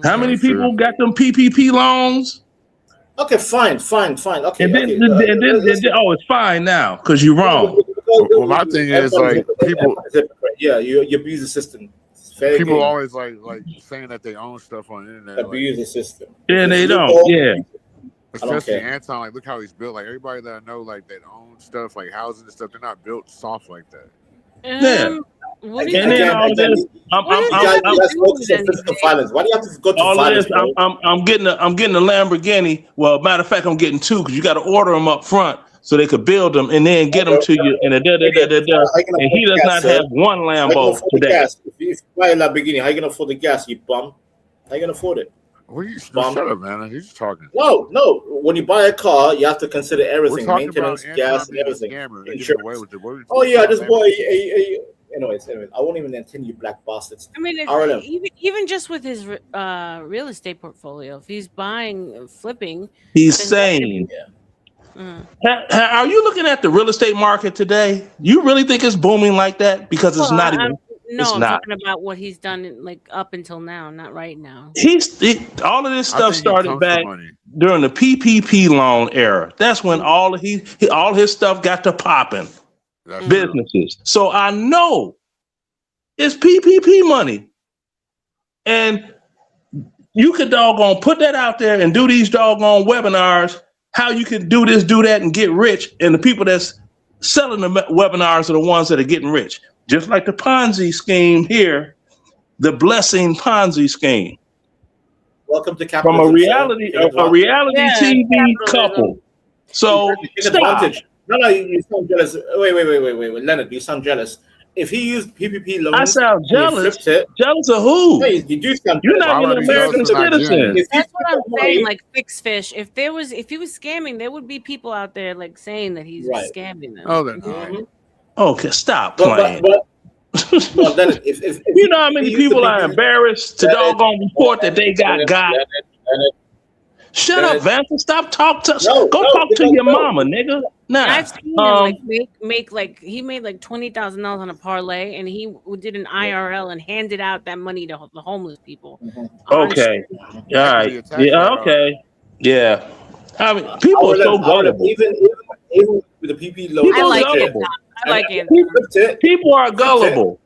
How many people got them PPP loans? Okay, fine. Okay. And then it's fine now because you're wrong. Well, my thing is like people. Yeah, you abuse the system. Fair People game. always like saying that they own stuff on the internet. Abuse the system. Yeah, they don't. Yeah. Especially Anton, like look how he's built. Like everybody that I know, like that own stuff, like houses and stuff, they're not built soft like that. Yeah. What And then all this, focus on physical violence. Why do you have to go to all violence? this, I'm getting a Lamborghini. Well, matter of fact, I'm getting two because you got to order them up front so they could build them and then get them to you. And and he does not have one Lambo today. If you buy a Lamborghini, how you gonna afford the gas? You bum. How you gonna afford it? What are you shut up, man? You're just talking. No. When you buy a car, you have to consider everything: maintenance, about gas, and being a everything. scammer. Insurance. Oh yeah, I just bought a. Anyways, I won't even entertain you, black bastards. I mean, even just with his real estate portfolio, if he's buying, flipping, he's sane. Are you looking at the real estate market today? You really think it's booming like that? Because it's not even. I'm talking about what he's done like up until now, not right now. All of this stuff started back during the PPP loan era. That's when all his stuff got to popping. Businesses. So I know it's PPP money, and you could doggone put that out there and do these doggone webinars. How you can do this, do that, and get rich, and the people that's selling the webinars are the ones that are getting rich. Just like the Ponzi scheme here, the blessing Ponzi scheme. Welcome to capitalism. From a reality TV couple. So advantage. No, you sound jealous. Wait, Leonard, you sound jealous. If he used PPP loans, I sound jealous. Jealous of who? No, you do sound. You're not even an American citizen. That's what I'm saying. Like Fix Fish. If he was scamming, there would be people out there like saying that he's scamming them. Oh, then. Okay, stop playing. But Leonard, if you know how many people are embarrassed to doggone report that they got. Shut up, Vance. Stop talking. Go talk to your mama, nigga. Nah. I've seen him make he made like $20,000 on a parlay, and he did an IRL and handed out that money to the homeless people. Okay. All right. Yeah. Okay. Yeah. I mean, people are so gullible. Even with the PP loan, I like it. People are gullible.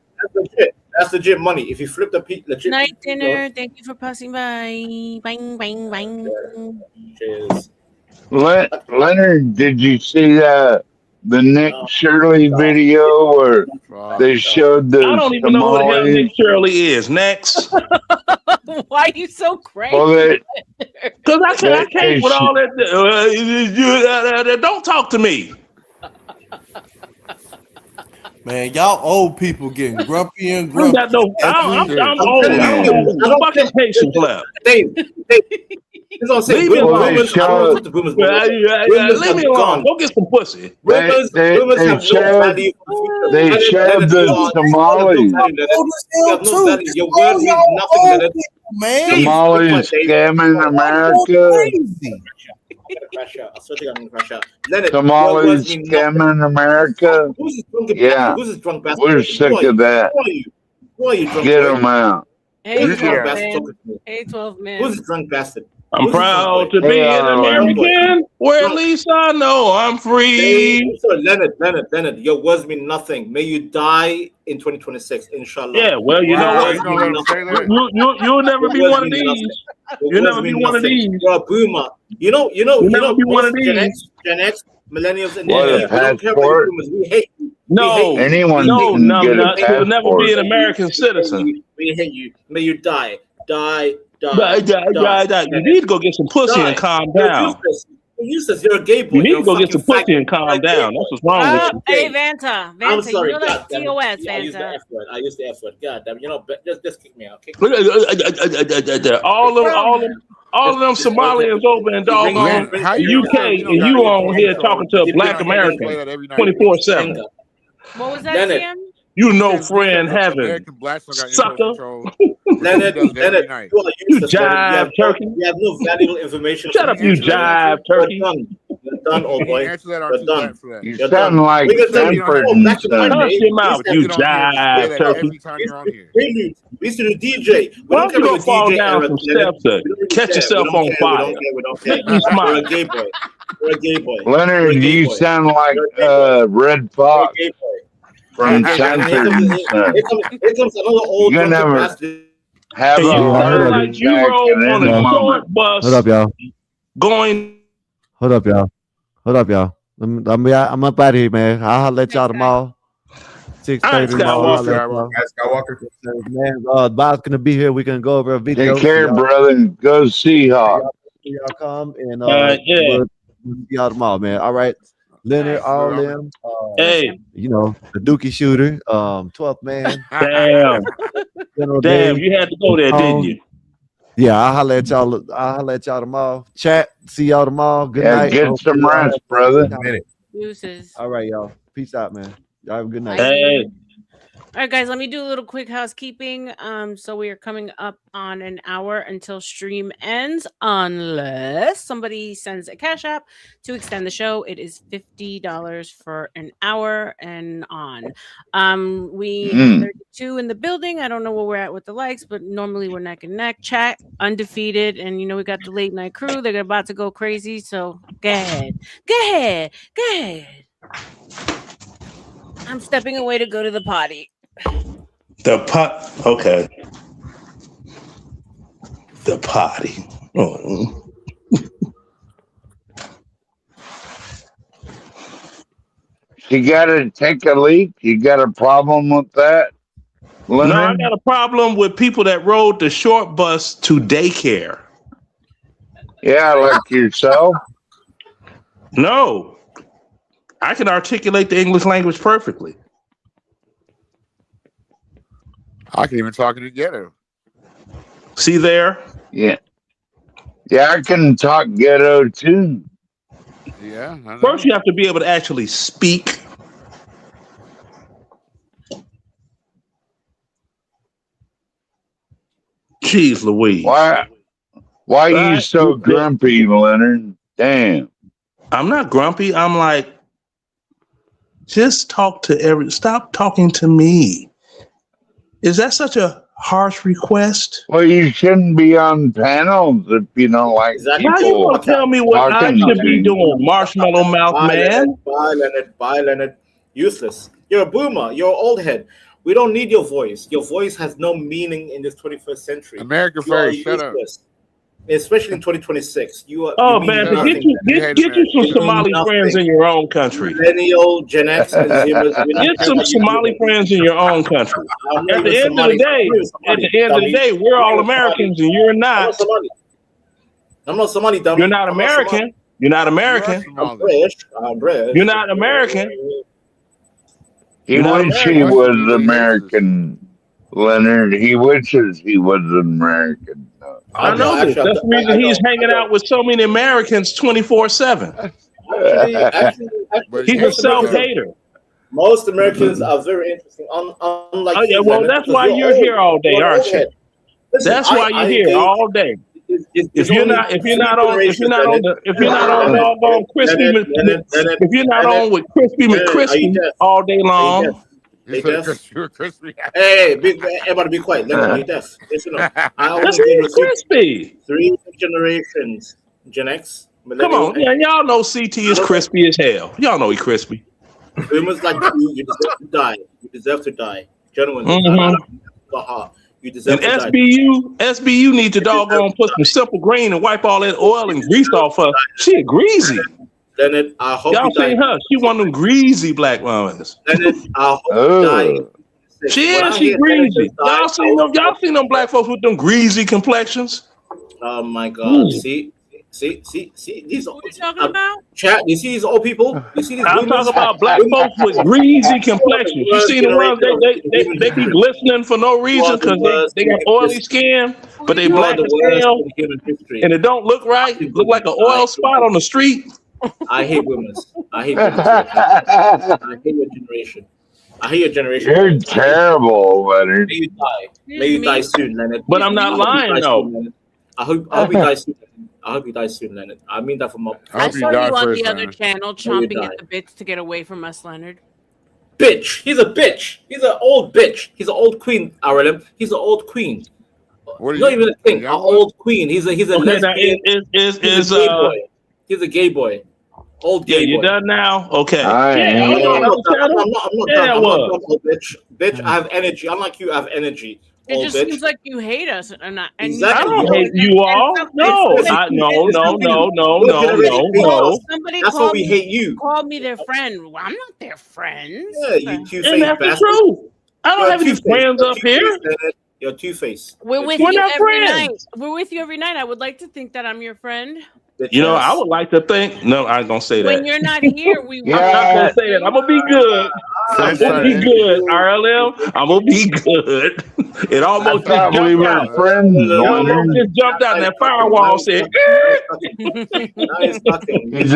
That's legit money. If you flip the legit night dinner, thank you for passing by. Bang, bang, bang. Cheers. Leonard, did you see the Nick Shirley video where they showed the I don't even know who the hell Nick Shirley is. Next. Why are you so crazy? Because I can't with all that. Don't talk to me. Man, y'all old people getting grumpy and grumpy. I'm old. I don't have fucking patience left. Leave me alone. Leave me alone. Go get some pussy. They showed the Somalis. Somalis scamming America. Somalis scamming America. Yeah, we're sick of that. Get them out. Hey, 12 man. Who's this drunk bastard? I'm proud to be an American, where at least I know I'm free. Leonard, your words mean nothing. May you die in 2026, inshallah. Yeah, well, you know what? You'll never be one of these. You'll never be one of these. You're a boomer. You know, be one of these. Gen X, millennials, and what, we don't care about boomers. We hate you. Anyone can get a passport. You'll never be an American citizen. We hate you. May you die. Die. You need to go get some pussy and calm down. Useless. You're a gay boy. You need to go get some pussy and calm down. That's what's wrong with you. Hey, Vanta, I'm sorry. you know that TOS, I used the F word. I used the F word. God damn. Just kick me out. All of them Somalians over in doggone UK, and you on here talking to a black American 24/7. What was that, Tim? You know, friend heaven, sucker. Leonard, you jive turkey. You have no valuable information. Shut up, you jive turkey. You're done, old boy. You're done. You sound like Stanford. Hush your mouth, you jive turkey. We used to do DJ. We Why don't don't you care go about fall DJ down era. some Leonard. steps to We don't catch care. yourself We don't on care. fire? We don't Make care. me You're smile. a gay boy. You're a gay boy. Leonard, You're a gay you boy. sound like You're a gay boy. Red You're a Fox gay boy. from And Sanford and Son. here comes another old You're gonna drunken never bastard. have And a you heart sound like you attack rode at on any a moment. short bus Hold up, y'all. going. Hold up, y'all. Hold up, y'all. I'm up out of here, man. I'll let y'all tomorrow. 6:30 tomorrow. I'll let y'all. Skywalker. Man, Bob's gonna be here. We can go over a video. Take care, y'all, brother. Go Seahawks. y'all come and Yeah. we'll see y'all tomorrow, man. All right. Leonard, all them. Hey, You know, the Dookie shooter, 12th man. damn, General damn, Dave, you had to go there, didn't you? Yeah, I'll holler at y'all. I'll holler at y'all tomorrow. Chat. See y'all tomorrow. Good Yeah, night. get Hope some y'all rest, have a brother. good time. Deuces. All right, y'all. Peace out, man. Y'all have a good night. Hey, All right, guys, let me do a little quick housekeeping. So we are coming up on an hour until stream ends, unless somebody sends a cash app to extend the show. It is $50 for an hour and on. We have 32 in the building. I don't know where we're at with the likes, but normally we're neck and neck. Chat undefeated, and we got the late night crew. They're about to go crazy. So go ahead. I'm stepping away to go to the potty. okay. The potty. Oh. You gotta take a leak. You got a problem with that, Leonard? No, I got a problem with people that rode the short bus to daycare. Yeah, like yourself. No, I can articulate the English language perfectly. I can even talk in the ghetto. See there? Yeah. Yeah, I can talk ghetto too. Yeah, I know. First, you have to be able to actually speak. Jeez Louise. Why are you so grumpy, Leonard? Damn. I'm not grumpy. I'm like, just stop talking to me. Is that such a harsh request? Well, you shouldn't be on panels if you don't like people. How you gonna tell me what I should be doing, marshmallow mouth man? Bye, Leonard. Useless. You're a boomer. You're an old head. We don't need your voice. Your voice has no meaning in this 21st century. America You are first. Shut up. useless. Especially in 2026. Oh man, get you some Somali friends in your own country. Millennial, Gen X, and Zoomers. Get some Somali friends in your own country. At the end of the day, we're all Americans and you're not. I'm not Somali, dummy. You're not American. You're not American. I'm British. You're not American. He wishes he was American, Leonard. He wishes he was American. I know this. That's the reason he's hanging out with so many Americans 24/7. He's a self-hater. Most Americans are very interesting. Unlike oh, yeah, well, that's why you're here all day, aren't you? That's why you're here all day. If you're not on doggone crispy, if you're not on with crispy McCrispy all day long. Hey, everybody be quiet. Let me deaf. Listen up. That's really crispy. 3 generations. Gen X. Come on, yeah, y'all know CT is crispy as hell. Y'all know he crispy. Women's like you deserve to die. You deserve to die. Gentlemen, you deserve and to SBU need to doggone put some simple grain and wipe all that oil and grease off her. She greasy. Leonard, I hope y'all seen her. She one of them greasy black women. Leonard, I hope you die. She greasy. Y'all seen them black folks with them greasy complexions? Oh my God! See. These what are you talking about? Chat. You see these old people? You see these? I'm talking about black folks with greasy complexions. You see the ones they be glistening for no reason because they got oily skin, but they black as hell, and it don't look right. Look like an oil spot on the street. I hate women. I hate your generation. I hate your generation. You're terrible, Leonard. May you die. May you die soon, Leonard. But I'm not lying though. I hope you die soon. I hope you die soon, Leonard. I mean that from up. I saw you on the other channel chomping at the bits to get away from us, Leonard. bitch. He's a bitch. He's an old bitch. He's an old queen, RLM. He's an old queen. Not even a thing. An old queen. He's a Okay, now lesbian. He's a gay boy. He's a gay boy. Old gay you boy. done now? Okay. Yeah, hold on, I'm not done. I'm not done, old bitch. Bitch, I have energy. Unlike you, I have energy. It Old just bitch. seems like you hate us, and Exactly. I don't hate you all. No. Somebody That's why we hate you. Called me their friend. Well, I'm not their friend. Yeah, you two-faced And that's the bastard. truth. I don't You're have any two-faced. friends up here. You're two-faced. We're with We're you not every friends. night. We're with you every night. I would like to think that I'm your friend. You know, I would like to think. No, I ain't gonna say that. When you're not here, we. I'm not gonna say that. I'm gonna be good. I'm gonna be good. RLM. I'm gonna be good. It almost just probably jumped been out. friends, It almost Leonard. just jumped out, and that firewall said. He's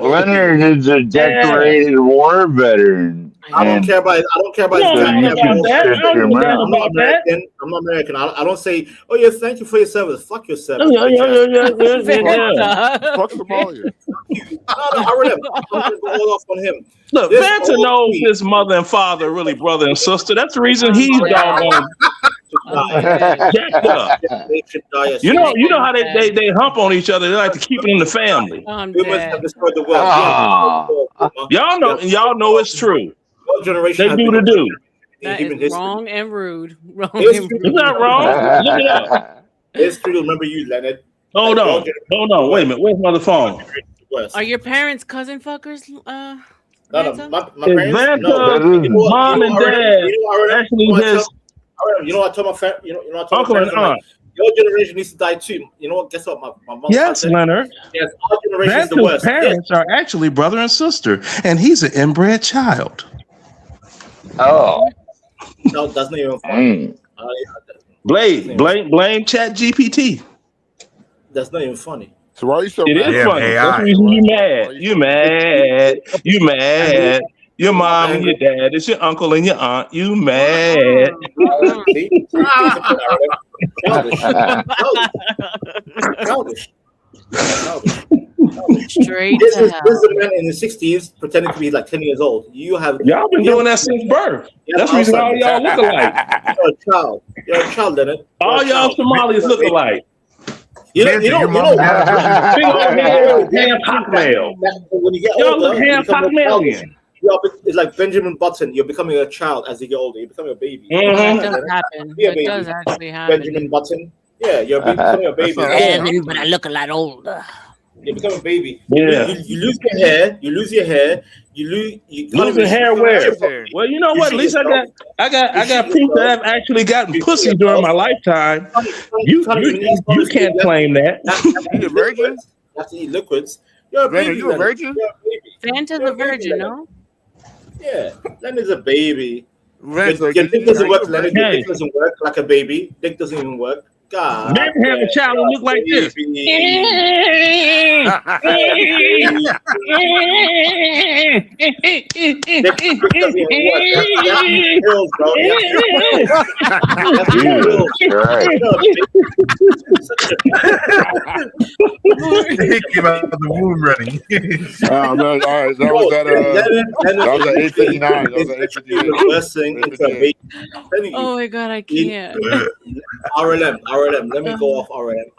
Leonard is a decorated war veteran. I don't care about. I don't care about. No, his nothing about that. I don't give a damn I'm not about that. American. I'm not American. I don't say, "Oh yeah, thank you for your service." Fuck your service. Yeah. Fuck Somalia. No, I'm gonna go all off on him. Look, This Vanta old knows queen- his mother and father are really brother and sister. That's the reason he's doggone jacked up. They should die as You know soon as how they hump on each other. They like to keep it in the family. humans have destroyed the world. Y'all know it's true. Your generation They has do been the do. That human is history. wrong and rude. Wrong. It's and rude. It's not wrong. Look it up. History will remember you, Leonard. Hold on. Wait a minute. Where's my phone? Are your parents cousin fuckers? No, Vanta? my parents. Vanta, No. mom and dad actually his You know what I told my friend? You know what I told uncle my and friends? I'm like, aunt. your generation needs to die too. You know what? Guess what? My mom. Yes, Leonard. Yes, our generation is the Vanta's worst. parents are actually brother and sister, and he's an inbred child. Oh. No, that's not even funny. Blame Chat GPT. That's not even funny. So why are you so It mad? is funny. That's the reason you mad. You mad. Your mom and your dad. It's your uncle and your aunt. You mad. Childish. Straight This to is hell. a man in the 60s pretending to be like 10 years old. Y'all been doing that since birth. That's the reason all y'all look alike. You're a child. You're a child, Leonard. All y'all Somalis look alike. You know, Big old head, half hotmail. when you get Y'all older, look you half become more childish. hotmailian. It's like Benjamin Button. You're becoming a child as you get older. You're becoming a baby. Mhm. That does happen. Be a That baby. does actually happen. Benjamin Button. Yeah, you're becoming a baby. But I look a lot older. You become a baby. Yeah. You lose your hair. You lose your hair. You Losing hair where? Well, you know what? At least I got proof that I've actually gotten pussy during my lifetime. You can't claim that. You a virgin? You have to eat liquids. You're a Leonard, baby. you a virgin? Vanta's a virgin, no? Yeah, Leonard's a baby. Vance, Your dick doesn't work, Leonard. Your Hey. dick doesn't work like a baby. Dick doesn't even work. God. Men have a child who look like this. He came out of the womb running. Oh, no, all right, that was at 8:59. That was at 8:58. Oh my god, I can't. RLM. Let me go off RLM.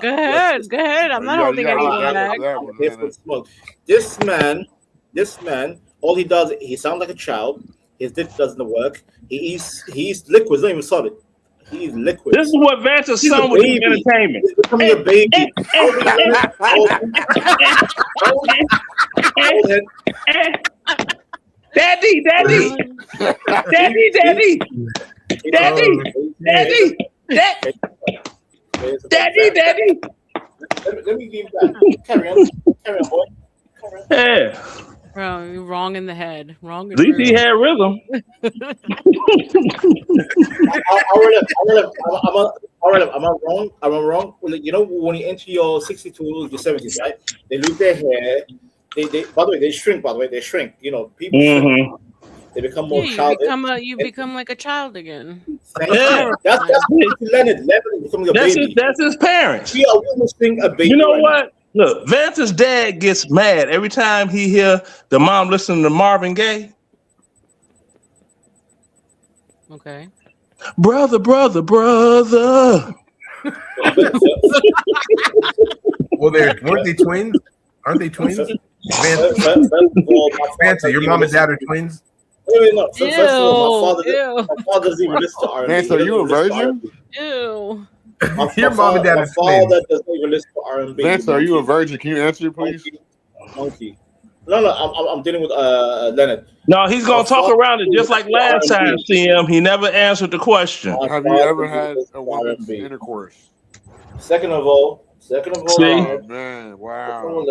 Go ahead. I'm not holding anyone back. This man, all he does, he sounds like a child. His dick doesn't work. He eats liquids, not even solid. He eats liquids. This is what Vanta's son would do in entertainment. He's becoming a baby. Daddy. Let me give that. Carry on, boy. Yeah. Bro, you're wrong in the head. Wrong. At least he had rhythm. Am I wrong? Well, you know, when you enter your 60s to your 70s, right? They lose their hair. They by the way, they shrink. You know, people shrink. They become more childish. You become like a child again. Yeah. That's Leonard. Leonard is becoming a baby. That's his parents. We are witnessing a baby. You know right what? now. Look, Vanta's dad gets mad every time he hear the mom listening to Marvin Gaye. Okay. Brother. Well, weren't they twins? Aren't they twins? Vanta, your mom and dad are twins. Wait, no. First of all, my father doesn't even listen to R&B. Man, so you a virgin? Ew. Your mom and dad are twins. My father doesn't even listen to R&B. Vance, are you a virgin? Can you answer, please? Monkey. No, I'm dealing with Leonard. No, he's gonna talk around it just like last time. CM, he never answered the question. Have you ever had a woman's intercourse? Second of all, See? Oh, man, wow.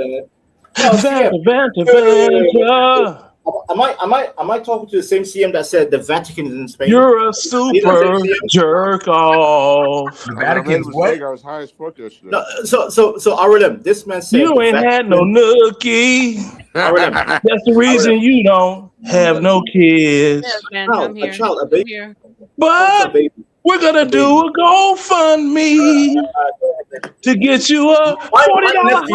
Vanta. Am I talking to the same CM that said the Vatican is in Spain? You're a super jerk off. The Vatican's what? I was high as fuck yesterday. No, so RLM, this man said You ain't had no nookie. That's the reason you don't have no kids. A baby. But we're gonna do a GoFundMe to get you a $40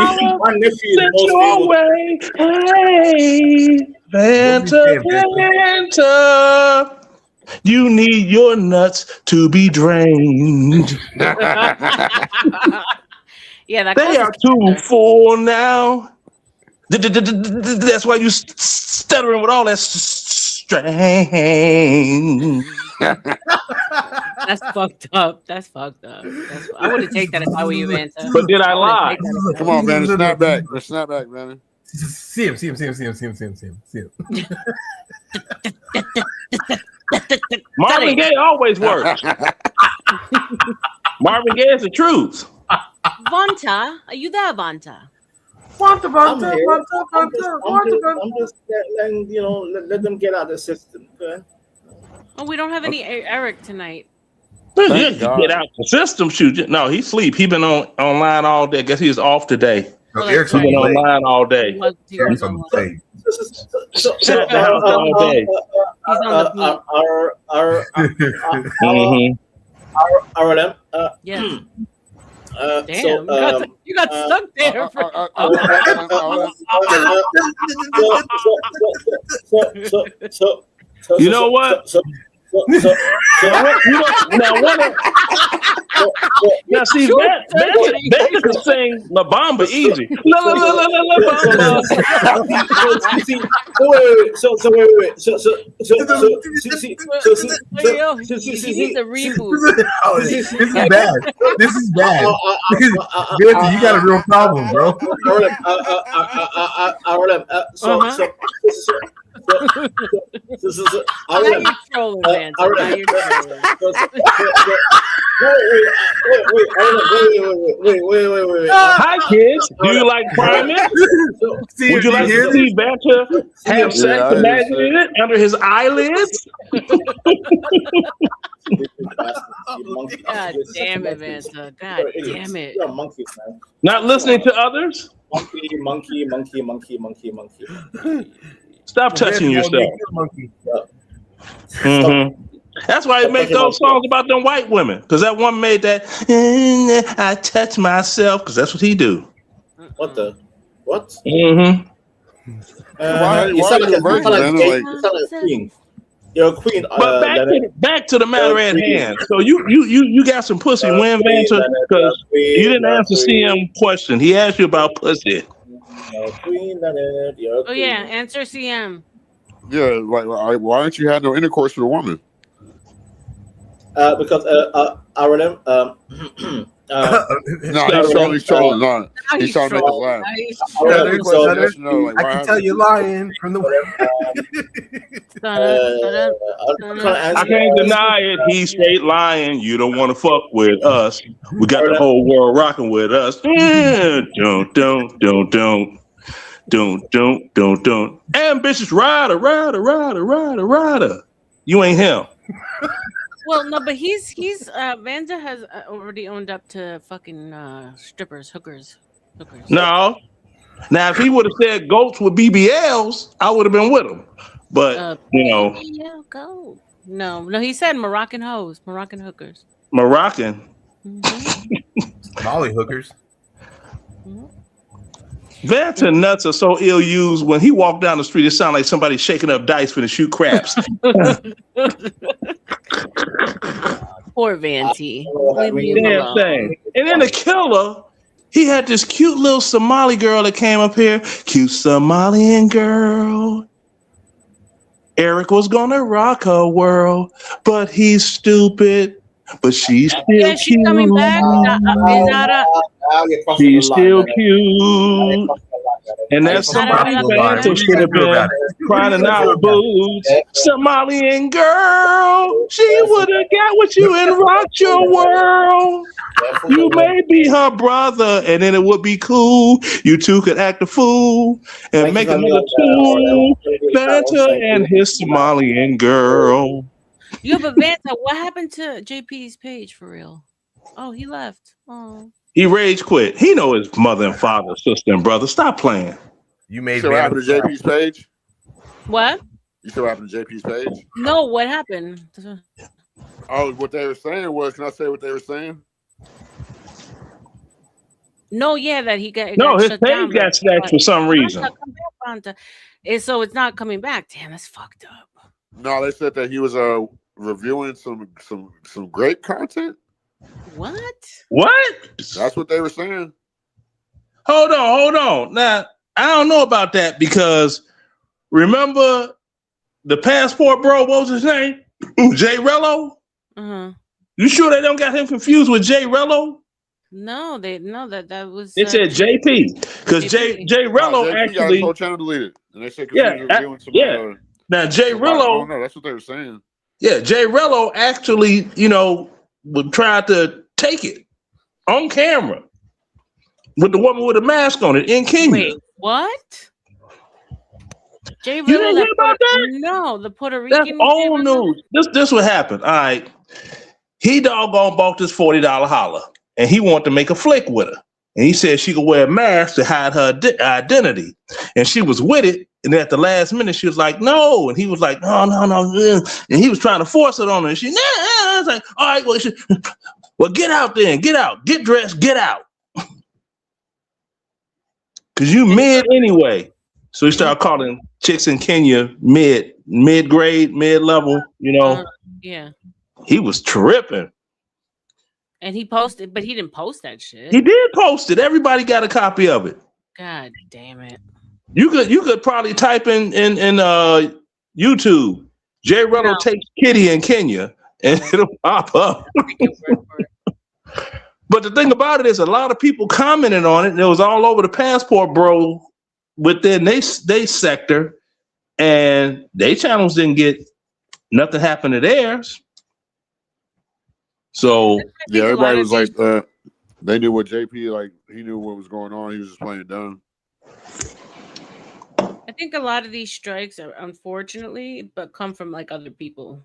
sent your way. Hey, Vanta, you need your nuts to be drained. Yeah, they are too full now. That's why you stuttering with all that strain. That's fucked up. I wouldn't take that if I were you, Vanta. But did I lie? Come on, man. Snap back. Let's snap back, man. See him. Marvin Gaye always works. Marvin Gaye is the truth. Vanta, are you there, Vanta? I'm just letting let them get out of the system. Okay? Oh, we don't have any Eric tonight. Get out the system, shoot. No, he sleep. He been online all day. Guess he's off today. Eric's been online all day. Eric's on the plane. Sat down all day. He's on the beat. Yeah. Damn, you got stuck there. You know what? Now see that could sing La Bamba easy. La Bamba. He needs a reboot. This is bad. Vanta, you got a real problem, bro. Wait. Hi, kids. Do you like priming? Would you like to see Vanta have sex imagining it under his eyelids? God damn it, Vanta. God damn it. You're a monkey, man. Not listening to others? Monkey. Stop touching yourself. Mm-hmm. That's why he make those songs about them white women. Because that one made that, I touch myself, because that's what he do. What the? What? Mm-hmm. You sound like a queen. You're a queen. But back to the matter at hand. So you got some pussy when Vanta, because you didn't answer CM question. He asked you about pussy. Oh yeah, answer CM. Yeah, like why aren't you had no intercourse with a woman? Because RLM. No, he's trolling. No, he's trying to make us laugh. I can tell you're lying from the I can't deny it. He's straight lying. You don't want to fuck with us. We got the whole world rocking with us. Don't. Ambitious rider. You ain't him. Well, no, but he's Vanta has already owned up to fucking strippers, hookers. No. Now, if he would have said goats with BBLs, I would have been with him. But BBL goat. No, he said Moroccan hoes, Moroccan hookers. Moroccan. Molly hookers. Vanta nuts are so ill used. When he walked down the street, it sounded like somebody shaking up dice for the shoot craps. Poor Vanty. Leave him Damn alone. thing. And then the killer, he had this cute little Somali girl that came up here. Cute Somalian girl. Eric was gonna rock her world, but he's stupid. But she's still Yeah, she's cute. coming back. She's still cute. And that Somali Vanta should have been crying out boots. Somalian girl, she would have got with you and rocked your world. You may be her brother, and then it would be cool. You two could act a fool and make another tune. Vanta and his Somalian girl. Yo, but Vanta, what happened to JP's page for real? Oh, he left. Oh. He rage quit. He know his mother and father, sister and brother. Stop playing. You made what happened to JP's page? What? You said what happened to JP's page? No, what happened? Oh, what they were saying was, can I say what they were saying? No, yeah, that he got No, his shut page down, got snatched for some reason. So it's not coming back. Damn, that's fucked up. No, they said that he was reviewing some grape content. What? What? That's what they were saying. Hold on. Now, I don't know about that because remember the passport bro, what was his name? Jay Rello? Uh-huh. You sure they don't got him confused with Jay Rello? No, that was. It said JP because Jay Rello JP actually got his whole channel deleted, and they said he was reviewing some. Now Jay Rello, no, that's what they were saying. Yeah, Jay Rello actually, would try to take it on camera with the woman with a mask on it in Kenya. Wait, what? Jay You didn't hear about that? No, the Puerto Rican. That's old news. This what happened. All right, he doggone bought this $40 holler, and he wanted to make a flick with her. And he said she could wear a mask to hide her identity. And she was with it. And at the last minute, she was like, no. And he was like, no. And he was trying to force it on her. And she, nah. I was like, all right, well, get out then. Get out. Get dressed. Get out. Because you mid anyway. So he started calling chicks in Kenya mid-grade, mid-level, Yeah. He was tripping. And he posted, but he didn't post that shit. He did post it. Everybody got a copy of it. God damn it. You could probably type in YouTube, Jay Rello takes Kitty in Kenya, and it'll pop up. But the thing about it is a lot of people commented on it, and it was all over the passport bro within they sector, and their channels didn't get nothing happened to theirs. So yeah, everybody was like, they knew what JP he knew what was going on. He was just playing it dumb. I think a lot of these strikes are unfortunately, but come from other people.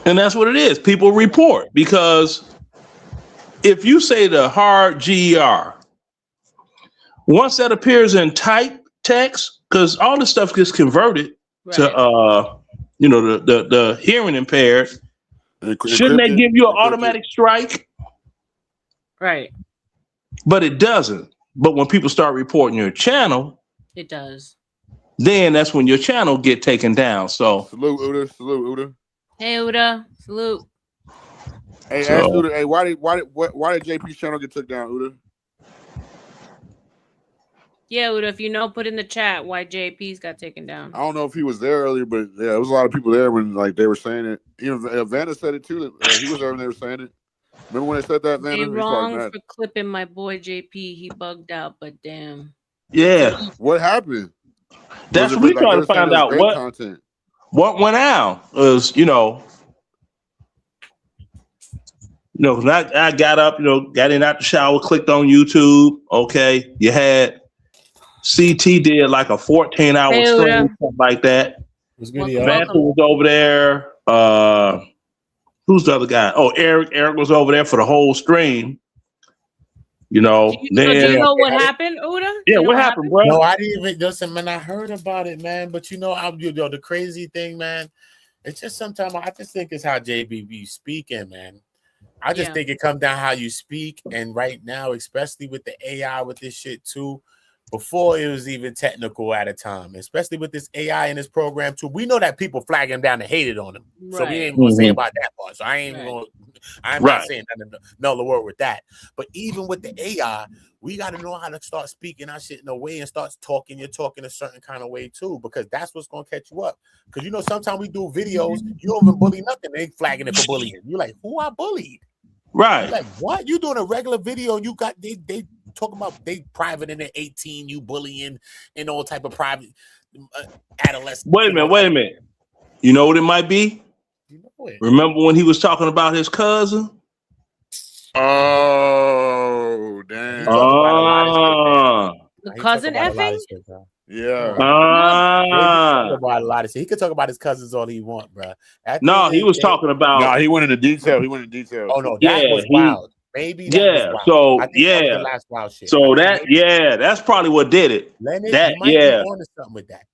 And that's what it is. People report because if you say the hard GER, once that appears in type text, because all this stuff gets converted to the hearing impaired. Shouldn't they give you an automatic strike? Right. But it doesn't. But when people start reporting your channel, it does. Then that's when your channel get taken down. So salute Uda. Hey Uda, salute. Hey, ask Uda. Hey, why did JP's channel get took down, Uda? Yeah, Uda, if you know, put in the chat why JP's got taken down. I don't know if he was there earlier, but yeah, there was a lot of people there when they were saying it. Vanna said it too. He was there when they were saying it. Remember when they said that, Vanna? They wrong for clipping my boy JP. He bugged out, but damn. Yeah. What happened? That's what we're trying to find out. What went out was, I got up, got in out the shower, clicked on YouTube. Okay. You had CT did like a 14-hour stream, something like that. Vanta was over there. Who's the other guy? Oh, Eric. Eric was over there for the whole stream. Do you know what happened, Uda? Yeah, what happened, bro? No, I didn't even listen, man. I heard about it, man. But the crazy thing, man, it's just sometimes I just think it's how JBB speaking, man. I just think it comes down how you speak, and right now, especially with the AI with this shit too, before it was even technical at a time, especially with this AI in this program too. We know that people flag him down and hated on him, so we ain't gonna say about that part. So I ain't gonna. I'm not saying nothing to null the word with that. But even with the AI, we got to know how to start speaking our shit in a way and start talking. You're talking a certain kind of way too, because that's what's gonna catch you up. Because you know, sometimes we do videos, you don't even bully nothing. They flagging it for bullying. You're like, who I bullied? Right. You're like, what? You doing a regular video and you got they talking about they private in the 18, you bullying and all type of private adolescents. Wait a minute. You know what it might be? Remember when he was talking about his cousin? Oh, damn. The cousin effing? Yeah. About a lot of shit. He could talk about his cousins all he want, bro. No, he was talking about. No, he went into detail. Oh no, that was wild. Maybe that was wild. So I think that was the last wild shit. So that's probably what did it. Leonard, that you might be onto something with that.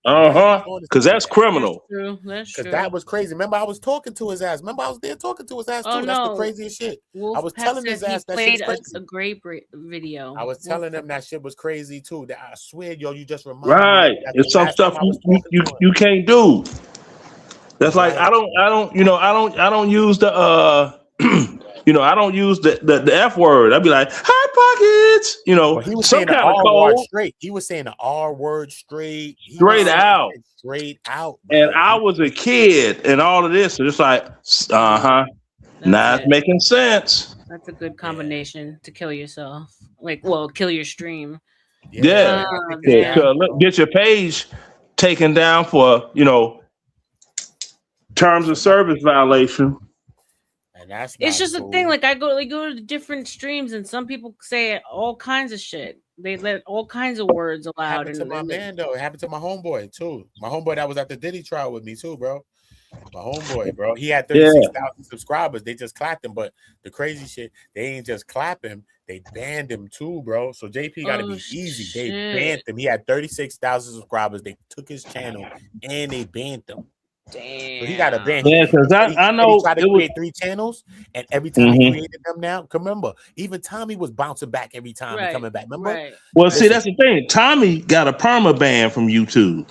Because that's criminal. That's true. That was crazy. Remember, I was talking to his ass. Remember, I was there talking to his ass too. That's the craziest shit. Wolf I was telling his ass that shit was crazy. A great video. I was telling him that shit was crazy too. That I swear, yo, you just reminded Right. me. It's some stuff you can't do. That's like I don't use the I don't use the F word. I'd be like, hot pockets, he was some saying kind the of R code. word straight. He was saying the R word straight. Straight out. Straight out. And I was a kid and all of this. So it's like, now it's making sense. That's a good combination to kill yourself. Kill your stream. Yeah. Get your page taken down for, terms of service violation. And it's just a thing. Like I go to different streams, and some people say all kinds of shit. They let all kinds of words allowed. Happened to my man though. It happened to my homeboy too. My homeboy that was at the Diddy trial with me too, bro. My homeboy, bro. He had 36,000 subscribers. They just clapped him, but the crazy shit, they ain't just clap him. They banned him too, bro. So JP got to be easy. They banned him. He had 36,000 subscribers. They took his channel and they banned him. Damn. So he got a ban. Yeah, because I know he tried to create 3 channels, and every time he created them now, remember, even Tommy was bouncing back every time and coming back. Remember? Well, see, that's the thing. Tommy got a perma ban from YouTube.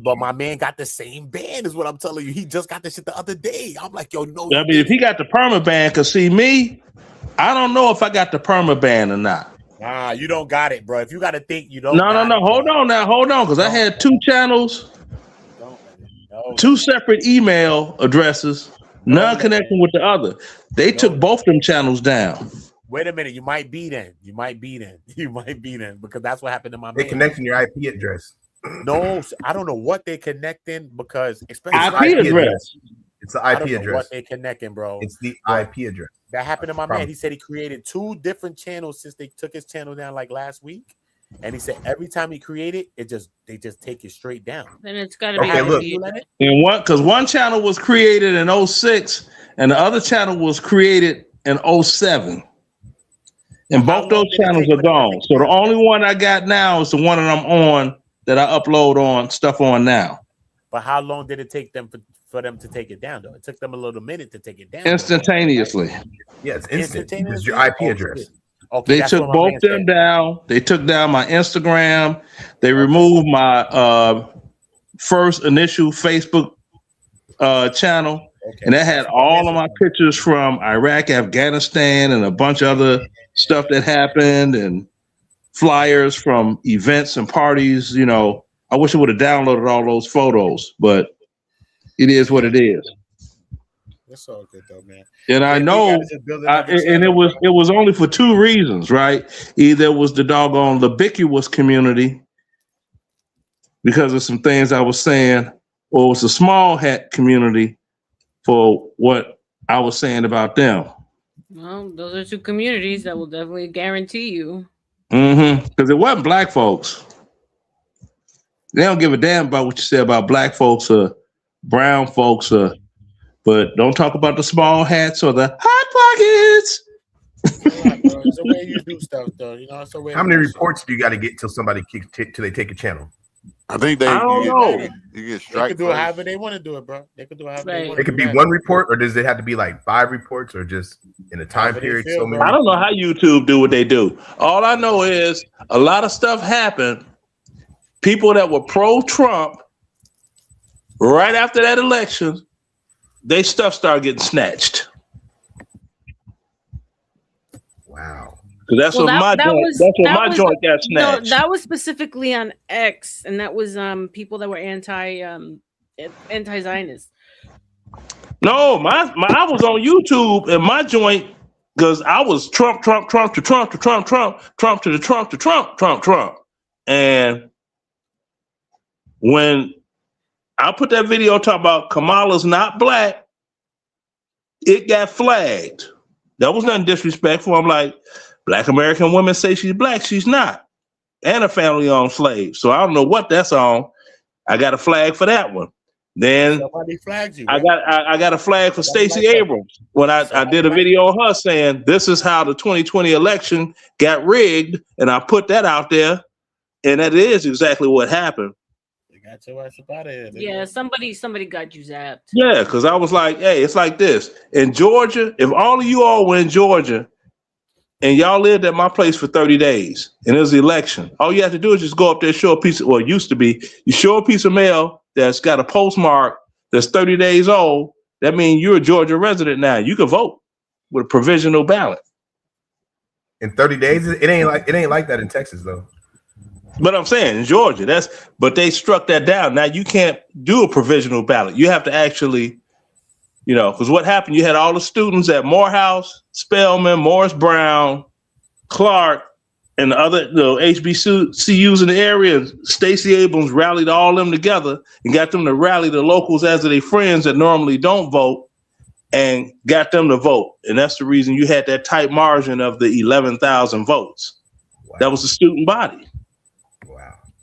But my man got the same ban, is what I'm telling you. He just got the shit the other day. I'm like, yo, no. I mean, if he got the perma ban, because see me, I don't know if I got the perma ban or not. Nah, you don't got it, bro. If you got to think, you don't. No. Hold on, because I had 2 channels. 2 separate email addresses, none connecting with the other. They took both them channels down. Wait a minute, you might be then. Because that's what happened to my They man. connecting your IP address. No, I don't know what they're connecting because especially IP address. It's the IP address. What they're connecting, bro. It's the IP address. That happened to my man. He said he created 2 different channels since they took his channel down like last week. And he said every time he created, they just take it straight down. Then it's got to be. And one channel was created in 06 and the other channel was created in 07. And both those channels are gone. So the only one I got now is the one that I'm on, that I upload on stuff on now. But how long did it take them for them to take it down, though? It took them a little minute to take it down. Instantaneously. Yeah, it's instant. It's your IP address. Okay, they took both them down. They took down my Instagram. They removed my first initial Facebook channel. Okay. And that had all of my pictures from Iraq, Afghanistan, and a bunch of other stuff that happened, and flyers from events and parties. I wish I would have downloaded all those photos, but it is what it is. That's all good though, man. And I know, and it was only for 2 reasons, right? Either it was the doggone ubiquitous community because of some things I was saying, or it was the small hat community for what I was saying about them. Well, those are 2 communities that will definitely guarantee you. Because it wasn't black folks. They don't give a damn about what you say about black folks or brown folks or. But don't talk about the small hats or the hot pockets. It's the way you do stuff, though. It's the way. How many reports do you got to get till somebody till they take a channel? I think they. I don't know. You get They strike. could do it however they want to do it, bro. They could do it however they want. It could be one report, or does it have to be like 5 reports, or just in a time However they period? feel, So many. bro. I don't know how YouTube do what they do. All I know is a lot of stuff happened. People that were pro-Trump, right after that election, they stuff started getting snatched. Wow. Because that's what my joint got snatched. No, that was specifically on X, and that was people that were anti-Zionist. No, I was on YouTube and my joint, because I was Trump to Trump to Trump to Trump to Trump. And when I put that video talking about Kamala's not black, it got flagged. That was nothing disrespectful. I'm like, Black American women say she's black, she's not. And a family-owned slave. So I don't know what that's on. I got a flag for that one. Then Somebody flagged you. I got a flag for Stacey Abrams when I did a video on her saying this is how the 2020 election got rigged, and I put that out there, and that is exactly what happened. You got your ass up out of here. Yeah, somebody got you zapped. Yeah, because I was like, hey, it's like this. In Georgia, if all of you all were in Georgia and y'all lived at my place for 30 days and it was the election, all you have to do is just go up there, show a piece of, well, it used to be, you show a piece of mail that's got a postmark that's 30 days old. That means you're a Georgia resident now. You can vote with a provisional ballot. In 30 days, it ain't like that in Texas though. But I'm saying in Georgia, but they struck that down. Now you can't do a provisional ballot. You have to actually, because what happened, you had all the students at Morehouse, Spelman, Morris Brown, Clark, and the other HBCUs in the area. Stacey Abrams rallied all them together and got them to rally the locals as their friends that normally don't vote and got them to vote. And that's the reason you had that tight margin of the 11,000 votes. Wow. That was the student body.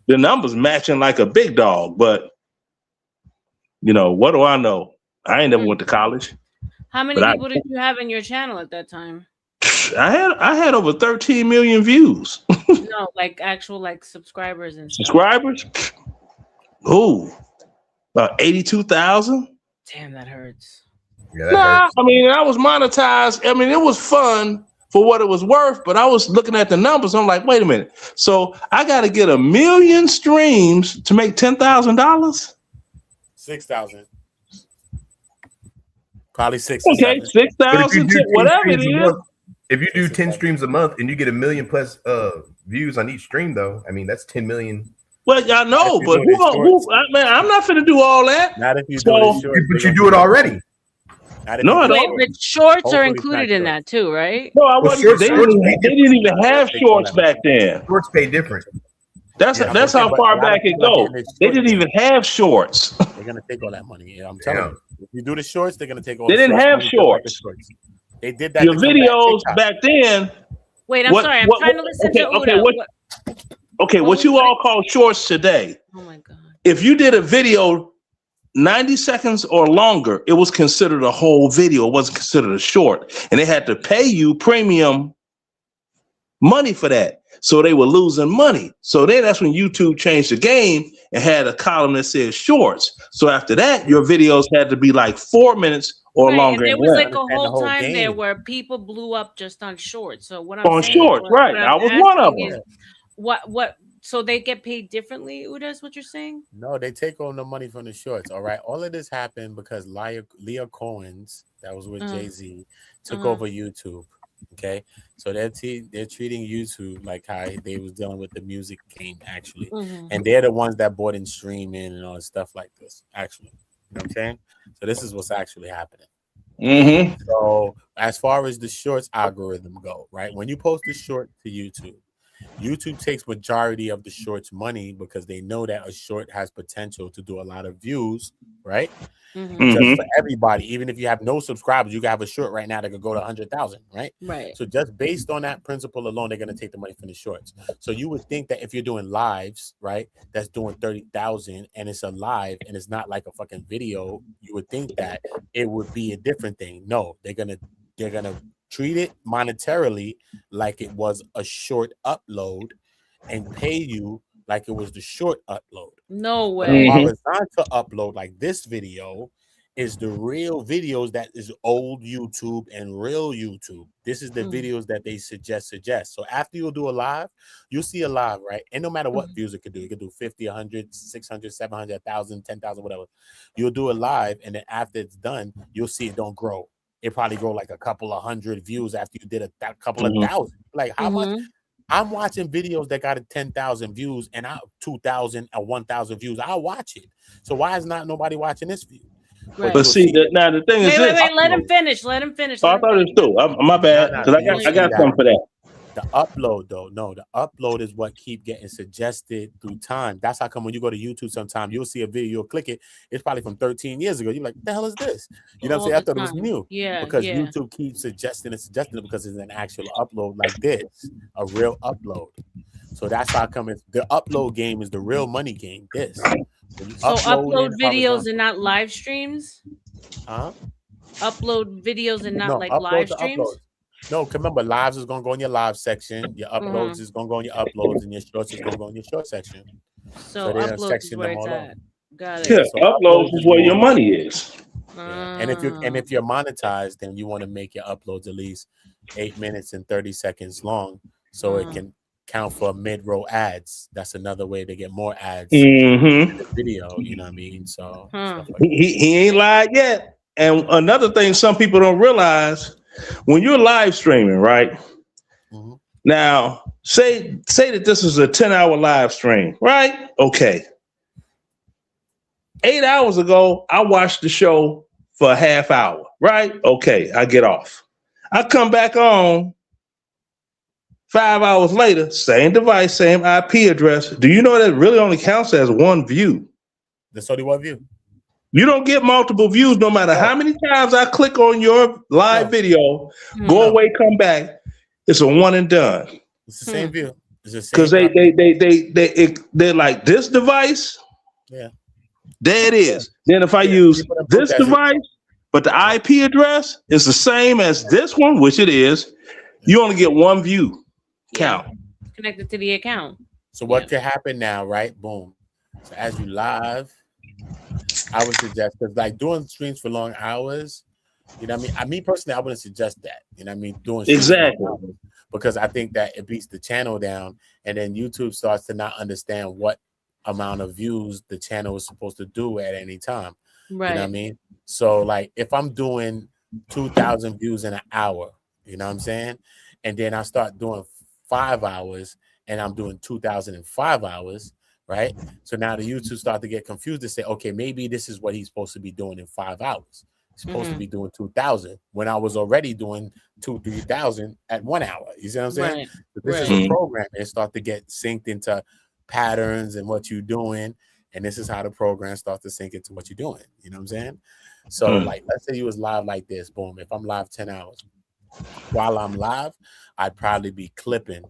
The numbers matching like a big dog, but what do I know? I ain't never went to college. How many people did you have in your channel at that time? I had over 13 million views. No, like actual subscribers and stuff. Subscribers? About 82,000. Damn, that hurts. Yeah, hurts. I mean, I was monetized. I mean, it was fun for what it was worth, but I was looking at the numbers. I'm like, wait a minute. So I got to get 1 million streams to make $10,000? 6,000. Probably 6. Okay, 6,000, whatever it is. If you do 10 streams a month and you get 1 million plus views on each stream, though, I mean, that's 10 million. Well, y'all know, but I'm not finna do all that. Not if you do it short. But you do it already. No, I don't. But shorts are included in that too, right? No, I wasn't. They didn't even have shorts back then. Shorts pay different. That's how far back it goes. They didn't even have shorts. They're gonna take all that money. Yeah, I'm telling you. If you do the shorts, they're gonna take all. They didn't have shorts. They did that. Your videos back then. Wait, I'm sorry. I'm trying to listen to Uda. What you all call shorts today? Oh my god! If you did a video 90 seconds or longer, it was considered a whole video. It wasn't considered a short, and they had to pay you premium money for that. So they were losing money. So then that's when YouTube changed the game and had a column that said shorts. So after that, your videos had to be like 4 minutes or longer. And there was like a whole time there where people blew up just on shorts. So what I'm on saying shorts, right? I was one of them. What? So they get paid differently, Uda, is what you're saying? No, they take all the money from the shorts. All right. All of this happened because Leah Cohen's, that was with Jay-Z, took over YouTube. Okay. So they're treating YouTube like how they was dealing with the music game, actually. And they're the ones that bought in streaming and all stuff like this, actually. You know what I'm saying? So this is what's actually happening. So as far as the shorts algorithm go, right? When you post a short to YouTube takes majority of the shorts money because they know that a short has potential to do a lot of views, right? Just for everybody, even if you have no subscribers, you can have a short right now that could go to 100,000, right? Right. So just based on that principle alone, they're going to take the money from the shorts. So you would think that if you're doing lives, right, that's doing 30,000 and it's a live and it's not like a fucking video, you would think that it would be a different thing. No, they're gonna treat it monetarily like it was a short upload and pay you like it was the short upload. No But a way. horizontal upload like this video is the real videos that is old YouTube and real YouTube. This is the videos that they suggest. So after you do a live, you'll see a live, right? And no matter what views it could do, it could do 50, 100, 600, 700, 1,000, 10,000, whatever. You'll do a live, and then after it's done, you'll see it don't grow. It probably grow like a couple of hundred views after you did a couple of thousand. Like how much? I'm watching videos that got 10,000 views and 2,000 or 1,000 views. I'll watch it. So why is not nobody watching this view? Right. But see, now the thing is this. Wait. Let him finish. Let him finish. Oh, I thought it was too. My bad. Because I got something for that. The upload, though, the upload is what keep getting suggested through time. That's how come when you go to YouTube, sometimes you'll see a video, you'll click it. It's probably from 13 years ago. You're like, what the hell is this? You know what I'm saying? I thought it was new. Yeah. Because YouTube keeps suggesting it because it's an actual upload like this, a real upload. So that's how come the upload game is the real money game. This. So upload videos and not live streams? Huh? Upload videos and not like live streams? No, remember, lives is gonna go in your live section. Your uploads is gonna go in your uploads, and your shorts is gonna go in your short section. So uploads is where it's at. Got it. Yeah, so uploads is where your money is. Yeah. And if you're monetized, then you want to make your uploads at least 8 minutes and 30 seconds long, so it can count for mid-roll ads. That's another way to get more ads in the video. You know what I mean? So stuff like he ain't lied yet. And another thing some people don't realize, when you're live streaming, right? Now, say that this is a 10-hour live stream, right? Okay. 8 hours ago, I watched the show for a half hour, right? Okay, I get off. I come back on 5 hours later, same device, same IP address. Do you know that really only counts as one view? That's only one view. You don't get multiple views no matter how many times I click on your live video, go away, come back. It's a one and done. It's the same view. Because they're like, this device, yeah, there it is. Then if I use this device, but the IP address is the same as this one, which it is, you only get one view count. Connected to the account. So what could happen now, right? Boom. So as you live, I would suggest, because like doing streams for long hours, you know what I mean? Me personally, I wouldn't suggest that. You know what I mean? Doing streams for long hours, because I think that it beats the channel down, and then YouTube starts to not understand what amount of views the channel is supposed to do at any time. Right. You know what I mean? So like if I'm doing 2,000 views in an hour, you know what I'm saying? And then I start doing 5 hours and I'm doing 2,005 hours, right? So now the YouTube start to get confused to say, okay, maybe this is what he's supposed to be doing in 5 hours. He's supposed to be doing 2,000 when I was already doing 2,000-3,000 at 1 hour. You see what I'm saying? Right. So this is a program, and it start to get synced into patterns and what you're doing. And this is how the program starts to sync into what you're doing. You know what I'm saying? So like, let's say you was live like this, boom. If I'm live 10 hours, while I'm live, I'd probably be clipping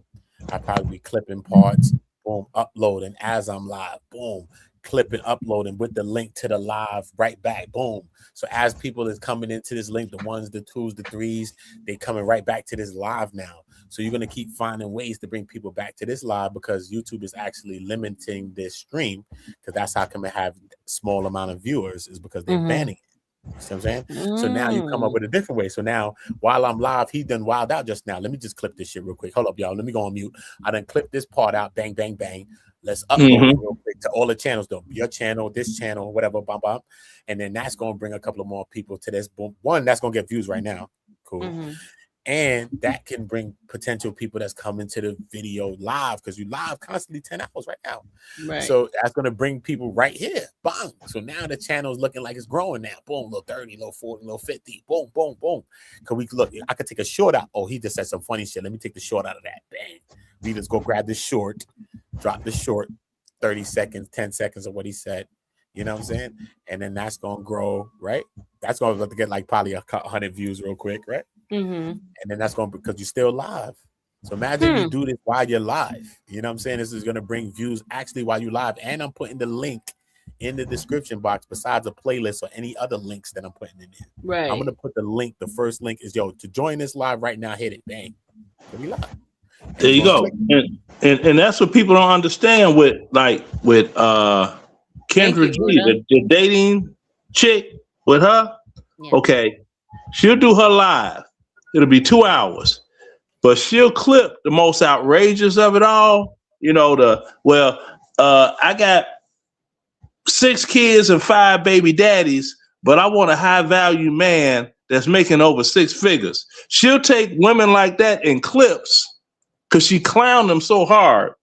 parts, boom, uploading as I'm live, boom, clipping, uploading with the link to the live right back, boom. So as people is coming into this link, the ones, the twos, the threes, they coming right back to this live now. So you're gonna keep finding ways to bring people back to this live, because YouTube is actually limiting this stream, because that's how come it have small amount of viewers, is because they're banning it. You see what I'm saying? So now you come up with a different way. So now while I'm live, he done wild out just now. Let me just clip this shit real quick. Hold up, y'all. Let me go on mute. I done clip this part out. Bang, bang, bang. Let's upload it real quick to all the channels, though. Your channel, this channel, whatever, bump up. And then that's going to bring a couple of more people to this. Boom. One, that's going to get views right now. Cool. And that can bring potential people that's coming to the video live, because you live constantly 10 hours right now. Right. So that's going to bring people right here. Bang. So now the channel is looking like it's growing now. Boom, little 30, little 40, little 50. Boom, boom, boom. Because we look, I could take a short out. Oh, he just said some funny shit. Let me take the short out of that. Bang. We just go grab the short, drop the short, 30 seconds, 10 seconds of what he said. You know what I'm saying? And then that's going to grow, right? That's going to get like probably 100 views real quick, right? And then that's going to, because you're still live. So imagine you do this while you're live. You know what I'm saying? This is going to bring views actually while you're live. And I'm putting the link in the description box besides a playlist or any other links that I'm putting in there. Right. I'm going to put the link. The first link is, yo, to join this live right now, hit it. Bang. We live. There you go. And that's what people don't understand with Kendra G, the dating chick with her. Yeah. Okay, she'll do her live. It'll be 2 hours, but she'll clip the most outrageous of it all. You know, I got 6 kids and 5 baby daddies, but I want a high value man that's making over 6 figures. She'll take women like that in clips because she clowned them so hard.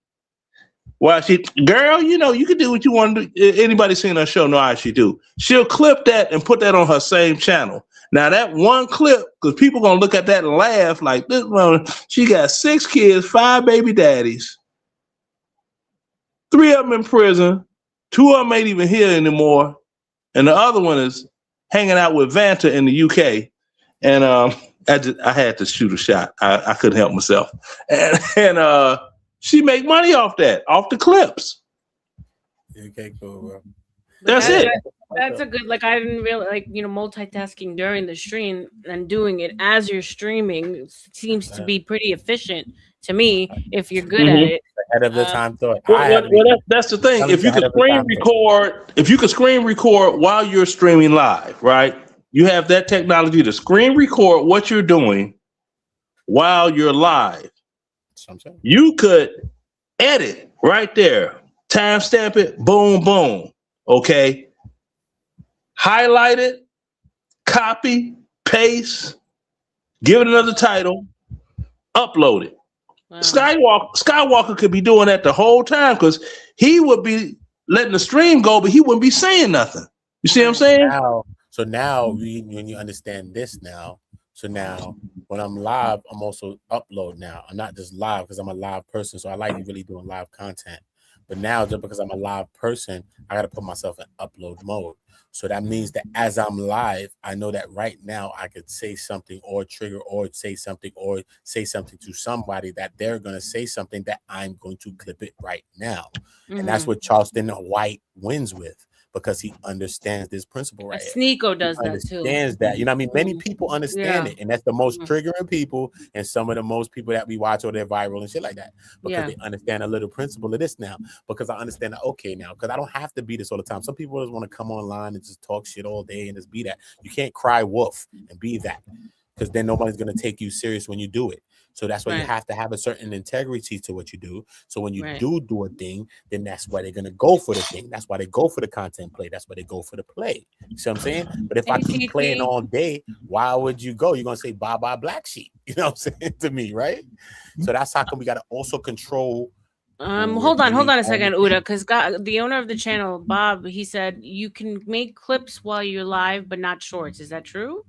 Well, girl, you know, you can do what you want to do. Anybody seen her show know how she do. She'll clip that and put that on her same channel. Now that one clip, because people gonna look at that and laugh like this one. She got 6 kids, 5 baby daddies, 3 of them in prison, 2 of them ain't even here anymore, and the other one is hanging out with Vanta in the UK. And I had to shoot a shot. I couldn't help myself. And she make money off that, off the clips. Okay, cool, bro. That's it. That's a good, like, I didn't really, like, you know, multitasking during the stream and doing it as you're streaming seems to be pretty efficient to me if you're good at it. Ahead of the time thought. Well, that's the thing. If you could screen record while you're streaming live, right? You have that technology to screen record what you're doing while you're live. You could edit right there, timestamp it, boom, boom. Okay. Highlight it, copy, paste, give it another title, upload it. Wow. Skywalker could be doing that the whole time because he would be letting the stream go, but he wouldn't be saying nothing. You see what I'm saying? So now when you understand this now, so now when I'm live, I'm also upload now. I'm not just live because I'm a live person, so I like really doing live content. But now just because I'm a live person, I got to put myself in upload mode. So that means that as I'm live, I know that right now I could say something or trigger or say something to somebody that they're going to say something that I'm going to clip it right now. Mm-hmm. And that's what Charleston White wins with because he understands this principle right here. Sneeko does that too. Understands that. You know what I mean? Many people understand it. And that's the most triggering people and some of the most people that we watch or they're viral and shit like that. Because they understand a little principle of this now. Because I understand that, okay, now, because I don't have to be this all the time. Some people just want to come online and just talk shit all day and just be that. You can't cry wolf and be that. Because then nobody's going to take you serious when you do it. So that's why you have to have a certain integrity to what you do. So when you do a thing, then that's why they're going to go for the thing. That's why they go for the content play. That's why they go for the play. You see what I'm saying? But if I keep playing all day, why would you go? You're going to say, bye-bye, black sheep. You know what I'm saying? To me, right? So that's how come we got to also control. Hold on a second, Uda, because the owner of the channel, Bob, he said you can make clips while you're live, but not shorts. Is that true?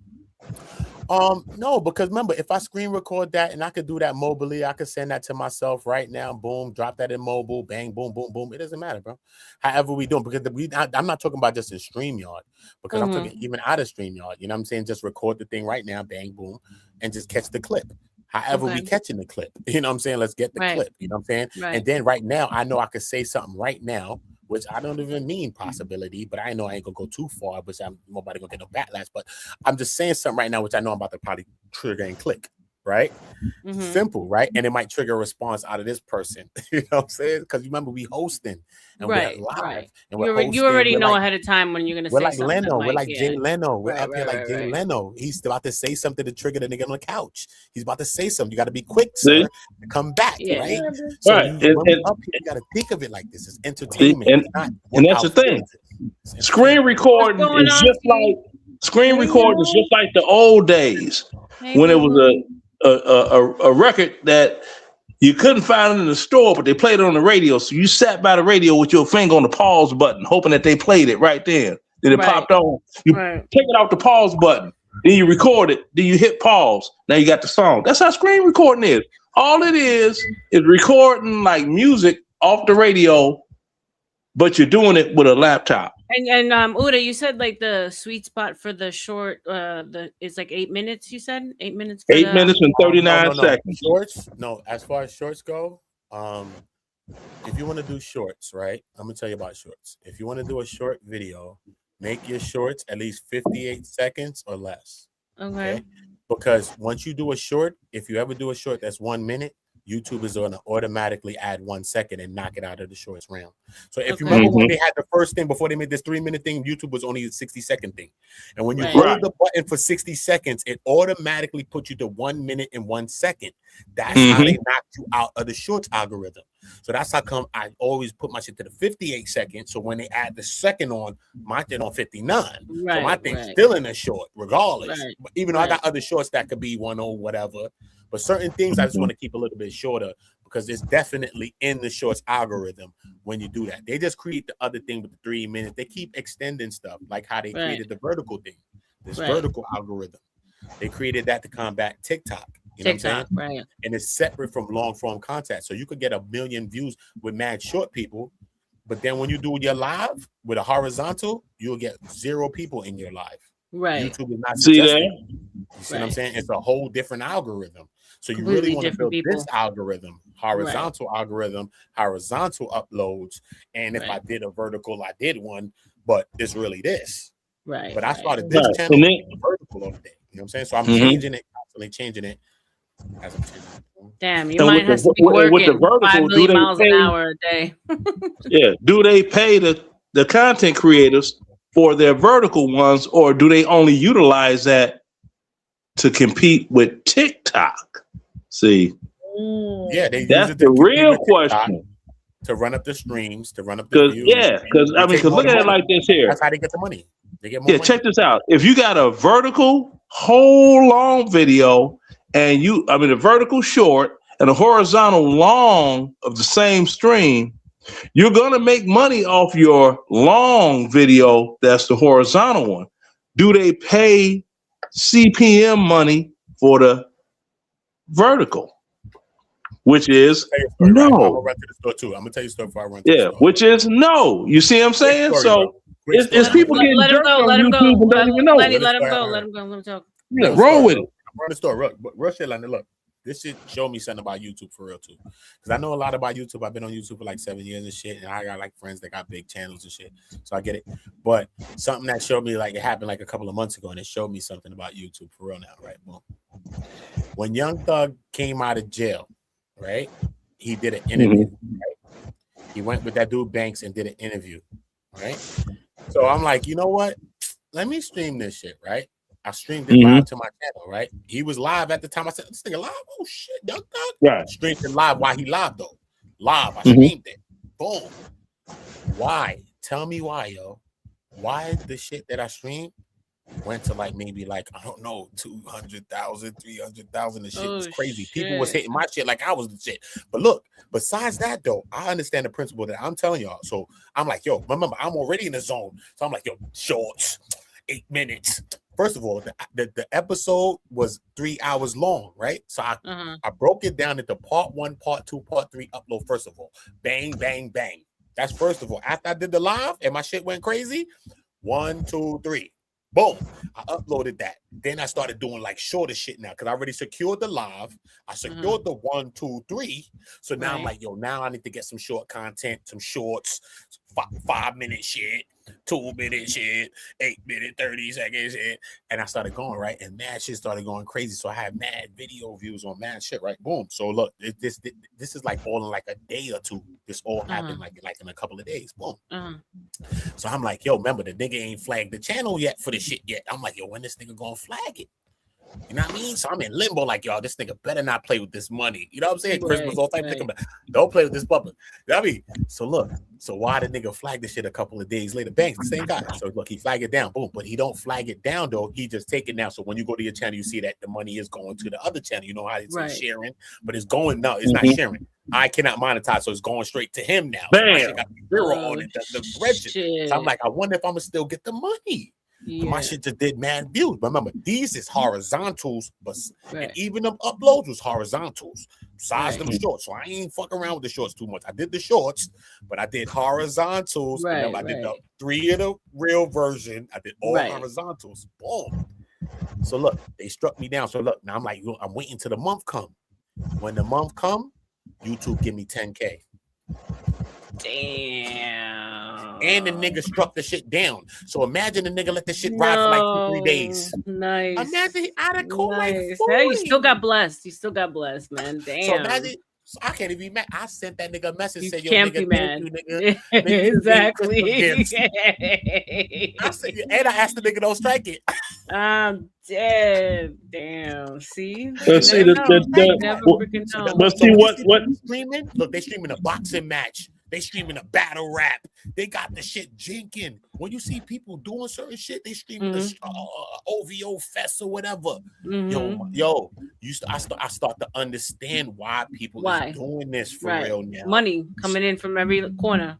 No, because remember, if I screen record that and I could do that mobilely, I could send that to myself right now. Boom, drop that in mobile, bang, boom, boom, boom. It doesn't matter, bro. However we do it, because I'm not talking about just in StreamYard, because I'm talking even out of StreamYard. You know what I'm saying? Just record the thing right now, bang, boom, and just catch the clip. However we catching the clip. You know what I'm saying? Let's get the clip. You know what I'm saying? Right. And then right now, I know I could say something right now, which I don't even mean possibility, but I know I ain't gonna go too far, which nobody gonna get no backlash. But I'm just saying something right now, which I know I'm about to probably trigger and click, right? Mm-hmm. Simple, right? And it might trigger a response out of this person. You know what I'm saying? Because remember, we hosting and we're live. And you already know ahead of time when you're gonna say like something. Leno. We're like Jay Leno. We're up here like Jay Leno. He's about to say something to trigger the nigga on the couch. He's about to say something. You got to be quick, sir, to come back, right? So when we're up here, you got to think of it like this. It's entertainment. And that's the thing. Screen recording is just like the old days when it was a record that you couldn't find it in the store, but they played it on the radio. So you sat by the radio with your finger on the pause button, hoping that they played it right then. Then it popped on. You take it off the pause button. Then you record it. Then you hit pause. Now you got the song. That's how screen recording is. All it is recording like music off the radio, but you're doing it with a laptop. And Uda, you said like the sweet spot for the short, it's like 8 minutes. You said 8 minutes. 8 minutes and 39 seconds. Shorts. No, as far as shorts go, if you want to do shorts, right? I'm gonna tell you about shorts. If you want to do a short video, make your shorts at least 58 seconds or less. Okay. Because once you do a short, if you ever do a short that's 1 minute, YouTube is going to automatically add 1 second and knock it out of the shorts round. So if you remember when they had the first thing before they made this 3-minute thing, YouTube was only a 60-second thing. And when you hold the button for 60 seconds, it automatically puts you to 1 minute and 1 second. That's how they knocked you out of the shorts algorithm. So that's how come I always put my shit to the 58 seconds. So when they add the second on, my thing on 59. So my thing's still in the short, regardless. But even though I got other shorts that could be 10 whatever. But certain things I just want to keep a little bit shorter because it's definitely in the shorts algorithm when you do that. They just create the other thing with the 3 minutes. They keep extending stuff like how they created the vertical thing, this vertical algorithm. They created that to combat TikTok. You know what I'm saying? And it's separate from long form content. So you could get 1 million views with mad short people. But then when you do your live with a horizontal, you'll get 0 people in your live. YouTube is not suggesting. You see what I'm saying? It's a whole different algorithm. So you really want to build this algorithm, horizontal algorithm, horizontal uploads. And if I did a vertical, I did one, but it's really this. But I started this channel with vertical on the day. You know what I'm saying? So I'm changing it, constantly changing it as I'm changing it. Damn, your mind has to be working with the vertical, 5 million miles pay, an hour a day. Do they pay the content creators for their vertical ones, or do they only utilize that to compete with TikTok? See, that's the real question. To run up the streams, to run up the views. Because look at it like this here. That's how they get the money. They get more money. Check this out. If you got a vertical whole long video and a vertical short and a horizontal long of the same stream, you're gonna make money off your long video. That's the horizontal one. Do they pay CPM money for the vertical? Which is no. I'm gonna run to the store too. I'm gonna tell you a story before I run to the store. Which is no. You see what I'm saying? So it's people getting jerked on YouTube and don't even know. Let him go. Let him talk. Yeah, roll with it. I'm running the store. Real shit like that. Look, this shit showed me something about YouTube for real too. Because I know a lot about YouTube. I've been on YouTube for like 7 years and shit. And I got like friends that got big channels and shit. So I get it. But something that showed me, like, it happened like a couple of months ago, and it showed me something about YouTube for real now, right? Boom. When Young Thug came out of jail, right? He did an interview, right? He went with that dude Banks and did an interview, right? So I'm like, you know what? Let me stream this shit, right? I streamed it live to my channel, right? He was live at the time. I said, this nigga live? Oh shit, Young Thug. Right. Streamed it live while he live though. Live. I streamed it. Boom. Why? Tell me why, yo. Why the shit that I streamed went to like maybe like, I don't know, 200,000, 300,000. The shit was crazy. Shit. People was hitting my shit like I was the shit. But look, besides that though, I understand the principle that I'm telling y'all. So I'm like, yo, remember, I'm already in the zone. So I'm like, yo, shorts, 8 minutes. First of all, the episode was 3 hours long, right? So I broke it down into part 1, part 2, part 3 upload. First of all, bang, bang, bang. That's first of all. After I did the live and my shit went crazy, 1, 2, 3. Boom. I uploaded that. Then I started doing like shorter shit now because I already secured the live. I secured the 1, 2, 3. So now I'm like, yo, now I need to get some short content, some shorts, 5-minute shit, 2-minute shit, 8-minute, 30-second shit. And I started going, right? And mad shit started going crazy. So I had mad video views on mad shit, right? Boom. So look, this is like all in like a day or two. This all happened like in a couple of days. Boom. So I'm like, yo, remember, the nigga ain't flagged the channel yet for the shit yet. I'm like, yo, when this nigga gonna flag it? You know what I mean? So I'm in limbo, like, y'all, this nigga better not play with this money. You know what I'm saying? Christmas, all type of nigga, don't play with this public. You know what I mean? So look, so why the nigga flag this shit a couple of days later? Bang, the same guy. So look, he flag it down, boom. But he don't flag it down though. He just take it now. So when you go to your channel, you see that the money is going to the other channel. You know how it's sharing, but it's going no, it's not sharing. I cannot monetize, so it's going straight to him now. Bam. So got zero on it, the register. So I'm like, I wonder if I'm gonna still get the money. Yeah. My shit just did mad views. But remember, these is horizontals, but and even them uploads was horizontals. Besides them shorts. So I ain't fucking around with the shorts too much. I did the shorts, but I did horizontals. And I did the 3 of the real version. I did all horizontals. Boom. So look, they struck me down. So look, now I'm like, I'm waiting till the month come. When the month come, YouTube give me 10K. Damn. And the nigga struck the shit down. So imagine the nigga let the shit ride for like 2-3 days. Nice. Imagine he out of court like 40. Hey, you still got blessed. You still got blessed, man. Damn. So imagine, So I can't even be mad. I sent that nigga a message saying, "Yo, can't nigga, be thank mad. you, nigga." Exactly. I said, and I asked the nigga, "Don't strike it." I'm dead. Damn. See, you But see, never know. You never freaking know. but see what streaming? Look, they streaming a boxing match. They streaming a battle rap. They got the shit jinking. When you see people doing certain shit, they streaming OVO fest or whatever. Yo, I start to understand why people is doing this for real now. Money coming in from every corner.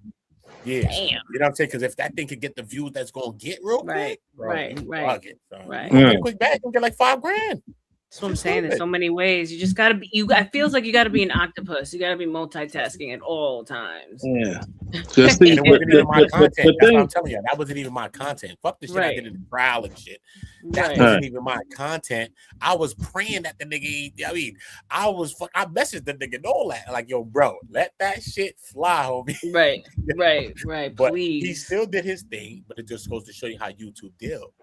Yeah, damn. You know what I'm saying? Because if that thing could get the views that's gonna get real quick, bro, right. You gonna get Right. a quick bag, you gonna get like $5,000. That's what I'm saying. There's so many ways. You just gotta be. It feels like you gotta be an octopus. You gotta be multitasking at all times. Yeah. And it wasn't even my content. That's what I'm telling you. That wasn't even my content. Fuck the shit I did in the trial and shit. That wasn't even my content. I was praying that the nigga. I mean, I messaged the nigga all that. Like, yo, bro, let that shit fly, homie. Right. But please. he still did his thing. But it just goes to show you how YouTube deal.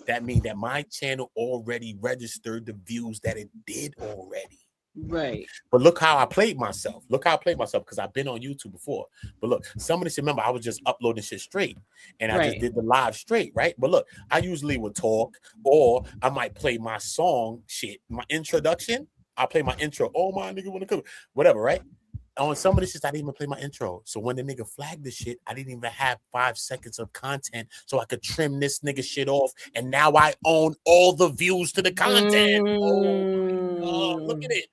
That means that my channel already registered the views that it did already. Right. But look how I played myself. Because I've been on YouTube before. But look, some of this, remember, I was just uploading shit straight. And I just did the live straight, right? But look, I usually would talk, or I might play my song shit, my introduction. I play my intro. Oh, my nigga wanna cook. Whatever, right? On some of this shit, I didn't even play my intro. So when the nigga flagged the shit, I didn't even have 5 seconds of content so I could trim this nigga shit off. And now I own all the views to the content. Oh, look at it.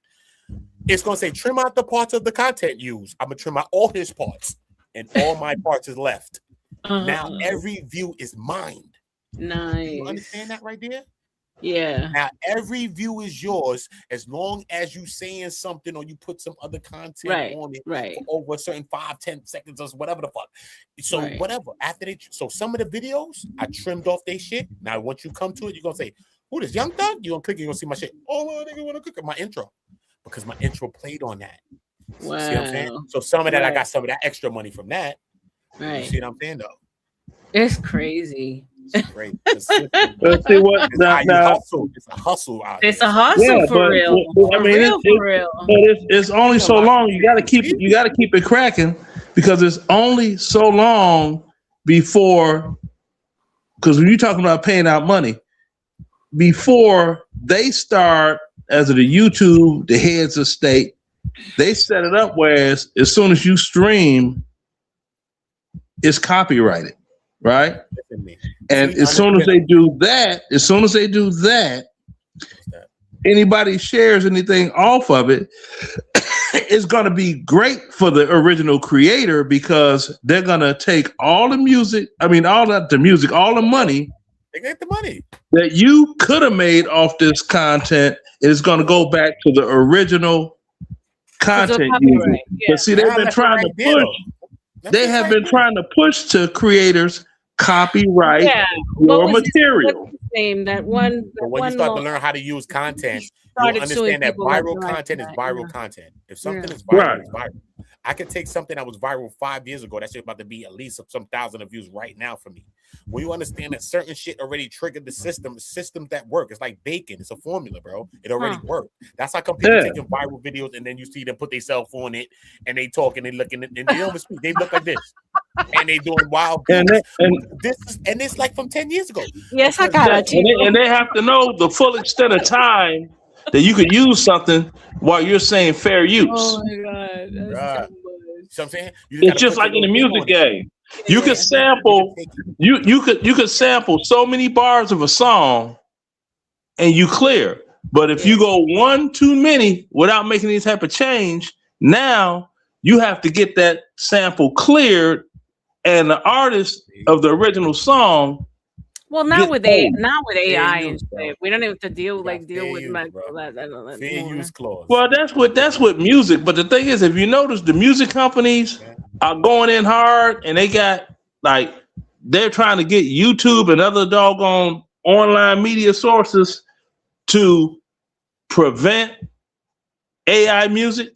It's going to say trim out the parts of the content used. I'm going to trim out all his parts. And all my parts is left. Now every view is mined. Nice. You understand that right there? Yeah. Now every view is yours as long as you saying something or you put some other content on it for over a certain 5-10 seconds or whatever the fuck. So whatever. After so some of the videos I trimmed off their shit. Now once you come to it, you're gonna say, "Who this Young Thug?" You're gonna click, you're gonna see my shit. Oh, my nigga wanna cook my intro because my intro played on that. Wow. See what I'm saying? So some of that I got some of that extra money from that. Right. You see what I'm saying though? It's crazy. It's great. Let's see what now. It's a hustle out It's a hustle for real. I mean, it's only so long. You got to keep it cracking because it's only so long before. Because when you're talking about paying out money, before they start as of the YouTube, the heads of state, they set it up where as soon as you stream, it's copyrighted. Right, and as soon as they do that, anybody shares anything off of it, it's going to be great for the original creator because they're going to take all the music. I mean, all the money. They get the money that you could have made off this content is going to go back to the original content. But see, they've been trying to push. They have been trying to push to creators. Copyright your material. That one. But when you start to learn how to use content, you understand that viral content is viral content. If something is viral, it's viral. I could take something that was viral 5 years ago. That shit about to be at least some thousand of views right now for me. When you understand that certain shit already triggered the systems that work. It's like bacon. It's a formula, bro. It already worked. That's how come people taking viral videos and then you see them put their cell phone on it and they talk and they looking and they don't speak. They look like this. And they doing wild and it's like from 10 years ago. Yes, I got it. And they have to know the full extent of time that you could use something while you're saying fair use. Oh my god. You know what I'm saying? It's just like in the music game. You could sample you could sample so many bars of a song and you clear. But if you go one too many without making any type of change, now you have to get that sample cleared and the artist of the original song. Well, not with AI and shit. We don't even have to deal with medical. Fair use clause. Well, that's with music. But the thing is, if you notice, the music companies are going in hard, and they got they're trying to get YouTube and other doggone online media sources to prevent AI music.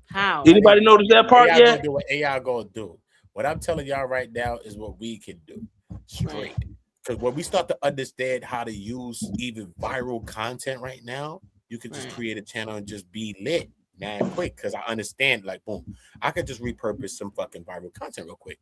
How? Anybody notice that part yet? Do what AI gonna do. What I'm telling y'all right now is what we can do. Straight. Because when we start to understand how to use even viral content right now, you can just create a channel and just be lit. mad quick because I understand, like, boom, I could just repurpose some fucking viral content real quick.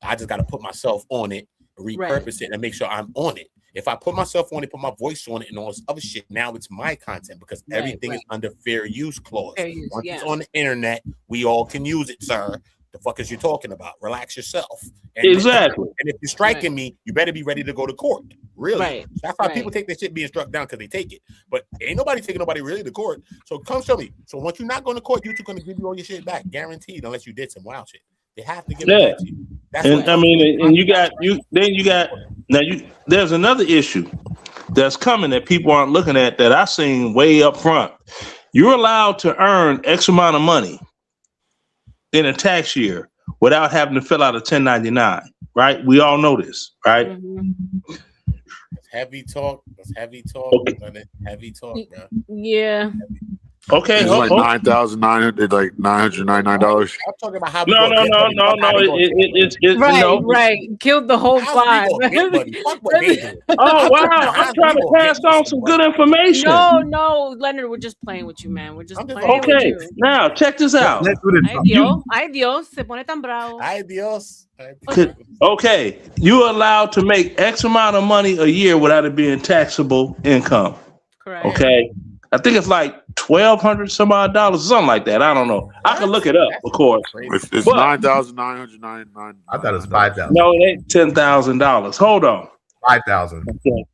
I just got to put myself on it, repurpose it, and make sure I'm on it. If I put myself on it, put my voice on it, and all this other shit, now it's my content because everything is under fair use clause. Once it's on the internet, we all can use it, sir. The fuck is you talking about? Relax yourself. And Exactly. And if you're striking me, you better be ready to go to court. Really. That's why people take that shit being struck down because they take it. But ain't nobody taking nobody really to court. So come show me. So once you're not going to court, YouTube going to give you all your shit back, guaranteed, unless you did some wild shit. They have to give it back to you. That's And I mean, and there's another issue that's coming that people aren't looking at that I seen way up front. You're allowed to earn X amount of money in a tax year without having to fill out a 1099, right? We all know this, right? That's heavy talk. That's heavy talk. Okay. Heavy talk, bro. Yeah. Okay. It's like $9,900, like $999. I'm talking about how No. It's Right. Killed the whole vibe. Oh wow! I'm trying to pass on some good information. No, Leonard, we're just playing with you, man. We're just playing with you. Now check this out. Ay Dios, se pone tan bravo. Ay Dios. Okay, you're allowed to make X amount of money a year without it being taxable income. Correct. Okay, I think it's like $1,200 some odd dollars, something like that. I don't know. I can look it up, of course. It's $9,999. I thought it was $5,000. No, it ain't $10,000. Hold on. $5,000. Okay.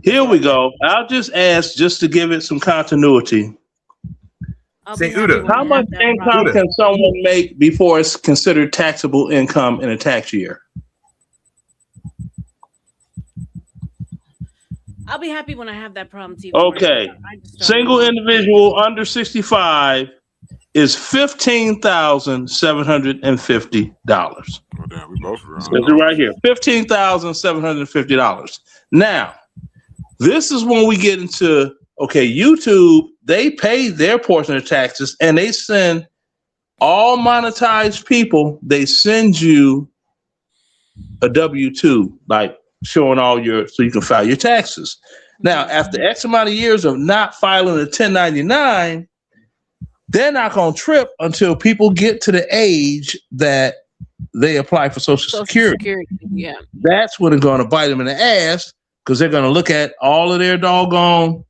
Here we go. I'll just ask just to give it some continuity. Say Uda. How much income can someone make before it's considered taxable income in a tax year? I'll be happy when I have that problem too. Okay. Single individual under 65 is $15,750. Oh, damn, we both around. It's right here. $15,750. Now, this is when we get into YouTube, they pay their portion of taxes and they send all monetized people, they send you a W-2, like showing all so you can file your taxes. Now, after X amount of years of not filing a 1099, they're not going to trip until people get to the age that they apply for Social Security. Yeah. That's when it's going to bite them in the ass because they're going to look at all of their doggone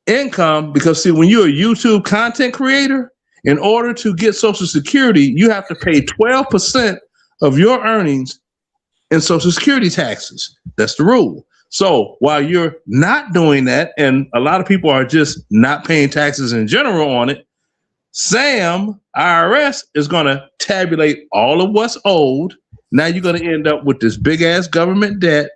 income. Because see, when you're a YouTube content creator, in order to get Social Security, you have to pay 12% of your earnings in Social Security taxes. That's the rule. So while you're not doing that, and a lot of people are just not paying taxes in general on it, Sam, IRS, is going to tabulate all of what's owed. Now you're going to end up with this big ass government debt.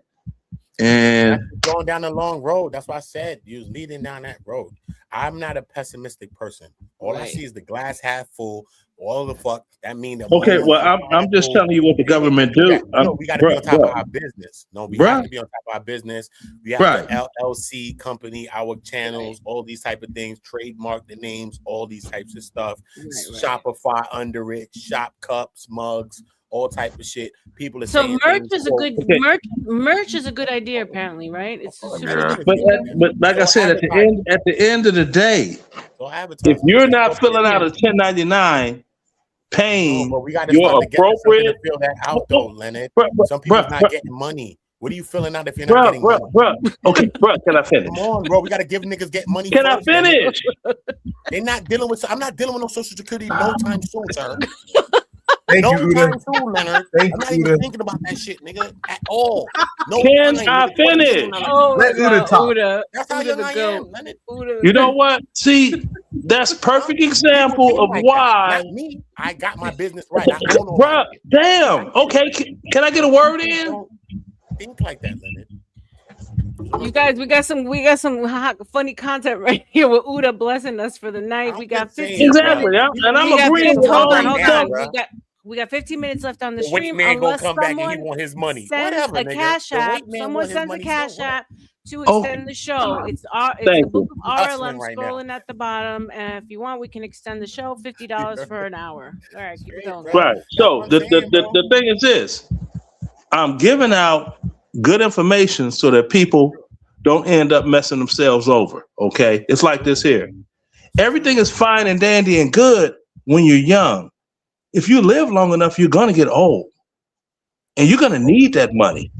And going down the long road. That's why I said you was leading down that road. I'm not a pessimistic person. All I see is the glass half full. All the fuck that mean that. Okay, well, I'm just telling you what the government do. We got to be on top of our business. No, we have to be on top of our business. We have the LLC company, our channels, all these type of things, trademark the names, all these types of stuff. Shopify under it, shop cups, mugs, all type of shit. People are saying merch is a good merch is a good idea, apparently, right? It's super good. But like I said, at the end of the day, if you're not filling out a 1099, paying your appropriate fill that out though, Leonard. Some people not getting money. What are you filling out if you're not getting money? Okay, can I finish? Come on, bro. We got to give niggas get money. Can I finish? They're not dealing with. I'm not dealing with no Social Security no time soon, sir. Thank no you, time Uda. soon, Leonard. I'm not even thinking about that shit, nigga, at all. No Can time. I finish? Let Uda talk. That's how young I am, Leonard. You know what? See, that's perfect example of why. Not me. I got my business right. Bruh, damn. Okay, can I get a word in? Think like that, Leonard. You guys, we got some hot, funny content right here with Uda blessing us for the night. We got 15. Exactly, and I'm agreeing with all that. We got 15 minutes left on the Which stream. man gonna come back and he want his money? Whatever, Nigga. Cash app. Someone sends a cash app to extend the show. It's the book of RL. I'm scrolling at the bottom, and if you want, we can extend the show. $50 for an hour. All right, keep it going. Right. So the thing is this: I'm giving out good information so that people don't end up messing themselves over. Okay, it's like this here. everything is fine and dandy and good when you're young. If you live long enough, you're gonna get old, and you're gonna need that money.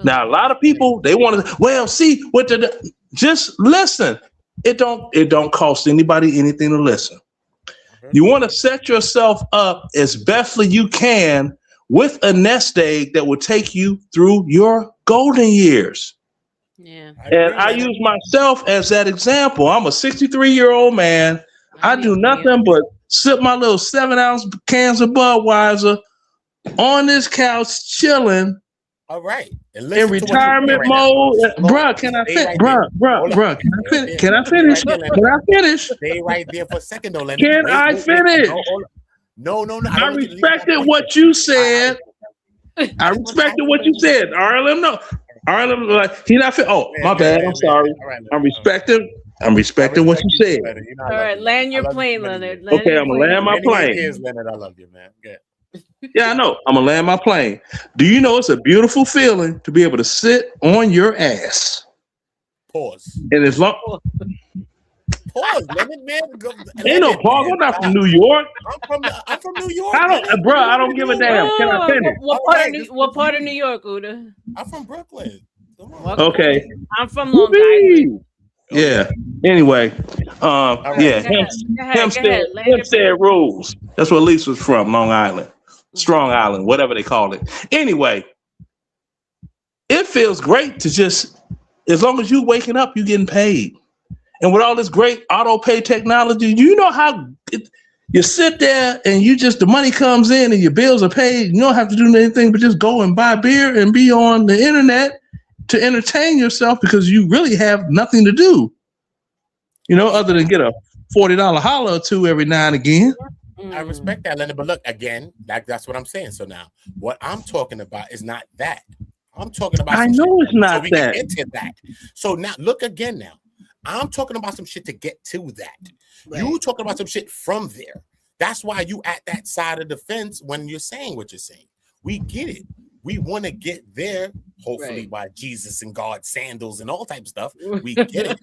Now, a lot of people they want to. Well, see what the just listen. It don't cost anybody anything to listen. You want to set yourself up as bestly you can with a nest egg that will take you through your golden years. Yeah. And I use myself as that example. I'm a 63-year-old man. I do nothing but sip my little 7-ounce cans of Budweiser on this couch, chilling. All right. In retirement mode. Bruh, can I finish? Bruh, can I finish? Can I finish? Stay right there for a second, though, Leonard. Can I finish? No. I respected what you said. I respected what you said. Arlen, no. Arlen, like, he not fit. Oh, my bad. I'm sorry. I'm respecting what you said. All right, land your plane, Leonard. Okay, I'm gonna land my plane. Leonard, I love you, man. Good. Yeah, I know. I'm gonna land my plane. Do you know it's a beautiful feeling to be able to sit on your ass? Pause. And as long Pause, Leonard, man. ain't no pause. I'm not from New York. I'm from New York. I don't give a damn. Can I finish? What part of New York, Uda? I'm from Brooklyn. Okay. I'm from Long Island. Yeah. Anyway, yeah. Hempstead rules. That's where Lisa's from, Long Island, Strong Island, whatever they call it. Anyway, it feels great to just, as long as you waking up, you getting paid. And with all this great auto pay technology, you know how you sit there and the money comes in and your bills are paid. You don't have to do anything but just go and buy beer and be on the internet to entertain yourself because you really have nothing to do, other than get a $40 holler or two every now and again. I respect that, Leonard, but look, again, that's what I'm saying. So now, what I'm talking about is not that. I'm talking about I know it's not that. Get to that. So now, look again now. I'm talking about some shit to get to that. Right. You talking about some shit from there. That's why you at that side of the fence when you're saying what you're saying. We get it. We want to get there, hopefully by Jesus and God sandals and all type of stuff. We get it.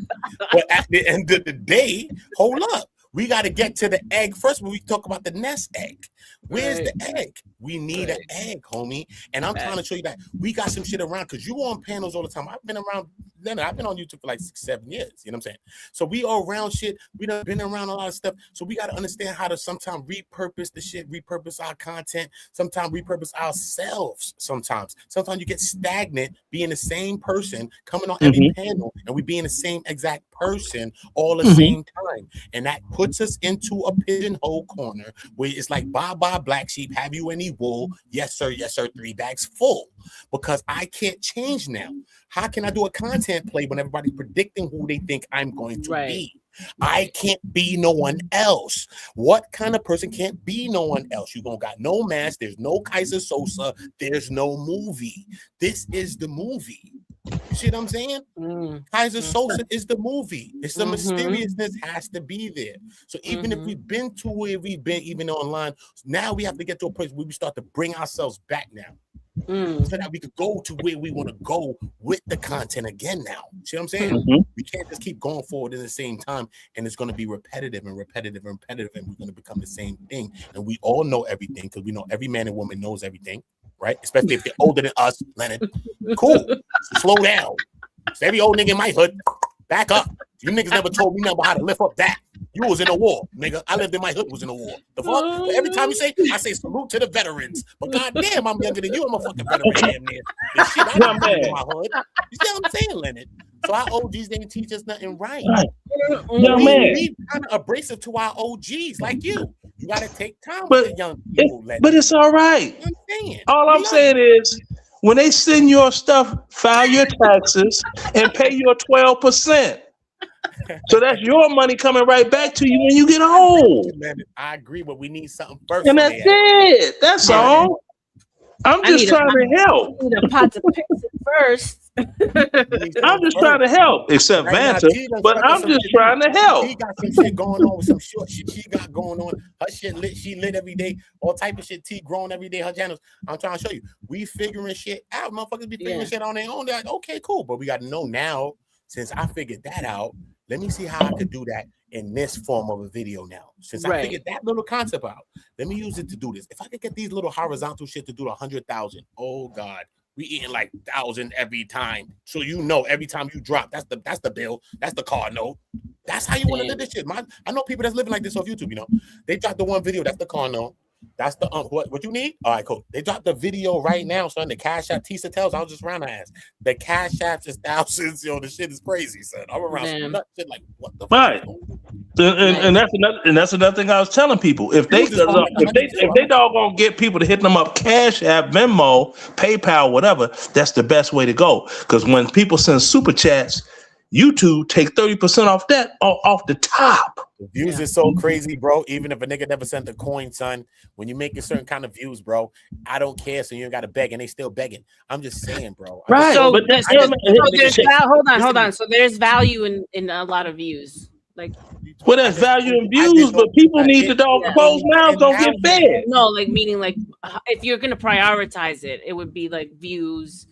But at the end of the day, hold up. We got to get to the egg first when we talk about the nest egg. Where's the egg? We need an egg, homie. And I'm trying to show you that we got some shit around because you on panels all the time. I've been around, Leonard, I've been on YouTube for like 6-7 years. You know what I'm saying? So we all around shit. We done been around a lot of stuff. So we got to understand how to sometimes repurpose the shit, repurpose our content, sometimes repurpose ourselves. Sometimes you get stagnant being the same person coming on every panel and we being the same exact person all the same time. And that puts us into a pigeonhole corner where it's like, bye, black sheep, have you any wool? Yes, sir, 3 bags full. Because I can't change now. How can I do a content play when everybody's predicting who they think I'm going to be? I can't be no one else. What kind of person can't be no one else? You don't got no mask. There's no Kaiser Sosa. There's no movie. This is the movie. You see what I'm saying? Kaiser Sosa is the movie. It's the mysteriousness has to be there. So even if we've been to where we've been, even online, now we have to get to a place where we start to bring ourselves back now. So that we could go to where we want to go with the content again now. See what I'm saying? We can't just keep going forward at the same time, and it's going to be repetitive, and we're going to become the same thing. And we all know everything because we know every man and woman knows everything, right? Especially if they're older than us, Leonard. Cool. Slow down. So every old nigga in my hood, back up. You niggas never told me nothing about how to lift up that. You was in a war, nigga. I lived in my hood, was in a war. The fuck? Every time you say, I say salute to the veterans. But goddamn, I'm younger than you. I'm a fucking veteran. Damn near. The shit I didn't do in my hood. You see what I'm saying, Leonard? So our OGs didn't teach us nothing right. We kind of abrasive to our OGs like you. You got to take time with the young people, Leonard. But it's all right. You know what I'm saying? All I'm saying is, when they send your stuff, file your taxes and pay your 12%. So that's your money coming right back to you when you get home. I agree, but we need something first. And that's it. That's all. I'm just trying to help. I need a pot to fix it first. I'm just trying to help, except Vanta, but I'm just trying to help. She got some shit going on with some short shit she got going on. Her shit lit, she lit every day. All type of shit, T growing every day. Her channels. I'm trying to show you. We figuring shit out. Motherfuckers be figuring shit on their own. They're like, okay, cool. But we got to know now, since I figured that out, let me see how I could do that in this form of a video now. Since I figured that little concept out, let me use it to do this. If I could get these little horizontal shit to do 100,000, oh God, we eating like 1,000 every time. So every time you drop, that's the bill, that's the car note. That's how you want to live this shit. I know people that's living like this off YouTube. They dropped the one video, that's the car note. That's the what you need? All right, cool. They dropped the video right now, son. The Cash App Tisa tells. I was just around her ass. The Cash Apps is thousands, the shit is crazy, son. I'm around some nut shit like what the right. And that's another thing I was telling people. If they doggone get people to hit them up, Cash App, Venmo, PayPal, whatever, that's the best way to go. Because when people send super chats, YouTube take 30% off that off the top. The views is so crazy, bro. Even if a nigga never sent a coin, son, when you make a certain kind of views, bro, I don't care. So you ain't got to beg, and they still begging. I'm just saying, bro. Right. So hold on. So there's value in a lot of views. Like, well, there's value in views, but people need to close mouths, don't get fed. No, like meaning like if you're gonna prioritize it, it would be like views.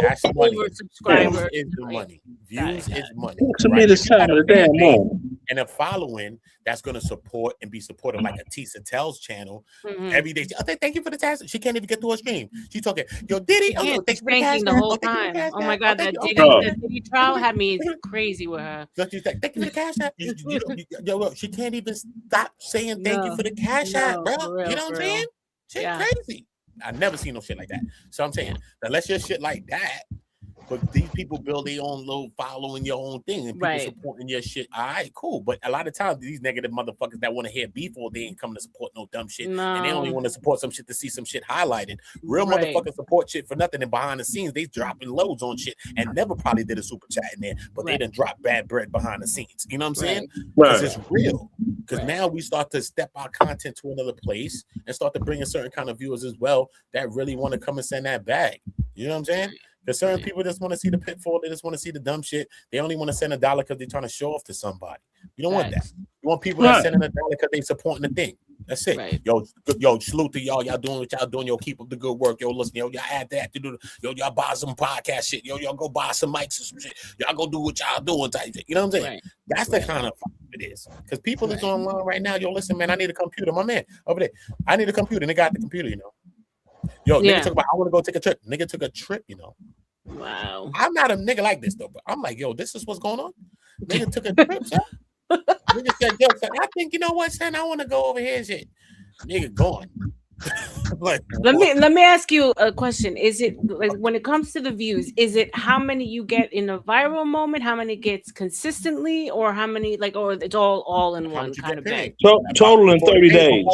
That's money. Over subscribers is the money. Views is money. To me, this time of the damn morning. And a following that's going to support and be supportive, like a Tisa Tells channel every day. Thank you for the task. She can't even get through a stream. She's talking, yo, Diddy. Oh, thanks for the the whole time. Oh my God, that Diddy trial had me crazy with her. Thank you for the cash app. Yo, she can't even stop saying thank you for the cash app, bro. You know what I'm saying? Shit crazy. I've never seen no shit like that. So I'm saying, unless you're shit like that, but these people build their own little following, your own thing, and people supporting your shit. All right, cool. But a lot of times, these negative motherfuckers that want to hear beef all day ain't coming to support no dumb shit. No. And they only want to support some shit to see some shit highlighted. Real motherfuckers support shit for nothing. And behind the scenes, they dropping loads on shit and never probably did a super chat in there, but they done dropped bad bread behind the scenes. You know what I'm saying? Because it's real. Because now we start to step our content to another place and start to bring in certain kind of viewers as well that really want to come and send that bag. You know what I'm saying? Because certain people just want to see the pitfall. They just want to see the dumb shit. They only want to send $1 because they're trying to show off to somebody. You don't want that. You want people that sending $1 because they supporting the thing. That's it. Yo, salute to y'all. Y'all doing what y'all doing. Yo, keep up the good work. Yo, listen. Yo, y'all add that to do. Yo, y'all buy some podcast shit. Yo, y'all go buy some mics or some shit. Y'all go do what y'all doing type shit. You know what I'm saying? That's the kind of it is. Because people is online right now. Yo, listen, man. I need a computer. My man over there. I need a computer. And they got the computer. Yo, nigga talk about I want to go take a trip. Nigga took a trip. Wow. I'm not a nigga like this though, but I'm like, yo, this is what's going on. Nigga took a trip, son. Nigga said, yo, son, I think son, I want to go over here and shit. Nigga gone. Like, let me ask you a question. Is it like when it comes to the views, is it how many you get in a viral moment, how many gets consistently, or how many or it's all in one kind of bag? Total in 30 days.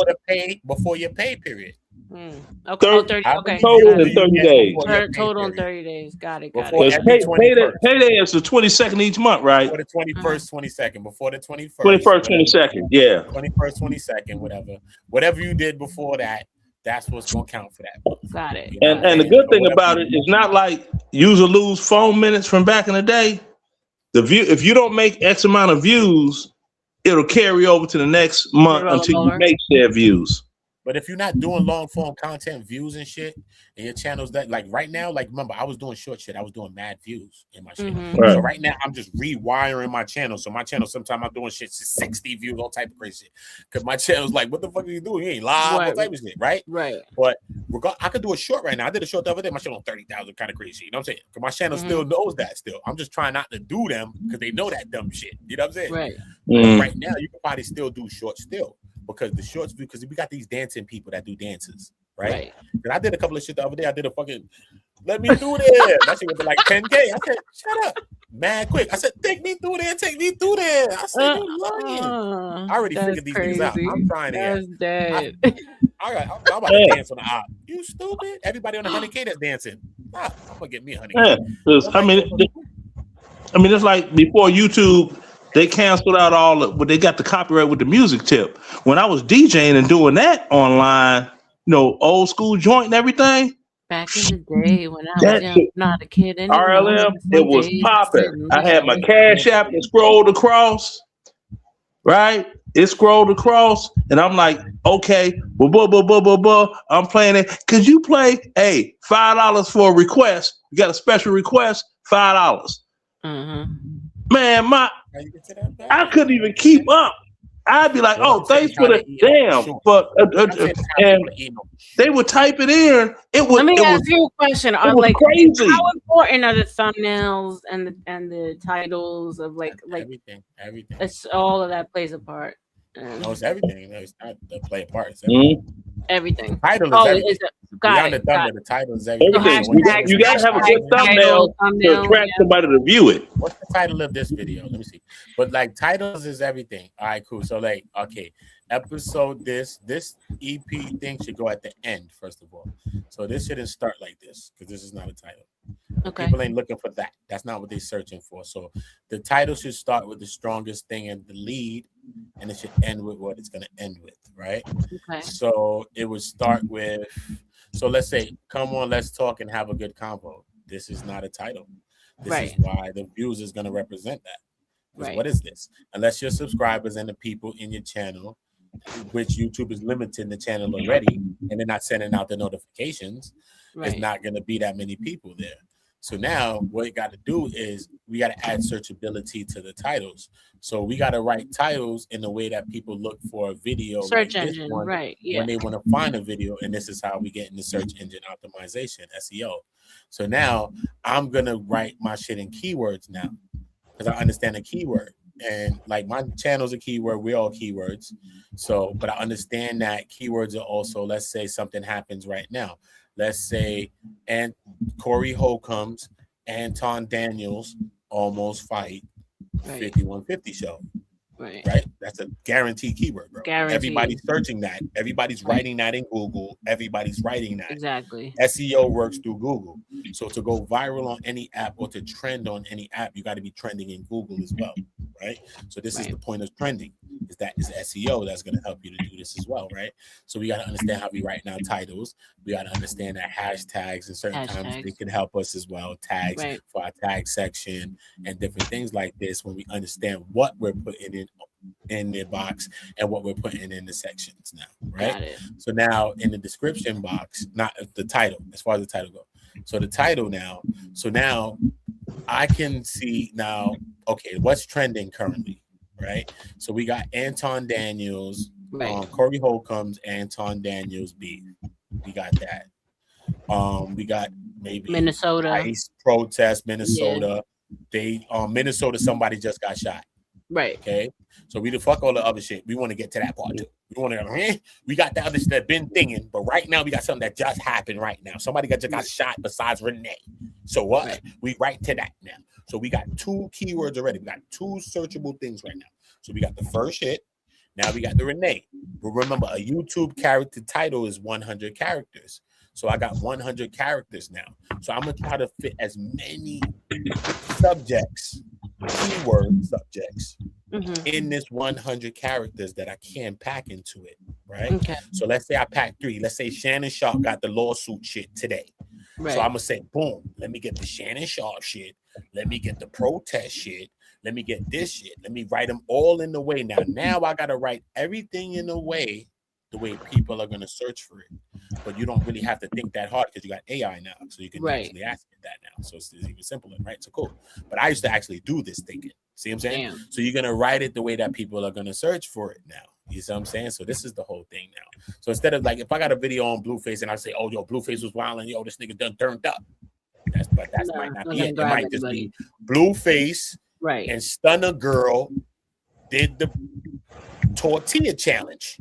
Before your pay period. Okay, 30, okay. Total in 30 days. Total in 30 days. Got it. Payday is the 22nd each month, right? Before the 21st, 22nd. Before the 21st. 21st, 22nd. Yeah. 21st, 22nd, whatever you did before that, that's what's going to count for that. Got it. And the good thing about it is not like use or lose phone minutes from back in the day. If you don't make X amount of views, it'll carry over to the next month until you make their views. But if you're not doing long form content, views and shit, and your channel's that like right now, like remember, I was doing short shit. I was doing mad views in my shit. Right. So right now I'm just rewiring my channel. So my channel, sometimes I'm doing shit to 60 views, all type of crazy shit. Because my channel's like, what the fuck are you doing? You ain't live, all type of shit, right? Right. But I could do a short right now. I did a short the other day. My channel on 30,000, kind of crazy. You know what I'm saying? Because my channel still knows that still. I'm just trying not to do them because they know that dumb shit. You know what I'm saying? Right. But right now, you can probably still do short still. Because the shorts, because we got these dancing people that do dances, right? And I did a couple of shit the other day. I did a fucking let me through there. That shit was like 10K. I said, shut up, mad quick. I said, take me through there, take me through there. I said, you lying. I already figured these things out. I'm trying to. That's dead. All right, I'm about to dance on the op. You stupid. Everybody on the 100K that's dancing. I'm gonna get me 100K. Yeah, I mean, it's like before YouTube. They canceled out but they got the copyright with the music tip. When I was DJing and doing that online, old school joint and everything. Back in the day when I was young, not a kid anymore. RLM, it was popping. I had my Cash App and scrolled across, right? It scrolled across, and I'm like, okay, I'm playing it. Could you play, $5 for a request? You got a special request, $5. Man, I couldn't even keep up. I'd be like, "Oh, thanks for the damn," but and they would type it in. Let me ask you a question: Are was crazy. how important are the thumbnails and the titles of like everything? It's all of that plays a part. No, it's everything. No, it's not the play a part. It's Everything. The title is everything. Is it? Got Beyond it. the thumbnail, the title is everything. Everything. You gotta have a good thumbnail to attract somebody to view it. What's the title of this video? Let me see. But like titles is everything. All right, cool. So like, okay, episode this EP thing should go at the end first of all. So this shouldn't start like this because this is not a title. Okay. People ain't looking for that. That's not what they're searching for. So the title should start with the strongest thing and the lead, and it should end with what it's going to end with, right? Okay. So it would start with, so let's say, come on, let's talk and have a good convo. This is not a title. This is why the views is going to represent that. Because what is this? Unless your subscribers and the people in your channel, which YouTube is limiting the channel already, and they're not sending out the notifications, there's not going to be that many people there. So now what we got to do is we got to add searchability to the titles. So we got to write titles in the way that people look for a video. Search like this engine, one yeah. when they want to find a video, and this is how we get into search engine optimization, SEO. So now I'm going to write my shit in keywords now because I understand a keyword. And like my channel's a keyword, we're all keywords. So, but I understand that keywords are also, let's say something happens right now. Let's say, and Corey Holcomb's, Anton Daniels almost fight 5150 show. Right? That's a guaranteed keyword, bro. Guaranteed. Everybody's searching that. Everybody's writing that in Google. Everybody's writing that. Exactly. SEO works through Google. So to go viral on any app or to trend on any app, you got to be trending in Google as well, right? So this is the point of trending, is that is SEO that's going to help you to do this as well, right? So we got to understand how we write now titles. We got to understand that hashtags and certain times they can help us as well. Tags for our tag section and different things like this when we understand what we're putting in the box and what we're putting in the sections now, right? So now in the description box, not the title, as far as the title goes. So the title now, so now I can see now, okay, what's trending currently, right? So we got Anton Daniels, Corey Holcomb's Anton Daniels beef. We got that. We got maybe Minnesota ICE protest, Minnesota. They Minnesota, somebody just got shot. Right. Okay. So we fuck all the other shit. We want to get to that part too. We want to. We got the other shit that been thinking, but right now we got something that just happened right now. Somebody just got shot besides Renee. So what? We right to that now. So we got 2 keywords already. We got 2 searchable things right now. So we got the first hit. Now we got the Renee. But remember, a YouTube character title is 100 characters. So I got 100 characters now. So I'm gonna try to fit as many subjects, keyword subjects, in this 100 characters that I can pack into it, right? Okay. So let's say I pack 3. Let's say Shannon Sharp got the lawsuit shit today. So I'm gonna say, boom, let me get the Shannon Sharp shit. Let me get the protest shit. Let me get this shit. Let me write them all in the way. Now I gotta write everything in a way the way people are going to search for it. But you don't really have to think that hard because you got AI now. So you can actually ask it that now. So it's even simpler, right? So cool. But I used to actually do this thinking. See what I'm saying? Damn. So you're going to write it the way that people are going to search for it now. You see what I'm saying? So this is the whole thing now. So instead of like, if I got a video on Blueface and I say, oh, yo, Blueface was wild and yo, this nigga done turned up. That might not be it. It might just be Blueface and Stunner Girl did the tortilla challenge.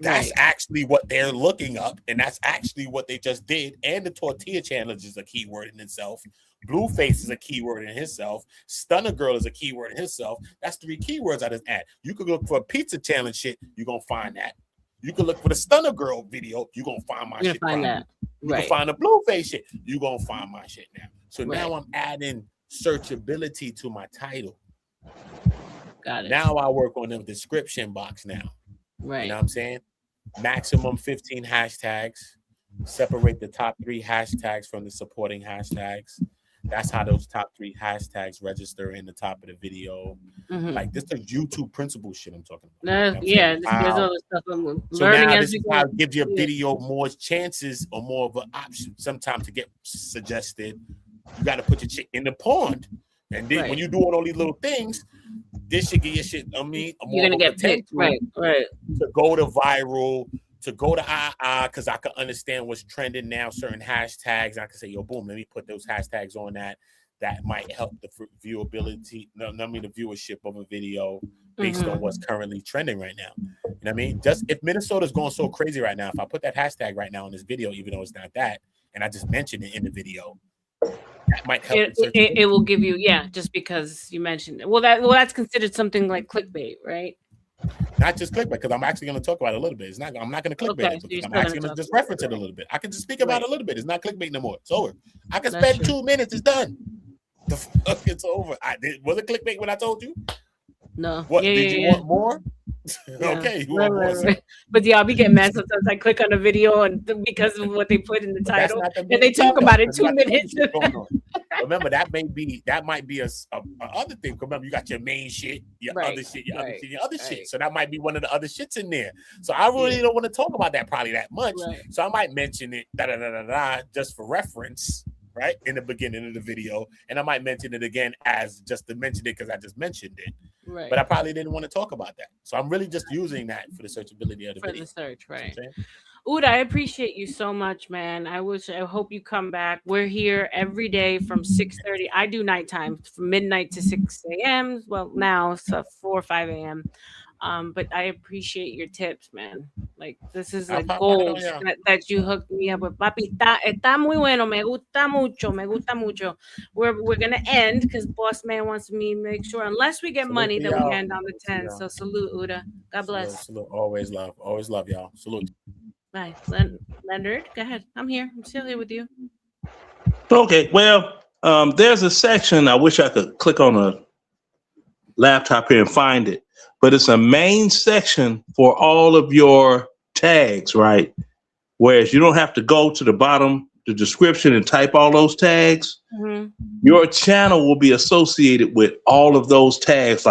That's actually what they're looking up, and that's actually what they just did. And the tortilla challenge is a keyword in itself. Blueface is a keyword in itself. Stunner Girl is a keyword in itself. That's 3 keywords I just add. You could look for a pizza challenge shit, you're gonna find that. You can look for the Stunner Girl video, you're gonna find my shit. You can find the Blueface shit, you're gonna find my shit now. So now I'm adding searchability to my title. Got it. Now I work on the description box now. Right. You know what I'm saying? Maximum 15 hashtags. Separate the top 3 hashtags from the supporting hashtags. That's how those top 3 hashtags register in the top of the video. Like this is YouTube principle shit I'm talking about. You know there's all the stuff I'm learning so now as this we how go. it gives your video more chances or more of an option sometimes to get suggested. You got to put your chick in the pond. And then when you're doing all these little things, this should get your shit. I mean, you're gonna get picked, right? To go to viral, to go to because I can understand what's trending now. Certain hashtags, I can say, yo, boom, let me put those hashtags on that. That might help the viewability. The viewership of a video based on what's currently trending right now. You know what I mean? Just if Minnesota's going so crazy right now, if I put that hashtag right now in this video, even though it's not that, and I just mentioned it in the video, that might help. It will give you, just because you mentioned it. Well, that's considered something like clickbait, right? Not just clickbait, because I'm actually going to talk about it a little bit. I'm not going to clickbait it, because I'm actually going to just reference it a little bit. I can just speak about it a little bit. It's not clickbait no more. It's over. I can spend 2 minutes. It's done. The fuck, it's over. Was it clickbait when I told you? No. What did you want more? Okay, you want more? But I'll be getting mad sometimes. I click on a video and because of what they put in the title, and they talk about it 2 minutes. Remember, that might be a other thing. Remember, you got your main shit, your other shit, your other shit, your other shit. So that might be one of the other shits in there. So I really don't want to talk about that probably that much. So I might mention it just for reference. Right in the beginning of the video, and I might mention it again as just to mention it because I just mentioned it. Right. But I probably didn't want to talk about that, so I'm really just using that for the searchability of the video. For the search, right? Uda, I appreciate you so much, man. I hope you come back. We're here every day from 6:30. I do nighttime from midnight to 6 a.m. Well, now it's 4 or 5 a.m. But I appreciate your tips, man. Like this is like gold that you hooked me up with. Papi, está muy bueno. Me gusta mucho. We're gonna end because Boss Man wants me to make sure, unless we get money, that we end on the 10. So salute, Uda. God bless. Salute. Always love y'all. Salute. Bye, Leonard. Go ahead. I'm here. I'm still here with you. Okay. Well, there's a section. I wish I could click on a laptop here and find it. But it's a main section for all of your tags, right? Whereas you don't have to go to the bottom, the description, and type all those tags. Mm-hmm. Your channel will be associated with all of those tags,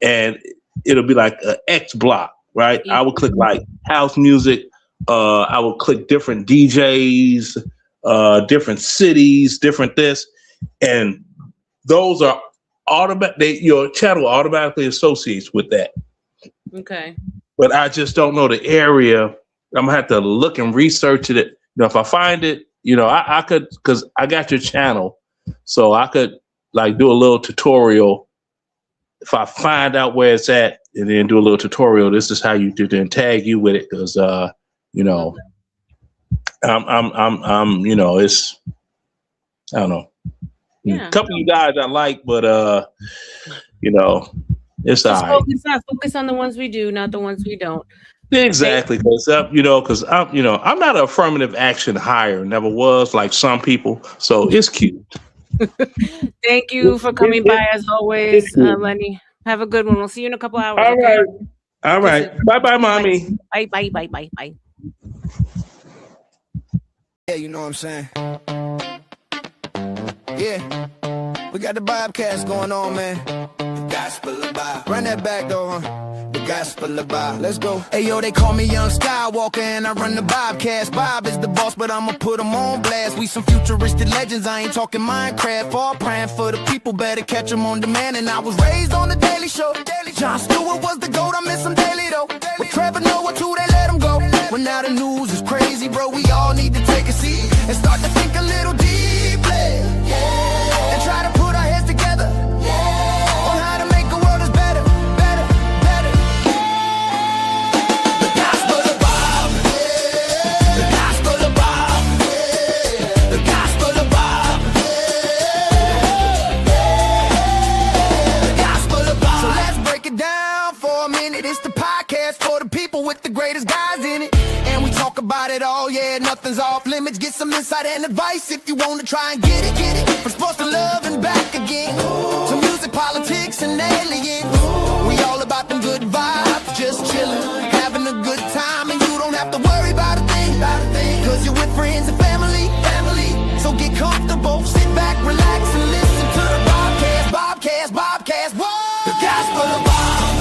and it'll be like an X block, right? I would click like house music. I would click different DJs, different cities, different this, and those are your channel automatically associates with that. Okay. But I just don't know the area. I'm gonna have to look and research it. You know, if I find it, I could, because I got your channel, so I could like do a little tutorial. If I find out where it's at, and then do a little tutorial. This is how you do, then tag you with it, because I'm it's, I don't know. Yeah. A couple of you guys I like, but it's all right. Focus on the ones we do, not the ones we don't. Exactly, because I'm not an affirmative action hire, never was like some people, so it's cute. Thank you for coming by as always, Lenny. Have a good one. We'll see you in a couple hours. All right. Bye, mommy. Bye. Yeah, you know what I'm saying? Yeah, we got the Bobcast going on, man. The gospel of Bob. Run that back, though, huh? The gospel of Bob. Let's go. Hey, yo, they call me Young Skywalker, and I run the Bobcast. Bob is the boss, but I'ma put him on blast. We some futuristic legends, I ain't talking Minecraft. All praying for the people, better catch them on demand. And I was raised on the Daily Show. Jon Stewart was the GOAT, I miss him daily, though. With Trevor Noah, too, they let him go. Well, now the news is crazy, bro. We all need to take a seat and start to think a little deeply. Yeah. And try to put our heads together. Yeah. On how to make a world that's better. Yeah. The gospel of Bob. Yeah. The gospel of Bob. Yeah. The gospel of Bob. Yeah. The gospel of Bob. So let's break it down for a minute. It's the podcast for the people with the greatest guys in it. And we talk about it all, yeah, nothing's off limits. Get some insight and advice if you want to try and get it. From sports to love and back again. To music, politics, and aliens. We all about them good vibes, just chilling, having a good time. And you don't have to worry about a thing, cause you're with friends and family. So get comfortable, sit back, relax, and listen to the Bobcast. Whoa! The gospel of Bob.